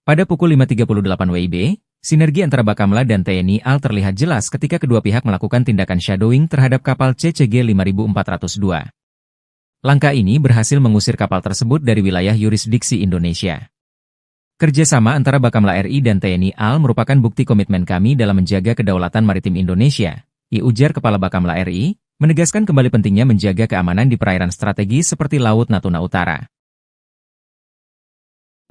Pada pukul 5.38 WIB, sinergi antara Bakamla dan TNI AL terlihat jelas ketika kedua pihak melakukan tindakan shadowing terhadap kapal CCG 5402. Langkah ini berhasil mengusir kapal tersebut dari wilayah yurisdiksi Indonesia. Kerjasama antara Bakamla RI dan TNI AL merupakan bukti komitmen kami dalam menjaga kedaulatan maritim Indonesia, ujar Kepala Bakamla RI, menegaskan kembali pentingnya menjaga keamanan di perairan strategis seperti Laut Natuna Utara.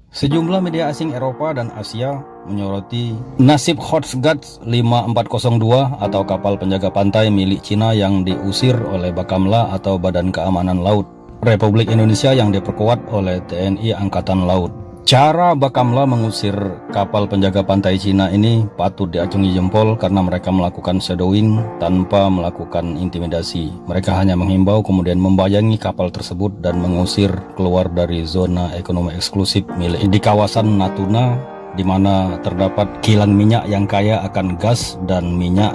Sejumlah media asing Eropa dan Asia menyoroti nasib Coast Guard 5402 atau kapal penjaga pantai milik Cina yang diusir oleh Bakamla atau Badan Keamanan Laut Republik Indonesia yang diperkuat oleh TNI Angkatan Laut. Cara Bakamla mengusir kapal penjaga pantai Cina ini patut diacungi jempol karena mereka melakukan shadowing tanpa melakukan intimidasi. Mereka hanya menghimbau kemudian membayangi kapal tersebut dan mengusir keluar dari zona ekonomi eksklusif milik di kawasan Natuna, di mana terdapat kilang minyak yang kaya akan gas dan minyak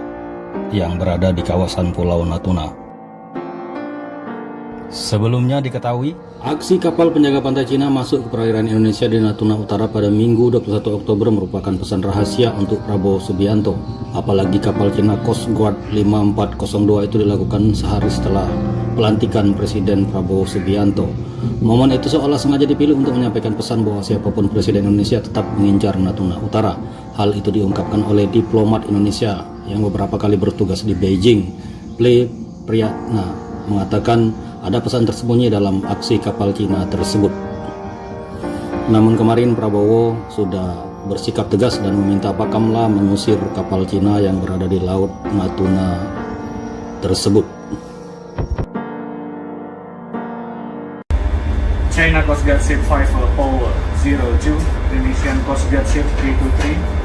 yang berada di kawasan Pulau Natuna. Sebelumnya diketahui, aksi kapal penjaga pantai Cina masuk ke perairan Indonesia di Natuna Utara pada Minggu 21 Oktober merupakan pesan rahasia untuk Prabowo Subianto. Apalagi kapal Cina Coast Guard 5402 itu dilakukan sehari setelah pelantikan Presiden Prabowo Subianto. Momen itu seolah sengaja dipilih untuk menyampaikan pesan bahwa siapapun Presiden Indonesia tetap mengincar Natuna Utara. Hal itu diungkapkan oleh diplomat Indonesia yang beberapa kali bertugas di Beijing. Ple Priyatna mengatakan ada pesan tersembunyi dalam aksi kapal Cina tersebut. Namun kemarin Prabowo sudah bersikap tegas dan meminta Bakamla mengusir kapal Cina yang berada di Laut Natuna tersebut. China Coast Guard Ship 5 Power 02, Indonesian Coast Guard Ship 323.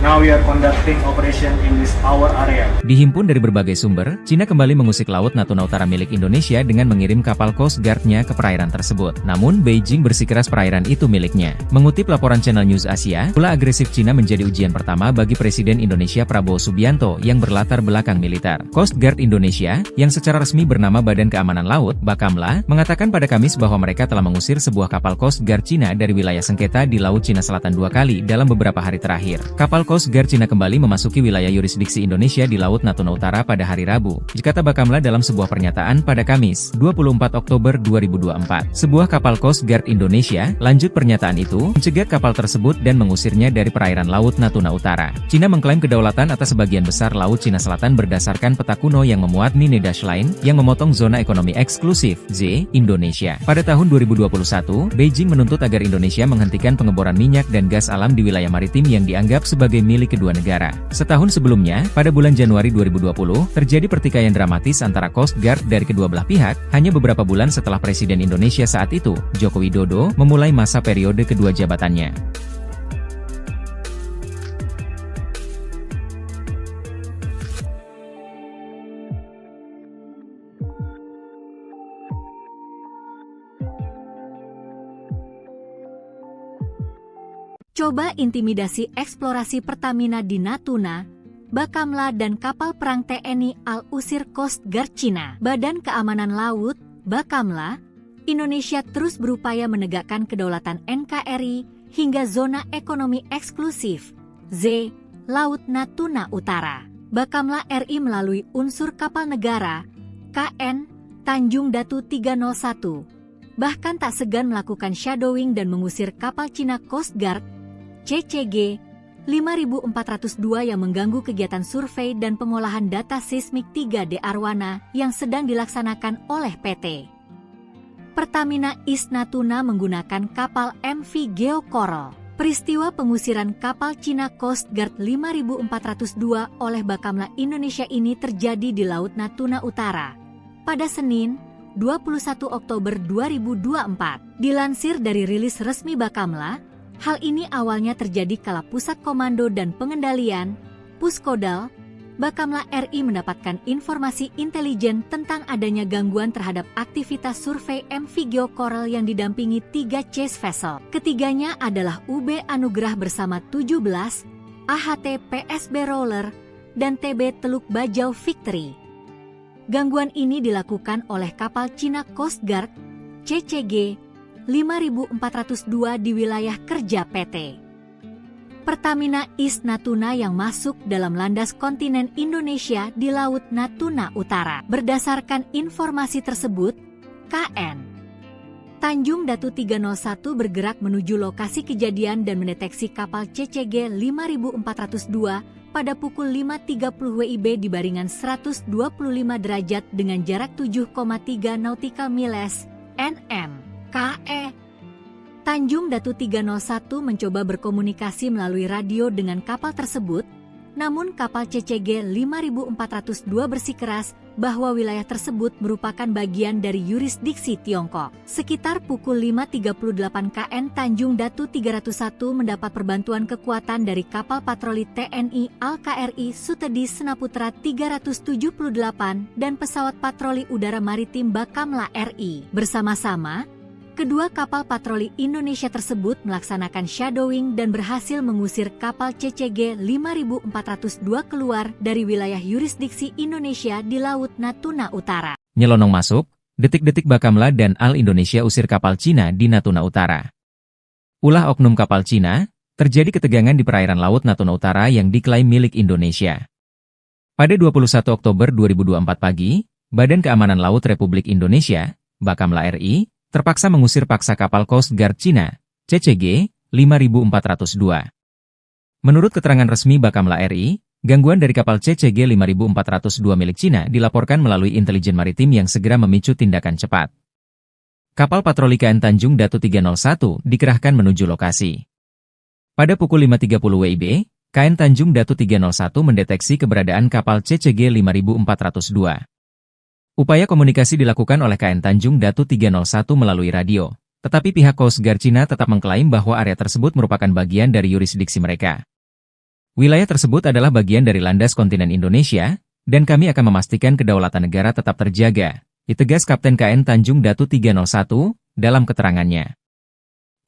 Now we are conducting operation in this our area. Dihimpun dari berbagai sumber, Cina kembali mengusik Laut Natuna Utara milik Indonesia dengan mengirim kapal Coast Guard-nya ke perairan tersebut. Namun, Beijing bersikeras perairan itu miliknya. Mengutip laporan Channel News Asia, ulah agresif Cina menjadi ujian pertama bagi Presiden Indonesia Prabowo Subianto yang berlatar belakang militer. Coast Guard Indonesia, yang secara resmi bernama Badan Keamanan Laut, Bakamla, mengatakan pada Kamis bahwa mereka telah mengusir sebuah kapal Coast Guard Cina dari wilayah sengketa di Laut Cina Selatan 2 kali dalam beberapa hari terakhir. Kapal Coast Guard Cina kembali memasuki wilayah yurisdiksi Indonesia di Laut Natuna Utara pada hari Rabu, kata Bakamla dalam sebuah pernyataan pada Kamis, 24 Oktober 2024. Sebuah kapal Coast Guard Indonesia, lanjut pernyataan itu, mencegat kapal tersebut dan mengusirnya dari perairan Laut Natuna Utara. Cina mengklaim kedaulatan atas sebagian besar Laut Cina Selatan berdasarkan peta kuno yang memuat Nine Dash Line, yang memotong zona ekonomi eksklusif, Z, Indonesia. Pada tahun 2021, Beijing menuntut agar Indonesia menghentikan pengeboran minyak dan gas alam di wilayah maritim yang dianggap sebagai milik kedua negara. Setahun sebelumnya, pada bulan Januari 2020, terjadi pertikaian dramatis antara Coast Guard dari kedua belah pihak, hanya beberapa bulan setelah Presiden Indonesia saat itu, Joko Widodo, memulai masa periode kedua jabatannya. Coba intimidasi eksplorasi Pertamina di Natuna, Bakamla dan kapal perang TNI Al-Usir Coast Guard Cina. Badan Keamanan Laut, Bakamla, Indonesia terus berupaya menegakkan kedaulatan NKRI hingga zona ekonomi eksklusif, Z, Laut Natuna Utara. Bakamla RI melalui unsur kapal negara, KN, Tanjung Datu 301, bahkan tak segan melakukan shadowing dan mengusir kapal Cina Coast Guard, CCG 5402 yang mengganggu kegiatan survei dan pengolahan data seismik 3D Arwana yang sedang dilaksanakan oleh PT Pertamina East Natuna menggunakan kapal MV Geo Coral. Peristiwa pengusiran kapal Cina Coast Guard 5402 oleh Bakamla Indonesia ini terjadi di Laut Natuna Utara pada Senin, 21 Oktober 2024. Dilansir dari rilis resmi Bakamla, hal ini awalnya terjadi kala Pusat Komando dan Pengendalian, Puskodal, Bakamla RI mendapatkan informasi intelijen tentang adanya gangguan terhadap aktivitas survei MV Geo Coral yang didampingi 3 chase vessel. Ketiganya adalah UB Anugrah bersama 17, AHT PSB Roller, dan TB Teluk Bajau Victory. Gangguan ini dilakukan oleh kapal Cina Coast Guard, CCG 5402 di wilayah kerja PT Pertamina East Natuna yang masuk dalam landas kontinen Indonesia di Laut Natuna Utara. Berdasarkan informasi tersebut, KN Tanjung Datu 301 bergerak menuju lokasi kejadian dan mendeteksi kapal CCG 5402 pada pukul 5.30 WIB di baringan 125 derajat dengan jarak 7,3 nautical miles, NM. KE Tanjung Datu 301 mencoba berkomunikasi melalui radio dengan kapal tersebut, namun kapal CCG 5402 bersikeras bahwa wilayah tersebut merupakan bagian dari yurisdiksi Tiongkok. Sekitar pukul 5.38 KN Tanjung Datu 301 mendapat perbantuan kekuatan dari kapal patroli TNI Al-KRI Sutedi Senaputra 378 dan pesawat patroli udara maritim Bakamla RI. Bersama-sama, kedua kapal patroli Indonesia tersebut melaksanakan shadowing dan berhasil mengusir kapal CCG 5402 keluar dari wilayah yurisdiksi Indonesia di Laut Natuna Utara. Nyelonong masuk, detik-detik Bakamla dan Al Indonesia usir kapal Cina di Natuna Utara. Ulah oknum kapal Cina, terjadi ketegangan di perairan Laut Natuna Utara yang diklaim milik Indonesia. Pada 21 Oktober 2024 pagi, Badan Keamanan Laut Republik Indonesia, Bakamla RI, terpaksa mengusir paksa kapal Coast Guard Cina, CCG 5402. Menurut keterangan resmi Bakamla RI, gangguan dari kapal CCG 5402 milik Cina dilaporkan melalui intelijen maritim yang segera memicu tindakan cepat. Kapal patroli KN Tanjung Datu 301 dikerahkan menuju lokasi. Pada pukul 5.30 WIB, KN Tanjung Datu 301 mendeteksi keberadaan kapal CCG 5402. Upaya komunikasi dilakukan oleh KN Tanjung Datu 301 melalui radio, tetapi pihak Coast Guard Cina tetap mengklaim bahwa area tersebut merupakan bagian dari yurisdiksi mereka. Wilayah tersebut adalah bagian dari landas kontinen Indonesia, dan kami akan memastikan kedaulatan negara tetap terjaga, ditegas Kapten KN Tanjung Datu 301 dalam keterangannya.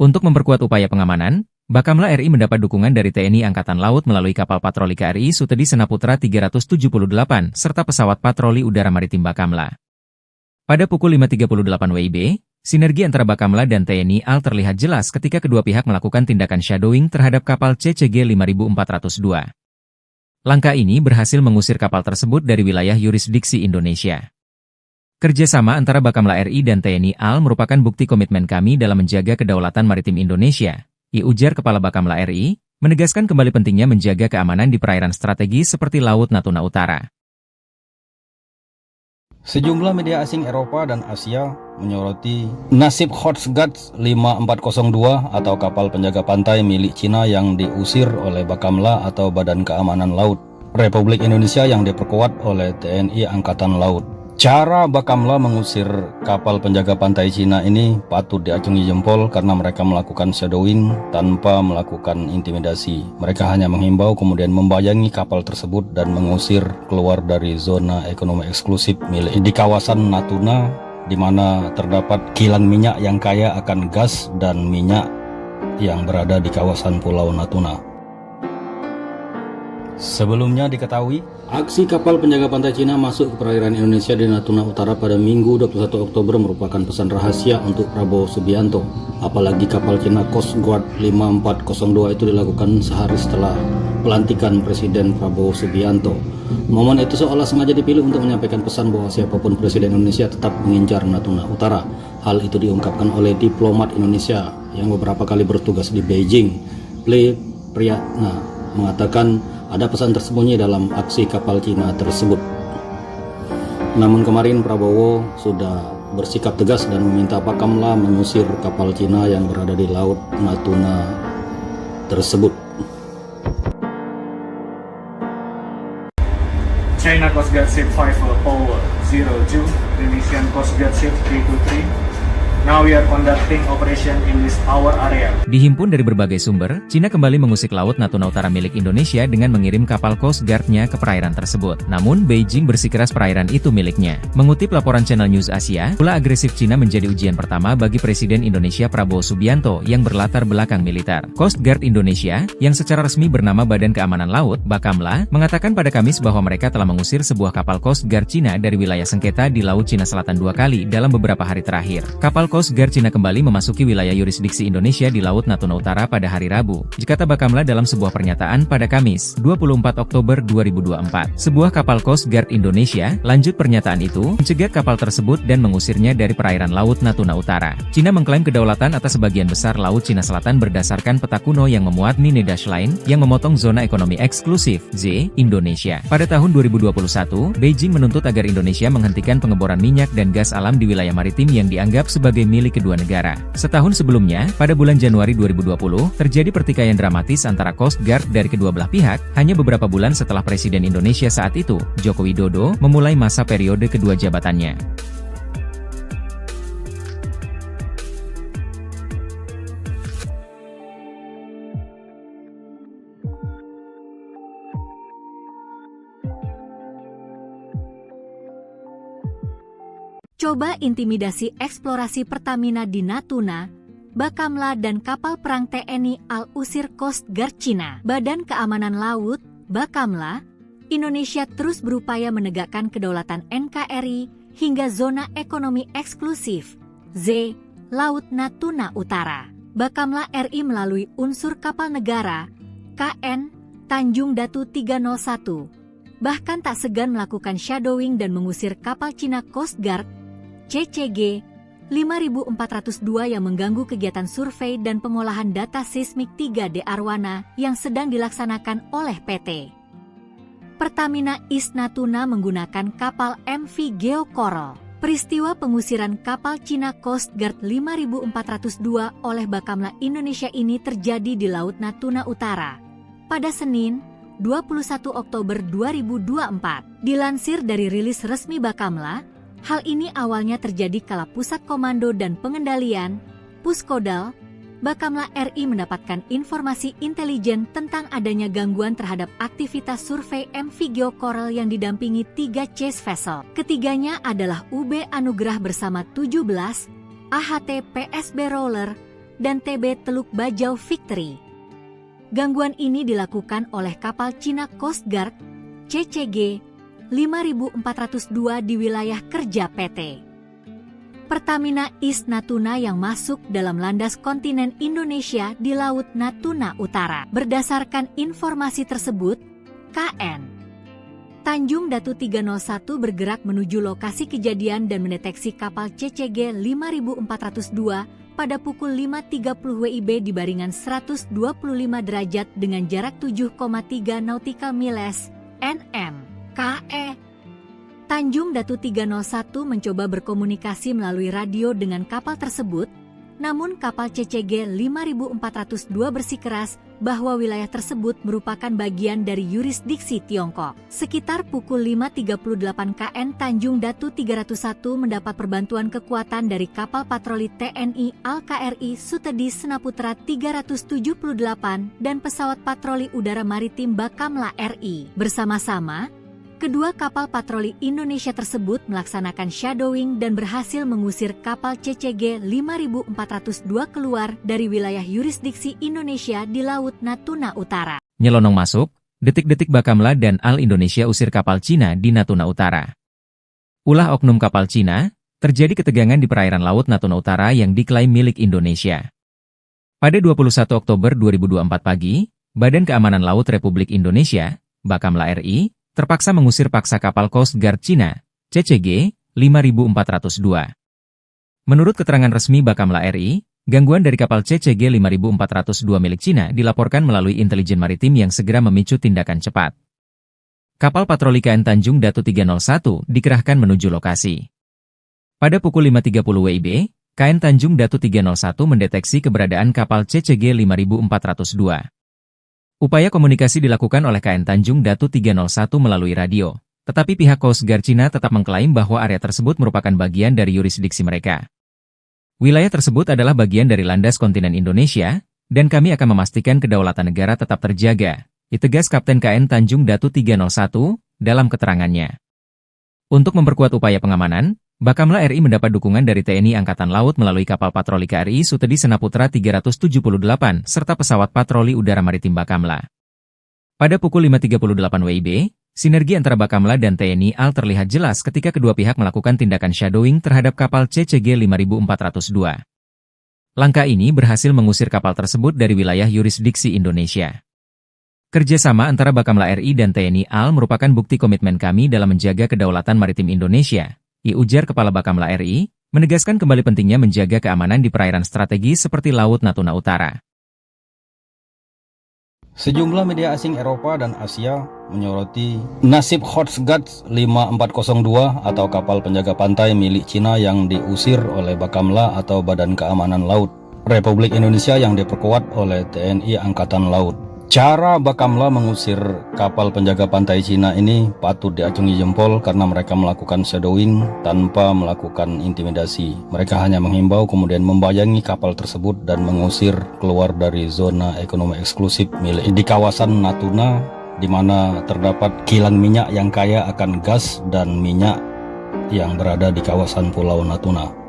Untuk memperkuat upaya pengamanan, Bakamla RI mendapat dukungan dari TNI Angkatan Laut melalui kapal patroli KRI Sutedi Senaputra 378 serta pesawat patroli udara maritim Bakamla. Pada pukul 5.38 WIB, Sinergi antara Bakamla dan TNI AL terlihat jelas ketika kedua pihak melakukan tindakan shadowing terhadap kapal CCG 5402. Langkah ini berhasil mengusir kapal tersebut dari wilayah yurisdiksi Indonesia. Kerjasama antara Bakamla RI dan TNI AL merupakan bukti komitmen kami dalam menjaga kedaulatan maritim Indonesia, ujar Kepala Bakamla RI, menegaskan kembali pentingnya menjaga keamanan di perairan strategis seperti Laut Natuna Utara. Sejumlah media asing Eropa dan Asia menyoroti nasib Coast Guard 5402 atau kapal penjaga pantai milik Cina yang diusir oleh Bakamla atau Badan Keamanan Laut Republik Indonesia yang diperkuat oleh TNI Angkatan Laut. Cara Bakamla mengusir kapal penjaga pantai Cina ini patut diacungi jempol karena mereka melakukan shadowing tanpa melakukan intimidasi. Mereka hanya menghimbau kemudian membayangi kapal tersebut dan mengusir keluar dari zona ekonomi eksklusif milik di kawasan Natuna, di mana terdapat kilang minyak yang kaya akan gas dan minyak yang berada di kawasan Pulau Natuna. Sebelumnya diketahui, aksi kapal penjaga pantai Cina masuk ke perairan Indonesia di Natuna Utara pada Minggu 21 Oktober merupakan pesan rahasia untuk Prabowo Subianto. Apalagi kapal Cina Coast Guard 5402 itu dilakukan sehari setelah pelantikan Presiden Prabowo Subianto. Momen itu seolah sengaja dipilih untuk menyampaikan pesan bahwa siapapun Presiden Indonesia tetap mengincar Natuna Utara. Hal itu diungkapkan oleh diplomat Indonesia yang beberapa kali bertugas di Beijing. Lee Priyatna mengatakan ada pesan tersembunyi dalam aksi kapal Cina tersebut. Namun kemarin Prabowo sudah bersikap tegas dan meminta Bakamla mengusir kapal Cina yang berada di Laut Natuna tersebut. China Coast Guard Ship 5402, Indonesian Coast Guard Ship 323. Now we are conducting operation in this our area. Dihimpun dari berbagai sumber, Cina kembali mengusik Laut Natuna Utara milik Indonesia dengan mengirim kapal Coast Guard-nya ke perairan tersebut. Namun, Beijing bersikeras perairan itu miliknya. Mengutip laporan Channel News Asia, ulah agresif Cina menjadi ujian pertama bagi Presiden Indonesia Prabowo Subianto yang berlatar belakang militer. Coast Guard Indonesia, yang secara resmi bernama Badan Keamanan Laut, Bakamla, mengatakan pada Kamis bahwa mereka telah mengusir sebuah kapal Coast Guard Cina dari wilayah sengketa di Laut Cina Selatan 2 kali dalam beberapa hari terakhir. Kapal Coast Guard Cina kembali memasuki wilayah yurisdiksi Indonesia di Laut Natuna Utara pada hari Rabu, kata Bakamla dalam sebuah pernyataan pada Kamis, 24 Oktober 2024. Sebuah kapal Coast Guard Indonesia, lanjut pernyataan itu, mencegat kapal tersebut dan mengusirnya dari perairan Laut Natuna Utara. Cina mengklaim kedaulatan atas sebagian besar Laut Cina Selatan berdasarkan peta kuno yang memuat Nine Dash Line, yang memotong zona ekonomi eksklusif, Z, Indonesia. Pada tahun 2021, Beijing menuntut agar Indonesia menghentikan pengeboran minyak dan gas alam di wilayah maritim yang dianggap sebagai milik kedua negara. Setahun sebelumnya, pada bulan Januari 2020, terjadi pertikaian dramatis antara Coast Guard dari kedua belah pihak, hanya beberapa bulan setelah Presiden Indonesia saat itu, Joko Widodo, memulai masa periode kedua jabatannya. Coba intimidasi eksplorasi Pertamina di Natuna, Bakamla dan kapal perang TNI AL usir Coast Guard Cina. Badan Keamanan Laut, Bakamla, Indonesia terus berupaya menegakkan kedaulatan NKRI hingga zona ekonomi eksklusif, Z, Laut Natuna Utara. Bakamla RI melalui unsur kapal negara, KN, Tanjung Datu 301, bahkan tak segan melakukan shadowing dan mengusir kapal Cina Coast Guard, CCG 5402 yang mengganggu kegiatan survei dan pengolahan data seismik 3D Arwana yang sedang dilaksanakan oleh PT Pertamina East Natuna menggunakan kapal MV Geo Coral. Peristiwa pengusiran kapal Cina Coast Guard 5402 oleh Bakamla Indonesia ini terjadi di Laut Natuna Utara pada Senin, 21 Oktober 2024. Dilansir dari rilis resmi Bakamla, hal ini awalnya terjadi kala Pusat Komando dan Pengendalian, Puskodal, Bakamla RI mendapatkan informasi intelijen tentang adanya gangguan terhadap aktivitas survei MV Geo Coral yang didampingi 3 chase vessel. Ketiganya adalah UB Anugrah bersama 17, AHT PSB Roller, dan TB Teluk Bajau Victory. Gangguan ini dilakukan oleh kapal Cina Coast Guard, CCG 5402 di wilayah kerja PT Pertamina East Natuna yang masuk dalam landas kontinen Indonesia di Laut Natuna Utara. Berdasarkan informasi tersebut, KN Tanjung Datu 301 bergerak menuju lokasi kejadian dan mendeteksi kapal CCG 5402 pada pukul 5.30 WIB di baringan 125 derajat dengan jarak 7,3 nautical miles (nm). KE Tanjung Datu 301 mencoba berkomunikasi melalui radio dengan kapal tersebut, namun kapal CCG 5402 bersikeras bahwa wilayah tersebut merupakan bagian dari yurisdiksi Tiongkok. Sekitar pukul 5.38 KN Tanjung Datu 301 mendapat perbantuan kekuatan dari kapal patroli TNI Al-KRI Sutedi Senaputra 378 dan pesawat patroli udara maritim Bakamla RI. Bersama-sama, kedua kapal patroli Indonesia tersebut melaksanakan shadowing dan berhasil mengusir kapal CCG 5402 keluar dari wilayah yurisdiksi Indonesia di Laut Natuna Utara. Nyelonong masuk, detik-detik Bakamla dan Al Indonesia usir kapal Cina di Natuna Utara. Ulah oknum kapal Cina, terjadi ketegangan di perairan Laut Natuna Utara yang diklaim milik Indonesia. Pada 21 Oktober 2024 pagi, Badan Keamanan Laut Republik Indonesia, Bakamla RI, terpaksa mengusir paksa kapal Coast Guard Cina, CCG 5402. Menurut keterangan resmi Bakamla RI, gangguan dari kapal CCG 5402 milik Cina dilaporkan melalui intelijen maritim yang segera memicu tindakan cepat. Kapal patroli KN Tanjung Datu 301 dikerahkan menuju lokasi. Pada pukul 5.30 WIB, KN Tanjung Datu 301 mendeteksi keberadaan kapal CCG 5402. Upaya komunikasi dilakukan oleh KN Tanjung Datu 301 melalui radio, tetapi pihak Coast Guard Cina tetap mengklaim bahwa area tersebut merupakan bagian dari yurisdiksi mereka. Wilayah tersebut adalah bagian dari landas kontinen Indonesia, dan kami akan memastikan kedaulatan negara tetap terjaga, ditegas Kapten KN Tanjung Datu 301 dalam keterangannya. Untuk memperkuat upaya pengamanan, Bakamla RI mendapat dukungan dari TNI Angkatan Laut melalui kapal patroli KRI Sutedi Senaputra 378 serta pesawat patroli udara maritim Bakamla. Pada pukul 5.38 WIB, sinergi antara Bakamla dan TNI AL terlihat jelas ketika kedua pihak melakukan tindakan shadowing terhadap kapal CCG 5402. Langkah ini berhasil mengusir kapal tersebut dari wilayah yurisdiksi Indonesia. Kerjasama antara Bakamla RI dan TNI AL merupakan bukti komitmen kami dalam menjaga kedaulatan maritim Indonesia, ujar Kepala Bakamla RI, menegaskan kembali pentingnya menjaga keamanan di perairan strategis seperti Laut Natuna Utara. Sejumlah media asing Eropa dan Asia menyoroti nasib Coast Guard 5402 atau kapal penjaga pantai milik Cina yang diusir oleh Bakamla atau Badan Keamanan Laut Republik Indonesia yang diperkuat oleh TNI Angkatan Laut. Cara Bakamla mengusir kapal penjaga pantai Cina ini patut diacungi jempol karena mereka melakukan shadowing tanpa melakukan intimidasi. Mereka hanya menghimbau kemudian membayangi kapal tersebut dan mengusir keluar dari zona ekonomi eksklusif milik di kawasan Natuna, di mana terdapat kilang minyak yang kaya akan gas dan minyak yang berada di kawasan Pulau Natuna.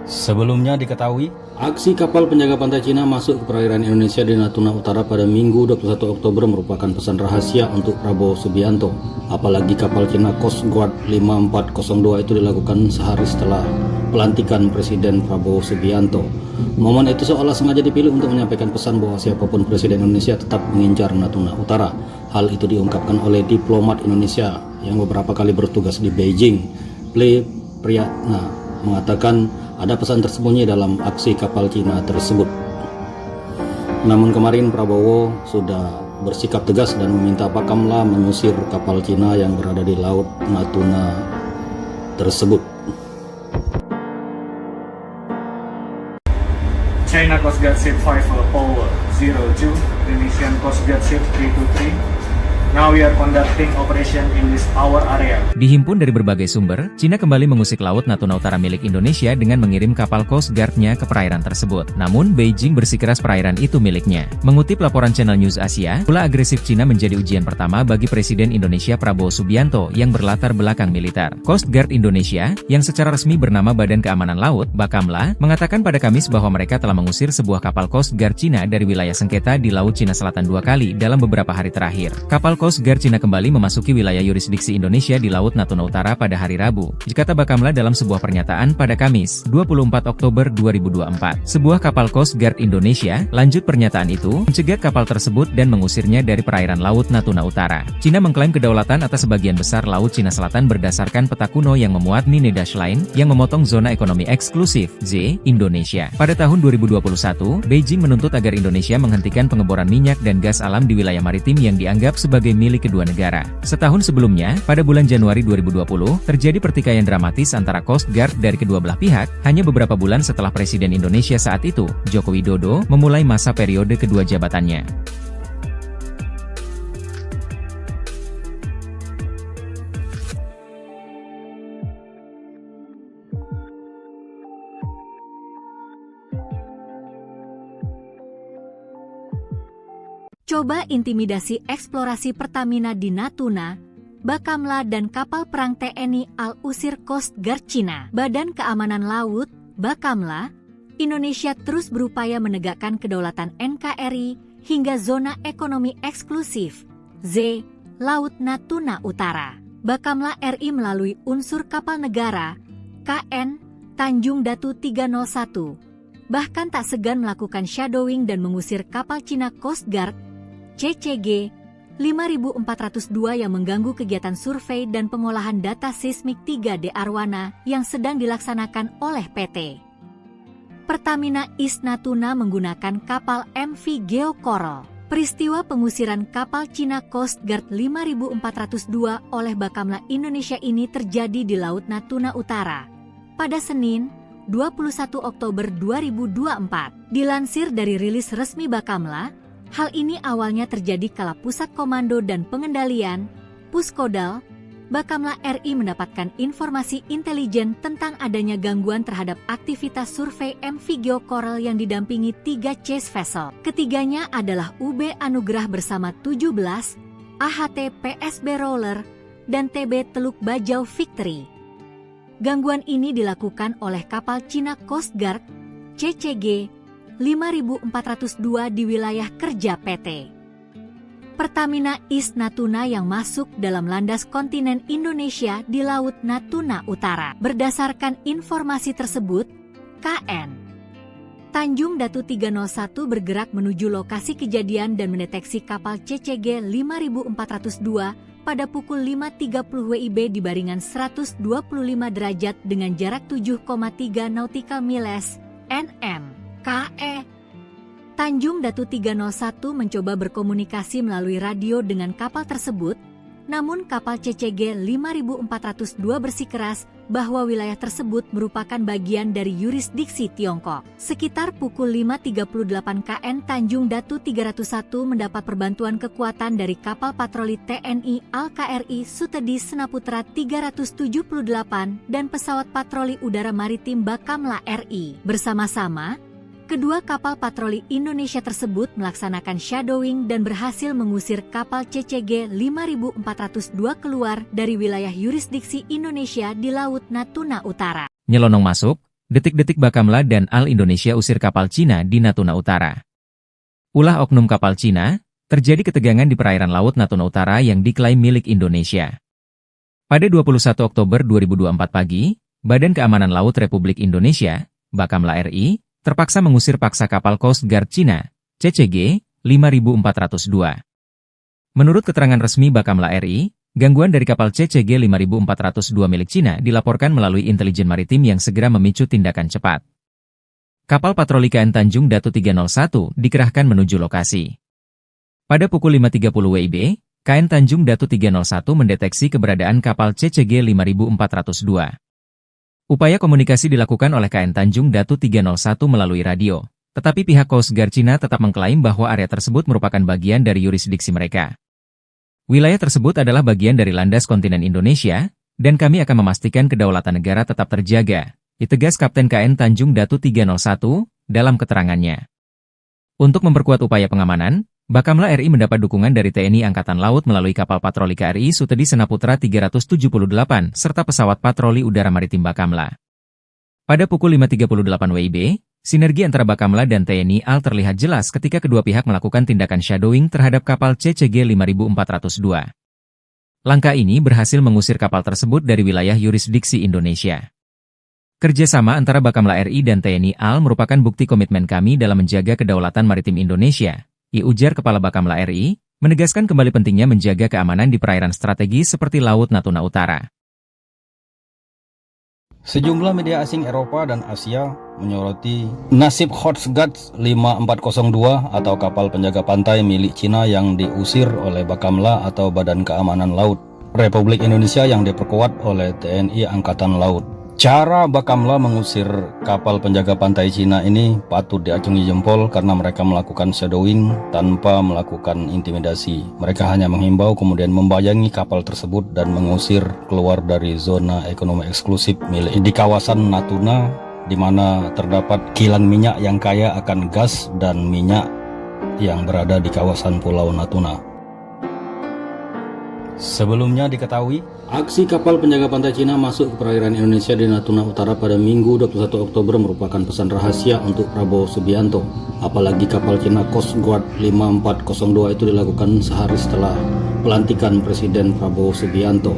Sebelumnya diketahui, aksi kapal penjaga pantai Cina masuk ke perairan Indonesia di Natuna Utara pada Minggu 21 Oktober merupakan pesan rahasia untuk Prabowo Subianto. Apalagi kapal Cina Coast Guard 5402 itu dilakukan sehari setelah pelantikan Presiden Prabowo Subianto. Momen itu seolah sengaja dipilih untuk menyampaikan pesan bahwa siapapun Presiden Indonesia tetap mengincar Natuna Utara. Hal itu diungkapkan oleh diplomat Indonesia yang beberapa kali bertugas di Beijing. Priyatna mengatakan ada pesan tersembunyi dalam aksi kapal Cina tersebut. Namun kemarin Prabowo sudah bersikap tegas dan meminta Bakamla mengusir kapal Cina yang berada di Laut Natuna tersebut. China Coast Guard Ship 5 Power 02, Indonesian Coast Guard Ship 323. Now we are conducting operation in this our area. Dihimpun dari berbagai sumber, Cina kembali mengusik Laut Natuna Utara milik Indonesia dengan mengirim kapal Coast Guard-nya ke perairan tersebut. Namun, Beijing bersikeras perairan itu miliknya. Mengutip laporan Channel News Asia, ulah agresif Cina menjadi ujian pertama bagi Presiden Indonesia Prabowo Subianto yang berlatar belakang militer. Coast Guard Indonesia, yang secara resmi bernama Badan Keamanan Laut, Bakamla, mengatakan pada Kamis bahwa mereka telah mengusir sebuah kapal Coast Guard Cina dari wilayah sengketa di Laut Cina Selatan 2 kali dalam beberapa hari terakhir. Kapal Coast Guard Cina kembali memasuki wilayah yurisdiksi Indonesia di Laut Natuna Utara pada hari Rabu, kata Bakamla dalam sebuah pernyataan pada Kamis, 24 Oktober 2024. Sebuah kapal Coast Guard Indonesia, lanjut pernyataan itu, mencegat kapal tersebut dan mengusirnya dari perairan Laut Natuna Utara. Cina mengklaim kedaulatan atas sebagian besar Laut Cina Selatan berdasarkan peta kuno yang memuat Nine Dash Line, yang memotong zona ekonomi eksklusif, Z, Indonesia. Pada tahun 2021, Beijing menuntut agar Indonesia menghentikan pengeboran minyak dan gas alam di wilayah maritim yang dianggap sebagai milik kedua negara. Setahun sebelumnya, pada bulan Januari 2020, terjadi pertikaian dramatis antara Coast Guard dari kedua belah pihak, hanya beberapa bulan setelah Presiden Indonesia saat itu, Joko Widodo, memulai masa periode kedua jabatannya. Coba intimidasi eksplorasi Pertamina di Natuna, Bakamla dan kapal perang TNI Al-Usir Coast Guard Cina. Badan Keamanan Laut, Bakamla, Indonesia terus berupaya menegakkan kedaulatan NKRI hingga zona ekonomi eksklusif, Z, Laut Natuna Utara. Bakamla RI melalui unsur kapal negara, KN, Tanjung Datu 301, bahkan tak segan melakukan shadowing dan mengusir kapal Cina Coast Guard, CCG 5402 yang mengganggu kegiatan survei dan pengolahan data seismik 3D Arwana yang sedang dilaksanakan oleh PT Pertamina East Natuna menggunakan kapal MV Geo Coral. Peristiwa pengusiran kapal Cina Coast Guard 5402 oleh Bakamla Indonesia ini terjadi di Laut Natuna Utara pada Senin, 21 Oktober 2024. Dilansir dari rilis resmi Bakamla, hal ini awalnya terjadi kala Pusat Komando dan Pengendalian, Puskodal, Bakamla RI mendapatkan informasi intelijen tentang adanya gangguan terhadap aktivitas survei MV Geo Coral yang didampingi 3 chase vessel. Ketiganya adalah UB Anugrah bersama 17, AHT PSB Roller, dan TB Teluk Bajau Victory. Gangguan ini dilakukan oleh kapal Cina Coast Guard, CCG 5402 di wilayah kerja PT Pertamina East Natuna yang masuk dalam landas kontinen Indonesia di Laut Natuna Utara. Berdasarkan informasi tersebut, KN Tanjung Datu 301 bergerak menuju lokasi kejadian dan mendeteksi kapal CCG 5402 pada pukul 5.30 WIB di baringan 125 derajat dengan jarak 7,3 nautical miles, NM. KE Tanjung Datu 301 mencoba berkomunikasi melalui radio dengan kapal tersebut, namun kapal CCG 5402 bersikeras bahwa wilayah tersebut merupakan bagian dari yurisdiksi Tiongkok. Sekitar pukul 5.38 KN Tanjung Datu 301 mendapat perbantuan kekuatan dari kapal patroli TNI Al-KRI Sutedi Senaputra 378 dan pesawat patroli udara maritim Bakamla RI. Bersama-sama, kedua kapal patroli Indonesia tersebut melaksanakan shadowing dan berhasil mengusir kapal CCG 5402 keluar dari wilayah yurisdiksi Indonesia di Laut Natuna Utara. Nyelonong masuk, detik-detik Bakamla dan Al Indonesia usir kapal Cina di Natuna Utara. Ulah oknum kapal Cina, terjadi ketegangan di perairan Laut Natuna Utara yang diklaim milik Indonesia. Pada 21 Oktober 2024 pagi, Badan Keamanan Laut Republik Indonesia, Bakamla RI, terpaksa mengusir paksa kapal Coast Guard Cina, CCG 5402. Menurut keterangan resmi Bakamla RI, gangguan dari kapal CCG 5402 milik Cina dilaporkan melalui intelijen maritim yang segera memicu tindakan cepat. Kapal patroli KN Tanjung Datu 301 dikerahkan menuju lokasi. Pada pukul 5.30 WIB, KN Tanjung Datu 301 mendeteksi keberadaan kapal CCG 5402. Upaya komunikasi dilakukan oleh KN Tanjung Datu 301 melalui radio, tetapi pihak Coast Guard Cina tetap mengklaim bahwa area tersebut merupakan bagian dari yurisdiksi mereka. Wilayah tersebut adalah bagian dari landas kontinen Indonesia, dan kami akan memastikan kedaulatan negara tetap terjaga, ditegas Kapten KN Tanjung Datu 301 dalam keterangannya. Untuk memperkuat upaya pengamanan, Bakamla RI mendapat dukungan dari TNI Angkatan Laut melalui kapal patroli KRI Sutedi Senaputra 378 serta pesawat patroli udara maritim Bakamla. Pada pukul 5.38 WIB, sinergi antara Bakamla dan TNI AL terlihat jelas ketika kedua pihak melakukan tindakan shadowing terhadap kapal CCG 5402. Langkah ini berhasil mengusir kapal tersebut dari wilayah yurisdiksi Indonesia. Kerjasama antara Bakamla RI dan TNI AL merupakan bukti komitmen kami dalam menjaga kedaulatan maritim Indonesia, ujar Kepala Bakamla RI, menegaskan kembali pentingnya menjaga keamanan di perairan strategis seperti Laut Natuna Utara. Sejumlah media asing Eropa dan Asia menyoroti nasib Coast Guard 5402 atau kapal penjaga pantai milik Cina yang diusir oleh Bakamla atau Badan Keamanan Laut Republik Indonesia yang diperkuat oleh TNI Angkatan Laut. Cara Bakamla mengusir kapal penjaga pantai Cina ini patut diacungi jempol karena mereka melakukan shadowing tanpa melakukan intimidasi. Mereka hanya menghimbau kemudian membayangi kapal tersebut dan mengusir keluar dari zona ekonomi eksklusif milik di kawasan Natuna, di mana terdapat kilang minyak yang kaya akan gas dan minyak yang berada di kawasan Pulau Natuna. Sebelumnya diketahui, aksi kapal penjaga pantai Cina masuk ke perairan Indonesia di Natuna Utara pada Minggu 21 Oktober merupakan pesan rahasia untuk Prabowo Subianto. Apalagi kapal Cina Coast Guard 5402 itu dilakukan sehari setelah pelantikan Presiden Prabowo Subianto.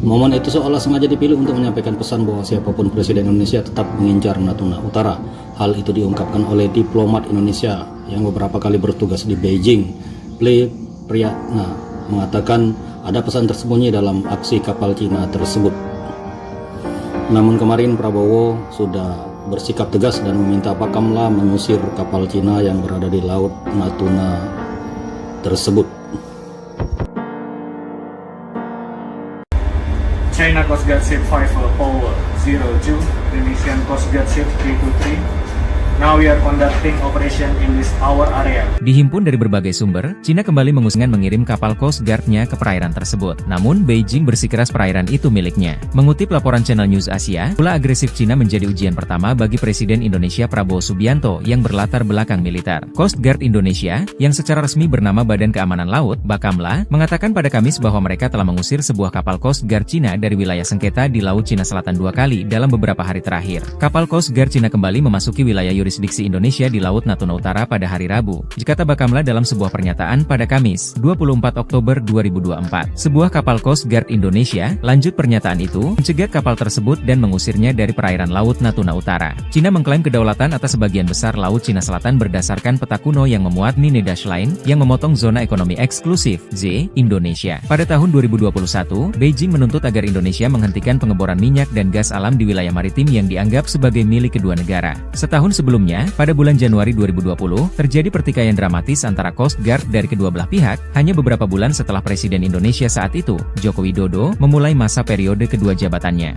Momen itu seolah sengaja dipilih untuk menyampaikan pesan bahwa siapapun Presiden Indonesia tetap mengincar Natuna Utara. Hal itu diungkapkan oleh diplomat Indonesia yang beberapa kali bertugas di Beijing. Priyatna mengatakan ada pesan tersembunyi dalam aksi kapal Cina tersebut. Namun kemarin Prabowo sudah bersikap tegas dan meminta Bakamla mengusir kapal Cina yang berada di Laut Natuna tersebut. China Coast Guard Ship 5 Power 02, Indonesian Coast Guard Ship 323. Now we are conducting operation in this our area. Dihimpun dari berbagai sumber, Cina kembali mengirim kapal Coast Guard-nya ke perairan tersebut. Namun, Beijing bersikeras perairan itu miliknya. Mengutip laporan Channel News Asia, ulah agresif Cina menjadi ujian pertama bagi Presiden Indonesia Prabowo Subianto yang berlatar belakang militer. Coast Guard Indonesia, yang secara resmi bernama Badan Keamanan Laut, Bakamla, mengatakan pada Kamis bahwa mereka telah mengusir sebuah kapal Coast Guard Cina dari wilayah sengketa di Laut Cina Selatan 2 kali dalam beberapa hari terakhir. Kapal Coast Guard Cina kembali memasuki wilayah yurisdiksi Indonesia di Laut Natuna Utara pada hari Rabu, kata Bakamla dalam sebuah pernyataan pada Kamis, 24 Oktober 2024. Sebuah kapal Coast Guard Indonesia, lanjut pernyataan itu, mencegat kapal tersebut dan mengusirnya dari perairan Laut Natuna Utara. Cina mengklaim kedaulatan atas sebagian besar Laut Cina Selatan berdasarkan peta kuno yang memuat Nine Dash Line, yang memotong zona ekonomi eksklusif, Z, Indonesia. Pada tahun 2021, Beijing menuntut agar Indonesia menghentikan pengeboran minyak dan gas alam di wilayah maritim yang dianggap sebagai milik kedua negara. Setahun sebelumnya, pada bulan Januari 2020, terjadi pertikaian dramatis antara Coast Guard dari kedua belah pihak, hanya beberapa bulan setelah Presiden Indonesia saat itu, Joko Widodo, memulai masa periode kedua jabatannya.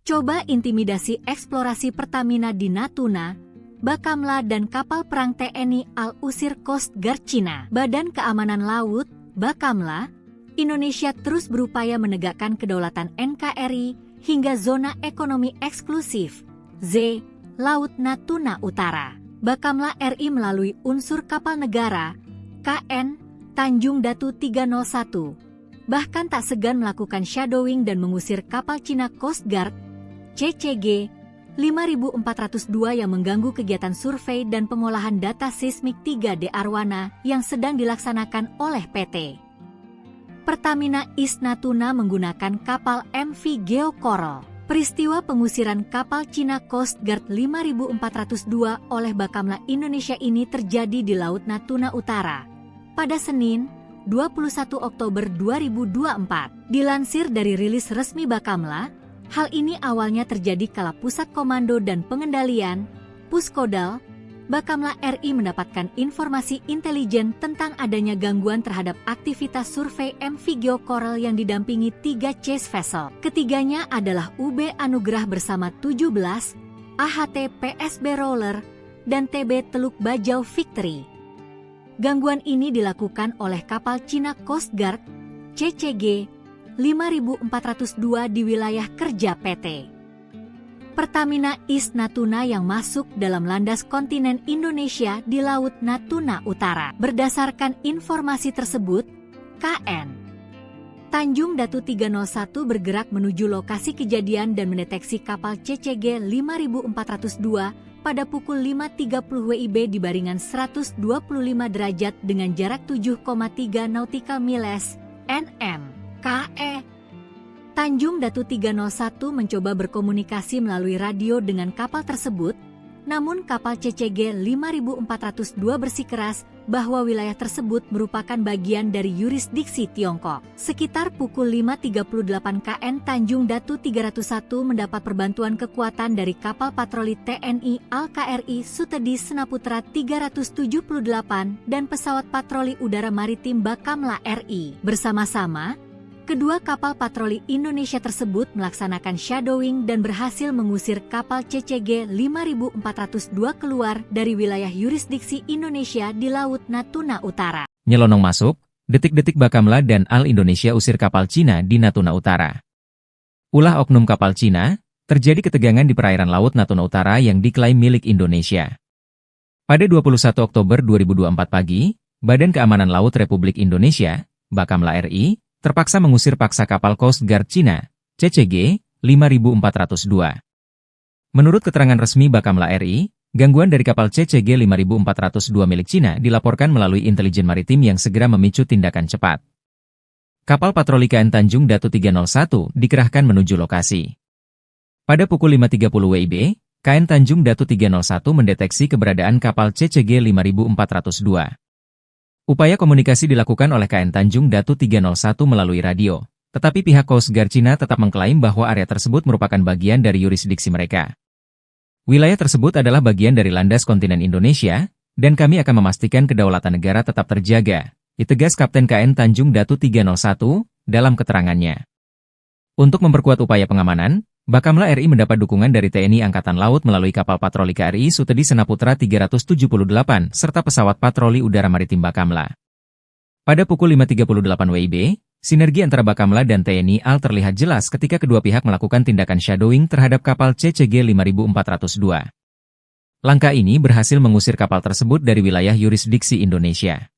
Coba intimidasi eksplorasi Pertamina di Natuna, Bakamla dan kapal perang TNI AL usir Coast Guard Cina. Badan Keamanan Laut, Bakamla, Indonesia terus berupaya menegakkan kedaulatan NKRI hingga zona ekonomi eksklusif, Z, Laut Natuna Utara. Bakamla RI melalui unsur kapal negara, KN, Tanjung Datu 301, bahkan tak segan melakukan shadowing dan mengusir kapal Cina Coast Guard, CCG, 5402 yang mengganggu kegiatan survei dan pengolahan data seismik 3D Arwana yang sedang dilaksanakan oleh PT Pertamina East Natuna menggunakan kapal MV Geo Coral. Peristiwa pengusiran kapal Cina Coast Guard 5402 oleh Bakamla Indonesia ini terjadi di Laut Natuna Utara pada Senin, 21 Oktober 2024. Dilansir dari rilis resmi Bakamla, hal ini awalnya terjadi kala Pusat Komando dan Pengendalian, Puskodal, Bakamla RI mendapatkan informasi intelijen tentang adanya gangguan terhadap aktivitas survei MV Geo Coral yang didampingi 3 chase vessel. Ketiganya adalah UB Anugrah bersama 17, AHT PSB Roller, dan TB Teluk Bajau Victory. Gangguan ini dilakukan oleh kapal Cina Coast Guard, CCG, 5402 di wilayah kerja PT Pertamina East Natuna yang masuk dalam landas kontinen Indonesia di Laut Natuna Utara. Berdasarkan informasi tersebut, KN Tanjung Datu 301 bergerak menuju lokasi kejadian dan mendeteksi kapal CCG 5402 pada pukul 5.30 WIB di baringan 125 derajat dengan jarak 7,3 nautical miles (nm). KE Tanjung Datu 301 mencoba berkomunikasi melalui radio dengan kapal tersebut, namun kapal CCG 5402 bersikeras bahwa wilayah tersebut merupakan bagian dari yurisdiksi Tiongkok. Sekitar pukul 5.38 KN Tanjung Datu 301 mendapat perbantuan kekuatan dari kapal patroli TNI Al-KRI Sutedi Senaputra 378 dan pesawat patroli udara maritim Bakamla RI. Bersama-sama, kedua kapal patroli Indonesia tersebut melaksanakan shadowing dan berhasil mengusir kapal CCG 5402 keluar dari wilayah yurisdiksi Indonesia di Laut Natuna Utara. Nyelonong masuk, detik-detik Bakamla dan Al Indonesia usir kapal Cina di Natuna Utara. Ulah oknum kapal Cina, terjadi ketegangan di perairan Laut Natuna Utara yang diklaim milik Indonesia. Pada 21 Oktober 2024 pagi, Badan Keamanan Laut Republik Indonesia, Bakamla RI, terpaksa mengusir paksa kapal Coast Guard Cina, CCG 5402. Menurut keterangan resmi Bakamla RI, gangguan dari kapal CCG 5402 milik Cina dilaporkan melalui intelijen maritim yang segera memicu tindakan cepat. Kapal patroli KN Tanjung Datu 301 dikerahkan menuju lokasi. Pada pukul 5.30 WIB, KN Tanjung Datu 301 mendeteksi keberadaan kapal CCG 5402. Upaya komunikasi dilakukan oleh KN Tanjung Datu 301 melalui radio, tetapi pihak Coast Guard Cina tetap mengklaim bahwa area tersebut merupakan bagian dari yurisdiksi mereka. Wilayah tersebut adalah bagian dari landas kontinen Indonesia, dan kami akan memastikan kedaulatan negara tetap terjaga, ditegas Kapten KN Tanjung Datu 301 dalam keterangannya. Untuk memperkuat upaya pengamanan, Bakamla RI mendapat dukungan dari TNI Angkatan Laut melalui kapal patroli KRI Sutedi Senaputra 378 serta pesawat patroli udara maritim Bakamla. Pada pukul 5.38 WIB, sinergi antara Bakamla dan TNI AL terlihat jelas ketika kedua pihak melakukan tindakan shadowing terhadap kapal CCG 5402. Langkah ini berhasil mengusir kapal tersebut dari wilayah yurisdiksi Indonesia.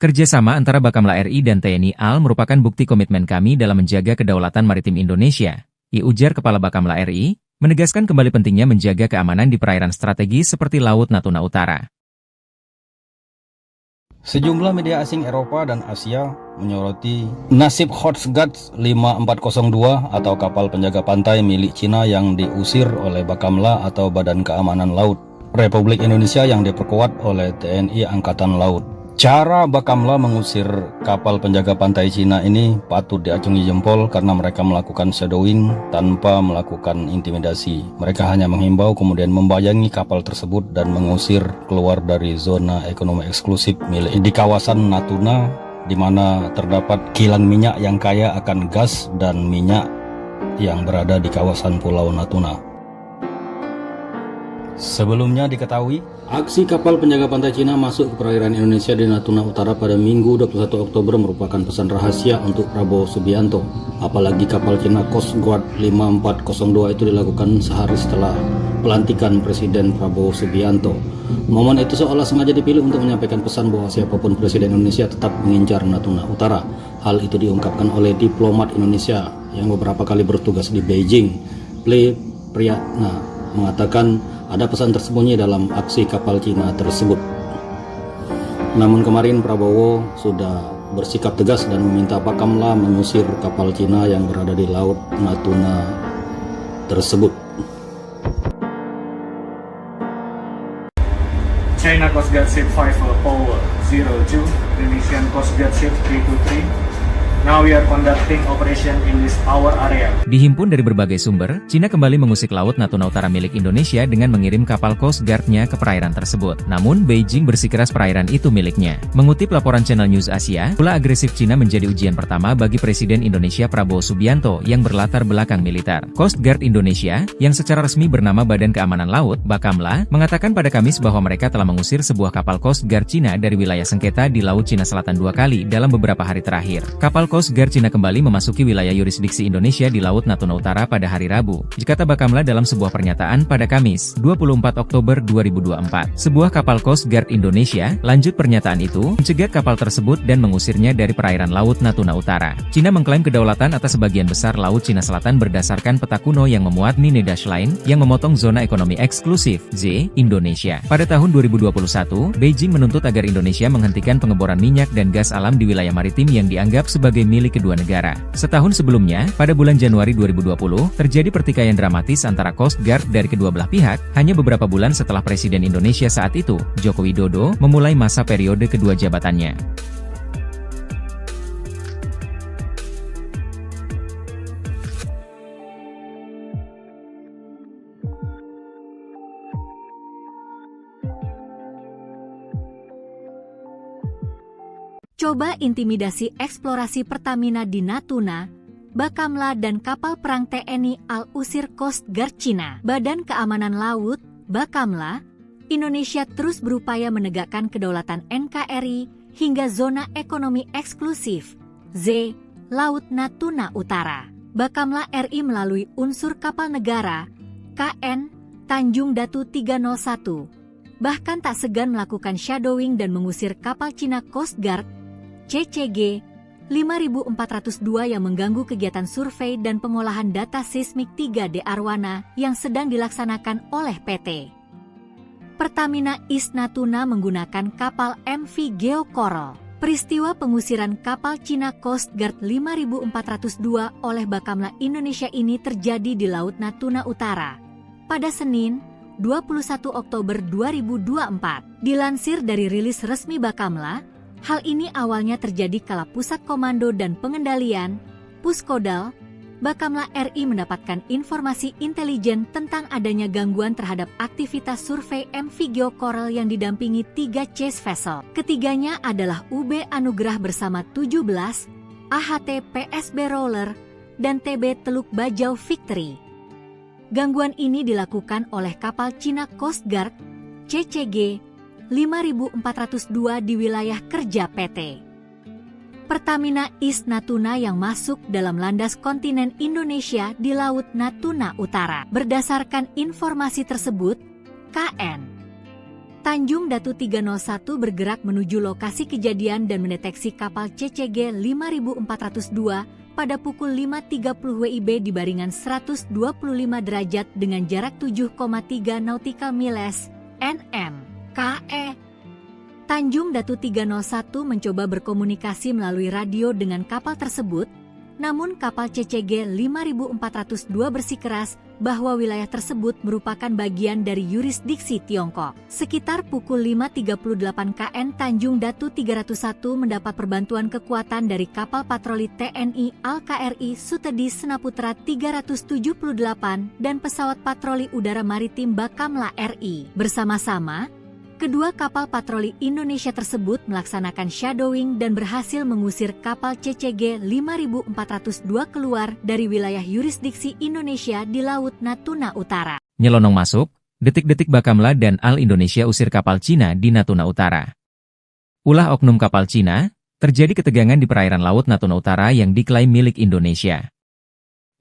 Kerjasama antara Bakamla RI dan TNI AL merupakan bukti komitmen kami dalam menjaga kedaulatan maritim Indonesia, ujar Kepala Bakamla RI, menegaskan kembali pentingnya menjaga keamanan di perairan strategis seperti Laut Natuna Utara. Sejumlah media asing Eropa dan Asia menyoroti nasib Coast Guard 5402 atau kapal penjaga pantai milik Cina yang diusir oleh Bakamla atau Badan Keamanan Laut Republik Indonesia yang diperkuat oleh TNI Angkatan Laut. Cara Bakamla mengusir kapal penjaga pantai Cina ini patut diacungi jempol karena mereka melakukan shadowing tanpa melakukan intimidasi. Mereka hanya menghimbau kemudian membayangi kapal tersebut dan mengusir keluar dari zona ekonomi eksklusif milik di kawasan Natuna, di mana terdapat kilang minyak yang kaya akan gas dan minyak yang berada di kawasan Pulau Natuna. Sebelumnya diketahui, aksi kapal penjaga pantai Cina masuk ke perairan Indonesia di Natuna Utara pada Minggu 21 Oktober merupakan pesan rahasia untuk Prabowo Subianto. Apalagi kapal Cina Coast Guard 5402 itu dilakukan sehari setelah pelantikan Presiden Prabowo Subianto. Momen itu seolah sengaja dipilih untuk menyampaikan pesan bahwa siapapun Presiden Indonesia tetap mengincar Natuna Utara. Hal itu diungkapkan oleh diplomat Indonesia yang beberapa kali bertugas di Beijing. Ple Priyatna mengatakan ada pesan tersembunyi dalam aksi kapal Cina tersebut. Namun kemarin Prabowo sudah bersikap tegas dan meminta Bakamla mengusir kapal Cina yang berada di Laut Natuna tersebut. China Coast Guard Ship 5 Power 02, Indonesian Coast Guard Ship 323. Now we are conducting operation in this our area. Dihimpun dari berbagai sumber, Cina kembali mengusik Laut Natuna Utara milik Indonesia dengan mengirim kapal Coast Guard-nya ke perairan tersebut. Namun, Beijing bersikeras perairan itu miliknya. Mengutip laporan Channel News Asia, ulah agresif Cina menjadi ujian pertama bagi Presiden Indonesia Prabowo Subianto yang berlatar belakang militer. Coast Guard Indonesia, yang secara resmi bernama Badan Keamanan Laut, Bakamla, mengatakan pada Kamis bahwa mereka telah mengusir sebuah kapal Coast Guard Cina dari wilayah sengketa di Laut Cina Selatan 2 kali dalam beberapa hari terakhir. Kapal Kapal Coast Guard Cina kembali memasuki wilayah yurisdiksi Indonesia di Laut Natuna Utara pada hari Rabu, kata Bakamla dalam sebuah pernyataan pada Kamis, 24 Oktober 2024. Sebuah kapal Coast Guard Indonesia, lanjut pernyataan itu, mencegat kapal tersebut dan mengusirnya dari perairan Laut Natuna Utara. Cina mengklaim kedaulatan atas sebagian besar Laut Cina Selatan berdasarkan peta kuno yang memuat Nine Dash Line, yang memotong zona ekonomi eksklusif, Z, Indonesia. Pada tahun 2021, Beijing menuntut agar Indonesia menghentikan pengeboran minyak dan gas alam di wilayah maritim yang dianggap sebagai milik kedua negara. Setahun sebelumnya, pada bulan Januari 2020, terjadi pertikaian dramatis antara Coast Guard dari kedua belah pihak, hanya beberapa bulan setelah Presiden Indonesia saat itu, Joko Widodo, memulai masa periode kedua jabatannya. Coba intimidasi eksplorasi Pertamina di Natuna, Bakamla dan kapal perang TNI Al-Usir Coast Guard Cina. Badan Keamanan Laut, Bakamla, Indonesia terus berupaya menegakkan kedaulatan NKRI hingga zona ekonomi eksklusif, Z, Laut Natuna Utara. Bakamla RI melalui unsur kapal negara, KN, Tanjung Datu 301, bahkan tak segan melakukan shadowing dan mengusir kapal Cina Coast Guard, CCG 5402 yang mengganggu kegiatan survei dan pengolahan data seismik 3D Arwana yang sedang dilaksanakan oleh PT Pertamina East Natuna menggunakan kapal MV Geo Coral. Peristiwa pengusiran kapal Cina Coast Guard 5402 oleh Bakamla Indonesia ini terjadi di Laut Natuna Utara pada Senin, 21 Oktober 2024. Dilansir dari rilis resmi Bakamla, hal ini awalnya terjadi kala Pusat Komando dan Pengendalian, Puskodal, Bakamla RI mendapatkan informasi intelijen tentang adanya gangguan terhadap aktivitas survei MV Geo Coral yang didampingi 3 chase vessel. Ketiganya adalah UB Anugrah bersama 17, AHT PSB Roller, dan TB Teluk Bajau Victory. Gangguan ini dilakukan oleh kapal Cina Coast Guard, CCG 5402 di wilayah kerja PT Pertamina East Natuna yang masuk dalam landas kontinen Indonesia di Laut Natuna Utara. Berdasarkan informasi tersebut, KN Tanjung Datu 301 bergerak menuju lokasi kejadian dan mendeteksi kapal CCG 5402 pada pukul 5.30 WIB di baringan 125 derajat dengan jarak 7,3 nautical miles, NM. KE Tanjung Datu 301 mencoba berkomunikasi melalui radio dengan kapal tersebut, namun kapal CCG 5402 bersikeras bahwa wilayah tersebut merupakan bagian dari yurisdiksi Tiongkok. Sekitar pukul 5.38 KN Tanjung Datu 301 mendapat perbantuan kekuatan dari kapal patroli TNI Al-KRI Sutedi Senaputra 378 dan pesawat patroli udara maritim Bakamla RI. Bersama-sama, kedua kapal patroli Indonesia tersebut melaksanakan shadowing dan berhasil mengusir kapal CCG 5402 keluar dari wilayah yurisdiksi Indonesia di Laut Natuna Utara. Nyelonong masuk, detik-detik Bakamla dan Al Indonesia usir kapal Cina di Natuna Utara. Ulah oknum kapal Cina, terjadi ketegangan di perairan Laut Natuna Utara yang diklaim milik Indonesia.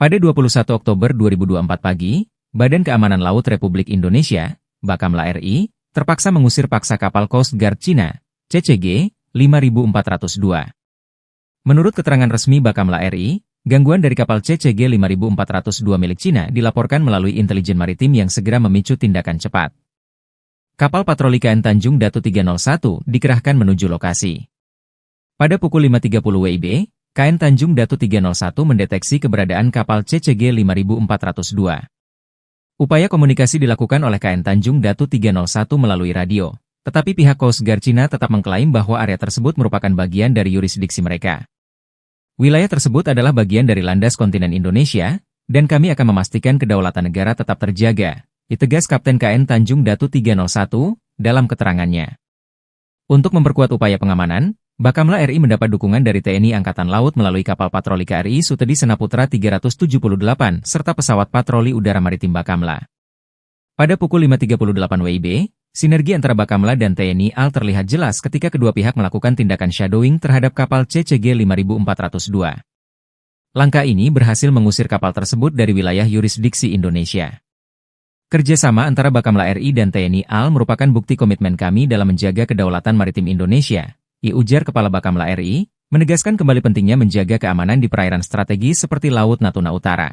Pada 21 Oktober 2024 pagi, Badan Keamanan Laut Republik Indonesia, Bakamla RI, terpaksa mengusir paksa kapal Coast Guard Cina, CCG 5402. Menurut keterangan resmi Bakamla RI, gangguan dari kapal CCG 5402 milik Cina dilaporkan melalui intelijen maritim yang segera memicu tindakan cepat. Kapal patroli KN Tanjung Datu 301 dikerahkan menuju lokasi. Pada pukul 5.30 WIB, KN Tanjung Datu 301 mendeteksi keberadaan kapal CCG 5402. Upaya komunikasi dilakukan oleh KN Tanjung Datu 301 melalui radio, tetapi pihak Coast Guard Cina tetap mengklaim bahwa area tersebut merupakan bagian dari yurisdiksi mereka. Wilayah tersebut adalah bagian dari landas kontinen Indonesia, dan kami akan memastikan kedaulatan negara tetap terjaga, ditegas Kapten KN Tanjung Datu 301 dalam keterangannya. Untuk memperkuat upaya pengamanan, Bakamla RI mendapat dukungan dari TNI Angkatan Laut melalui kapal patroli KRI Sutedi Senaputra 378 serta pesawat patroli udara maritim Bakamla. Pada pukul 5.38 WIB, Sinergi antara Bakamla dan TNI AL terlihat jelas ketika kedua pihak melakukan tindakan shadowing terhadap kapal CCG 5402. Langkah ini berhasil mengusir kapal tersebut dari wilayah yurisdiksi Indonesia. Kerjasama antara Bakamla RI dan TNI AL merupakan bukti komitmen kami dalam menjaga kedaulatan maritim Indonesia, ujar Kepala Bakamla RI, menegaskan kembali pentingnya menjaga keamanan di perairan strategis seperti Laut Natuna Utara.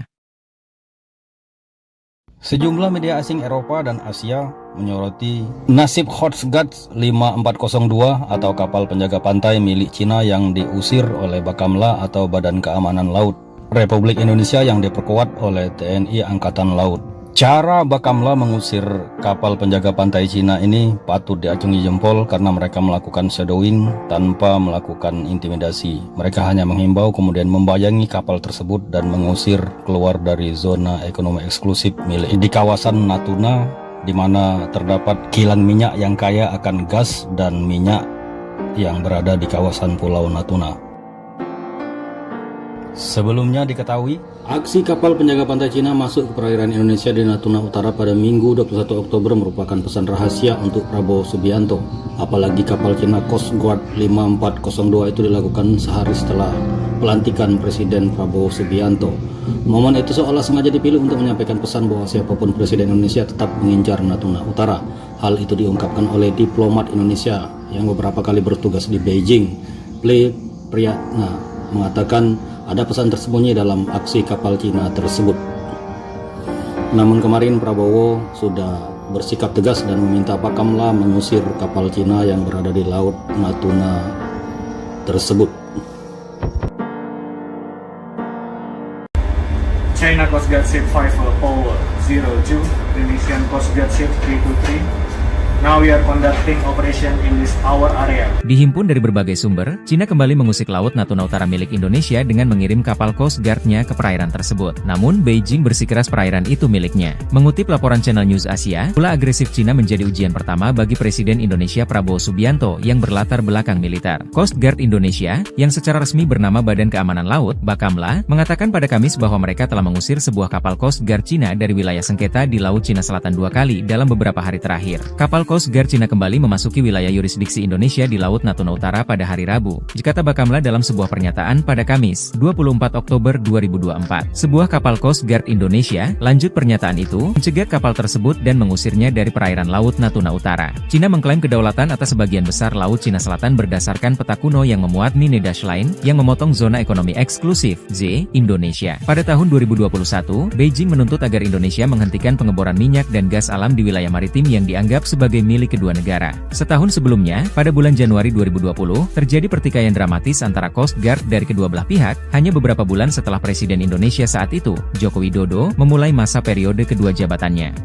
Sejumlah media asing Eropa dan Asia menyoroti nasib Coast Guard 5402 atau kapal penjaga pantai milik Cina yang diusir oleh Bakamla atau Badan Keamanan Laut Republik Indonesia yang diperkuat oleh TNI Angkatan Laut. Cara Bakamla mengusir kapal penjaga pantai Cina ini patut diacungi jempol karena mereka melakukan shadowing tanpa melakukan intimidasi. Mereka hanya menghimbau kemudian membayangi kapal tersebut dan mengusir keluar dari zona ekonomi eksklusif milik di kawasan Natuna, di mana terdapat kilang minyak yang kaya akan gas dan minyak yang berada di kawasan Pulau Natuna. Sebelumnya diketahui, aksi kapal penjaga pantai Cina masuk ke perairan Indonesia di Natuna Utara pada Minggu 21 Oktober merupakan pesan rahasia untuk Prabowo Subianto. Apalagi kapal Cina Coast Guard 5402 itu dilakukan sehari setelah pelantikan Presiden Prabowo Subianto. Momen itu seolah sengaja dipilih untuk menyampaikan pesan bahwa siapapun Presiden Indonesia tetap mengincar Natuna Utara. Hal itu diungkapkan oleh diplomat Indonesia yang beberapa kali bertugas di Beijing. Priyatna mengatakan ada pesan tersembunyi dalam aksi kapal Cina tersebut. Namun kemarin Prabowo sudah bersikap tegas dan meminta Bakamla mengusir kapal Cina yang berada di Laut Natuna tersebut. China Coast Guard Ship 5402, Indonesian Coast Guard Ship 323. Now we are conducting operation in this our area. Dihimpun dari berbagai sumber, Cina kembali mengusik Laut Natuna Utara milik Indonesia dengan mengirim kapal Coast Guard-nya ke perairan tersebut. Namun, Beijing bersikeras perairan itu miliknya. Mengutip laporan Channel News Asia, ulah agresif Cina menjadi ujian pertama bagi Presiden Indonesia Prabowo Subianto yang berlatar belakang militer. Coast Guard Indonesia, yang secara resmi bernama Badan Keamanan Laut, Bakamla, mengatakan pada Kamis bahwa mereka telah mengusir sebuah kapal Coast Guard Cina dari wilayah sengketa di Laut Cina Selatan 2 kali dalam beberapa hari terakhir. Kapal Coast Guard Cina kembali memasuki wilayah yurisdiksi Indonesia di Laut Natuna Utara pada hari Rabu, kata Bakamla dalam sebuah pernyataan pada Kamis, 24 Oktober 2024. Sebuah kapal Coast Guard Indonesia, lanjut pernyataan itu, mencegat kapal tersebut dan mengusirnya dari perairan Laut Natuna Utara. Cina mengklaim kedaulatan atas sebagian besar Laut Cina Selatan berdasarkan peta kuno yang memuat Nine Dash Line, yang memotong zona ekonomi eksklusif, Z, Indonesia. Pada tahun 2021, Beijing menuntut agar Indonesia menghentikan pengeboran minyak dan gas alam di wilayah maritim yang dianggap sebagai milik kedua negara. Setahun sebelumnya, pada bulan Januari 2020, terjadi pertikaian dramatis antara Coast Guard dari kedua belah pihak, hanya beberapa bulan setelah Presiden Indonesia saat itu, Joko Widodo, memulai masa periode kedua jabatannya.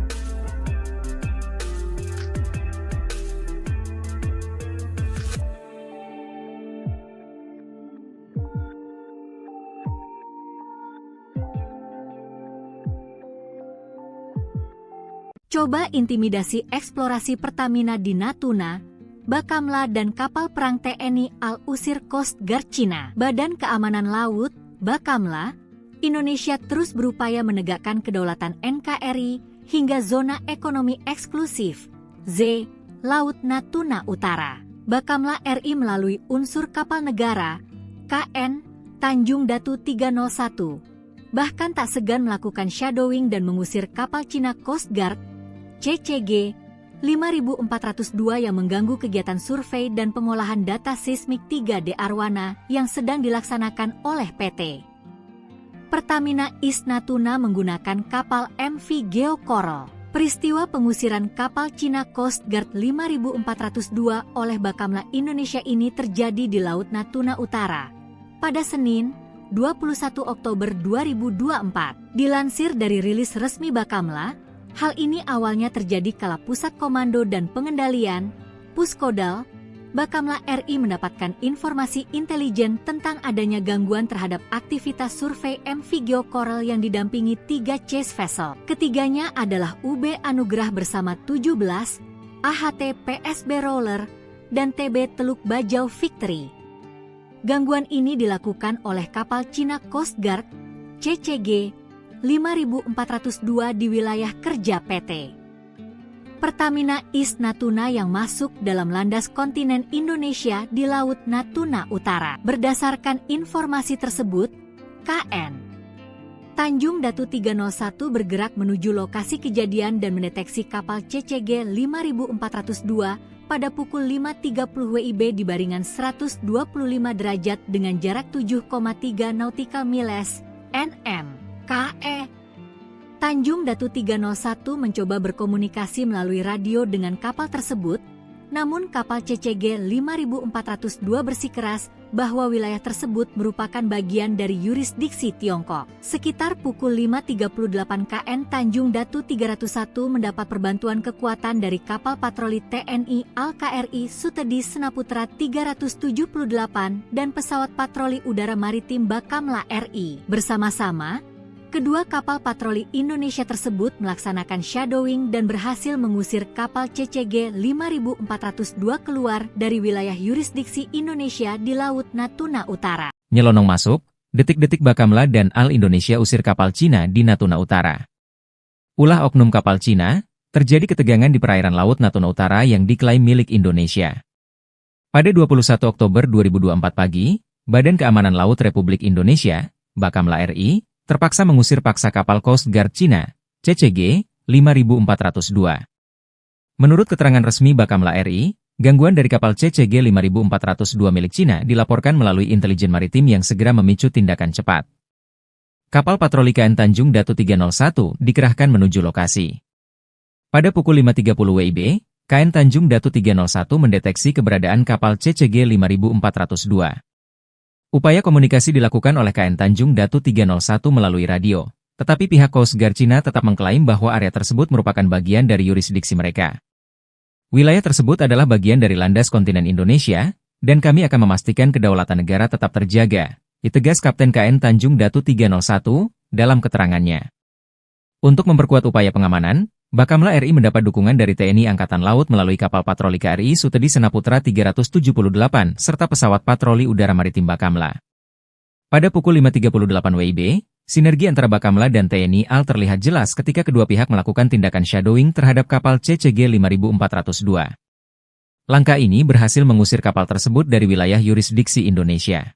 Coba intimidasi eksplorasi Pertamina di Natuna, Bakamla dan kapal perang TNI AL usir Coast Guard Cina. Badan Keamanan Laut, Bakamla, Indonesia terus berupaya menegakkan kedaulatan NKRI hingga zona ekonomi eksklusif, Z, Laut Natuna Utara. Bakamla RI melalui unsur kapal negara, KN, Tanjung Datu 301, bahkan tak segan melakukan shadowing dan mengusir kapal Cina Coast Guard, CCG 5402 yang mengganggu kegiatan survei dan pengolahan data seismik 3D Arwana yang sedang dilaksanakan oleh PT Pertamina East Natuna menggunakan kapal MV Geo Coral. Peristiwa pengusiran kapal Cina Coast Guard 5402 oleh Bakamla Indonesia ini terjadi di Laut Natuna Utara pada Senin, 21 Oktober 2024. Dilansir dari rilis resmi Bakamla, hal ini awalnya terjadi kala Pusat Komando dan Pengendalian, Puskodal, Bakamla RI mendapatkan informasi intelijen tentang adanya gangguan terhadap aktivitas survei MV Geo Coral yang didampingi 3 chase vessel. Ketiganya adalah UB Anugrah bersama 17, AHT PSB Roller, dan TB Teluk Bajau Victory. Gangguan ini dilakukan oleh kapal Cina Coast Guard, CCG 5402 di wilayah kerja PT Pertamina East Natuna yang masuk dalam landas kontinen Indonesia di Laut Natuna Utara. Berdasarkan informasi tersebut, KN Tanjung Datu 301 bergerak menuju lokasi kejadian dan mendeteksi kapal CCG 5402 pada pukul 5.30 WIB di baringan 125 derajat dengan jarak 7,3 nautical miles (nm). KE Tanjung Datu 301 mencoba berkomunikasi melalui radio dengan kapal tersebut, namun kapal CCG 5402 bersikeras bahwa wilayah tersebut merupakan bagian dari yurisdiksi Tiongkok. Sekitar pukul 5.38 KN Tanjung Datu 301 mendapat perbantuan kekuatan dari kapal patroli TNI Al-KRI Sutedi Senaputra 378 dan pesawat patroli udara maritim Bakamla RI. Bersama-sama, kedua kapal patroli Indonesia tersebut melaksanakan shadowing dan berhasil mengusir kapal CCG 5402 keluar dari wilayah yurisdiksi Indonesia di Laut Natuna Utara. Nyelonong masuk, detik-detik Bakamla dan Al Indonesia usir kapal Cina di Natuna Utara. Ulah oknum kapal Cina, terjadi ketegangan di perairan Laut Natuna Utara yang diklaim milik Indonesia. Pada 21 Oktober 2024 pagi, Badan Keamanan Laut Republik Indonesia, Bakamla RI, terpaksa mengusir paksa kapal Coast Guard Cina, CCG 5402. Menurut keterangan resmi Bakamla RI, gangguan dari kapal CCG 5402 milik Cina dilaporkan melalui intelijen maritim yang segera memicu tindakan cepat. Kapal patroli KN Tanjung Datu 301 dikerahkan menuju lokasi. Pada pukul 5.30 WIB, KN Tanjung Datu 301 mendeteksi keberadaan kapal CCG 5402. Upaya komunikasi dilakukan oleh KN Tanjung Datu 301 melalui radio, tetapi pihak Coast Guard Cina tetap mengklaim bahwa area tersebut merupakan bagian dari yurisdiksi mereka. Wilayah tersebut adalah bagian dari landas kontinen Indonesia, dan kami akan memastikan kedaulatan negara tetap terjaga, ditegas Kapten KN Tanjung Datu 301 dalam keterangannya. Untuk memperkuat upaya pengamanan, Bakamla RI mendapat dukungan dari TNI Angkatan Laut melalui kapal patroli KRI Sutedi Senaputra 378 serta pesawat patroli udara maritim Bakamla. Pada pukul 5.38 WIB, sinergi antara Bakamla dan TNI AL terlihat jelas ketika kedua pihak melakukan tindakan shadowing terhadap kapal CCG 5402. Langkah ini berhasil mengusir kapal tersebut dari wilayah yurisdiksi Indonesia.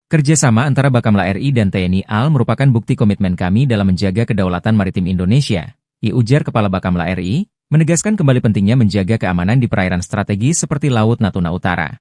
Kerjasama antara Bakamla RI dan TNI AL merupakan bukti komitmen kami dalam menjaga kedaulatan maritim Indonesia, ujar Kepala Bakamla RI, menegaskan kembali pentingnya menjaga keamanan di perairan strategis seperti Laut Natuna Utara.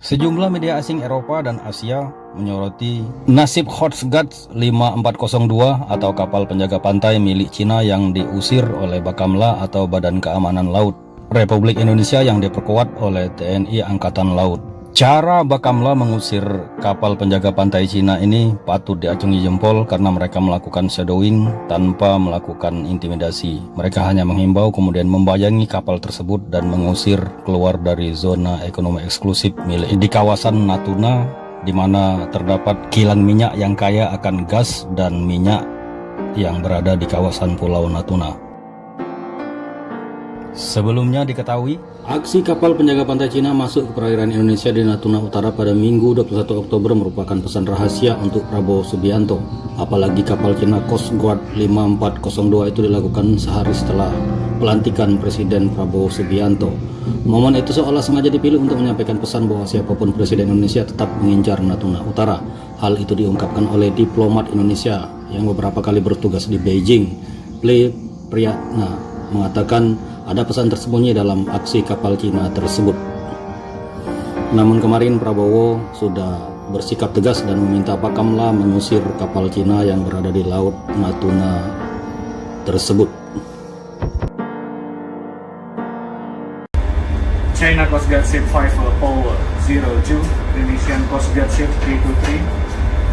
Sejumlah media asing Eropa dan Asia menyoroti nasib Coast Guard 5402 atau kapal penjaga pantai milik Cina yang diusir oleh Bakamla atau Badan Keamanan Laut Republik Indonesia yang diperkuat oleh TNI Angkatan Laut. Cara Bakamla mengusir kapal penjaga pantai Cina ini patut diacungi jempol karena mereka melakukan shadowing tanpa melakukan intimidasi. Mereka hanya menghimbau kemudian membayangi kapal tersebut dan mengusir keluar dari zona ekonomi eksklusif milik di kawasan Natuna, di mana terdapat kilang minyak yang kaya akan gas dan minyak yang berada di kawasan Pulau Natuna. Sebelumnya diketahui, aksi kapal penjaga pantai Cina masuk ke perairan Indonesia di Natuna Utara pada Minggu 21 Oktober merupakan pesan rahasia untuk Prabowo Subianto. Apalagi kapal Cina Coast Guard 5402 itu dilakukan sehari setelah pelantikan Presiden Prabowo Subianto. Momen itu seolah sengaja dipilih untuk menyampaikan pesan bahwa siapapun Presiden Indonesia tetap mengincar Natuna Utara. Hal itu diungkapkan oleh diplomat Indonesia yang beberapa kali bertugas di Beijing. Priyatna mengatakan ada pesan tersembunyi dalam aksi kapal Cina tersebut. Namun kemarin Prabowo sudah bersikap tegas dan meminta Bakamla mengusir kapal Cina yang berada di Laut Natuna tersebut. China Coast Guard Ship 5 Power 02, Indonesian Coast Guard Ship 323.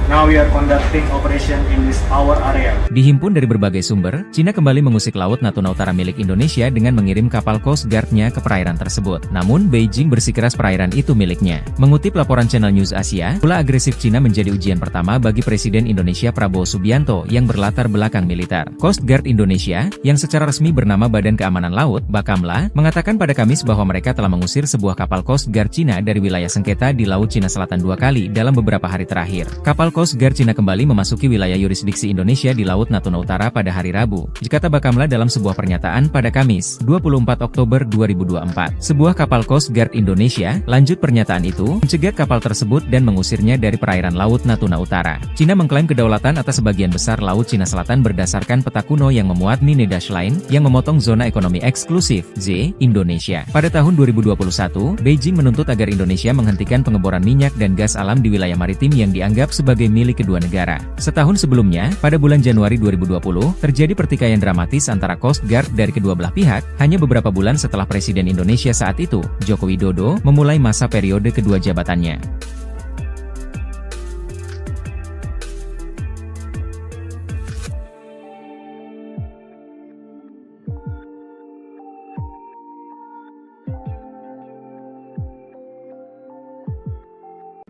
Now we are conducting operation in this our area. Dihimpun dari berbagai sumber, Cina kembali mengusik Laut Natuna Utara milik Indonesia dengan mengirim kapal Coast Guard-nya ke perairan tersebut. Namun, Beijing bersikeras perairan itu miliknya. Mengutip laporan Channel News Asia, ulah agresif Cina menjadi ujian pertama bagi Presiden Indonesia Prabowo Subianto yang berlatar belakang militer. Coast Guard Indonesia, yang secara resmi bernama Badan Keamanan Laut, Bakamla, mengatakan pada Kamis bahwa mereka telah mengusir sebuah kapal Coast Guard Cina dari wilayah sengketa di Laut Cina Selatan 2 kali dalam beberapa hari terakhir. Kapal Coast Guard Cina kembali memasuki wilayah yurisdiksi Indonesia di Laut Natuna Utara pada hari Rabu, kata Bakamla dalam sebuah pernyataan pada Kamis, 24 Oktober 2024. Sebuah kapal Coast Guard Indonesia, lanjut pernyataan itu, mencegat kapal tersebut dan mengusirnya dari perairan Laut Natuna Utara. Cina mengklaim kedaulatan atas sebagian besar Laut Cina Selatan berdasarkan peta kuno yang memuat Nine Dash Line, yang memotong zona ekonomi eksklusif, Z, Indonesia. Pada tahun 2021, Beijing menuntut agar Indonesia menghentikan pengeboran minyak dan gas alam di wilayah maritim yang dianggap sebagai milik kedua negara. Setahun sebelumnya, pada bulan Januari 2020, terjadi pertikaian dramatis antara Coast Guard dari kedua belah pihak, hanya beberapa bulan setelah Presiden Indonesia saat itu, Joko Widodo, memulai masa periode kedua jabatannya.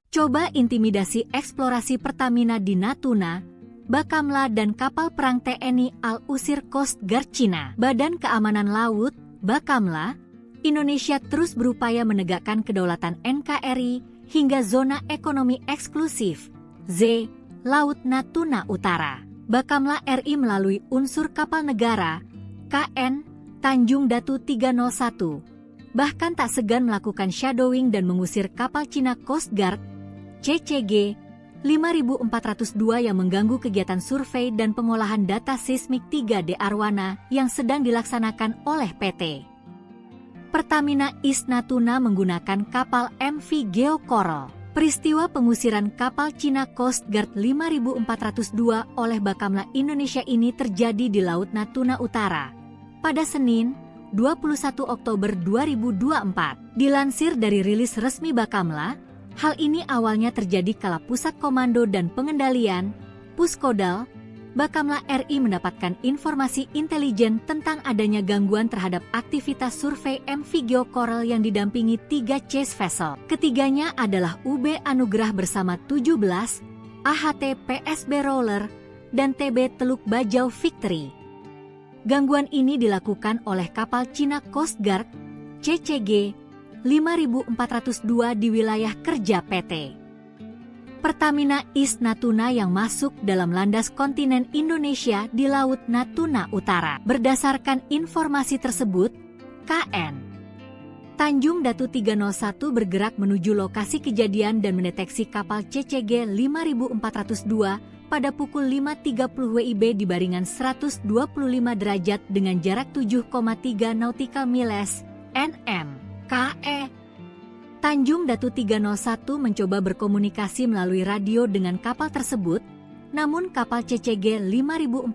Coba intimidasi eksplorasi Pertamina di Natuna, Bakamla dan kapal perang TNI Al-Usir Coast Guard Cina. Badan Keamanan Laut, Bakamla, Indonesia terus berupaya menegakkan kedaulatan NKRI hingga zona ekonomi eksklusif, Z, Laut Natuna Utara. Bakamla RI melalui unsur kapal negara, KN, Tanjung Datu 301, bahkan tak segan melakukan shadowing dan mengusir kapal Cina Coast Guard, CCG 5402 yang mengganggu kegiatan survei dan pengolahan data seismik 3D Arwana yang sedang dilaksanakan oleh PT Pertamina East Natuna menggunakan kapal MV Geo Coral. Peristiwa pengusiran kapal Cina Coast Guard 5402 oleh Bakamla Indonesia ini terjadi di Laut Natuna Utara pada Senin, 21 Oktober 2024. Dilansir dari rilis resmi Bakamla, hal ini awalnya terjadi kala Pusat Komando dan Pengendalian, Puskodal, Bakamla RI mendapatkan informasi intelijen tentang adanya gangguan terhadap aktivitas survei MV Geo Coral yang didampingi 3 chase vessel. Ketiganya adalah UB Anugrah bersama 17, AHT PSB Roller, dan TB Teluk Bajau Victory. Gangguan ini dilakukan oleh kapal Cina Coast Guard, CCG 5402 di wilayah kerja PT Pertamina East Natuna yang masuk dalam landas kontinen Indonesia di Laut Natuna Utara. Berdasarkan informasi tersebut, KN Tanjung Datu 301 bergerak menuju lokasi kejadian dan mendeteksi kapal CCG 5402 pada pukul 5.30 WIB di baringan 125 derajat dengan jarak 7,3 nautical miles, NM. KE Tanjung Datu 301 mencoba berkomunikasi melalui radio dengan kapal tersebut, namun kapal CCG 5402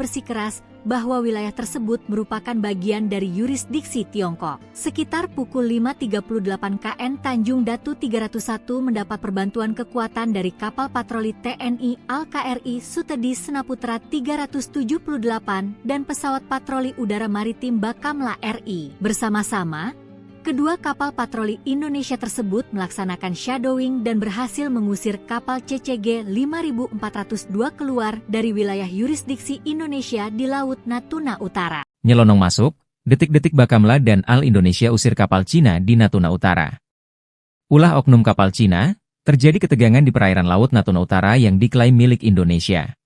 bersikeras bahwa wilayah tersebut merupakan bagian dari yurisdiksi Tiongkok. Sekitar pukul 5.38 KN Tanjung Datu 301 mendapat perbantuan kekuatan dari kapal patroli TNI Al-KRI Sutedi Senaputra 378 dan pesawat patroli udara maritim Bakamla RI. Bersama-sama, kedua kapal patroli Indonesia tersebut melaksanakan shadowing dan berhasil mengusir kapal CCG 5402 keluar dari wilayah yurisdiksi Indonesia di Laut Natuna Utara. Nyelonong masuk, detik-detik Bakamla dan Al Indonesia usir kapal Cina di Natuna Utara. Ulah oknum kapal Cina, terjadi ketegangan di perairan Laut Natuna Utara yang diklaim milik Indonesia.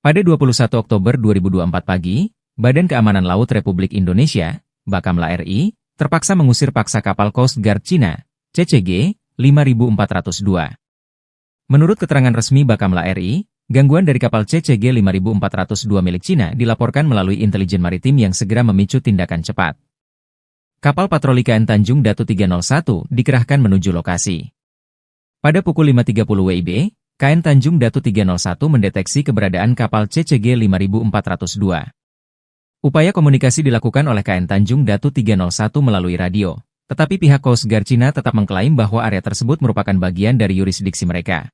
Pada 21 Oktober 2024 pagi, Badan Keamanan Laut Republik Indonesia, Bakamla RI, terpaksa mengusir paksa kapal Coast Guard Cina, CCG 5402. Menurut keterangan resmi Bakamla RI, gangguan dari kapal CCG 5402 milik Cina dilaporkan melalui intelijen maritim yang segera memicu tindakan cepat. Kapal patroli KN Tanjung Datu 301 dikerahkan menuju lokasi. Pada pukul 5.30 WIB, KN Tanjung Datu 301 mendeteksi keberadaan kapal CCG 5402. Upaya komunikasi dilakukan oleh KN Tanjung Datu 301 melalui radio, tetapi pihak Coast Guard Cina tetap mengklaim bahwa area tersebut merupakan bagian dari yurisdiksi mereka.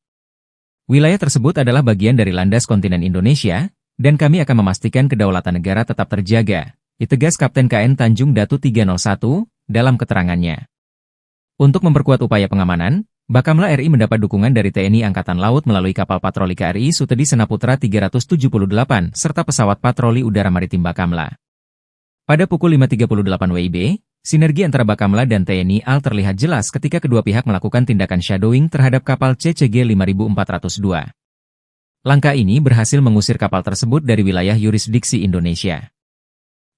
Wilayah tersebut adalah bagian dari landas kontinen Indonesia, dan kami akan memastikan kedaulatan negara tetap terjaga, ditegas Kapten KN Tanjung Datu 301 dalam keterangannya. Untuk memperkuat upaya pengamanan, Bakamla RI mendapat dukungan dari TNI Angkatan Laut melalui kapal patroli KRI Sutedi Senaputra 378 serta pesawat patroli udara maritim Bakamla. Pada pukul 5.38 WIB, Sinergi antara Bakamla dan TNI AL terlihat jelas ketika kedua pihak melakukan tindakan shadowing terhadap kapal CCG 5402. Langkah ini berhasil mengusir kapal tersebut dari wilayah yurisdiksi Indonesia.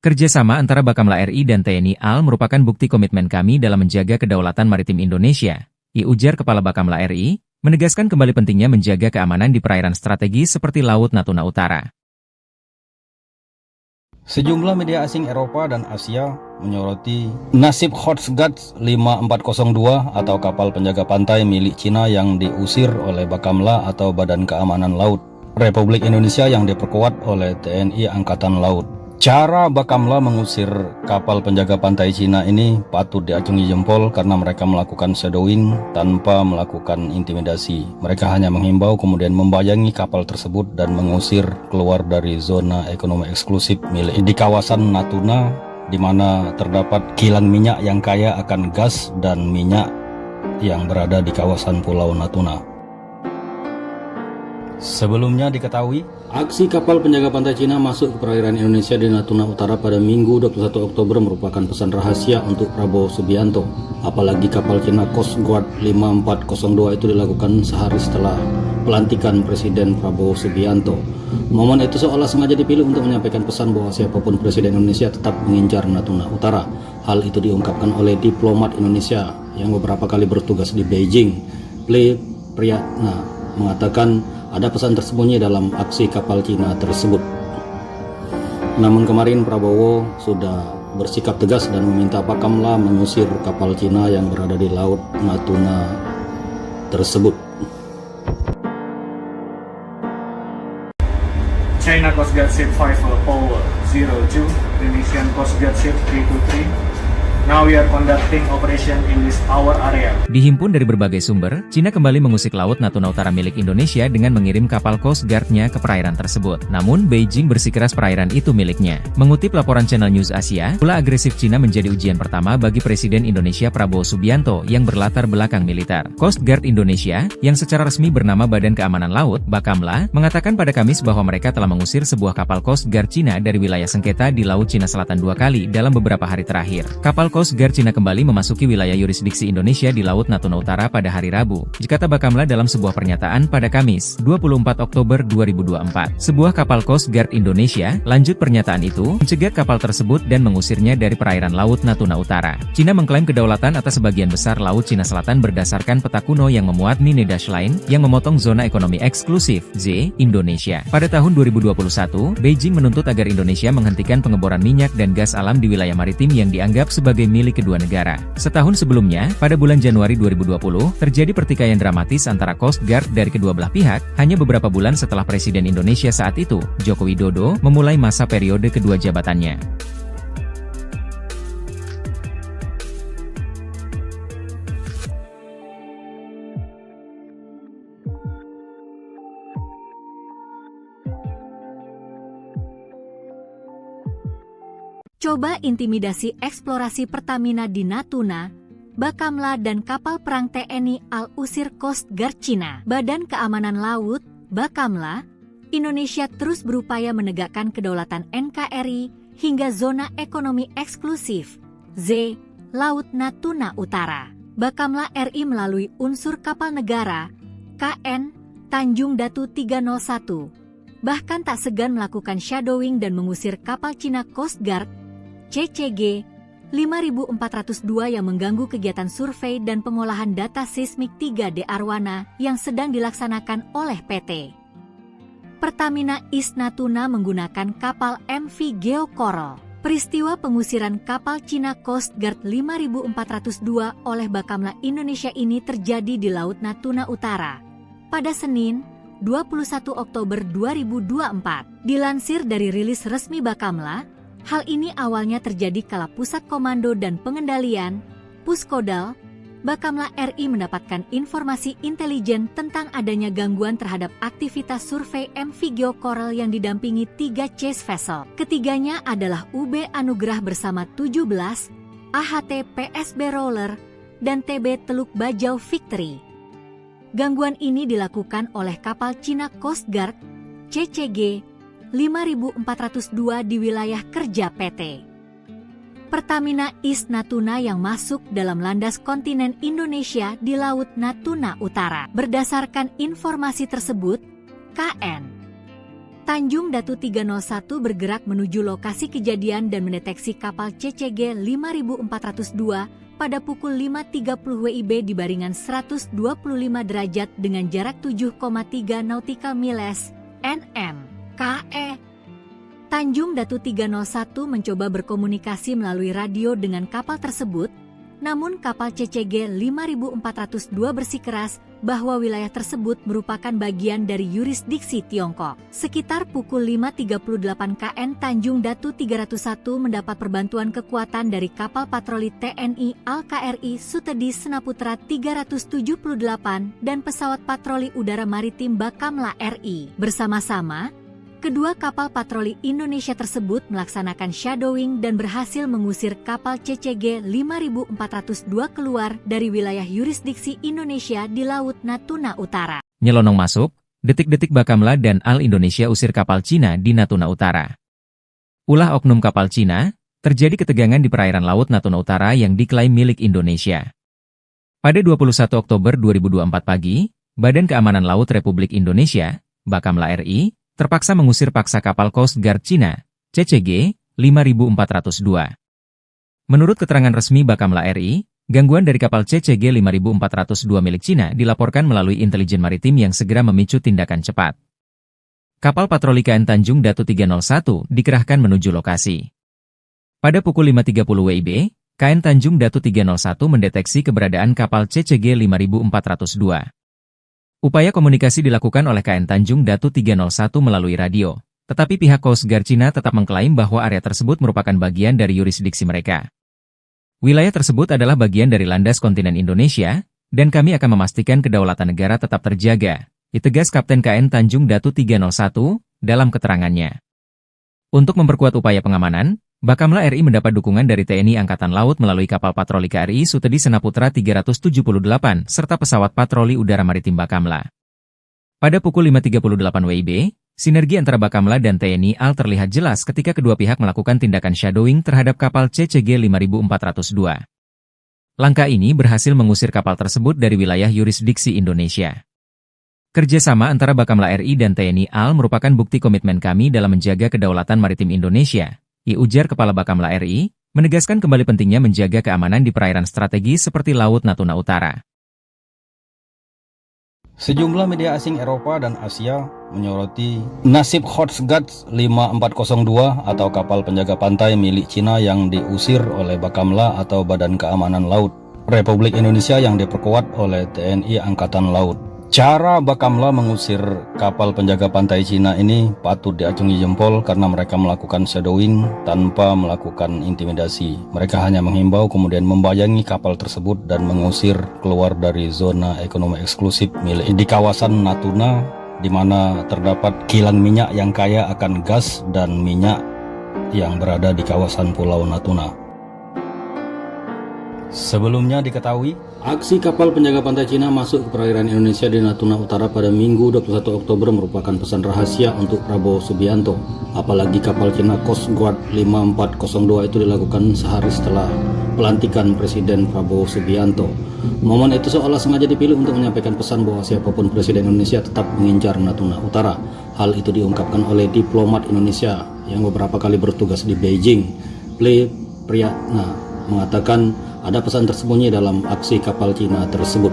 Kerjasama antara Bakamla RI dan TNI AL merupakan bukti komitmen kami dalam menjaga kedaulatan maritim Indonesia, ujar Kepala Bakamla RI, menegaskan kembali pentingnya menjaga keamanan di perairan strategis seperti Laut Natuna Utara. Sejumlah media asing Eropa dan Asia menyoroti nasib Coast Guard 5402 atau kapal penjaga pantai milik Cina yang diusir oleh Bakamla atau Badan Keamanan Laut Republik Indonesia yang diperkuat oleh TNI Angkatan Laut. Cara Bakamla mengusir kapal penjaga pantai Cina ini patut diacungi jempol karena mereka melakukan shadowing tanpa melakukan intimidasi. Mereka hanya menghimbau kemudian membayangi kapal tersebut dan mengusir keluar dari zona ekonomi eksklusif milik di kawasan Natuna, di mana terdapat kilang minyak yang kaya akan gas dan minyak yang berada di kawasan Pulau Natuna. Sebelumnya diketahui, aksi kapal penjaga pantai Cina masuk ke perairan Indonesia di Natuna Utara pada Minggu 21 Oktober merupakan pesan rahasia untuk Prabowo Subianto. Apalagi kapal Cina Coast Guard 5402 itu dilakukan sehari setelah pelantikan Presiden Prabowo Subianto. Momen itu seolah sengaja dipilih untuk menyampaikan pesan bahwa siapapun Presiden Indonesia tetap mengincar Natuna Utara. Hal itu diungkapkan oleh diplomat Indonesia yang beberapa kali bertugas di Beijing. Priyatna mengatakan ada pesan tersembunyi dalam aksi kapal Cina tersebut. Namun kemarin Prabowo sudah bersikap tegas dan meminta Bakamla mengusir kapal Cina yang berada di Laut Natuna tersebut. China Coast Guard Ship 5402, Indonesian Coast Guard Ship 323. Now we are conducting operation in this our area. Dihimpun dari berbagai sumber, Cina kembali mengusik Laut Natuna Utara milik Indonesia dengan mengirim kapal Coast Guard-nya ke perairan tersebut. Namun, Beijing bersikeras perairan itu miliknya. Mengutip laporan Channel News Asia, ulah agresif Cina menjadi ujian pertama bagi Presiden Indonesia Prabowo Subianto yang berlatar belakang militer. Coast Guard Indonesia, yang secara resmi bernama Badan Keamanan Laut, Bakamla, mengatakan pada Kamis bahwa mereka telah mengusir sebuah kapal Coast Guard Cina dari wilayah sengketa di Laut Cina Selatan 2 kali dalam beberapa hari terakhir. Kapal Coast Guard Cina kembali memasuki wilayah yurisdiksi Indonesia di Laut Natuna Utara pada hari Rabu, kata Bakamla dalam sebuah pernyataan pada Kamis, 24 Oktober 2024. Sebuah kapal Coast Guard Indonesia, lanjut pernyataan itu, mencegat kapal tersebut dan mengusirnya dari perairan Laut Natuna Utara. Cina mengklaim kedaulatan atas sebagian besar Laut Cina Selatan berdasarkan peta kuno yang memuat Nine Dash Line, yang memotong zona ekonomi eksklusif, Z, Indonesia. Pada tahun 2021, Beijing menuntut agar Indonesia menghentikan pengeboran minyak dan gas alam di wilayah maritim yang dianggap sebagai milik kedua negara. Setahun sebelumnya, pada bulan Januari 2020, terjadi pertikaian dramatis antara Coast Guard dari kedua belah pihak, hanya beberapa bulan setelah Presiden Indonesia saat itu, Joko Widodo, memulai masa periode kedua jabatannya. Coba intimidasi eksplorasi Pertamina di Natuna, Bakamla dan kapal perang TNI AL usir Coast Guard Cina. Badan Keamanan Laut, Bakamla, Indonesia terus berupaya menegakkan kedaulatan NKRI hingga zona ekonomi eksklusif, Z, Laut Natuna Utara. Bakamla RI melalui unsur kapal negara, KN, Tanjung Datu 301, bahkan tak segan melakukan shadowing dan mengusir kapal Cina Coast Guard, CCG 5402 yang mengganggu kegiatan survei dan pengolahan data seismik 3D Arwana yang sedang dilaksanakan oleh PT Pertamina East Natuna menggunakan kapal MV Geo Coral. Peristiwa pengusiran kapal Cina Coast Guard 5402 oleh Bakamla Indonesia ini terjadi di Laut Natuna Utara pada Senin, 21 Oktober 2024. Dilansir dari rilis resmi Bakamla, hal ini awalnya terjadi kala Pusat Komando dan Pengendalian, Puskodal, Bakamla RI mendapatkan informasi intelijen tentang adanya gangguan terhadap aktivitas survei MV Geo Coral yang didampingi 3 chase vessel. Ketiganya adalah UB Anugrah bersama 17, AHT PSB Roller, dan TB Teluk Bajau Victory. Gangguan ini dilakukan oleh kapal Cina Coast Guard, CCG 5402 di wilayah kerja PT Pertamina East Natuna yang masuk dalam landas kontinen Indonesia di Laut Natuna Utara. Berdasarkan informasi tersebut, KN Tanjung Datu 301 bergerak menuju lokasi kejadian dan mendeteksi kapal CCG 5402 pada pukul 5.30 WIB di baringan 125 derajat dengan jarak 7,3 nautical miles (nm). KE Tanjung Datu 301 mencoba berkomunikasi melalui radio dengan kapal tersebut, namun kapal CCG 5402 bersikeras bahwa wilayah tersebut merupakan bagian dari yurisdiksi Tiongkok. Sekitar pukul 5.38 KN Tanjung Datu 301 mendapat perbantuan kekuatan dari kapal patroli TNI Al-KRI Sutedi Senaputra 378 dan pesawat patroli udara maritim Bakamla RI. Bersama-sama, kedua kapal patroli Indonesia tersebut melaksanakan shadowing dan berhasil mengusir kapal CCG 5402 keluar dari wilayah yurisdiksi Indonesia di Laut Natuna Utara. Nyelonong masuk, detik-detik Bakamla dan Al Indonesia usir kapal Cina di Natuna Utara. Ulah oknum kapal Cina, terjadi ketegangan di perairan Laut Natuna Utara yang diklaim milik Indonesia. Pada 21 Oktober 2024 pagi, Badan Keamanan Laut Republik Indonesia, Bakamla RI, terpaksa mengusir paksa kapal Coast Guard Cina, CCG 5402. Menurut keterangan resmi Bakamla RI, gangguan dari kapal CCG 5402 milik Cina dilaporkan melalui intelijen maritim yang segera memicu tindakan cepat. Kapal patroli KN Tanjung Datu 301 dikerahkan menuju lokasi. Pada pukul 5.30 WIB, KN Tanjung Datu 301 mendeteksi keberadaan kapal CCG 5402. Upaya komunikasi dilakukan oleh KN Tanjung Datu 301 melalui radio, tetapi pihak Coast Guard Cina tetap mengklaim bahwa area tersebut merupakan bagian dari yurisdiksi mereka. Wilayah tersebut adalah bagian dari landas kontinen Indonesia, dan kami akan memastikan kedaulatan negara tetap terjaga, ditegas Kapten KN Tanjung Datu 301 dalam keterangannya. Untuk memperkuat upaya pengamanan, Bakamla RI mendapat dukungan dari TNI Angkatan Laut melalui kapal patroli KRI Sutedi Senaputra 378 serta pesawat patroli udara maritim Bakamla. Pada pukul 5.38 WIB, sinergi antara Bakamla dan TNI AL terlihat jelas ketika kedua pihak melakukan tindakan shadowing terhadap kapal CCG 5402. Langkah ini berhasil mengusir kapal tersebut dari wilayah yurisdiksi Indonesia. Kerjasama antara Bakamla RI dan TNI AL merupakan bukti komitmen kami dalam menjaga kedaulatan maritim Indonesia, ujar Kepala Bakamla RI, menegaskan kembali pentingnya menjaga keamanan di perairan strategis seperti Laut Natuna Utara. Sejumlah media asing Eropa dan Asia menyoroti nasib Coast Guard 5402 atau kapal penjaga pantai milik Cina yang diusir oleh Bakamla atau Badan Keamanan Laut Republik Indonesia yang diperkuat oleh TNI Angkatan Laut. Cara Bakamla mengusir kapal penjaga pantai Cina ini patut diacungi jempol karena mereka melakukan shadowing tanpa melakukan intimidasi. Mereka hanya menghimbau kemudian membayangi kapal tersebut dan mengusir keluar dari zona ekonomi eksklusif milik di kawasan Natuna, di mana terdapat kilang minyak yang kaya akan gas dan minyak yang berada di kawasan Pulau Natuna. Sebelumnya diketahui, aksi kapal penjaga pantai Cina masuk ke perairan Indonesia di Natuna Utara pada Minggu 21 Oktober merupakan pesan rahasia untuk Prabowo Subianto. Apalagi kapal Cina Coast Guard 5402 itu dilakukan sehari setelah pelantikan Presiden Prabowo Subianto. Momen itu seolah sengaja dipilih untuk menyampaikan pesan bahwa siapapun Presiden Indonesia tetap mengincar Natuna Utara. Hal itu diungkapkan oleh diplomat Indonesia yang beberapa kali bertugas di Beijing. Ple Priyatna mengatakan ada pesan tersembunyi dalam aksi kapal Cina tersebut.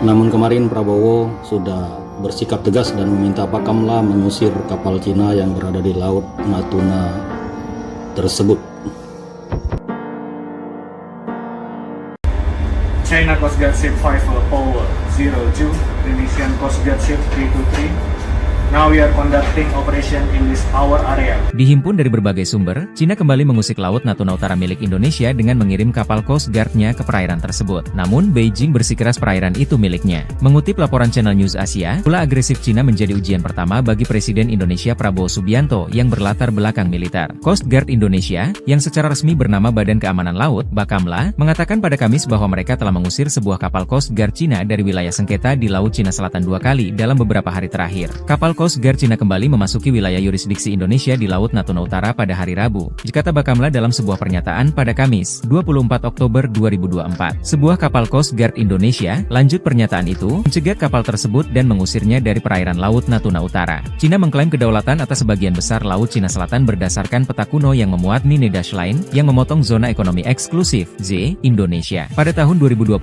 Namun kemarin Prabowo sudah bersikap tegas dan meminta Bakamla mengusir kapal Cina yang berada di Laut Natuna tersebut. China Coast Guard Ship 5 Power 02, Indonesian Coast Guard Ship 323. Now we are conducting operation in this our area. Dihimpun dari berbagai sumber, Cina kembali mengusik Laut Natuna Utara milik Indonesia dengan mengirim kapal Coast Guard-nya ke perairan tersebut. Namun, Beijing bersikeras perairan itu miliknya. Mengutip laporan Channel News Asia, ulah agresif Cina menjadi ujian pertama bagi Presiden Indonesia Prabowo Subianto yang berlatar belakang militer. Coast Guard Indonesia, yang secara resmi bernama Badan Keamanan Laut, Bakamla, mengatakan pada Kamis bahwa mereka telah mengusir sebuah kapal Coast Guard Cina dari wilayah sengketa di Laut Cina Selatan 2 kali dalam beberapa hari terakhir. Kapal Coast Guard Cina kembali memasuki wilayah yurisdiksi Indonesia di Laut Natuna Utara pada hari Rabu, kata Bakamla dalam sebuah pernyataan pada Kamis, 24 Oktober 2024. Sebuah kapal Coast Guard Indonesia, lanjut pernyataan itu, mencegat kapal tersebut dan mengusirnya dari perairan Laut Natuna Utara. Cina mengklaim kedaulatan atas sebagian besar Laut Cina Selatan berdasarkan peta kuno yang memuat Nine Dash Line, yang memotong zona ekonomi eksklusif, Z, Indonesia. Pada tahun 2021,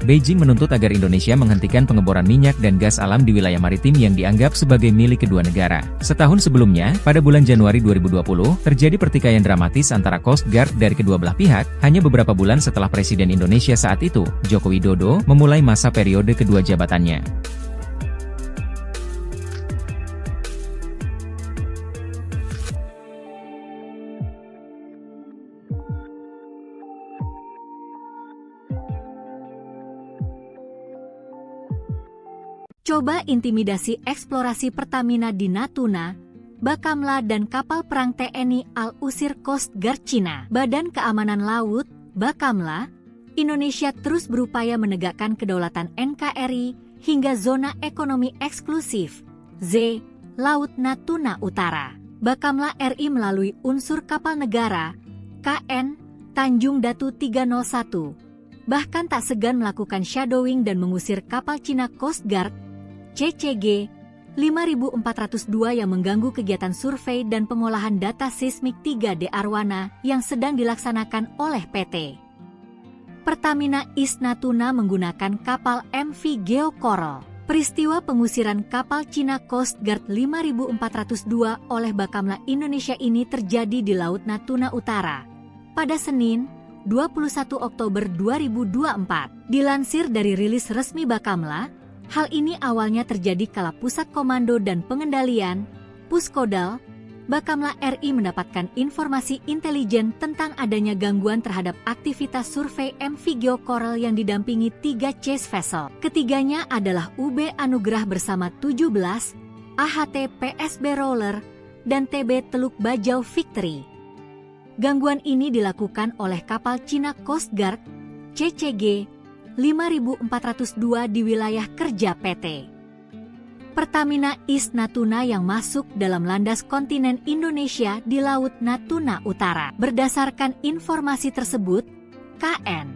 Beijing menuntut agar Indonesia menghentikan pengeboran minyak dan gas alam di wilayah maritim yang dianggap sebagai milik kedua negara. Setahun sebelumnya, pada bulan Januari 2020, terjadi pertikaian dramatis antara Coast Guard dari kedua belah pihak, hanya beberapa bulan setelah Presiden Indonesia saat itu, Joko Widodo, memulai masa periode kedua jabatannya. Coba intimidasi eksplorasi Pertamina di Natuna, Bakamla dan kapal perang TNI Al-Usir Coast Guard Cina. Badan Keamanan Laut, Bakamla, Indonesia terus berupaya menegakkan kedaulatan NKRI hingga zona ekonomi eksklusif, Z, Laut Natuna Utara. Bakamla RI melalui unsur kapal negara, KN, Tanjung Datu 301, bahkan tak segan melakukan shadowing dan mengusir kapal Cina Coast Guard, CCG 5402 yang mengganggu kegiatan survei dan pengolahan data seismik 3D Arwana yang sedang dilaksanakan oleh PT Pertamina East Natuna menggunakan kapal MV Geo Coral. Peristiwa pengusiran kapal Cina Coast Guard 5402 oleh Bakamla Indonesia ini terjadi di Laut Natuna Utara pada Senin, 21 Oktober 2024. Dilansir dari rilis resmi Bakamla, hal ini awalnya terjadi kala Pusat Komando dan Pengendalian, Puskodal, Bakamla RI mendapatkan informasi intelijen tentang adanya gangguan terhadap aktivitas survei MV Geo Coral yang didampingi 3 chase vessel. Ketiganya adalah UB Anugerah bersama 17, AHT PSB Roller, dan TB Teluk Bajau Victory. Gangguan ini dilakukan oleh kapal Cina Coast Guard, CCG 5402 di wilayah kerja PT Pertamina East Natuna yang masuk dalam landas kontinen Indonesia di Laut Natuna Utara. Berdasarkan informasi tersebut, KN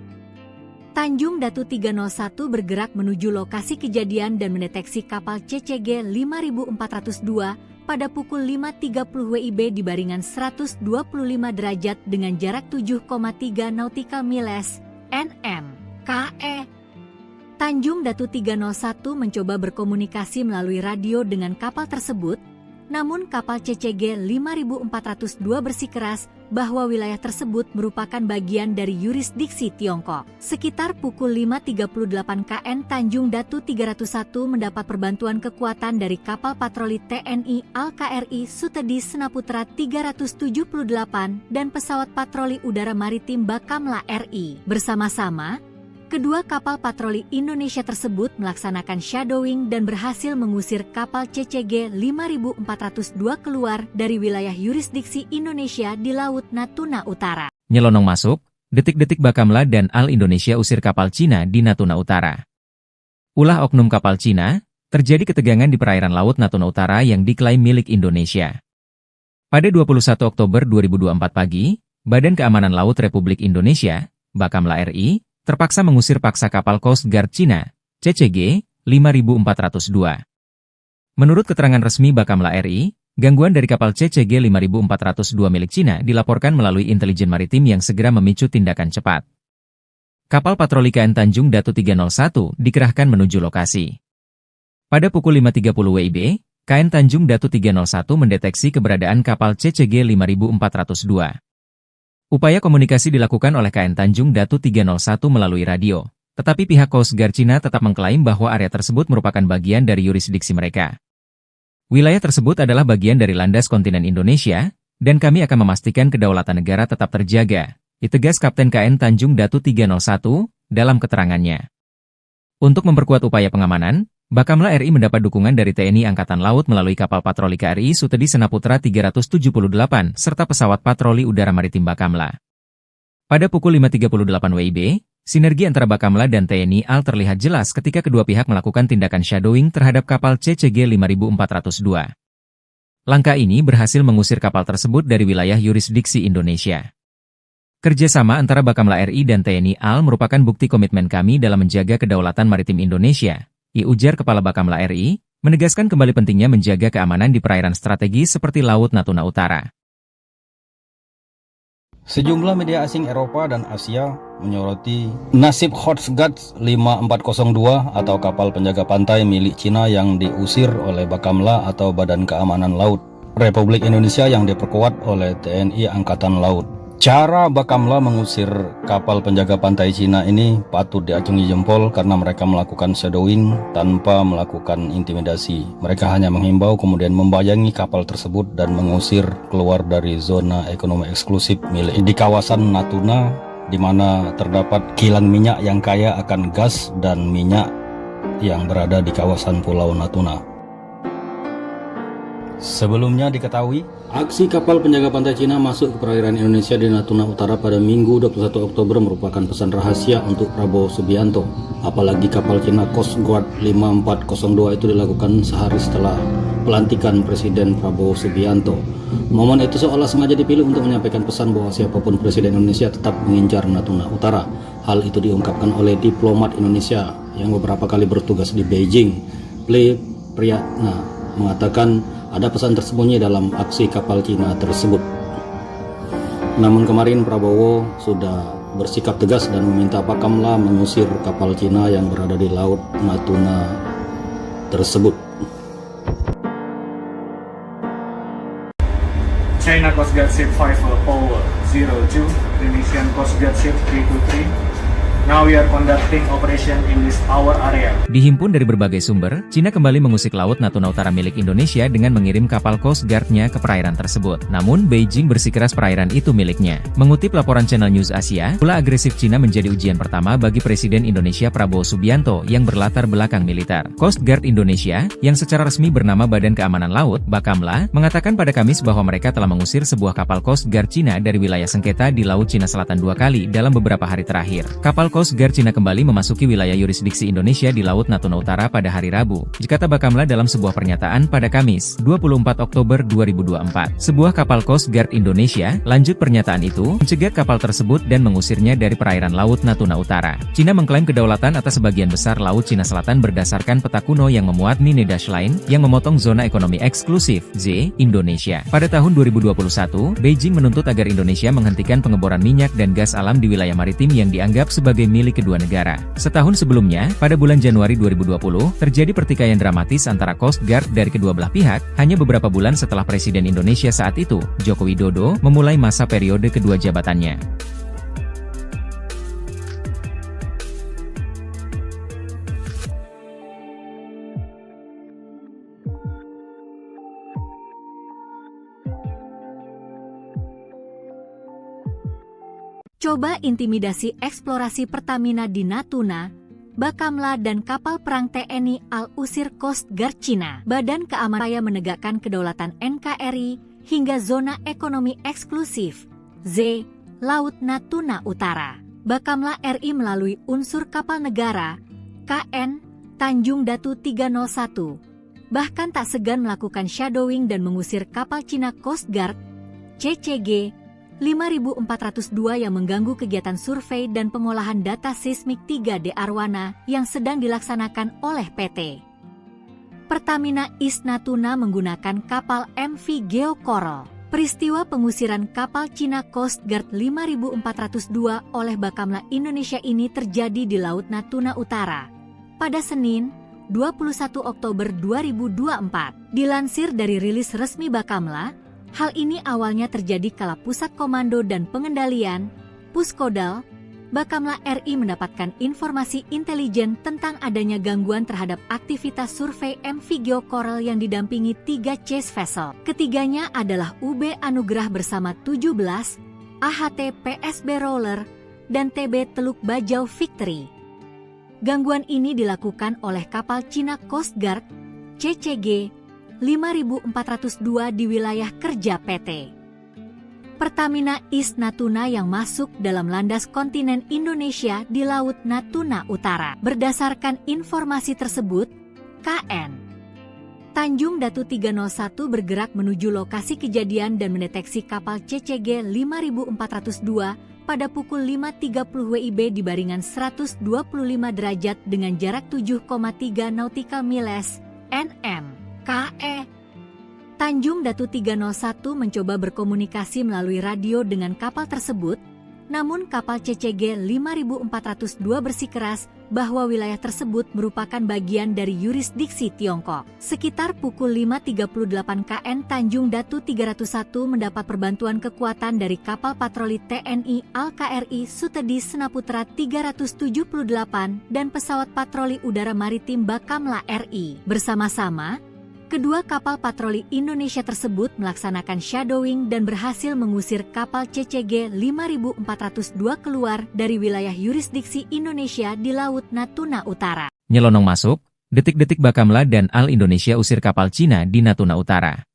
Tanjung Datu 301 bergerak menuju lokasi kejadian dan mendeteksi kapal CCG 5402 pada pukul 5.30 WIB di baringan 125 derajat dengan jarak 7,3 nautical miles, NM. KE Tanjung Datu 301 mencoba berkomunikasi melalui radio dengan kapal tersebut, namun kapal CCG 5402 bersikeras bahwa wilayah tersebut merupakan bagian dari yurisdiksi Tiongkok. Sekitar pukul 5.38 KN Tanjung Datu 301 mendapat perbantuan kekuatan dari kapal patroli TNI Al-KRI Sutedi Senaputra 378 dan pesawat patroli udara maritim Bakamla RI. Bersama-sama, kedua kapal patroli Indonesia tersebut melaksanakan shadowing dan berhasil mengusir kapal CCG 5402 keluar dari wilayah yurisdiksi Indonesia di Laut Natuna Utara. Nyelonong masuk, detik-detik Bakamla dan Al Indonesia usir kapal Cina di Natuna Utara. Ulah oknum kapal Cina, terjadi ketegangan di perairan Laut Natuna Utara yang diklaim milik Indonesia. Pada 21 Oktober 2024 pagi, Badan Keamanan Laut Republik Indonesia, Bakamla RI, terpaksa mengusir paksa kapal Coast Guard Cina, CCG 5402. Menurut keterangan resmi Bakamla RI, gangguan dari kapal CCG 5402 milik Cina dilaporkan melalui intelijen maritim yang segera memicu tindakan cepat. Kapal patroli KN Tanjung Datu 301 dikerahkan menuju lokasi. Pada pukul 5.30 WIB, KN Tanjung Datu 301 mendeteksi keberadaan kapal CCG 5402. Upaya komunikasi dilakukan oleh KN Tanjung Datu 301 melalui radio, tetapi pihak Coast Guard Cina tetap mengklaim bahwa area tersebut merupakan bagian dari yurisdiksi mereka. Wilayah tersebut adalah bagian dari landas kontinen Indonesia, dan kami akan memastikan kedaulatan negara tetap terjaga, ditegas Kapten KN Tanjung Datu 301 dalam keterangannya. Untuk memperkuat upaya pengamanan, Bakamla RI mendapat dukungan dari TNI Angkatan Laut melalui kapal patroli KRI Sutedi Senaputra 378 serta pesawat patroli udara maritim Bakamla. Pada pukul 5.38 WIB, Sinergi antara Bakamla dan TNI AL terlihat jelas ketika kedua pihak melakukan tindakan shadowing terhadap kapal CCG 5402. Langkah ini berhasil mengusir kapal tersebut dari wilayah yurisdiksi Indonesia. Kerjasama antara Bakamla RI dan TNI AL merupakan bukti komitmen kami dalam menjaga kedaulatan maritim Indonesia, ujar Kepala Bakamla RI, menegaskan kembali pentingnya menjaga keamanan di perairan strategis seperti Laut Natuna Utara. Sejumlah media asing Eropa dan Asia menyoroti nasib Coast Guard 5402 atau kapal penjaga pantai milik Cina yang diusir oleh Bakamla atau Badan Keamanan Laut Republik Indonesia yang diperkuat oleh TNI Angkatan Laut. Cara Bakamla mengusir kapal penjaga pantai Cina ini patut diacungi jempol karena mereka melakukan shadowing tanpa melakukan intimidasi. Mereka hanya menghimbau kemudian membayangi kapal tersebut dan mengusir keluar dari zona ekonomi eksklusif milik di kawasan Natuna, di mana terdapat kilang minyak yang kaya akan gas dan minyak yang berada di kawasan Pulau Natuna. Sebelumnya diketahui, aksi kapal penjaga pantai Cina masuk ke perairan Indonesia di Natuna Utara pada Minggu 21 Oktober merupakan pesan rahasia untuk Prabowo Subianto. Apalagi kapal Cina Coast Guard 5402 itu dilakukan sehari setelah pelantikan Presiden Prabowo Subianto. Momen itu seolah sengaja dipilih untuk menyampaikan pesan bahwa siapapun Presiden Indonesia tetap mengincar Natuna Utara. Hal itu diungkapkan oleh diplomat Indonesia yang beberapa kali bertugas di Beijing. Ple Priyatna mengatakan ada pesan tersembunyi dalam aksi kapal Cina tersebut. Namun kemarin Prabowo sudah bersikap tegas dan meminta Bakamla mengusir kapal Cina yang berada di Laut Natuna tersebut. China Coast Guard Ship 5002, Indonesian Coast Guard Ship K23. Now we are conducting operation in this our area. Dihimpun dari berbagai sumber, Cina kembali mengusik Laut Natuna Utara milik Indonesia dengan mengirim kapal Coast Guard-nya ke perairan tersebut. Namun, Beijing bersikeras perairan itu miliknya. Mengutip laporan Channel News Asia, ulah agresif Cina menjadi ujian pertama bagi Presiden Indonesia Prabowo Subianto yang berlatar belakang militer. Coast Guard Indonesia, yang secara resmi bernama Badan Keamanan Laut, Bakamla, mengatakan pada Kamis bahwa mereka telah mengusir sebuah kapal Coast Guard Cina dari wilayah sengketa di Laut Cina Selatan 2 kali dalam beberapa hari terakhir. Kapal Coast Guard Cina kembali memasuki wilayah yurisdiksi Indonesia di Laut Natuna Utara pada hari Rabu, kata Bakamla dalam sebuah pernyataan pada Kamis, 24 Oktober 2024. Sebuah kapal Coast Guard Indonesia, lanjut pernyataan itu, mencegat kapal tersebut dan mengusirnya dari perairan Laut Natuna Utara. Cina mengklaim kedaulatan atas sebagian besar Laut Cina Selatan berdasarkan peta kuno yang memuat Nine Dash Line, yang memotong zona ekonomi eksklusif, Z, Indonesia. Pada tahun 2021, Beijing menuntut agar Indonesia menghentikan pengeboran minyak dan gas alam di wilayah maritim yang dianggap sebagai milik kedua negara. Setahun sebelumnya, pada bulan Januari 2020, terjadi pertikaian dramatis antara Coast Guard dari kedua belah pihak, hanya beberapa bulan setelah Presiden Indonesia saat itu, Joko Widodo, memulai masa periode kedua jabatannya. Coba intimidasi eksplorasi Pertamina di Natuna, Bakamla dan kapal perang TNI AL usir Coast Guard Cina. Badan Keamanan Raya menegakkan kedaulatan NKRI hingga zona ekonomi eksklusif, Z, Laut Natuna Utara. Bakamla RI melalui unsur kapal negara, KN, Tanjung Datu 301, bahkan tak segan melakukan shadowing dan mengusir kapal Cina Coast Guard, CCG, 5402 yang mengganggu kegiatan survei dan pengolahan data seismik 3D Arwana yang sedang dilaksanakan oleh PT Pertamina East Natuna menggunakan kapal MV Geo Coral. Peristiwa pengusiran kapal Cina Coast Guard 5402 oleh Bakamla Indonesia ini terjadi di Laut Natuna Utara pada Senin, 21 Oktober 2024. Dilansir dari rilis resmi Bakamla, hal ini awalnya terjadi kala Pusat Komando dan Pengendalian, Puskodal, Bakamla RI mendapatkan informasi intelijen tentang adanya gangguan terhadap aktivitas survei MV Geo Coral yang didampingi 3 chase vessel. Ketiganya adalah UB Anugerah bersama 17, AHT PSB Roller, dan TB Teluk Bajau Victory. Gangguan ini dilakukan oleh kapal Cina Coast Guard, CCG, 5402 di wilayah kerja PT Pertamina East Natuna yang masuk dalam landas kontinen Indonesia di Laut Natuna Utara. Berdasarkan informasi tersebut, KN Tanjung Datu 301 bergerak menuju lokasi kejadian dan mendeteksi kapal CCG 5402 pada pukul 5.30 WIB di baringan 125 derajat dengan jarak 7,3 nautical miles (nm). KE Tanjung Datu 301 mencoba berkomunikasi melalui radio dengan kapal tersebut, namun kapal CCG 5402 bersikeras bahwa wilayah tersebut merupakan bagian dari yurisdiksi Tiongkok. Sekitar pukul 5.38 KN Tanjung Datu 301 mendapat perbantuan kekuatan dari kapal patroli TNI Al-KRI Sutedi Senaputra 378 dan pesawat patroli udara maritim Bakamla RI. Bersama-sama, kedua kapal patroli Indonesia tersebut melaksanakan shadowing dan berhasil mengusir kapal CCG 5402 keluar dari wilayah yurisdiksi Indonesia di Laut Natuna Utara. Nyelonong masuk, detik-detik Bakamla dan Al Indonesia usir kapal Cina di Natuna Utara.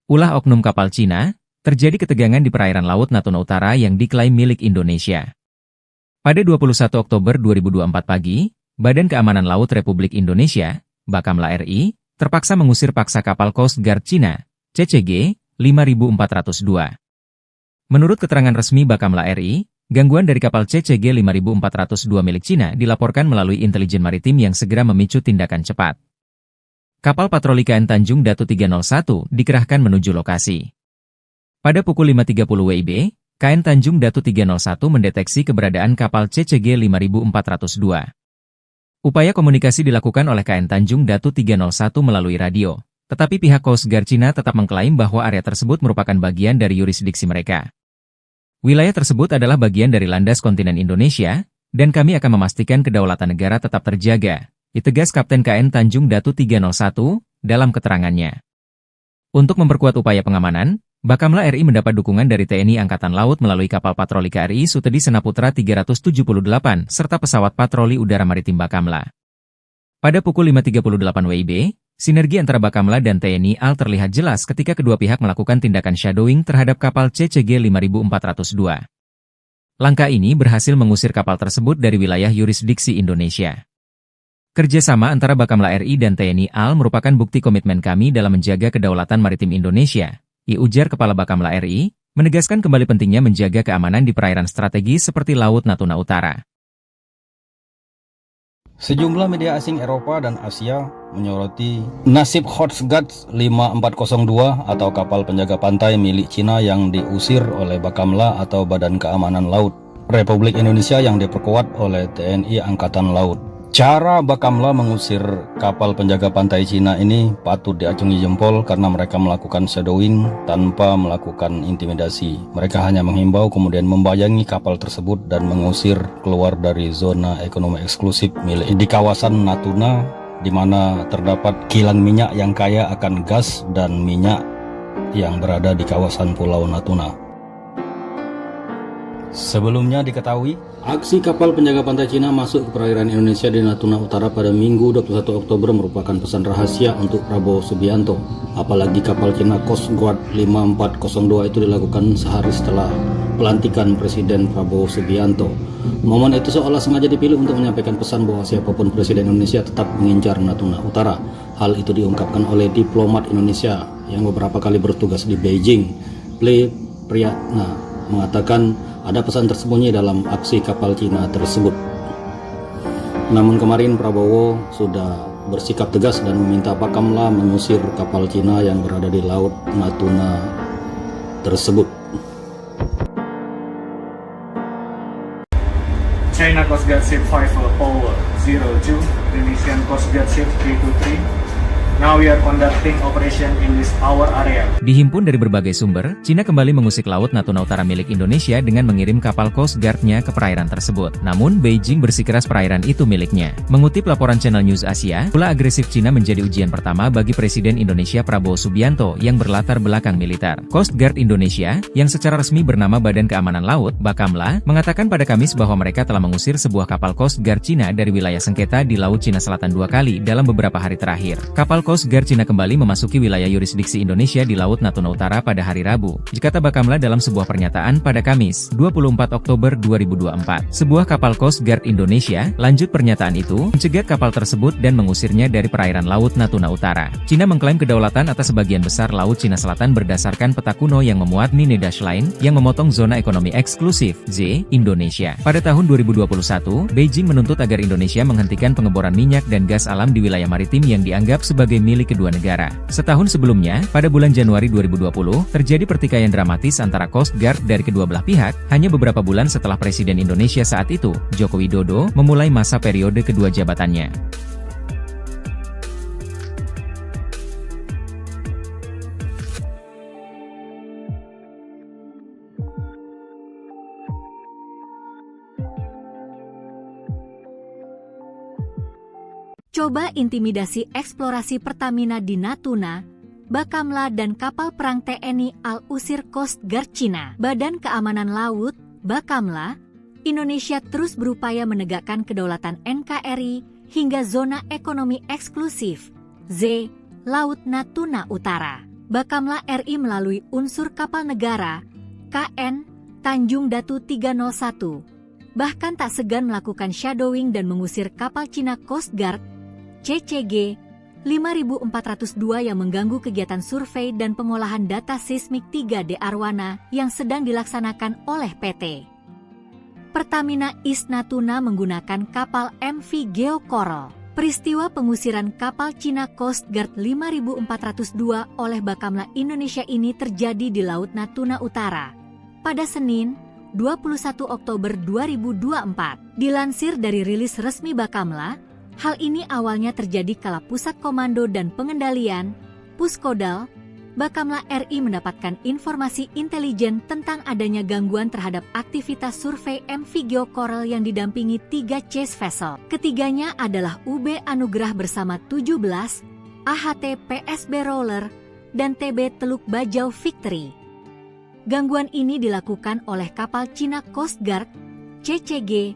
Ulah oknum kapal Cina, terjadi ketegangan di perairan Laut Natuna Utara yang diklaim milik Indonesia. Pada 21 Oktober 2024 pagi, Badan Keamanan Laut Republik Indonesia, Bakamla RI, terpaksa mengusir paksa kapal Coast Guard Cina, CCG 5402. Menurut keterangan resmi Bakamla RI, gangguan dari kapal CCG 5402 milik Cina dilaporkan melalui intelijen maritim yang segera memicu tindakan cepat. Kapal patroli KN Tanjung Datu 301 dikerahkan menuju lokasi. Pada pukul 5.30 WIB, KN Tanjung Datu 301 mendeteksi keberadaan kapal CCG 5402. Upaya komunikasi dilakukan oleh KN Tanjung Datu 301 melalui radio, tetapi pihak Coast Guard Cina tetap mengklaim bahwa area tersebut merupakan bagian dari yurisdiksi mereka. Wilayah tersebut adalah bagian dari landas kontinen Indonesia, dan kami akan memastikan kedaulatan negara tetap terjaga, ditegas Kapten KN Tanjung Datu 301 dalam keterangannya. Untuk memperkuat upaya pengamanan, Bakamla RI mendapat dukungan dari TNI Angkatan Laut melalui kapal patroli KRI Sutedi Senaputra 378 serta pesawat patroli udara maritim Bakamla. Pada pukul 5.38 WIB, sinergi antara Bakamla dan TNI AL terlihat jelas ketika kedua pihak melakukan tindakan shadowing terhadap kapal CCG 5402. Langkah ini berhasil mengusir kapal tersebut dari wilayah yurisdiksi Indonesia. Kerjasama antara Bakamla RI dan TNI AL merupakan bukti komitmen kami dalam menjaga kedaulatan maritim Indonesia, ujar Kepala Bakamla RI, menegaskan kembali pentingnya menjaga keamanan di perairan strategis seperti Laut Natuna Utara. Sejumlah media asing Eropa dan Asia menyoroti nasib Coast Guard 5402 atau kapal penjaga pantai milik Cina yang diusir oleh Bakamla atau Badan Keamanan Laut Republik Indonesia yang diperkuat oleh TNI Angkatan Laut. Cara Bakamla mengusir kapal penjaga pantai Cina ini patut diacungi jempol karena mereka melakukan shadowing tanpa melakukan intimidasi. Mereka hanya menghimbau kemudian membayangi kapal tersebut dan mengusir keluar dari zona ekonomi eksklusif milik di kawasan Natuna, di mana terdapat kilang minyak yang kaya akan gas dan minyak yang berada di kawasan Pulau Natuna. Sebelumnya diketahui, aksi kapal penjaga pantai Cina masuk ke perairan Indonesia di Natuna Utara pada Minggu 21 Oktober merupakan pesan rahasia untuk Prabowo Subianto. Apalagi kapal Cina Coast Guard 5402 itu dilakukan sehari setelah pelantikan Presiden Prabowo Subianto. Momen itu seolah sengaja dipilih untuk menyampaikan pesan bahwa siapapun Presiden Indonesia tetap mengincar Natuna Utara. Hal itu diungkapkan oleh diplomat Indonesia yang beberapa kali bertugas di Beijing. Ple Priyatna mengatakan ada pesan tersembunyi dalam aksi kapal Cina tersebut. Namun kemarin Prabowo sudah bersikap tegas dan meminta Bakamla mengusir kapal Cina yang berada di Laut Natuna tersebut. China Coast Guard Ship 5002, Indonesian Coast Guard Ship 323. Now we are conducting operation in this our area. Dihimpun dari berbagai sumber, Cina kembali mengusik Laut Natuna Utara milik Indonesia dengan mengirim kapal Coast Guard-nya ke perairan tersebut. Namun, Beijing bersikeras perairan itu miliknya. Mengutip laporan Channel News Asia, ulah agresif Cina menjadi ujian pertama bagi Presiden Indonesia Prabowo Subianto yang berlatar belakang militer. Coast Guard Indonesia, yang secara resmi bernama Badan Keamanan Laut, Bakamla, mengatakan pada Kamis bahwa mereka telah mengusir sebuah kapal Coast Guard Cina dari wilayah sengketa di Laut Cina Selatan 2 kali dalam beberapa hari terakhir. Kapal Coast Guard Cina kembali memasuki wilayah yurisdiksi Indonesia di Laut Natuna Utara pada hari Rabu, kata Bakamla dalam sebuah pernyataan pada Kamis, 24 Oktober 2024. Sebuah kapal Coast Guard Indonesia, lanjut pernyataan itu, mencegat kapal tersebut dan mengusirnya dari perairan Laut Natuna Utara. Cina mengklaim kedaulatan atas sebagian besar Laut Cina Selatan berdasarkan peta kuno yang memuat Nine Dash Line, yang memotong zona ekonomi eksklusif, Z, Indonesia. Pada tahun 2021, Beijing menuntut agar Indonesia menghentikan pengeboran minyak dan gas alam di wilayah maritim yang dianggap sebagai milik kedua negara. Setahun sebelumnya, pada bulan Januari 2020, terjadi pertikaian dramatis antara Coast Guard dari kedua belah pihak, hanya beberapa bulan setelah Presiden Indonesia saat itu, Joko Widodo, memulai masa periode kedua jabatannya. Coba intimidasi eksplorasi Pertamina di Natuna, Bakamla dan kapal perang TNI Al-Usir Coast Guard Cina. Badan Keamanan Laut, Bakamla, Indonesia terus berupaya menegakkan kedaulatan NKRI hingga zona ekonomi eksklusif, Z, Laut Natuna Utara. Bakamla RI melalui unsur kapal negara, KN, Tanjung Datu 301, bahkan tak segan melakukan shadowing dan mengusir kapal Cina Coast Guard, CCG 5402 yang mengganggu kegiatan survei dan pengolahan data seismik 3D Arwana yang sedang dilaksanakan oleh PT Pertamina East Natuna menggunakan kapal MV Geo Coral. Peristiwa pengusiran kapal Cina Coast Guard 5402 oleh Bakamla Indonesia ini terjadi di Laut Natuna Utara pada Senin, 21 Oktober 2024. Dilansir dari rilis resmi Bakamla, hal ini awalnya terjadi kala Pusat Komando dan Pengendalian, Puskodal, Bakamla RI mendapatkan informasi intelijen tentang adanya gangguan terhadap aktivitas survei MV Geo Coral yang didampingi 3 chase vessel. Ketiganya adalah UB Anugerah bersama 17, AHT PSB Roller, dan TB Teluk Bajau Victory. Gangguan ini dilakukan oleh kapal Cina Coast Guard, CCG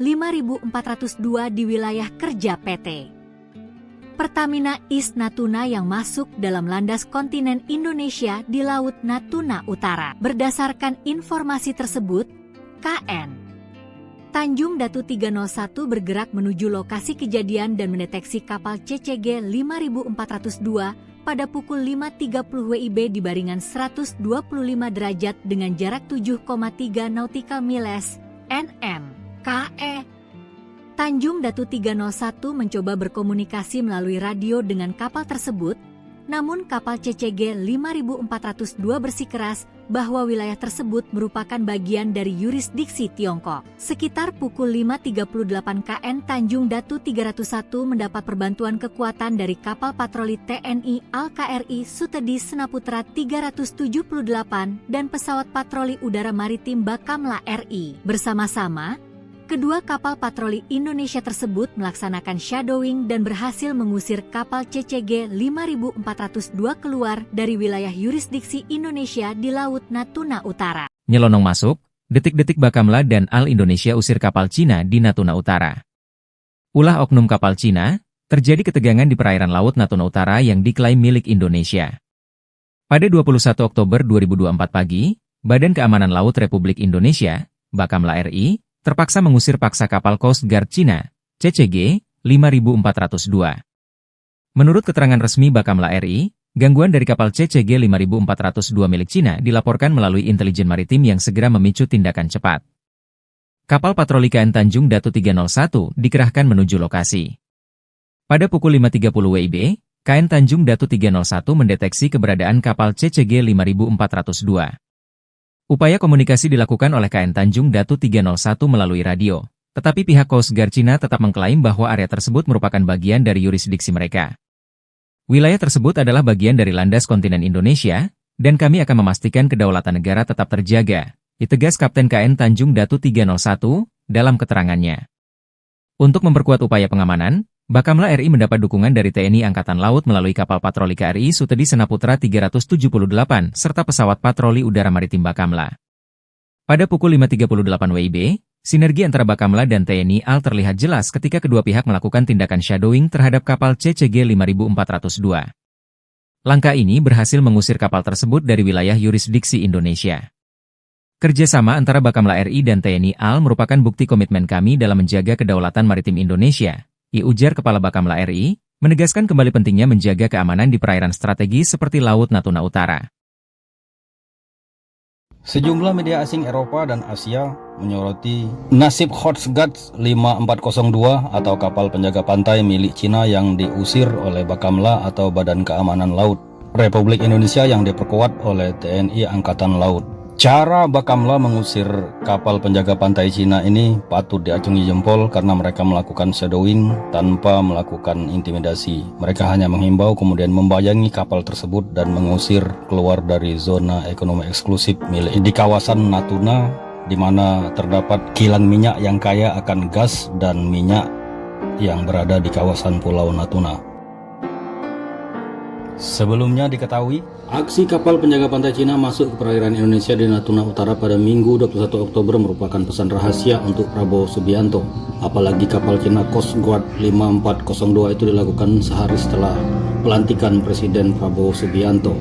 5402 di wilayah kerja PT Pertamina East Natuna yang masuk dalam landas kontinen Indonesia di Laut Natuna Utara. Berdasarkan informasi tersebut, KN Tanjung Datu 301 bergerak menuju lokasi kejadian dan mendeteksi kapal CCG 5402 pada pukul 5.30 WIB di baringan 125 derajat dengan jarak 7,3 nautical miles (nm). KE Tanjung Datu 301 mencoba berkomunikasi melalui radio dengan kapal tersebut, namun kapal CCG 5402 bersikeras bahwa wilayah tersebut merupakan bagian dari yurisdiksi Tiongkok. Sekitar pukul 5.38 KN Tanjung Datu 301 mendapat perbantuan kekuatan dari kapal patroli TNI Al-KRI Sutedi Senaputra 378 dan pesawat patroli udara maritim Bakamla RI. Bersama-sama, kedua kapal patroli Indonesia tersebut melaksanakan shadowing dan berhasil mengusir kapal CCG 5402 keluar dari wilayah yurisdiksi Indonesia di Laut Natuna Utara. Nyelonong masuk, detik-detik Bakamla dan Al Indonesia usir kapal Cina di Natuna Utara. Ulah oknum kapal Cina, terjadi ketegangan di perairan Laut Natuna Utara yang diklaim milik Indonesia. Pada 21 Oktober 2024 pagi, Badan Keamanan Laut Republik Indonesia, Bakamla RI, terpaksa mengusir paksa kapal Coast Guard Cina, CCG 5402. Menurut keterangan resmi Bakamla RI, gangguan dari kapal CCG 5402 milik Cina dilaporkan melalui intelijen maritim yang segera memicu tindakan cepat. Kapal patroli KN Tanjung Datu 301 dikerahkan menuju lokasi. Pada pukul 5.30 WIB, KN Tanjung Datu 301 mendeteksi keberadaan kapal CCG 5402. Upaya komunikasi dilakukan oleh KN Tanjung Datu 301 melalui radio, tetapi pihak Coast Guard Cina tetap mengklaim bahwa area tersebut merupakan bagian dari yurisdiksi mereka. Wilayah tersebut adalah bagian dari landas kontinen Indonesia, dan kami akan memastikan kedaulatan negara tetap terjaga, ditegas Kapten KN Tanjung Datu 301 dalam keterangannya. Untuk memperkuat upaya pengamanan, Bakamla RI mendapat dukungan dari TNI Angkatan Laut melalui kapal patroli KRI Sutedi Senaputra 378 serta pesawat patroli udara maritim Bakamla. Pada pukul 5.38 WIB, Sinergi antara Bakamla dan TNI AL terlihat jelas ketika kedua pihak melakukan tindakan shadowing terhadap kapal CCG 5402. Langkah ini berhasil mengusir kapal tersebut dari wilayah yurisdiksi Indonesia. Kerjasama antara Bakamla RI dan TNI AL merupakan bukti komitmen kami dalam menjaga kedaulatan maritim Indonesia, ujar Kepala Bakamla RI, menegaskan kembali pentingnya menjaga keamanan di perairan strategis seperti Laut Natuna Utara. Sejumlah media asing Eropa dan Asia menyoroti nasib Coast Guard 5402 atau kapal penjaga pantai milik Cina yang diusir oleh Bakamla atau Badan Keamanan Laut Republik Indonesia yang diperkuat oleh TNI Angkatan Laut. Cara Bakamla mengusir kapal penjaga pantai Cina ini patut diacungi jempol karena mereka melakukan shadowing tanpa melakukan intimidasi. Mereka hanya menghimbau kemudian membayangi kapal tersebut dan mengusir keluar dari zona ekonomi eksklusif milik di kawasan Natuna, di mana terdapat kilang minyak yang kaya akan gas dan minyak yang berada di kawasan Pulau Natuna. Sebelumnya diketahui, aksi kapal penjaga pantai Cina masuk ke perairan Indonesia di Natuna Utara pada Minggu 21 Oktober merupakan pesan rahasia untuk Prabowo Subianto. Apalagi kapal Cina Coast Guard 5402 itu dilakukan sehari setelah pelantikan Presiden Prabowo Subianto.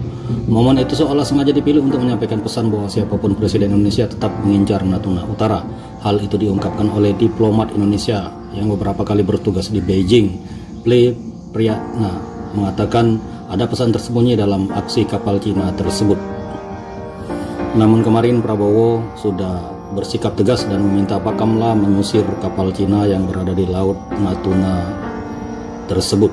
Momen itu seolah sengaja dipilih untuk menyampaikan pesan bahwa siapapun Presiden Indonesia tetap mengincar Natuna Utara. Hal itu diungkapkan oleh diplomat Indonesia yang beberapa kali bertugas di Beijing. Ple Priyatna mengatakan ada pesan tersembunyi dalam aksi kapal Cina tersebut. Namun kemarin Prabowo sudah bersikap tegas dan meminta Bakamla mengusir kapal Cina yang berada di Laut Natuna tersebut.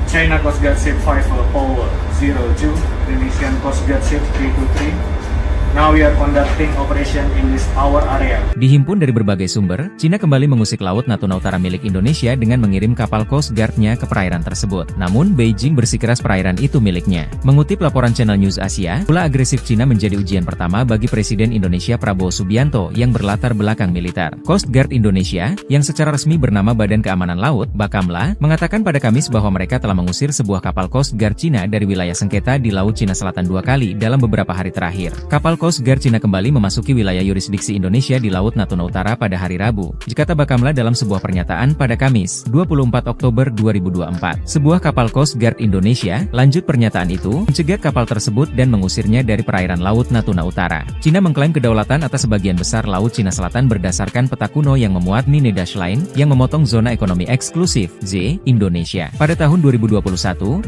China Coast Guard Ship 5002, Indonesian Coast Guard Ship 323. Now we are conducting operation in this our area. Dihimpun dari berbagai sumber, Cina kembali mengusik Laut Natuna Utara milik Indonesia dengan mengirim kapal Coast Guard-nya ke perairan tersebut. Namun, Beijing bersikeras perairan itu miliknya. Mengutip laporan Channel News Asia, ulah agresif Cina menjadi ujian pertama bagi Presiden Indonesia Prabowo Subianto yang berlatar belakang militer. Coast Guard Indonesia, yang secara resmi bernama Badan Keamanan Laut, Bakamla, mengatakan pada Kamis bahwa mereka telah mengusir sebuah kapal Coast Guard Cina dari wilayah sengketa di Laut Cina Selatan 2 kali dalam beberapa hari terakhir. Kapal Coast Guard Cina kembali memasuki wilayah yurisdiksi Indonesia di Laut Natuna Utara pada hari Rabu, kata Bakamla dalam sebuah pernyataan pada Kamis, 24 Oktober 2024. Sebuah kapal Coast Guard Indonesia, lanjut pernyataan itu, mencegat kapal tersebut dan mengusirnya dari perairan Laut Natuna Utara. Cina mengklaim kedaulatan atas sebagian besar Laut Cina Selatan berdasarkan peta kuno yang memuat Nine Dash Line, yang memotong zona ekonomi eksklusif, Z, Indonesia. Pada tahun 2021,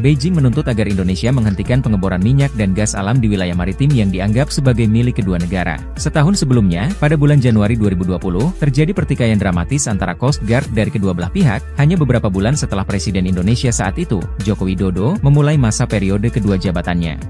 Beijing menuntut agar Indonesia menghentikan pengeboran minyak dan gas alam di wilayah maritim yang dianggap sebagai milik kedua negara. Setahun sebelumnya, pada bulan Januari 2020, terjadi pertikaian dramatis antara Coast Guard dari kedua belah pihak, hanya beberapa bulan setelah Presiden Indonesia saat itu, Joko Widodo, memulai masa periode kedua jabatannya.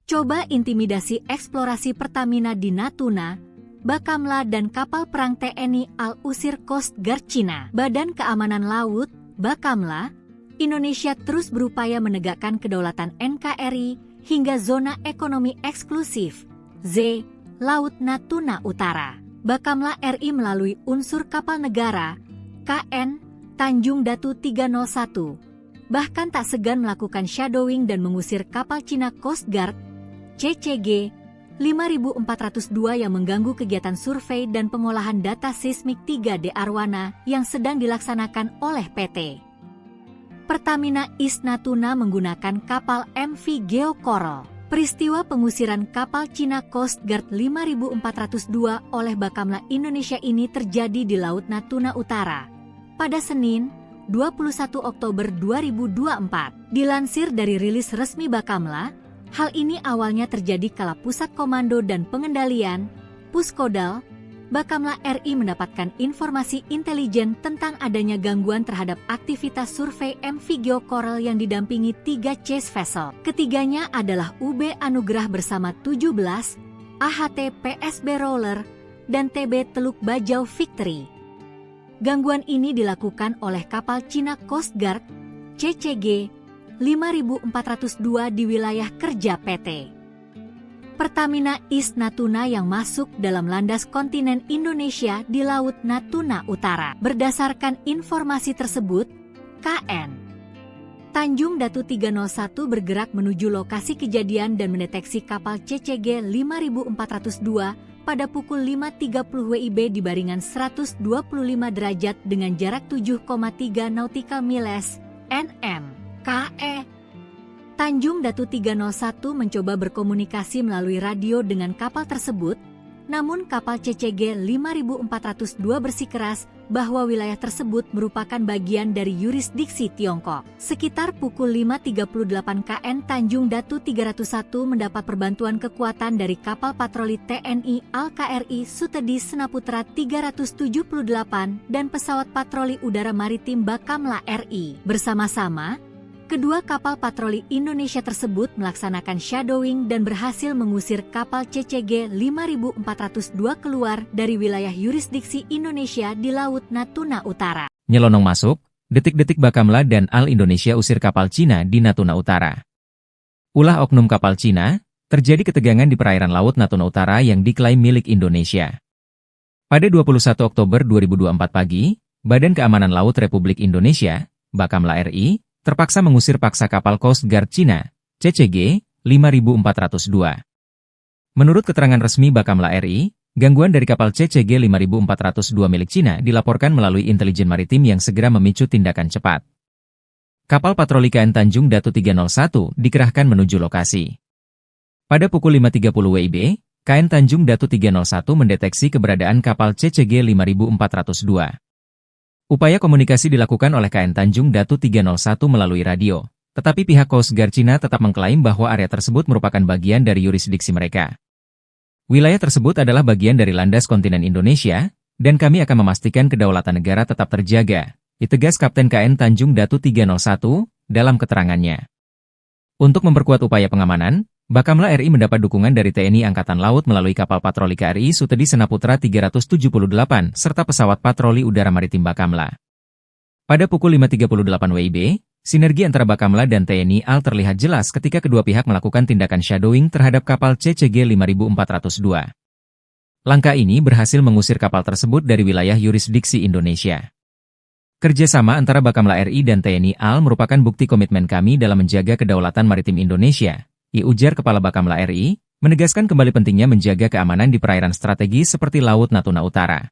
Coba intimidasi eksplorasi Pertamina di Natuna, Bakamla dan kapal perang TNI AL usir Coast Guard Cina. Badan Keamanan Laut, Bakamla, Indonesia terus berupaya menegakkan kedaulatan NKRI hingga zona ekonomi eksklusif, Z, Laut Natuna Utara. Bakamla RI melalui unsur kapal negara, KN, Tanjung Datu 301, bahkan tak segan melakukan shadowing dan mengusir kapal Cina Coast Guard, CCG 5402 yang mengganggu kegiatan survei dan pengolahan data seismik 3D Arwana yang sedang dilaksanakan oleh PT Pertamina East Natuna menggunakan kapal MV Geo Coral. Peristiwa pengusiran kapal Cina Coast Guard 5402 oleh Bakamla Indonesia ini terjadi di Laut Natuna Utara pada Senin, 21 Oktober 2024. Dilansir dari rilis resmi Bakamla, hal ini awalnya terjadi kala Pusat Komando dan Pengendalian, Puskodal, Bakamla RI mendapatkan informasi intelijen tentang adanya gangguan terhadap aktivitas survei MV Geo Coral yang didampingi 3 chase vessel. Ketiganya adalah UB Anugrah bersama 17, AHT PSB Roller, dan TB Teluk Bajau Victory. Gangguan ini dilakukan oleh kapal Cina Coast Guard, CCG 5402 di wilayah kerja PT Pertamina East Natuna yang masuk dalam landas kontinen Indonesia di Laut Natuna Utara. Berdasarkan informasi tersebut, KN Tanjung Datu 301 bergerak menuju lokasi kejadian dan mendeteksi kapal CCG 5402 pada pukul 5.30 WIB di baringan 125 derajat dengan jarak 7,3 nautical miles (nm). KE Tanjung Datu 301 mencoba berkomunikasi melalui radio dengan kapal tersebut, namun kapal CCG 5402 bersikeras bahwa wilayah tersebut merupakan bagian dari yurisdiksi Tiongkok. Sekitar pukul 5.38 KN Tanjung Datu 301 mendapat perbantuan kekuatan dari kapal patroli TNI Al-KRI Sutedi Senaputra 378 dan pesawat patroli udara maritim Bakamla RI. Bersama-sama, kedua kapal patroli Indonesia tersebut melaksanakan shadowing dan berhasil mengusir kapal CCG 5402 keluar dari wilayah yurisdiksi Indonesia di Laut Natuna Utara. Nyelonong masuk, detik-detik Bakamla dan Al Indonesia usir kapal Cina di Natuna Utara. Ulah oknum kapal Cina, terjadi ketegangan di perairan Laut Natuna Utara yang diklaim milik Indonesia. Pada 21 Oktober 2024 pagi, Badan Keamanan Laut Republik Indonesia, Bakamla RI, terpaksa mengusir paksa kapal Coast Guard Cina, CCG 5402. Menurut keterangan resmi Bakamla RI, gangguan dari kapal CCG 5402 milik Cina dilaporkan melalui intelijen maritim yang segera memicu tindakan cepat. Kapal patroli KN Tanjung Datu 301 dikerahkan menuju lokasi. Pada pukul 5.30 WIB, KN Tanjung Datu 301 mendeteksi keberadaan kapal CCG 5402. Upaya komunikasi dilakukan oleh KN Tanjung Datu 301 melalui radio, tetapi pihak Coast Guard Cina tetap mengklaim bahwa area tersebut merupakan bagian dari yurisdiksi mereka. Wilayah tersebut adalah bagian dari landas kontinen Indonesia, dan kami akan memastikan kedaulatan negara tetap terjaga, ditegas Kapten KN Tanjung Datu 301 dalam keterangannya. Untuk memperkuat upaya pengamanan, Bakamla RI mendapat dukungan dari TNI Angkatan Laut melalui kapal patroli KRI Sutedi Senaputra 378 serta pesawat patroli udara maritim Bakamla. Pada pukul 5.38 WIB, sinergi antara Bakamla dan TNI AL terlihat jelas ketika kedua pihak melakukan tindakan shadowing terhadap kapal CCG 5402. Langkah ini berhasil mengusir kapal tersebut dari wilayah yurisdiksi Indonesia. Kerjasama antara Bakamla RI dan TNI AL merupakan bukti komitmen kami dalam menjaga kedaulatan maritim Indonesia, ujar Kepala Bakamla RI, menegaskan kembali pentingnya menjaga keamanan di perairan strategis seperti Laut Natuna Utara.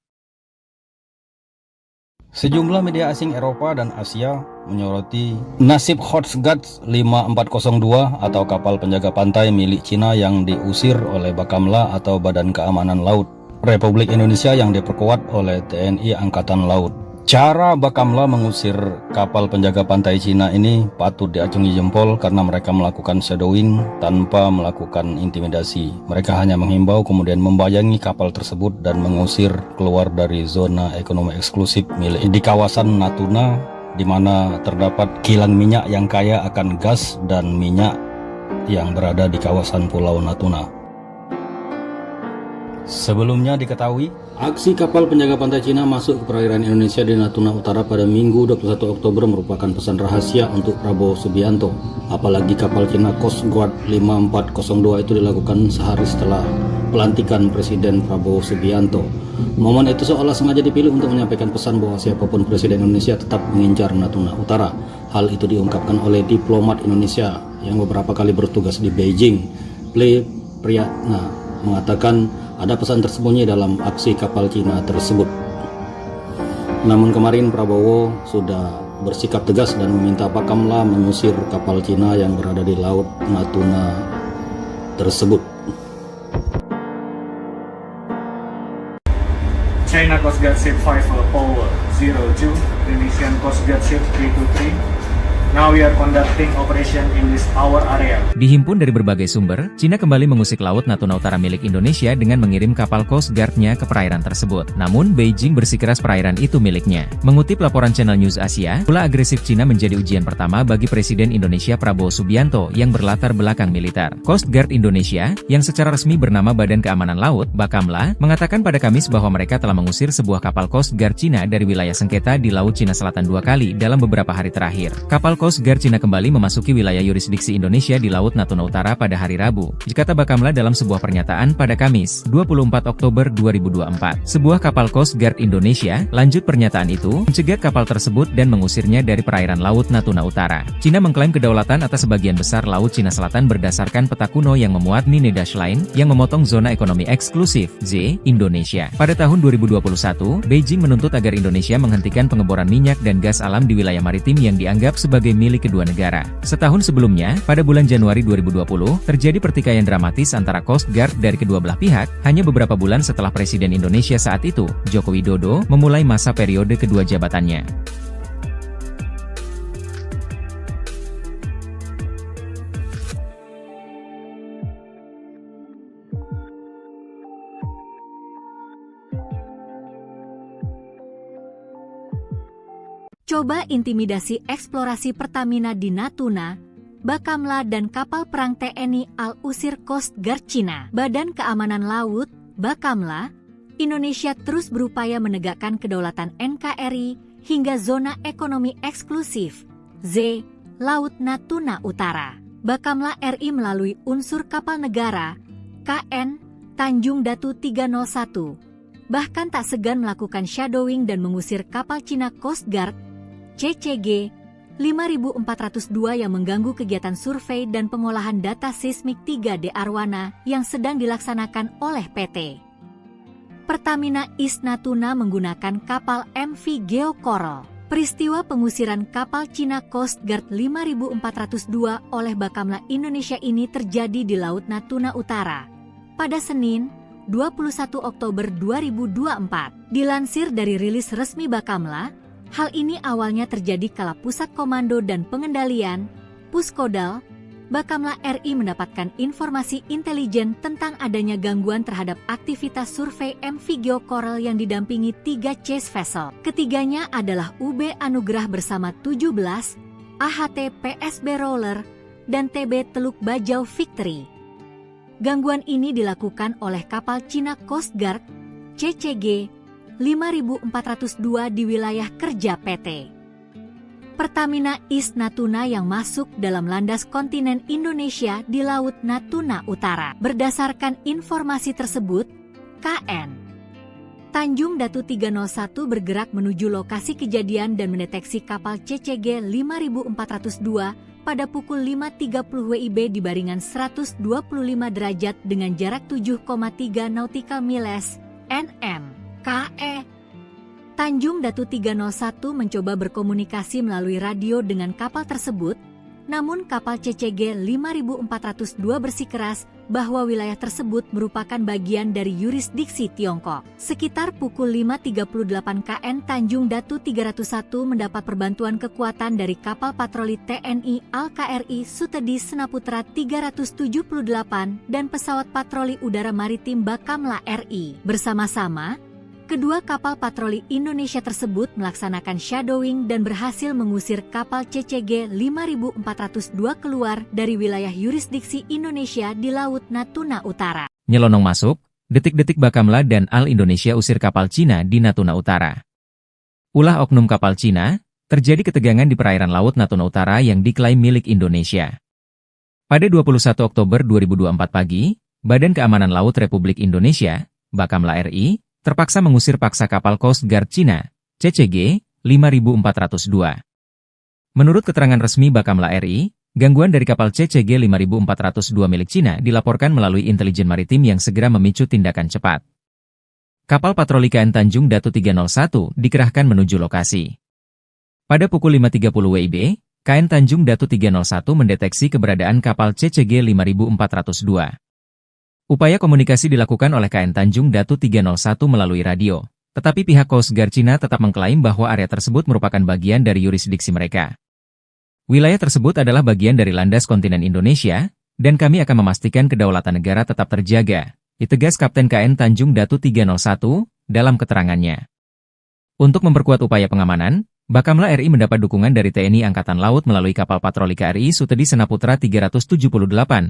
Sejumlah media asing Eropa dan Asia menyoroti nasib Coast Guard 5402 atau kapal penjaga pantai milik Cina yang diusir oleh Bakamla atau Badan Keamanan Laut Republik Indonesia yang diperkuat oleh TNI Angkatan Laut. Cara Bakamla mengusir kapal penjaga pantai Cina ini patut diacungi jempol karena mereka melakukan shadowing tanpa melakukan intimidasi. Mereka hanya menghimbau kemudian membayangi kapal tersebut dan mengusir keluar dari zona ekonomi eksklusif milik di kawasan Natuna, di mana terdapat kilang minyak yang kaya akan gas dan minyak yang berada di kawasan Pulau Natuna. Sebelumnya diketahui, aksi kapal penjaga pantai Cina masuk ke perairan Indonesia di Natuna Utara pada Minggu 21 Oktober merupakan pesan rahasia untuk Prabowo Subianto. Apalagi kapal Cina Coast Guard 5402 itu dilakukan sehari setelah pelantikan Presiden Prabowo Subianto. Momen itu seolah sengaja dipilih untuk menyampaikan pesan bahwa siapapun Presiden Indonesia tetap mengincar Natuna Utara. Hal itu diungkapkan oleh diplomat Indonesia yang beberapa kali bertugas di Beijing. Priyatna mengatakan ada pesan tersembunyi dalam aksi kapal Cina tersebut. Namun kemarin Prabowo sudah bersikap tegas dan meminta Bakamla mengusir kapal Cina yang berada di Laut Natuna tersebut. China Coast Guard Ship 5 Power 02, Indonesian Coast Guard Ship 323. Now we are conducting operation in this our area. Dihimpun dari berbagai sumber, Cina kembali mengusik Laut Natuna Utara milik Indonesia dengan mengirim kapal Coast Guard-nya ke perairan tersebut. Namun, Beijing bersikeras perairan itu miliknya. Mengutip laporan Channel News Asia, ulah agresif Cina menjadi ujian pertama bagi Presiden Indonesia Prabowo Subianto yang berlatar belakang militer. Coast Guard Indonesia, yang secara resmi bernama Badan Keamanan Laut, Bakamla, mengatakan pada Kamis bahwa mereka telah mengusir sebuah kapal Coast Guard Cina dari wilayah sengketa di Laut Cina Selatan 2 kali dalam beberapa hari terakhir. Kapal Kapal Coast Guard Cina kembali memasuki wilayah yurisdiksi Indonesia di Laut Natuna Utara pada hari Rabu, kata Bakamla dalam sebuah pernyataan pada Kamis, 24 Oktober 2024. Sebuah kapal Coast Guard Indonesia, lanjut pernyataan itu, mencegat kapal tersebut dan mengusirnya dari perairan Laut Natuna Utara. Cina mengklaim kedaulatan atas sebagian besar Laut Cina Selatan berdasarkan peta kuno yang memuat Nine Dash Line, yang memotong zona ekonomi eksklusif, Z, Indonesia. Pada tahun 2021, Beijing menuntut agar Indonesia menghentikan pengeboran minyak dan gas alam di wilayah maritim yang dianggap sebagai milik kedua negara. Setahun sebelumnya, pada bulan Januari 2020, terjadi pertikaian dramatis antara Coast Guard dari kedua belah pihak, hanya beberapa bulan setelah Presiden Indonesia saat itu, Joko Widodo, memulai masa periode kedua jabatannya. Coba intimidasi eksplorasi Pertamina di Natuna, Bakamla dan kapal perang TNI Al-Usir Coast Guard Cina. Badan Keamanan Laut, Bakamla, Indonesia terus berupaya menegakkan kedaulatan NKRI hingga zona ekonomi eksklusif, Z, Laut Natuna Utara. Bakamla RI melalui unsur kapal negara, KN, Tanjung Datu 301, bahkan tak segan melakukan shadowing dan mengusir kapal Cina Coast Guard, CCG 5402 yang mengganggu kegiatan survei dan pengolahan data seismik 3D Arwana yang sedang dilaksanakan oleh PT Pertamina East Natuna menggunakan kapal MV Geo Coral. Peristiwa pengusiran kapal Cina Coast Guard 5402 oleh Bakamla Indonesia ini terjadi di Laut Natuna Utara pada Senin, 21 Oktober 2024. Dilansir dari rilis resmi Bakamla, hal ini awalnya terjadi kala Pusat Komando dan Pengendalian, Puskodal, Bakamla RI mendapatkan informasi intelijen tentang adanya gangguan terhadap aktivitas survei MV Geo Coral yang didampingi 3 chase vessel. Ketiganya adalah UB Anugrah bersama 17, AHT PSB Roller, dan TB Teluk Bajau Victory. Gangguan ini dilakukan oleh kapal Cina Coast Guard, CCG 5402 di wilayah kerja PT Pertamina East Natuna yang masuk dalam landas kontinen Indonesia di Laut Natuna Utara. Berdasarkan informasi tersebut, KN Tanjung Datu 301 bergerak menuju lokasi kejadian dan mendeteksi kapal CCG 5402 pada pukul 5.30 WIB di baringan 125 derajat dengan jarak 7,3 nautical miles, NM. KE Tanjung Datu 301 mencoba berkomunikasi melalui radio dengan kapal tersebut, namun kapal CCG 5402 bersikeras bahwa wilayah tersebut merupakan bagian dari yurisdiksi Tiongkok. Sekitar pukul 5.38 KN Tanjung Datu 301 mendapat perbantuan kekuatan dari kapal patroli TNI Al-KRI Sutedi Senaputra 378 dan pesawat patroli udara maritim Bakamla RI. Bersama-sama, kedua kapal patroli Indonesia tersebut melaksanakan shadowing dan berhasil mengusir kapal CCG 5402 keluar dari wilayah yurisdiksi Indonesia di Laut Natuna Utara. Nyelonong masuk, detik-detik Bakamla dan Al Indonesia usir kapal Cina di Natuna Utara. Ulah oknum kapal Cina, terjadi ketegangan di perairan Laut Natuna Utara yang diklaim milik Indonesia. Pada 21 Oktober 2024 pagi, Badan Keamanan Laut Republik Indonesia, Bakamla RI, terpaksa mengusir paksa kapal Coast Guard Cina, CCG 5402. Menurut keterangan resmi Bakamla RI, gangguan dari kapal CCG 5402 milik Cina dilaporkan melalui intelijen maritim yang segera memicu tindakan cepat. Kapal patroli KN Tanjung Datu 301 dikerahkan menuju lokasi. Pada pukul 5.30 WIB, KN Tanjung Datu 301 mendeteksi keberadaan kapal CCG 5402. Upaya komunikasi dilakukan oleh KN Tanjung Datu 301 melalui radio, tetapi pihak Coast Guard Cina tetap mengklaim bahwa area tersebut merupakan bagian dari yurisdiksi mereka. Wilayah tersebut adalah bagian dari landas kontinen Indonesia, dan kami akan memastikan kedaulatan negara tetap terjaga, ditegas Kapten KN Tanjung Datu 301 dalam keterangannya. Untuk memperkuat upaya pengamanan, Bakamla RI mendapat dukungan dari TNI Angkatan Laut melalui kapal patroli KRI Sutedi Senaputra 378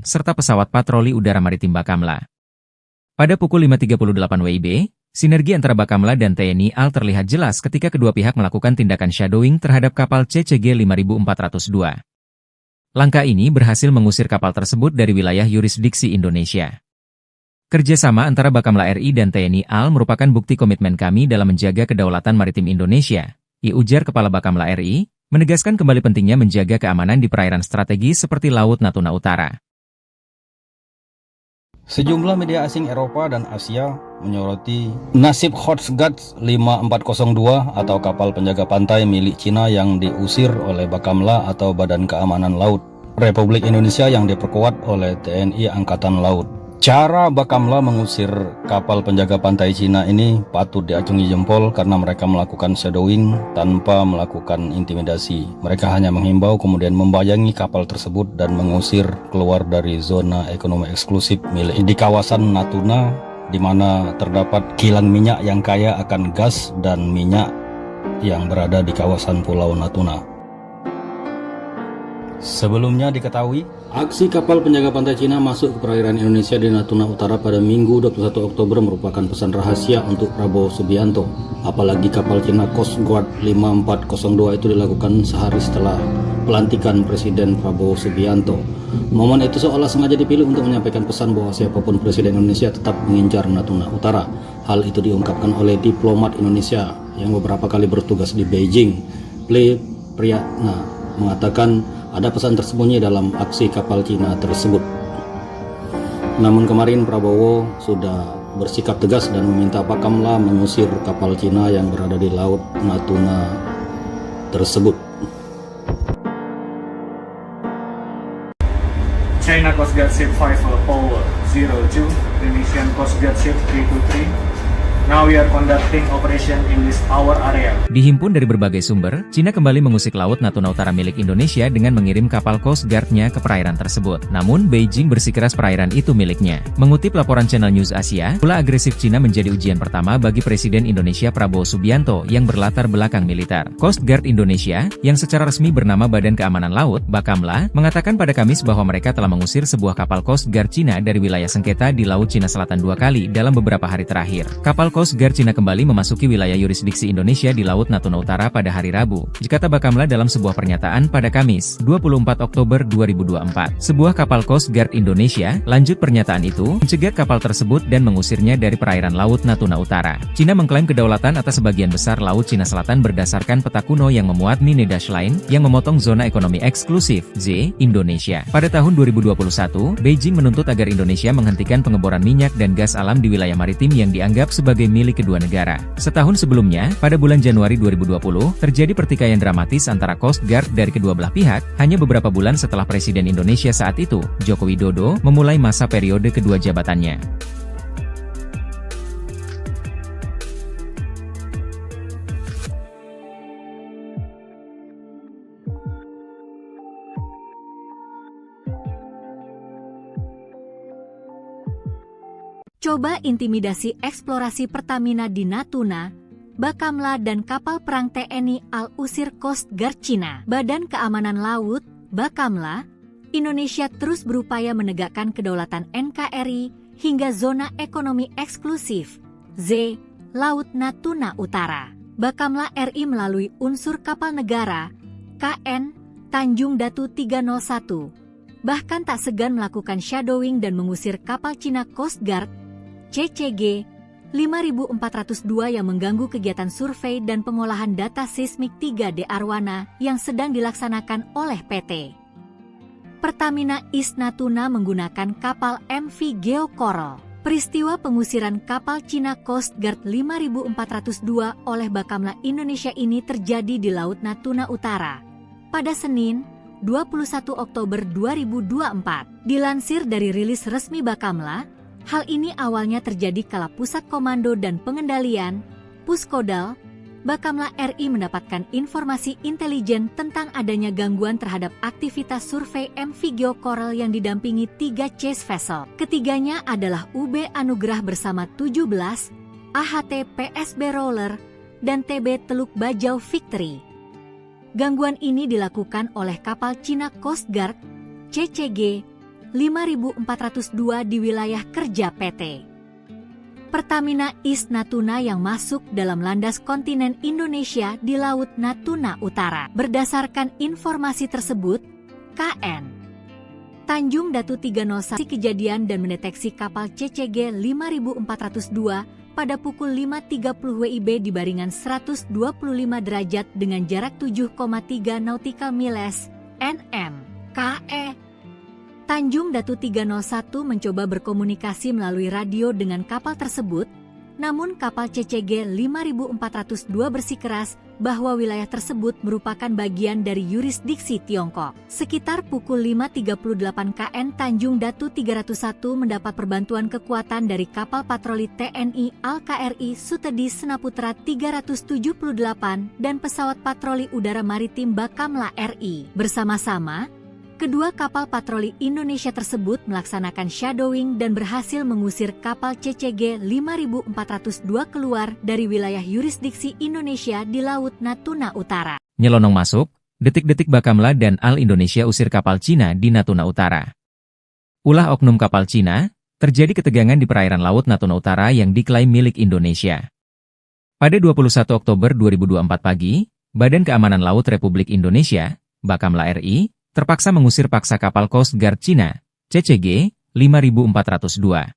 serta pesawat patroli udara maritim Bakamla. Pada pukul 5.38 WIB, Sinergi antara Bakamla dan TNI AL terlihat jelas ketika kedua pihak melakukan tindakan shadowing terhadap kapal CCG 5402. Langkah ini berhasil mengusir kapal tersebut dari wilayah yurisdiksi Indonesia. Kerjasama antara Bakamla RI dan TNI AL merupakan bukti komitmen kami dalam menjaga kedaulatan maritim Indonesia, ujar Kepala Bakamla RI, menegaskan kembali pentingnya menjaga keamanan di perairan strategis seperti Laut Natuna Utara. Sejumlah media asing Eropa dan Asia menyoroti nasib Coast Guard 5402 atau kapal penjaga pantai milik Cina yang diusir oleh Bakamla atau Badan Keamanan Laut Republik Indonesia yang diperkuat oleh TNI Angkatan Laut. Cara Bakamla mengusir kapal penjaga pantai Cina ini patut diacungi jempol karena mereka melakukan shadowing tanpa melakukan intimidasi. Mereka hanya menghimbau kemudian membayangi kapal tersebut dan mengusir keluar dari zona ekonomi eksklusif milik di kawasan Natuna, di mana terdapat kilang minyak yang kaya akan gas dan minyak yang berada di kawasan Pulau Natuna. Sebelumnya diketahui, aksi kapal penjaga pantai Cina masuk ke perairan Indonesia di Natuna Utara pada Minggu 21 Oktober merupakan pesan rahasia untuk Prabowo Subianto. Apalagi kapal Cina Coast Guard 5402 itu dilakukan sehari setelah pelantikan Presiden Prabowo Subianto. Momen itu seolah sengaja dipilih untuk menyampaikan pesan bahwa siapapun Presiden Indonesia tetap mengincar Natuna Utara. Hal itu diungkapkan oleh diplomat Indonesia yang beberapa kali bertugas di Beijing. Priyatna mengatakan ada pesan tersembunyi dalam aksi kapal Cina tersebut. Namun kemarin Prabowo sudah bersikap tegas dan meminta Bakamla mengusir kapal Cina yang berada di Laut Natuna tersebut. China Coast Guard Ship 5402, Indonesian Coast Guard Ship 323. Now we are conducting operation in this our area. Dihimpun dari berbagai sumber, Cina kembali mengusik Laut Natuna Utara milik Indonesia dengan mengirim kapal Coast Guard-nya ke perairan tersebut. Namun, Beijing bersikeras perairan itu miliknya. Mengutip laporan Channel News Asia, ulah agresif Cina menjadi ujian pertama bagi Presiden Indonesia Prabowo Subianto yang berlatar belakang militer. Coast Guard Indonesia, yang secara resmi bernama Badan Keamanan Laut, Bakamla, mengatakan pada Kamis bahwa mereka telah mengusir sebuah kapal Coast Guard Cina dari wilayah sengketa di Laut Cina Selatan 2 kali dalam beberapa hari terakhir. Kapal Coast Guard Cina kembali memasuki wilayah yurisdiksi Indonesia di Laut Natuna Utara pada hari Rabu, kata Bakamla dalam sebuah pernyataan pada Kamis, 24 Oktober 2024. Sebuah kapal Coast Guard Indonesia, lanjut pernyataan itu, mencegat kapal tersebut dan mengusirnya dari perairan Laut Natuna Utara. Cina mengklaim kedaulatan atas sebagian besar Laut Cina Selatan berdasarkan peta kuno yang memuat Nine Dash Line, yang memotong zona ekonomi eksklusif, Z, Indonesia. Pada tahun 2021, Beijing menuntut agar Indonesia menghentikan pengeboran minyak dan gas alam di wilayah maritim yang dianggap sebagai milik kedua negara. Setahun sebelumnya, pada bulan Januari 2020, terjadi pertikaian dramatis antara Coast Guard dari kedua belah pihak, hanya beberapa bulan setelah Presiden Indonesia saat itu, Joko Widodo, memulai masa periode kedua jabatannya. Coba intimidasi eksplorasi Pertamina di Natuna, Bakamla dan kapal perang TNI AL usir Coast Guard Cina. Badan Keamanan Laut, Bakamla, Indonesia terus berupaya menegakkan kedaulatan NKRI hingga zona ekonomi eksklusif, Z, Laut Natuna Utara. Bakamla RI melalui unsur kapal negara, KN, Tanjung Datu 301, bahkan tak segan melakukan shadowing dan mengusir kapal Cina Coast Guard, CCG 5402 yang mengganggu kegiatan survei dan pengolahan data seismik 3D Arwana yang sedang dilaksanakan oleh PT Pertamina East Natuna menggunakan kapal MV Geo Coral. Peristiwa pengusiran kapal Cina Coast Guard 5402 oleh Bakamla Indonesia ini terjadi di Laut Natuna Utara pada Senin, 21 Oktober 2024. Dilansir dari rilis resmi Bakamla, hal ini awalnya terjadi kala Pusat Komando dan Pengendalian, Puskodal, Bakamla RI mendapatkan informasi intelijen tentang adanya gangguan terhadap aktivitas survei MV Geo Coral yang didampingi 3 chase vessel. Ketiganya adalah UB Anugrah bersama 17, AHT PSB Roller, dan TB Teluk Bajau Victory. Gangguan ini dilakukan oleh kapal Cina Coast Guard, CCG 5402 di wilayah kerja PT Pertamina East Natuna yang masuk dalam landas kontinen Indonesia di Laut Natuna Utara. Berdasarkan informasi tersebut, KN Tanjung Datu 301 kejadian dan mendeteksi kapal CCG 5402 pada pukul 5.30 WIB di baringan 125 derajat dengan jarak 7,3 nautical miles (nm). KE Tanjung Datu 301 mencoba berkomunikasi melalui radio dengan kapal tersebut, namun kapal CCG 5402 bersikeras bahwa wilayah tersebut merupakan bagian dari yurisdiksi Tiongkok. Sekitar pukul 5.38 KN Tanjung Datu 301 mendapat perbantuan kekuatan dari kapal patroli TNI Al-KRI Sutedi Senaputra 378 dan pesawat patroli udara maritim Bakamla RI. Bersama-sama, kedua kapal patroli Indonesia tersebut melaksanakan shadowing dan berhasil mengusir kapal CCG 5402 keluar dari wilayah yurisdiksi Indonesia di Laut Natuna Utara. Nyelonong masuk, detik-detik Bakamla dan Al Indonesia usir kapal Cina di Natuna Utara. Ulah oknum kapal Cina, terjadi ketegangan di perairan Laut Natuna Utara yang diklaim milik Indonesia. Pada 21 Oktober 2024 pagi, Badan Keamanan Laut Republik Indonesia, Bakamla RI, terpaksa mengusir paksa kapal Coast Guard Cina, CCG 5402.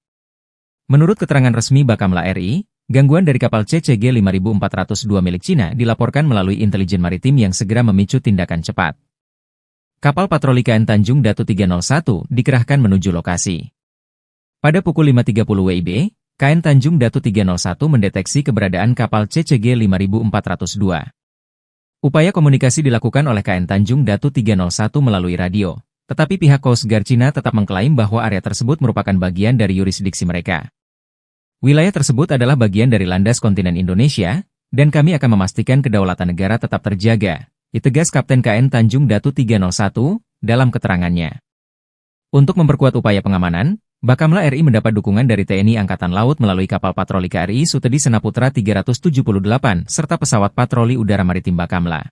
Menurut keterangan resmi Bakamla RI, gangguan dari kapal CCG 5402 milik Cina dilaporkan melalui intelijen maritim yang segera memicu tindakan cepat. Kapal patroli KN Tanjung Datu 301 dikerahkan menuju lokasi. Pada pukul 5.30 WIB, KN Tanjung Datu 301 mendeteksi keberadaan kapal CCG 5402. Upaya komunikasi dilakukan oleh KN Tanjung Datu 301 melalui radio, tetapi pihak Coast Guard Cina tetap mengklaim bahwa area tersebut merupakan bagian dari yurisdiksi mereka. Wilayah tersebut adalah bagian dari landas kontinen Indonesia, dan kami akan memastikan kedaulatan negara tetap terjaga, ditegas Kapten KN Tanjung Datu 301 dalam keterangannya. Untuk memperkuat upaya pengamanan, Bakamla RI mendapat dukungan dari TNI Angkatan Laut melalui kapal patroli KRI Sutedi Senaputra 378 serta pesawat patroli udara maritim Bakamla.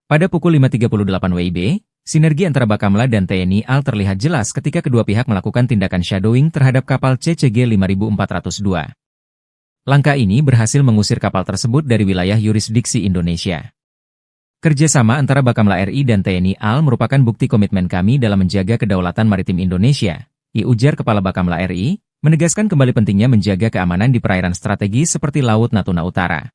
Pada pukul 5.38 WIB, sinergi antara Bakamla dan TNI AL terlihat jelas ketika kedua pihak melakukan tindakan shadowing terhadap kapal CCG 5402. Langkah ini berhasil mengusir kapal tersebut dari wilayah yurisdiksi Indonesia. Kerjasama antara Bakamla RI dan TNI AL merupakan bukti komitmen kami dalam menjaga kedaulatan maritim Indonesia, ujar Kepala Bakamla RI, menegaskan kembali pentingnya menjaga keamanan di perairan strategis seperti Laut Natuna Utara.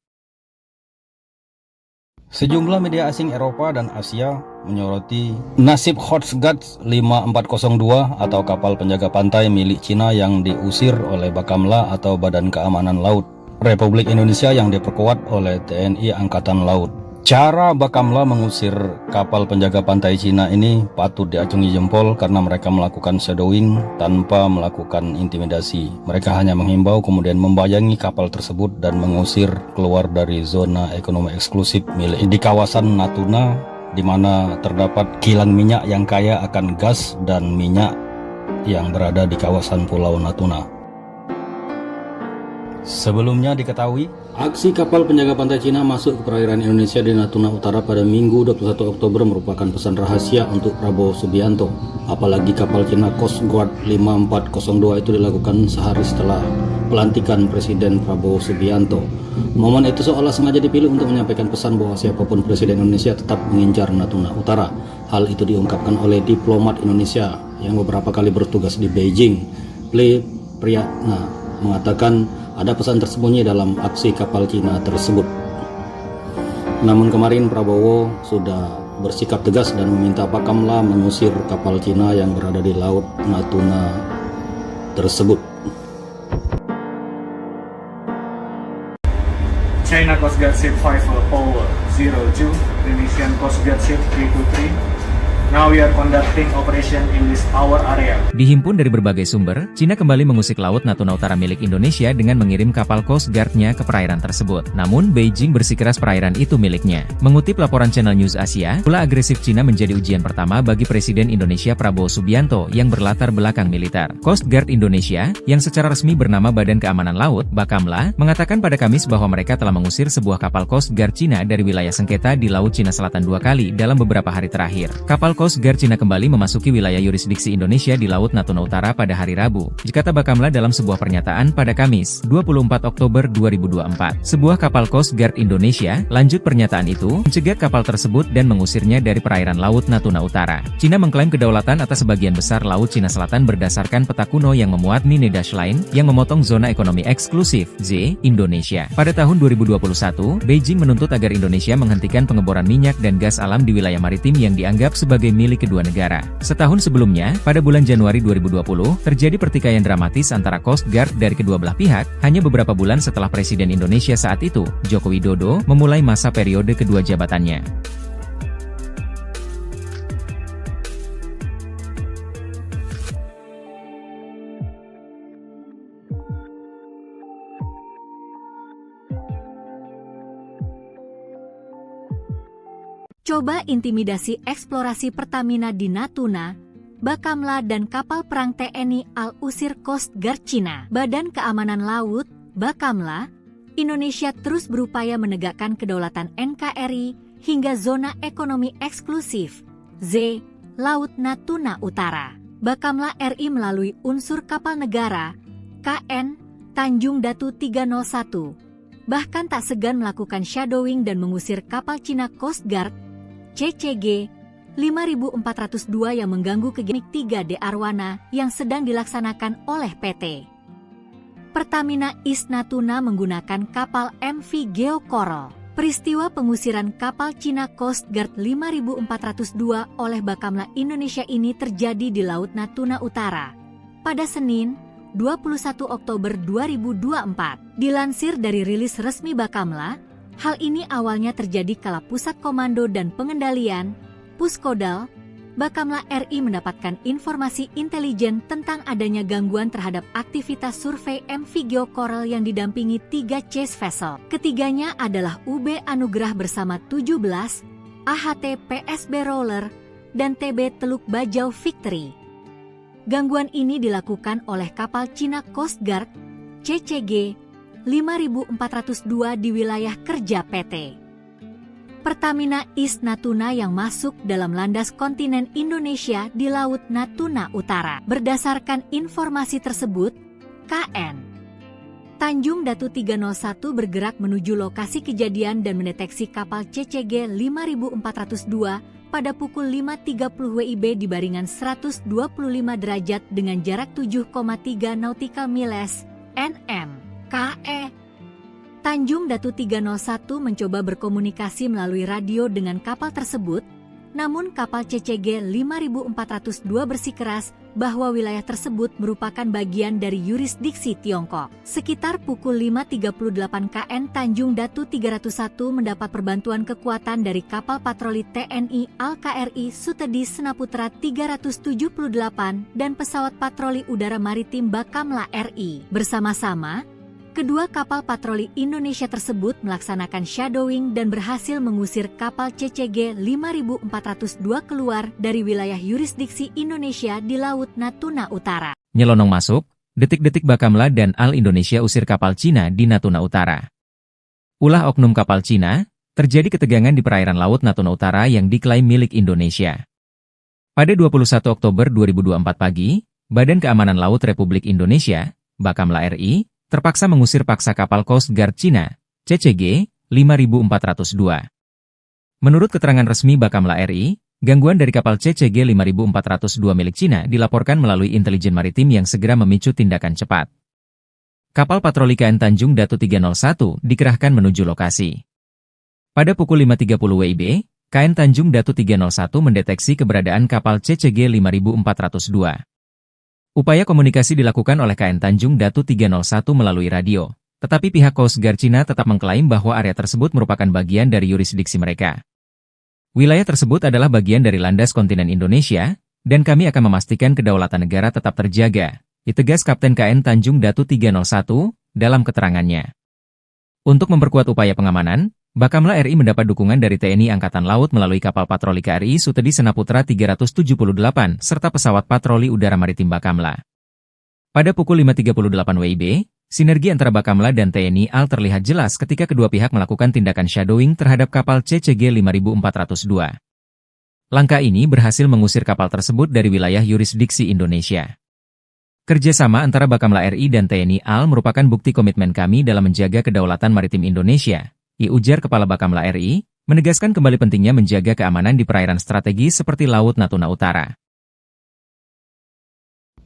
Sejumlah media asing Eropa dan Asia menyoroti nasib Coast Guard 5402 atau kapal penjaga pantai milik Cina yang diusir oleh Bakamla atau Badan Keamanan Laut Republik Indonesia yang diperkuat oleh TNI Angkatan Laut. Cara Bakamla mengusir kapal penjaga pantai Cina ini patut diacungi jempol karena mereka melakukan shadowing tanpa melakukan intimidasi. Mereka hanya menghimbau kemudian membayangi kapal tersebut dan mengusir keluar dari zona ekonomi eksklusif milik di kawasan Natuna, di mana terdapat kilang minyak yang kaya akan gas dan minyak yang berada di kawasan Pulau Natuna. Sebelumnya diketahui, aksi kapal penjaga pantai Cina masuk ke perairan Indonesia di Natuna Utara pada Minggu 21 Oktober merupakan pesan rahasia untuk Prabowo Subianto. Apalagi kapal Cina Coast Guard 5402 itu dilakukan sehari setelah pelantikan Presiden Prabowo Subianto. Momen itu seolah sengaja dipilih untuk menyampaikan pesan bahwa siapapun Presiden Indonesia tetap mengincar Natuna Utara. Hal itu diungkapkan oleh diplomat Indonesia yang beberapa kali bertugas di Beijing. Priyatna mengatakan ada pesan tersembunyi dalam aksi kapal Cina tersebut. Namun kemarin Prabowo sudah bersikap tegas dan meminta Bakamla mengusir kapal Cina yang berada di Laut Natuna tersebut. China Coast Guard Ship 5 Power 02, Indonesian Coast Guard Ship 323. Now we are conducting operation in this our area. Dihimpun dari berbagai sumber, Cina kembali mengusik Laut Natuna Utara milik Indonesia dengan mengirim kapal Coast Guard-nya ke perairan tersebut. Namun, Beijing bersikeras perairan itu miliknya. Mengutip laporan Channel News Asia, ulah agresif Cina menjadi ujian pertama bagi Presiden Indonesia Prabowo Subianto yang berlatar belakang militer. Coast Guard Indonesia, yang secara resmi bernama Badan Keamanan Laut, Bakamla, mengatakan pada Kamis bahwa mereka telah mengusir sebuah kapal Coast Guard Cina dari wilayah sengketa di Laut Cina Selatan 2 kali dalam beberapa hari terakhir. Kapal Coast Guard Cina kembali memasuki wilayah yurisdiksi Indonesia di Laut Natuna Utara pada hari Rabu, kata Bakamla dalam sebuah pernyataan pada Kamis, 24 Oktober 2024. Sebuah kapal Coast Guard Indonesia, lanjut pernyataan itu, mencegat kapal tersebut dan mengusirnya dari perairan Laut Natuna Utara. Cina mengklaim kedaulatan atas sebagian besar Laut Cina Selatan berdasarkan peta kuno yang memuat Nine Dash Line, yang memotong zona ekonomi eksklusif, Z, Indonesia. Pada tahun 2021, Beijing menuntut agar Indonesia menghentikan pengeboran minyak dan gas alam di wilayah maritim yang dianggap sebagai milik kedua negara. Setahun sebelumnya, pada bulan Januari 2020, terjadi pertikaian dramatis antara Coast Guard dari kedua belah pihak, hanya beberapa bulan setelah Presiden Indonesia saat itu, Joko Widodo, memulai masa periode kedua jabatannya. Coba intimidasi eksplorasi Pertamina di Natuna, Bakamla dan kapal perang TNI Al-Usir Coast Guard Cina. Badan Keamanan Laut, Bakamla, Indonesia terus berupaya menegakkan kedaulatan NKRI hingga zona ekonomi eksklusif, Z, Laut Natuna Utara. Bakamla RI melalui unsur kapal negara, KN, Tanjung Datu 301, bahkan tak segan melakukan shadowing dan mengusir kapal Cina Coast Guard, CCG 5402 yang mengganggu kegiatan 3D Arwana yang sedang dilaksanakan oleh PT Pertamina East Natuna menggunakan kapal MV Geo Coral. Peristiwa pengusiran kapal Cina Coast Guard 5402 oleh Bakamla Indonesia ini terjadi di Laut Natuna Utara pada Senin, 21 Oktober 2024. Dilansir dari rilis resmi Bakamla, hal ini awalnya terjadi kala Pusat Komando dan Pengendalian, Puskodal, Bakamla RI mendapatkan informasi intelijen tentang adanya gangguan terhadap aktivitas survei MV Geo Coral yang didampingi 3 chase vessel. Ketiganya adalah UB Anugrah bersama 17, AHT PSB Roller, dan TB Teluk Bajau Victory. Gangguan ini dilakukan oleh kapal Cina Coast Guard, CCG 5402 di wilayah kerja PT Pertamina East Natuna yang masuk dalam landas kontinen Indonesia di Laut Natuna Utara. Berdasarkan informasi tersebut, KN Tanjung Datu 301 bergerak menuju lokasi kejadian dan mendeteksi kapal CCG 5402 pada pukul 5.30 WIB di baringan 125 derajat dengan jarak 7,3 nautical miles, NM. KE Tanjung Datu 301 mencoba berkomunikasi melalui radio dengan kapal tersebut, namun kapal CCG 5402 bersikeras bahwa wilayah tersebut merupakan bagian dari yurisdiksi Tiongkok. Sekitar pukul 5.38 KN Tanjung Datu 301 mendapat perbantuan kekuatan dari kapal patroli TNI Al-KRI Sutedi Senaputra 378 dan pesawat patroli udara maritim Bakamla RI. Bersama-sama, kedua kapal patroli Indonesia tersebut melaksanakan shadowing dan berhasil mengusir kapal CCG 5402 keluar dari wilayah yurisdiksi Indonesia di Laut Natuna Utara. Nyelonong masuk, detik-detik Bakamla dan Al Indonesia usir kapal Cina di Natuna Utara. Ulah oknum kapal Cina, terjadi ketegangan di perairan Laut Natuna Utara yang diklaim milik Indonesia. Pada 21 Oktober 2024 pagi, Badan Keamanan Laut Republik Indonesia, Bakamla RI, terpaksa mengusir paksa kapal Coast Guard Cina, CCG 5402. Menurut keterangan resmi Bakamla RI, gangguan dari kapal CCG 5402 milik Cina dilaporkan melalui intelijen maritim yang segera memicu tindakan cepat. Kapal patroli KN Tanjung Datu 301 dikerahkan menuju lokasi. Pada pukul 5.30 WIB, KN Tanjung Datu 301 mendeteksi keberadaan kapal CCG 5402. Upaya komunikasi dilakukan oleh KN Tanjung Datu 301 melalui radio, tetapi pihak Coast Guard Cina tetap mengklaim bahwa area tersebut merupakan bagian dari yurisdiksi mereka. Wilayah tersebut adalah bagian dari landas kontinen Indonesia, dan kami akan memastikan kedaulatan negara tetap terjaga, ditegas Kapten KN Tanjung Datu 301 dalam keterangannya. Untuk memperkuat upaya pengamanan, Bakamla RI mendapat dukungan dari TNI Angkatan Laut melalui kapal patroli KRI Sutedi Senaputra 378 serta pesawat patroli udara maritim Bakamla. Pada pukul 5.38 WIB, sinergi antara Bakamla dan TNI AL terlihat jelas ketika kedua pihak melakukan tindakan shadowing terhadap kapal CCG 5402. Langkah ini berhasil mengusir kapal tersebut dari wilayah yurisdiksi Indonesia. Kerjasama antara Bakamla RI dan TNI AL merupakan bukti komitmen kami dalam menjaga kedaulatan maritim Indonesia, ujar Kepala Bakamla RI, menegaskan kembali pentingnya menjaga keamanan di perairan strategis seperti Laut Natuna Utara.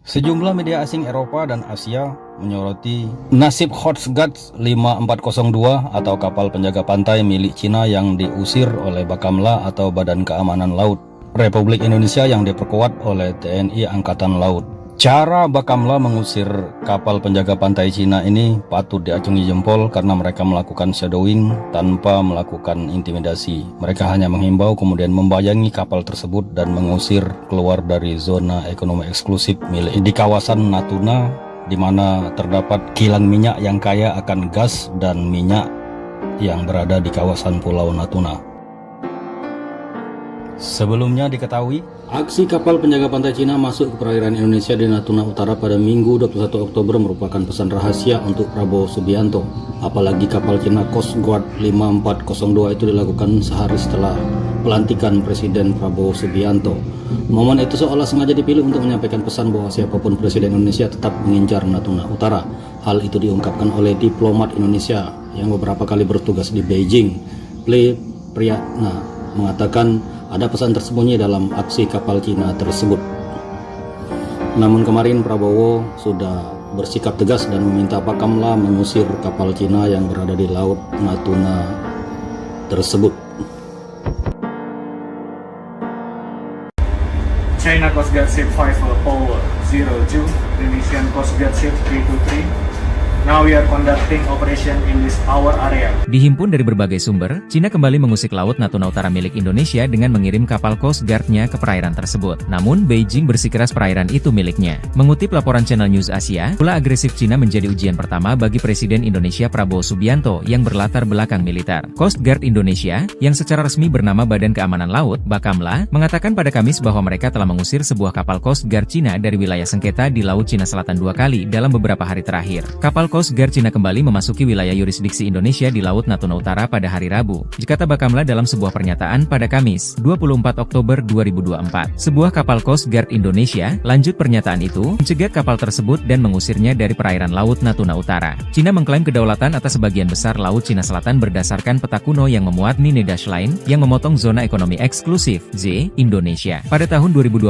Sejumlah media asing Eropa dan Asia menyoroti nasib Coast Guard 5402 atau kapal penjaga pantai milik Cina yang diusir oleh Bakamla atau Badan Keamanan Laut Republik Indonesia yang diperkuat oleh TNI Angkatan Laut. Cara Bakamla mengusir kapal penjaga pantai Cina ini patut diacungi jempol karena mereka melakukan shadowing tanpa melakukan intimidasi. Mereka hanya menghimbau kemudian membayangi kapal tersebut dan mengusir keluar dari zona ekonomi eksklusif milik di kawasan Natuna, di mana terdapat kilang minyak yang kaya akan gas dan minyak yang berada di kawasan Pulau Natuna. Sebelumnya diketahui, aksi kapal penjaga pantai Cina masuk ke perairan Indonesia di Natuna Utara pada Minggu 21 Oktober merupakan pesan rahasia untuk Prabowo Subianto. Apalagi kapal Cina Coast Guard 5402 itu dilakukan sehari setelah pelantikan Presiden Prabowo Subianto. Momen itu seolah sengaja dipilih untuk menyampaikan pesan bahwa siapapun Presiden Indonesia tetap mengincar Natuna Utara. Hal itu diungkapkan oleh diplomat Indonesia yang beberapa kali bertugas di Beijing. Priyatna mengatakan ada pesan tersembunyi dalam aksi kapal Cina tersebut. Namun kemarin Prabowo sudah bersikap tegas dan meminta Bakamla mengusir kapal Cina yang berada di Laut Natuna tersebut. China Coast Guard Ship 5 Power 02, Indonesian Coast Guard Ship 323. Now we are conducting operation in this our area. Dihimpun dari berbagai sumber, Cina kembali mengusik Laut Natuna Utara milik Indonesia dengan mengirim kapal Coast Guard-nya ke perairan tersebut. Namun, Beijing bersikeras perairan itu miliknya. Mengutip laporan Channel News Asia, pula agresif Cina menjadi ujian pertama bagi Presiden Indonesia Prabowo Subianto yang berlatar belakang militer. Coast Guard Indonesia, yang secara resmi bernama Badan Keamanan Laut, Bakamla, mengatakan pada Kamis bahwa mereka telah mengusir sebuah kapal Coast Guard Cina dari wilayah sengketa di Laut Cina Selatan 2 kali dalam beberapa hari terakhir. Kapal Coast Guard Cina kembali memasuki wilayah yurisdiksi Indonesia di Laut Natuna Utara pada hari Rabu, kata Bakamla dalam sebuah pernyataan pada Kamis, 24 Oktober 2024. Sebuah kapal Coast Guard Indonesia, lanjut pernyataan itu, mencegat kapal tersebut dan mengusirnya dari perairan Laut Natuna Utara. Cina mengklaim kedaulatan atas sebagian besar Laut Cina Selatan berdasarkan peta kuno yang memuat Nine Dash Line, yang memotong zona ekonomi eksklusif, Z, Indonesia. Pada tahun 2021,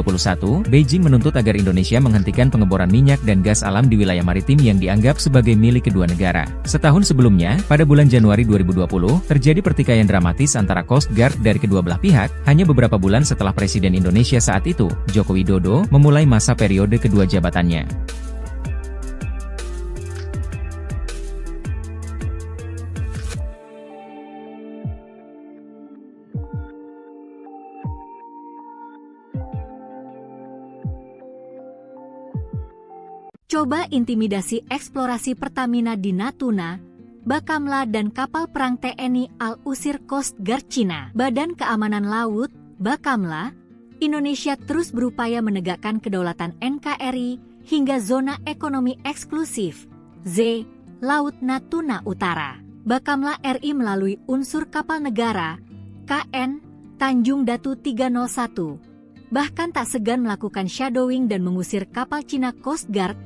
Beijing menuntut agar Indonesia menghentikan pengeboran minyak dan gas alam di wilayah maritim yang dianggap sebagai milik kedua negara. Setahun sebelumnya, pada bulan Januari 2020, terjadi pertikaian dramatis antara Coast Guard dari kedua belah pihak, hanya beberapa bulan setelah Presiden Indonesia saat itu, Joko Widodo, memulai masa periode kedua jabatannya. Coba intimidasi eksplorasi Pertamina di Natuna, Bakamla dan kapal perang TNI AL usir Coast Guard Cina. Badan Keamanan Laut, Bakamla, Indonesia terus berupaya menegakkan kedaulatan NKRI hingga zona ekonomi eksklusif, Z, Laut Natuna Utara. Bakamla RI melalui unsur kapal negara, KN, Tanjung Datu 301, bahkan tak segan melakukan shadowing dan mengusir kapal Cina Coast Guard,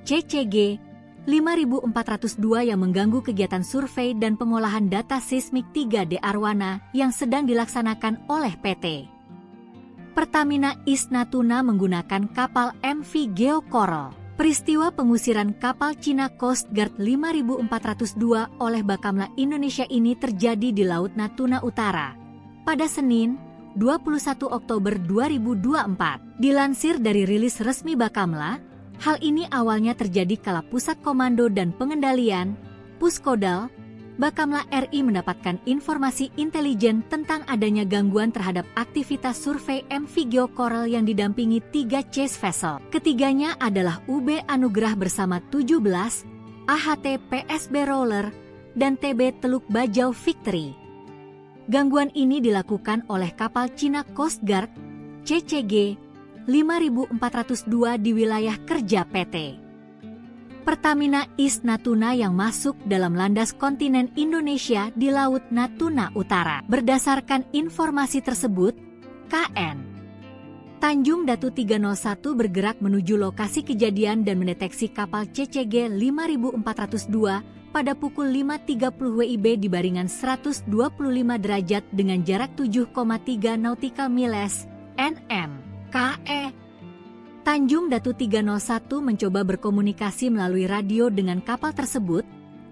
CCG 5402 yang mengganggu kegiatan survei dan pengolahan data seismik 3D Arwana yang sedang dilaksanakan oleh PT Pertamina East Natuna menggunakan kapal MV Geo Coral. Peristiwa pengusiran kapal Cina Coast Guard 5402 oleh Bakamla Indonesia ini terjadi di Laut Natuna Utara pada Senin, 21 Oktober 2024. Dilansir dari rilis resmi Bakamla, hal ini awalnya terjadi kala Pusat Komando dan Pengendalian, Puskodal, Bakamla RI mendapatkan informasi intelijen tentang adanya gangguan terhadap aktivitas survei MV Geo Coral yang didampingi 3 chase vessel. Ketiganya adalah UB Anugrah bersama 17, AHT PSB Roller, dan TB Teluk Bajau Victory. Gangguan ini dilakukan oleh kapal Cina Coast Guard, CCG 5402 di wilayah kerja PT Pertamina East Natuna yang masuk dalam landas kontinen Indonesia di Laut Natuna Utara. Berdasarkan informasi tersebut, KN Tanjung Datu 301 bergerak menuju lokasi kejadian dan mendeteksi kapal CCG 5402 pada pukul 5.30 WIB di baringan 125 derajat dengan jarak 7,3 nautical miles (nm). KE Tanjung Datu 301 mencoba berkomunikasi melalui radio dengan kapal tersebut,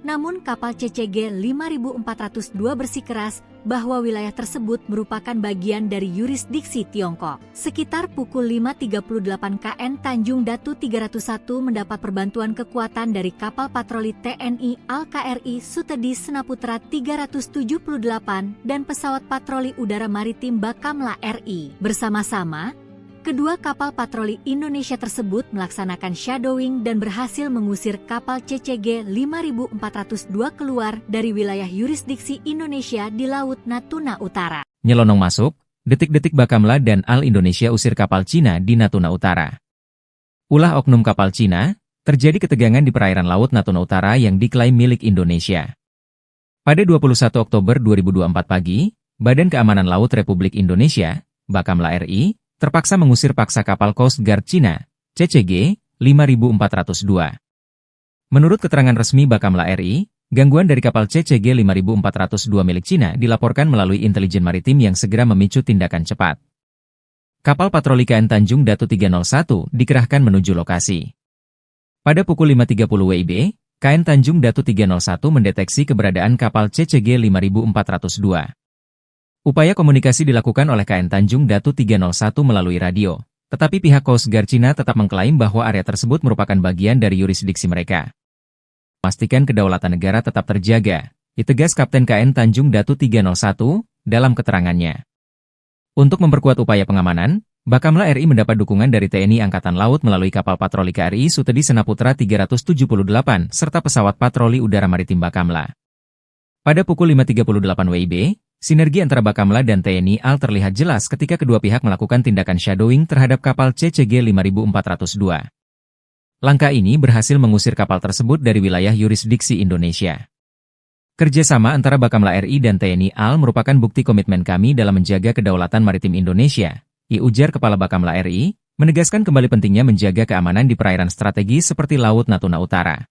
namun kapal CCG 5402 bersikeras bahwa wilayah tersebut merupakan bagian dari yurisdiksi Tiongkok. Sekitar pukul 5.38 KN Tanjung Datu 301 mendapat perbantuan kekuatan dari kapal patroli TNI Al-KRI Sutedi Senaputra 378 dan pesawat patroli udara maritim Bakamla RI. Bersama-sama, kedua kapal patroli Indonesia tersebut melaksanakan shadowing dan berhasil mengusir kapal CCG 5402 keluar dari wilayah yurisdiksi Indonesia di Laut Natuna Utara. Nyelonong masuk, detik-detik Bakamla dan Al Indonesia usir kapal Cina di Natuna Utara. Ulah oknum kapal Cina, terjadi ketegangan di perairan Laut Natuna Utara yang diklaim milik Indonesia. Pada 21 Oktober 2024 pagi, Badan Keamanan Laut Republik Indonesia, Bakamla RI, terpaksa mengusir paksa kapal Coast Guard Cina, CCG 5402. Menurut keterangan resmi Bakamla RI, gangguan dari kapal CCG 5402 milik Cina dilaporkan melalui intelijen maritim yang segera memicu tindakan cepat. Kapal patroli KN Tanjung Datu 301 dikerahkan menuju lokasi. Pada pukul 5.30 WIB, KN Tanjung Datu 301 mendeteksi keberadaan kapal CCG 5402. Upaya komunikasi dilakukan oleh KN Tanjung Datu 301 melalui radio, tetapi pihak Coast Guard Cina tetap mengklaim bahwa area tersebut merupakan bagian dari yurisdiksi mereka. Pastikan kedaulatan negara tetap terjaga, ditegas Kapten KN Tanjung Datu 301 dalam keterangannya. Untuk memperkuat upaya pengamanan, Bakamla RI mendapat dukungan dari TNI Angkatan Laut melalui kapal patroli KRI Sutedi Senaputra 378 serta pesawat patroli udara maritim Bakamla. Pada pukul 5.38 WIB, sinergi antara Bakamla dan TNI AL terlihat jelas ketika kedua pihak melakukan tindakan shadowing terhadap kapal CCG 5402. Langkah ini berhasil mengusir kapal tersebut dari wilayah yurisdiksi Indonesia. Kerjasama antara Bakamla RI dan TNI AL merupakan bukti komitmen kami dalam menjaga kedaulatan maritim Indonesia, ujar Kepala Bakamla RI, menegaskan kembali pentingnya menjaga keamanan di perairan strategis seperti Laut Natuna Utara.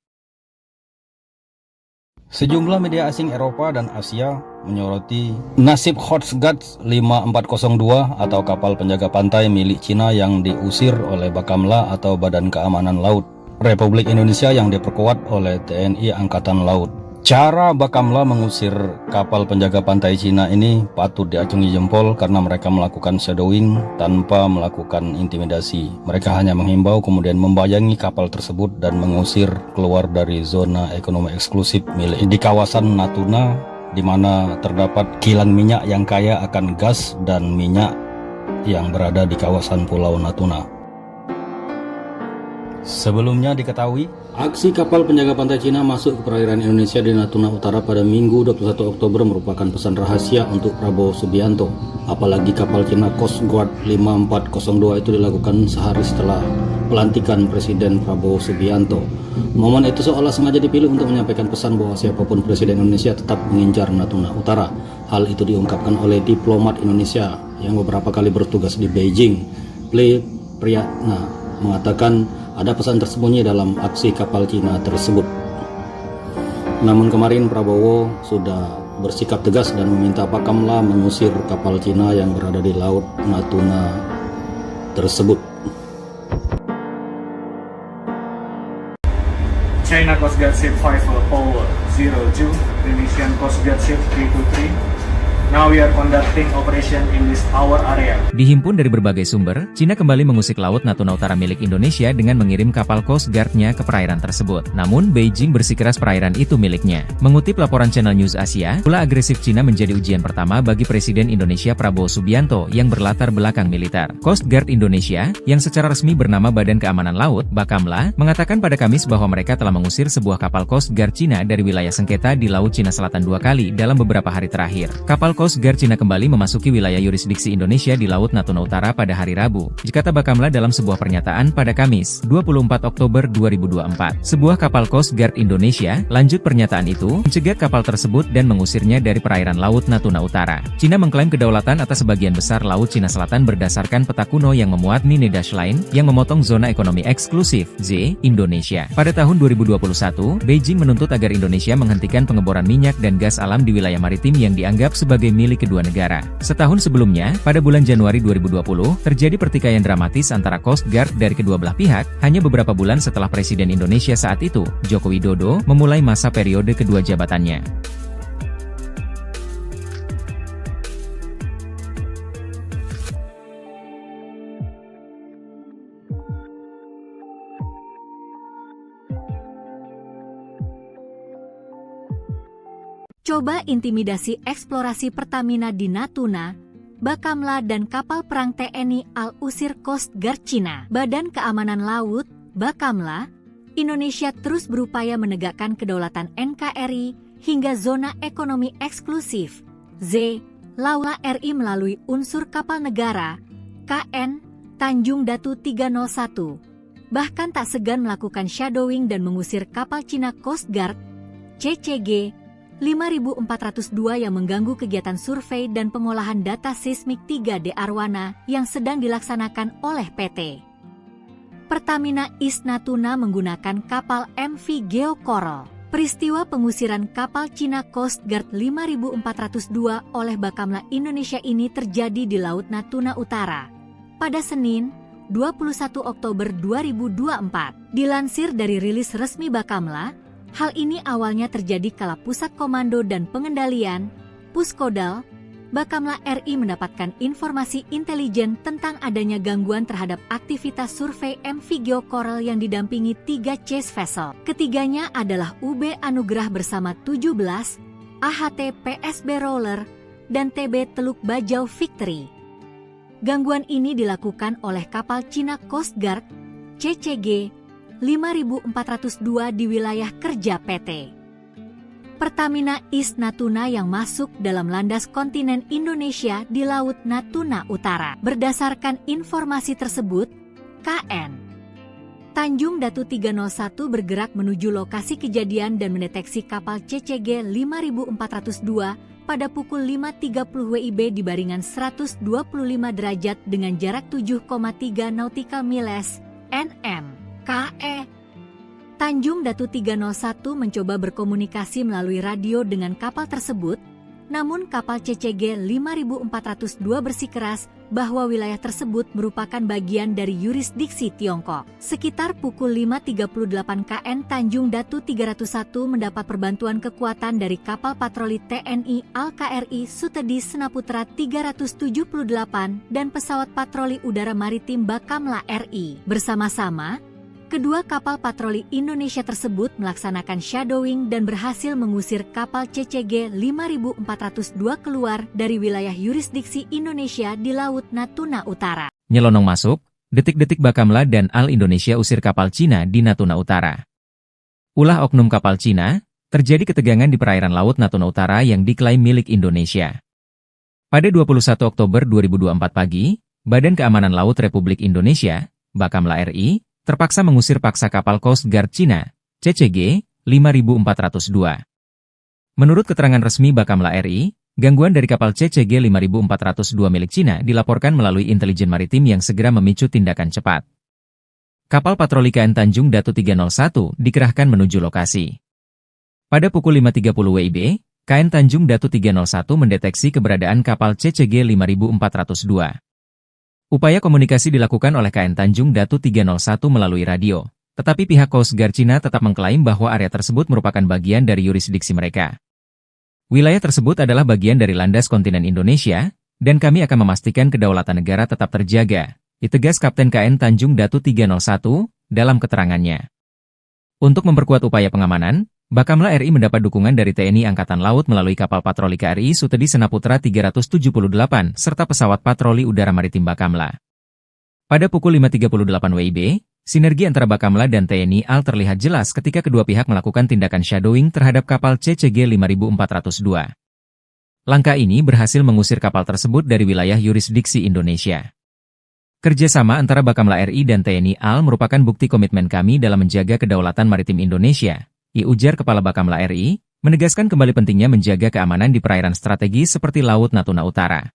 Sejumlah media asing Eropa dan Asia menyoroti nasib Coast Guard 5402 atau kapal penjaga pantai milik Cina yang diusir oleh Bakamla atau Badan Keamanan Laut Republik Indonesia yang diperkuat oleh TNI Angkatan Laut. Cara Bakamla mengusir kapal penjaga pantai Cina ini patut diacungi jempol karena mereka melakukan shadowing tanpa melakukan intimidasi. Mereka hanya menghimbau kemudian membayangi kapal tersebut dan mengusir keluar dari zona ekonomi eksklusif milik di kawasan Natuna, di mana terdapat kilang minyak yang kaya akan gas dan minyak yang berada di kawasan Pulau Natuna. Sebelumnya diketahui, aksi kapal penjaga pantai Cina masuk ke perairan Indonesia di Natuna Utara pada Minggu 21 Oktober merupakan pesan rahasia untuk Prabowo Subianto. Apalagi kapal Cina Coast Guard 5402 itu dilakukan sehari setelah pelantikan Presiden Prabowo Subianto. Momen itu seolah sengaja dipilih untuk menyampaikan pesan bahwa siapapun Presiden Indonesia tetap mengincar Natuna Utara. Hal itu diungkapkan oleh diplomat Indonesia yang beberapa kali bertugas di Beijing. Priyatna mengatakan ada pesan tersembunyi dalam aksi kapal Cina tersebut. Namun kemarin Prabowo sudah bersikap tegas dan meminta Bakamla mengusir kapal Cina yang berada di Laut Natuna tersebut. China Coast Guard Ship 5402, Indonesian Coast Guard Ship 323. Now we are conducting operation in this our area. Dihimpun dari berbagai sumber, Cina kembali mengusik Laut Natuna Utara milik Indonesia dengan mengirim kapal Coast Guard-nya ke perairan tersebut. Namun, Beijing bersikeras perairan itu miliknya. Mengutip laporan Channel News Asia, ulah agresif Cina menjadi ujian pertama bagi Presiden Indonesia Prabowo Subianto yang berlatar belakang militer. Coast Guard Indonesia, yang secara resmi bernama Badan Keamanan Laut, Bakamla, mengatakan pada Kamis bahwa mereka telah mengusir sebuah kapal Coast Guard Cina dari wilayah sengketa di Laut Cina Selatan 2 kali dalam beberapa hari terakhir. Kapal Coast Guard Cina kembali memasuki wilayah yurisdiksi Indonesia di Laut Natuna Utara pada hari Rabu, kata Bakamla dalam sebuah pernyataan pada Kamis, 24 Oktober 2024. Sebuah kapal Coast Guard Indonesia, lanjut pernyataan itu, mencegat kapal tersebut dan mengusirnya dari perairan Laut Natuna Utara. Cina mengklaim kedaulatan atas sebagian besar Laut Cina Selatan berdasarkan peta kuno yang memuat Nine Dash Line, yang memotong zona ekonomi eksklusif, Z, Indonesia. Pada tahun 2021, Beijing menuntut agar Indonesia menghentikan pengeboran minyak dan gas alam di wilayah maritim yang dianggap sebagai milik kedua negara. Setahun sebelumnya, pada bulan Januari 2020, terjadi pertikaian dramatis antara Coast Guard dari kedua belah pihak, hanya beberapa bulan setelah Presiden Indonesia saat itu, Joko Widodo, memulai masa periode kedua jabatannya. Coba intimidasi eksplorasi Pertamina di Natuna, Bakamla dan kapal perang TNI Al-Usir Coast Guard Cina. Badan Keamanan Laut, Bakamla, Indonesia terus berupaya menegakkan kedaulatan NKRI hingga zona ekonomi eksklusif, Z, Laut RI melalui unsur kapal negara, KN, Tanjung Datu 301. Bahkan tak segan melakukan shadowing dan mengusir kapal Cina Coast Guard, CCG, 5402 yang mengganggu kegiatan survei dan pengolahan data seismik 3D Arwana yang sedang dilaksanakan oleh PT Pertamina East Natuna menggunakan kapal MV Geo Coral. Peristiwa pengusiran kapal Cina Coast Guard 5402 oleh Bakamla Indonesia ini terjadi di Laut Natuna Utara pada Senin, 21 Oktober 2024. Dilansir dari rilis resmi Bakamla, hal ini awalnya terjadi kala Pusat Komando dan Pengendalian, Puskodal, Bakamla RI mendapatkan informasi intelijen tentang adanya gangguan terhadap aktivitas survei MV Geo Coral yang didampingi 3 chase vessel. Ketiganya adalah UB Anugrah bersama 17, AHT PSB Roller, dan TB Teluk Bajau Victory. Gangguan ini dilakukan oleh kapal Cina Coast Guard, CCG, 5402 di wilayah kerja PT Pertamina East Natuna yang masuk dalam landas kontinen Indonesia di Laut Natuna Utara. Berdasarkan informasi tersebut, KN Tanjung Datu 301 bergerak menuju lokasi kejadian dan mendeteksi kapal CCG 5402 pada pukul 5.30 WIB di baringan 125 derajat dengan jarak 7,3 nautical miles, NM. KE Tanjung Datu 301 mencoba berkomunikasi melalui radio dengan kapal tersebut, namun kapal CCG 5402 bersikeras bahwa wilayah tersebut merupakan bagian dari yurisdiksi Tiongkok. Sekitar pukul 5.38 KN Tanjung Datu 301 mendapat perbantuan kekuatan dari kapal patroli TNI Al-KRI Sutedi Senaputra 378 dan pesawat patroli udara maritim Bakamla RI. Bersama-sama, kedua kapal patroli Indonesia tersebut melaksanakan shadowing dan berhasil mengusir kapal CCG 5402 keluar dari wilayah yurisdiksi Indonesia di Laut Natuna Utara. Nyelonong masuk, detik-detik Bakamla dan Al Indonesia usir kapal Cina di Natuna Utara. Ulah oknum kapal Cina, terjadi ketegangan di perairan Laut Natuna Utara yang diklaim milik Indonesia. Pada 21 Oktober 2024 pagi, Badan Keamanan Laut Republik Indonesia, Bakamla RI, terpaksa mengusir paksa kapal Coast Guard Cina, CCG, 5402. Menurut keterangan resmi Bakamla RI, gangguan dari kapal CCG 5402 milik Cina dilaporkan melalui intelijen maritim yang segera memicu tindakan cepat. Kapal patroli KN Tanjung Datu 301 dikerahkan menuju lokasi. Pada pukul 5.30 WIB, KN Tanjung Datu 301 mendeteksi keberadaan kapal CCG 5402. Upaya komunikasi dilakukan oleh KN Tanjung Datu 301 melalui radio, tetapi pihak Coast Guard Cina tetap mengklaim bahwa area tersebut merupakan bagian dari yurisdiksi mereka. Wilayah tersebut adalah bagian dari landas kontinen Indonesia, dan kami akan memastikan kedaulatan negara tetap terjaga, ditegas Kapten KN Tanjung Datu 301 dalam keterangannya. Untuk memperkuat upaya pengamanan, Bakamla RI mendapat dukungan dari TNI Angkatan Laut melalui kapal patroli KRI Sutedi Senaputra 378 serta pesawat patroli udara maritim Bakamla. Pada pukul 5.38 WIB, sinergi antara Bakamla dan TNI AL terlihat jelas ketika kedua pihak melakukan tindakan shadowing terhadap kapal CCG 5402. Langkah ini berhasil mengusir kapal tersebut dari wilayah yurisdiksi Indonesia. Kerjasama antara Bakamla RI dan TNI AL merupakan bukti komitmen kami dalam menjaga kedaulatan maritim Indonesia, ujar Kepala Bakamla RI, menegaskan kembali pentingnya menjaga keamanan di perairan strategis seperti Laut Natuna Utara.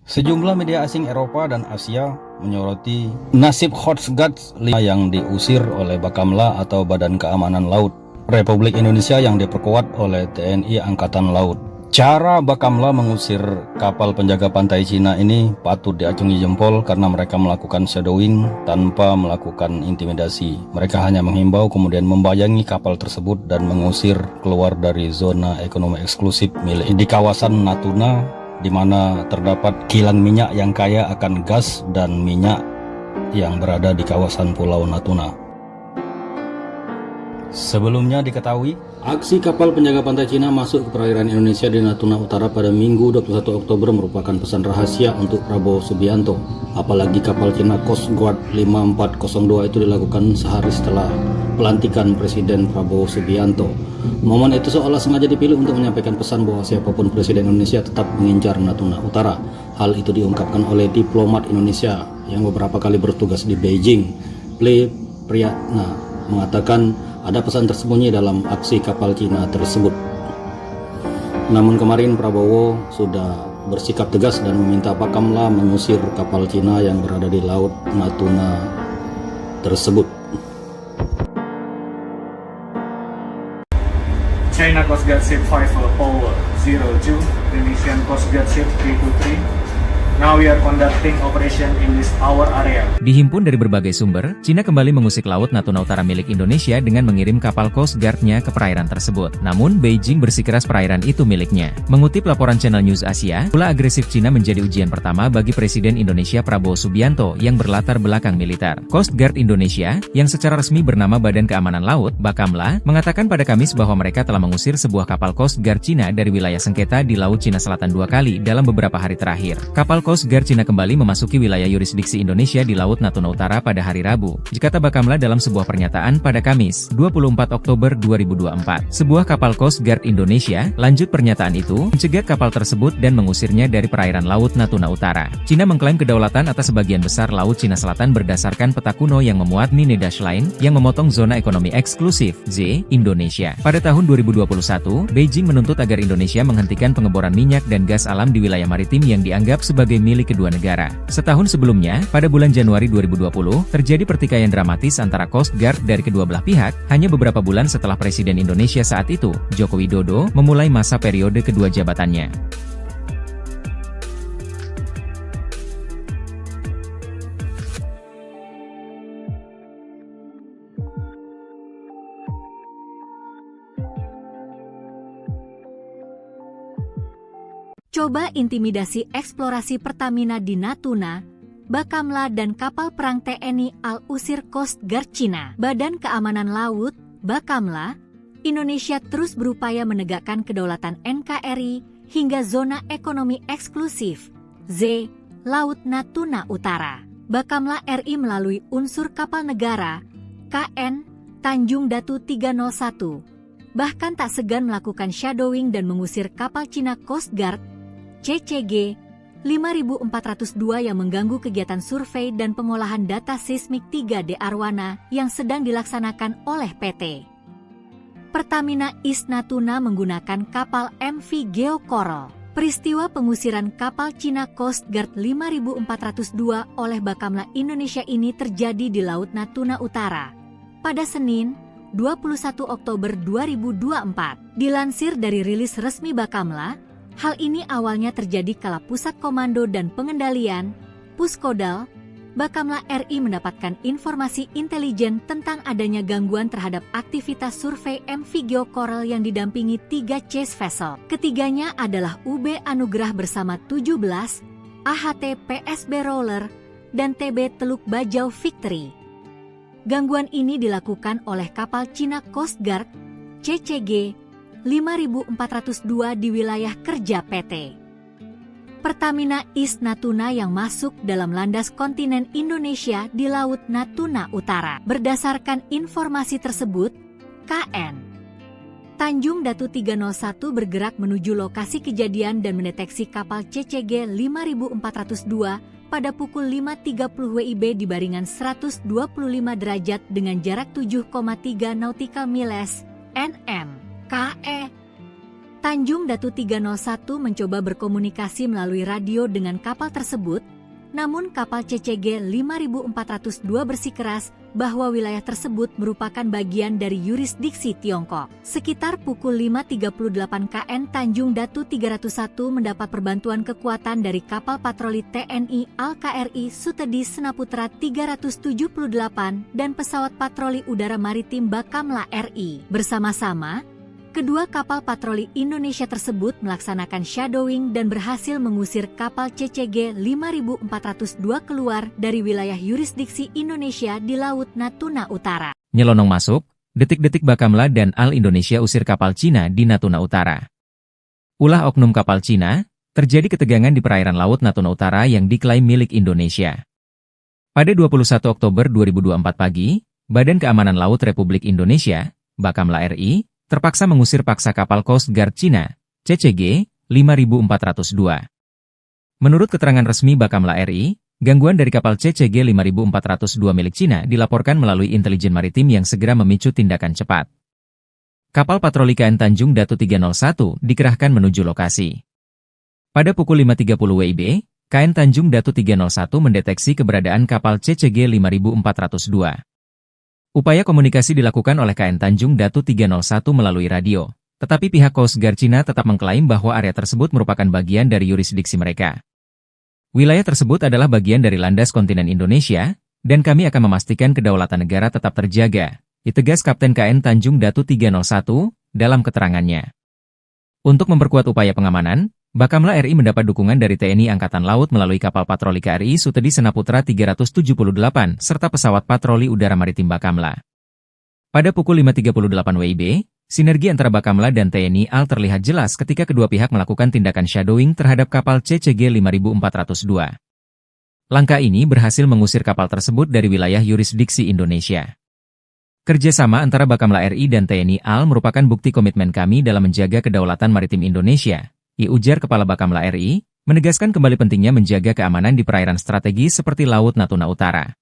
Sejumlah media asing Eropa dan Asia menyoroti nasib Coast Guard 5 yang diusir oleh Bakamla atau Badan Keamanan Laut Republik Indonesia yang diperkuat oleh TNI Angkatan Laut. Cara Bakamla mengusir kapal penjaga pantai Cina ini patut diacungi jempol karena mereka melakukan shadowing tanpa melakukan intimidasi. Mereka hanya menghimbau kemudian membayangi kapal tersebut dan mengusir keluar dari zona ekonomi eksklusif milik di kawasan Natuna, di mana terdapat kilang minyak yang kaya akan gas dan minyak yang berada di kawasan Pulau Natuna. Sebelumnya diketahui, aksi kapal penjaga pantai Cina masuk ke perairan Indonesia di Natuna Utara pada Minggu 21 Oktober merupakan pesan rahasia untuk Prabowo Subianto. Apalagi kapal Cina Coast Guard 5402 itu dilakukan sehari setelah pelantikan Presiden Prabowo Subianto. Momen itu seolah sengaja dipilih untuk menyampaikan pesan bahwa siapapun Presiden Indonesia tetap mengincar Natuna Utara. Hal itu diungkapkan oleh diplomat Indonesia yang beberapa kali bertugas di Beijing. Priyatna mengatakan ada pesan tersembunyi dalam aksi kapal Cina tersebut. Namun kemarin Prabowo sudah bersikap tegas dan meminta Bakamla mengusir kapal Cina yang berada di Laut Natuna tersebut. China Coast Guard Ship 5 Power 02, Indonesian Coast Guard Ship 323. Now we are conducting operation in this our area. Dihimpun dari berbagai sumber, Cina kembali mengusik Laut Natuna Utara milik Indonesia dengan mengirim kapal Coast Guard-nya ke perairan tersebut. Namun, Beijing bersikeras perairan itu miliknya. Mengutip laporan Channel News Asia, ulah agresif Cina menjadi ujian pertama bagi Presiden Indonesia Prabowo Subianto yang berlatar belakang militer. Coast Guard Indonesia, yang secara resmi bernama Badan Keamanan Laut, Bakamla, mengatakan pada Kamis bahwa mereka telah mengusir sebuah kapal Coast Guard Cina dari wilayah sengketa di Laut Cina Selatan 2 kali dalam beberapa hari terakhir. Kapal Coast Guard Cina kembali memasuki wilayah yurisdiksi Indonesia di Laut Natuna Utara pada hari Rabu, kata Bakamla dalam sebuah pernyataan pada Kamis, 24 Oktober 2024. Sebuah kapal Coast Guard Indonesia, lanjut pernyataan itu, mencegat kapal tersebut dan mengusirnya dari perairan Laut Natuna Utara. Cina mengklaim kedaulatan atas sebagian besar Laut Cina Selatan berdasarkan peta kuno yang memuat Nine Dash Line, yang memotong zona ekonomi eksklusif, Z, Indonesia. Pada tahun 2021, Beijing menuntut agar Indonesia menghentikan pengeboran minyak dan gas alam di wilayah maritim yang dianggap sebagai milik kedua negara. Setahun sebelumnya, pada bulan Januari 2020, terjadi pertikaian dramatis antara Coast Guard dari kedua belah pihak, hanya beberapa bulan setelah Presiden Indonesia saat itu, Joko Widodo, memulai masa periode kedua jabatannya. Coba intimidasi eksplorasi Pertamina di Natuna, Bakamla dan kapal perang TNI AL usir Coast Guard Cina. Badan Keamanan Laut, Bakamla, Indonesia terus berupaya menegakkan kedaulatan NKRI hingga zona ekonomi eksklusif, Z, Laut Natuna Utara. Bakamla RI melalui unsur kapal negara, KN, Tanjung Datu 301, bahkan tak segan melakukan shadowing dan mengusir kapal Cina Coast Guard, CCG 5402 yang mengganggu kegiatan survei dan pengolahan data seismik 3D Arwana yang sedang dilaksanakan oleh PT Pertamina East Natuna menggunakan kapal MV Geo Coral. Peristiwa pengusiran kapal Cina Coast Guard 5402 oleh Bakamla Indonesia ini terjadi di Laut Natuna Utara pada Senin, 21 Oktober 2024. Dilansir dari rilis resmi Bakamla, hal ini awalnya terjadi kala Pusat Komando dan Pengendalian, Puskodal, Bakamla RI mendapatkan informasi intelijen tentang adanya gangguan terhadap aktivitas survei MV Geo Coral yang didampingi 3 chase vessel. Ketiganya adalah UB Anugrah bersama 17, AHT PSB Roller, dan TB Teluk Bajau Victory. Gangguan ini dilakukan oleh kapal Cina Coast Guard, CCG 5402 di wilayah kerja PT Pertamina East Natuna yang masuk dalam landas kontinen Indonesia di Laut Natuna Utara. Berdasarkan informasi tersebut, KN Tanjung Datu 301 bergerak menuju lokasi kejadian dan mendeteksi kapal CCG 5402 pada pukul 5.30 WIB di baringan 125 derajat dengan jarak 7,3 nautical miles (nm) KE. Tanjung Datu 301 mencoba berkomunikasi melalui radio dengan kapal tersebut, namun kapal CCG 5402 bersikeras bahwa wilayah tersebut merupakan bagian dari yurisdiksi Tiongkok. Sekitar pukul 5.38 KN Tanjung Datu 301 mendapat perbantuan kekuatan dari kapal patroli TNI Al-KRI Sutedi Senaputra 378 dan pesawat patroli udara maritim Bakamla RI. Bersama-sama, kedua kapal patroli Indonesia tersebut melaksanakan shadowing dan berhasil mengusir kapal CCG 5402 keluar dari wilayah yurisdiksi Indonesia di Laut Natuna Utara. Nyelonong masuk, detik-detik Bakamla dan Al Indonesia usir kapal Cina di Natuna Utara. Ulah oknum kapal Cina, terjadi ketegangan di perairan Laut Natuna Utara yang diklaim milik Indonesia. Pada 21 Oktober 2024 pagi, Badan Keamanan Laut Republik Indonesia, Bakamla RI, terpaksa mengusir paksa kapal Coast Guard Cina, CCG 5402. Menurut keterangan resmi Bakamla RI, gangguan dari kapal CCG 5402 milik Cina dilaporkan melalui intelijen maritim yang segera memicu tindakan cepat. Kapal patroli KN Tanjung Datu 301 dikerahkan menuju lokasi. Pada pukul 5.30 WIB, KN Tanjung Datu 301 mendeteksi keberadaan kapal CCG 5402. Upaya komunikasi dilakukan oleh KN Tanjung Datu 301 melalui radio, tetapi pihak Coast Guard Cina tetap mengklaim bahwa area tersebut merupakan bagian dari yurisdiksi mereka. Wilayah tersebut adalah bagian dari landas kontinen Indonesia, dan kami akan memastikan kedaulatan negara tetap terjaga, ditegas Kapten KN Tanjung Datu 301 dalam keterangannya. Untuk memperkuat upaya pengamanan, Bakamla RI mendapat dukungan dari TNI Angkatan Laut melalui kapal patroli KRI Sutedi Senaputra 378 serta pesawat patroli udara maritim Bakamla. Pada pukul 5.38 WIB, sinergi antara Bakamla dan TNI AL terlihat jelas ketika kedua pihak melakukan tindakan shadowing terhadap kapal CCG 5402. Langkah ini berhasil mengusir kapal tersebut dari wilayah yurisdiksi Indonesia. Kerjasama antara Bakamla RI dan TNI AL merupakan bukti komitmen kami dalam menjaga kedaulatan maritim Indonesia, ujar Kepala Bakamla RI, menegaskan kembali pentingnya menjaga keamanan di perairan strategis seperti Laut Natuna Utara.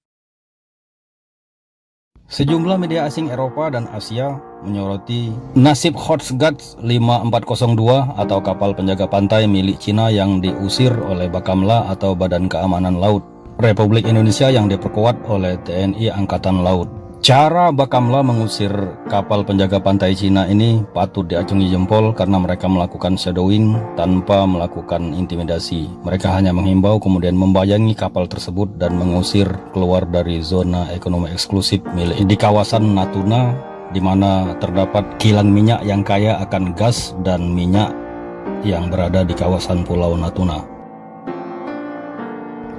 Sejumlah media asing Eropa dan Asia menyoroti nasib Coast Guard 5402 atau kapal penjaga pantai milik Cina yang diusir oleh Bakamla atau Badan Keamanan Laut Republik Indonesia yang diperkuat oleh TNI Angkatan Laut. Cara Bakamla mengusir kapal penjaga pantai Cina ini patut diacungi jempol karena mereka melakukan shadowing tanpa melakukan intimidasi. Mereka hanya menghimbau kemudian membayangi kapal tersebut dan mengusir keluar dari zona ekonomi eksklusif milik di kawasan Natuna, di mana terdapat kilang minyak yang kaya akan gas dan minyak yang berada di kawasan Pulau Natuna.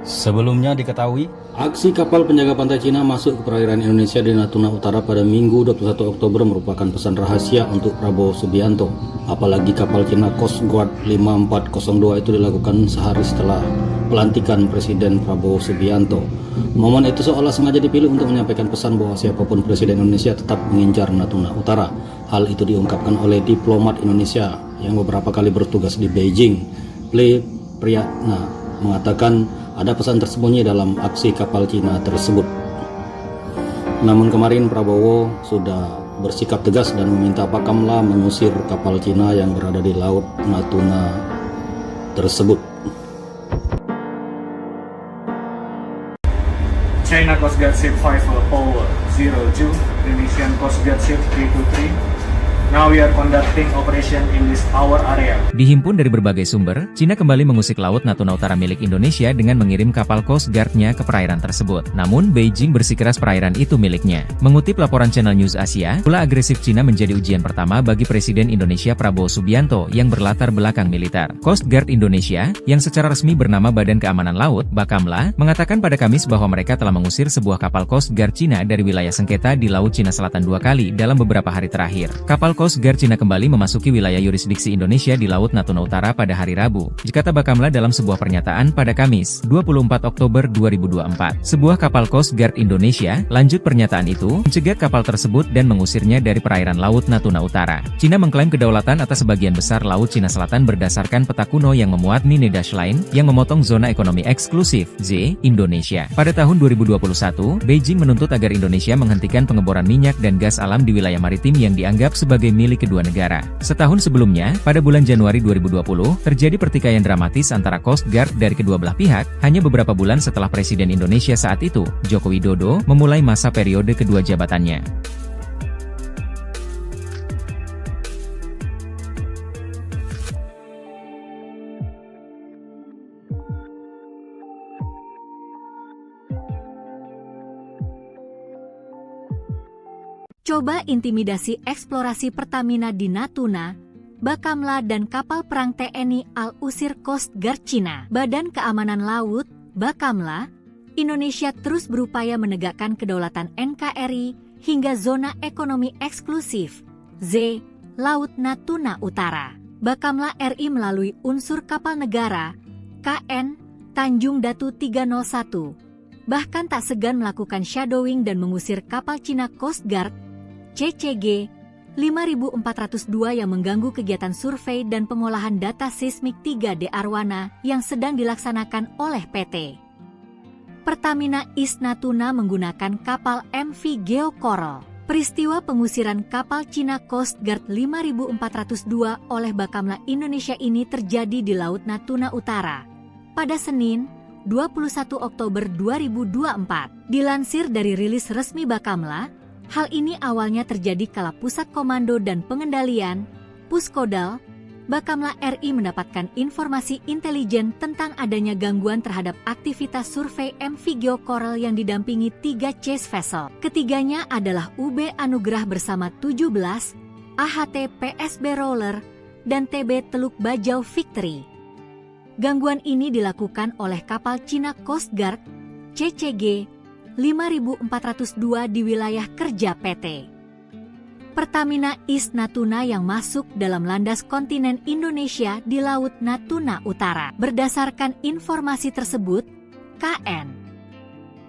Sebelumnya diketahui, aksi kapal penjaga pantai Cina masuk ke perairan Indonesia di Natuna Utara pada Minggu 21 Oktober merupakan pesan rahasia untuk Prabowo Subianto. Apalagi kapal Cina Coast Guard 5402 itu dilakukan sehari setelah pelantikan Presiden Prabowo Subianto. Momen itu seolah sengaja dipilih untuk menyampaikan pesan bahwa siapapun Presiden Indonesia tetap mengincar Natuna Utara. Hal itu diungkapkan oleh diplomat Indonesia yang beberapa kali bertugas di Beijing. Ple Priyatna mengatakan ada pesan tersembunyi dalam aksi kapal Cina tersebut. Namun kemarin Prabowo sudah bersikap tegas dan meminta Bakamla mengusir kapal Cina yang berada di Laut Natuna tersebut. China Coast Guard Ship 5 Power 02, Indonesian Coast Guard Ship 323. Now we are conducting operation in this our area. Dihimpun dari berbagai sumber, Cina kembali mengusik Laut Natuna Utara milik Indonesia dengan mengirim kapal Coast Guard-nya ke perairan tersebut. Namun, Beijing bersikeras perairan itu miliknya. Mengutip laporan Channel News Asia, ulah agresif Cina menjadi ujian pertama bagi Presiden Indonesia Prabowo Subianto yang berlatar belakang militer. Coast Guard Indonesia, yang secara resmi bernama Badan Keamanan Laut, Bakamla, mengatakan pada Kamis bahwa mereka telah mengusir sebuah kapal Coast Guard Cina dari wilayah sengketa di Laut Cina Selatan 2 kali dalam beberapa hari terakhir. Kapal Coast Guard Cina kembali memasuki wilayah yurisdiksi Indonesia di Laut Natuna Utara pada hari Rabu, kata Bakamla dalam sebuah pernyataan pada Kamis, 24 Oktober 2024. Sebuah kapal Coast Guard Indonesia, lanjut pernyataan itu, mencegat kapal tersebut dan mengusirnya dari perairan Laut Natuna Utara. Cina mengklaim kedaulatan atas sebagian besar Laut Cina Selatan berdasarkan peta kuno yang memuat Nine Dash Line, yang memotong zona ekonomi eksklusif, Z, Indonesia. Pada tahun 2021, Beijing menuntut agar Indonesia menghentikan pengeboran minyak dan gas alam di wilayah maritim yang dianggap sebagai milik kedua negara. Setahun sebelumnya, pada bulan Januari 2020, terjadi pertikaian dramatis antara Coast Guard dari kedua belah pihak, hanya beberapa bulan setelah Presiden Indonesia saat itu, Joko Widodo, memulai masa periode kedua jabatannya. Coba intimidasi eksplorasi Pertamina di Natuna, Bakamla dan kapal perang TNI Al-Usir Coast Guard Cina. Badan Keamanan Laut, Bakamla, Indonesia terus berupaya menegakkan kedaulatan NKRI hingga zona ekonomi eksklusif, Z, Laut Natuna Utara. Bakamla RI melalui unsur kapal negara, KN, Tanjung Datu 301, bahkan tak segan melakukan shadowing dan mengusir kapal Cina Coast Guard, CCG 5402 yang mengganggu kegiatan survei dan pengolahan data seismik 3D Arwana yang sedang dilaksanakan oleh PT Pertamina East Natuna menggunakan kapal MV Geo Coral. Peristiwa pengusiran kapal Cina Coast Guard 5402 oleh Bakamla Indonesia ini terjadi di Laut Natuna Utara pada Senin, 21 Oktober 2024. Dilansir dari rilis resmi Bakamla, hal ini awalnya terjadi kala Pusat Komando dan Pengendalian, Puskodal, Bakamla RI mendapatkan informasi intelijen tentang adanya gangguan terhadap aktivitas survei MV Geo Coral yang didampingi 3 chase vessel. Ketiganya adalah UB Anugrah bersama 17, AHT PSB Roller, dan TB Teluk Bajau Victory. Gangguan ini dilakukan oleh kapal Cina Coast Guard, CCG 5402 di wilayah kerja PT Pertamina East Natuna yang masuk dalam landas kontinen Indonesia di Laut Natuna Utara. Berdasarkan informasi tersebut, KN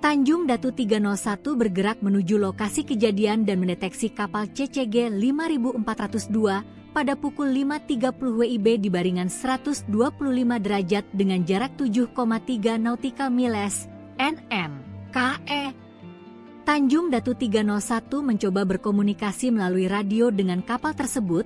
Tanjung Datu 301 bergerak menuju lokasi kejadian dan mendeteksi kapal CCG 5402 pada pukul 5.30 WIB di baringan 125 derajat dengan jarak 7,3 nautical miles, NM. KE Tanjung Datu 301 mencoba berkomunikasi melalui radio dengan kapal tersebut,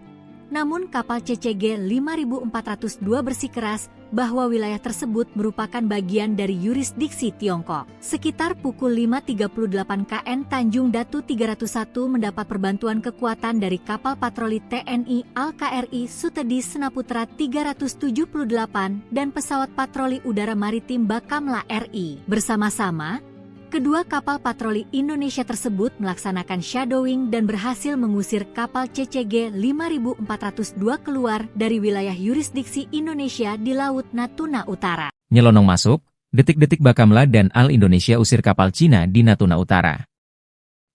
namun kapal CCG 5402 bersikeras bahwa wilayah tersebut merupakan bagian dari yurisdiksi Tiongkok. Sekitar pukul 5.38 KN Tanjung Datu 301 mendapat perbantuan kekuatan dari kapal patroli TNI Al-KRI Sutedi Senaputra 378 dan pesawat patroli udara maritim Bakamla RI. Bersama-sama, kedua kapal patroli Indonesia tersebut melaksanakan shadowing dan berhasil mengusir kapal CCG 5402 keluar dari wilayah yurisdiksi Indonesia di Laut Natuna Utara. Nyelonong masuk, detik-detik Bakamla dan Al Indonesia usir kapal Cina di Natuna Utara.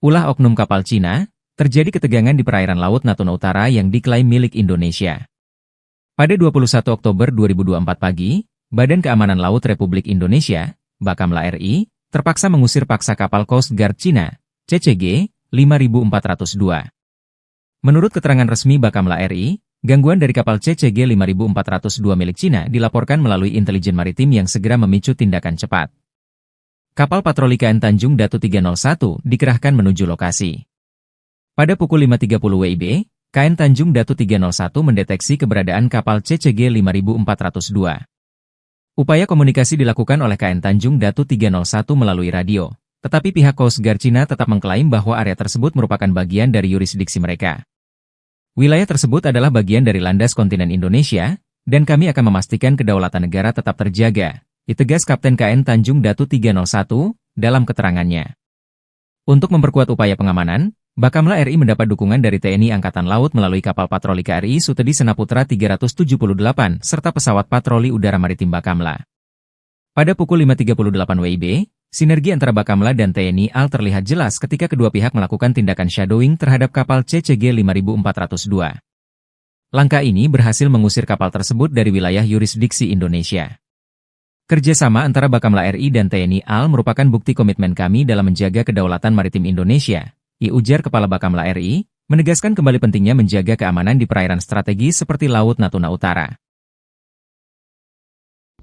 Ulah oknum kapal Cina, terjadi ketegangan di perairan Laut Natuna Utara yang diklaim milik Indonesia. Pada 21 Oktober 2024 pagi, Badan Keamanan Laut Republik Indonesia, Bakamla RI, terpaksa mengusir paksa kapal Coast Guard Cina, CCG 5402. Menurut keterangan resmi Bakamla RI, gangguan dari kapal CCG 5402 milik Cina dilaporkan melalui intelijen maritim yang segera memicu tindakan cepat. Kapal patroli KN Tanjung Datu 301 dikerahkan menuju lokasi. Pada pukul 5.30 WIB, KN Tanjung Datu 301 mendeteksi keberadaan kapal CCG 5402. Upaya komunikasi dilakukan oleh KN Tanjung Datu 301 melalui radio, tetapi pihak Coast Guard Cina tetap mengklaim bahwa area tersebut merupakan bagian dari yurisdiksi mereka. Wilayah tersebut adalah bagian dari landas kontinen Indonesia, dan kami akan memastikan kedaulatan negara tetap terjaga, ditegas Kapten KN Tanjung Datu 301 dalam keterangannya. Untuk memperkuat upaya pengamanan, Bakamla RI mendapat dukungan dari TNI Angkatan Laut melalui kapal patroli KRI Sutedi Senaputra 378 serta pesawat patroli udara maritim Bakamla. Pada pukul 5.38 WIB, Sinergi antara Bakamla dan TNI AL terlihat jelas ketika kedua pihak melakukan tindakan shadowing terhadap kapal CCG 5402. Langkah ini berhasil mengusir kapal tersebut dari wilayah yurisdiksi Indonesia. Kerjasama antara Bakamla RI dan TNI AL merupakan bukti komitmen kami dalam menjaga kedaulatan maritim Indonesia, ujar Kepala Bakamla RI, menegaskan kembali pentingnya menjaga keamanan di perairan strategis seperti Laut Natuna Utara.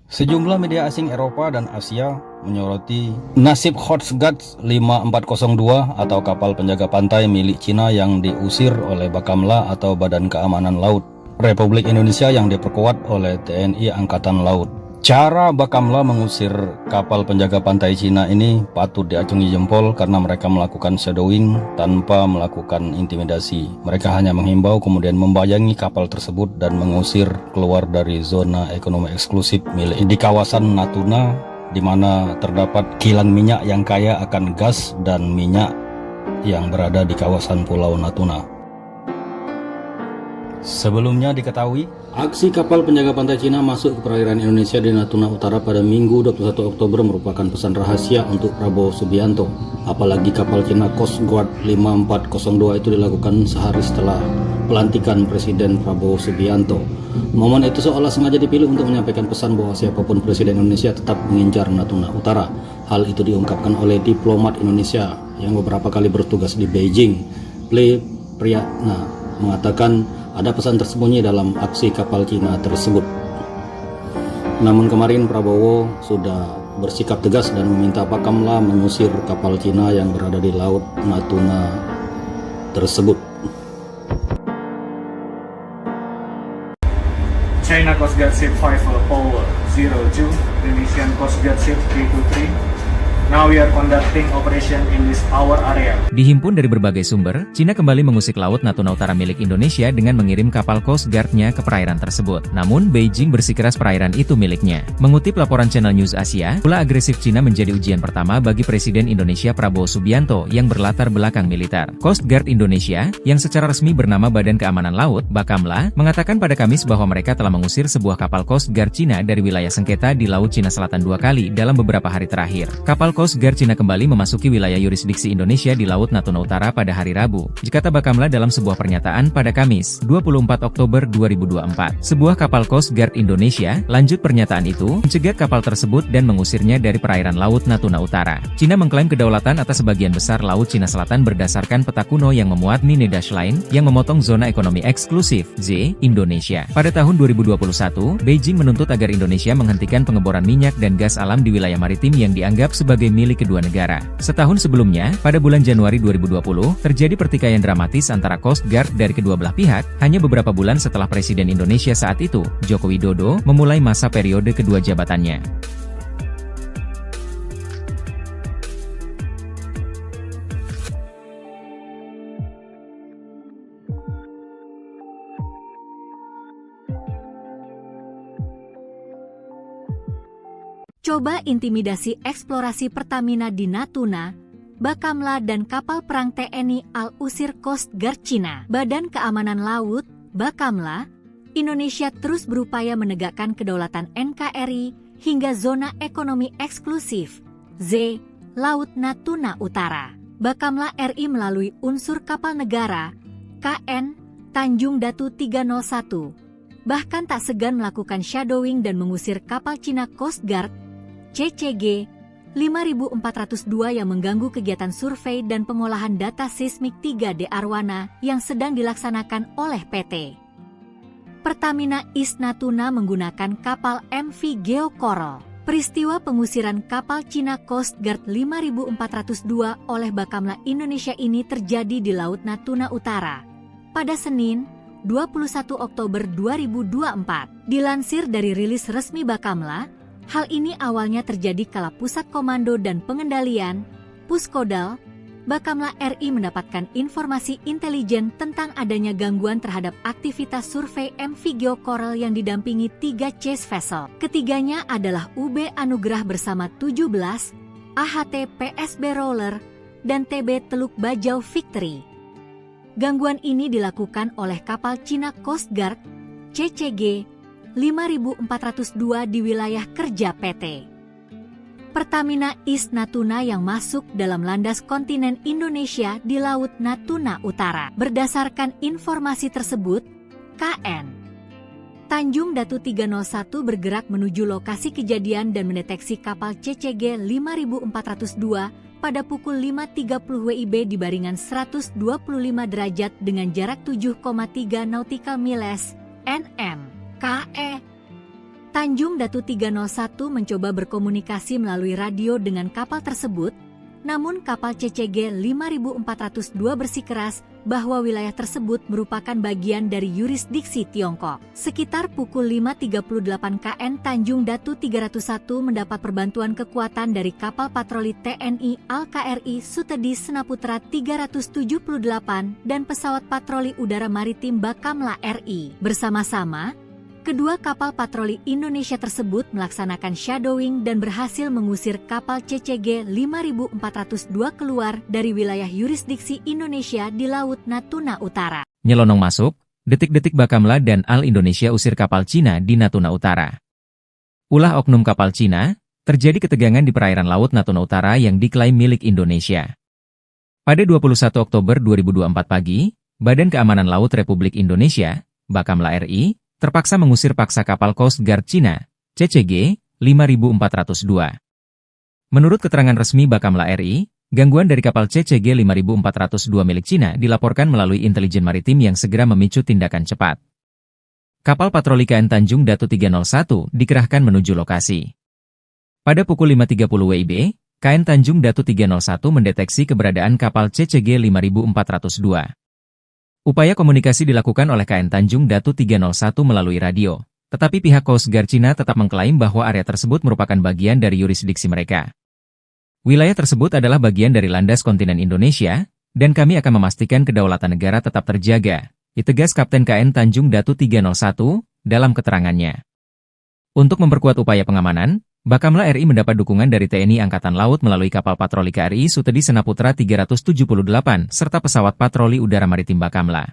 Sejumlah media asing Eropa dan Asia menyoroti nasib Coast Guard 5402 atau kapal penjaga pantai milik Cina yang diusir oleh Bakamla atau Badan Keamanan Laut Republik Indonesia yang diperkuat oleh TNI Angkatan Laut. Cara Bakamla mengusir kapal penjaga pantai Cina ini patut diacungi jempol karena mereka melakukan shadowing tanpa melakukan intimidasi. Mereka hanya menghimbau kemudian membayangi kapal tersebut dan mengusir keluar dari zona ekonomi eksklusif milik di kawasan Natuna, di mana terdapat kilang minyak yang kaya akan gas dan minyak yang berada di kawasan Pulau Natuna. Sebelumnya diketahui, aksi kapal penjaga pantai Cina masuk ke perairan Indonesia di Natuna Utara pada Minggu 21 Oktober merupakan pesan rahasia untuk Prabowo Subianto. Apalagi kapal Cina Coast Guard 5402 itu dilakukan sehari setelah pelantikan Presiden Prabowo Subianto. Momen itu seolah sengaja dipilih untuk menyampaikan pesan bahwa siapapun Presiden Indonesia tetap mengincar Natuna Utara. Hal itu diungkapkan oleh diplomat Indonesia yang beberapa kali bertugas di Beijing. Ple Priyatna mengatakan ada pesan tersembunyi dalam aksi kapal Cina tersebut. Namun kemarin Prabowo sudah bersikap tegas dan meminta Bakamla mengusir kapal Cina yang berada di Laut Natuna tersebut. China Coast Guard Ship 5402, Indonesian Coast Guard Ship K23. Now we are conducting operation in this our area. Dihimpun dari berbagai sumber, Cina kembali mengusik Laut Natuna Utara milik Indonesia dengan mengirim kapal Coast Guard-nya ke perairan tersebut. Namun, Beijing bersikeras perairan itu miliknya. Mengutip laporan Channel News Asia, ulah agresif Cina menjadi ujian pertama bagi Presiden Indonesia Prabowo Subianto yang berlatar belakang militer. Coast Guard Indonesia, yang secara resmi bernama Badan Keamanan Laut, Bakamla, mengatakan pada Kamis bahwa mereka telah mengusir sebuah kapal Coast Guard Cina dari wilayah sengketa di Laut Cina Selatan 2 kali dalam beberapa hari terakhir. Kapal Coast Guard Cina kembali memasuki wilayah yurisdiksi Indonesia di Laut Natuna Utara pada hari Rabu, kata Bakamla dalam sebuah pernyataan pada Kamis, 24 Oktober 2024. Sebuah kapal Coast Guard Indonesia, lanjut pernyataan itu, mencegat kapal tersebut dan mengusirnya dari perairan Laut Natuna Utara. Cina mengklaim kedaulatan atas sebagian besar Laut Cina Selatan berdasarkan peta kuno yang memuat Nine Dash Line, yang memotong zona ekonomi eksklusif, Z, Indonesia. Pada tahun 2021, Beijing menuntut agar Indonesia menghentikan pengeboran minyak dan gas alam di wilayah maritim yang dianggap sebagai milik kedua negara. Setahun sebelumnya, pada bulan Januari 2020, terjadi pertikaian dramatis antara Coast Guard dari kedua belah pihak, hanya beberapa bulan setelah Presiden Indonesia saat itu, Joko Widodo, memulai masa periode kedua jabatannya. Coba intimidasi eksplorasi Pertamina di Natuna, Bakamla dan kapal perang TNI AL usir Coast Guard Cina. Badan Keamanan Laut, Bakamla, Indonesia terus berupaya menegakkan kedaulatan NKRI hingga zona ekonomi eksklusif, Z, Laut Natuna Utara. Bakamla RI melalui unsur kapal negara, KN, Tanjung Datu 301, bahkan tak segan melakukan shadowing dan mengusir kapal Cina Coast Guard, CCG 5402 yang mengganggu kegiatan survei dan pengolahan data seismik 3D Arwana yang sedang dilaksanakan oleh PT Pertamina East Natuna menggunakan kapal MV Geo Coral. Peristiwa pengusiran kapal Cina Coast Guard 5402 oleh Bakamla Indonesia ini terjadi di Laut Natuna Utara pada Senin, 21 Oktober 2024. Dilansir dari rilis resmi Bakamla, hal ini awalnya terjadi kala Pusat Komando dan Pengendalian, Puskodal, Bakamla RI mendapatkan informasi intelijen tentang adanya gangguan terhadap aktivitas survei MV Geo Coral yang didampingi 3 chase vessel. Ketiganya adalah UB Anugrah bersama 17, AHT PSB Roller, dan TB Teluk Bajau Victory. Gangguan ini dilakukan oleh kapal Cina Coast Guard, CCG 5402 di wilayah kerja PT Pertamina East Natuna yang masuk dalam landas kontinen Indonesia di Laut Natuna Utara. Berdasarkan informasi tersebut, KN Tanjung Datu 301 bergerak menuju lokasi kejadian dan mendeteksi kapal CCG 5402 pada pukul 5.30 WIB di baringan 125 derajat dengan jarak 7,3 nautical miles (nm). KE Tanjung Datu 301 mencoba berkomunikasi melalui radio dengan kapal tersebut, namun kapal CCG 5402 bersikeras bahwa wilayah tersebut merupakan bagian dari yurisdiksi Tiongkok. Sekitar pukul 5.38 KN Tanjung Datu 301 mendapat perbantuan kekuatan dari kapal patroli TNI Al-KRI Sutedi Senaputra 378 dan pesawat patroli udara maritim Bakamla RI. Bersama-sama, kedua kapal patroli Indonesia tersebut melaksanakan shadowing dan berhasil mengusir kapal CCG 5402 keluar dari wilayah yurisdiksi Indonesia di Laut Natuna Utara. Nyelonong masuk, detik-detik Bakamla dan Al Indonesia usir kapal Cina di Natuna Utara. Ulah oknum kapal Cina, terjadi ketegangan di perairan Laut Natuna Utara yang diklaim milik Indonesia. Pada 21 Oktober 2024 pagi, Badan Keamanan Laut Republik Indonesia, Bakamla RI, terpaksa mengusir paksa kapal Coast Guard Cina, CCG 5402. Menurut keterangan resmi Bakamla RI, gangguan dari kapal CCG 5402 milik Cina dilaporkan melalui intelijen maritim yang segera memicu tindakan cepat. Kapal patroli KN Tanjung Datu 301 dikerahkan menuju lokasi. Pada pukul 5.30 WIB, KN Tanjung Datu 301 mendeteksi keberadaan kapal CCG 5402. Upaya komunikasi dilakukan oleh KN Tanjung Datu 301 melalui radio, tetapi pihak Coast Guard Cina tetap mengklaim bahwa area tersebut merupakan bagian dari yurisdiksi mereka. Wilayah tersebut adalah bagian dari landas kontinen Indonesia, dan kami akan memastikan kedaulatan negara tetap terjaga, ditegas Kapten KN Tanjung Datu 301 dalam keterangannya. Untuk memperkuat upaya pengamanan, Bakamla RI mendapat dukungan dari TNI Angkatan Laut melalui kapal patroli KRI Sutedi Senaputra 378 serta pesawat patroli udara maritim Bakamla.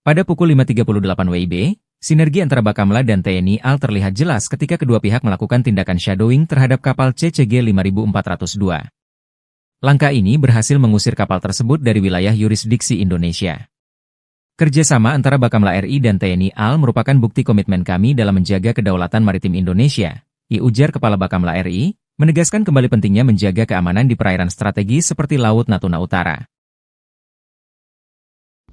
Pada pukul 5.38 WIB, sinergi antara Bakamla dan TNI AL terlihat jelas ketika kedua pihak melakukan tindakan shadowing terhadap kapal CCG 5402. Langkah ini berhasil mengusir kapal tersebut dari wilayah yurisdiksi Indonesia. Kerjasama antara Bakamla RI dan TNI AL merupakan bukti komitmen kami dalam menjaga kedaulatan maritim Indonesia, ujar Kepala Bakamla RI, menegaskan kembali pentingnya menjaga keamanan di perairan strategis seperti Laut Natuna Utara.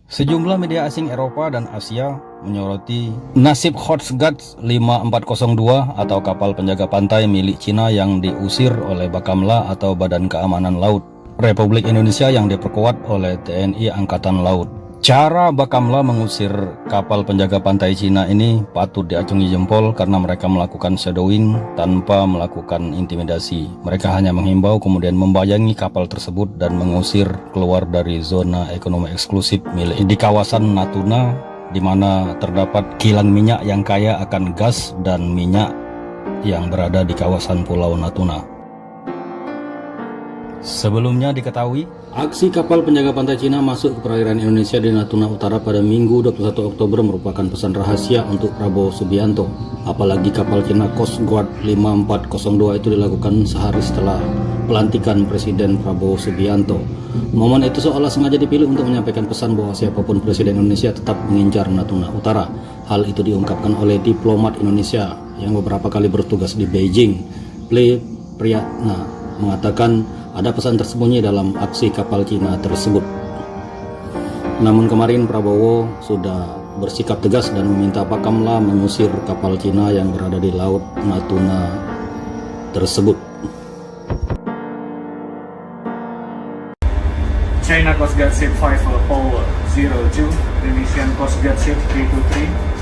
Sejumlah media asing Eropa dan Asia menyoroti nasib Coast Guard 5402 atau kapal penjaga pantai milik Cina yang diusir oleh Bakamla atau Badan Keamanan Laut Republik Indonesia yang diperkuat oleh TNI Angkatan Laut. Cara Bakamla mengusir kapal penjaga pantai Cina ini patut diacungi jempol karena mereka melakukan shadowing tanpa melakukan intimidasi. Mereka hanya menghimbau kemudian membayangi kapal tersebut dan mengusir keluar dari zona ekonomi eksklusif milik di kawasan Natuna, di mana terdapat kilang minyak yang kaya akan gas dan minyak yang berada di kawasan Pulau Natuna. Sebelumnya diketahui, aksi kapal penjaga pantai Cina masuk ke perairan Indonesia di Natuna Utara pada Minggu 21 Oktober merupakan pesan rahasia untuk Prabowo Subianto. Apalagi kapal Cina Coast Guard 5402 itu dilakukan sehari setelah pelantikan Presiden Prabowo Subianto. Momen itu seolah sengaja dipilih untuk menyampaikan pesan bahwa siapapun Presiden Indonesia tetap mengincar Natuna Utara. Hal itu diungkapkan oleh diplomat Indonesia yang beberapa kali bertugas di Beijing. Ple Priyatna mengatakan ada pesan tersembunyi dalam aksi kapal Cina tersebut. Namun kemarin Prabowo sudah bersikap tegas dan meminta Bakamla mengusir kapal Cina yang berada di Laut Natuna tersebut. China Coast Guard Ship 5 Power 02, Indonesian Coast Guard Ship 323.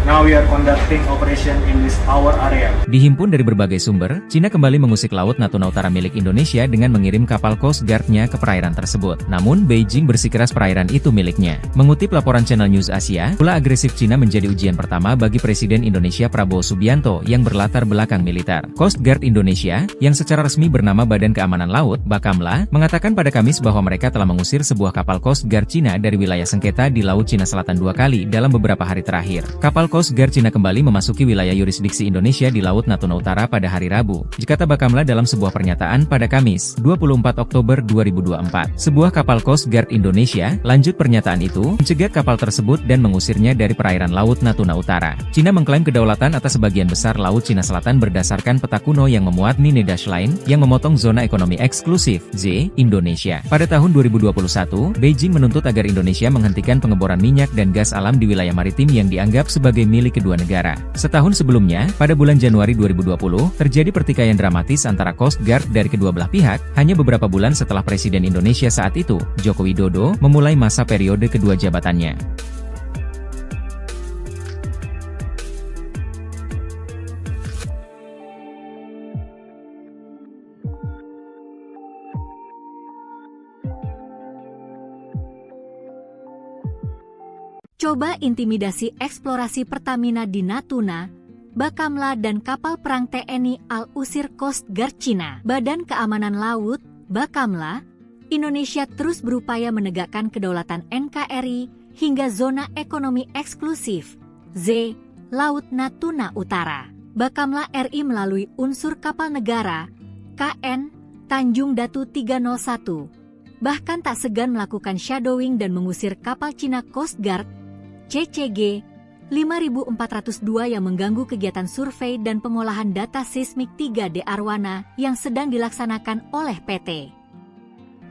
Now we are conducting operation in this our area. Dihimpun dari berbagai sumber, Cina kembali mengusik Laut Natuna Utara milik Indonesia dengan mengirim kapal Coast Guard-nya ke perairan tersebut. Namun, Beijing bersikeras perairan itu miliknya. Mengutip laporan Channel News Asia, ulah agresif Cina menjadi ujian pertama bagi Presiden Indonesia Prabowo Subianto yang berlatar belakang militer. Coast Guard Indonesia, yang secara resmi bernama Badan Keamanan Laut, Bakamla, mengatakan pada Kamis bahwa mereka telah mengusir sebuah kapal Coast Guard Cina dari wilayah sengketa di Laut Cina Selatan 2 kali dalam beberapa hari terakhir. Kapal Coast Guard Cina kembali memasuki wilayah yurisdiksi Indonesia di Laut Natuna Utara pada hari Rabu, kata Bakamla dalam sebuah pernyataan pada Kamis, 24 Oktober 2024. Sebuah kapal Coast Guard Indonesia, lanjut pernyataan itu, mencegat kapal tersebut dan mengusirnya dari perairan Laut Natuna Utara. Cina mengklaim kedaulatan atas sebagian besar Laut Cina Selatan berdasarkan peta kuno yang memuat Nine Dash Line, yang memotong zona ekonomi eksklusif, Z, Indonesia. Pada tahun 2021, Beijing menuntut agar Indonesia menghentikan pengeboran minyak dan gas alam di wilayah maritim yang dianggap sebagai milik kedua negara. Setahun sebelumnya, pada bulan Januari 2020, terjadi pertikaian dramatis antara Coast Guard dari kedua belah pihak, hanya beberapa bulan setelah Presiden Indonesia saat itu, Joko Widodo, memulai masa periode kedua jabatannya. Coba intimidasi eksplorasi Pertamina di Natuna, Bakamla dan kapal perang TNI Al-Usir Coast Guard Cina. Badan Keamanan Laut, Bakamla, Indonesia terus berupaya menegakkan kedaulatan NKRI hingga zona ekonomi eksklusif, Z, Laut Natuna Utara. Bakamla RI melalui unsur kapal negara, KN, Tanjung Datu 301, bahkan tak segan melakukan shadowing dan mengusir kapal Cina Coast Guard, CCG 5402 yang mengganggu kegiatan survei dan pengolahan data seismik 3D Arwana yang sedang dilaksanakan oleh PT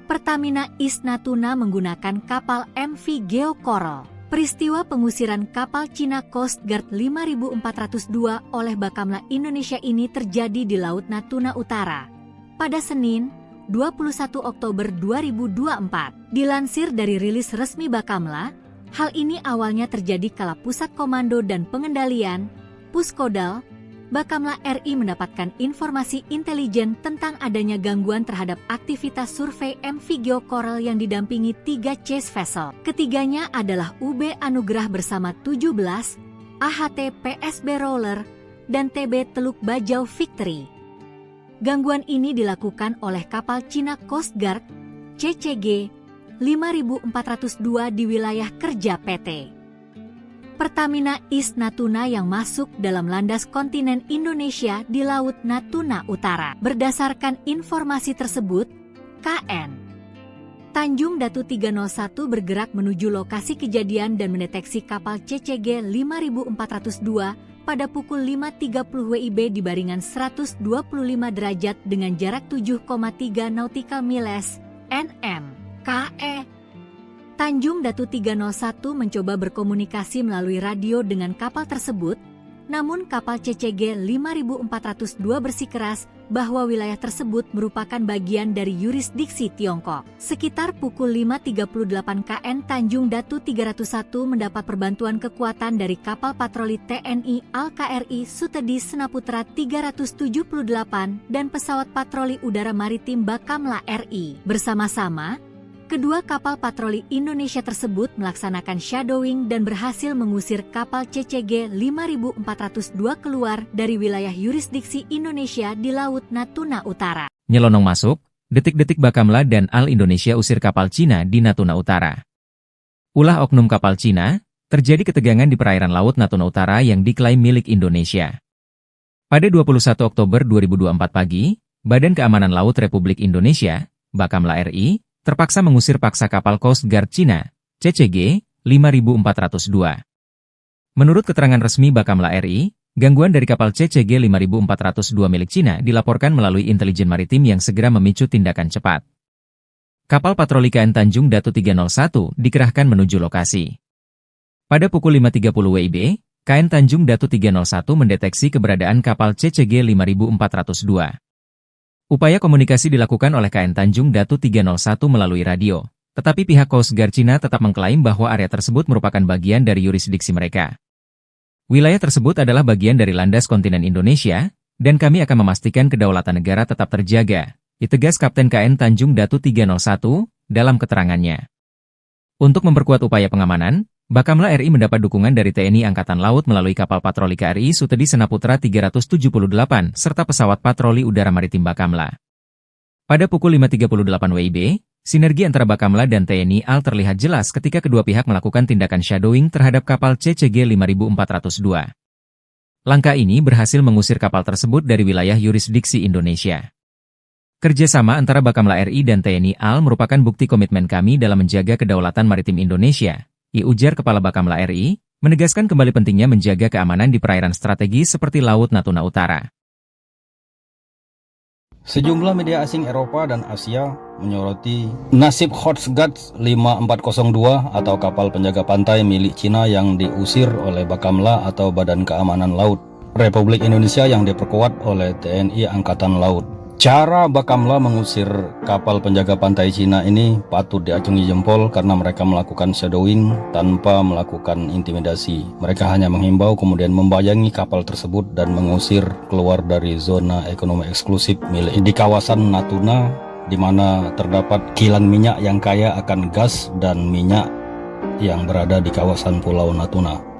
Pertamina East Natuna menggunakan kapal MV Geo Coral. Peristiwa pengusiran kapal Cina Coast Guard 5402 oleh Bakamla Indonesia ini terjadi di Laut Natuna Utara pada Senin, 21 Oktober 2024. Dilansir dari rilis resmi Bakamla, hal ini awalnya terjadi kala Pusat Komando dan Pengendalian, Puskodal, Bakamla RI mendapatkan informasi intelijen tentang adanya gangguan terhadap aktivitas survei MV Geo Coral yang didampingi 3 chase vessel. Ketiganya adalah UB Anugerah bersama 17, AHT PSB Roller, dan TB Teluk Bajau Victory. Gangguan ini dilakukan oleh kapal Cina Coast Guard, CCG 5402 di wilayah kerja PT Pertamina East Natuna yang masuk dalam landas kontinen Indonesia di Laut Natuna Utara. Berdasarkan informasi tersebut, KN Tanjung Datu 301 bergerak menuju lokasi kejadian dan mendeteksi kapal CCG 5402 pada pukul 5.30 WIB di baringan 125 derajat dengan jarak 7,3 nautical miles, NM. KE Tanjung Datu 301 mencoba berkomunikasi melalui radio dengan kapal tersebut, namun kapal CCG 5402 bersikeras bahwa wilayah tersebut merupakan bagian dari yurisdiksi Tiongkok. Sekitar pukul 5.38 KN Tanjung Datu 301 mendapat perbantuan kekuatan dari kapal patroli TNI Al-KRI Sutedi Senaputra 378 dan pesawat patroli udara maritim Bakamla RI. Bersama-sama, kedua kapal patroli Indonesia tersebut melaksanakan shadowing dan berhasil mengusir kapal CCG 5402 keluar dari wilayah yurisdiksi Indonesia di Laut Natuna Utara. Nyelonong masuk, detik-detik Bakamla dan Al Indonesia usir kapal Cina di Natuna Utara. Ulah oknum kapal Cina, terjadi ketegangan di perairan Laut Natuna Utara yang diklaim milik Indonesia. Pada 21 Oktober 2024 pagi, Badan Keamanan Laut Republik Indonesia, Bakamla RI, terpaksa mengusir paksa kapal Coast Guard Cina, CCG 5402. Menurut keterangan resmi Bakamla RI, gangguan dari kapal CCG 5402 milik Cina dilaporkan melalui intelijen maritim yang segera memicu tindakan cepat. Kapal patroli KN Tanjung Datu 301 dikerahkan menuju lokasi. Pada pukul 5.30 WIB, KN Tanjung Datu 301 mendeteksi keberadaan kapal CCG 5402. Upaya komunikasi dilakukan oleh KN Tanjung Datu 301 melalui radio, tetapi pihak Coast Guard Cina tetap mengklaim bahwa area tersebut merupakan bagian dari yurisdiksi mereka. Wilayah tersebut adalah bagian dari landas kontinen Indonesia, dan kami akan memastikan kedaulatan negara tetap terjaga, ditegas Kapten KN Tanjung Datu 301 dalam keterangannya. Untuk memperkuat upaya pengamanan, Bakamla RI mendapat dukungan dari TNI Angkatan Laut melalui kapal patroli KRI Sutedi Senaputra 378 serta pesawat patroli udara maritim Bakamla. Pada pukul 5.38 WIB, Sinergi antara Bakamla dan TNI AL terlihat jelas ketika kedua pihak melakukan tindakan shadowing terhadap kapal CCG 5402. Langkah ini berhasil mengusir kapal tersebut dari wilayah yurisdiksi Indonesia. Kerjasama antara Bakamla RI dan TNI AL merupakan bukti komitmen kami dalam menjaga kedaulatan maritim Indonesia, ujar Kepala Bakamla RI, menegaskan kembali pentingnya menjaga keamanan di perairan strategis seperti Laut Natuna Utara. Sejumlah media asing Eropa dan Asia menyoroti nasib Coast Guard 5402 atau kapal penjaga pantai milik Cina yang diusir oleh Bakamla atau Badan Keamanan Laut Republik Indonesia yang diperkuat oleh TNI Angkatan Laut. Cara Bakamla mengusir kapal penjaga pantai Cina ini patut diacungi jempol karena mereka melakukan shadowing tanpa melakukan intimidasi. Mereka hanya menghimbau kemudian membayangi kapal tersebut dan mengusir keluar dari zona ekonomi eksklusif milik di kawasan Natuna, di mana terdapat kilang minyak yang kaya akan gas dan minyak yang berada di kawasan Pulau Natuna.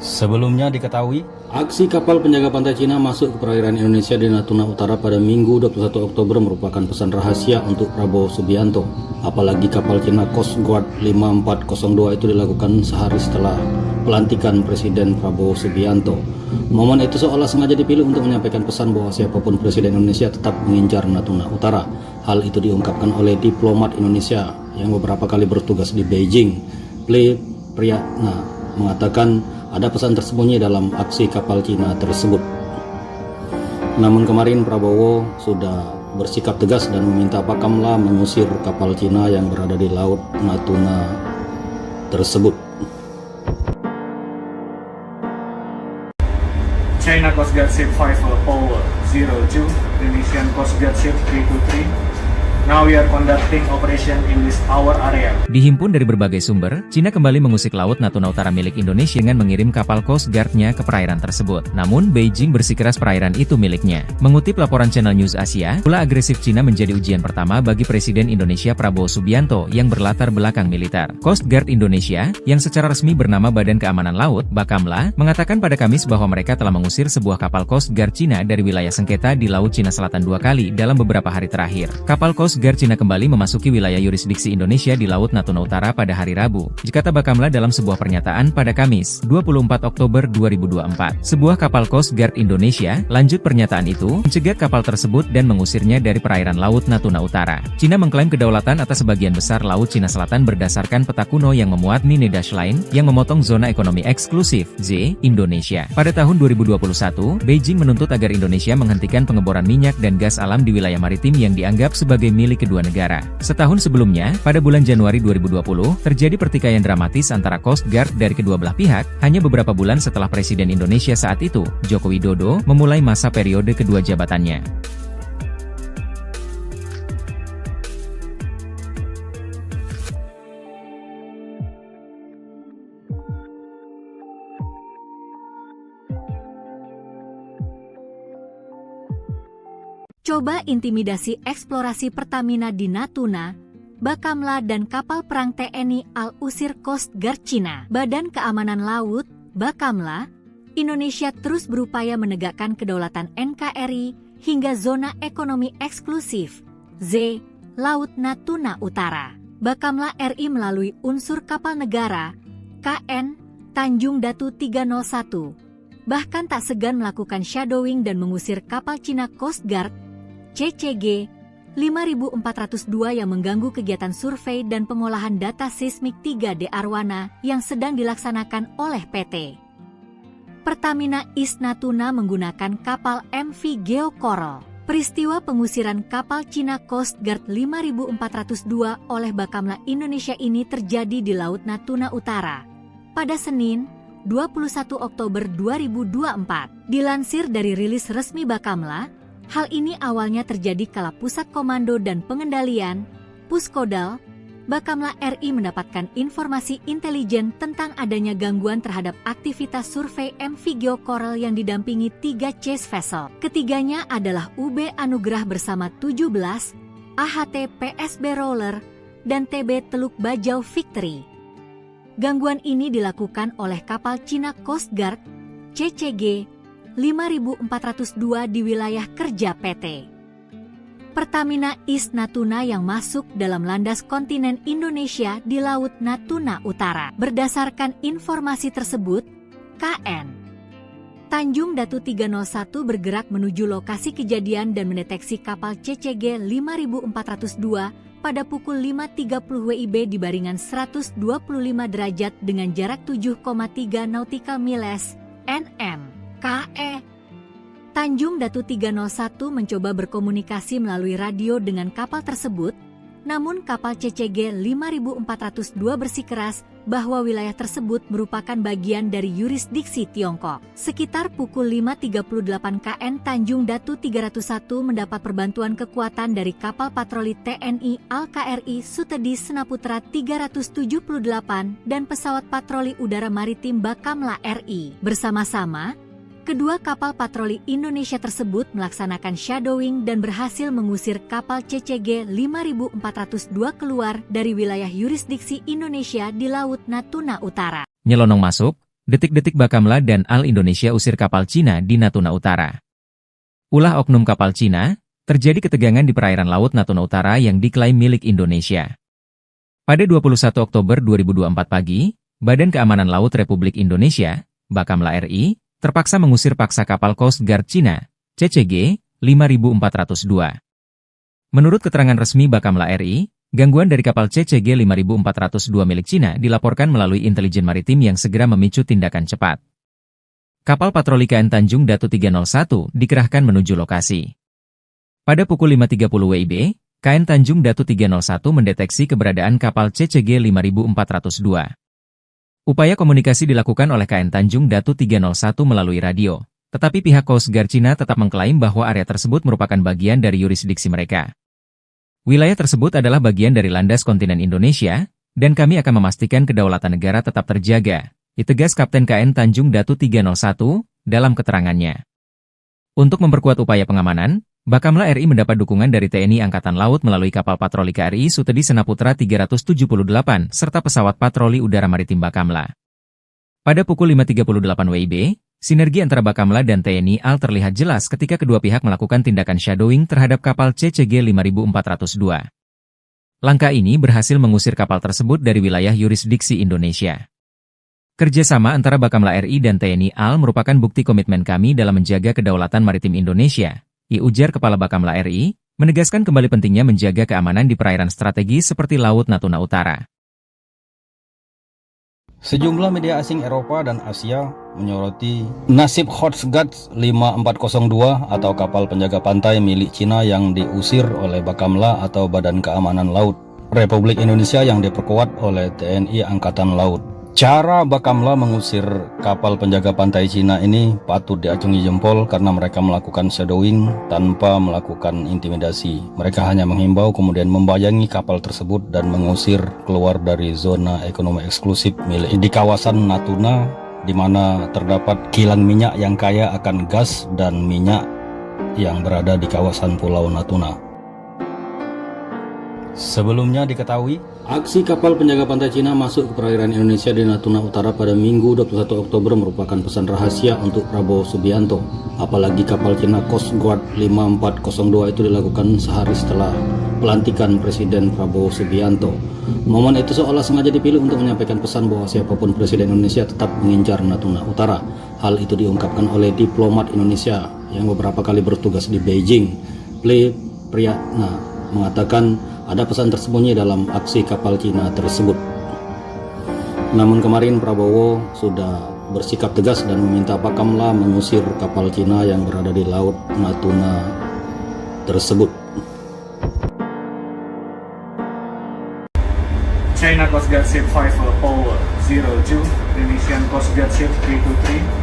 Sebelumnya diketahui, aksi kapal penjaga pantai Cina masuk ke perairan Indonesia di Natuna Utara pada Minggu 21 Oktober merupakan pesan rahasia untuk Prabowo Subianto. Apalagi kapal Cina Coast Guard 5402 itu dilakukan sehari setelah pelantikan Presiden Prabowo Subianto. Momen itu seolah sengaja dipilih untuk menyampaikan pesan bahwa siapapun Presiden Indonesia tetap mengincar Natuna Utara. Hal itu diungkapkan oleh diplomat Indonesia yang beberapa kali bertugas di Beijing. Ple Priyatna mengatakan ada pesan tersembunyi dalam aksi kapal Cina tersebut. Namun kemarin Prabowo sudah bersikap tegas dan meminta Bakamla mengusir kapal Cina yang berada di Laut Natuna tersebut. China Coast Guard Ship 5002, Indonesian Coast Guard Ship 323. Now we are conducting operation in this our area. Dihimpun dari berbagai sumber, Cina kembali mengusik Laut Natuna Utara milik Indonesia dengan mengirim kapal Coast Guard-nya ke perairan tersebut. Namun, Beijing bersikeras perairan itu miliknya. Mengutip laporan Channel News Asia, pula agresif Cina menjadi ujian pertama bagi Presiden Indonesia Prabowo Subianto yang berlatar belakang militer. Coast Guard Indonesia, yang secara resmi bernama Badan Keamanan Laut, Bakamla, mengatakan pada Kamis bahwa mereka telah mengusir sebuah kapal Coast Guard Cina dari wilayah sengketa di Laut Cina Selatan 2 kali dalam beberapa hari terakhir. Kapal Coast Guard Cina kembali memasuki wilayah yurisdiksi Indonesia di Laut Natuna Utara pada hari Rabu, kata Bakamla dalam sebuah pernyataan pada Kamis, 24 Oktober 2024. Sebuah kapal Coast Guard Indonesia, lanjut pernyataan itu, mencegat kapal tersebut dan mengusirnya dari perairan Laut Natuna Utara. Cina mengklaim kedaulatan atas sebagian besar Laut Cina Selatan berdasarkan peta kuno yang memuat Nine Dash Line, yang memotong zona ekonomi eksklusif, Z, Indonesia. Pada tahun 2021, Beijing menuntut agar Indonesia menghentikan pengeboran minyak dan gas alam di wilayah maritim yang dianggap sebagai milik kedua negara. Setahun sebelumnya, pada bulan Januari 2020, terjadi pertikaian dramatis antara Coast Guard dari kedua belah pihak, hanya beberapa bulan setelah Presiden Indonesia saat itu, Joko Widodo, memulai masa periode kedua jabatannya. Coba intimidasi eksplorasi Pertamina di Natuna, Bakamla dan kapal perang TNI AL usir Coast Guard Cina. Badan Keamanan Laut, Bakamla, Indonesia terus berupaya menegakkan kedaulatan NKRI hingga zona ekonomi eksklusif, Z, Laut Natuna Utara. Bakamla RI melalui unsur kapal negara, KN, Tanjung Datu 301, bahkan tak segan melakukan shadowing dan mengusir kapal Cina Coast Guard, CCG 5402 yang mengganggu kegiatan survei dan pengolahan data seismik 3D Arwana yang sedang dilaksanakan oleh PT Pertamina East Natuna menggunakan kapal MV Geo Coral. Peristiwa pengusiran kapal Cina Coast Guard 5402 oleh Bakamla Indonesia ini terjadi di Laut Natuna Utara pada Senin, 21 Oktober 2024. Dilansir dari rilis resmi Bakamla, hal ini awalnya terjadi kala Pusat Komando dan Pengendalian, Puskodal, Bakamla RI mendapatkan informasi intelijen tentang adanya gangguan terhadap aktivitas survei MV Geo Coral yang didampingi 3 chase vessel. Ketiganya adalah UB Anugrah bersama 17, AHT PSB Roller, dan TB Teluk Bajau Victory. Gangguan ini dilakukan oleh kapal Cina Coast Guard, CCG 5402 di wilayah kerja PT Pertamina East Natuna yang masuk dalam landas kontinen Indonesia di Laut Natuna Utara. Berdasarkan informasi tersebut, KN Tanjung Datu 301 bergerak menuju lokasi kejadian dan mendeteksi kapal CCG 5402 pada pukul 5.30 WIB di baringan 125 derajat dengan jarak 7,3 nautical miles (nm). KE Tanjung Datu 301 mencoba berkomunikasi melalui radio dengan kapal tersebut, namun kapal CCG 5402 bersikeras bahwa wilayah tersebut merupakan bagian dari yurisdiksi Tiongkok. Sekitar pukul 5.38 KN Tanjung Datu 301 mendapat perbantuan kekuatan dari kapal patroli TNI Al-KRI Sutedi Senaputra 378 dan pesawat patroli udara maritim Bakamla RI. Bersama-sama, kedua kapal patroli Indonesia tersebut melaksanakan shadowing dan berhasil mengusir kapal CCG 5402 keluar dari wilayah yurisdiksi Indonesia di Laut Natuna Utara. Nyelonong masuk, detik-detik Bakamla dan Al Indonesia usir kapal Cina di Natuna Utara. Ulah oknum kapal Cina, terjadi ketegangan di perairan Laut Natuna Utara yang diklaim milik Indonesia. Pada 21 Oktober 2024 pagi, Badan Keamanan Laut Republik Indonesia, Bakamla RI, terpaksa mengusir paksa kapal Coast Guard Cina, CCG 5402. Menurut keterangan resmi Bakamla RI, gangguan dari kapal CCG 5402 milik Cina dilaporkan melalui intelijen maritim yang segera memicu tindakan cepat. Kapal patroli KN Tanjung Datu 301 dikerahkan menuju lokasi. Pada pukul 5.30 WIB, KN Tanjung Datu 301 mendeteksi keberadaan kapal CCG 5402. Upaya komunikasi dilakukan oleh KN Tanjung Datu 301 melalui radio, tetapi pihak Coast Guard Cina tetap mengklaim bahwa area tersebut merupakan bagian dari yurisdiksi mereka. Wilayah tersebut adalah bagian dari landas kontinen Indonesia, dan kami akan memastikan kedaulatan negara tetap terjaga, ditegas Kapten KN Tanjung Datu 301 dalam keterangannya. Untuk memperkuat upaya pengamanan, Bakamla RI mendapat dukungan dari TNI Angkatan Laut melalui kapal patroli KRI Sutedi Senaputra 378 serta pesawat patroli udara maritim Bakamla. Pada pukul 5.38 WIB, sinergi antara Bakamla dan TNI AL terlihat jelas ketika kedua pihak melakukan tindakan shadowing terhadap kapal CCG 5402. Langkah ini berhasil mengusir kapal tersebut dari wilayah yurisdiksi Indonesia. Kerjasama antara Bakamla RI dan TNI AL merupakan bukti komitmen kami dalam menjaga kedaulatan maritim Indonesia, ujar Kepala Bakamla RI, menegaskan kembali pentingnya menjaga keamanan di perairan strategis seperti Laut Natuna Utara. Sejumlah media asing Eropa dan Asia menyoroti nasib Coast Guard 5402 atau kapal penjaga pantai milik Cina yang diusir oleh Bakamla atau Badan Keamanan Laut Republik Indonesia yang diperkuat oleh TNI Angkatan Laut. Cara Bakamla mengusir kapal penjaga pantai Cina ini patut diacungi jempol karena mereka melakukan shadowing tanpa melakukan intimidasi. Mereka hanya menghimbau kemudian membayangi kapal tersebut dan mengusir keluar dari zona ekonomi eksklusif milik di kawasan Natuna, di mana terdapat kilang minyak yang kaya akan gas dan minyak yang berada di kawasan Pulau Natuna. Sebelumnya diketahui, aksi kapal penjaga pantai Cina masuk ke perairan Indonesia di Natuna Utara pada Minggu 21 Oktober merupakan pesan rahasia untuk Prabowo Subianto. Apalagi kapal Cina Coast Guard 5402 itu dilakukan sehari setelah pelantikan Presiden Prabowo Subianto. Momen itu seolah sengaja dipilih untuk menyampaikan pesan bahwa siapapun Presiden Indonesia tetap mengincar Natuna Utara. Hal itu diungkapkan oleh diplomat Indonesia yang beberapa kali bertugas di Beijing. Priyatna mengatakan ada pesan tersembunyi dalam aksi kapal Cina tersebut. Namun kemarin Prabowo sudah bersikap tegas dan meminta Bakamla mengusir kapal Cina yang berada di Laut Natuna tersebut. China Coast Guard Ship 5402, Indonesian Coast Guard Ship 323.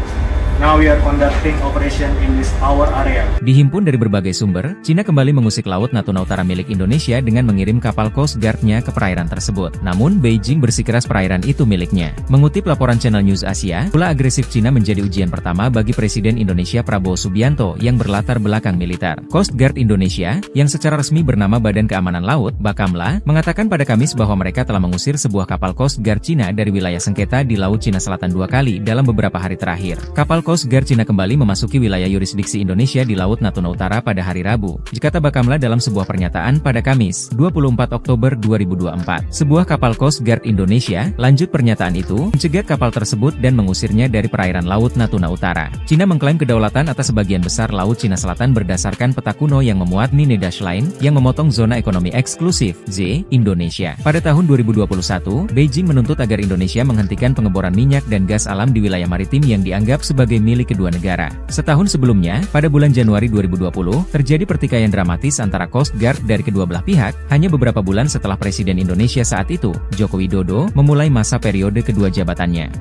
Now we are conducting operation in this our area. Dihimpun dari berbagai sumber, Cina kembali mengusik Laut Natuna Utara milik Indonesia dengan mengirim kapal Coast Guard-nya ke perairan tersebut. Namun, Beijing bersikeras perairan itu miliknya. Mengutip laporan Channel News Asia, ulah agresif Cina menjadi ujian pertama bagi Presiden Indonesia Prabowo Subianto yang berlatar belakang militer. Coast Guard Indonesia, yang secara resmi bernama Badan Keamanan Laut, Bakamla, mengatakan pada Kamis bahwa mereka telah mengusir sebuah kapal Coast Guard Cina dari wilayah sengketa di Laut Cina Selatan 2 kali dalam beberapa hari terakhir. Kapal Coast Guard Cina kembali memasuki wilayah yurisdiksi Indonesia di Laut Natuna Utara pada hari Rabu, kata Bakamla dalam sebuah pernyataan pada Kamis, 24 Oktober 2024. Sebuah kapal Coast Guard Indonesia, lanjut pernyataan itu, mencegat kapal tersebut dan mengusirnya dari perairan Laut Natuna Utara. Cina mengklaim kedaulatan atas sebagian besar Laut Cina Selatan berdasarkan peta kuno yang memuat Nine Dash Line, yang memotong zona ekonomi eksklusif, Z, Indonesia. Pada tahun 2021, Beijing menuntut agar Indonesia menghentikan pengeboran minyak dan gas alam di wilayah maritim yang dianggap sebagai milik kedua negara. Setahun sebelumnya, pada bulan Januari 2020, terjadi pertikaian dramatis antara Coast Guard dari kedua belah pihak, hanya beberapa bulan setelah Presiden Indonesia saat itu, Joko Widodo, memulai masa periode kedua jabatannya.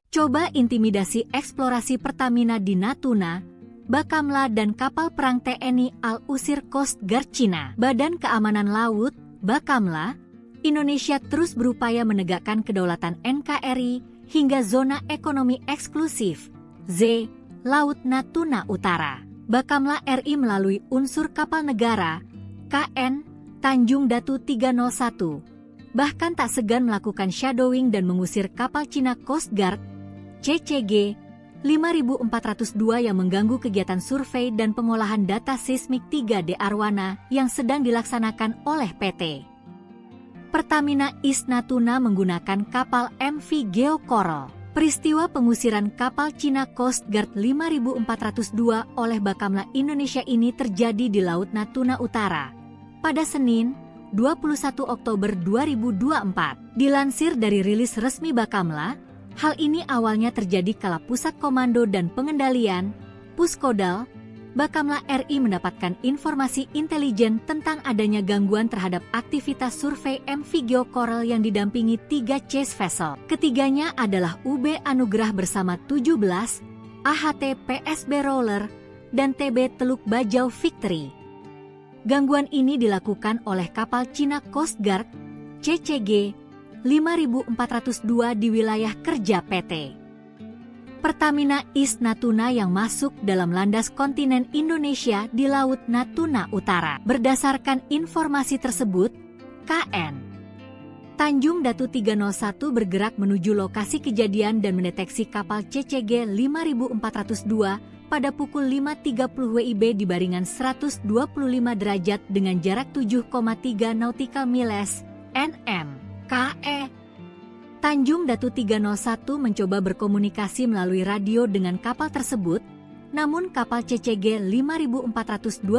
Coba intimidasi eksplorasi Pertamina di Natuna, Bakamla dan kapal perang TNI Al-Usir Coast Guard Cina. Badan Keamanan Laut, Bakamla, Indonesia terus berupaya menegakkan kedaulatan NKRI hingga zona ekonomi eksklusif, Z, Laut Natuna Utara. Bakamla RI melalui unsur kapal negara, KN, Tanjung Datu 301, bahkan tak segan melakukan shadowing dan mengusir kapal Cina Coast Guard, CCG 5402 yang mengganggu kegiatan survei dan pengolahan data seismik 3D Arwana yang sedang dilaksanakan oleh PT Pertamina East Natuna menggunakan kapal MV Geo Coral. Peristiwa pengusiran kapal Cina Coast Guard 5402 oleh Bakamla Indonesia ini terjadi di Laut Natuna Utara pada Senin, 21 Oktober 2024. Dilansir dari rilis resmi Bakamla, hal ini awalnya terjadi kala Pusat Komando dan Pengendalian, Puskodal, Bakamla RI mendapatkan informasi intelijen tentang adanya gangguan terhadap aktivitas survei MV Geo Coral yang didampingi 3 chase vessel. Ketiganya adalah UB Anugrah bersama 17, AHT PSB Roller, dan TB Teluk Bajau Victory. Gangguan ini dilakukan oleh kapal Cina Coast Guard, CCG 5402 di wilayah kerja PT Pertamina East Natuna yang masuk dalam landas kontinen Indonesia di Laut Natuna Utara. Berdasarkan informasi tersebut, KN Tanjung Datu 301 bergerak menuju lokasi kejadian dan mendeteksi kapal CCG 5402 pada pukul 5.30 WIB di baringan 125 derajat dengan jarak 7,3 nautical miles, NM. KE Tanjung Datu 301 mencoba berkomunikasi melalui radio dengan kapal tersebut, namun kapal CCG 5402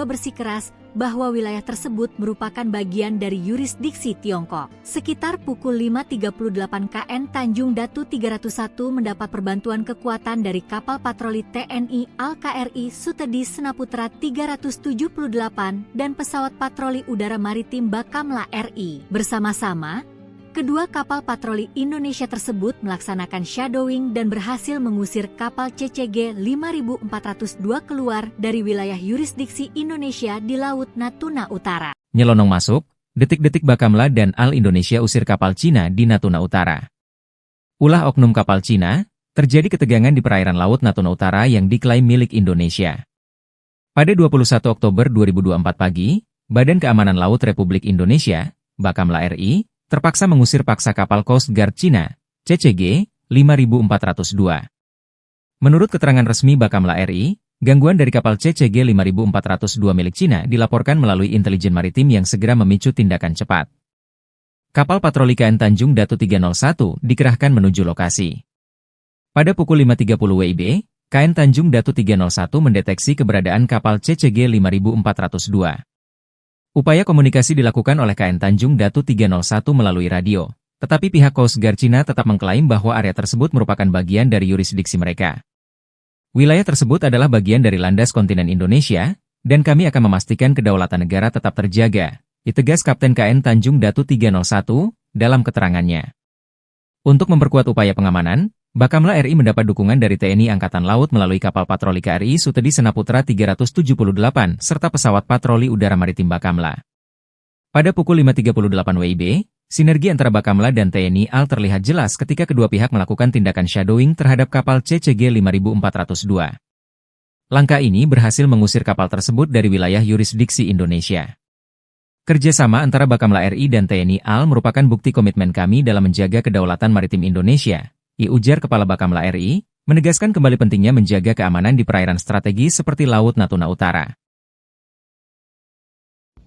bersikeras bahwa wilayah tersebut merupakan bagian dari yurisdiksi Tiongkok. Sekitar pukul 5.38 KN Tanjung Datu 301 mendapat perbantuan kekuatan dari kapal patroli TNI Al-KRI Sutedi Senaputra 378 dan pesawat patroli udara maritim Bakamla RI. Bersama-sama, kedua kapal patroli Indonesia tersebut melaksanakan shadowing dan berhasil mengusir kapal CCG 5402 keluar dari wilayah yurisdiksi Indonesia di Laut Natuna Utara. Nyelonong masuk, detik-detik Bakamla dan Al Indonesia usir kapal Cina di Natuna Utara. Ulah oknum kapal Cina, terjadi ketegangan di perairan Laut Natuna Utara yang diklaim milik Indonesia. Pada 21 Oktober 2024 pagi, Badan Keamanan Laut Republik Indonesia, Bakamla RI, terpaksa mengusir paksa kapal Coast Guard Cina, CCG 5402. Menurut keterangan resmi Bakamla RI, gangguan dari kapal CCG 5402 milik Cina dilaporkan melalui intelijen maritim yang segera memicu tindakan cepat. Kapal patroli KN Tanjung Datu 301 dikerahkan menuju lokasi. Pada pukul 5.30 WIB, KN Tanjung Datu 301 mendeteksi keberadaan kapal CCG 5402. Upaya komunikasi dilakukan oleh KN Tanjung Datu 301 melalui radio, tetapi pihak Coast Guard Cina tetap mengklaim bahwa area tersebut merupakan bagian dari yurisdiksi mereka. Wilayah tersebut adalah bagian dari landas kontinen Indonesia, dan kami akan memastikan kedaulatan negara tetap terjaga, ditegas Kapten KN Tanjung Datu 301 dalam keterangannya. Untuk memperkuat upaya pengamanan, Bakamla RI mendapat dukungan dari TNI Angkatan Laut melalui kapal patroli KRI Sutedi Senaputra 378 serta pesawat patroli udara maritim Bakamla. Pada pukul 5.38 WIB, Sinergi antara Bakamla dan TNI AL terlihat jelas ketika kedua pihak melakukan tindakan shadowing terhadap kapal CCG 5402. Langkah ini berhasil mengusir kapal tersebut dari wilayah yurisdiksi Indonesia. Kerjasama antara Bakamla RI dan TNI AL merupakan bukti komitmen kami dalam menjaga kedaulatan maritim Indonesia, ujar Kepala Bakamla RI, menegaskan kembali pentingnya menjaga keamanan di perairan strategis seperti Laut Natuna Utara.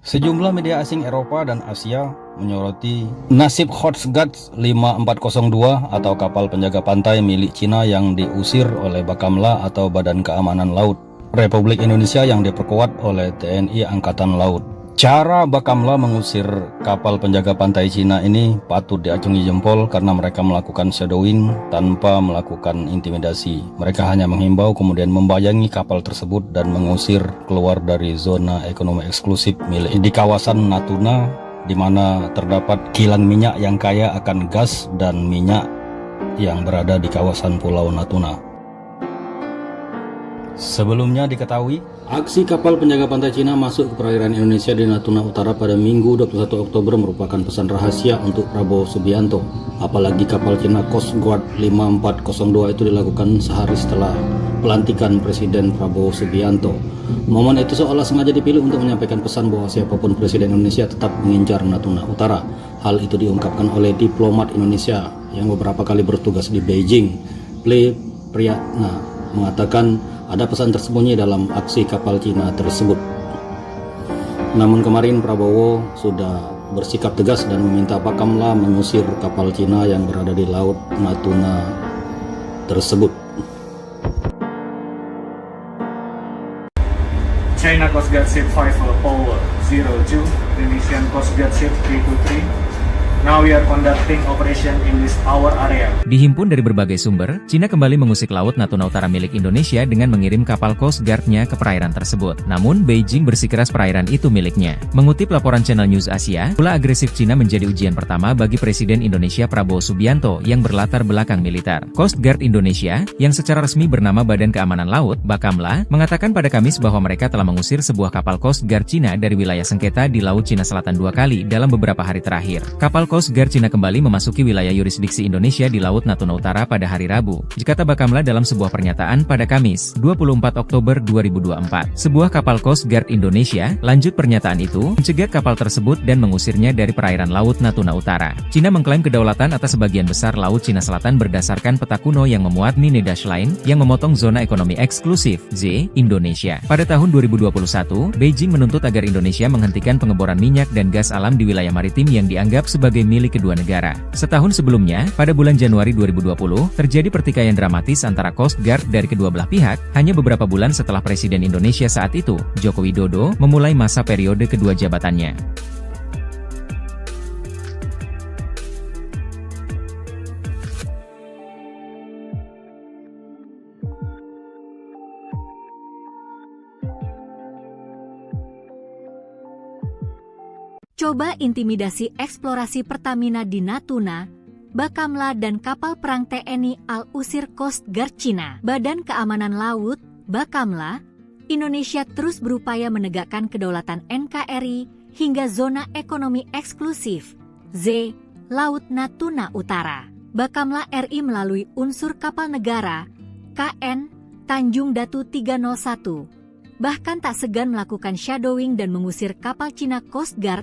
Sejumlah media asing Eropa dan Asia menyoroti nasib Coast Guard 5402 atau kapal penjaga pantai milik Cina yang diusir oleh Bakamla atau Badan Keamanan Laut Republik Indonesia yang diperkuat oleh TNI Angkatan Laut. Cara Bakamla mengusir kapal penjaga pantai Cina ini patut diacungi jempol karena mereka melakukan shadowing tanpa melakukan intimidasi. Mereka hanya menghimbau kemudian membayangi kapal tersebut dan mengusir keluar dari zona ekonomi eksklusif milik di kawasan Natuna, di mana terdapat kilang minyak yang kaya akan gas dan minyak yang berada di kawasan Pulau Natuna. Sebelumnya diketahui, aksi kapal penjaga pantai Cina masuk ke perairan Indonesia di Natuna Utara pada Minggu 21 Oktober merupakan pesan rahasia untuk Prabowo Subianto. Apalagi kapal Cina Coast Guard 5402 itu dilakukan sehari setelah pelantikan Presiden Prabowo Subianto. Momen itu seolah sengaja dipilih untuk menyampaikan pesan bahwa siapapun Presiden Indonesia tetap mengincar Natuna Utara. Hal itu diungkapkan oleh diplomat Indonesia yang beberapa kali bertugas di Beijing. Ple Priyatna mengatakan ada pesan tersembunyi dalam aksi kapal Cina tersebut. Namun kemarin Prabowo sudah bersikap tegas dan meminta Bakamla mengusir kapal Cina yang berada di Laut Natuna tersebut. China Coast Guard Ship 5002, Indonesian Coast Guard Ship 323. Now we are conducting operation in this our area. Dihimpun dari berbagai sumber, Cina kembali mengusik Laut Natuna Utara milik Indonesia dengan mengirim kapal Coast Guard-nya ke perairan tersebut. Namun, Beijing bersikeras perairan itu miliknya. Mengutip laporan Channel News Asia, ulah agresif Cina menjadi ujian pertama bagi Presiden Indonesia Prabowo Subianto yang berlatar belakang militer. Coast Guard Indonesia, yang secara resmi bernama Badan Keamanan Laut, Bakamla, mengatakan pada Kamis bahwa mereka telah mengusir sebuah kapal Coast Guard Cina dari wilayah sengketa di Laut Cina Selatan 2 kali dalam beberapa hari terakhir. Kapal Coast Guard Cina kembali memasuki wilayah yurisdiksi Indonesia di Laut Natuna Utara pada hari Rabu, kata Bakamla dalam sebuah pernyataan pada Kamis, 24 Oktober 2024. Sebuah kapal Coast Guard Indonesia, lanjut pernyataan itu, mencegat kapal tersebut dan mengusirnya dari perairan Laut Natuna Utara. Cina mengklaim kedaulatan atas sebagian besar Laut Cina Selatan berdasarkan peta kuno yang memuat Nine Dash Line, yang memotong zona ekonomi eksklusif, Z, Indonesia. Pada tahun 2021, Beijing menuntut agar Indonesia menghentikan pengeboran minyak dan gas alam di wilayah maritim yang dianggap sebagai milik kedua negara. Setahun sebelumnya, pada bulan Januari 2020, terjadi pertikaian dramatis antara Coast Guard dari kedua belah pihak, hanya beberapa bulan setelah Presiden Indonesia saat itu, Joko Widodo, memulai masa periode kedua jabatannya. Coba intimidasi eksplorasi Pertamina di Natuna, Bakamla dan kapal perang TNI AL usir Coast Guard Cina. Badan Keamanan Laut, Bakamla, Indonesia terus berupaya menegakkan kedaulatan NKRI hingga zona ekonomi eksklusif, Z, Laut Natuna Utara. Bakamla RI melalui unsur kapal negara, KN, Tanjung Datu 301, bahkan tak segan melakukan shadowing dan mengusir kapal Cina Coast Guard,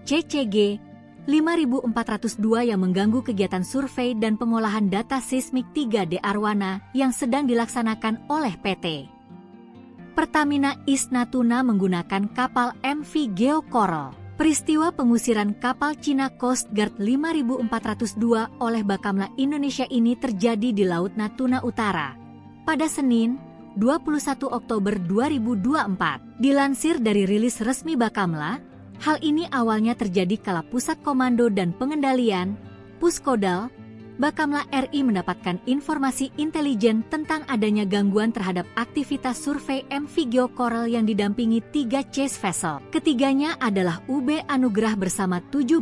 CCG 5402 yang mengganggu kegiatan survei dan pengolahan data seismik 3D Arwana yang sedang dilaksanakan oleh PT Pertamina East Natuna menggunakan kapal MV Geo Coral. Peristiwa pengusiran kapal Cina Coast Guard 5402 oleh Bakamla Indonesia ini terjadi di Laut Natuna Utara pada Senin, 21 Oktober 2024. Dilansir dari rilis resmi Bakamla, hal ini awalnya terjadi kala Pusat Komando dan Pengendalian, Puskodal, Bakamla RI mendapatkan informasi intelijen tentang adanya gangguan terhadap aktivitas survei MV Geo Coral yang didampingi 3 chase vessel. Ketiganya adalah UB Anugrah bersama 17,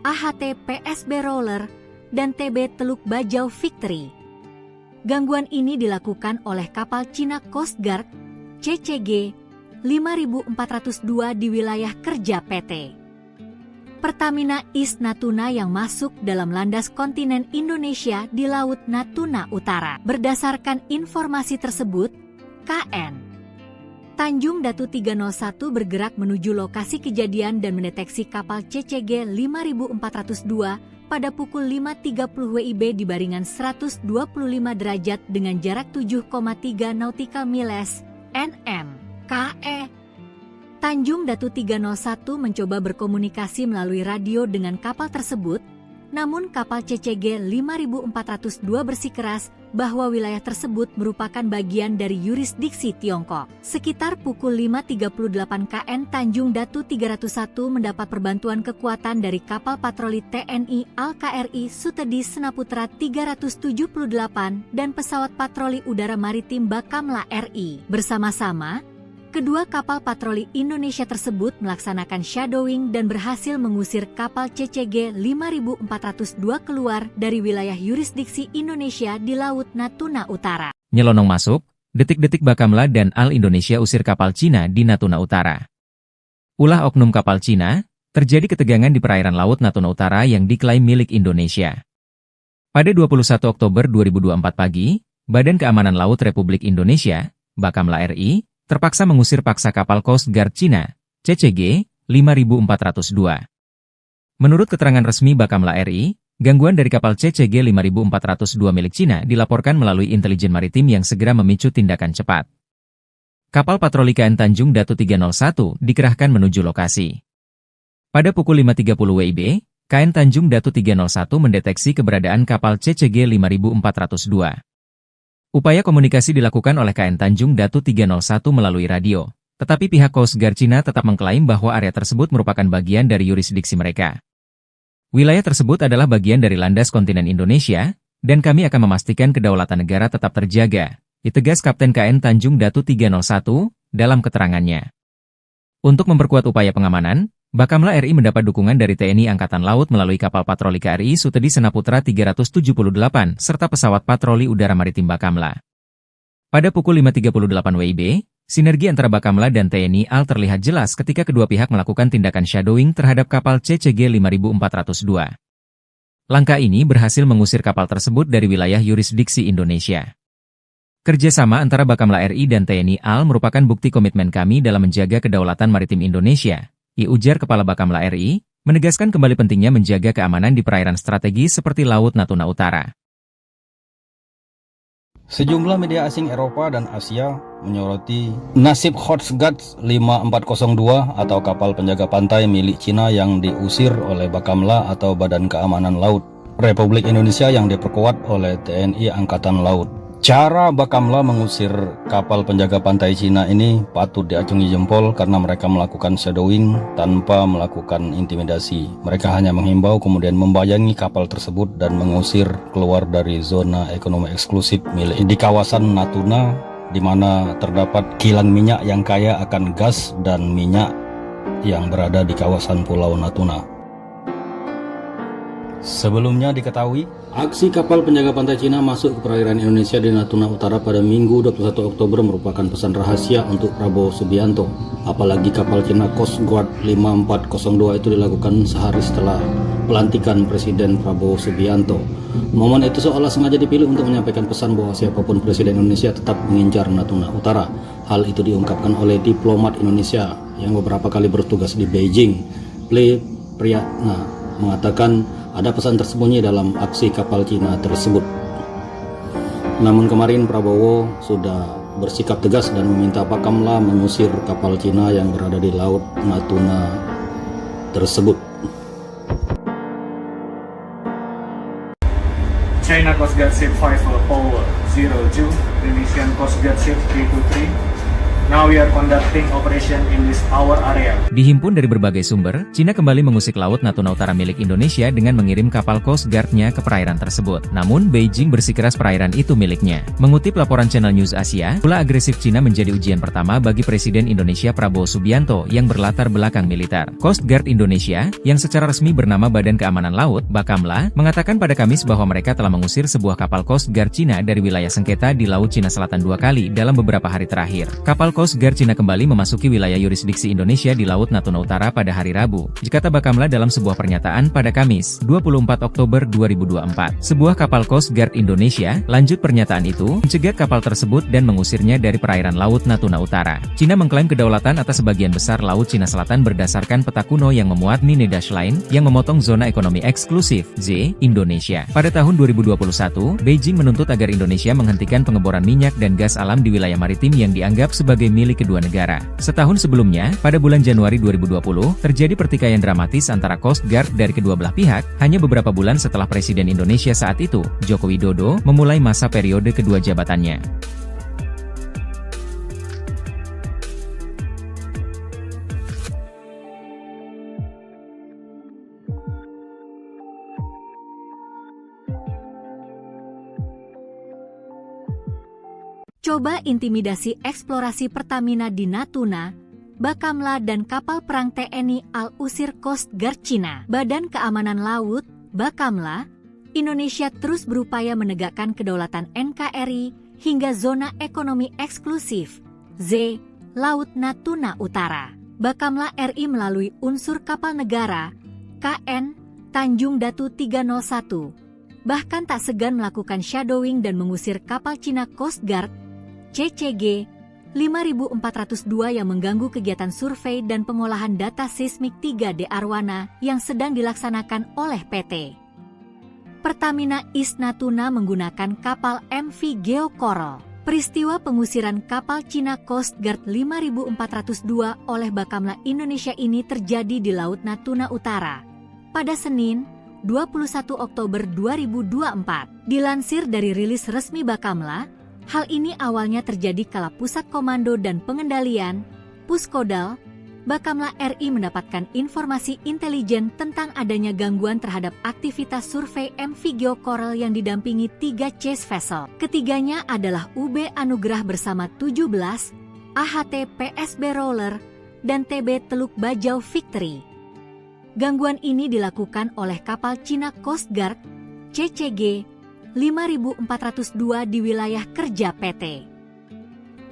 AHT PSB Roller, dan TB Teluk Bajau Victory. Gangguan ini dilakukan oleh kapal Cina Coast Guard, CCG 5402 di wilayah kerja PT Pertamina East Natuna yang masuk dalam landas kontinen Indonesia di Laut Natuna Utara. Berdasarkan informasi tersebut, KN Tanjung Datu 301 bergerak menuju lokasi kejadian dan mendeteksi kapal CCG 5402 pada pukul 5.30 WIB di baringan 125 derajat dengan jarak 7,3 nautical miles (nm). KE Tanjung Datu 301 mencoba berkomunikasi melalui radio dengan kapal tersebut, namun kapal CCG 5402 bersikeras bahwa wilayah tersebut merupakan bagian dari yurisdiksi Tiongkok. Sekitar pukul 5.38 KN Tanjung Datu 301 mendapat perbantuan kekuatan dari kapal patroli TNI Al-KRI Sutedi Senaputra 378 dan pesawat patroli udara maritim Bakamla RI. Bersama-sama, kedua kapal patroli Indonesia tersebut melaksanakan shadowing dan berhasil mengusir kapal CCG 5402 keluar dari wilayah yurisdiksi Indonesia di Laut Natuna Utara. Nyelonong masuk, detik-detik Bakamla dan Al Indonesia usir kapal Cina di Natuna Utara. Ulah oknum kapal Cina, terjadi ketegangan di perairan Laut Natuna Utara yang diklaim milik Indonesia. Pada 21 Oktober 2024 pagi, Badan Keamanan Laut Republik Indonesia, Bakamla RI, terpaksa mengusir paksa kapal Coast Guard Cina, CCG 5402. Menurut keterangan resmi Bakamla RI, gangguan dari kapal CCG 5402 milik Cina dilaporkan melalui intelijen maritim yang segera memicu tindakan cepat. Kapal patroli KN Tanjung Datu 301 dikerahkan menuju lokasi. Pada pukul 5.30 WIB, KN Tanjung Datu 301 mendeteksi keberadaan kapal CCG 5402. Upaya komunikasi dilakukan oleh KN Tanjung Datu 301 melalui radio, tetapi pihak Coast Guard Cina tetap mengklaim bahwa area tersebut merupakan bagian dari yurisdiksi mereka. Wilayah tersebut adalah bagian dari landas kontinen Indonesia, dan kami akan memastikan kedaulatan negara tetap terjaga, ditegas Kapten KN Tanjung Datu 301 dalam keterangannya. Untuk memperkuat upaya pengamanan, Bakamla RI mendapat dukungan dari TNI Angkatan Laut melalui kapal patroli KRI Sutedi Senaputra 378 serta pesawat patroli udara maritim Bakamla. Pada pukul 5.38 WIB, sinergi antara Bakamla dan TNI AL terlihat jelas ketika kedua pihak melakukan tindakan shadowing terhadap kapal CCG 5402. Langkah ini berhasil mengusir kapal tersebut dari wilayah yurisdiksi Indonesia. Kerjasama antara Bakamla RI dan TNI AL merupakan bukti komitmen kami dalam menjaga kedaulatan maritim Indonesia, ujar Kepala Bakamla RI, menegaskan kembali pentingnya menjaga keamanan di perairan strategis seperti Laut Natuna Utara. Sejumlah media asing Eropa dan Asia menyoroti nasib Coast Guard 5402 atau kapal penjaga pantai milik Cina yang diusir oleh Bakamla atau Badan Keamanan Laut Republik Indonesia yang diperkuat oleh TNI Angkatan Laut. Cara Bakamla mengusir kapal penjaga pantai Cina ini patut diacungi jempol karena mereka melakukan shadowing tanpa melakukan intimidasi. Mereka hanya menghimbau kemudian membayangi kapal tersebut dan mengusir keluar dari zona ekonomi eksklusif milik di kawasan Natuna, di mana terdapat kilang minyak yang kaya akan gas dan minyak yang berada di kawasan Pulau Natuna. Sebelumnya diketahui, aksi kapal penjaga pantai Cina masuk ke perairan Indonesia di Natuna Utara pada Minggu 21 Oktober merupakan pesan rahasia untuk Prabowo Subianto. Apalagi kapal Cina Coast Guard 5402 itu dilakukan sehari setelah pelantikan Presiden Prabowo Subianto. Momen itu seolah sengaja dipilih untuk menyampaikan pesan bahwa siapapun Presiden Indonesia tetap mengincar Natuna Utara. Hal itu diungkapkan oleh diplomat Indonesia yang beberapa kali bertugas di Beijing. Ple Priyatna mengatakan ada pesan tersembunyi dalam aksi kapal Cina tersebut. Namun kemarin Prabowo sudah bersikap tegas dan meminta Bakamla mengusir kapal Cina yang berada di Laut Natuna tersebut. China Coast Guard Ship 5 Power 02, Indonesian Coast Guard Ship 323. Now we are conducting operation in this our area. Dihimpun dari berbagai sumber, Cina kembali mengusik Laut Natuna Utara milik Indonesia dengan mengirim kapal Coast Guard-nya ke perairan tersebut. Namun, Beijing bersikeras perairan itu miliknya. Mengutip laporan Channel News Asia, ulah agresif Cina menjadi ujian pertama bagi Presiden Indonesia Prabowo Subianto yang berlatar belakang militer. Coast Guard Indonesia, yang secara resmi bernama Badan Keamanan Laut, Bakamla, mengatakan pada Kamis bahwa mereka telah mengusir sebuah kapal Coast Guard Cina dari wilayah sengketa di Laut Cina Selatan 2 kali dalam beberapa hari terakhir. Kapal Coast Guard Cina kembali memasuki wilayah yurisdiksi Indonesia di Laut Natuna Utara pada hari Rabu, kata Bakamla dalam sebuah pernyataan pada Kamis, 24 Oktober 2024. Sebuah kapal Coast Guard Indonesia, lanjut pernyataan itu, mencegat kapal tersebut dan mengusirnya dari perairan Laut Natuna Utara. Cina mengklaim kedaulatan atas sebagian besar Laut Cina Selatan berdasarkan peta kuno yang memuat Nine Dash Line, yang memotong zona ekonomi eksklusif, Z, Indonesia. Pada tahun 2021, Beijing menuntut agar Indonesia menghentikan pengeboran minyak dan gas alam di wilayah maritim yang dianggap sebagai milik kedua negara. Setahun sebelumnya, pada bulan Januari 2020, terjadi pertikaian dramatis antara Coast Guard dari kedua belah pihak, hanya beberapa bulan setelah Presiden Indonesia saat itu, Joko Widodo, memulai masa periode kedua jabatannya. Coba intimidasi eksplorasi Pertamina di Natuna, Bakamla dan kapal perang TNI Al-Usir Coast Guard Cina. Badan Keamanan Laut, Bakamla, Indonesia terus berupaya menegakkan kedaulatan NKRI hingga zona ekonomi eksklusif, Z, Laut Natuna Utara. Bakamla RI melalui unsur kapal negara, KN, Tanjung Datu 301, bahkan tak segan melakukan shadowing dan mengusir kapal Cina Coast Guard, CCG 5402 yang mengganggu kegiatan survei dan pengolahan data seismik 3D Arwana yang sedang dilaksanakan oleh PT Pertamina East Natuna menggunakan kapal MV Geo Coral. Peristiwa pengusiran kapal Cina Coast Guard 5402 oleh Bakamla Indonesia ini terjadi di Laut Natuna Utara pada Senin, 21 Oktober 2024. Dilansir dari rilis resmi Bakamla, hal ini awalnya terjadi kala Pusat Komando dan Pengendalian, Puskodal, Bakamla RI mendapatkan informasi intelijen tentang adanya gangguan terhadap aktivitas survei MV Geo Coral yang didampingi 3 chase vessel. Ketiganya adalah UB Anugerah bersama 17, AHT PSB Roller, dan TB Teluk Bajau Victory. Gangguan ini dilakukan oleh kapal Cina Coast Guard, CCG 5402 di wilayah kerja PT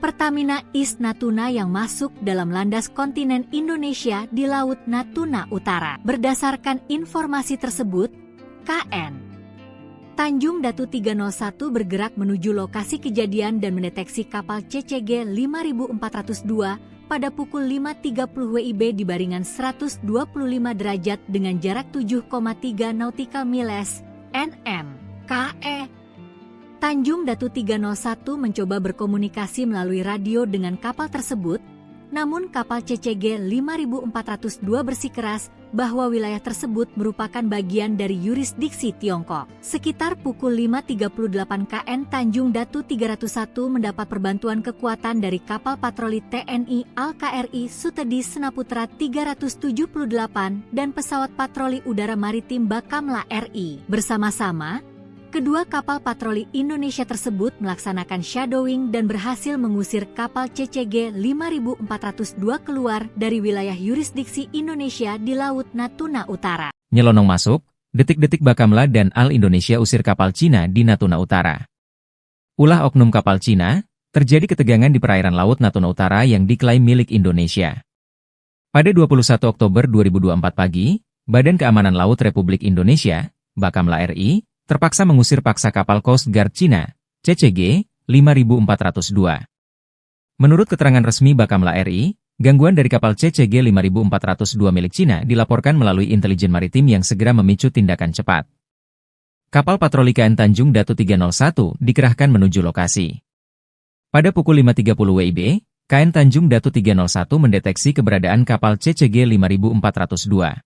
Pertamina East Natuna yang masuk dalam landas kontinen Indonesia di Laut Natuna Utara. Berdasarkan informasi tersebut, KN Tanjung Datu 301 bergerak menuju lokasi kejadian dan mendeteksi kapal CCG 5402 pada pukul 5.30 WIB di baringan 125 derajat dengan jarak 7,3 nautical miles, NM. KE Tanjung Datu 301 mencoba berkomunikasi melalui radio dengan kapal tersebut, namun kapal CCG 5402 bersikeras bahwa wilayah tersebut merupakan bagian dari yurisdiksi Tiongkok. Sekitar pukul 5.38 KN Tanjung Datu 301 mendapat perbantuan kekuatan dari kapal patroli TNI Al-KRI Sutedi Senaputra 378 dan pesawat patroli udara maritim Bakamla RI. Bersama-sama, kedua kapal patroli Indonesia tersebut melaksanakan shadowing dan berhasil mengusir kapal CCG 5402 keluar dari wilayah yurisdiksi Indonesia di Laut Natuna Utara. Nyelonong masuk, detik-detik Bakamla dan Al Indonesia usir kapal Cina di Natuna Utara. Ulah oknum kapal Cina, terjadi ketegangan di perairan Laut Natuna Utara yang diklaim milik Indonesia. Pada 21 Oktober 2024 pagi, Badan Keamanan Laut Republik Indonesia, Bakamla RI, terpaksa mengusir paksa kapal Coast Guard Cina, CCG 5402. Menurut keterangan resmi Bakamla RI, gangguan dari kapal CCG 5402 milik Cina dilaporkan melalui intelijen maritim yang segera memicu tindakan cepat. Kapal patroli KN Tanjung Datu 301 dikerahkan menuju lokasi. Pada pukul 5.30 WIB, KN Tanjung Datu 301 mendeteksi keberadaan kapal CCG 5402.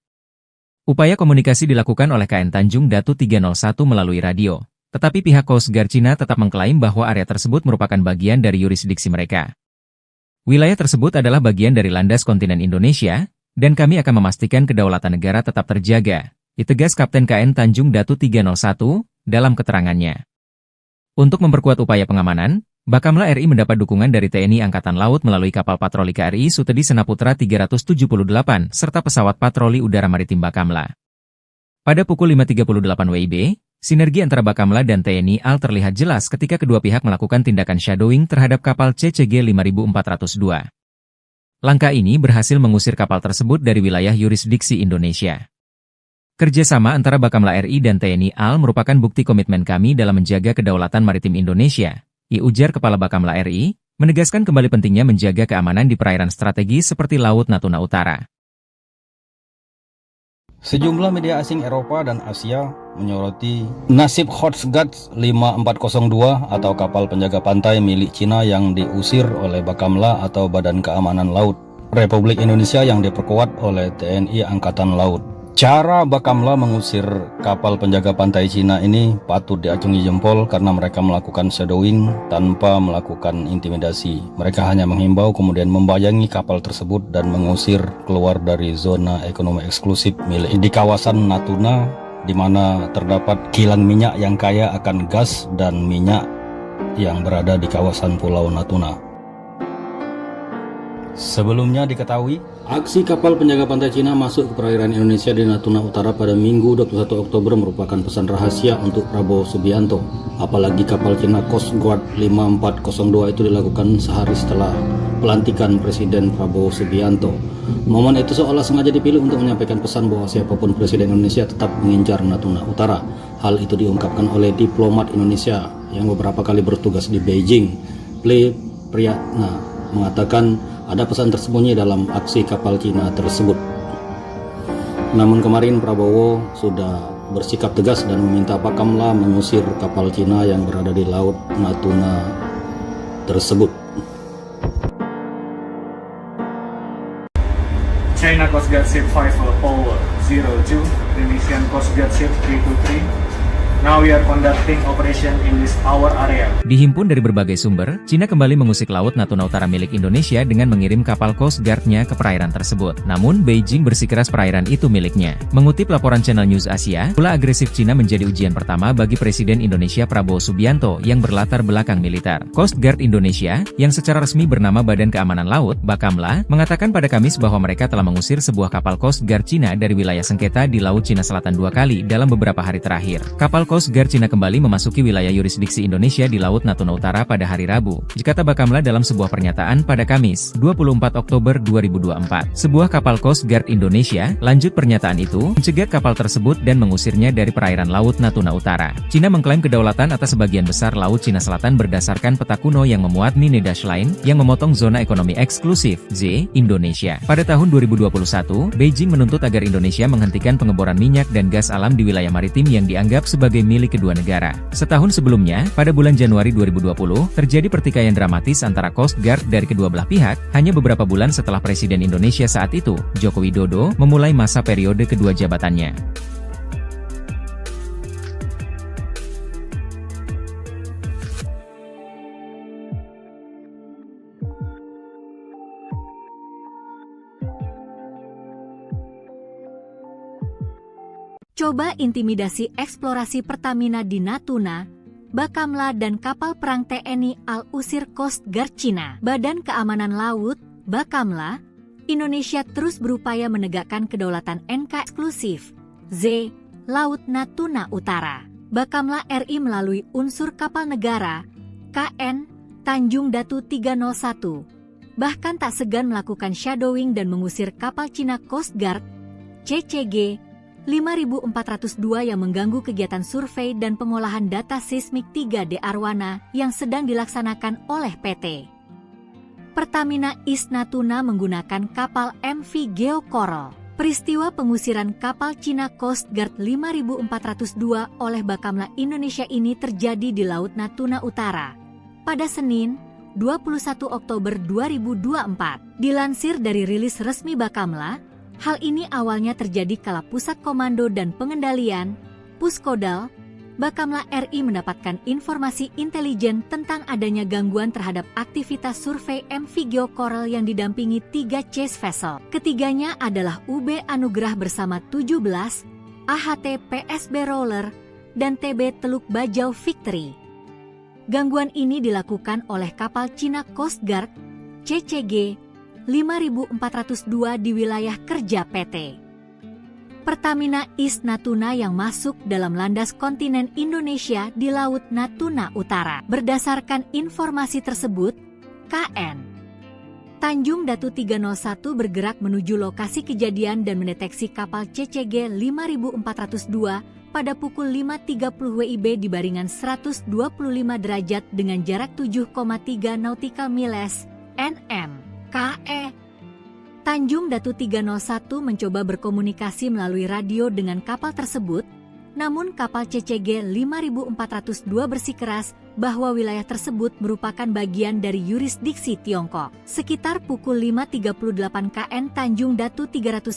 Upaya komunikasi dilakukan oleh KN Tanjung Datu 301 melalui radio, tetapi pihak Coast Guard Cina tetap mengklaim bahwa area tersebut merupakan bagian dari yurisdiksi mereka. Wilayah tersebut adalah bagian dari landas kontinen Indonesia, dan kami akan memastikan kedaulatan negara tetap terjaga, ditegas Kapten KN Tanjung Datu 301 dalam keterangannya. Untuk memperkuat upaya pengamanan, Bakamla RI mendapat dukungan dari TNI Angkatan Laut melalui kapal patroli KRI Sutedi Senaputra 378 serta pesawat patroli udara maritim Bakamla. Pada pukul 5.38 WIB, Sinergi antara Bakamla dan TNI AL terlihat jelas ketika kedua pihak melakukan tindakan shadowing terhadap kapal CCG 5402. Langkah ini berhasil mengusir kapal tersebut dari wilayah yurisdiksi Indonesia. Kerjasama antara Bakamla RI dan TNI AL merupakan bukti komitmen kami dalam menjaga kedaulatan maritim Indonesia, ujar Kepala Bakamla RI, menegaskan kembali pentingnya menjaga keamanan di perairan strategis seperti Laut Natuna Utara. Sejumlah media asing Eropa dan Asia menyoroti nasib Coast Guard 5402 atau kapal penjaga pantai milik Cina yang diusir oleh Bakamla atau Badan Keamanan Laut Republik Indonesia yang diperkuat oleh TNI Angkatan Laut. Cara Bakamla mengusir kapal penjaga pantai Cina ini patut diacungi jempol karena mereka melakukan shadowing tanpa melakukan intimidasi. Mereka hanya menghimbau kemudian membayangi kapal tersebut dan mengusir keluar dari zona ekonomi eksklusif milik di kawasan Natuna, di mana terdapat kilang minyak yang kaya akan gas dan minyak yang berada di kawasan Pulau Natuna. Sebelumnya diketahui, aksi kapal penjaga pantai Cina masuk ke perairan Indonesia di Natuna Utara pada Minggu 21 Oktober merupakan pesan rahasia untuk Prabowo Subianto. Apalagi kapal Cina Coast Guard 5402 itu dilakukan sehari setelah pelantikan Presiden Prabowo Subianto. Momen itu seolah sengaja dipilih untuk menyampaikan pesan bahwa siapapun Presiden Indonesia tetap mengincar Natuna Utara. Hal itu diungkapkan oleh diplomat Indonesia yang beberapa kali bertugas di Beijing. Ple Priyatna mengatakan ada pesan tersembunyi dalam aksi kapal Cina tersebut. Namun kemarin Prabowo sudah bersikap tegas dan meminta Bakamla mengusir kapal Cina yang berada di Laut Natuna tersebut. China Coast Guard Ship 5002, Indonesian Coast Guard Ship 323. Now we are conducting operation in this our area. Dihimpun dari berbagai sumber, Cina kembali mengusik Laut Natuna Utara milik Indonesia dengan mengirim kapal Coast Guard-nya ke perairan tersebut. Namun, Beijing bersikeras perairan itu miliknya. Mengutip laporan Channel News Asia, ulah agresif Cina menjadi ujian pertama bagi Presiden Indonesia Prabowo Subianto yang berlatar belakang militer. Coast Guard Indonesia, yang secara resmi bernama Badan Keamanan Laut, Bakamla, mengatakan pada Kamis bahwa mereka telah mengusir sebuah kapal Coast Guard Cina dari wilayah sengketa di Laut Cina Selatan 2 kali dalam beberapa hari terakhir. Kapal Coast Guard Cina kembali memasuki wilayah yurisdiksi Indonesia di Laut Natuna Utara pada hari Rabu, kata Bakamla dalam sebuah pernyataan pada Kamis, 24 Oktober 2024. Sebuah kapal Coast Guard Indonesia, lanjut pernyataan itu, mencegat kapal tersebut dan mengusirnya dari perairan Laut Natuna Utara. Cina mengklaim kedaulatan atas sebagian besar Laut Cina Selatan berdasarkan peta kuno yang memuat Nine Dash Line, yang memotong zona ekonomi eksklusif, Z, Indonesia. Pada tahun 2021, Beijing menuntut agar Indonesia menghentikan pengeboran minyak dan gas alam di wilayah maritim yang dianggap sebagai milik kedua negara. Setahun sebelumnya, pada bulan Januari 2020, terjadi pertikaian dramatis antara Coast Guard dari kedua belah pihak, hanya beberapa bulan setelah Presiden Indonesia saat itu, Joko Widodo, memulai masa periode kedua jabatannya. Coba intimidasi eksplorasi Pertamina di Natuna, Bakamla dan kapal perang TNI AL usir Coast Guard Cina. Badan Keamanan Laut, Bakamla, Indonesia terus berupaya menegakkan kedaulatan NK eksklusif, Z, Laut Natuna Utara. Bakamla RI melalui unsur kapal negara, KN, Tanjung Datu 301, bahkan tak segan melakukan shadowing dan mengusir kapal Cina Coast Guard, CCG, 5402 yang mengganggu kegiatan survei dan pengolahan data seismik 3D Arwana yang sedang dilaksanakan oleh PT Pertamina East Natuna menggunakan kapal MV Geo Coral. Peristiwa pengusiran kapal Cina Coast Guard 5402 oleh Bakamla Indonesia ini terjadi di Laut Natuna Utara pada Senin, 21 Oktober 2024. Dilansir dari rilis resmi Bakamla, hal ini awalnya terjadi kala Pusat Komando dan Pengendalian, Puskodal, Bakamla RI mendapatkan informasi intelijen tentang adanya gangguan terhadap aktivitas survei MV Geo Coral yang didampingi 3 chase vessel. Ketiganya adalah UB Anugerah bersama 17, AHT PSB Roller, dan TB Teluk Bajau Victory. Gangguan ini dilakukan oleh kapal Cina Coast Guard, CCG, 5402 di wilayah kerja PT Pertamina East Natuna yang masuk dalam landas kontinen Indonesia di Laut Natuna Utara. Berdasarkan informasi tersebut, KN Tanjung Datu 301 bergerak menuju lokasi kejadian dan mendeteksi kapal CCG 5402 pada pukul 5.30 WIB di baringan 125 derajat dengan jarak 7,3 nautical miles (nm). KE Tanjung Datu 301 mencoba berkomunikasi melalui radio dengan kapal tersebut, namun kapal CCG 5402 bersikeras bahwa wilayah tersebut merupakan bagian dari yurisdiksi Tiongkok. Sekitar pukul 5.38 KN Tanjung Datu 301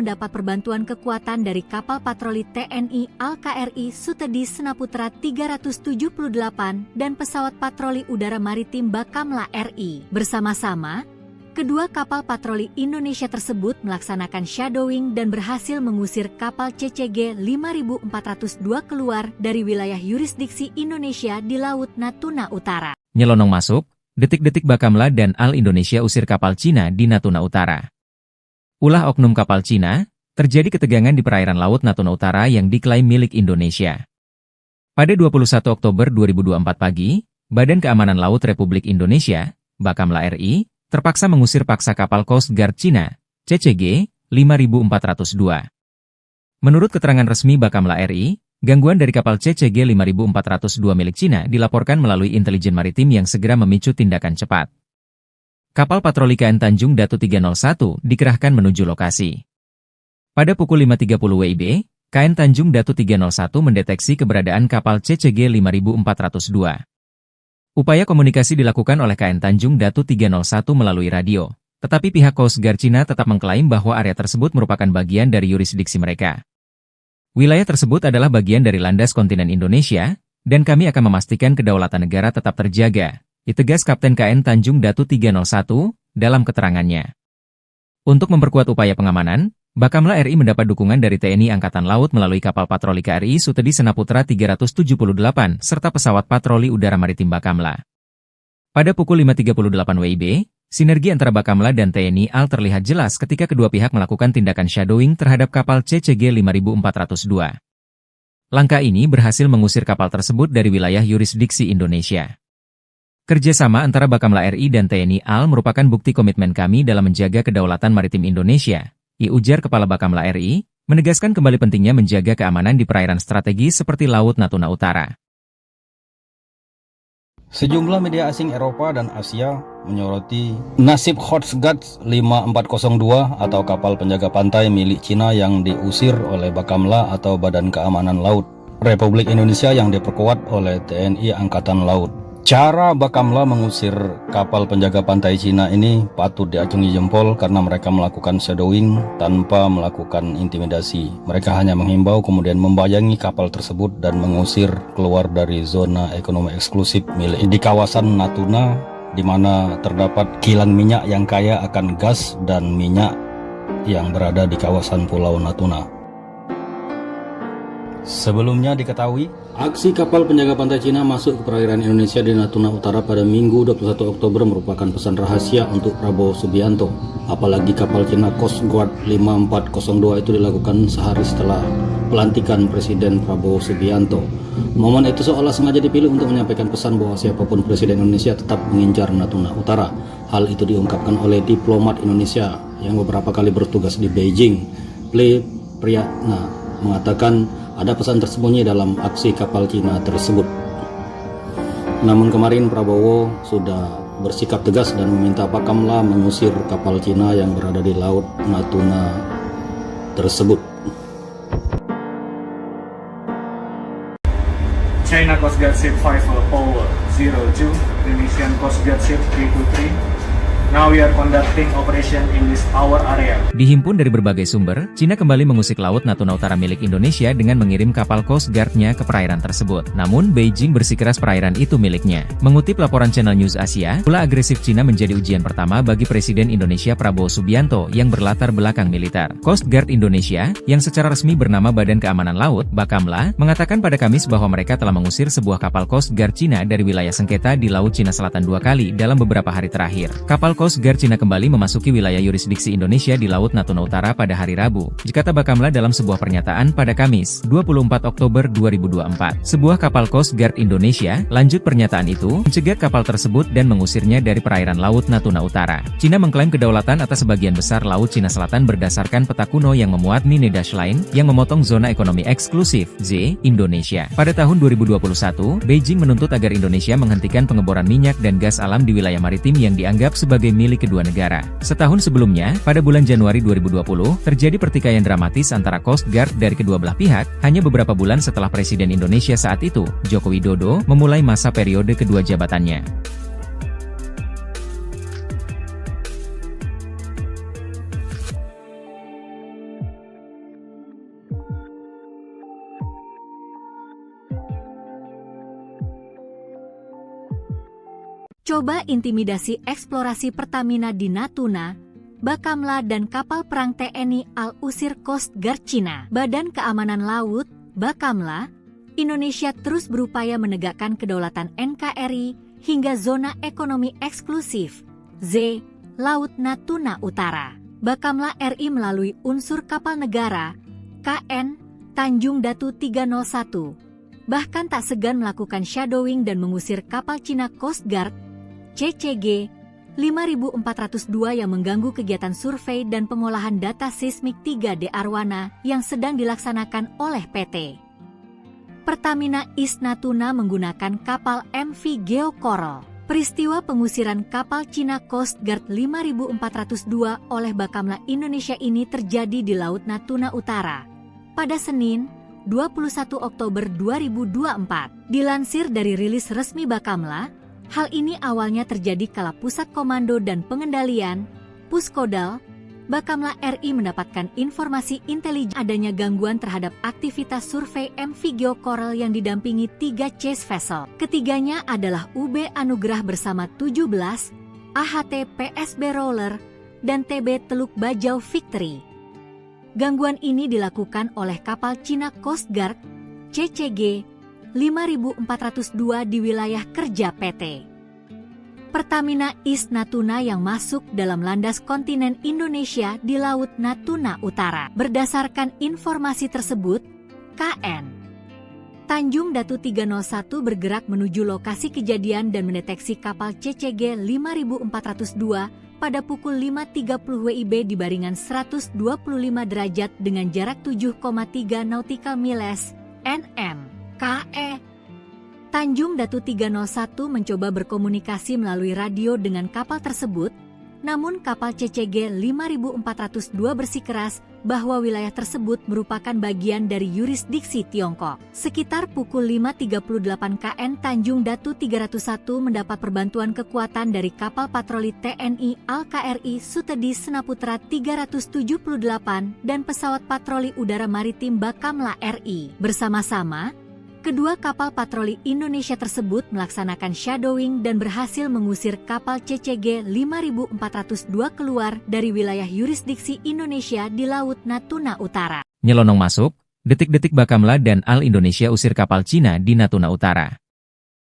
mendapat perbantuan kekuatan dari kapal patroli TNI Al-KRI Sutedi Senaputra 378 dan pesawat patroli udara maritim Bakamla RI. Bersama-sama, kedua kapal patroli Indonesia tersebut melaksanakan shadowing dan berhasil mengusir kapal CCG 5402 keluar dari wilayah yurisdiksi Indonesia di Laut Natuna Utara. Nyelonong masuk, detik-detik Bakamla dan Al Indonesia usir kapal Cina di Natuna Utara. Ulah oknum kapal Cina, terjadi ketegangan di perairan Laut Natuna Utara yang diklaim milik Indonesia. Pada 21 Oktober 2024 pagi, Badan Keamanan Laut Republik Indonesia, Bakamla RI, terpaksa mengusir paksa kapal Coast Guard Cina, CCG 5402. Menurut keterangan resmi Bakamla RI, gangguan dari kapal CCG 5402 milik Cina dilaporkan melalui intelijen maritim yang segera memicu tindakan cepat. Kapal patroli KN Tanjung Datu 301 dikerahkan menuju lokasi. Pada pukul 5.30 WIB, KN Tanjung Datu 301 mendeteksi keberadaan kapal CCG 5402. Upaya komunikasi dilakukan oleh KN Tanjung Datu 301 melalui radio, tetapi pihak Coast Guard Cina tetap mengklaim bahwa area tersebut merupakan bagian dari yurisdiksi mereka. Wilayah tersebut adalah bagian dari landas kontinen Indonesia, dan kami akan memastikan kedaulatan negara tetap terjaga, ditegas Kapten KN Tanjung Datu 301 dalam keterangannya. Untuk memperkuat upaya pengamanan, Bakamla RI mendapat dukungan dari TNI Angkatan Laut melalui kapal patroli KRI Sutedi Senaputra 378 serta pesawat patroli udara maritim Bakamla. Pada pukul 5.38 WIB, sinergi antara Bakamla dan TNI AL terlihat jelas ketika kedua pihak melakukan tindakan shadowing terhadap kapal CCG 5402. Langkah ini berhasil mengusir kapal tersebut dari wilayah yurisdiksi Indonesia. Kerjasama antara Bakamla RI dan TNI AL merupakan bukti komitmen kami dalam menjaga kedaulatan maritim Indonesia, ujar Kepala Bakamla RI, menegaskan kembali pentingnya menjaga keamanan di perairan strategis seperti Laut Natuna Utara. Sejumlah media asing Eropa dan Asia menyoroti nasib Coast Guard 5402 atau kapal penjaga pantai milik Cina yang diusir oleh Bakamla atau Badan Keamanan Laut Republik Indonesia yang diperkuat oleh TNI Angkatan Laut. Cara Bakamla mengusir kapal penjaga pantai Cina ini patut diacungi jempol karena mereka melakukan shadowing tanpa melakukan intimidasi. Mereka hanya menghimbau kemudian membayangi kapal tersebut dan mengusir keluar dari zona ekonomi eksklusif milik di kawasan Natuna, di mana terdapat kilang minyak yang kaya akan gas dan minyak yang berada di kawasan Pulau Natuna. Sebelumnya diketahui, aksi kapal penjaga pantai Cina masuk ke perairan Indonesia di Natuna Utara pada Minggu 21 Oktober merupakan pesan rahasia untuk Prabowo Subianto. Apalagi kapal Cina Coast Guard 5402 itu dilakukan sehari setelah pelantikan Presiden Prabowo Subianto. Momen itu seolah sengaja dipilih untuk menyampaikan pesan bahwa siapapun Presiden Indonesia tetap mengincar Natuna Utara. Hal itu diungkapkan oleh diplomat Indonesia yang beberapa kali bertugas di Beijing. Ple Priyatna mengatakan ada pesan tersembunyi dalam aksi kapal Cina tersebut. Namun kemarin Prabowo sudah bersikap tegas dan meminta Bakamla mengusir kapal Cina yang berada di Laut Natuna tersebut. China Coast Guard Ship 5002, Indonesian Coast Guard Ship 323. Now we are conducting operation in this our area. Dihimpun dari berbagai sumber, Cina kembali mengusik Laut Natuna Utara milik Indonesia dengan mengirim kapal Coast Guard-nya ke perairan tersebut. Namun, Beijing bersikeras perairan itu miliknya. Mengutip laporan Channel News Asia, ulah agresif Cina menjadi ujian pertama bagi Presiden Indonesia Prabowo Subianto yang berlatar belakang militer. Coast Guard Indonesia, yang secara resmi bernama Badan Keamanan Laut, Bakamla, mengatakan pada Kamis bahwa mereka telah mengusir sebuah kapal Coast Guard Cina dari wilayah sengketa di Laut Cina Selatan 2 kali dalam beberapa hari terakhir. Kapal Coast Guard Cina kembali memasuki wilayah yurisdiksi Indonesia di Laut Natuna Utara pada hari Rabu, kata Bakamla dalam sebuah pernyataan pada Kamis, 24 Oktober 2024. Sebuah kapal Coast Guard Indonesia, lanjut pernyataan itu, mencegat kapal tersebut dan mengusirnya dari perairan Laut Natuna Utara. Cina mengklaim kedaulatan atas sebagian besar Laut Cina Selatan berdasarkan peta kuno yang memuat Nine Dash Line, yang memotong zona ekonomi eksklusif, Z, Indonesia. Pada tahun 2021, Beijing menuntut agar Indonesia menghentikan pengeboran minyak dan gas alam di wilayah maritim yang dianggap sebagai milik kedua negara. Setahun sebelumnya, pada bulan Januari 2020, terjadi pertikaian dramatis antara Coast Guard dari kedua belah pihak, hanya beberapa bulan setelah Presiden Indonesia saat itu, Joko Widodo, memulai masa periode kedua jabatannya. Coba intimidasi eksplorasi Pertamina di Natuna, Bakamla dan kapal perang TNI Al-Usir Coast Guard Cina. Badan Keamanan Laut, Bakamla, Indonesia terus berupaya menegakkan kedaulatan NKRI hingga zona ekonomi eksklusif, Z, Laut Natuna Utara. Bakamla RI melalui unsur kapal negara, KN, Tanjung Datu 301, bahkan tak segan melakukan shadowing dan mengusir kapal Cina Coast Guard, CCG 5402 yang mengganggu kegiatan survei dan pengolahan data seismik 3D Arwana yang sedang dilaksanakan oleh PT Pertamina East Natuna menggunakan kapal MV Geo Coral. Peristiwa pengusiran kapal Cina Coast Guard 5402 oleh Bakamla Indonesia ini terjadi di Laut Natuna Utara pada Senin, 21 Oktober 2024. Dilansir dari rilis resmi Bakamla, hal ini awalnya terjadi kala Pusat Komando dan Pengendalian, Puskodal, Bakamla RI mendapatkan informasi intelijen adanya gangguan terhadap aktivitas survei MV Geo Coral yang didampingi 3 chase vessel. Ketiganya adalah UB Anugrah bersama 17, AHT PSB Roller, dan TB Teluk Bajau Victory. Gangguan ini dilakukan oleh kapal Cina Coast Guard, CCG 5402 di wilayah kerja PT Pertamina East Natuna yang masuk dalam landas kontinen Indonesia di Laut Natuna Utara. Berdasarkan informasi tersebut, KN Tanjung Datu 301 bergerak menuju lokasi kejadian dan mendeteksi kapal CCG 5402 pada pukul 5.30 WIB di baringan 125 derajat dengan jarak 7,3 nautical miles, NM. KE Tanjung Datu 301 mencoba berkomunikasi melalui radio dengan kapal tersebut, namun kapal CCG 5402 bersikeras bahwa wilayah tersebut merupakan bagian dari yurisdiksi Tiongkok. Sekitar pukul 5.38 KN Tanjung Datu 301 mendapat perbantuan kekuatan dari kapal patroli TNI Al-KRI Sutedi Senaputra 378 dan pesawat patroli udara maritim Bakamla RI. Bersama-sama, kedua kapal patroli Indonesia tersebut melaksanakan shadowing dan berhasil mengusir kapal CCG 5402 keluar dari wilayah yurisdiksi Indonesia di Laut Natuna Utara. Nyelonong masuk, detik-detik Bakamla dan Al Indonesia usir kapal Cina di Natuna Utara.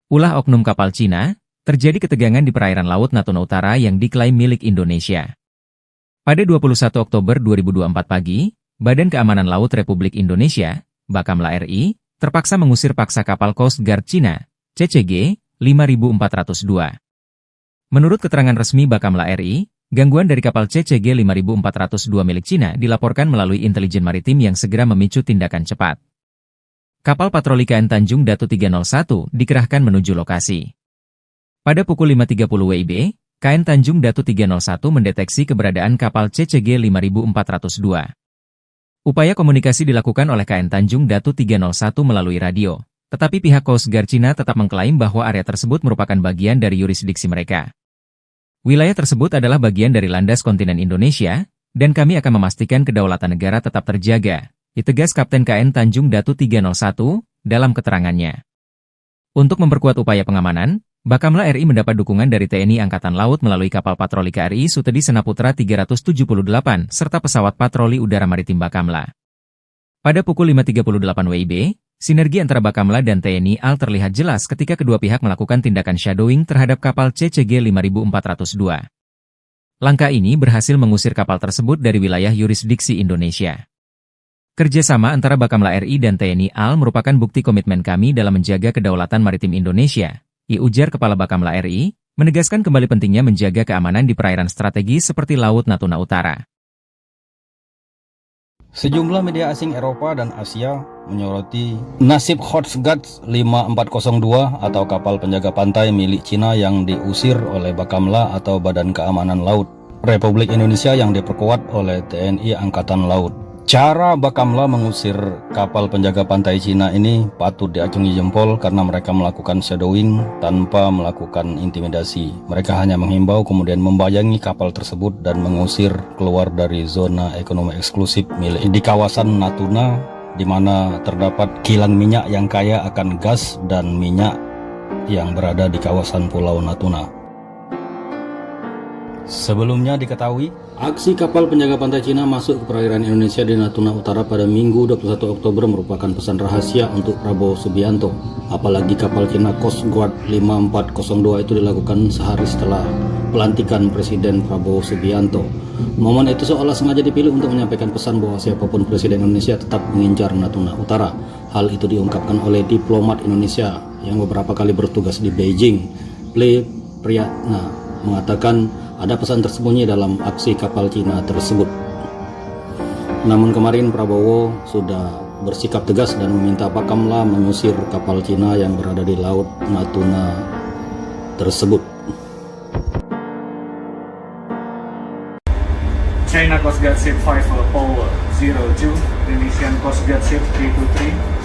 Ulah oknum kapal Cina, terjadi ketegangan di perairan Laut Natuna Utara yang diklaim milik Indonesia. Pada 21 Oktober 2024 pagi, Badan Keamanan Laut Republik Indonesia, Bakamla RI, terpaksa mengusir paksa kapal Coast Guard Cina, CCG 5402. Menurut keterangan resmi Bakamla RI, gangguan dari kapal CCG 5402 milik Cina dilaporkan melalui intelijen maritim yang segera memicu tindakan cepat. Kapal patroli KN Tanjung Datu 301 dikerahkan menuju lokasi. Pada pukul 5.30 WIB, KN Tanjung Datu 301 mendeteksi keberadaan kapal CCG 5402. Upaya komunikasi dilakukan oleh KN Tanjung Datu 301 melalui radio, tetapi pihak Coast Guard Cina tetap mengklaim bahwa area tersebut merupakan bagian dari yurisdiksi mereka. Wilayah tersebut adalah bagian dari landas kontinen Indonesia, dan kami akan memastikan kedaulatan negara tetap terjaga, ditegas Kapten KN Tanjung Datu 301 dalam keterangannya. Untuk memperkuat upaya pengamanan, Bakamla RI mendapat dukungan dari TNI Angkatan Laut melalui kapal patroli KRI Sutedi Senaputra 378 serta pesawat patroli udara maritim Bakamla. Pada pukul 5.38 WIB, sinergi antara Bakamla dan TNI AL terlihat jelas ketika kedua pihak melakukan tindakan shadowing terhadap kapal CCG 5402. Langkah ini berhasil mengusir kapal tersebut dari wilayah yurisdiksi Indonesia. Kerjasama antara Bakamla RI dan TNI AL merupakan bukti komitmen kami dalam menjaga kedaulatan maritim Indonesia, ujar Kepala Bakamla RI, menegaskan kembali pentingnya menjaga keamanan di perairan strategis seperti Laut Natuna Utara. Sejumlah media asing Eropa dan Asia menyoroti nasib Coast Guard 5402 atau kapal penjaga pantai milik Cina yang diusir oleh Bakamla atau Badan Keamanan Laut Republik Indonesia yang diperkuat oleh TNI Angkatan Laut. Cara Bakamla mengusir kapal penjaga pantai Cina ini patut diacungi jempol karena mereka melakukan shadowing tanpa melakukan intimidasi. Mereka hanya menghimbau kemudian membayangi kapal tersebut dan mengusir keluar dari zona ekonomi eksklusif milik di kawasan Natuna, di mana terdapat kilang minyak yang kaya akan gas dan minyak yang berada di kawasan Pulau Natuna. Sebelumnya diketahui, aksi kapal penjaga pantai Cina masuk ke perairan Indonesia di Natuna Utara pada Minggu 21 Oktober merupakan pesan rahasia untuk Prabowo Subianto. Apalagi kapal Cina Coast Guard 5402 itu dilakukan sehari setelah pelantikan Presiden Prabowo Subianto. Momen itu seolah sengaja dipilih untuk menyampaikan pesan bahwa siapapun Presiden Indonesia tetap mengincar Natuna Utara. Hal itu diungkapkan oleh diplomat Indonesia yang beberapa kali bertugas di Beijing. Lee Priyatna mengatakan ada pesan tersembunyi dalam aksi kapal Cina tersebut. Namun kemarin Prabowo sudah bersikap tegas dan meminta Bakamla mengusir kapal Cina yang berada di Laut Natuna tersebut. China Coast Guard Ship 5 Power 02, Indonesian Coast Guard Ship 323.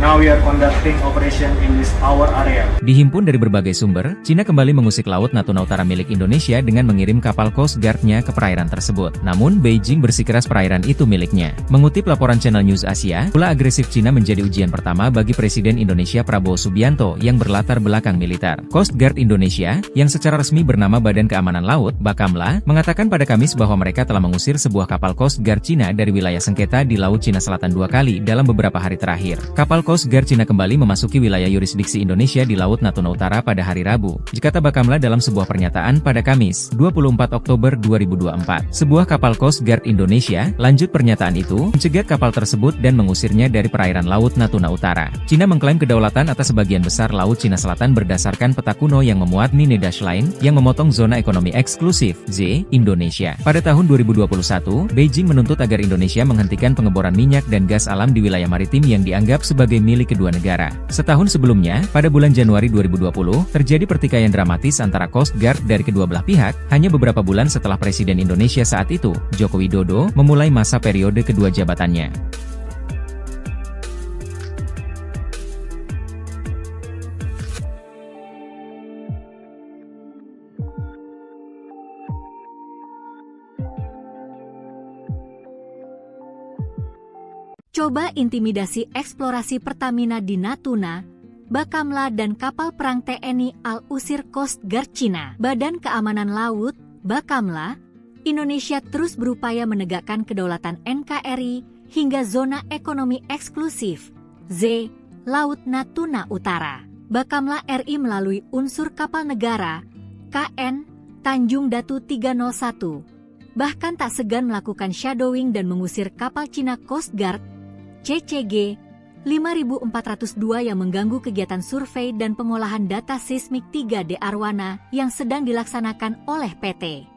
Now we are conducting operation in this our area. Dihimpun dari berbagai sumber, Cina kembali mengusik Laut Natuna Utara milik Indonesia dengan mengirim kapal Coast Guard-nya ke perairan tersebut. Namun, Beijing bersikeras perairan itu miliknya. Mengutip laporan Channel News Asia, ulah agresif Cina menjadi ujian pertama bagi Presiden Indonesia Prabowo Subianto yang berlatar belakang militer. Coast Guard Indonesia, yang secara resmi bernama Badan Keamanan Laut, Bakamla, mengatakan pada Kamis bahwa mereka telah mengusir sebuah kapal Coast Guard Cina dari wilayah sengketa di Laut Cina Selatan 2 kali dalam beberapa hari terakhir. Kapal Coast Guard Cina kembali memasuki wilayah yurisdiksi Indonesia di Laut Natuna Utara pada hari Rabu, dikata Bakamla dalam sebuah pernyataan pada Kamis, 24 Oktober 2024. Sebuah kapal Coast Guard Indonesia, lanjut pernyataan itu, mencegat kapal tersebut dan mengusirnya dari perairan Laut Natuna Utara. Cina mengklaim kedaulatan atas sebagian besar Laut Cina Selatan berdasarkan peta kuno yang memuat Nine Dash Line, yang memotong zona ekonomi eksklusif, Z, Indonesia. Pada tahun 2021, Beijing menuntut agar Indonesia menghentikan pengeboran minyak dan gas alam di wilayah maritim yang dianggap sebagai milik kedua negara. Setahun sebelumnya, pada bulan Januari 2020, terjadi pertikaian dramatis antara Coast Guard dari kedua belah pihak, hanya beberapa bulan setelah Presiden Indonesia saat itu, Joko Widodo, memulai masa periode kedua jabatannya. Coba intimidasi eksplorasi Pertamina di Natuna, Bakamla dan kapal perang TNI AL usir Coast Guard Cina. Badan Keamanan Laut, Bakamla, Indonesia terus berupaya menegakkan kedaulatan NKRI hingga zona ekonomi eksklusif, Z, Laut Natuna Utara. Bakamla RI melalui unsur kapal negara, KN, Tanjung Datu 301, bahkan tak segan melakukan shadowing dan mengusir kapal Cina Coast Guard, CCG 5402 yang mengganggu kegiatan survei dan pengolahan data seismik 3D Arwana yang sedang dilaksanakan oleh PT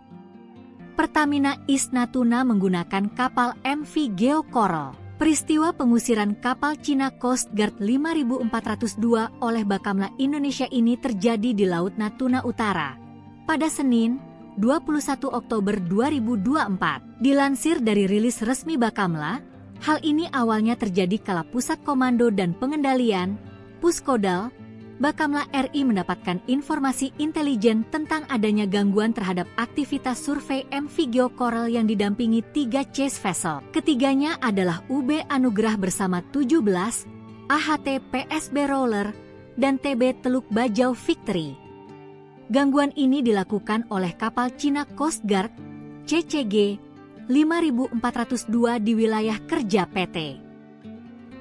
Pertamina East Natuna menggunakan kapal MV Geo Coral. Peristiwa pengusiran kapal Cina Coast Guard 5402 oleh Bakamla Indonesia ini terjadi di Laut Natuna Utara pada Senin, 21 Oktober 2024. Dilansir dari rilis resmi Bakamla, hal ini awalnya terjadi kala Pusat Komando dan Pengendalian, Puskodal, Bakamla RI mendapatkan informasi intelijen tentang adanya gangguan terhadap aktivitas survei MV Geo Coral yang didampingi 3 chase vessel. Ketiganya adalah UB Anugrah bersama 17, AHT PSB Roller, dan TB Teluk Bajau Victory. Gangguan ini dilakukan oleh kapal Cina Coast Guard, CCG 5402 di wilayah kerja PT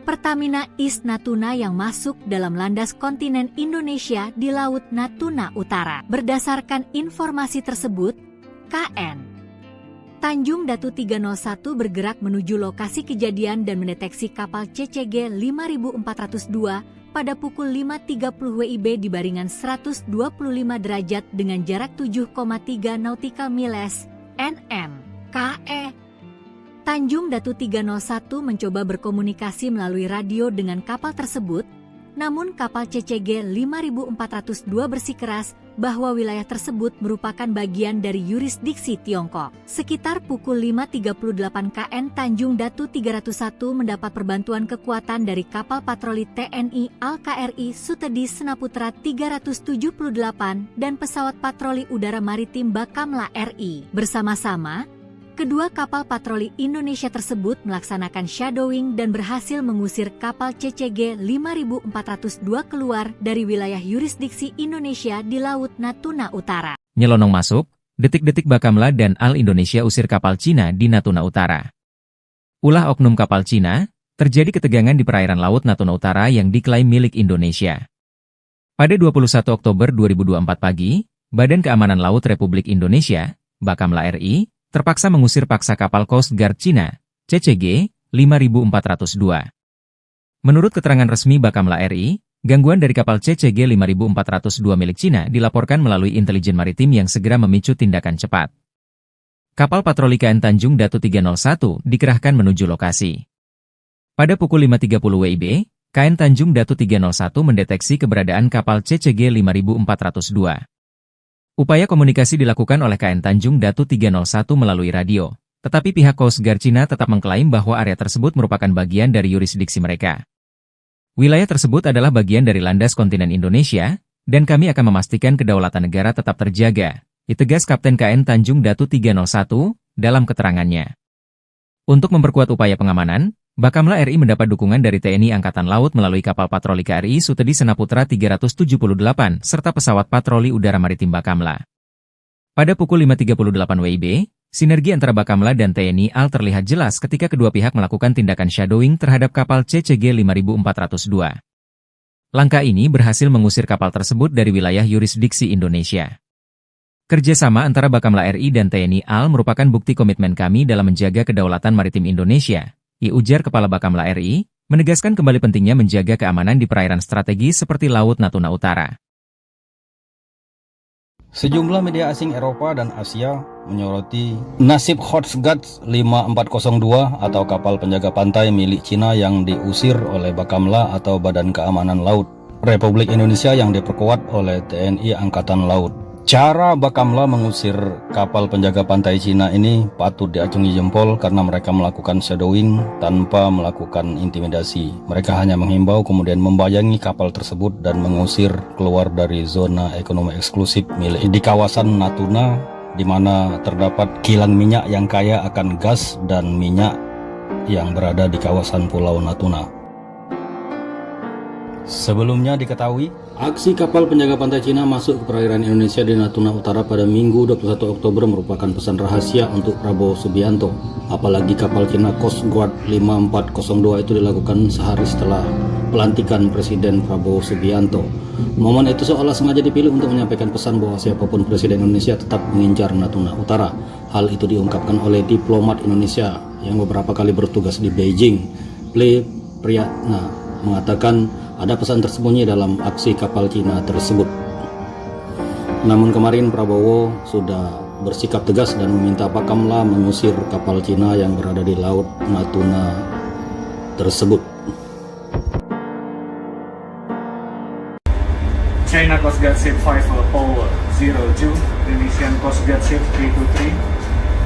Pertamina East Natuna yang masuk dalam landas kontinen Indonesia di Laut Natuna Utara. Berdasarkan informasi tersebut, KN Tanjung Datu 301 bergerak menuju lokasi kejadian dan mendeteksi kapal CCG 5402 pada pukul 5.30 WIB di baringan 125 derajat dengan jarak 7,3 nautical miles (nm). KE Tanjung Datu 301 mencoba berkomunikasi melalui radio dengan kapal tersebut, namun kapal CCG 5402 bersikeras bahwa wilayah tersebut merupakan bagian dari yurisdiksi Tiongkok. Sekitar pukul 5.38 KN Tanjung Datu 301 mendapat perbantuan kekuatan dari kapal patroli TNI Al-KRI Sutedi Senaputra 378 dan pesawat patroli udara maritim Bakamla RI. Bersama-sama, kedua kapal patroli Indonesia tersebut melaksanakan shadowing dan berhasil mengusir kapal CCG 5402 keluar dari wilayah yurisdiksi Indonesia di Laut Natuna Utara. Nyelonong masuk, detik-detik Bakamla dan Al Indonesia usir kapal Cina di Natuna Utara. Ulah oknum kapal Cina, terjadi ketegangan di perairan Laut Natuna Utara yang diklaim milik Indonesia. Pada 21 Oktober 2024 pagi, Badan Keamanan Laut Republik Indonesia, Bakamla RI, terpaksa mengusir paksa kapal Coast Guard Cina, CCG 5402. Menurut keterangan resmi Bakamla RI, gangguan dari kapal CCG 5402 milik Cina dilaporkan melalui intelijen maritim yang segera memicu tindakan cepat. Kapal patroli KN Tanjung Datu 301 dikerahkan menuju lokasi. Pada pukul 5.30 WIB, KN Tanjung Datu 301 mendeteksi keberadaan kapal CCG 5402. Upaya komunikasi dilakukan oleh KN Tanjung Datu 301 melalui radio, tetapi pihak Coast Guard Cina tetap mengklaim bahwa area tersebut merupakan bagian dari yurisdiksi mereka. Wilayah tersebut adalah bagian dari landas kontinen Indonesia, dan kami akan memastikan kedaulatan negara tetap terjaga, ditegas Kapten KN Tanjung Datu 301 dalam keterangannya. Untuk memperkuat upaya pengamanan, Bakamla RI mendapat dukungan dari TNI Angkatan Laut melalui kapal patroli KRI Sutedi Senaputra 378 serta pesawat patroli udara maritim Bakamla. Pada pukul 5.38 WIB, sinergi antara Bakamla dan TNI AL terlihat jelas ketika kedua pihak melakukan tindakan shadowing terhadap kapal CCG 5402. Langkah ini berhasil mengusir kapal tersebut dari wilayah yurisdiksi Indonesia. Kerjasama antara Bakamla RI dan TNI AL merupakan bukti komitmen kami dalam menjaga kedaulatan maritim Indonesia, ujar Kepala Bakamla RI, menegaskan kembali pentingnya menjaga keamanan di perairan strategis seperti Laut Natuna Utara. Sejumlah media asing Eropa dan Asia menyoroti nasib Coast Guard 5402 atau kapal penjaga pantai milik Cina yang diusir oleh Bakamla atau Badan Keamanan Laut Republik Indonesia yang diperkuat oleh TNI Angkatan Laut. Cara Bakamla mengusir kapal penjaga pantai Cina ini patut diacungi jempol karena mereka melakukan shadowing tanpa melakukan intimidasi. Mereka hanya menghimbau kemudian membayangi kapal tersebut dan mengusir keluar dari zona ekonomi eksklusif milik di kawasan Natuna, di mana terdapat kilang minyak yang kaya akan gas dan minyak yang berada di kawasan Pulau Natuna. Sebelumnya diketahui, aksi kapal penjaga pantai Cina masuk ke perairan Indonesia di Natuna Utara pada Minggu 21 Oktober merupakan pesan rahasia untuk Prabowo Subianto. Apalagi kapal Cina Coast Guard 5402 itu dilakukan sehari setelah pelantikan Presiden Prabowo Subianto. Momen itu seolah sengaja dipilih untuk menyampaikan pesan bahwa siapapun Presiden Indonesia tetap mengincar Natuna Utara. Hal itu diungkapkan oleh diplomat Indonesia yang beberapa kali bertugas di Beijing. Priyatna mengatakan ada pesan tersembunyi dalam aksi kapal Cina tersebut. Namun kemarin Prabowo sudah bersikap tegas dan meminta Bakamla mengusir kapal Cina yang berada di Laut Natuna tersebut. China Coast Guard Ship 502, Indonesian Coast Guard Ship 323.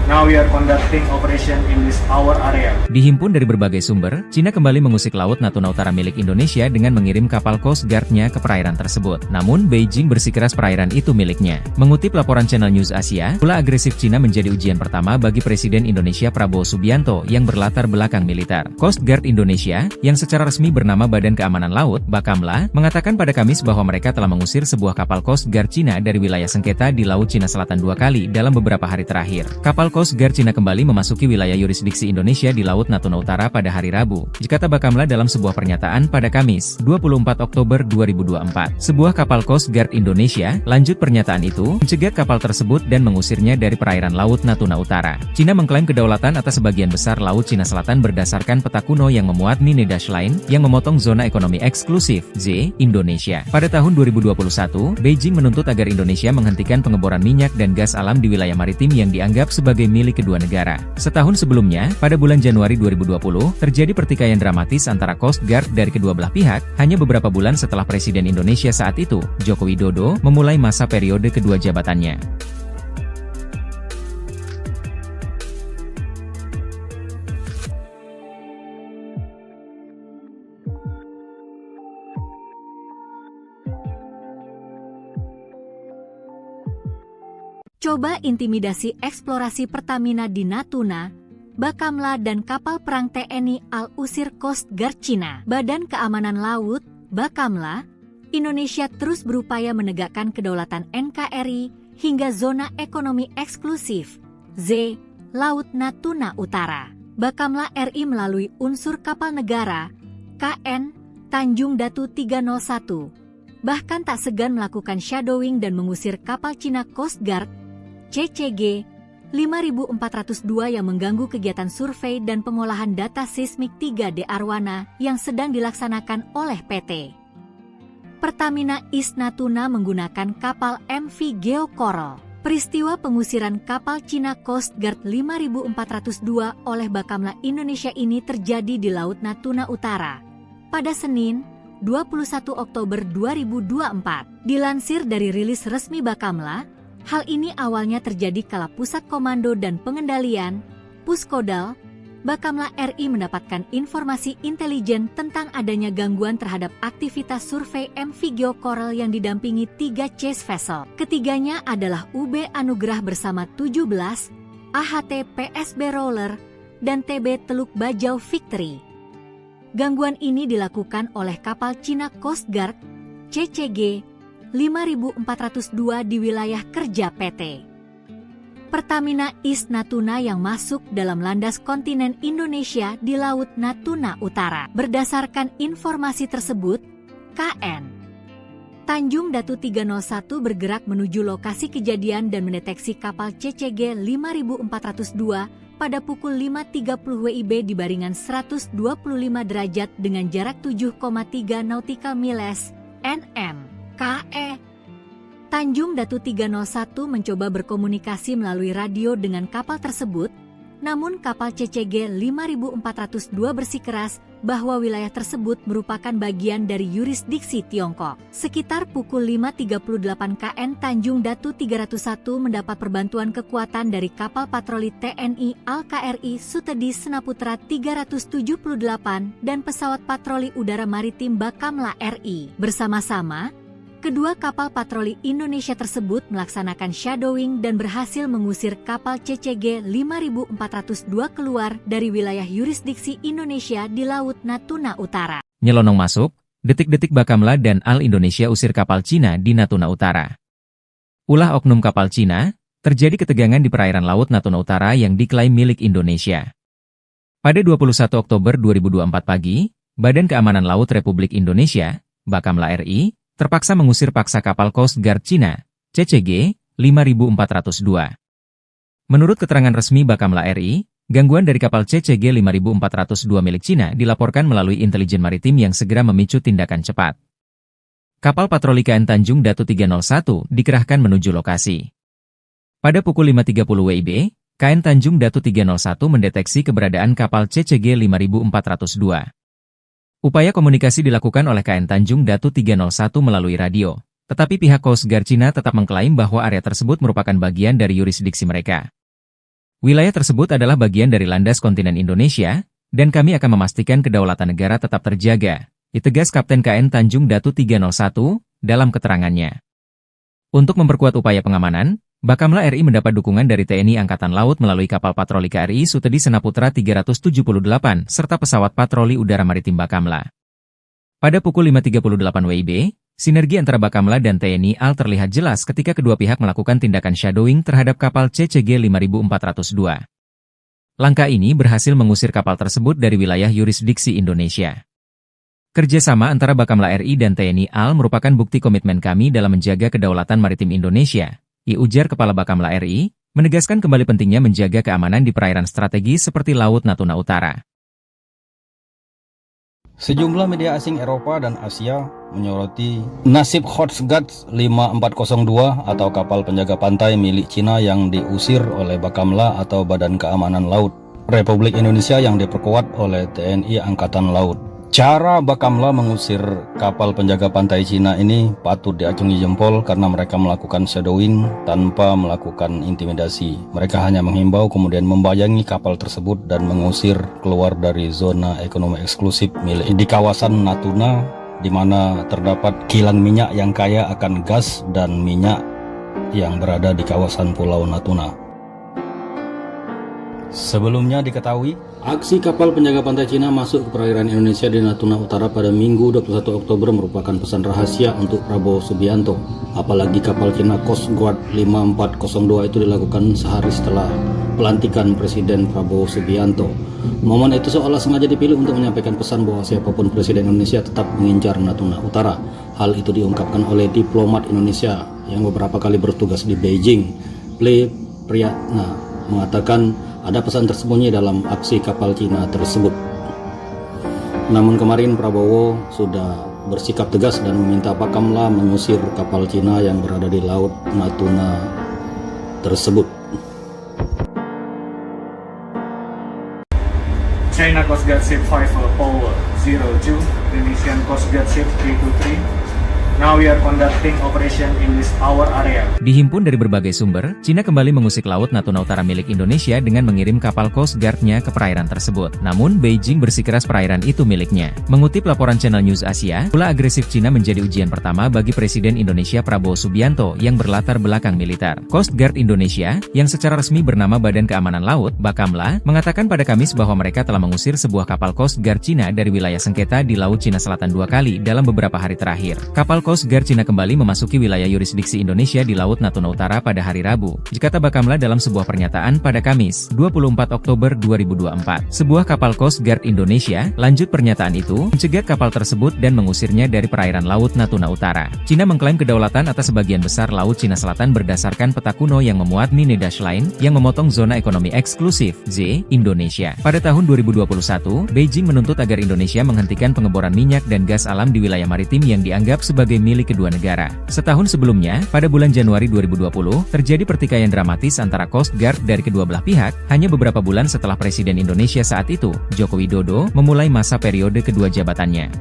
Now we are conducting operation in this our area. Dihimpun dari berbagai sumber, Cina kembali mengusik Laut Natuna Utara milik Indonesia dengan mengirim kapal Coast Guard-nya ke perairan tersebut. Namun, Beijing bersikeras perairan itu miliknya. Mengutip laporan Channel News Asia, ulah agresif Cina menjadi ujian pertama bagi Presiden Indonesia Prabowo Subianto yang berlatar belakang militer. Coast Guard Indonesia, yang secara resmi bernama Badan Keamanan Laut, Bakamla, mengatakan pada Kamis bahwa mereka telah mengusir sebuah kapal Coast Guard Cina dari wilayah sengketa di Laut Cina Selatan 2 kali dalam beberapa hari terakhir. Kapal Kapal Coast Guard Cina kembali memasuki wilayah yurisdiksi Indonesia di Laut Natuna Utara pada hari Rabu, kata Bakamla dalam sebuah pernyataan pada Kamis, 24 Oktober 2024. Sebuah kapal Coast Guard Indonesia, lanjut pernyataan itu, mencegat kapal tersebut dan mengusirnya dari perairan Laut Natuna Utara. Cina mengklaim kedaulatan atas sebagian besar Laut Cina Selatan berdasarkan peta kuno yang memuat Nine Dash Line, yang memotong zona ekonomi eksklusif, Z, Indonesia. Pada tahun 2021, Beijing menuntut agar Indonesia menghentikan pengeboran minyak dan gas alam di wilayah maritim yang dianggap sebagai milik kedua negara. Setahun sebelumnya, pada bulan Januari 2020, terjadi pertikaian dramatis antara Coast Guard dari kedua belah pihak, hanya beberapa bulan setelah Presiden Indonesia saat itu, Joko Widodo, memulai masa periode kedua jabatannya. Coba intimidasi eksplorasi Pertamina di Natuna, Bakamla dan kapal perang TNI Al-Usir Coast Guard Cina. Badan Keamanan Laut, Bakamla, Indonesia terus berupaya menegakkan kedaulatan NKRI hingga zona ekonomi eksklusif, Z, Laut Natuna Utara. Bakamla RI melalui unsur kapal negara, KN, Tanjung Datu 301, bahkan tak segan melakukan shadowing dan mengusir kapal Cina Coast Guard, CCG 5402 yang mengganggu kegiatan survei dan pengolahan data seismik 3D Arwana yang sedang dilaksanakan oleh PT Pertamina East Natuna menggunakan kapal MV Geo Coral. Peristiwa pengusiran kapal Cina Coast Guard 5402 oleh Bakamla Indonesia ini terjadi di Laut Natuna Utara pada Senin, 21 Oktober 2024. Dilansir dari rilis resmi Bakamla, hal ini awalnya terjadi kala Pusat Komando dan Pengendalian, Puskodal, Bakamla RI mendapatkan informasi intelijen tentang adanya gangguan terhadap aktivitas survei MV Geo Coral yang didampingi 3 chase vessel. Ketiganya adalah UB Anugrah bersama 17, AHT PSB Roller, dan TB Teluk Bajau Victory. Gangguan ini dilakukan oleh kapal Cina Coast Guard, CCG 5402 di wilayah kerja PT Pertamina East Natuna yang masuk dalam landas kontinen Indonesia di Laut Natuna Utara. Berdasarkan informasi tersebut, KN Tanjung Datu 301 bergerak menuju lokasi kejadian dan mendeteksi kapal CCG 5402 pada pukul 5.30 WIB di baringan 125 derajat dengan jarak 7,3 nautical miles, NM. KE Tanjung Datu 301 mencoba berkomunikasi melalui radio dengan kapal tersebut, namun kapal CCG 5402 bersikeras bahwa wilayah tersebut merupakan bagian dari yurisdiksi Tiongkok. Sekitar pukul 5.38 KN Tanjung Datu 301 mendapat perbantuan kekuatan dari kapal patroli TNI Al-KRI Sutedi Senaputra 378 dan pesawat patroli udara maritim Bakamla RI. Bersama-sama, kedua kapal patroli Indonesia tersebut melaksanakan shadowing dan berhasil mengusir kapal CCG 5402 keluar dari wilayah yurisdiksi Indonesia di Laut Natuna Utara. Nyelonong masuk, detik-detik Bakamla dan Al Indonesia usir kapal Cina di Natuna Utara. Ulah oknum kapal Cina, terjadi ketegangan di perairan Laut Natuna Utara yang diklaim milik Indonesia. Pada 21 Oktober 2024 pagi, Badan Keamanan Laut Republik Indonesia, Bakamla RI, terpaksa mengusir paksa kapal Coast Guard Cina, CCG 5402. Menurut keterangan resmi Bakamla RI, gangguan dari kapal CCG 5402 milik Cina dilaporkan melalui intelijen maritim yang segera memicu tindakan cepat. Kapal patroli KN Tanjung Datu 301 dikerahkan menuju lokasi. Pada pukul 5.30 WIB, KN Tanjung Datu 301 mendeteksi keberadaan kapal CCG 5402. Upaya komunikasi dilakukan oleh KN Tanjung Datu 301 melalui radio, tetapi pihak Coast Guard Cina tetap mengklaim bahwa area tersebut merupakan bagian dari yurisdiksi mereka. Wilayah tersebut adalah bagian dari landas kontinen Indonesia, dan kami akan memastikan kedaulatan negara tetap terjaga, ditegas Kapten KN Tanjung Datu 301 dalam keterangannya. Untuk memperkuat upaya pengamanan, Bakamla RI mendapat dukungan dari TNI Angkatan Laut melalui kapal patroli KRI Sutedi Senaputra 378 serta pesawat patroli udara maritim Bakamla. Pada pukul 5.38 WIB, Sinergi antara Bakamla dan TNI AL terlihat jelas ketika kedua pihak melakukan tindakan shadowing terhadap kapal CCG 5402. Langkah ini berhasil mengusir kapal tersebut dari wilayah yurisdiksi Indonesia. Kerjasama antara Bakamla RI dan TNI AL merupakan bukti komitmen kami dalam menjaga kedaulatan maritim Indonesia, ujar Kepala Bakamla RI, menegaskan kembali pentingnya menjaga keamanan di perairan strategis seperti Laut Natuna Utara. Sejumlah media asing Eropa dan Asia menyoroti nasib Coast Guard 5402 atau kapal penjaga pantai milik Cina yang diusir oleh Bakamla atau Badan Keamanan Laut Republik Indonesia yang diperkuat oleh TNI Angkatan Laut. Cara Bakamla mengusir kapal penjaga pantai Cina ini patut diacungi jempol karena mereka melakukan shadowing tanpa melakukan intimidasi. Mereka hanya menghimbau kemudian membayangi kapal tersebut dan mengusir keluar dari zona ekonomi eksklusif milik di kawasan Natuna, di mana terdapat kilang minyak yang kaya akan gas dan minyak yang berada di kawasan Pulau Natuna. Sebelumnya diketahui, aksi kapal penjaga pantai Cina masuk ke perairan Indonesia di Natuna Utara pada Minggu 21 Oktober merupakan pesan rahasia untuk Prabowo Subianto. Apalagi kapal Cina Coast Guard 5402 itu dilakukan sehari setelah pelantikan Presiden Prabowo Subianto. Momen itu seolah sengaja dipilih untuk menyampaikan pesan bahwa siapapun Presiden Indonesia tetap mengincar Natuna Utara. Hal itu diungkapkan oleh diplomat Indonesia yang beberapa kali bertugas di Beijing. Priyatna mengatakan ada pesan tersembunyi dalam aksi kapal Cina tersebut. Namun kemarin Prabowo sudah bersikap tegas dan meminta Bakamla mengusir kapal Cina yang berada di Laut Natuna tersebut. China Coast Guard Ship 5 Power 02, Indonesian Coast Guard Ship K23. Now we are conducting operation in this our area. Dihimpun dari berbagai sumber, Cina kembali mengusik Laut Natuna Utara milik Indonesia dengan mengirim kapal Coast Guard-nya ke perairan tersebut. Namun, Beijing bersikeras perairan itu miliknya. Mengutip laporan Channel News Asia, ulah agresif Cina menjadi ujian pertama bagi Presiden Indonesia Prabowo Subianto yang berlatar belakang militer. Coast Guard Indonesia, yang secara resmi bernama Badan Keamanan Laut, Bakamla, mengatakan pada Kamis bahwa mereka telah mengusir sebuah kapal Coast Guard Cina dari wilayah sengketa di Laut Cina Selatan 2 kali dalam beberapa hari terakhir. Kapal Coast Guard Cina kembali memasuki wilayah yurisdiksi Indonesia di Laut Natuna Utara pada hari Rabu, kata Bakamla dalam sebuah pernyataan pada Kamis, 24 Oktober 2024. Sebuah kapal Coast Guard Indonesia, lanjut pernyataan itu, mencegat kapal tersebut dan mengusirnya dari perairan Laut Natuna Utara. Cina mengklaim kedaulatan atas sebagian besar Laut Cina Selatan berdasarkan peta kuno yang memuat mini dash line yang memotong zona ekonomi eksklusif (Z) Indonesia. Pada tahun 2021, Beijing menuntut agar Indonesia menghentikan pengeboran minyak dan gas alam di wilayah maritim yang dianggap sebagai milik kedua negara. Setahun sebelumnya, pada bulan Januari 2020, terjadi pertikaian dramatis antara Coast Guard dari kedua belah pihak, hanya beberapa bulan setelah Presiden Indonesia saat itu, Joko Widodo, memulai masa periode kedua jabatannya.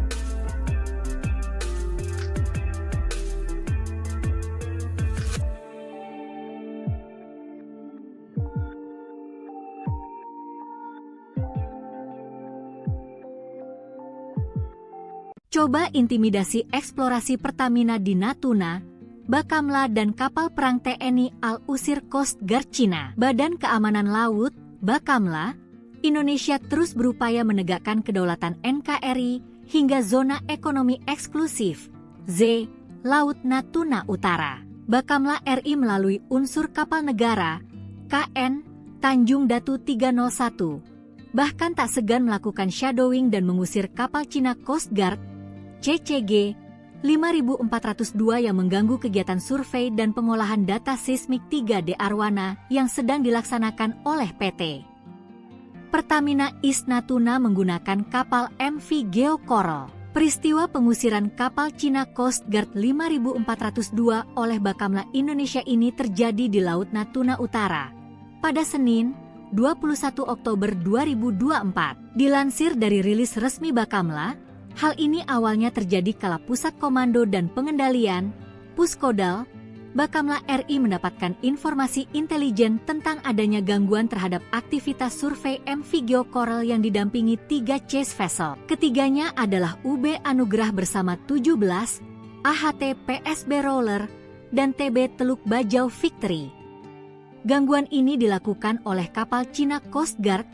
Coba intimidasi eksplorasi Pertamina di Natuna, Bakamla dan kapal perang TNI AL usir Coast Guard Cina. Badan Keamanan Laut, Bakamla, Indonesia terus berupaya menegakkan kedaulatan NKRI hingga zona ekonomi eksklusif, Z, Laut Natuna Utara. Bakamla RI melalui unsur kapal negara, KN, Tanjung Datu 301, bahkan tak segan melakukan shadowing dan mengusir kapal Cina Coast Guard, CCG 5402 yang mengganggu kegiatan survei dan pengolahan data seismik 3D Arwana yang sedang dilaksanakan oleh PT Pertamina East Natuna menggunakan kapal MV Geo Coral. Peristiwa pengusiran kapal Cina Coast Guard 5402 oleh Bakamla Indonesia ini terjadi di Laut Natuna Utara pada Senin, 21 Oktober 2024. Dilansir dari rilis resmi Bakamla, hal ini awalnya terjadi kala Pusat Komando dan Pengendalian, Puskodal, Bakamla RI mendapatkan informasi intelijen tentang adanya gangguan terhadap aktivitas survei MV Geo Coral yang didampingi 3 chase vessel. Ketiganya adalah UB Anugrah bersama 17, AHT PSB Roller, dan TB Teluk Bajau Victory. Gangguan ini dilakukan oleh kapal Cina Coast Guard,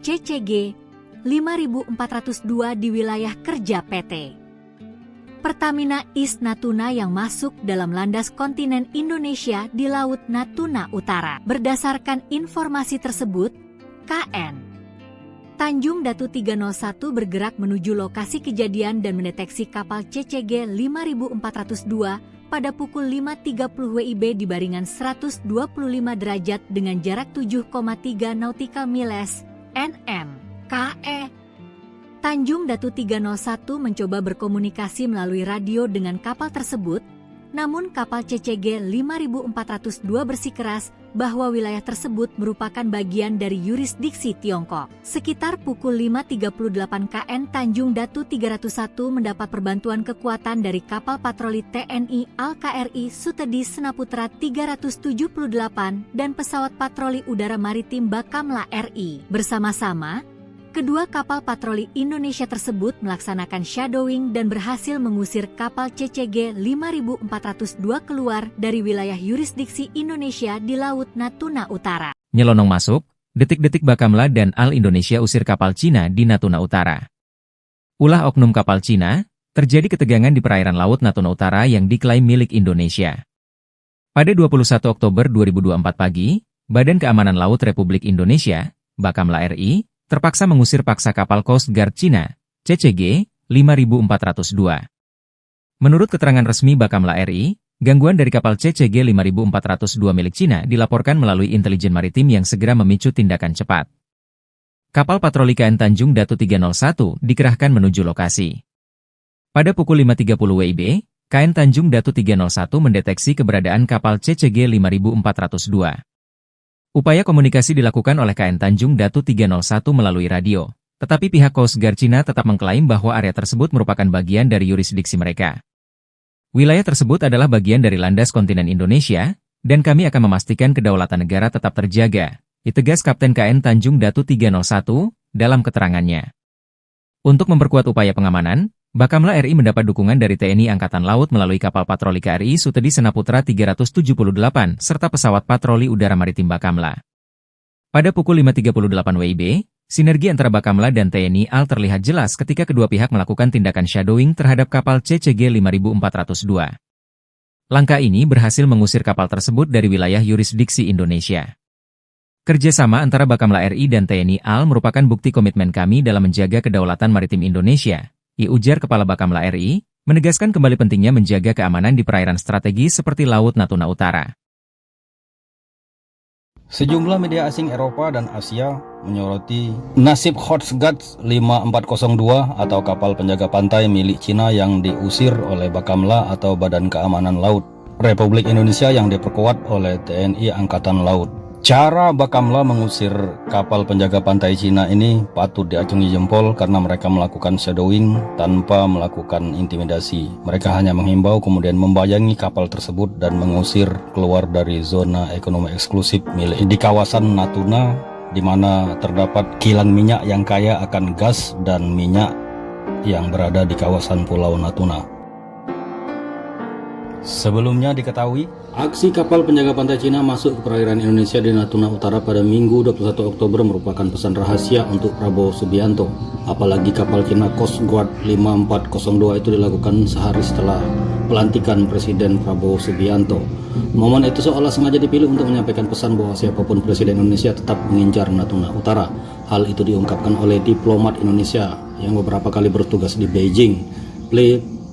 CCG 5402 di wilayah kerja PT Pertamina East Natuna yang masuk dalam landas kontinen Indonesia di Laut Natuna Utara. Berdasarkan informasi tersebut, KN Tanjung Datu 301 bergerak menuju lokasi kejadian dan mendeteksi kapal CCG 5402 pada pukul 5.30 WIB di baringan 125 derajat dengan jarak 7,3 nautical miles (nm). KE Tanjung Datu 301 mencoba berkomunikasi melalui radio dengan kapal tersebut, namun kapal CCG 5402 bersikeras bahwa wilayah tersebut merupakan bagian dari yurisdiksi Tiongkok. Sekitar pukul 5.38 KN Tanjung Datu 301 mendapat perbantuan kekuatan dari kapal patroli TNI Al-KRI Sutedi Senaputra 378 dan pesawat patroli udara maritim Bakamla RI. Bersama-sama, kedua kapal patroli Indonesia tersebut melaksanakan shadowing dan berhasil mengusir kapal CCG 5402 keluar dari wilayah yurisdiksi Indonesia di Laut Natuna Utara. Nyelonong masuk, detik-detik Bakamla dan Al Indonesia usir kapal Cina di Natuna Utara. Ulah oknum kapal Cina, terjadi ketegangan di perairan Laut Natuna Utara yang diklaim milik Indonesia. Pada 21 Oktober 2024 pagi, Badan Keamanan Laut Republik Indonesia, Bakamla RI, terpaksa mengusir paksa kapal Coast Guard Cina, CCG 5402. Menurut keterangan resmi Bakamla RI, gangguan dari kapal CCG 5402 milik Cina dilaporkan melalui intelijen maritim yang segera memicu tindakan cepat. Kapal patroli KN Tanjung Datu 301 dikerahkan menuju lokasi. Pada pukul 5.30 WIB, KN Tanjung Datu 301 mendeteksi keberadaan kapal CCG 5402. Upaya komunikasi dilakukan oleh KN Tanjung Datu 301 melalui radio, tetapi pihak Coast Guard Cina tetap mengklaim bahwa area tersebut merupakan bagian dari yurisdiksi mereka. Wilayah tersebut adalah bagian dari landas kontinen Indonesia, dan kami akan memastikan kedaulatan negara tetap terjaga, ditegas Kapten KN Tanjung Datu 301 dalam keterangannya. Untuk memperkuat upaya pengamanan, Bakamla RI mendapat dukungan dari TNI Angkatan Laut melalui kapal patroli KRI Sutedi Senaputra 378 serta pesawat patroli udara maritim Bakamla. Pada pukul 5.38 WIB, sinergi antara Bakamla dan TNI AL terlihat jelas ketika kedua pihak melakukan tindakan shadowing terhadap kapal CCG 5402. Langkah ini berhasil mengusir kapal tersebut dari wilayah yurisdiksi Indonesia. Kerjasama antara Bakamla RI dan TNI AL merupakan bukti komitmen kami dalam menjaga kedaulatan maritim Indonesia, ujar Kepala Bakamla RI, menegaskan kembali pentingnya menjaga keamanan di perairan strategis seperti Laut Natuna Utara. Sejumlah media asing Eropa dan Asia menyoroti nasib Coast Guard 5402 atau kapal penjaga pantai milik Cina yang diusir oleh Bakamla atau Badan Keamanan Laut Republik Indonesia yang diperkuat oleh TNI Angkatan Laut. Cara Bakamla mengusir kapal penjaga pantai Cina ini patut diacungi jempol karena mereka melakukan shadowing tanpa melakukan intimidasi. Mereka hanya menghimbau kemudian membayangi kapal tersebut dan mengusir keluar dari zona ekonomi eksklusif milik di kawasan Natuna, di mana terdapat kilang minyak yang kaya akan gas dan minyak yang berada di kawasan Pulau Natuna. Sebelumnya diketahui, aksi kapal penjaga pantai Cina masuk ke perairan Indonesia di Natuna Utara pada Minggu 21 Oktober merupakan pesan rahasia untuk Prabowo Subianto. Apalagi kapal Cina Coast Guard 5402 itu dilakukan sehari setelah pelantikan Presiden Prabowo Subianto. Momen itu seolah sengaja dipilih untuk menyampaikan pesan bahwa siapapun Presiden Indonesia tetap mengincar Natuna Utara. Hal itu diungkapkan oleh diplomat Indonesia yang beberapa kali bertugas di Beijing.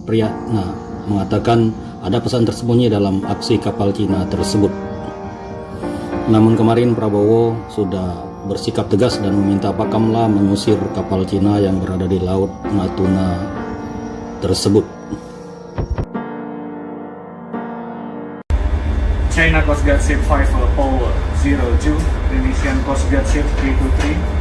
Priyatna mengatakan ada pesan tersembunyi dalam aksi kapal Cina tersebut. Namun kemarin Prabowo sudah bersikap tegas dan meminta Bakamla mengusir kapal Cina yang berada di Laut Natuna tersebut. China Coast Guard Ship 5 Power 02, Indonesian Coast Guard Ship 323.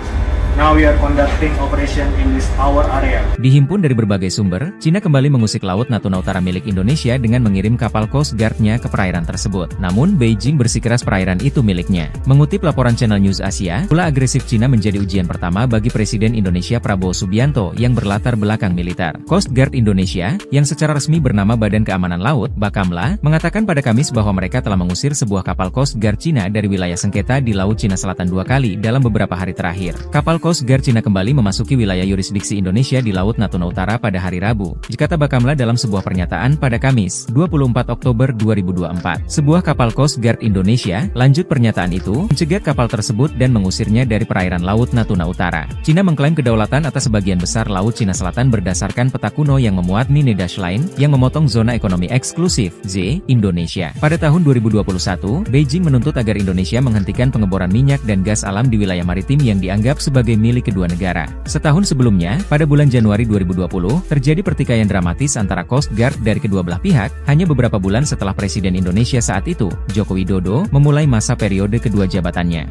Now we are conducting operation in this our area. Dihimpun dari berbagai sumber, Cina kembali mengusik Laut Natuna Utara milik Indonesia dengan mengirim kapal Coast Guard-nya ke perairan tersebut. Namun, Beijing bersikeras perairan itu miliknya. Mengutip laporan Channel News Asia, ulah agresif Cina menjadi ujian pertama bagi Presiden Indonesia Prabowo Subianto yang berlatar belakang militer. Coast Guard Indonesia, yang secara resmi bernama Badan Keamanan Laut, Bakamla, mengatakan pada Kamis bahwa mereka telah mengusir sebuah kapal Coast Guard Cina dari wilayah sengketa di Laut Cina Selatan 2 kali dalam beberapa hari terakhir. Kapal Coast Guard Cina kembali memasuki wilayah yurisdiksi Indonesia di Laut Natuna Utara pada hari Rabu, kata Bakamla dalam sebuah pernyataan pada Kamis, 24 Oktober 2024. Sebuah kapal Coast Guard Indonesia, lanjut pernyataan itu, mencegat kapal tersebut dan mengusirnya dari perairan Laut Natuna Utara. Cina mengklaim kedaulatan atas sebagian besar Laut Cina Selatan berdasarkan peta kuno yang memuat Nine Dash Line, yang memotong zona ekonomi eksklusif, Z, Indonesia. Pada tahun 2021, Beijing menuntut agar Indonesia menghentikan pengeboran minyak dan gas alam di wilayah maritim yang dianggap sebagai milik kedua negara. Setahun sebelumnya, pada bulan Januari 2020, terjadi pertikaian dramatis antara Coast Guard dari kedua belah pihak, hanya beberapa bulan setelah Presiden Indonesia saat itu, Joko Widodo, memulai masa periode kedua jabatannya.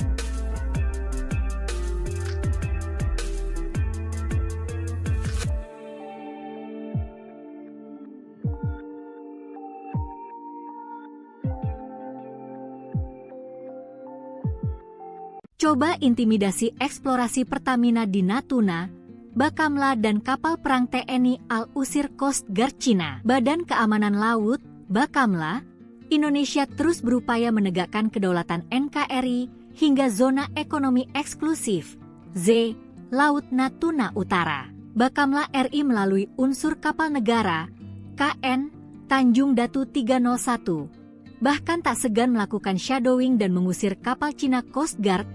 Coba intimidasi eksplorasi Pertamina di Natuna, Bakamla dan kapal perang TNI Al-Usir Coast Guard Cina. Badan Keamanan Laut, Bakamla, Indonesia terus berupaya menegakkan kedaulatan NKRI hingga zona ekonomi eksklusif, Z, Laut Natuna Utara. Bakamla RI melalui unsur kapal negara, KN, Tanjung Datu 301, bahkan tak segan melakukan shadowing dan mengusir kapal Cina Coast Guard,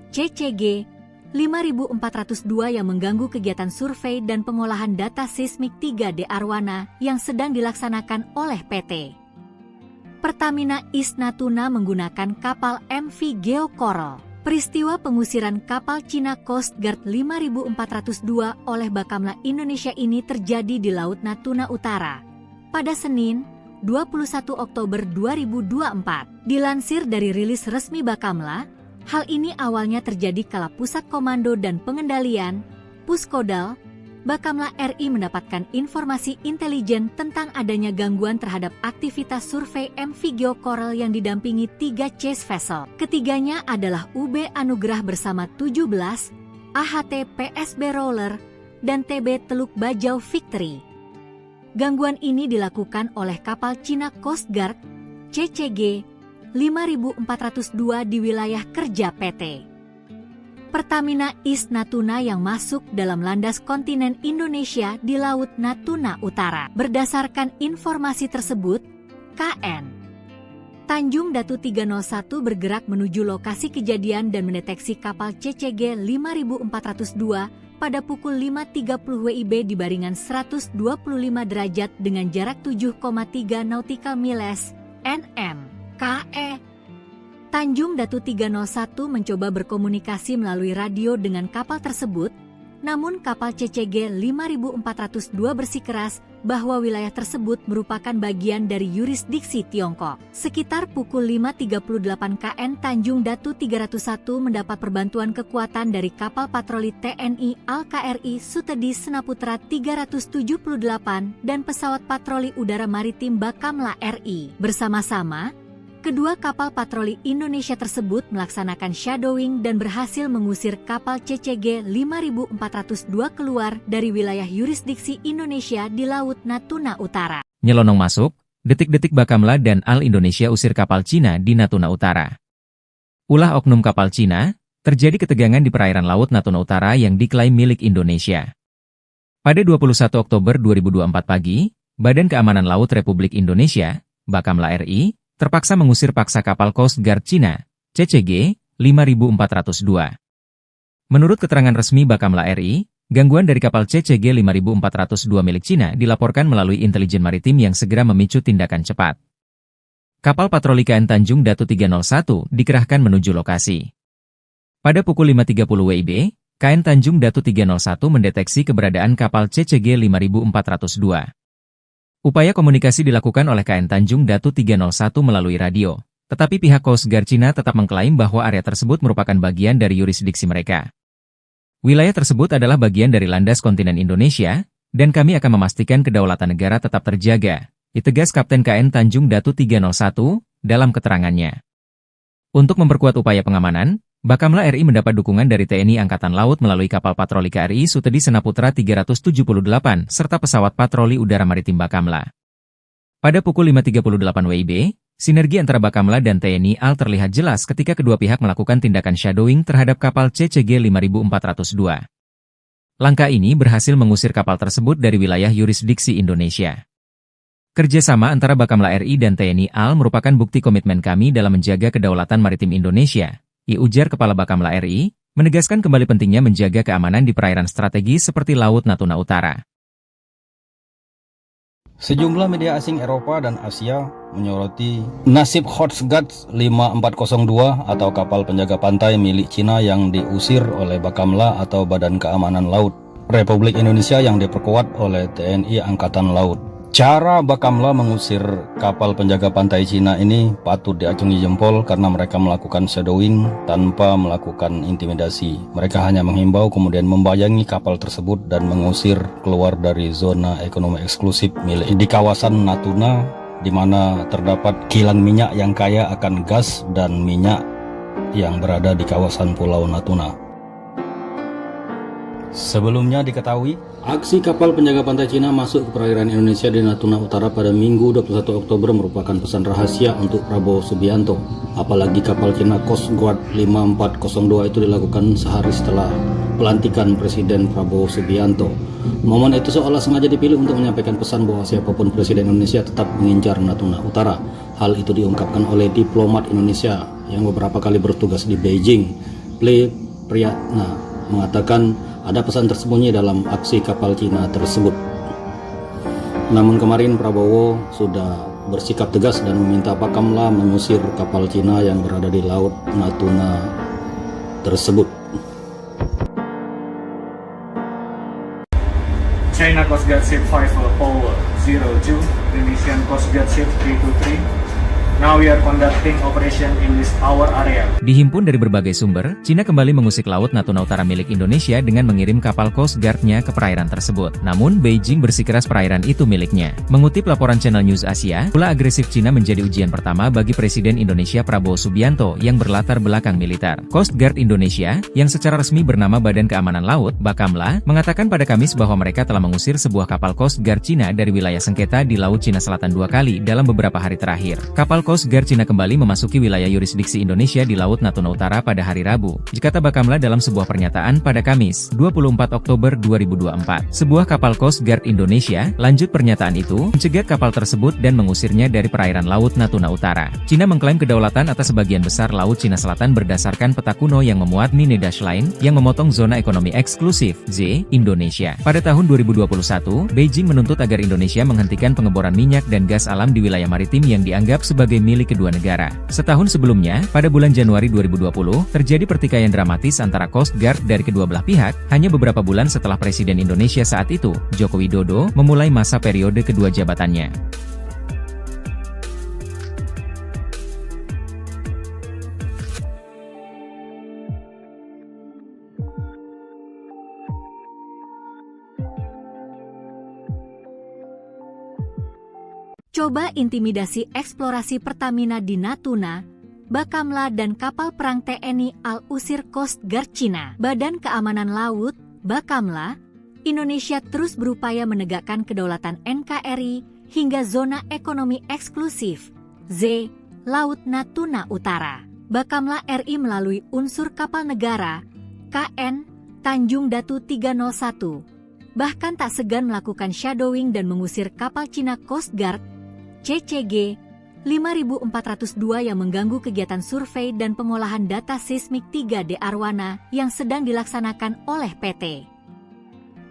CCG 5402 yang mengganggu kegiatan survei dan pengolahan data seismik 3D Arwana yang sedang dilaksanakan oleh PT Pertamina East Natuna menggunakan kapal MV Geo Coral. Peristiwa pengusiran kapal Cina Coast Guard 5402 oleh Bakamla Indonesia ini terjadi di Laut Natuna Utara pada Senin, 21 Oktober 2024. Dilansir dari rilis resmi Bakamla, hal ini awalnya terjadi kala Pusat Komando dan Pengendalian, Puskodal, Bakamla RI mendapatkan informasi intelijen tentang adanya gangguan terhadap aktivitas survei MV Geo Coral yang didampingi 3 chase vessel. Ketiganya adalah UB Anugrah bersama 17, AHT PSB Roller, dan TB Teluk Bajau Victory. Gangguan ini dilakukan oleh kapal Cina Coast Guard, CCG 5402 di wilayah kerja PT Pertamina East Natuna yang masuk dalam landas kontinen Indonesia di Laut Natuna Utara. Berdasarkan informasi tersebut, KN Tanjung Datu 301 bergerak menuju lokasi kejadian dan mendeteksi kapal CCG 5402 pada pukul 5.30 WIB di baringan 125 derajat dengan jarak 7,3 nautical miles, NM. KE Tanjung Datu 301 mencoba berkomunikasi melalui radio dengan kapal tersebut, namun kapal CCG 5402 bersikeras bahwa wilayah tersebut merupakan bagian dari yurisdiksi Tiongkok. Sekitar pukul 5.38 KN Tanjung Datu 301 mendapat perbantuan kekuatan dari kapal patroli TNI Al-KRI Sutedi Senaputra 378 dan pesawat patroli udara maritim Bakamla RI. Bersama-sama, kedua kapal patroli Indonesia tersebut melaksanakan shadowing dan berhasil mengusir kapal CCG 5402 keluar dari wilayah yurisdiksi Indonesia di Laut Natuna Utara. Nyelonong masuk, detik-detik Bakamla dan Al Indonesia usir kapal Cina di Natuna Utara. Ulah oknum kapal Cina, terjadi ketegangan di perairan Laut Natuna Utara yang diklaim milik Indonesia. Pada 21 Oktober 2024 pagi, Badan Keamanan Laut Republik Indonesia, Bakamla RI, terpaksa mengusir paksa kapal Coast Guard Cina, CCG 5402. Menurut keterangan resmi Bakamla RI, gangguan dari kapal CCG 5402 milik Cina dilaporkan melalui intelijen maritim yang segera memicu tindakan cepat. Kapal patroli KN Tanjung Datu 301 dikerahkan menuju lokasi. Pada pukul 5.30 WIB, KN Tanjung Datu 301 mendeteksi keberadaan kapal CCG 5402. Upaya komunikasi dilakukan oleh KN Tanjung Datu 301 melalui radio, tetapi pihak Coast Guard Cina tetap mengklaim bahwa area tersebut merupakan bagian dari yurisdiksi mereka. Wilayah tersebut adalah bagian dari landas kontinen Indonesia, dan kami akan memastikan kedaulatan negara tetap terjaga, ditegas Kapten KN Tanjung Datu 301 dalam keterangannya. Untuk memperkuat upaya pengamanan, Bakamla RI mendapat dukungan dari TNI Angkatan Laut melalui kapal patroli KRI Sutedi Senaputra 378 serta pesawat patroli udara maritim Bakamla. Pada pukul 5.38 WIB, Sinergi antara Bakamla dan TNI AL terlihat jelas ketika kedua pihak melakukan tindakan shadowing terhadap kapal CCG 5402. Langkah ini berhasil mengusir kapal tersebut dari wilayah yurisdiksi Indonesia. Kerjasama antara Bakamla RI dan TNI AL merupakan bukti komitmen kami dalam menjaga kedaulatan maritim Indonesia, ujar Kepala Bakamla RI, menegaskan kembali pentingnya menjaga keamanan di perairan strategis seperti Laut Natuna Utara. Sejumlah media asing Eropa dan Asia menyoroti nasib Coast Guard 5402 atau kapal penjaga pantai milik Cina yang diusir oleh Bakamla atau Badan Keamanan Laut Republik Indonesia yang diperkuat oleh TNI Angkatan Laut. Cara Bakamla mengusir kapal penjaga pantai Cina ini patut diacungi jempol karena mereka melakukan shadowing tanpa melakukan intimidasi. Mereka hanya menghimbau kemudian membayangi kapal tersebut dan mengusir keluar dari zona ekonomi eksklusif milik di kawasan Natuna, di mana terdapat kilang minyak yang kaya akan gas dan minyak yang berada di kawasan Pulau Natuna. Sebelumnya diketahui, aksi kapal penjaga pantai Cina masuk ke perairan Indonesia di Natuna Utara pada Minggu 21 Oktober merupakan pesan rahasia untuk Prabowo Subianto. Apalagi kapal Cina Coast Guard 5402 itu dilakukan sehari setelah pelantikan Presiden Prabowo Subianto. Momen itu seolah sengaja dipilih untuk menyampaikan pesan bahwa siapapun Presiden Indonesia tetap mengincar Natuna Utara. Hal itu diungkapkan oleh diplomat Indonesia yang beberapa kali bertugas di Beijing. Priyatna mengatakan ada pesan tersembunyi dalam aksi kapal Cina tersebut. Namun kemarin Prabowo sudah bersikap tegas dan meminta Bakamla mengusir kapal Cina yang berada di Laut Natuna tersebut. China Coast Guard Ship 5402, Indonesian Coast Guard Ship 323. Now we are conducting operation in this our area. Dihimpun dari berbagai sumber, Cina kembali mengusik Laut Natuna Utara milik Indonesia dengan mengirim kapal Coast Guard-nya ke perairan tersebut. Namun, Beijing bersikeras perairan itu miliknya. Mengutip laporan Channel News Asia, ulah agresif Cina menjadi ujian pertama bagi Presiden Indonesia Prabowo Subianto yang berlatar belakang militer. Coast Guard Indonesia, yang secara resmi bernama Badan Keamanan Laut, Bakamla, mengatakan pada Kamis bahwa mereka telah mengusir sebuah kapal Coast Guard Cina dari wilayah sengketa di Laut Cina Selatan 2 kali dalam beberapa hari terakhir. Kapal Coast Guard Cina kembali memasuki wilayah yurisdiksi Indonesia di Laut Natuna Utara pada hari Rabu, kata Bakamla dalam sebuah pernyataan pada Kamis, 24 Oktober 2024. Sebuah kapal Coast Guard Indonesia, lanjut pernyataan itu, mencegat kapal tersebut dan mengusirnya dari perairan Laut Natuna Utara. Cina mengklaim kedaulatan atas sebagian besar Laut Cina Selatan berdasarkan peta kuno yang memuat Nine Dash Line, yang memotong zona ekonomi eksklusif, Z, Indonesia. Pada tahun 2021, Beijing menuntut agar Indonesia menghentikan pengeboran minyak dan gas alam di wilayah maritim yang dianggap sebagai milik kedua negara. Setahun sebelumnya, pada bulan Januari 2020, terjadi pertikaian dramatis antara Coast Guard dari kedua belah pihak, hanya beberapa bulan setelah Presiden Indonesia saat itu, Joko Widodo, memulai masa periode kedua jabatannya. Coba intimidasi eksplorasi Pertamina di Natuna, Bakamla dan kapal perang TNI AL usir Coast Guard Cina. Badan Keamanan Laut, Bakamla, Indonesia terus berupaya menegakkan kedaulatan NKRI hingga zona ekonomi eksklusif, Z, Laut Natuna Utara. Bakamla RI melalui unsur kapal negara, KN, Tanjung Datu 301, bahkan tak segan melakukan shadowing dan mengusir kapal Cina Coast Guard, CCG 5402 yang mengganggu kegiatan survei dan pengolahan data seismik 3D Arwana yang sedang dilaksanakan oleh PT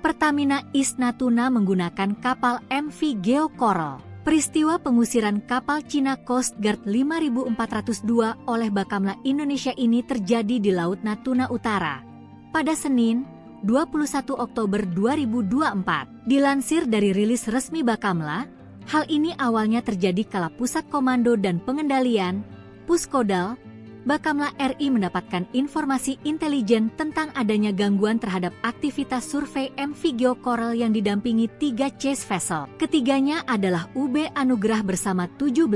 Pertamina East Natuna menggunakan kapal MV Geo Coral. Peristiwa pengusiran kapal Cina Coast Guard 5402 oleh Bakamla Indonesia ini terjadi di Laut Natuna Utara pada Senin, 21 Oktober 2024. Dilansir dari rilis resmi Bakamla, hal ini awalnya terjadi kala Pusat Komando dan Pengendalian, Puskodal, Bakamla RI mendapatkan informasi intelijen tentang adanya gangguan terhadap aktivitas survei MV Geo Coral yang didampingi 3 chase vessel. Ketiganya adalah UB Anugrah bersama 17,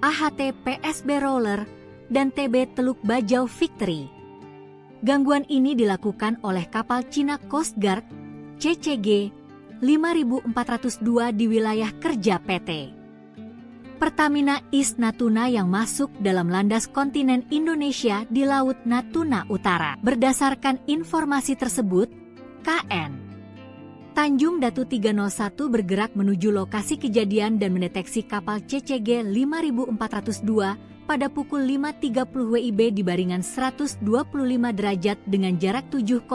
AHT PSB Roller, dan TB Teluk Bajau Victory. Gangguan ini dilakukan oleh kapal Cina Coast Guard, CCG 5402 di wilayah kerja PT Pertamina East Natuna yang masuk dalam landas kontinen Indonesia di Laut Natuna Utara. Berdasarkan informasi tersebut, KN Tanjung Datu 301 bergerak menuju lokasi kejadian dan mendeteksi kapal CCG 5402 pada pukul 5.30 WIB di baringan 125 derajat dengan jarak 7,3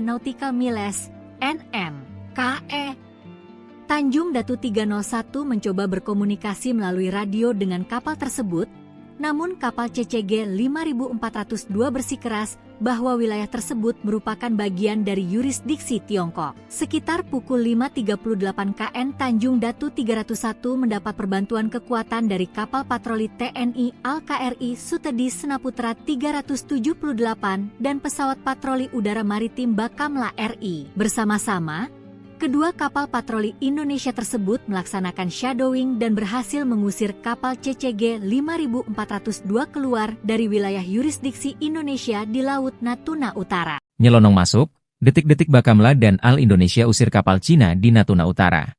nautical miles (nm). KE Tanjung Datu 301 mencoba berkomunikasi melalui radio dengan kapal tersebut, namun kapal CCG 5402 bersikeras bahwa wilayah tersebut merupakan bagian dari yurisdiksi Tiongkok. Sekitar pukul 5.38 KN Tanjung Datu 301 mendapat perbantuan kekuatan dari kapal patroli TNI Al-KRI Sutedi Senaputra 378 dan pesawat patroli udara maritim Bakamla RI. Bersama-sama, kedua kapal patroli Indonesia tersebut melaksanakan shadowing dan berhasil mengusir kapal CCG 5402 keluar dari wilayah yurisdiksi Indonesia di Laut Natuna Utara. Nyelonong masuk, detik-detik Bakamla dan Al Indonesia usir kapal Cina di Natuna Utara.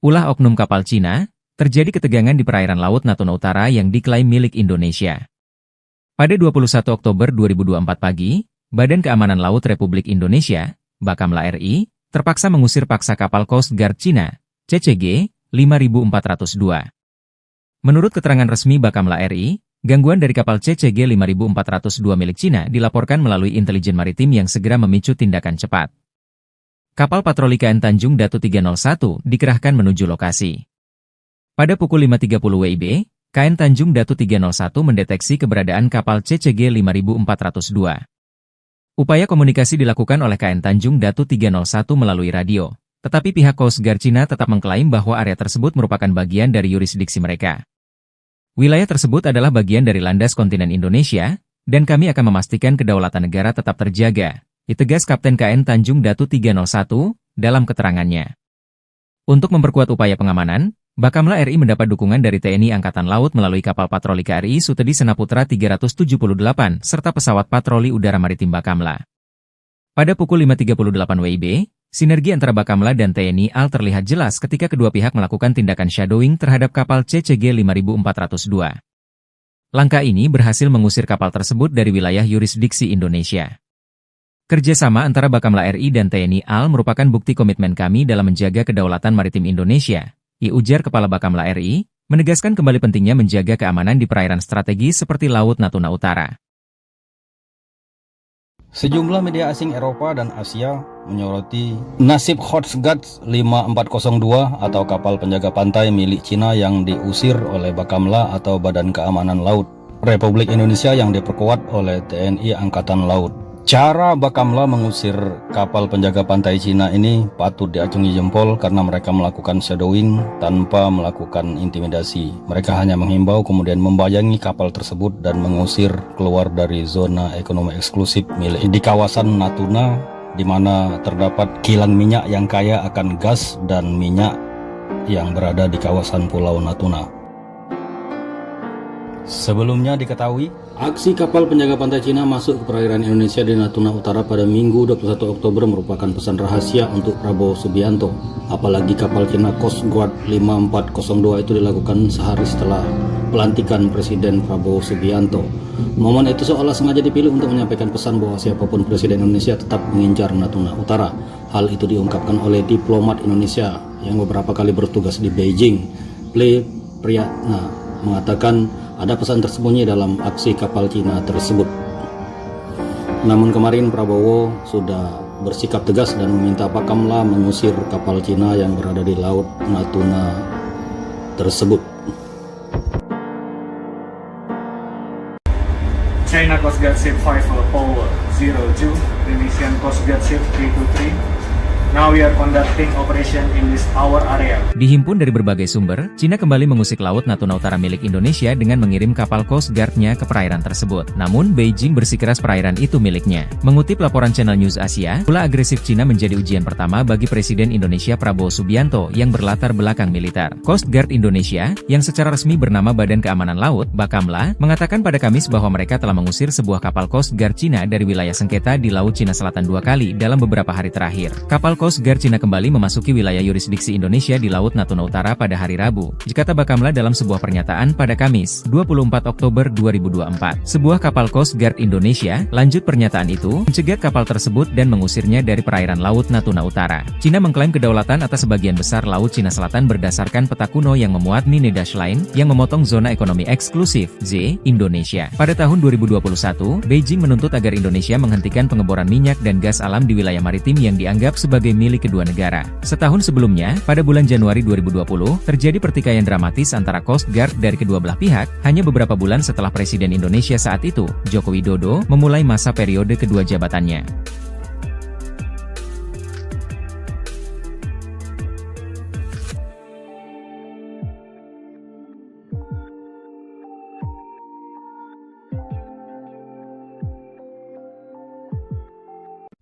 Ulah oknum kapal Cina, terjadi ketegangan di perairan Laut Natuna Utara yang diklaim milik Indonesia. Pada 21 Oktober 2024 pagi, Badan Keamanan Laut Republik Indonesia, Bakamla RI, terpaksa mengusir paksa kapal Coast Guard Cina, CCG 5402. Menurut keterangan resmi Bakamla RI, gangguan dari kapal CCG 5402 milik Cina dilaporkan melalui intelijen maritim yang segera memicu tindakan cepat. Kapal patroli KN Tanjung Datu 301 dikerahkan menuju lokasi. Pada pukul 5.30 WIB, KN Tanjung Datu 301 mendeteksi keberadaan kapal CCG 5402. Upaya komunikasi dilakukan oleh KN Tanjung Datu 301 melalui radio, tetapi pihak Coast Guard Cina tetap mengklaim bahwa area tersebut merupakan bagian dari yurisdiksi mereka. Wilayah tersebut adalah bagian dari landas kontinen Indonesia, dan kami akan memastikan kedaulatan negara tetap terjaga, ditegas Kapten KN Tanjung Datu 301 dalam keterangannya. Untuk memperkuat upaya pengamanan, Bakamla RI mendapat dukungan dari TNI Angkatan Laut melalui kapal patroli KRI Sutedi Senaputra 378 serta pesawat patroli udara maritim Bakamla. Pada pukul 5.38 WIB, sinergi antara Bakamla dan TNI AL terlihat jelas ketika kedua pihak melakukan tindakan shadowing terhadap kapal CCG 5402. Langkah ini berhasil mengusir kapal tersebut dari wilayah yurisdiksi Indonesia. Kerjasama antara Bakamla RI dan TNI AL merupakan bukti komitmen kami dalam menjaga kedaulatan maritim Indonesia, ujar Kepala Bakamla RI, menegaskan kembali pentingnya menjaga keamanan di perairan strategis seperti Laut Natuna Utara. Sejumlah media asing Eropa dan Asia menyoroti nasib Coast Guard 5402 atau kapal penjaga pantai milik Cina yang diusir oleh Bakamla atau Badan Keamanan Laut Republik Indonesia yang diperkuat oleh TNI Angkatan Laut. Cara Bakamla mengusir kapal penjaga pantai Cina ini patut diacungi jempol karena mereka melakukan shadowing tanpa melakukan intimidasi. Mereka hanya menghimbau kemudian membayangi kapal tersebut dan mengusir keluar dari zona ekonomi eksklusif milik di kawasan Natuna, di mana terdapat kilang minyak yang kaya akan gas dan minyak yang berada di kawasan Pulau Natuna. Sebelumnya diketahui, aksi kapal penjaga pantai Cina masuk ke perairan Indonesia di Natuna Utara pada Minggu 21 Oktober merupakan pesan rahasia untuk Prabowo Subianto. Apalagi kapal Cina Coast Guard 5402 itu dilakukan sehari setelah pelantikan Presiden Prabowo Subianto. Momen itu seolah sengaja dipilih untuk menyampaikan pesan bahwa siapapun Presiden Indonesia tetap mengincar Natuna Utara. Hal itu diungkapkan oleh diplomat Indonesia yang beberapa kali bertugas di Beijing. Ple Priyatna mengatakan ada pesan tersembunyi dalam aksi kapal Cina tersebut. Namun kemarin Prabowo sudah bersikap tegas dan meminta Bakamla mengusir kapal Cina yang berada di Laut Natuna tersebut. China Coast Guard Ship 5 Power 02, Indonesian Coast Guard Ship 323. Now we are conducting operation in this our area. Dihimpun dari berbagai sumber, Cina kembali mengusik Laut Natuna Utara milik Indonesia dengan mengirim kapal Coast Guard-nya ke perairan tersebut. Namun, Beijing bersikeras perairan itu miliknya. Mengutip laporan Channel News Asia, ulah agresif Cina menjadi ujian pertama bagi Presiden Indonesia Prabowo Subianto yang berlatar belakang militer. Coast Guard Indonesia, yang secara resmi bernama Badan Keamanan Laut, Bakamla, mengatakan pada Kamis bahwa mereka telah mengusir sebuah kapal Coast Guard Cina dari wilayah sengketa di Laut Cina Selatan 2 kali dalam beberapa hari terakhir. Kapal Coast Guard Cina kembali memasuki wilayah yurisdiksi Indonesia di Laut Natuna Utara pada hari Rabu, kata Bakamla dalam sebuah pernyataan pada Kamis, 24 Oktober 2024. Sebuah kapal Coast Guard Indonesia, lanjut pernyataan itu, mencegat kapal tersebut dan mengusirnya dari perairan Laut Natuna Utara. Cina mengklaim kedaulatan atas sebagian besar Laut Cina Selatan berdasarkan peta kuno yang memuat Nine Dash Line, yang memotong zona ekonomi eksklusif, Z, Indonesia. Pada tahun 2021, Beijing menuntut agar Indonesia menghentikan pengeboran minyak dan gas alam di wilayah maritim yang dianggap sebagai milik kedua negara. Setahun sebelumnya, pada bulan Januari 2020, terjadi pertikaian dramatis antara Coast Guard dari kedua belah pihak, hanya beberapa bulan setelah Presiden Indonesia saat itu, Joko Widodo, memulai masa periode kedua jabatannya.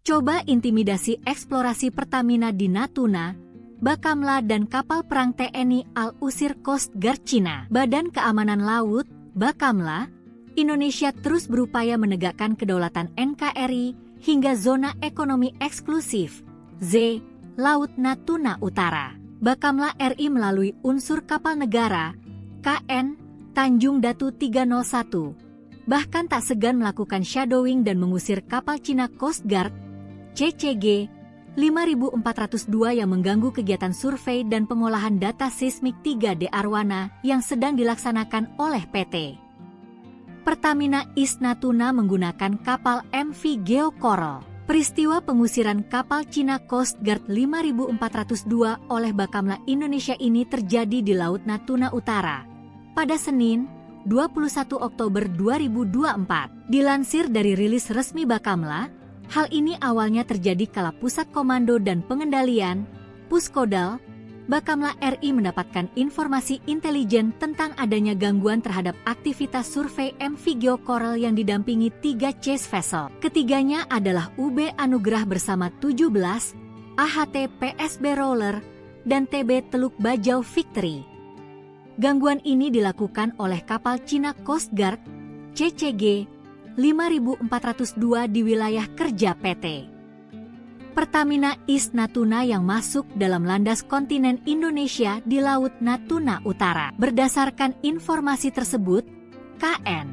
Coba intimidasi eksplorasi Pertamina di Natuna, Bakamla dan kapal perang TNI Al-Usir Coast Guard Cina. Badan Keamanan Laut, Bakamla, Indonesia terus berupaya menegakkan kedaulatan NKRI hingga zona ekonomi eksklusif, Z, Laut Natuna Utara. Bakamla RI melalui unsur kapal negara, KN, Tanjung Datu 301, bahkan tak segan melakukan shadowing dan mengusir kapal Cina Coast Guard, CCG 5402 yang mengganggu kegiatan survei dan pengolahan data seismik 3D Arwana yang sedang dilaksanakan oleh PT Pertamina East Natuna menggunakan kapal MV Geo Coral. Peristiwa pengusiran kapal Cina Coast Guard 5402 oleh Bakamla Indonesia ini terjadi di Laut Natuna Utara pada Senin, 21 Oktober 2024. Dilansir dari rilis resmi Bakamla, hal ini awalnya terjadi kala Pusat Komando dan Pengendalian, Puskodal, Bakamla RI mendapatkan informasi intelijen tentang adanya gangguan terhadap aktivitas survei MV Geo Coral yang didampingi 3 chase vessel. Ketiganya adalah UB Anugerah bersama 17, AHT PSB Roller, dan TB Teluk Bajau Victory. Gangguan ini dilakukan oleh kapal Cina Coast Guard, CCG 5402 di wilayah kerja PT Pertamina East Natuna yang masuk dalam landas kontinen Indonesia di Laut Natuna Utara. Berdasarkan informasi tersebut, KN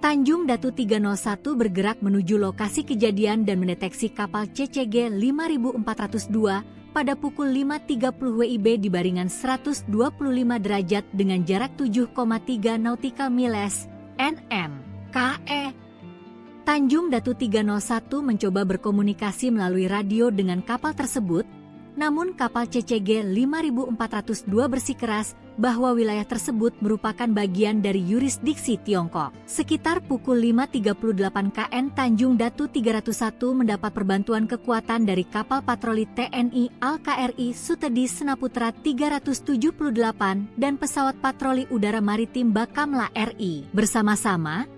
Tanjung Datu 301 bergerak menuju lokasi kejadian dan mendeteksi kapal CCG 5402 pada pukul 5.30 WIB di baringan 125 derajat dengan jarak 7,3 nautical miles (nm). KE Tanjung Datu 301 mencoba berkomunikasi melalui radio dengan kapal tersebut, namun kapal CCG 5402 bersikeras bahwa wilayah tersebut merupakan bagian dari yurisdiksi Tiongkok. Sekitar pukul 5.38 KN Tanjung Datu 301 mendapat perbantuan kekuatan dari kapal patroli TNI Al-KRI Sutedi Senaputra 378 dan pesawat patroli udara maritim Bakamla RI. Bersama-sama,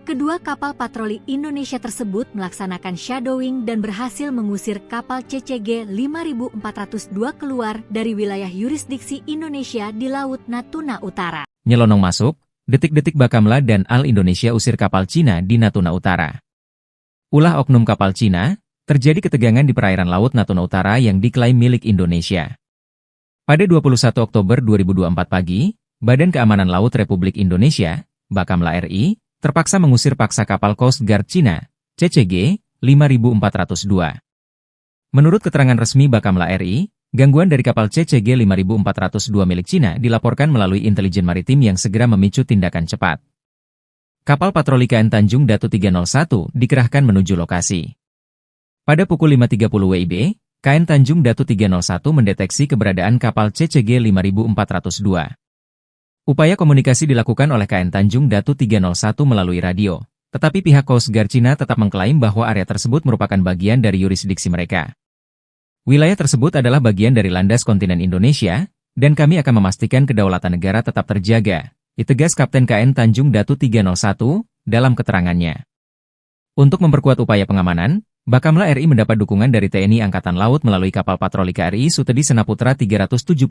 kedua kapal patroli Indonesia tersebut melaksanakan shadowing dan berhasil mengusir kapal CCG 5402 keluar dari wilayah yurisdiksi Indonesia di Laut Natuna Utara. Nyelonong masuk, detik-detik Bakamla dan Al Indonesia usir kapal Cina di Natuna Utara. Ulah oknum kapal Cina, terjadi ketegangan di perairan Laut Natuna Utara yang diklaim milik Indonesia. Pada 21 Oktober 2024 pagi, Badan Keamanan Laut Republik Indonesia, Bakamla RI, terpaksa mengusir paksa kapal Coast Guard Cina, CCG 5402. Menurut keterangan resmi Bakamla RI, gangguan dari kapal CCG 5402 milik Cina dilaporkan melalui intelijen maritim yang segera memicu tindakan cepat. Kapal patroli KN Tanjung Datu 301 dikerahkan menuju lokasi. Pada pukul 5.30 WIB, KN Tanjung Datu 301 mendeteksi keberadaan kapal CCG 5402. Upaya komunikasi dilakukan oleh KN Tanjung Datu 301 melalui radio, tetapi pihak Coast Guard Cina tetap mengklaim bahwa area tersebut merupakan bagian dari yurisdiksi mereka. Wilayah tersebut adalah bagian dari landas kontinen Indonesia, dan kami akan memastikan kedaulatan negara tetap terjaga, ditegas Kapten KN Tanjung Datu 301 dalam keterangannya. Untuk memperkuat upaya pengamanan, Bakamla RI mendapat dukungan dari TNI Angkatan Laut melalui kapal patroli KRI Sutedi Senaputra 378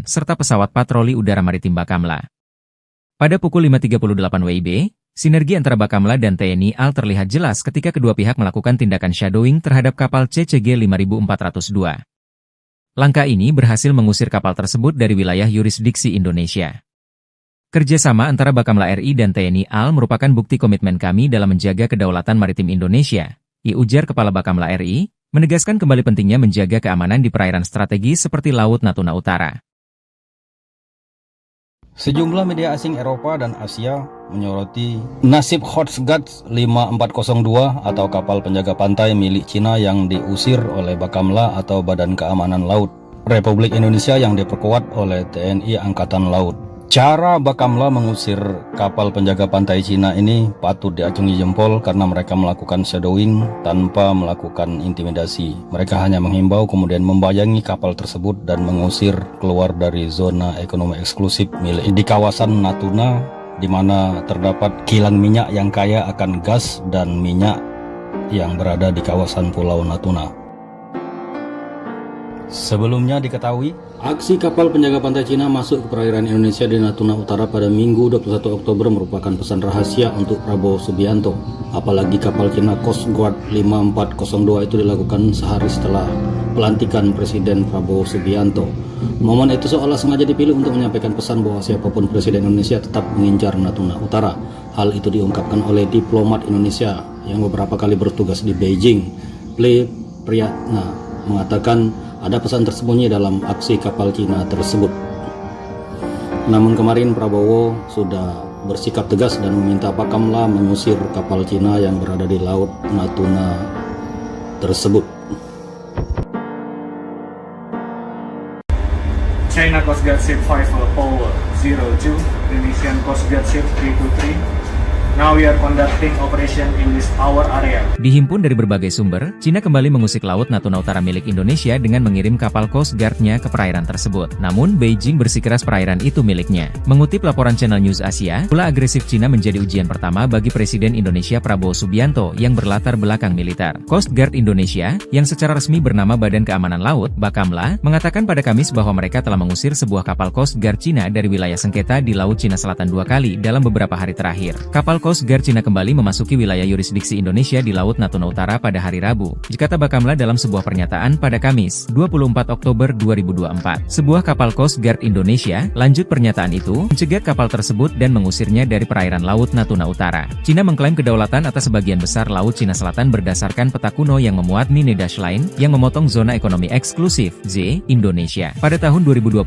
serta pesawat patroli udara maritim Bakamla. Pada pukul 5.38 WIB, Sinergi antara Bakamla dan TNI AL terlihat jelas ketika kedua pihak melakukan tindakan shadowing terhadap kapal CCG 5402. Langkah ini berhasil mengusir kapal tersebut dari wilayah yurisdiksi Indonesia. Kerjasama antara Bakamla RI dan TNI AL merupakan bukti komitmen kami dalam menjaga kedaulatan maritim Indonesia, ujar Kepala Bakamla RI, menegaskan kembali pentingnya menjaga keamanan di perairan strategis seperti Laut Natuna Utara. Sejumlah media asing Eropa dan Asia menyoroti nasib Coast Guard 5402 atau kapal penjaga pantai milik Cina yang diusir oleh Bakamla atau Badan Keamanan Laut Republik Indonesia yang diperkuat oleh TNI Angkatan Laut. Cara Bakamla mengusir kapal penjaga pantai Cina ini patut diacungi jempol karena mereka melakukan shadowing tanpa melakukan intimidasi. Mereka hanya menghimbau kemudian membayangi kapal tersebut dan mengusir keluar dari zona ekonomi eksklusif milik di kawasan Natuna, di mana terdapat kilang minyak yang kaya akan gas dan minyak yang berada di kawasan Pulau Natuna. Sebelumnya diketahui, aksi kapal penjaga pantai Cina masuk ke perairan Indonesia di Natuna Utara pada Minggu 21 Oktober merupakan pesan rahasia untuk Prabowo Subianto. Apalagi kapal Cina Coast Guard 5402 itu dilakukan sehari setelah pelantikan Presiden Prabowo Subianto. Momen itu seolah sengaja dipilih untuk menyampaikan pesan bahwa siapapun Presiden Indonesia tetap mengincar Natuna Utara. Hal itu diungkapkan oleh diplomat Indonesia yang beberapa kali bertugas di Beijing. Ple Priyatna mengatakan ada pesan tersembunyi dalam aksi kapal Cina tersebut. Namun kemarin Prabowo sudah bersikap tegas dan meminta Bakamla mengusir kapal Cina yang berada di Laut Natuna tersebut. China Coast Guard Ship 5002, Indonesian Coast Guard Ship 323. Now we are conducting operation in this our area. Dihimpun dari berbagai sumber, Cina kembali mengusik Laut Natuna Utara milik Indonesia dengan mengirim kapal Coast Guard-nya ke perairan tersebut. Namun, Beijing bersikeras perairan itu miliknya. Mengutip laporan Channel News Asia, ulah agresif Cina menjadi ujian pertama bagi Presiden Indonesia Prabowo Subianto yang berlatar belakang militer. Coast Guard Indonesia, yang secara resmi bernama Badan Keamanan Laut, Bakamla, mengatakan pada Kamis bahwa mereka telah mengusir sebuah kapal Coast Guard Cina dari wilayah sengketa di Laut Cina Selatan 2 kali dalam beberapa hari terakhir. Kapal Coast Guard Cina kembali memasuki wilayah yurisdiksi Indonesia di Laut Natuna Utara pada hari Rabu, dikata Bakamla dalam sebuah pernyataan pada Kamis, 24 Oktober 2024. Sebuah kapal Coast Guard Indonesia, lanjut pernyataan itu, mencegat kapal tersebut dan mengusirnya dari perairan Laut Natuna Utara. Cina mengklaim kedaulatan atas sebagian besar Laut Cina Selatan berdasarkan peta kuno yang memuat Nine Dash Line, yang memotong zona ekonomi eksklusif, Z, Indonesia. Pada tahun 2021,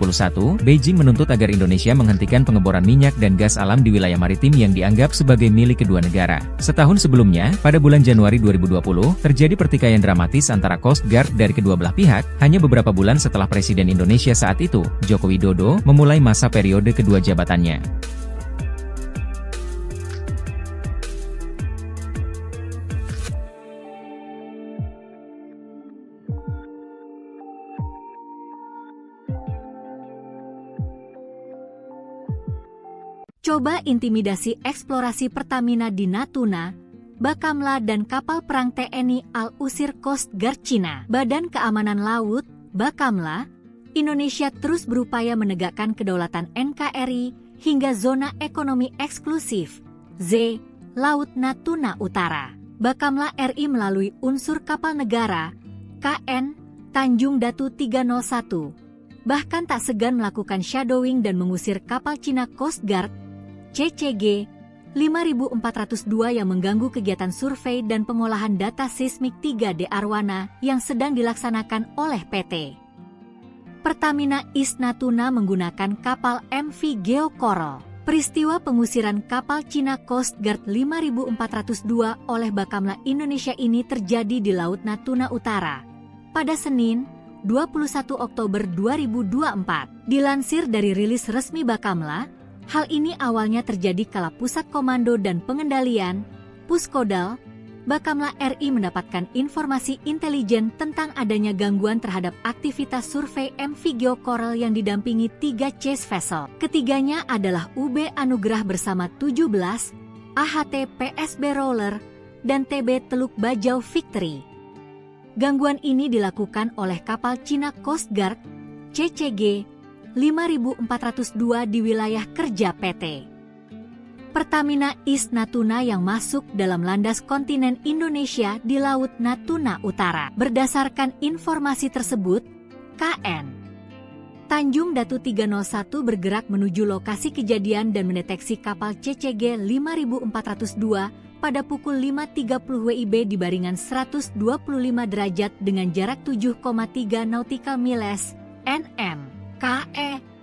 Beijing menuntut agar Indonesia menghentikan pengeboran minyak dan gas alam di wilayah maritim yang dianggap sebagai milik kedua negara. Setahun sebelumnya, pada bulan Januari 2020, terjadi pertikaian dramatis antara Coast Guard dari kedua belah pihak, hanya beberapa bulan setelah Presiden Indonesia saat itu, Joko Widodo, memulai masa periode kedua jabatannya. Coba intimidasi eksplorasi Pertamina di Natuna, Bakamla dan kapal perang TNI AL usir Coast Guard Cina. Badan Keamanan Laut, Bakamla, Indonesia terus berupaya menegakkan kedaulatan NKRI hingga zona ekonomi eksklusif, Z, Laut Natuna Utara. Bakamla RI melalui unsur kapal negara, KN, Tanjung Datu 301, bahkan tak segan melakukan shadowing dan mengusir kapal Cina Coast Guard, CCG 5402 yang mengganggu kegiatan survei dan pengolahan data seismik 3D Arwana yang sedang dilaksanakan oleh PT Pertamina East Natuna menggunakan kapal MV Geo Coral. Peristiwa pengusiran kapal Cina Coast Guard 5402 oleh Bakamla Indonesia ini terjadi di Laut Natuna Utara pada Senin, 21 Oktober 2024. Dilansir dari rilis resmi Bakamla, hal ini awalnya terjadi kala Pusat Komando dan Pengendalian, Puskodal, Bakamla RI mendapatkan informasi intelijen tentang adanya gangguan terhadap aktivitas survei MV Geo Coral yang didampingi 3 chase vessel. Ketiganya adalah UB Anugrah bersama 17, AHT PSB Roller, dan TB Teluk Bajau Victory. Gangguan ini dilakukan oleh kapal Cina Coast Guard, CCG 5402 di wilayah kerja PT Pertamina East Natuna yang masuk dalam landas kontinen Indonesia di Laut Natuna Utara. Berdasarkan informasi tersebut, KN Tanjung Datu 301 bergerak menuju lokasi kejadian dan mendeteksi kapal CCG 5402 pada pukul 5.30 WIB di baringan 125 derajat dengan jarak 7,3 nautical miles (nm). KE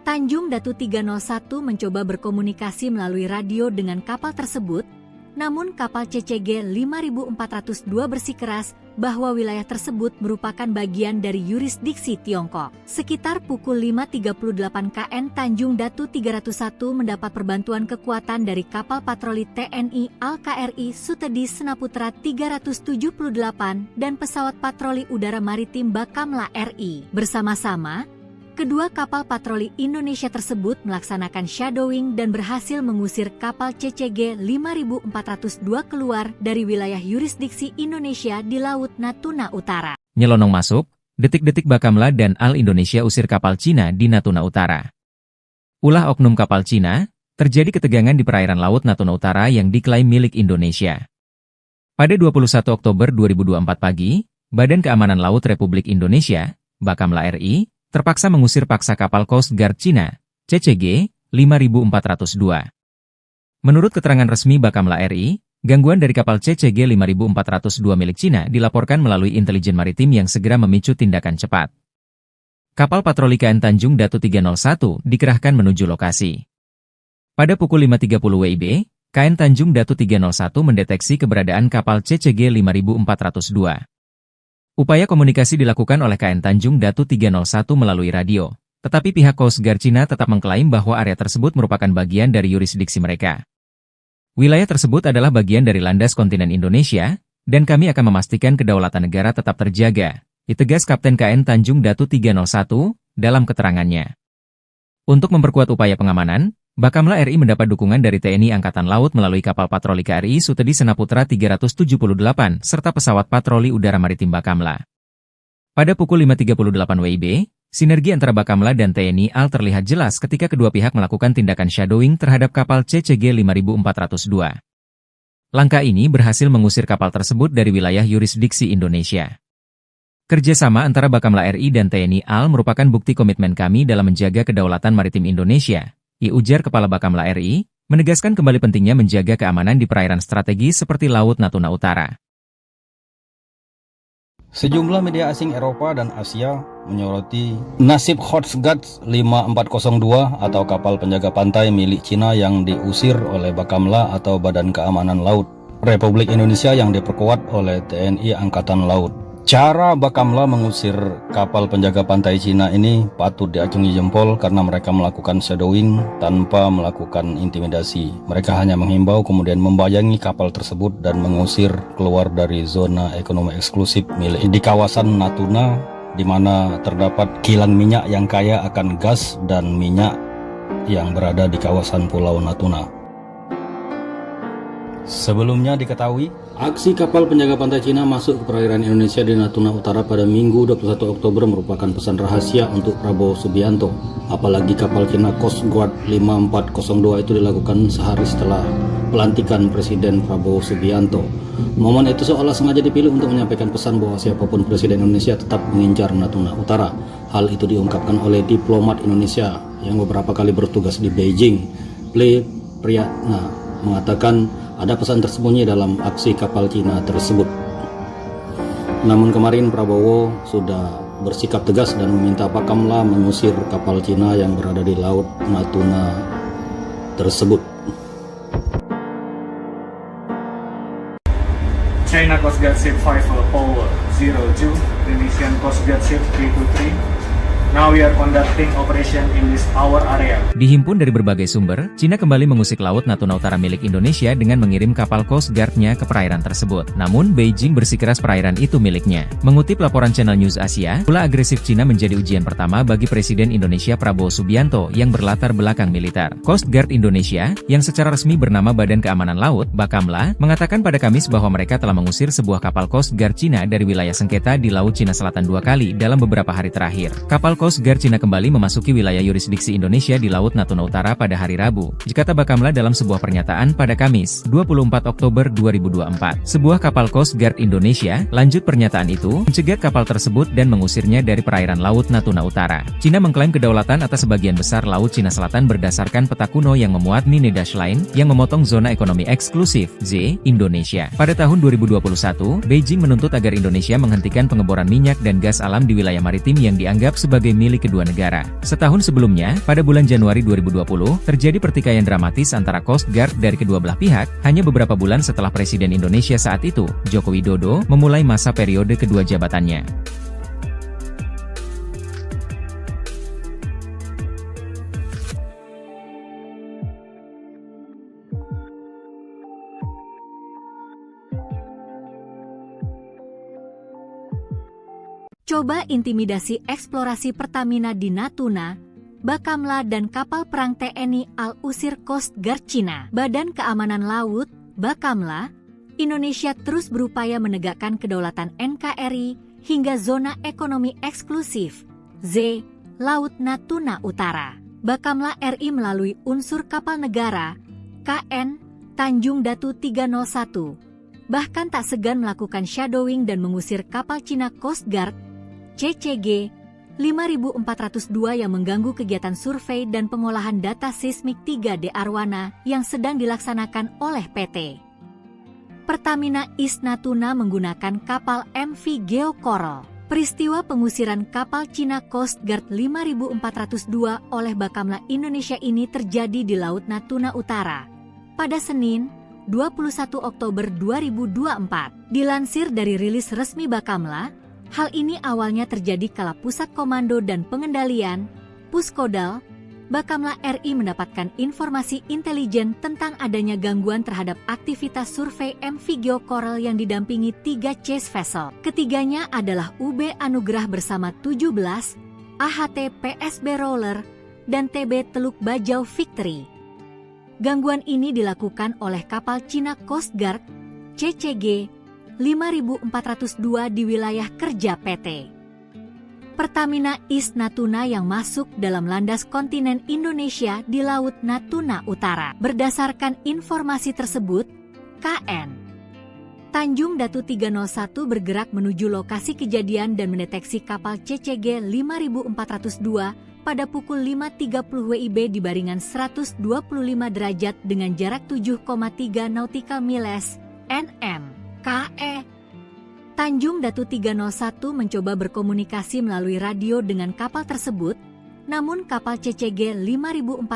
Tanjung Datu 301 mencoba berkomunikasi melalui radio dengan kapal tersebut, namun kapal CCG 5402 bersikeras bahwa wilayah tersebut merupakan bagian dari yurisdiksi Tiongkok. Sekitar pukul 5.38 KN Tanjung Datu 301 mendapat perbantuan kekuatan dari kapal patroli TNI Al-KRI Sutedi Senaputra 378 dan pesawat patroli udara maritim Bakamla RI. Bersama-sama, kedua kapal patroli Indonesia tersebut melaksanakan shadowing dan berhasil mengusir kapal CCG 5402 keluar dari wilayah yurisdiksi Indonesia di Laut Natuna Utara. Nyelonong masuk, detik-detik Bakamla dan Al Indonesia usir kapal Cina di Natuna Utara. Ulah oknum kapal Cina, terjadi ketegangan di perairan Laut Natuna Utara yang diklaim milik Indonesia. Pada 21 Oktober 2024 pagi, Badan Keamanan Laut Republik Indonesia, Bakamla RI, terpaksa mengusir paksa kapal Coast Guard Cina, CCG 5402. Menurut keterangan resmi Bakamla RI, gangguan dari kapal CCG 5402 milik Cina dilaporkan melalui intelijen maritim yang segera memicu tindakan cepat. Kapal patroli KN Tanjung Datu 301 dikerahkan menuju lokasi. Pada pukul 5.30 WIB, KN Tanjung Datu 301 mendeteksi keberadaan kapal CCG 5402. Upaya komunikasi dilakukan oleh KN Tanjung Datu 301 melalui radio, tetapi pihak Coast Guard Cina tetap mengklaim bahwa area tersebut merupakan bagian dari yurisdiksi mereka. Wilayah tersebut adalah bagian dari landas kontinen Indonesia, dan kami akan memastikan kedaulatan negara tetap terjaga, ditegas Kapten KN Tanjung Datu 301 dalam keterangannya. Untuk memperkuat upaya pengamanan, Bakamla RI mendapat dukungan dari TNI Angkatan Laut melalui kapal patroli KRI Sutedi Senaputra 378 serta pesawat patroli udara maritim Bakamla. Pada pukul 5.38 WIB, sinergi antara Bakamla dan TNI AL terlihat jelas ketika kedua pihak melakukan tindakan shadowing terhadap kapal CCG 5402. Langkah ini berhasil mengusir kapal tersebut dari wilayah yurisdiksi Indonesia. Kerjasama antara Bakamla RI dan TNI AL merupakan bukti komitmen kami dalam menjaga kedaulatan maritim Indonesia, ujar Kepala Bakamla RI, menegaskan kembali pentingnya menjaga keamanan di perairan strategis seperti Laut Natuna Utara. Sejumlah media asing Eropa dan Asia menyoroti nasib Coast Guard 5402 atau kapal penjaga pantai milik Cina yang diusir oleh Bakamla atau Badan Keamanan Laut Republik Indonesia yang diperkuat oleh TNI Angkatan Laut. Cara Bakamla mengusir kapal penjaga pantai Cina ini patut diacungi jempol karena mereka melakukan shadowing tanpa melakukan intimidasi. Mereka hanya menghimbau kemudian membayangi kapal tersebut dan mengusir keluar dari zona ekonomi eksklusif milik di kawasan Natuna, di mana terdapat kilang minyak yang kaya akan gas dan minyak yang berada di kawasan Pulau Natuna. Sebelumnya diketahui, aksi kapal penjaga pantai Cina masuk ke perairan Indonesia di Natuna Utara pada Minggu 21 Oktober merupakan pesan rahasia untuk Prabowo Subianto. Apalagi kapal Cina Coast Guard 5402 itu dilakukan sehari setelah pelantikan Presiden Prabowo Subianto. Momen itu seolah sengaja dipilih untuk menyampaikan pesan bahwa siapapun Presiden Indonesia tetap mengincar Natuna Utara. Hal itu diungkapkan oleh diplomat Indonesia yang beberapa kali bertugas di Beijing. Priyatna mengatakan ada pesan tersembunyi dalam aksi kapal Cina tersebut. Namun kemarin Prabowo sudah bersikap tegas dan meminta Bakamla mengusir kapal Cina yang berada di Laut Natuna tersebut. China Coast Guard Ship 5 Power 02, Indonesian Coast Guard Ship 323. Now we are conducting operation in this our area. Dihimpun dari berbagai sumber, Cina kembali mengusik Laut Natuna Utara milik Indonesia dengan mengirim kapal Coast Guard-nya ke perairan tersebut. Namun, Beijing bersikeras perairan itu miliknya. Mengutip laporan Channel News Asia, ulah agresif Cina menjadi ujian pertama bagi Presiden Indonesia Prabowo Subianto yang berlatar belakang militer. Coast Guard Indonesia, yang secara resmi bernama Badan Keamanan Laut, Bakamla, mengatakan pada Kamis bahwa mereka telah mengusir sebuah kapal Coast Guard Cina dari wilayah sengketa di Laut Cina Selatan 2 kali dalam beberapa hari terakhir. Kapal Coast Coast Guard Cina kembali memasuki wilayah yurisdiksi Indonesia di Laut Natuna Utara pada hari Rabu, kata Bakamla dalam sebuah pernyataan pada Kamis, 24 Oktober 2024. Sebuah kapal Coast Guard Indonesia, lanjut pernyataan itu, mencegat kapal tersebut dan mengusirnya dari perairan Laut Natuna Utara. Cina mengklaim kedaulatan atas sebagian besar Laut Cina Selatan berdasarkan peta kuno yang memuat Nine Dash Line, yang memotong zona ekonomi eksklusif, Z, Indonesia. Pada tahun 2021, Beijing menuntut agar Indonesia menghentikan pengeboran minyak dan gas alam di wilayah maritim yang dianggap sebagai milik kedua negara. Setahun sebelumnya, pada bulan Januari 2020, terjadi pertikaian dramatis antara Coast Guard dari kedua belah pihak, hanya beberapa bulan setelah Presiden Indonesia saat itu, Joko Widodo, memulai masa periode kedua jabatannya. Coba intimidasi eksplorasi Pertamina di Natuna, Bakamla dan kapal perang TNI Al-Usir Coast Guard Cina. Badan Keamanan Laut, Bakamla, Indonesia terus berupaya menegakkan kedaulatan NKRI hingga zona ekonomi eksklusif, Z, Laut Natuna Utara. Bakamla RI melalui unsur kapal negara, KN, Tanjung Datu 301, bahkan tak segan melakukan shadowing dan mengusir kapal Cina Coast Guard, CCG 5402 yang mengganggu kegiatan survei dan pengolahan data seismik 3D Arwana yang sedang dilaksanakan oleh PT Pertamina East Natuna menggunakan kapal MV Geo Coral. Peristiwa pengusiran kapal Cina Coast Guard 5402 oleh Bakamla Indonesia ini terjadi di Laut Natuna Utara pada Senin, 21 Oktober 2024. Dilansir dari rilis resmi Bakamla, hal ini awalnya terjadi kala Pusat Komando dan Pengendalian, Puskodal, Bakamla RI mendapatkan informasi intelijen tentang adanya gangguan terhadap aktivitas survei MV Geo Coral yang didampingi 3 chase vessel. Ketiganya adalah UB Anugrah bersama 17, AHT PSB Roller, dan TB Teluk Bajau Victory. Gangguan ini dilakukan oleh kapal Cina Coast Guard, CCG 5402 di wilayah kerja PT Pertamina East Natuna yang masuk dalam landas kontinen Indonesia di Laut Natuna Utara. Berdasarkan informasi tersebut, KN Tanjung Datu 301 bergerak menuju lokasi kejadian dan mendeteksi kapal CCG 5402 pada pukul 5.30 WIB di baringan 125 derajat dengan jarak 7,3 nautical miles, NM. KE Tanjung Datu 301 mencoba berkomunikasi melalui radio dengan kapal tersebut, namun kapal CCG 5402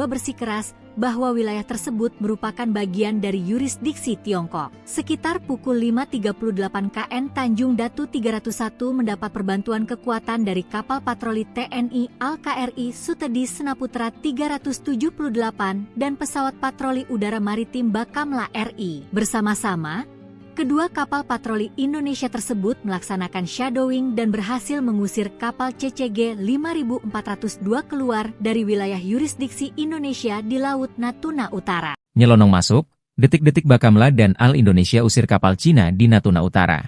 bersikeras bahwa wilayah tersebut merupakan bagian dari yurisdiksi Tiongkok. Sekitar pukul 5.38 KN Tanjung Datu 301 mendapat perbantuan kekuatan dari kapal patroli TNI Al-KRI Sutedi Senaputra 378 dan pesawat patroli udara maritim Bakamla RI. Bersama-sama, kedua kapal patroli Indonesia tersebut melaksanakan shadowing dan berhasil mengusir kapal CCG 5402 keluar dari wilayah yurisdiksi Indonesia di Laut Natuna Utara. Nyelonong masuk, detik-detik Bakamla dan Al Indonesia usir kapal Cina di Natuna Utara.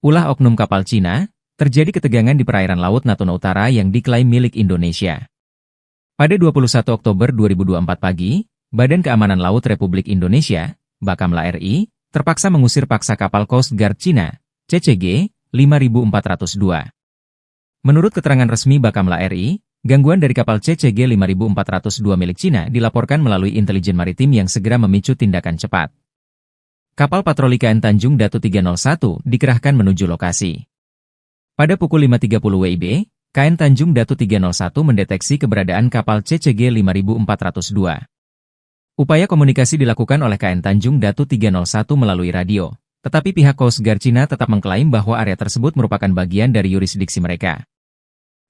Ulah oknum kapal Cina, terjadi ketegangan di perairan Laut Natuna Utara yang diklaim milik Indonesia. Pada 21 Oktober 2024 pagi, Badan Keamanan Laut Republik Indonesia, Bakamla RI, terpaksa mengusir paksa kapal Coast Guard Cina, CCG 5402. Menurut keterangan resmi Bakamla RI, gangguan dari kapal CCG 5402 milik Cina dilaporkan melalui intelijen maritim yang segera memicu tindakan cepat. Kapal patroli KN Tanjung Datu 301 dikerahkan menuju lokasi. Pada pukul 5.30 WIB, KN Tanjung Datu 301 mendeteksi keberadaan kapal CCG 5402. Upaya komunikasi dilakukan oleh KN Tanjung Datu 301 melalui radio, tetapi pihak Coast Guard Cina tetap mengklaim bahwa area tersebut merupakan bagian dari yurisdiksi mereka.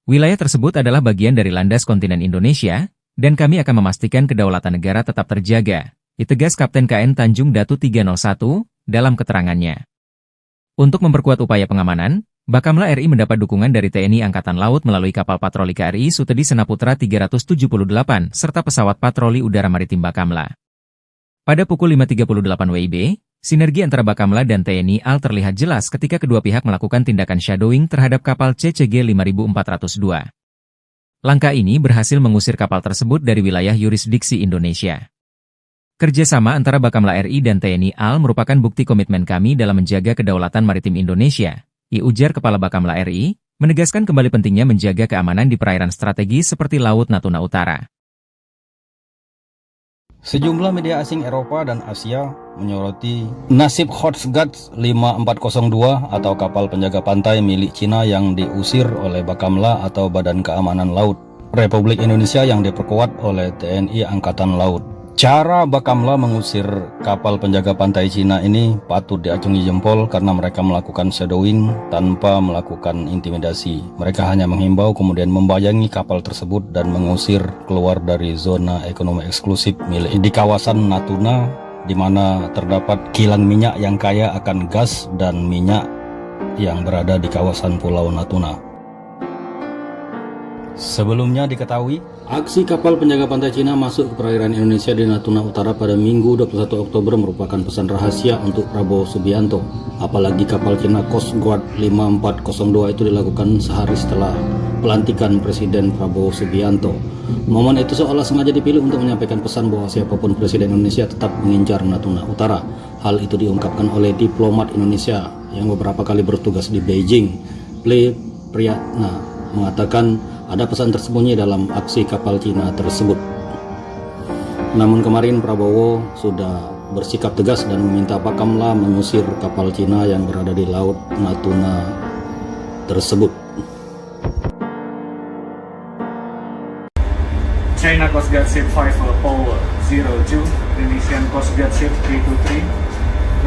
Wilayah tersebut adalah bagian dari landas kontinen Indonesia, dan kami akan memastikan kedaulatan negara tetap terjaga, ditegas Kapten KN Tanjung Datu 301 dalam keterangannya. Untuk memperkuat upaya pengamanan, Bakamla RI mendapat dukungan dari TNI Angkatan Laut melalui kapal patroli KRI Sutedi Senaputra 378 serta pesawat patroli udara maritim Bakamla. Pada pukul 5.38 WIB, Sinergi antara Bakamla dan TNI AL terlihat jelas ketika kedua pihak melakukan tindakan shadowing terhadap kapal CCG 5402. Langkah ini berhasil mengusir kapal tersebut dari wilayah yurisdiksi Indonesia. Kerjasama antara Bakamla RI dan TNI AL merupakan bukti komitmen kami dalam menjaga kedaulatan maritim Indonesia, ujar Kepala Bakamla RI, menegaskan kembali pentingnya menjaga keamanan di perairan strategis seperti Laut Natuna Utara. Sejumlah media asing Eropa dan Asia menyoroti nasib Coast Guard 5402 atau kapal penjaga pantai milik Cina yang diusir oleh Bakamla atau Badan Keamanan Laut Republik Indonesia yang diperkuat oleh TNI Angkatan Laut. Cara Bakamla mengusir kapal penjaga pantai Cina ini patut diacungi jempol karena mereka melakukan shadowing tanpa melakukan intimidasi. Mereka hanya menghimbau kemudian membayangi kapal tersebut dan mengusir keluar dari zona ekonomi eksklusif milik di kawasan Natuna, di mana terdapat kilang minyak yang kaya akan gas dan minyak yang berada di kawasan Pulau Natuna. Sebelumnya diketahui, aksi kapal penjaga pantai Cina masuk ke perairan Indonesia di Natuna Utara pada Minggu 21 Oktober merupakan pesan rahasia untuk Prabowo Subianto. Apalagi kapal Cina Coast Guard 5402 itu dilakukan sehari setelah pelantikan Presiden Prabowo Subianto. Momen itu seolah sengaja dipilih untuk menyampaikan pesan bahwa siapapun Presiden Indonesia tetap mengincar Natuna Utara. Hal itu diungkapkan oleh diplomat Indonesia yang beberapa kali bertugas di Beijing. Priyatna mengatakan ada pesan tersembunyi dalam aksi kapal Cina tersebut. Namun kemarin Prabowo sudah bersikap tegas dan meminta Bakamla mengusir kapal Cina yang berada di Laut Natuna tersebut. China Coast Guard Ship 5402, Indonesian Coast Guard Ship 323.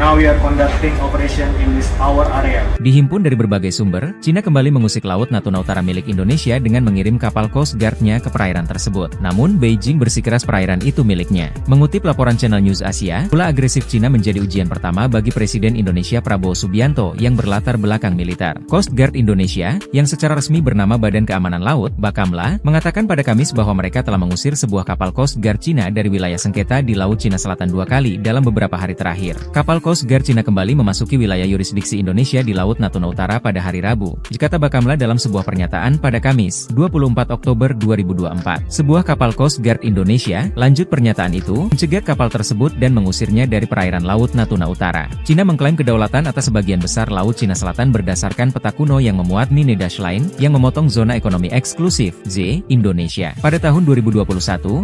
Now we are conducting operation in this our area. Dihimpun dari berbagai sumber, Cina kembali mengusik Laut Natuna Utara milik Indonesia dengan mengirim kapal Coast Guard-nya ke perairan tersebut. Namun, Beijing bersikeras perairan itu miliknya. Mengutip laporan Channel News Asia, pula agresif Cina menjadi ujian pertama bagi Presiden Indonesia Prabowo Subianto yang berlatar belakang militer. Coast Guard Indonesia, yang secara resmi bernama Badan Keamanan Laut, Bakamla, mengatakan pada Kamis bahwa mereka telah mengusir sebuah kapal Coast Guard Cina dari wilayah sengketa di Laut Cina Selatan 2 kali dalam beberapa hari terakhir. Kapal Coast Guard Cina kembali memasuki wilayah yurisdiksi Indonesia di Laut Natuna Utara pada hari Rabu, kata Bakamla dalam sebuah pernyataan pada Kamis, 24 Oktober 2024. Sebuah kapal Coast Guard Indonesia, lanjut pernyataan itu, mencegat kapal tersebut dan mengusirnya dari perairan Laut Natuna Utara. Cina mengklaim kedaulatan atas sebagian besar Laut Cina Selatan berdasarkan peta kuno yang memuat Nine Dash Line, yang memotong zona ekonomi eksklusif, Z, Indonesia. Pada tahun 2021,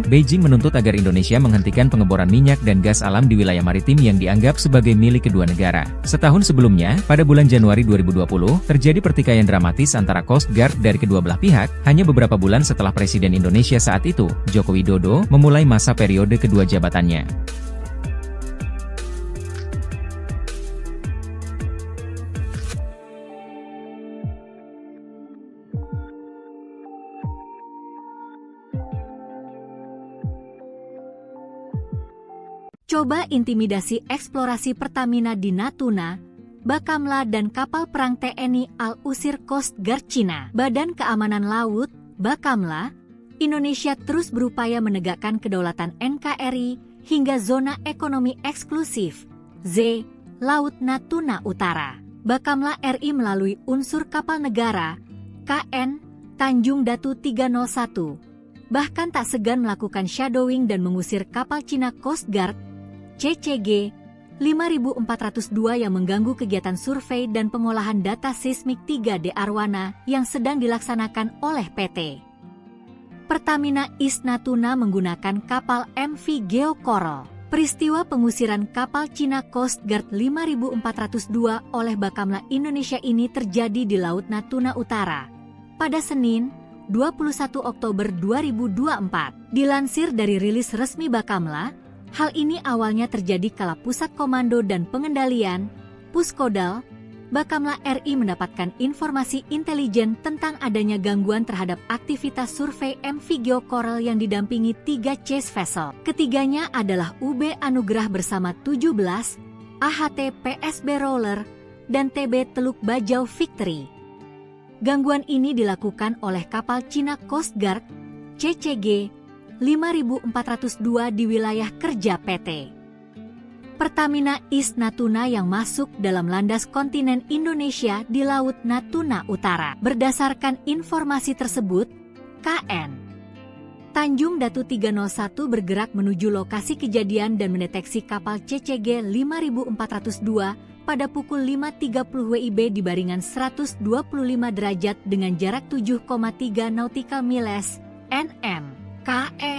Beijing menuntut agar Indonesia menghentikan pengeboran minyak dan gas alam di wilayah maritim yang dianggap sebagai milik kedua negara. Setahun sebelumnya, pada bulan Januari 2020, terjadi pertikaian dramatis antara Coast Guard dari kedua belah pihak, hanya beberapa bulan setelah Presiden Indonesia saat itu, Joko Widodo, memulai masa periode kedua jabatannya. Coba intimidasi eksplorasi Pertamina di Natuna, Bakamla dan kapal perang TNI AL usir Coast Guard Cina. Badan Keamanan Laut, Bakamla, Indonesia terus berupaya menegakkan kedaulatan NKRI hingga zona ekonomi eksklusif, Z, Laut Natuna Utara. Bakamla RI melalui unsur kapal negara, KN, Tanjung Datu 301, bahkan tak segan melakukan shadowing dan mengusir kapal Cina Coast Guard, CCG 5402 yang mengganggu kegiatan survei dan pengolahan data seismik 3D Arwana yang sedang dilaksanakan oleh PT Pertamina East Natuna menggunakan kapal MV Geo Coral. Peristiwa pengusiran kapal Cina Coast Guard 5402 oleh Bakamla Indonesia ini terjadi di Laut Natuna Utara pada Senin, 21 Oktober 2024. Dilansir dari rilis resmi Bakamla, hal ini awalnya terjadi kala Pusat Komando dan Pengendalian, Puskodal, Bakamla RI mendapatkan informasi intelijen tentang adanya gangguan terhadap aktivitas survei MV Geo Coral yang didampingi 3 chase vessel. Ketiganya adalah UB Anugrah bersama 17, AHT PSB Roller, dan TB Teluk Bajau Victory. Gangguan ini dilakukan oleh kapal Cina Coast Guard, CCG 5402 di wilayah kerja PT Pertamina East Natuna yang masuk dalam landas kontinen Indonesia di Laut Natuna Utara. Berdasarkan informasi tersebut, KN Tanjung Datu 301 bergerak menuju lokasi kejadian dan mendeteksi kapal CCG 5402 pada pukul 5.30 WIB di baringan 125 derajat dengan jarak 7,3 nautical miles (nm). KE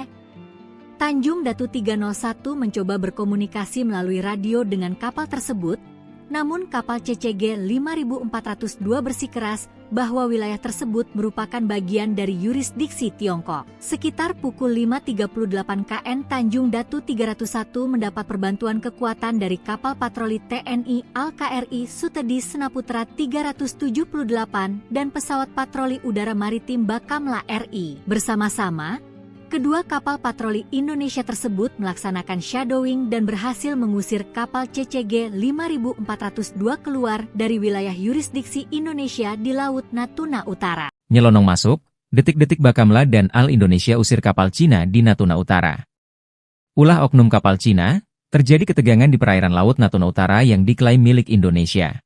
Tanjung Datu 301 mencoba berkomunikasi melalui radio dengan kapal tersebut, namun kapal CCG 5402 bersikeras bahwa wilayah tersebut merupakan bagian dari yurisdiksi Tiongkok. Sekitar pukul 5.38 KN Tanjung Datu 301 mendapat perbantuan kekuatan dari kapal patroli TNI Al-KRI Sutedi Senaputra 378 dan pesawat patroli udara maritim Bakamla RI. Bersama-sama, kedua kapal patroli Indonesia tersebut melaksanakan shadowing dan berhasil mengusir kapal CCG 5402 keluar dari wilayah yurisdiksi Indonesia di Laut Natuna Utara. Nyelonong masuk, detik-detik Bakamla dan Al Indonesia usir kapal Cina di Natuna Utara. Ulah oknum kapal Cina, terjadi ketegangan di perairan Laut Natuna Utara yang diklaim milik Indonesia.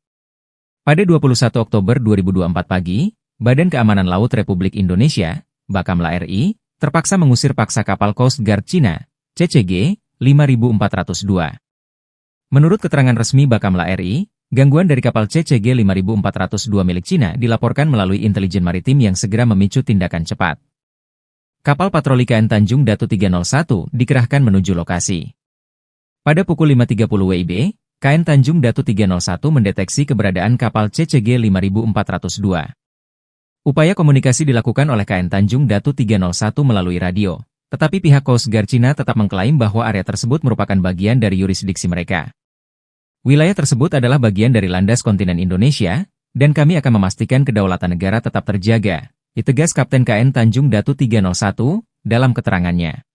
Pada 21 Oktober 2024 pagi, Badan Keamanan Laut Republik Indonesia, Bakamla RI, terpaksa mengusir paksa kapal Coast Guard Cina, CCG 5402. Menurut keterangan resmi Bakamla RI, gangguan dari kapal CCG 5402 milik Cina dilaporkan melalui intelijen maritim yang segera memicu tindakan cepat. Kapal patroli KN Tanjung Datu 301 dikerahkan menuju lokasi. Pada pukul 5.30 WIB, KN Tanjung Datu 301 mendeteksi keberadaan kapal CCG 5402. Upaya komunikasi dilakukan oleh KN Tanjung Datu 301 melalui radio, tetapi pihak Coast Guard Cina tetap mengklaim bahwa area tersebut merupakan bagian dari yurisdiksi mereka. Wilayah tersebut adalah bagian dari landas kontinen Indonesia, dan kami akan memastikan kedaulatan negara tetap terjaga, ditegas Kapten KN Tanjung Datu 301 dalam keterangannya.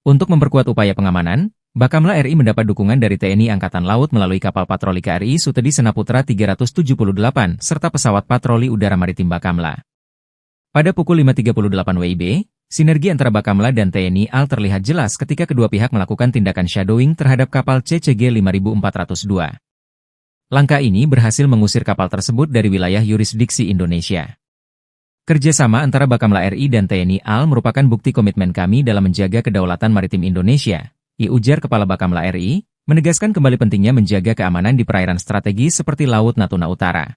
Untuk memperkuat upaya pengamanan, Bakamla RI mendapat dukungan dari TNI Angkatan Laut melalui kapal patroli KRI Sutedi Senaputra 378 serta pesawat patroli udara maritim Bakamla. Pada pukul 5.38 WIB, sinergi antara Bakamla dan TNI AL terlihat jelas ketika kedua pihak melakukan tindakan shadowing terhadap kapal CCG 5402. Langkah ini berhasil mengusir kapal tersebut dari wilayah yurisdiksi Indonesia. Kerjasama antara Bakamla RI dan TNI AL merupakan bukti komitmen kami dalam menjaga kedaulatan maritim Indonesia, ujar Kepala Bakamla RI, menegaskan kembali pentingnya menjaga keamanan di perairan strategis seperti Laut Natuna Utara.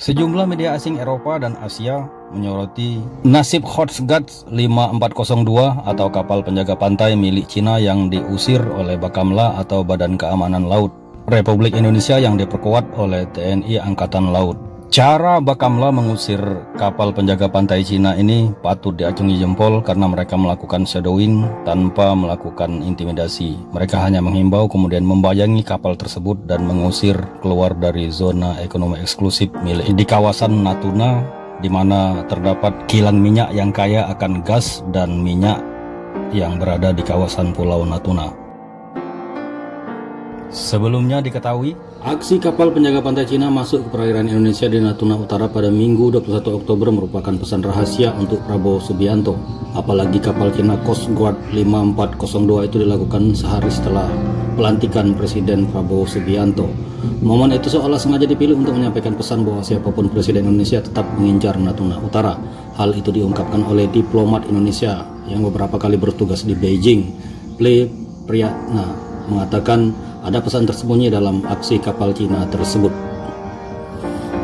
Sejumlah media asing Eropa dan Asia menyoroti nasib Coast Guard 5402 atau kapal penjaga pantai milik Cina yang diusir oleh Bakamla atau Badan Keamanan Laut Republik Indonesia yang diperkuat oleh TNI Angkatan Laut. Cara Bakamla mengusir kapal penjaga pantai Cina ini patut diacungi jempol karena mereka melakukan shadowing tanpa melakukan intimidasi. Mereka hanya menghimbau kemudian membayangi kapal tersebut dan mengusir keluar dari zona ekonomi eksklusif milik di kawasan Natuna, di mana terdapat kilang minyak yang kaya akan gas dan minyak yang berada di kawasan Pulau Natuna. Sebelumnya diketahui, aksi kapal penjaga pantai Cina masuk ke perairan Indonesia di Natuna Utara pada Minggu 21 Oktober merupakan pesan rahasia untuk Prabowo Subianto. Apalagi kapal Cina Coast Guard 5402 itu dilakukan sehari setelah pelantikan Presiden Prabowo Subianto. Momen itu seolah sengaja dipilih untuk menyampaikan pesan bahwa siapapun Presiden Indonesia tetap mengincar Natuna Utara. Hal itu diungkapkan oleh diplomat Indonesia yang beberapa kali bertugas di Beijing. Priyatna mengatakan ada pesan tersembunyi dalam aksi kapal Cina tersebut.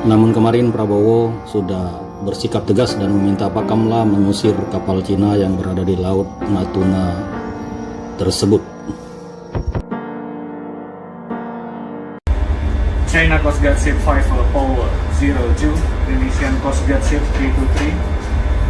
Namun kemarin Prabowo sudah bersikap tegas dan meminta Bakamla mengusir kapal Cina yang berada di Laut Natuna tersebut. China Coast Guard Ship 5 Power 02, Indonesian Coast Guard Ship 323.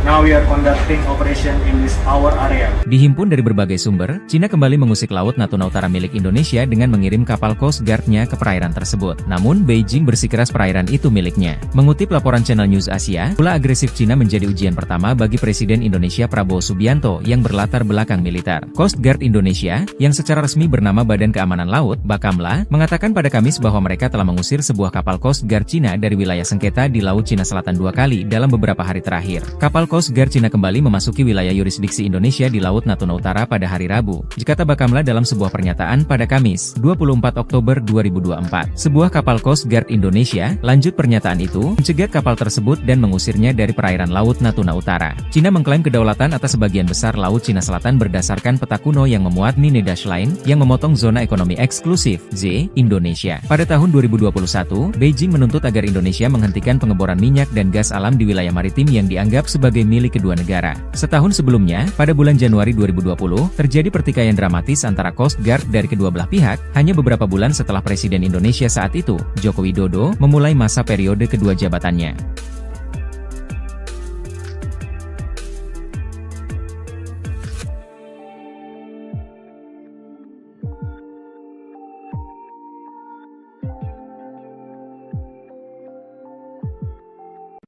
Now we are conducting operation in this our area. Dihimpun dari berbagai sumber, Cina kembali mengusik Laut Natuna Utara milik Indonesia dengan mengirim kapal Coast Guard-nya ke perairan tersebut. Namun, Beijing bersikeras perairan itu miliknya. Mengutip laporan Channel News Asia, ulah agresif Cina menjadi ujian pertama bagi Presiden Indonesia Prabowo Subianto yang berlatar belakang militer. Coast Guard Indonesia, yang secara resmi bernama Badan Keamanan Laut, Bakamla, mengatakan pada Kamis bahwa mereka telah mengusir sebuah kapal Coast Guard Cina dari wilayah sengketa di Laut Cina Selatan 2 kali dalam beberapa hari terakhir. Kapal Coast Guard Cina kembali memasuki wilayah yurisdiksi Indonesia di Laut Natuna Utara pada hari Rabu, kata Bakamla dalam sebuah pernyataan pada Kamis, 24 Oktober 2024. Sebuah kapal Coast Guard Indonesia, lanjut pernyataan itu, mencegat kapal tersebut dan mengusirnya dari perairan Laut Natuna Utara. Cina mengklaim kedaulatan atas sebagian besar Laut Cina Selatan berdasarkan peta kuno yang memuat Nine Dash Line, yang memotong zona ekonomi eksklusif, Z, Indonesia. Pada tahun 2021, Beijing menuntut agar Indonesia menghentikan pengeboran minyak dan gas alam di wilayah maritim yang dianggap sebagai milik kedua negara. Setahun sebelumnya, pada bulan Januari 2020, terjadi pertikaian dramatis antara Coast Guard dari kedua belah pihak, hanya beberapa bulan setelah Presiden Indonesia saat itu, Joko Widodo, memulai masa periode kedua jabatannya.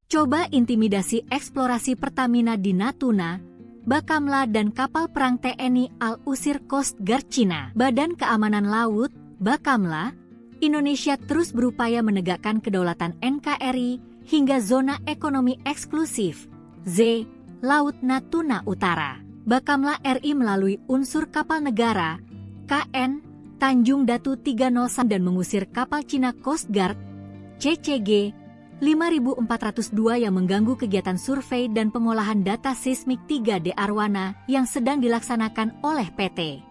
Coba intimidasi eksplorasi Pertamina di Natuna, Bakamla dan kapal perang TNI Al-Usir Coast Guard Cina. Badan Keamanan Laut, Bakamla, Indonesia terus berupaya menegakkan kedaulatan NKRI hingga zona ekonomi eksklusif, Z, Laut Natuna Utara. Bakamla RI melalui unsur kapal negara, KN, Tanjung Datu 301 dan mengusir kapal Cina Coast Guard, CCG, 5402 yang mengganggu kegiatan survei dan pengolahan data seismik 3D Arwana yang sedang dilaksanakan oleh PT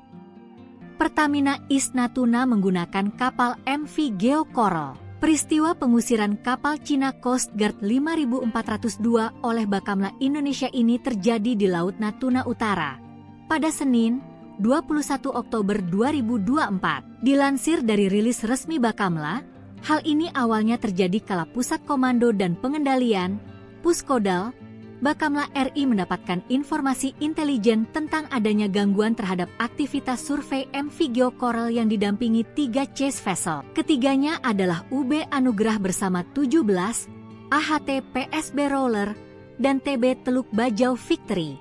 Pertamina East Natuna menggunakan kapal MV Geo Coral. Peristiwa pengusiran kapal Cina Coast Guard 5402 oleh Bakamla Indonesia ini terjadi di Laut Natuna Utara pada Senin, 21 Oktober 2024. Dilansir dari rilis resmi Bakamla, hal ini awalnya terjadi kala Pusat Komando dan Pengendalian, Puskodal, Bakamla RI mendapatkan informasi intelijen tentang adanya gangguan terhadap aktivitas survei MV Geo Coral yang didampingi 3 chase vessel. Ketiganya adalah UB Anugrah bersama 17, AHT PSB Roller, dan TB Teluk Bajau Victory.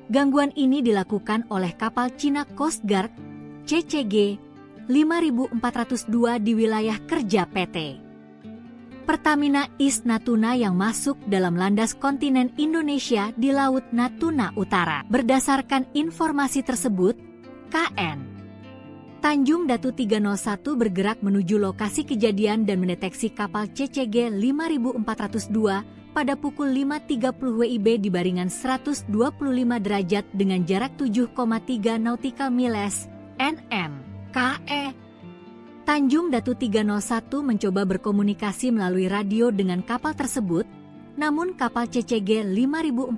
Gangguan ini dilakukan oleh kapal Cina Coast Guard, CCG, 5402 di wilayah kerja PT Pertamina East Natuna yang masuk dalam landas kontinen Indonesia di Laut Natuna Utara. Berdasarkan informasi tersebut, KN Tanjung Datu 301 bergerak menuju lokasi kejadian dan mendeteksi kapal CCG 5402 pada pukul 5.30 WIB di baringan 125 derajat dengan jarak 7,3 nautical miles, NM. KE Tanjung Datu 301 mencoba berkomunikasi melalui radio dengan kapal tersebut, namun kapal CCG 5402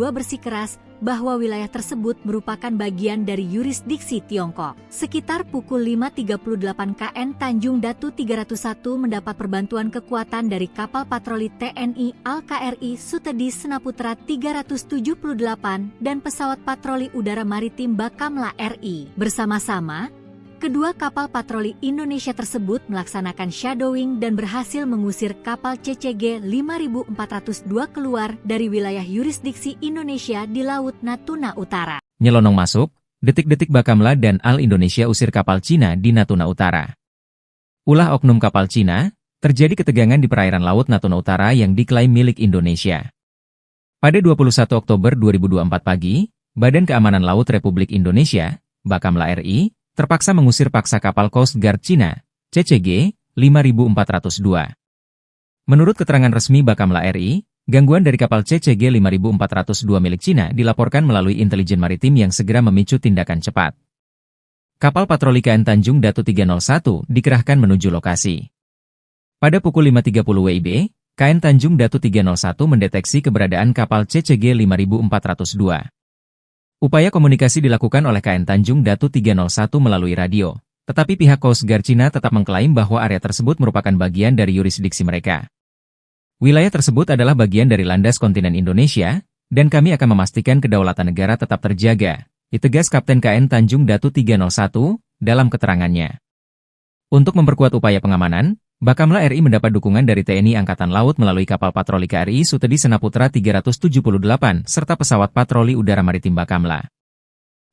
bersikeras bahwa wilayah tersebut merupakan bagian dari yurisdiksi Tiongkok. Sekitar pukul 5.38 KN Tanjung Datu 301 mendapat perbantuan kekuatan dari kapal patroli TNI Al-KRI Sutedi Senaputra 378 dan pesawat patroli udara maritim Bakamla RI. Bersama-sama, kedua kapal patroli Indonesia tersebut melaksanakan shadowing dan berhasil mengusir kapal CCG 5402 keluar dari wilayah yurisdiksi Indonesia di Laut Natuna Utara. Nyelonong masuk, detik-detik Bakamla dan Al Indonesia usir kapal Cina di Natuna Utara. Ulah oknum kapal Cina, terjadi ketegangan di perairan Laut Natuna Utara yang diklaim milik Indonesia. Pada 21 Oktober 2024 pagi, Badan Keamanan Laut Republik Indonesia, Bakamla RI, terpaksa mengusir paksa kapal Coast Guard Cina, CCG, 5402. Menurut keterangan resmi Bakamla RI, gangguan dari kapal CCG 5402 milik Cina dilaporkan melalui intelijen maritim yang segera memicu tindakan cepat. Kapal patroli KN Tanjung Datu 301 dikerahkan menuju lokasi. Pada pukul 5.30 WIB, KN Tanjung Datu 301 mendeteksi keberadaan kapal CCG 5402. Upaya komunikasi dilakukan oleh KN Tanjung Datu 301 melalui radio, tetapi pihak Coast Guard Cina tetap mengklaim bahwa area tersebut merupakan bagian dari yurisdiksi mereka. Wilayah tersebut adalah bagian dari landas kontinen Indonesia, dan kami akan memastikan kedaulatan negara tetap terjaga, ditegas Kapten KN Tanjung Datu 301 dalam keterangannya. Untuk memperkuat upaya pengamanan, Bakamla RI mendapat dukungan dari TNI Angkatan Laut melalui kapal patroli KRI Sutedi Senaputra 378 serta pesawat patroli udara maritim Bakamla.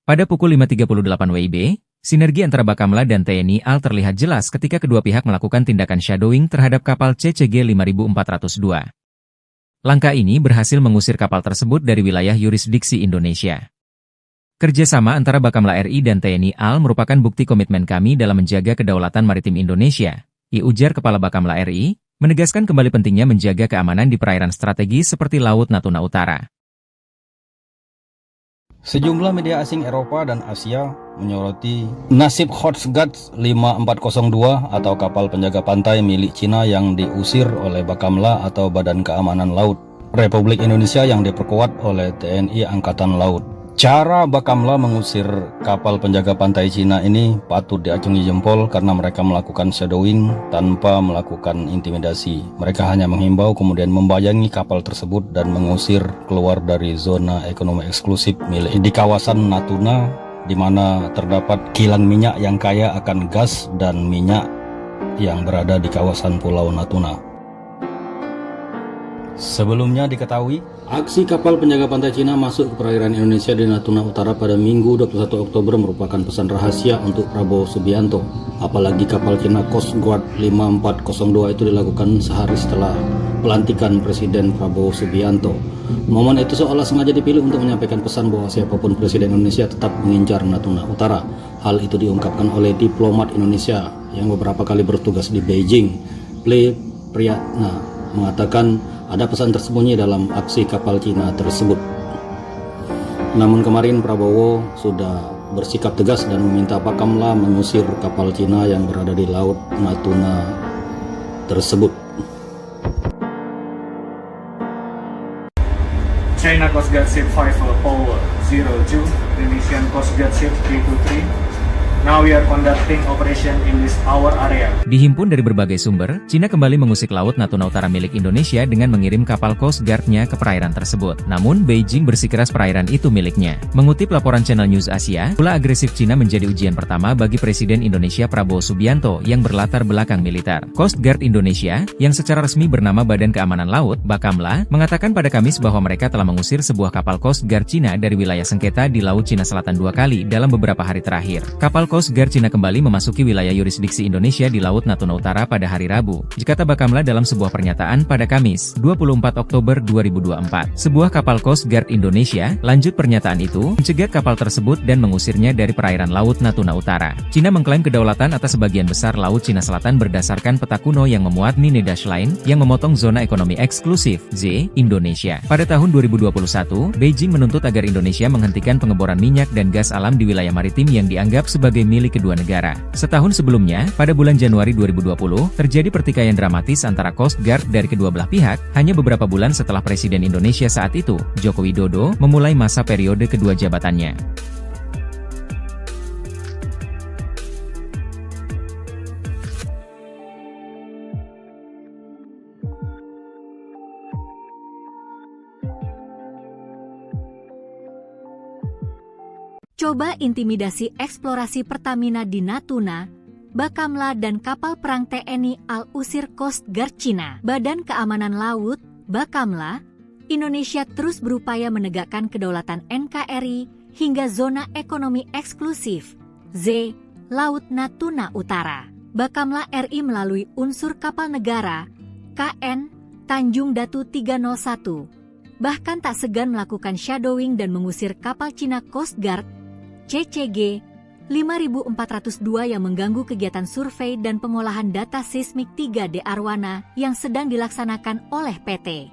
Pada pukul 5.38 WIB, sinergi antara Bakamla dan TNI AL terlihat jelas ketika kedua pihak melakukan tindakan shadowing terhadap kapal CCG 5402. Langkah ini berhasil mengusir kapal tersebut dari wilayah yurisdiksi Indonesia. Kerjasama antara Bakamla RI dan TNI AL merupakan bukti komitmen kami dalam menjaga kedaulatan maritim Indonesia, ujar Kepala Bakamla RI, menegaskan kembali pentingnya menjaga keamanan di perairan strategis seperti Laut Natuna Utara. Sejumlah media asing Eropa dan Asia menyoroti nasib Coast Guard 5402 atau kapal penjaga pantai milik Cina yang diusir oleh Bakamla atau Badan Keamanan Laut Republik Indonesia yang diperkuat oleh TNI Angkatan Laut. Cara Bakamla mengusir kapal penjaga pantai Cina ini patut diacungi jempol karena mereka melakukan shadowing tanpa melakukan intimidasi. Mereka hanya menghimbau kemudian membayangi kapal tersebut dan mengusir keluar dari zona ekonomi eksklusif milik di kawasan Natuna, di mana terdapat kilang minyak yang kaya akan gas dan minyak yang berada di kawasan Pulau Natuna. Sebelumnya diketahui, aksi kapal penjaga pantai Cina masuk ke perairan Indonesia di Natuna Utara pada Minggu 21 Oktober merupakan pesan rahasia untuk Prabowo Subianto. Apalagi kapal Cina Coast Guard 5402 itu dilakukan sehari setelah pelantikan Presiden Prabowo Subianto. Momen itu seolah sengaja dipilih untuk menyampaikan pesan bahwa siapapun Presiden Indonesia tetap mengincar Natuna Utara. Hal itu diungkapkan oleh diplomat Indonesia yang beberapa kali bertugas di Beijing. Priyatna mengatakan ada pesan tersembunyi dalam aksi kapal Cina tersebut. Namun kemarin Prabowo sudah bersikap tegas dan meminta Bakamla mengusir kapal Cina yang berada di Laut Natuna tersebut. China Coast Guard Ship 5 Power 02, Indonesian Coast Guard Ship K23. Now we are conducting operation in this our area. Dihimpun dari berbagai sumber, Cina kembali mengusik Laut Natuna Utara milik Indonesia dengan mengirim kapal Coast Guard-nya ke perairan tersebut. Namun, Beijing bersikeras perairan itu miliknya. Mengutip laporan Channel News Asia, ulah agresif Cina menjadi ujian pertama bagi Presiden Indonesia Prabowo Subianto yang berlatar belakang militer. Coast Guard Indonesia, yang secara resmi bernama Badan Keamanan Laut, Bakamla, mengatakan pada Kamis bahwa mereka telah mengusir sebuah kapal Coast Guard Cina dari wilayah sengketa di Laut Cina Selatan 2 kali dalam beberapa hari terakhir. Kapal Coast Guard Cina kembali memasuki wilayah yurisdiksi Indonesia di Laut Natuna Utara pada hari Rabu, kata Bakamla dalam sebuah pernyataan pada Kamis, 24 Oktober 2024. Sebuah kapal Coast Guard Indonesia, lanjut pernyataan itu, mencegat kapal tersebut dan mengusirnya dari perairan Laut Natuna Utara. Cina mengklaim kedaulatan atas sebagian besar Laut Cina Selatan berdasarkan peta kuno yang memuat Nine Dash Line, yang memotong zona ekonomi eksklusif, Z, Indonesia. Pada tahun 2021, Beijing menuntut agar Indonesia menghentikan pengeboran minyak dan gas alam di wilayah maritim yang dianggap sebagai milik kedua negara. Setahun sebelumnya, pada bulan Januari 2020, terjadi pertikaian dramatis antara Coast Guard dari kedua belah pihak, hanya beberapa bulan setelah Presiden Indonesia saat itu, Joko Widodo, memulai masa periode kedua jabatannya. Coba intimidasi eksplorasi Pertamina di Natuna, Bakamla dan kapal perang TNI AL usir Coast Guard Cina. Badan Keamanan Laut, Bakamla, Indonesia terus berupaya menegakkan kedaulatan NKRI hingga zona ekonomi eksklusif, Z, Laut Natuna Utara. Bakamla RI melalui unsur kapal negara, KN, Tanjung Datu 301, bahkan tak segan melakukan shadowing dan mengusir kapal Cina Coast Guard, CCG 5402 yang mengganggu kegiatan survei dan pengolahan data seismik 3D Arwana yang sedang dilaksanakan oleh PT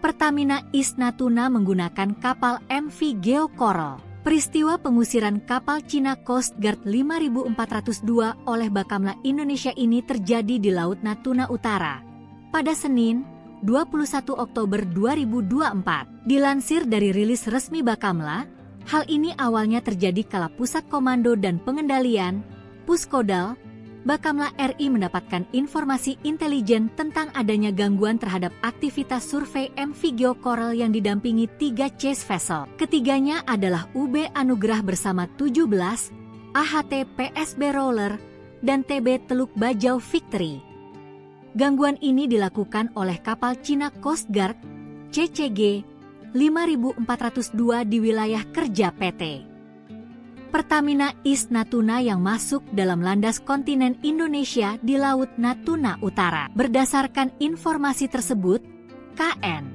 Pertamina East Natuna menggunakan kapal MV Geo Coral. Peristiwa pengusiran kapal Cina Coast Guard 5402 oleh Bakamla Indonesia ini terjadi di Laut Natuna Utara pada Senin, 21 Oktober 2024. Dilansir dari rilis resmi Bakamla, hal ini awalnya terjadi kala Pusat Komando dan Pengendalian, Puskodal, Bakamla RI mendapatkan informasi intelijen tentang adanya gangguan terhadap aktivitas survei MV Geo Coral yang didampingi 3 chase vessel. Ketiganya adalah UB Anugrah bersama 17, AHT PSB Roller, dan TB Teluk Bajau Victory. Gangguan ini dilakukan oleh kapal Cina Coast Guard, CCG 5402 di wilayah kerja PT Pertamina East Natuna yang masuk dalam landas kontinen Indonesia di Laut Natuna Utara. Berdasarkan informasi tersebut, KN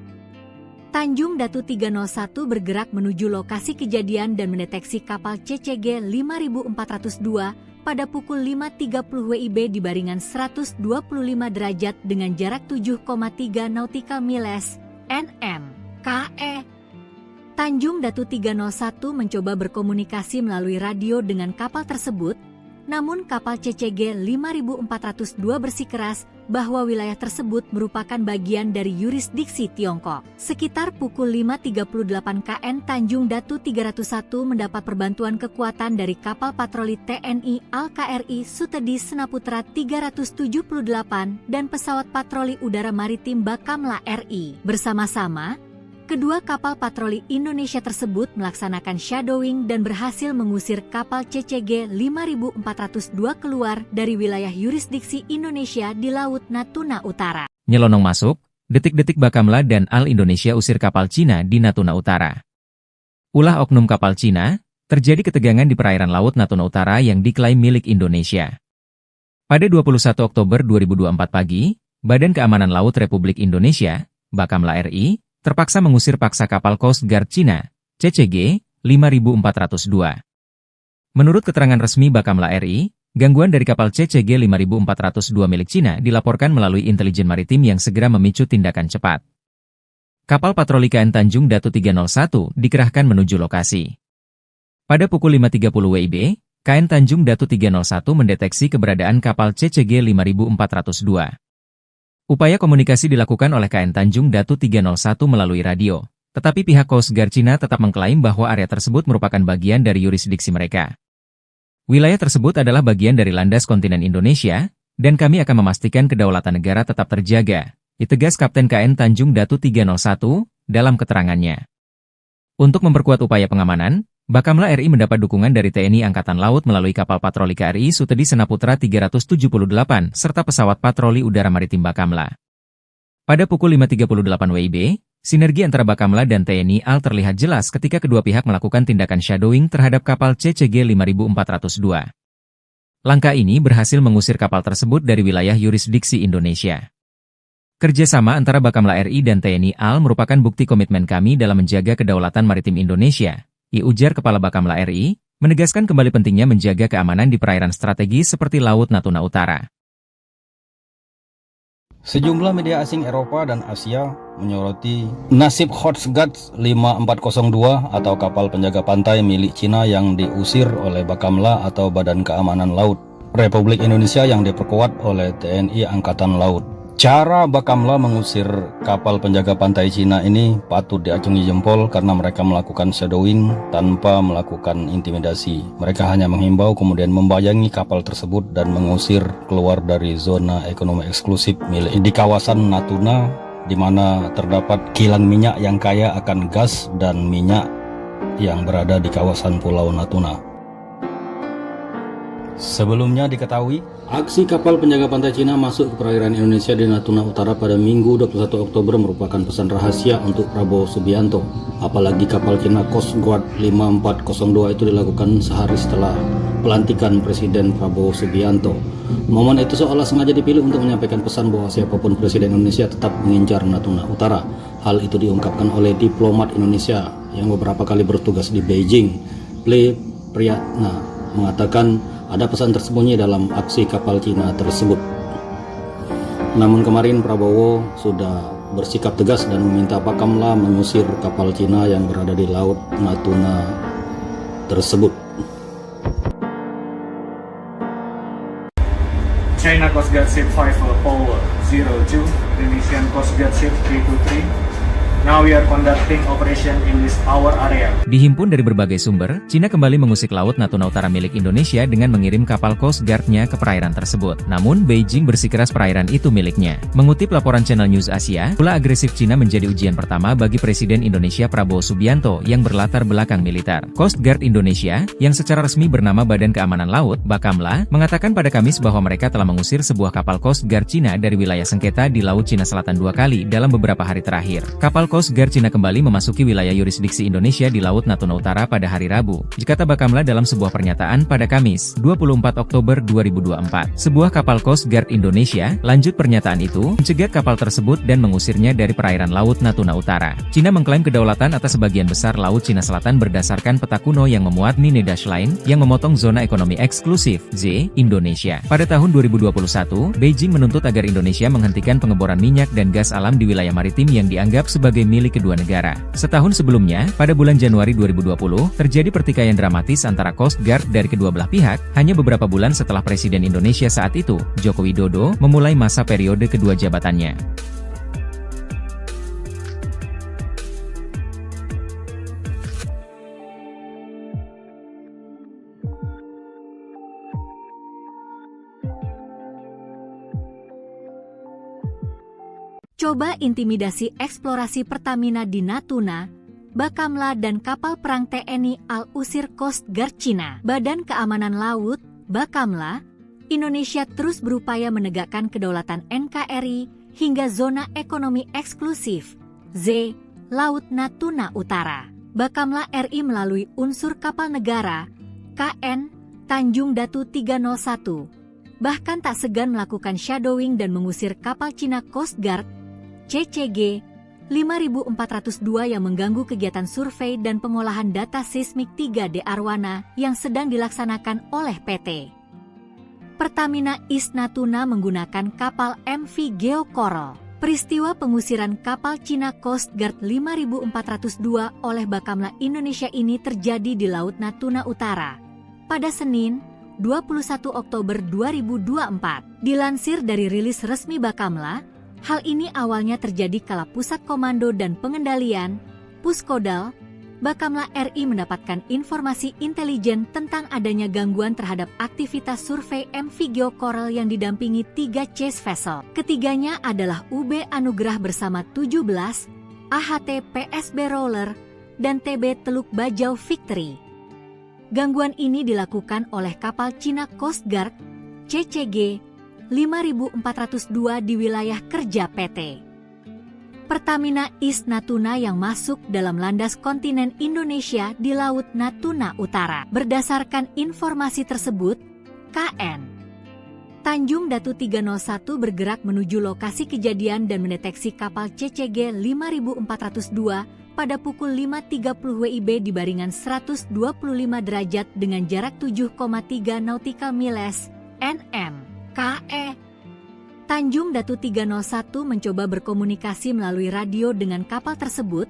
Tanjung Datu 301 bergerak menuju lokasi kejadian dan mendeteksi kapal CCG 5402 pada pukul 5.30 WIB di baringan 125 derajat dengan jarak 7,3 nautical miles (nm). KE Tanjung Datu 301 mencoba berkomunikasi melalui radio dengan kapal tersebut, namun kapal CCG 5402 bersikeras bahwa wilayah tersebut merupakan bagian dari yurisdiksi Tiongkok. Sekitar pukul 5.38 KN Tanjung Datu 301 mendapat perbantuan kekuatan dari kapal patroli TNI Al-KRI Sutedi Senaputra 378 dan pesawat patroli udara maritim Bakamla RI. Bersama-sama, kedua kapal patroli Indonesia tersebut melaksanakan shadowing dan berhasil mengusir kapal CCG 5402 keluar dari wilayah yurisdiksi Indonesia di Laut Natuna Utara. Nyelonong masuk, detik-detik Bakamla dan Al Indonesia usir kapal Cina di Natuna Utara. Ulah oknum kapal Cina, terjadi ketegangan di perairan Laut Natuna Utara yang diklaim milik Indonesia. Pada 21 Oktober 2024 pagi, Badan Keamanan Laut Republik Indonesia, Bakamla RI, terpaksa mengusir paksa kapal Coast Guard Cina, CCG 5402. Menurut keterangan resmi Bakamla RI, gangguan dari kapal CCG 5402 milik Cina dilaporkan melalui intelijen maritim yang segera memicu tindakan cepat. Kapal patroli KN Tanjung Datu 301 dikerahkan menuju lokasi. Pada pukul 5.30 WIB, KN Tanjung Datu 301 mendeteksi keberadaan kapal CCG 5402. Upaya komunikasi dilakukan oleh KN Tanjung Datu 301 melalui radio, tetapi pihak Coast Guard Cina tetap mengklaim bahwa area tersebut merupakan bagian dari yurisdiksi mereka. Wilayah tersebut adalah bagian dari landas kontinen Indonesia, dan kami akan memastikan kedaulatan negara tetap terjaga, ditegas Kapten KN Tanjung Datu 301 dalam keterangannya. Untuk memperkuat upaya pengamanan, Bakamla RI mendapat dukungan dari TNI Angkatan Laut melalui kapal patroli KRI Sutedi Senaputra 378 serta pesawat patroli udara maritim Bakamla. Pada pukul 5.38 WIB, sinergi antara Bakamla dan TNI AL terlihat jelas ketika kedua pihak melakukan tindakan shadowing terhadap kapal CCG 5402. Langkah ini berhasil mengusir kapal tersebut dari wilayah yurisdiksi Indonesia. Kerjasama antara Bakamla RI dan TNI AL merupakan bukti komitmen kami dalam menjaga kedaulatan maritim Indonesia, ujar Kepala Bakamla RI, menegaskan kembali pentingnya menjaga keamanan di perairan strategis seperti Laut Natuna Utara. Sejumlah media asing Eropa dan Asia menyoroti nasib Coast Guard 5402 atau kapal penjaga pantai milik Cina yang diusir oleh Bakamla atau Badan Keamanan Laut Republik Indonesia yang diperkuat oleh TNI Angkatan Laut. Cara Bakamla mengusir kapal penjaga pantai Cina ini patut diacungi jempol karena mereka melakukan shadowing tanpa melakukan intimidasi. Mereka hanya menghimbau kemudian membayangi kapal tersebut dan mengusir keluar dari zona ekonomi eksklusif milik di kawasan Natuna, di mana terdapat kilang minyak yang kaya akan gas dan minyak yang berada di kawasan Pulau Natuna. Sebelumnya diketahui, aksi kapal penjaga pantai Cina masuk ke perairan Indonesia di Natuna Utara pada Minggu 21 Oktober merupakan pesan rahasia untuk Prabowo Subianto. Apalagi kapal Cina Coast Guard 5402 itu dilakukan sehari setelah pelantikan Presiden Prabowo Subianto. Momen itu seolah sengaja dipilih untuk menyampaikan pesan bahwa siapapun Presiden Indonesia tetap mengincar Natuna Utara. Hal itu diungkapkan oleh diplomat Indonesia yang beberapa kali bertugas di Beijing. Ple Priyatna mengatakan ada pesan tersembunyi dalam aksi kapal Cina tersebut. Namun kemarin Prabowo sudah bersikap tegas dan meminta Bakamla mengusir kapal Cina yang berada di Laut Natuna tersebut. China Coast Guard Ship 502, Indonesian Coast Guard Ship 323. Now we are conducting operation in this our area. Dihimpun dari berbagai sumber, Cina kembali mengusik Laut Natuna Utara milik Indonesia dengan mengirim kapal Coast Guard-nya ke perairan tersebut. Namun, Beijing bersikeras perairan itu miliknya. Mengutip laporan Channel News Asia, ulah agresif Cina menjadi ujian pertama bagi Presiden Indonesia Prabowo Subianto yang berlatar belakang militer. Coast Guard Indonesia, yang secara resmi bernama Badan Keamanan Laut, Bakamla, mengatakan pada Kamis bahwa mereka telah mengusir sebuah kapal Coast Guard Cina dari wilayah sengketa di Laut Cina Selatan 2 kali dalam beberapa hari terakhir. Kapal Coast Guard Cina kembali memasuki wilayah yurisdiksi Indonesia di Laut Natuna Utara pada hari Rabu, kata Bakamla dalam sebuah pernyataan pada Kamis, 24 Oktober 2024. Sebuah kapal Coast Guard Indonesia, lanjut pernyataan itu, mencegat kapal tersebut dan mengusirnya dari perairan Laut Natuna Utara. Cina mengklaim kedaulatan atas sebagian besar Laut Cina Selatan berdasarkan peta kuno yang memuat Nine Dash Line, yang memotong zona ekonomi eksklusif, Z, Indonesia. Pada tahun 2021, Beijing menuntut agar Indonesia menghentikan pengeboran minyak dan gas alam di wilayah maritim yang dianggap sebagai milik kedua negara. Setahun sebelumnya, pada bulan Januari 2020, terjadi pertikaian dramatis antara Coast Guard dari kedua belah pihak, hanya beberapa bulan setelah Presiden Indonesia saat itu, Joko Widodo, memulai masa periode kedua jabatannya. Coba intimidasi eksplorasi Pertamina di Natuna, Bakamla dan kapal perang TNI Al-Usir Coast Guard Cina. Badan Keamanan Laut, Bakamla, Indonesia terus berupaya menegakkan kedaulatan NKRI hingga zona ekonomi eksklusif, Z, Laut Natuna Utara. Bakamla RI melalui unsur kapal negara, KN, Tanjung Datu 301, bahkan tak segan melakukan shadowing dan mengusir kapal Cina Coast Guard, CCG 5402 yang mengganggu kegiatan survei dan pengolahan data seismik 3D Arwana yang sedang dilaksanakan oleh PT Pertamina East Natuna menggunakan kapal MV Geo Coral. Peristiwa pengusiran kapal Cina Coast Guard 5402 oleh Bakamla Indonesia ini terjadi di Laut Natuna Utara pada Senin, 21 Oktober 2024. Dilansir dari rilis resmi Bakamla, hal ini awalnya terjadi kala Pusat Komando dan Pengendalian, Puskodal, Bakamla RI mendapatkan informasi intelijen tentang adanya gangguan terhadap aktivitas survei MV Geo Coral yang didampingi 3 chase vessel. Ketiganya adalah UB Anugrah bersama 17, AHT PSB Roller, dan TB Teluk Bajau Victory. Gangguan ini dilakukan oleh kapal Cina Coast Guard, CCG 5402 di wilayah kerja PT Pertamina East Natuna yang masuk dalam landas kontinen Indonesia di Laut Natuna Utara. Berdasarkan informasi tersebut, KN Tanjung Datu 301 bergerak menuju lokasi kejadian dan mendeteksi kapal CCG 5402 pada pukul 5.30 WIB di baringan 125 derajat dengan jarak 7,3 nautical miles (nm). KE Tanjung Datu 301 mencoba berkomunikasi melalui radio dengan kapal tersebut,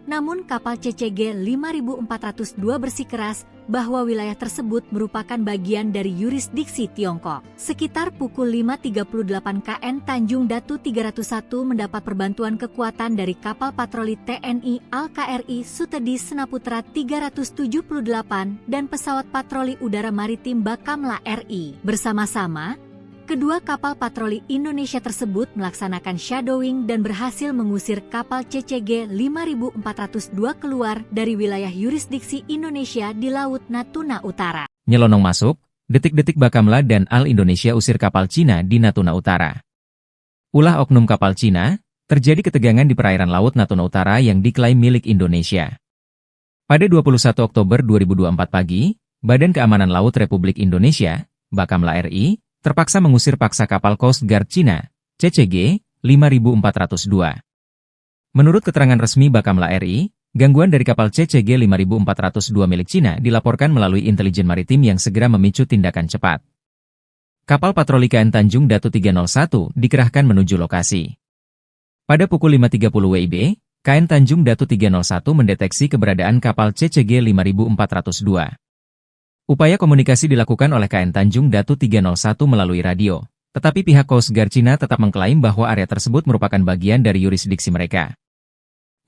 namun kapal CCG 5402 bersikeras bahwa wilayah tersebut merupakan bagian dari yurisdiksi Tiongkok. Sekitar pukul 5.38 KN Tanjung Datu 301 mendapat perbantuan kekuatan dari kapal patroli TNI Al-KRI Sutedi Senaputra 378 dan pesawat patroli udara maritim Bakamla RI. Bersama-sama, kedua kapal patroli Indonesia tersebut melaksanakan shadowing dan berhasil mengusir kapal CCG 5402 keluar dari wilayah yurisdiksi Indonesia di Laut Natuna Utara. Nyelonong masuk, detik-detik Bakamla dan Al Indonesia usir kapal Cina di Natuna Utara. Ulah oknum kapal Cina, terjadi ketegangan di perairan Laut Natuna Utara yang diklaim milik Indonesia. Pada 21 Oktober 2024 pagi, Badan Keamanan Laut Republik Indonesia, Bakamla RI, terpaksa mengusir paksa kapal Coast Guard Cina, CCG 5402. Menurut keterangan resmi Bakamla RI, gangguan dari kapal CCG 5402 milik Cina dilaporkan melalui intelijen maritim yang segera memicu tindakan cepat. Kapal patroli KN Tanjung Datu 301 dikerahkan menuju lokasi. Pada pukul 5.30 WIB, KN Tanjung Datu 301 mendeteksi keberadaan kapal CCG 5402. Upaya komunikasi dilakukan oleh KN Tanjung Datu 301 melalui radio, tetapi pihak Coast Guard Cina tetap mengklaim bahwa area tersebut merupakan bagian dari yurisdiksi mereka.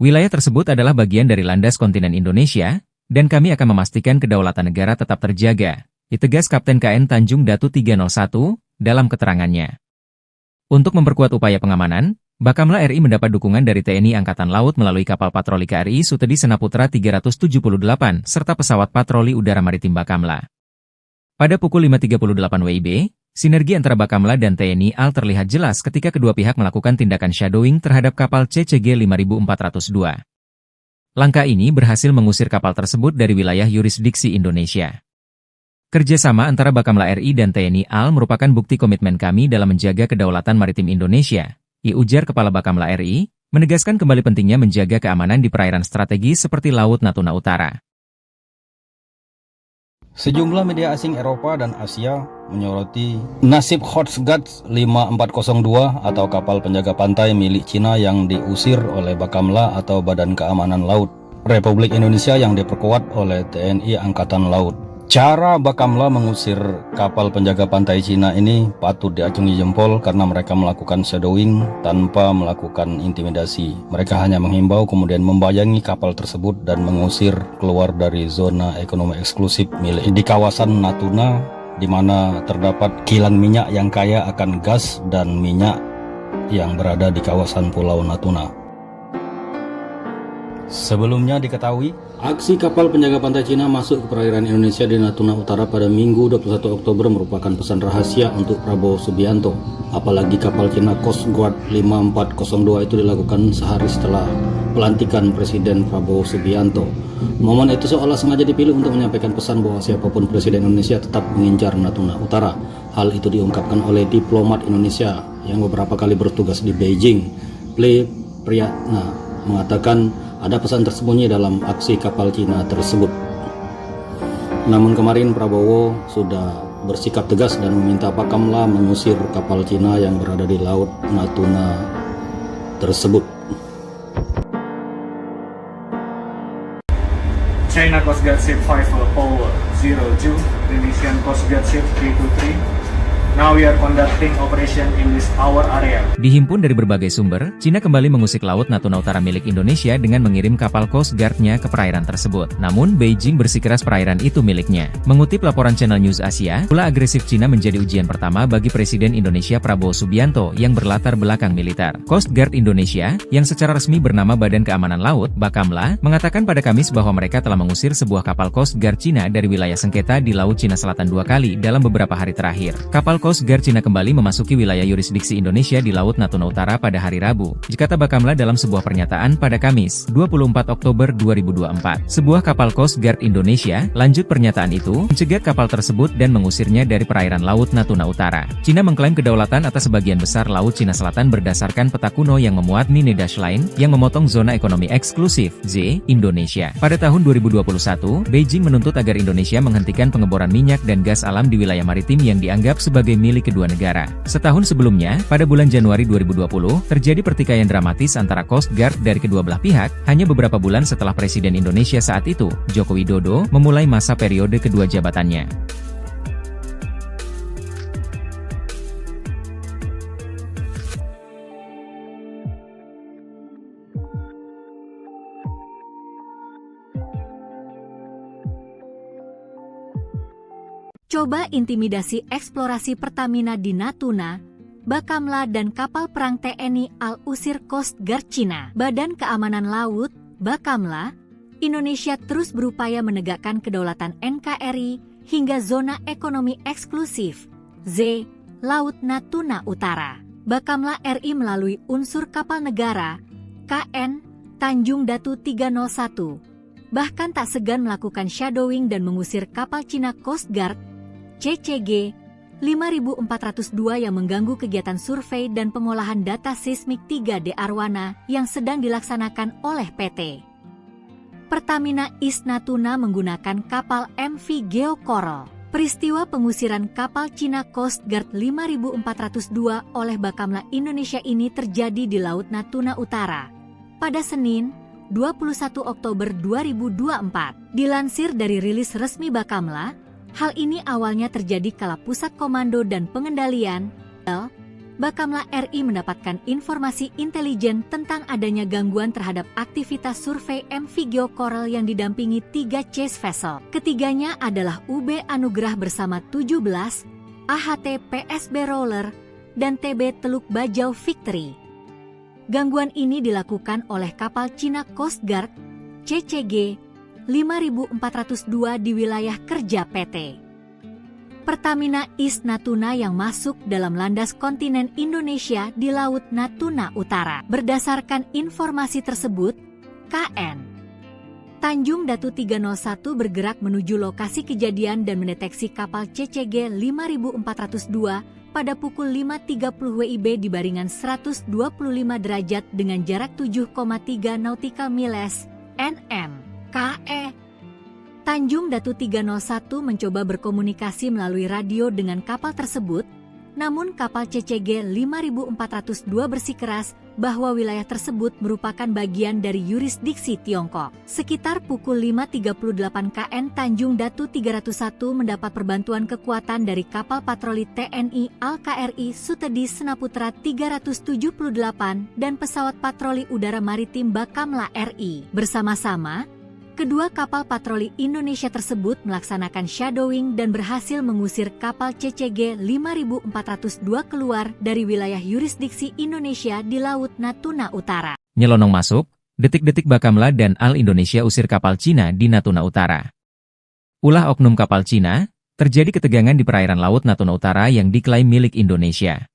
Wilayah tersebut adalah bagian dari landas kontinen Indonesia, dan kami akan memastikan kedaulatan negara tetap terjaga, ditegas Kapten KN Tanjung Datu 301 dalam keterangannya. Untuk memperkuat upaya pengamanan, Bakamla RI mendapat dukungan dari TNI Angkatan Laut melalui kapal patroli KRI Sutedi Senaputra 378 serta pesawat patroli udara maritim Bakamla. Pada pukul 5.38 WIB, Sinergi antara Bakamla dan TNI AL terlihat jelas ketika kedua pihak melakukan tindakan shadowing terhadap kapal CCG 5402. Langkah ini berhasil mengusir kapal tersebut dari wilayah yurisdiksi Indonesia. Kerjasama antara Bakamla RI dan TNI AL merupakan bukti komitmen kami dalam menjaga kedaulatan maritim Indonesia, ujar Kepala Bakamla RI, menegaskan kembali pentingnya menjaga keamanan di perairan strategis seperti Laut Natuna Utara. Sejumlah media asing Eropa dan Asia menyoroti nasib Coast Guard 5402 atau kapal penjaga pantai milik Cina yang diusir oleh Bakamla atau Badan Keamanan Laut Republik Indonesia yang diperkuat oleh TNI Angkatan Laut. Cara Bakamla mengusir kapal penjaga pantai Cina ini patut diacungi jempol karena mereka melakukan shadowing tanpa melakukan intimidasi. Mereka hanya menghimbau kemudian membayangi kapal tersebut dan mengusir keluar dari zona ekonomi eksklusif milik di kawasan Natuna, di mana terdapat kilang minyak yang kaya akan gas dan minyak yang berada di kawasan Pulau Natuna. Sebelumnya diketahui, aksi kapal penjaga pantai Cina masuk ke perairan Indonesia di Natuna Utara pada Minggu 21 Oktober merupakan pesan rahasia untuk Prabowo Subianto. Apalagi kapal Cina Coast Guard 5402 itu dilakukan sehari setelah pelantikan Presiden Prabowo Subianto. Momen itu seolah sengaja dipilih untuk menyampaikan pesan bahwa siapapun Presiden Indonesia tetap mengincar Natuna Utara. Hal itu diungkapkan oleh diplomat Indonesia yang beberapa kali bertugas di Beijing. Ple Priyatna mengatakan ada pesan tersembunyi dalam aksi kapal Cina tersebut. Namun kemarin Prabowo sudah bersikap tegas dan meminta Bakamla mengusir kapal Cina yang berada di Laut Natuna tersebut. China Coast Guard Ship 502, Indonesian Coast Guard Ship K23. Now we are conducting operation in this our area. Dihimpun dari berbagai sumber, Cina kembali mengusik Laut Natuna Utara milik Indonesia dengan mengirim kapal Coast Guard-nya ke perairan tersebut. Namun, Beijing bersikeras perairan itu miliknya. Mengutip laporan Channel News Asia, ulah agresif Cina menjadi ujian pertama bagi Presiden Indonesia Prabowo Subianto yang berlatar belakang militer. Coast Guard Indonesia, yang secara resmi bernama Badan Keamanan Laut, Bakamla, mengatakan pada Kamis bahwa mereka telah mengusir sebuah kapal Coast Guard Cina dari wilayah sengketa di Laut Cina Selatan 2 kali dalam beberapa hari terakhir. Kapal Coast Guard Cina kembali memasuki wilayah yurisdiksi Indonesia di Laut Natuna Utara pada hari Rabu, dikata Bakamla dalam sebuah pernyataan pada Kamis, 24 Oktober 2024. Sebuah kapal Coast Guard Indonesia, lanjut pernyataan itu, mencegat kapal tersebut dan mengusirnya dari perairan Laut Natuna Utara. Cina mengklaim kedaulatan atas sebagian besar Laut Cina Selatan berdasarkan peta kuno yang memuat Nine Dash Line, yang memotong zona ekonomi eksklusif, Z, Indonesia. Pada tahun 2021, Beijing menuntut agar Indonesia menghentikan pengeboran minyak dan gas alam di wilayah maritim yang dianggap sebagai milik kedua negara. Setahun sebelumnya, pada bulan Januari 2020, terjadi pertikaian dramatis antara Coast Guard dari kedua belah pihak, hanya beberapa bulan setelah Presiden Indonesia saat itu, Joko Widodo, memulai masa periode kedua jabatannya. Coba intimidasi eksplorasi Pertamina di Natuna, Bakamla dan kapal perang TNI AL usir Coast Guard Cina. Badan Keamanan Laut, Bakamla, Indonesia terus berupaya menegakkan kedaulatan NKRI hingga zona ekonomi eksklusif, Z, Laut Natuna Utara. Bakamla RI melalui unsur kapal negara, KN, Tanjung Datu 301, bahkan tak segan melakukan shadowing dan mengusir kapal Cina Coast Guard, CCG 5402 yang mengganggu kegiatan survei dan pengolahan data seismik 3D Arwana yang sedang dilaksanakan oleh PT Pertamina East Natuna menggunakan kapal MV Geo Coral. Peristiwa pengusiran kapal Cina Coast Guard 5402 oleh Bakamla Indonesia ini terjadi di Laut Natuna Utara pada Senin, 21 Oktober 2024. Dilansir dari rilis resmi Bakamla, hal ini awalnya terjadi kala Pusat Komando dan Pengendalian Bakamla RI mendapatkan informasi intelijen tentang adanya gangguan terhadap aktivitas survei MV Geo Coral yang didampingi 3 chase vessel. Ketiganya adalah UB Anugrah bersama 17, AHT PSB Roller, dan TB Teluk Bajau Victory. Gangguan ini dilakukan oleh kapal Cina Coast Guard, CCG 5402 di wilayah kerja PT Pertamina East Natuna yang masuk dalam landas kontinen Indonesia di Laut Natuna Utara. Berdasarkan informasi tersebut, KN Tanjung Datu 301 bergerak menuju lokasi kejadian dan mendeteksi kapal CCG 5402 pada pukul 5.30 WIB di baringan 125 derajat dengan jarak 7,3 nautical miles (nm). KE Tanjung Datu 301 mencoba berkomunikasi melalui radio dengan kapal tersebut, namun kapal CCG 5402 bersikeras bahwa wilayah tersebut merupakan bagian dari yurisdiksi Tiongkok. Sekitar pukul 5.38 KN Tanjung Datu 301 mendapat perbantuan kekuatan dari kapal patroli TNI Al-KRI Sutedi Senaputra 378 dan pesawat patroli udara maritim Bakamla RI. Bersama-sama, kedua kapal patroli Indonesia tersebut melaksanakan shadowing dan berhasil mengusir kapal CCG 5402 keluar dari wilayah yurisdiksi Indonesia di Laut Natuna Utara. Nyelonong masuk, detik-detik Bakamla dan Al Indonesia usir kapal Cina di Natuna Utara. Ulah oknum kapal Cina, terjadi ketegangan di perairan Laut Natuna Utara yang diklaim milik Indonesia.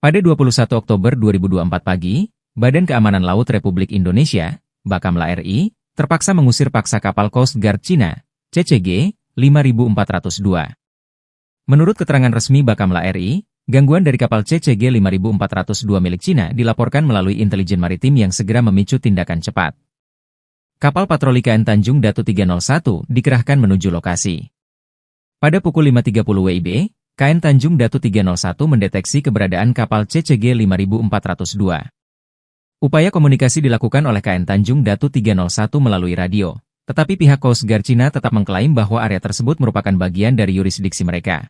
Pada 21 Oktober 2024 pagi, Badan Keamanan Laut Republik Indonesia, Bakamla RI, terpaksa mengusir paksa kapal Coast Guard Cina, CCG 5402. Menurut keterangan resmi Bakamla RI, gangguan dari kapal CCG 5402 milik Cina dilaporkan melalui intelijen maritim yang segera memicu tindakan cepat. Kapal patroli KN Tanjung Datu 301 dikerahkan menuju lokasi. Pada pukul 5.30 WIB, KN Tanjung Datu 301 mendeteksi keberadaan kapal CCG 5402. Upaya komunikasi dilakukan oleh KN Tanjung Datu 301 melalui radio, tetapi pihak Coast Guard Cina tetap mengklaim bahwa area tersebut merupakan bagian dari yurisdiksi mereka.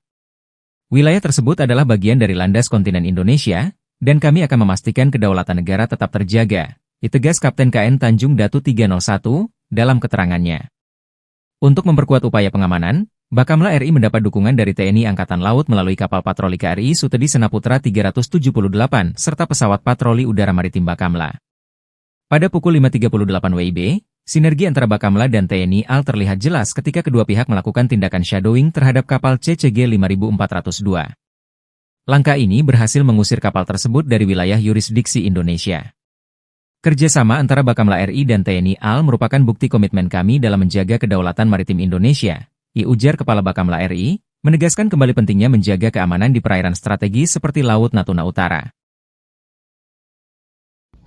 Wilayah tersebut adalah bagian dari landas kontinen Indonesia, dan kami akan memastikan kedaulatan negara tetap terjaga, ditegas Kapten KN Tanjung Datu 301 dalam keterangannya. Untuk memperkuat upaya pengamanan, Bakamla RI mendapat dukungan dari TNI Angkatan Laut melalui kapal patroli KRI Sutedi Senaputra 378 serta pesawat patroli udara maritim Bakamla. Pada pukul 5.38 WIB, sinergi antara Bakamla dan TNI AL terlihat jelas ketika kedua pihak melakukan tindakan shadowing terhadap kapal CCG 5402. Langkah ini berhasil mengusir kapal tersebut dari wilayah yurisdiksi Indonesia. Kerjasama antara Bakamla RI dan TNI AL merupakan bukti komitmen kami dalam menjaga kedaulatan maritim Indonesia, ujar Kepala Bakamla RI, menegaskan kembali pentingnya menjaga keamanan di perairan strategis seperti Laut Natuna Utara.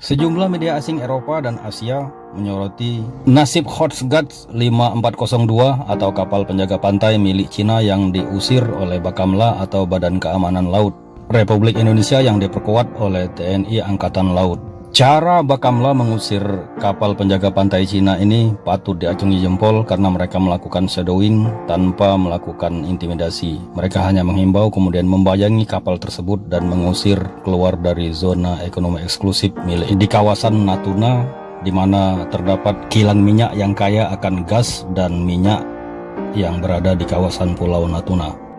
Sejumlah media asing Eropa dan Asia menyoroti nasib Coast Guard 5402 atau kapal penjaga pantai milik Cina yang diusir oleh Bakamla atau Badan Keamanan Laut Republik Indonesia yang diperkuat oleh TNI Angkatan Laut. Cara Bakamla mengusir kapal penjaga pantai Cina ini patut diacungi jempol karena mereka melakukan shadowing tanpa melakukan intimidasi. Mereka hanya menghimbau kemudian membayangi kapal tersebut dan mengusir keluar dari zona ekonomi eksklusif milik di kawasan Natuna, di mana terdapat kilang minyak yang kaya akan gas dan minyak yang berada di kawasan Pulau Natuna.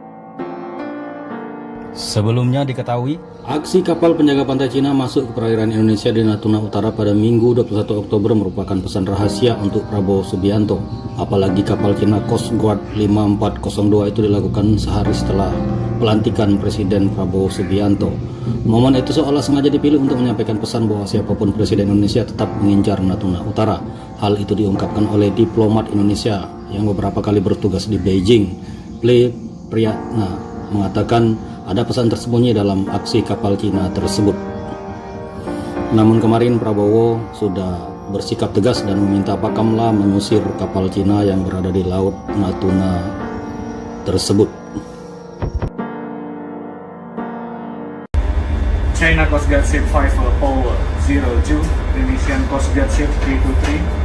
Sebelumnya diketahui, aksi kapal penjaga pantai Cina masuk ke perairan Indonesia di Natuna Utara pada Minggu 21 Oktober merupakan pesan rahasia untuk Prabowo Subianto. Apalagi kapal Cina Coast Guard 5402 itu dilakukan sehari setelah pelantikan Presiden Prabowo Subianto. Momen itu seolah sengaja dipilih untuk menyampaikan pesan bahwa siapapun Presiden Indonesia tetap mengincar Natuna Utara. Hal itu diungkapkan oleh diplomat Indonesia yang beberapa kali bertugas di Beijing. Priyatna mengatakan ada pesan tersembunyi dalam aksi kapal Cina tersebut. Namun kemarin Prabowo sudah bersikap tegas dan meminta Bakamla mengusir kapal Cina yang berada di Laut Natuna tersebut. China Coast Guard Ship 5 Power 02, Indonesian Coast Guard Ship 323.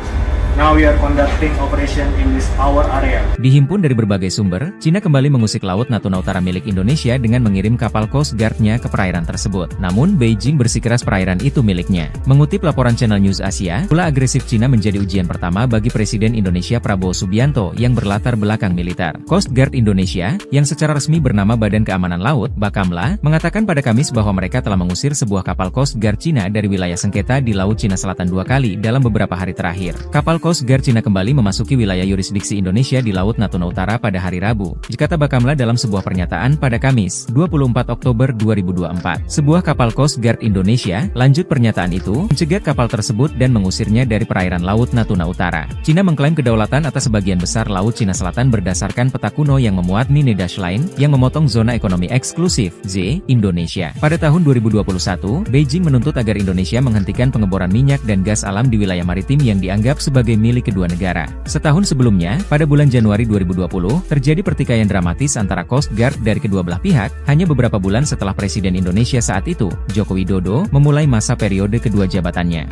Now we are conducting operation in this our area. Dihimpun dari berbagai sumber, Cina kembali mengusik Laut Natuna Utara milik Indonesia dengan mengirim kapal Coast Guard-nya ke perairan tersebut. Namun, Beijing bersikeras perairan itu miliknya. Mengutip laporan Channel News Asia, ulah agresif Cina menjadi ujian pertama bagi Presiden Indonesia Prabowo Subianto yang berlatar belakang militer. Coast Guard Indonesia, yang secara resmi bernama Badan Keamanan Laut, Bakamla, mengatakan pada Kamis bahwa mereka telah mengusir sebuah kapal Coast Guard Cina dari wilayah sengketa di Laut Cina Selatan 2 kali dalam beberapa hari terakhir. Kapal Coast Guard Cina kembali memasuki wilayah yurisdiksi Indonesia di Laut Natuna Utara pada hari Rabu, kata Bakamla dalam sebuah pernyataan pada Kamis, 24 Oktober 2024. Sebuah kapal Coast Guard Indonesia, lanjut pernyataan itu, mencegat kapal tersebut dan mengusirnya dari perairan Laut Natuna Utara. Cina mengklaim kedaulatan atas sebagian besar Laut Cina Selatan berdasarkan peta kuno yang memuat Nine Dash Line, yang memotong zona ekonomi eksklusif, Z, Indonesia. Pada tahun 2021, Beijing menuntut agar Indonesia menghentikan pengeboran minyak dan gas alam di wilayah maritim yang dianggap sebagai milik kedua negara. Setahun sebelumnya, pada bulan Januari 2020, terjadi pertikaian dramatis antara Coast Guard dari kedua belah pihak, hanya beberapa bulan setelah Presiden Indonesia saat itu, Joko Widodo, memulai masa periode kedua jabatannya.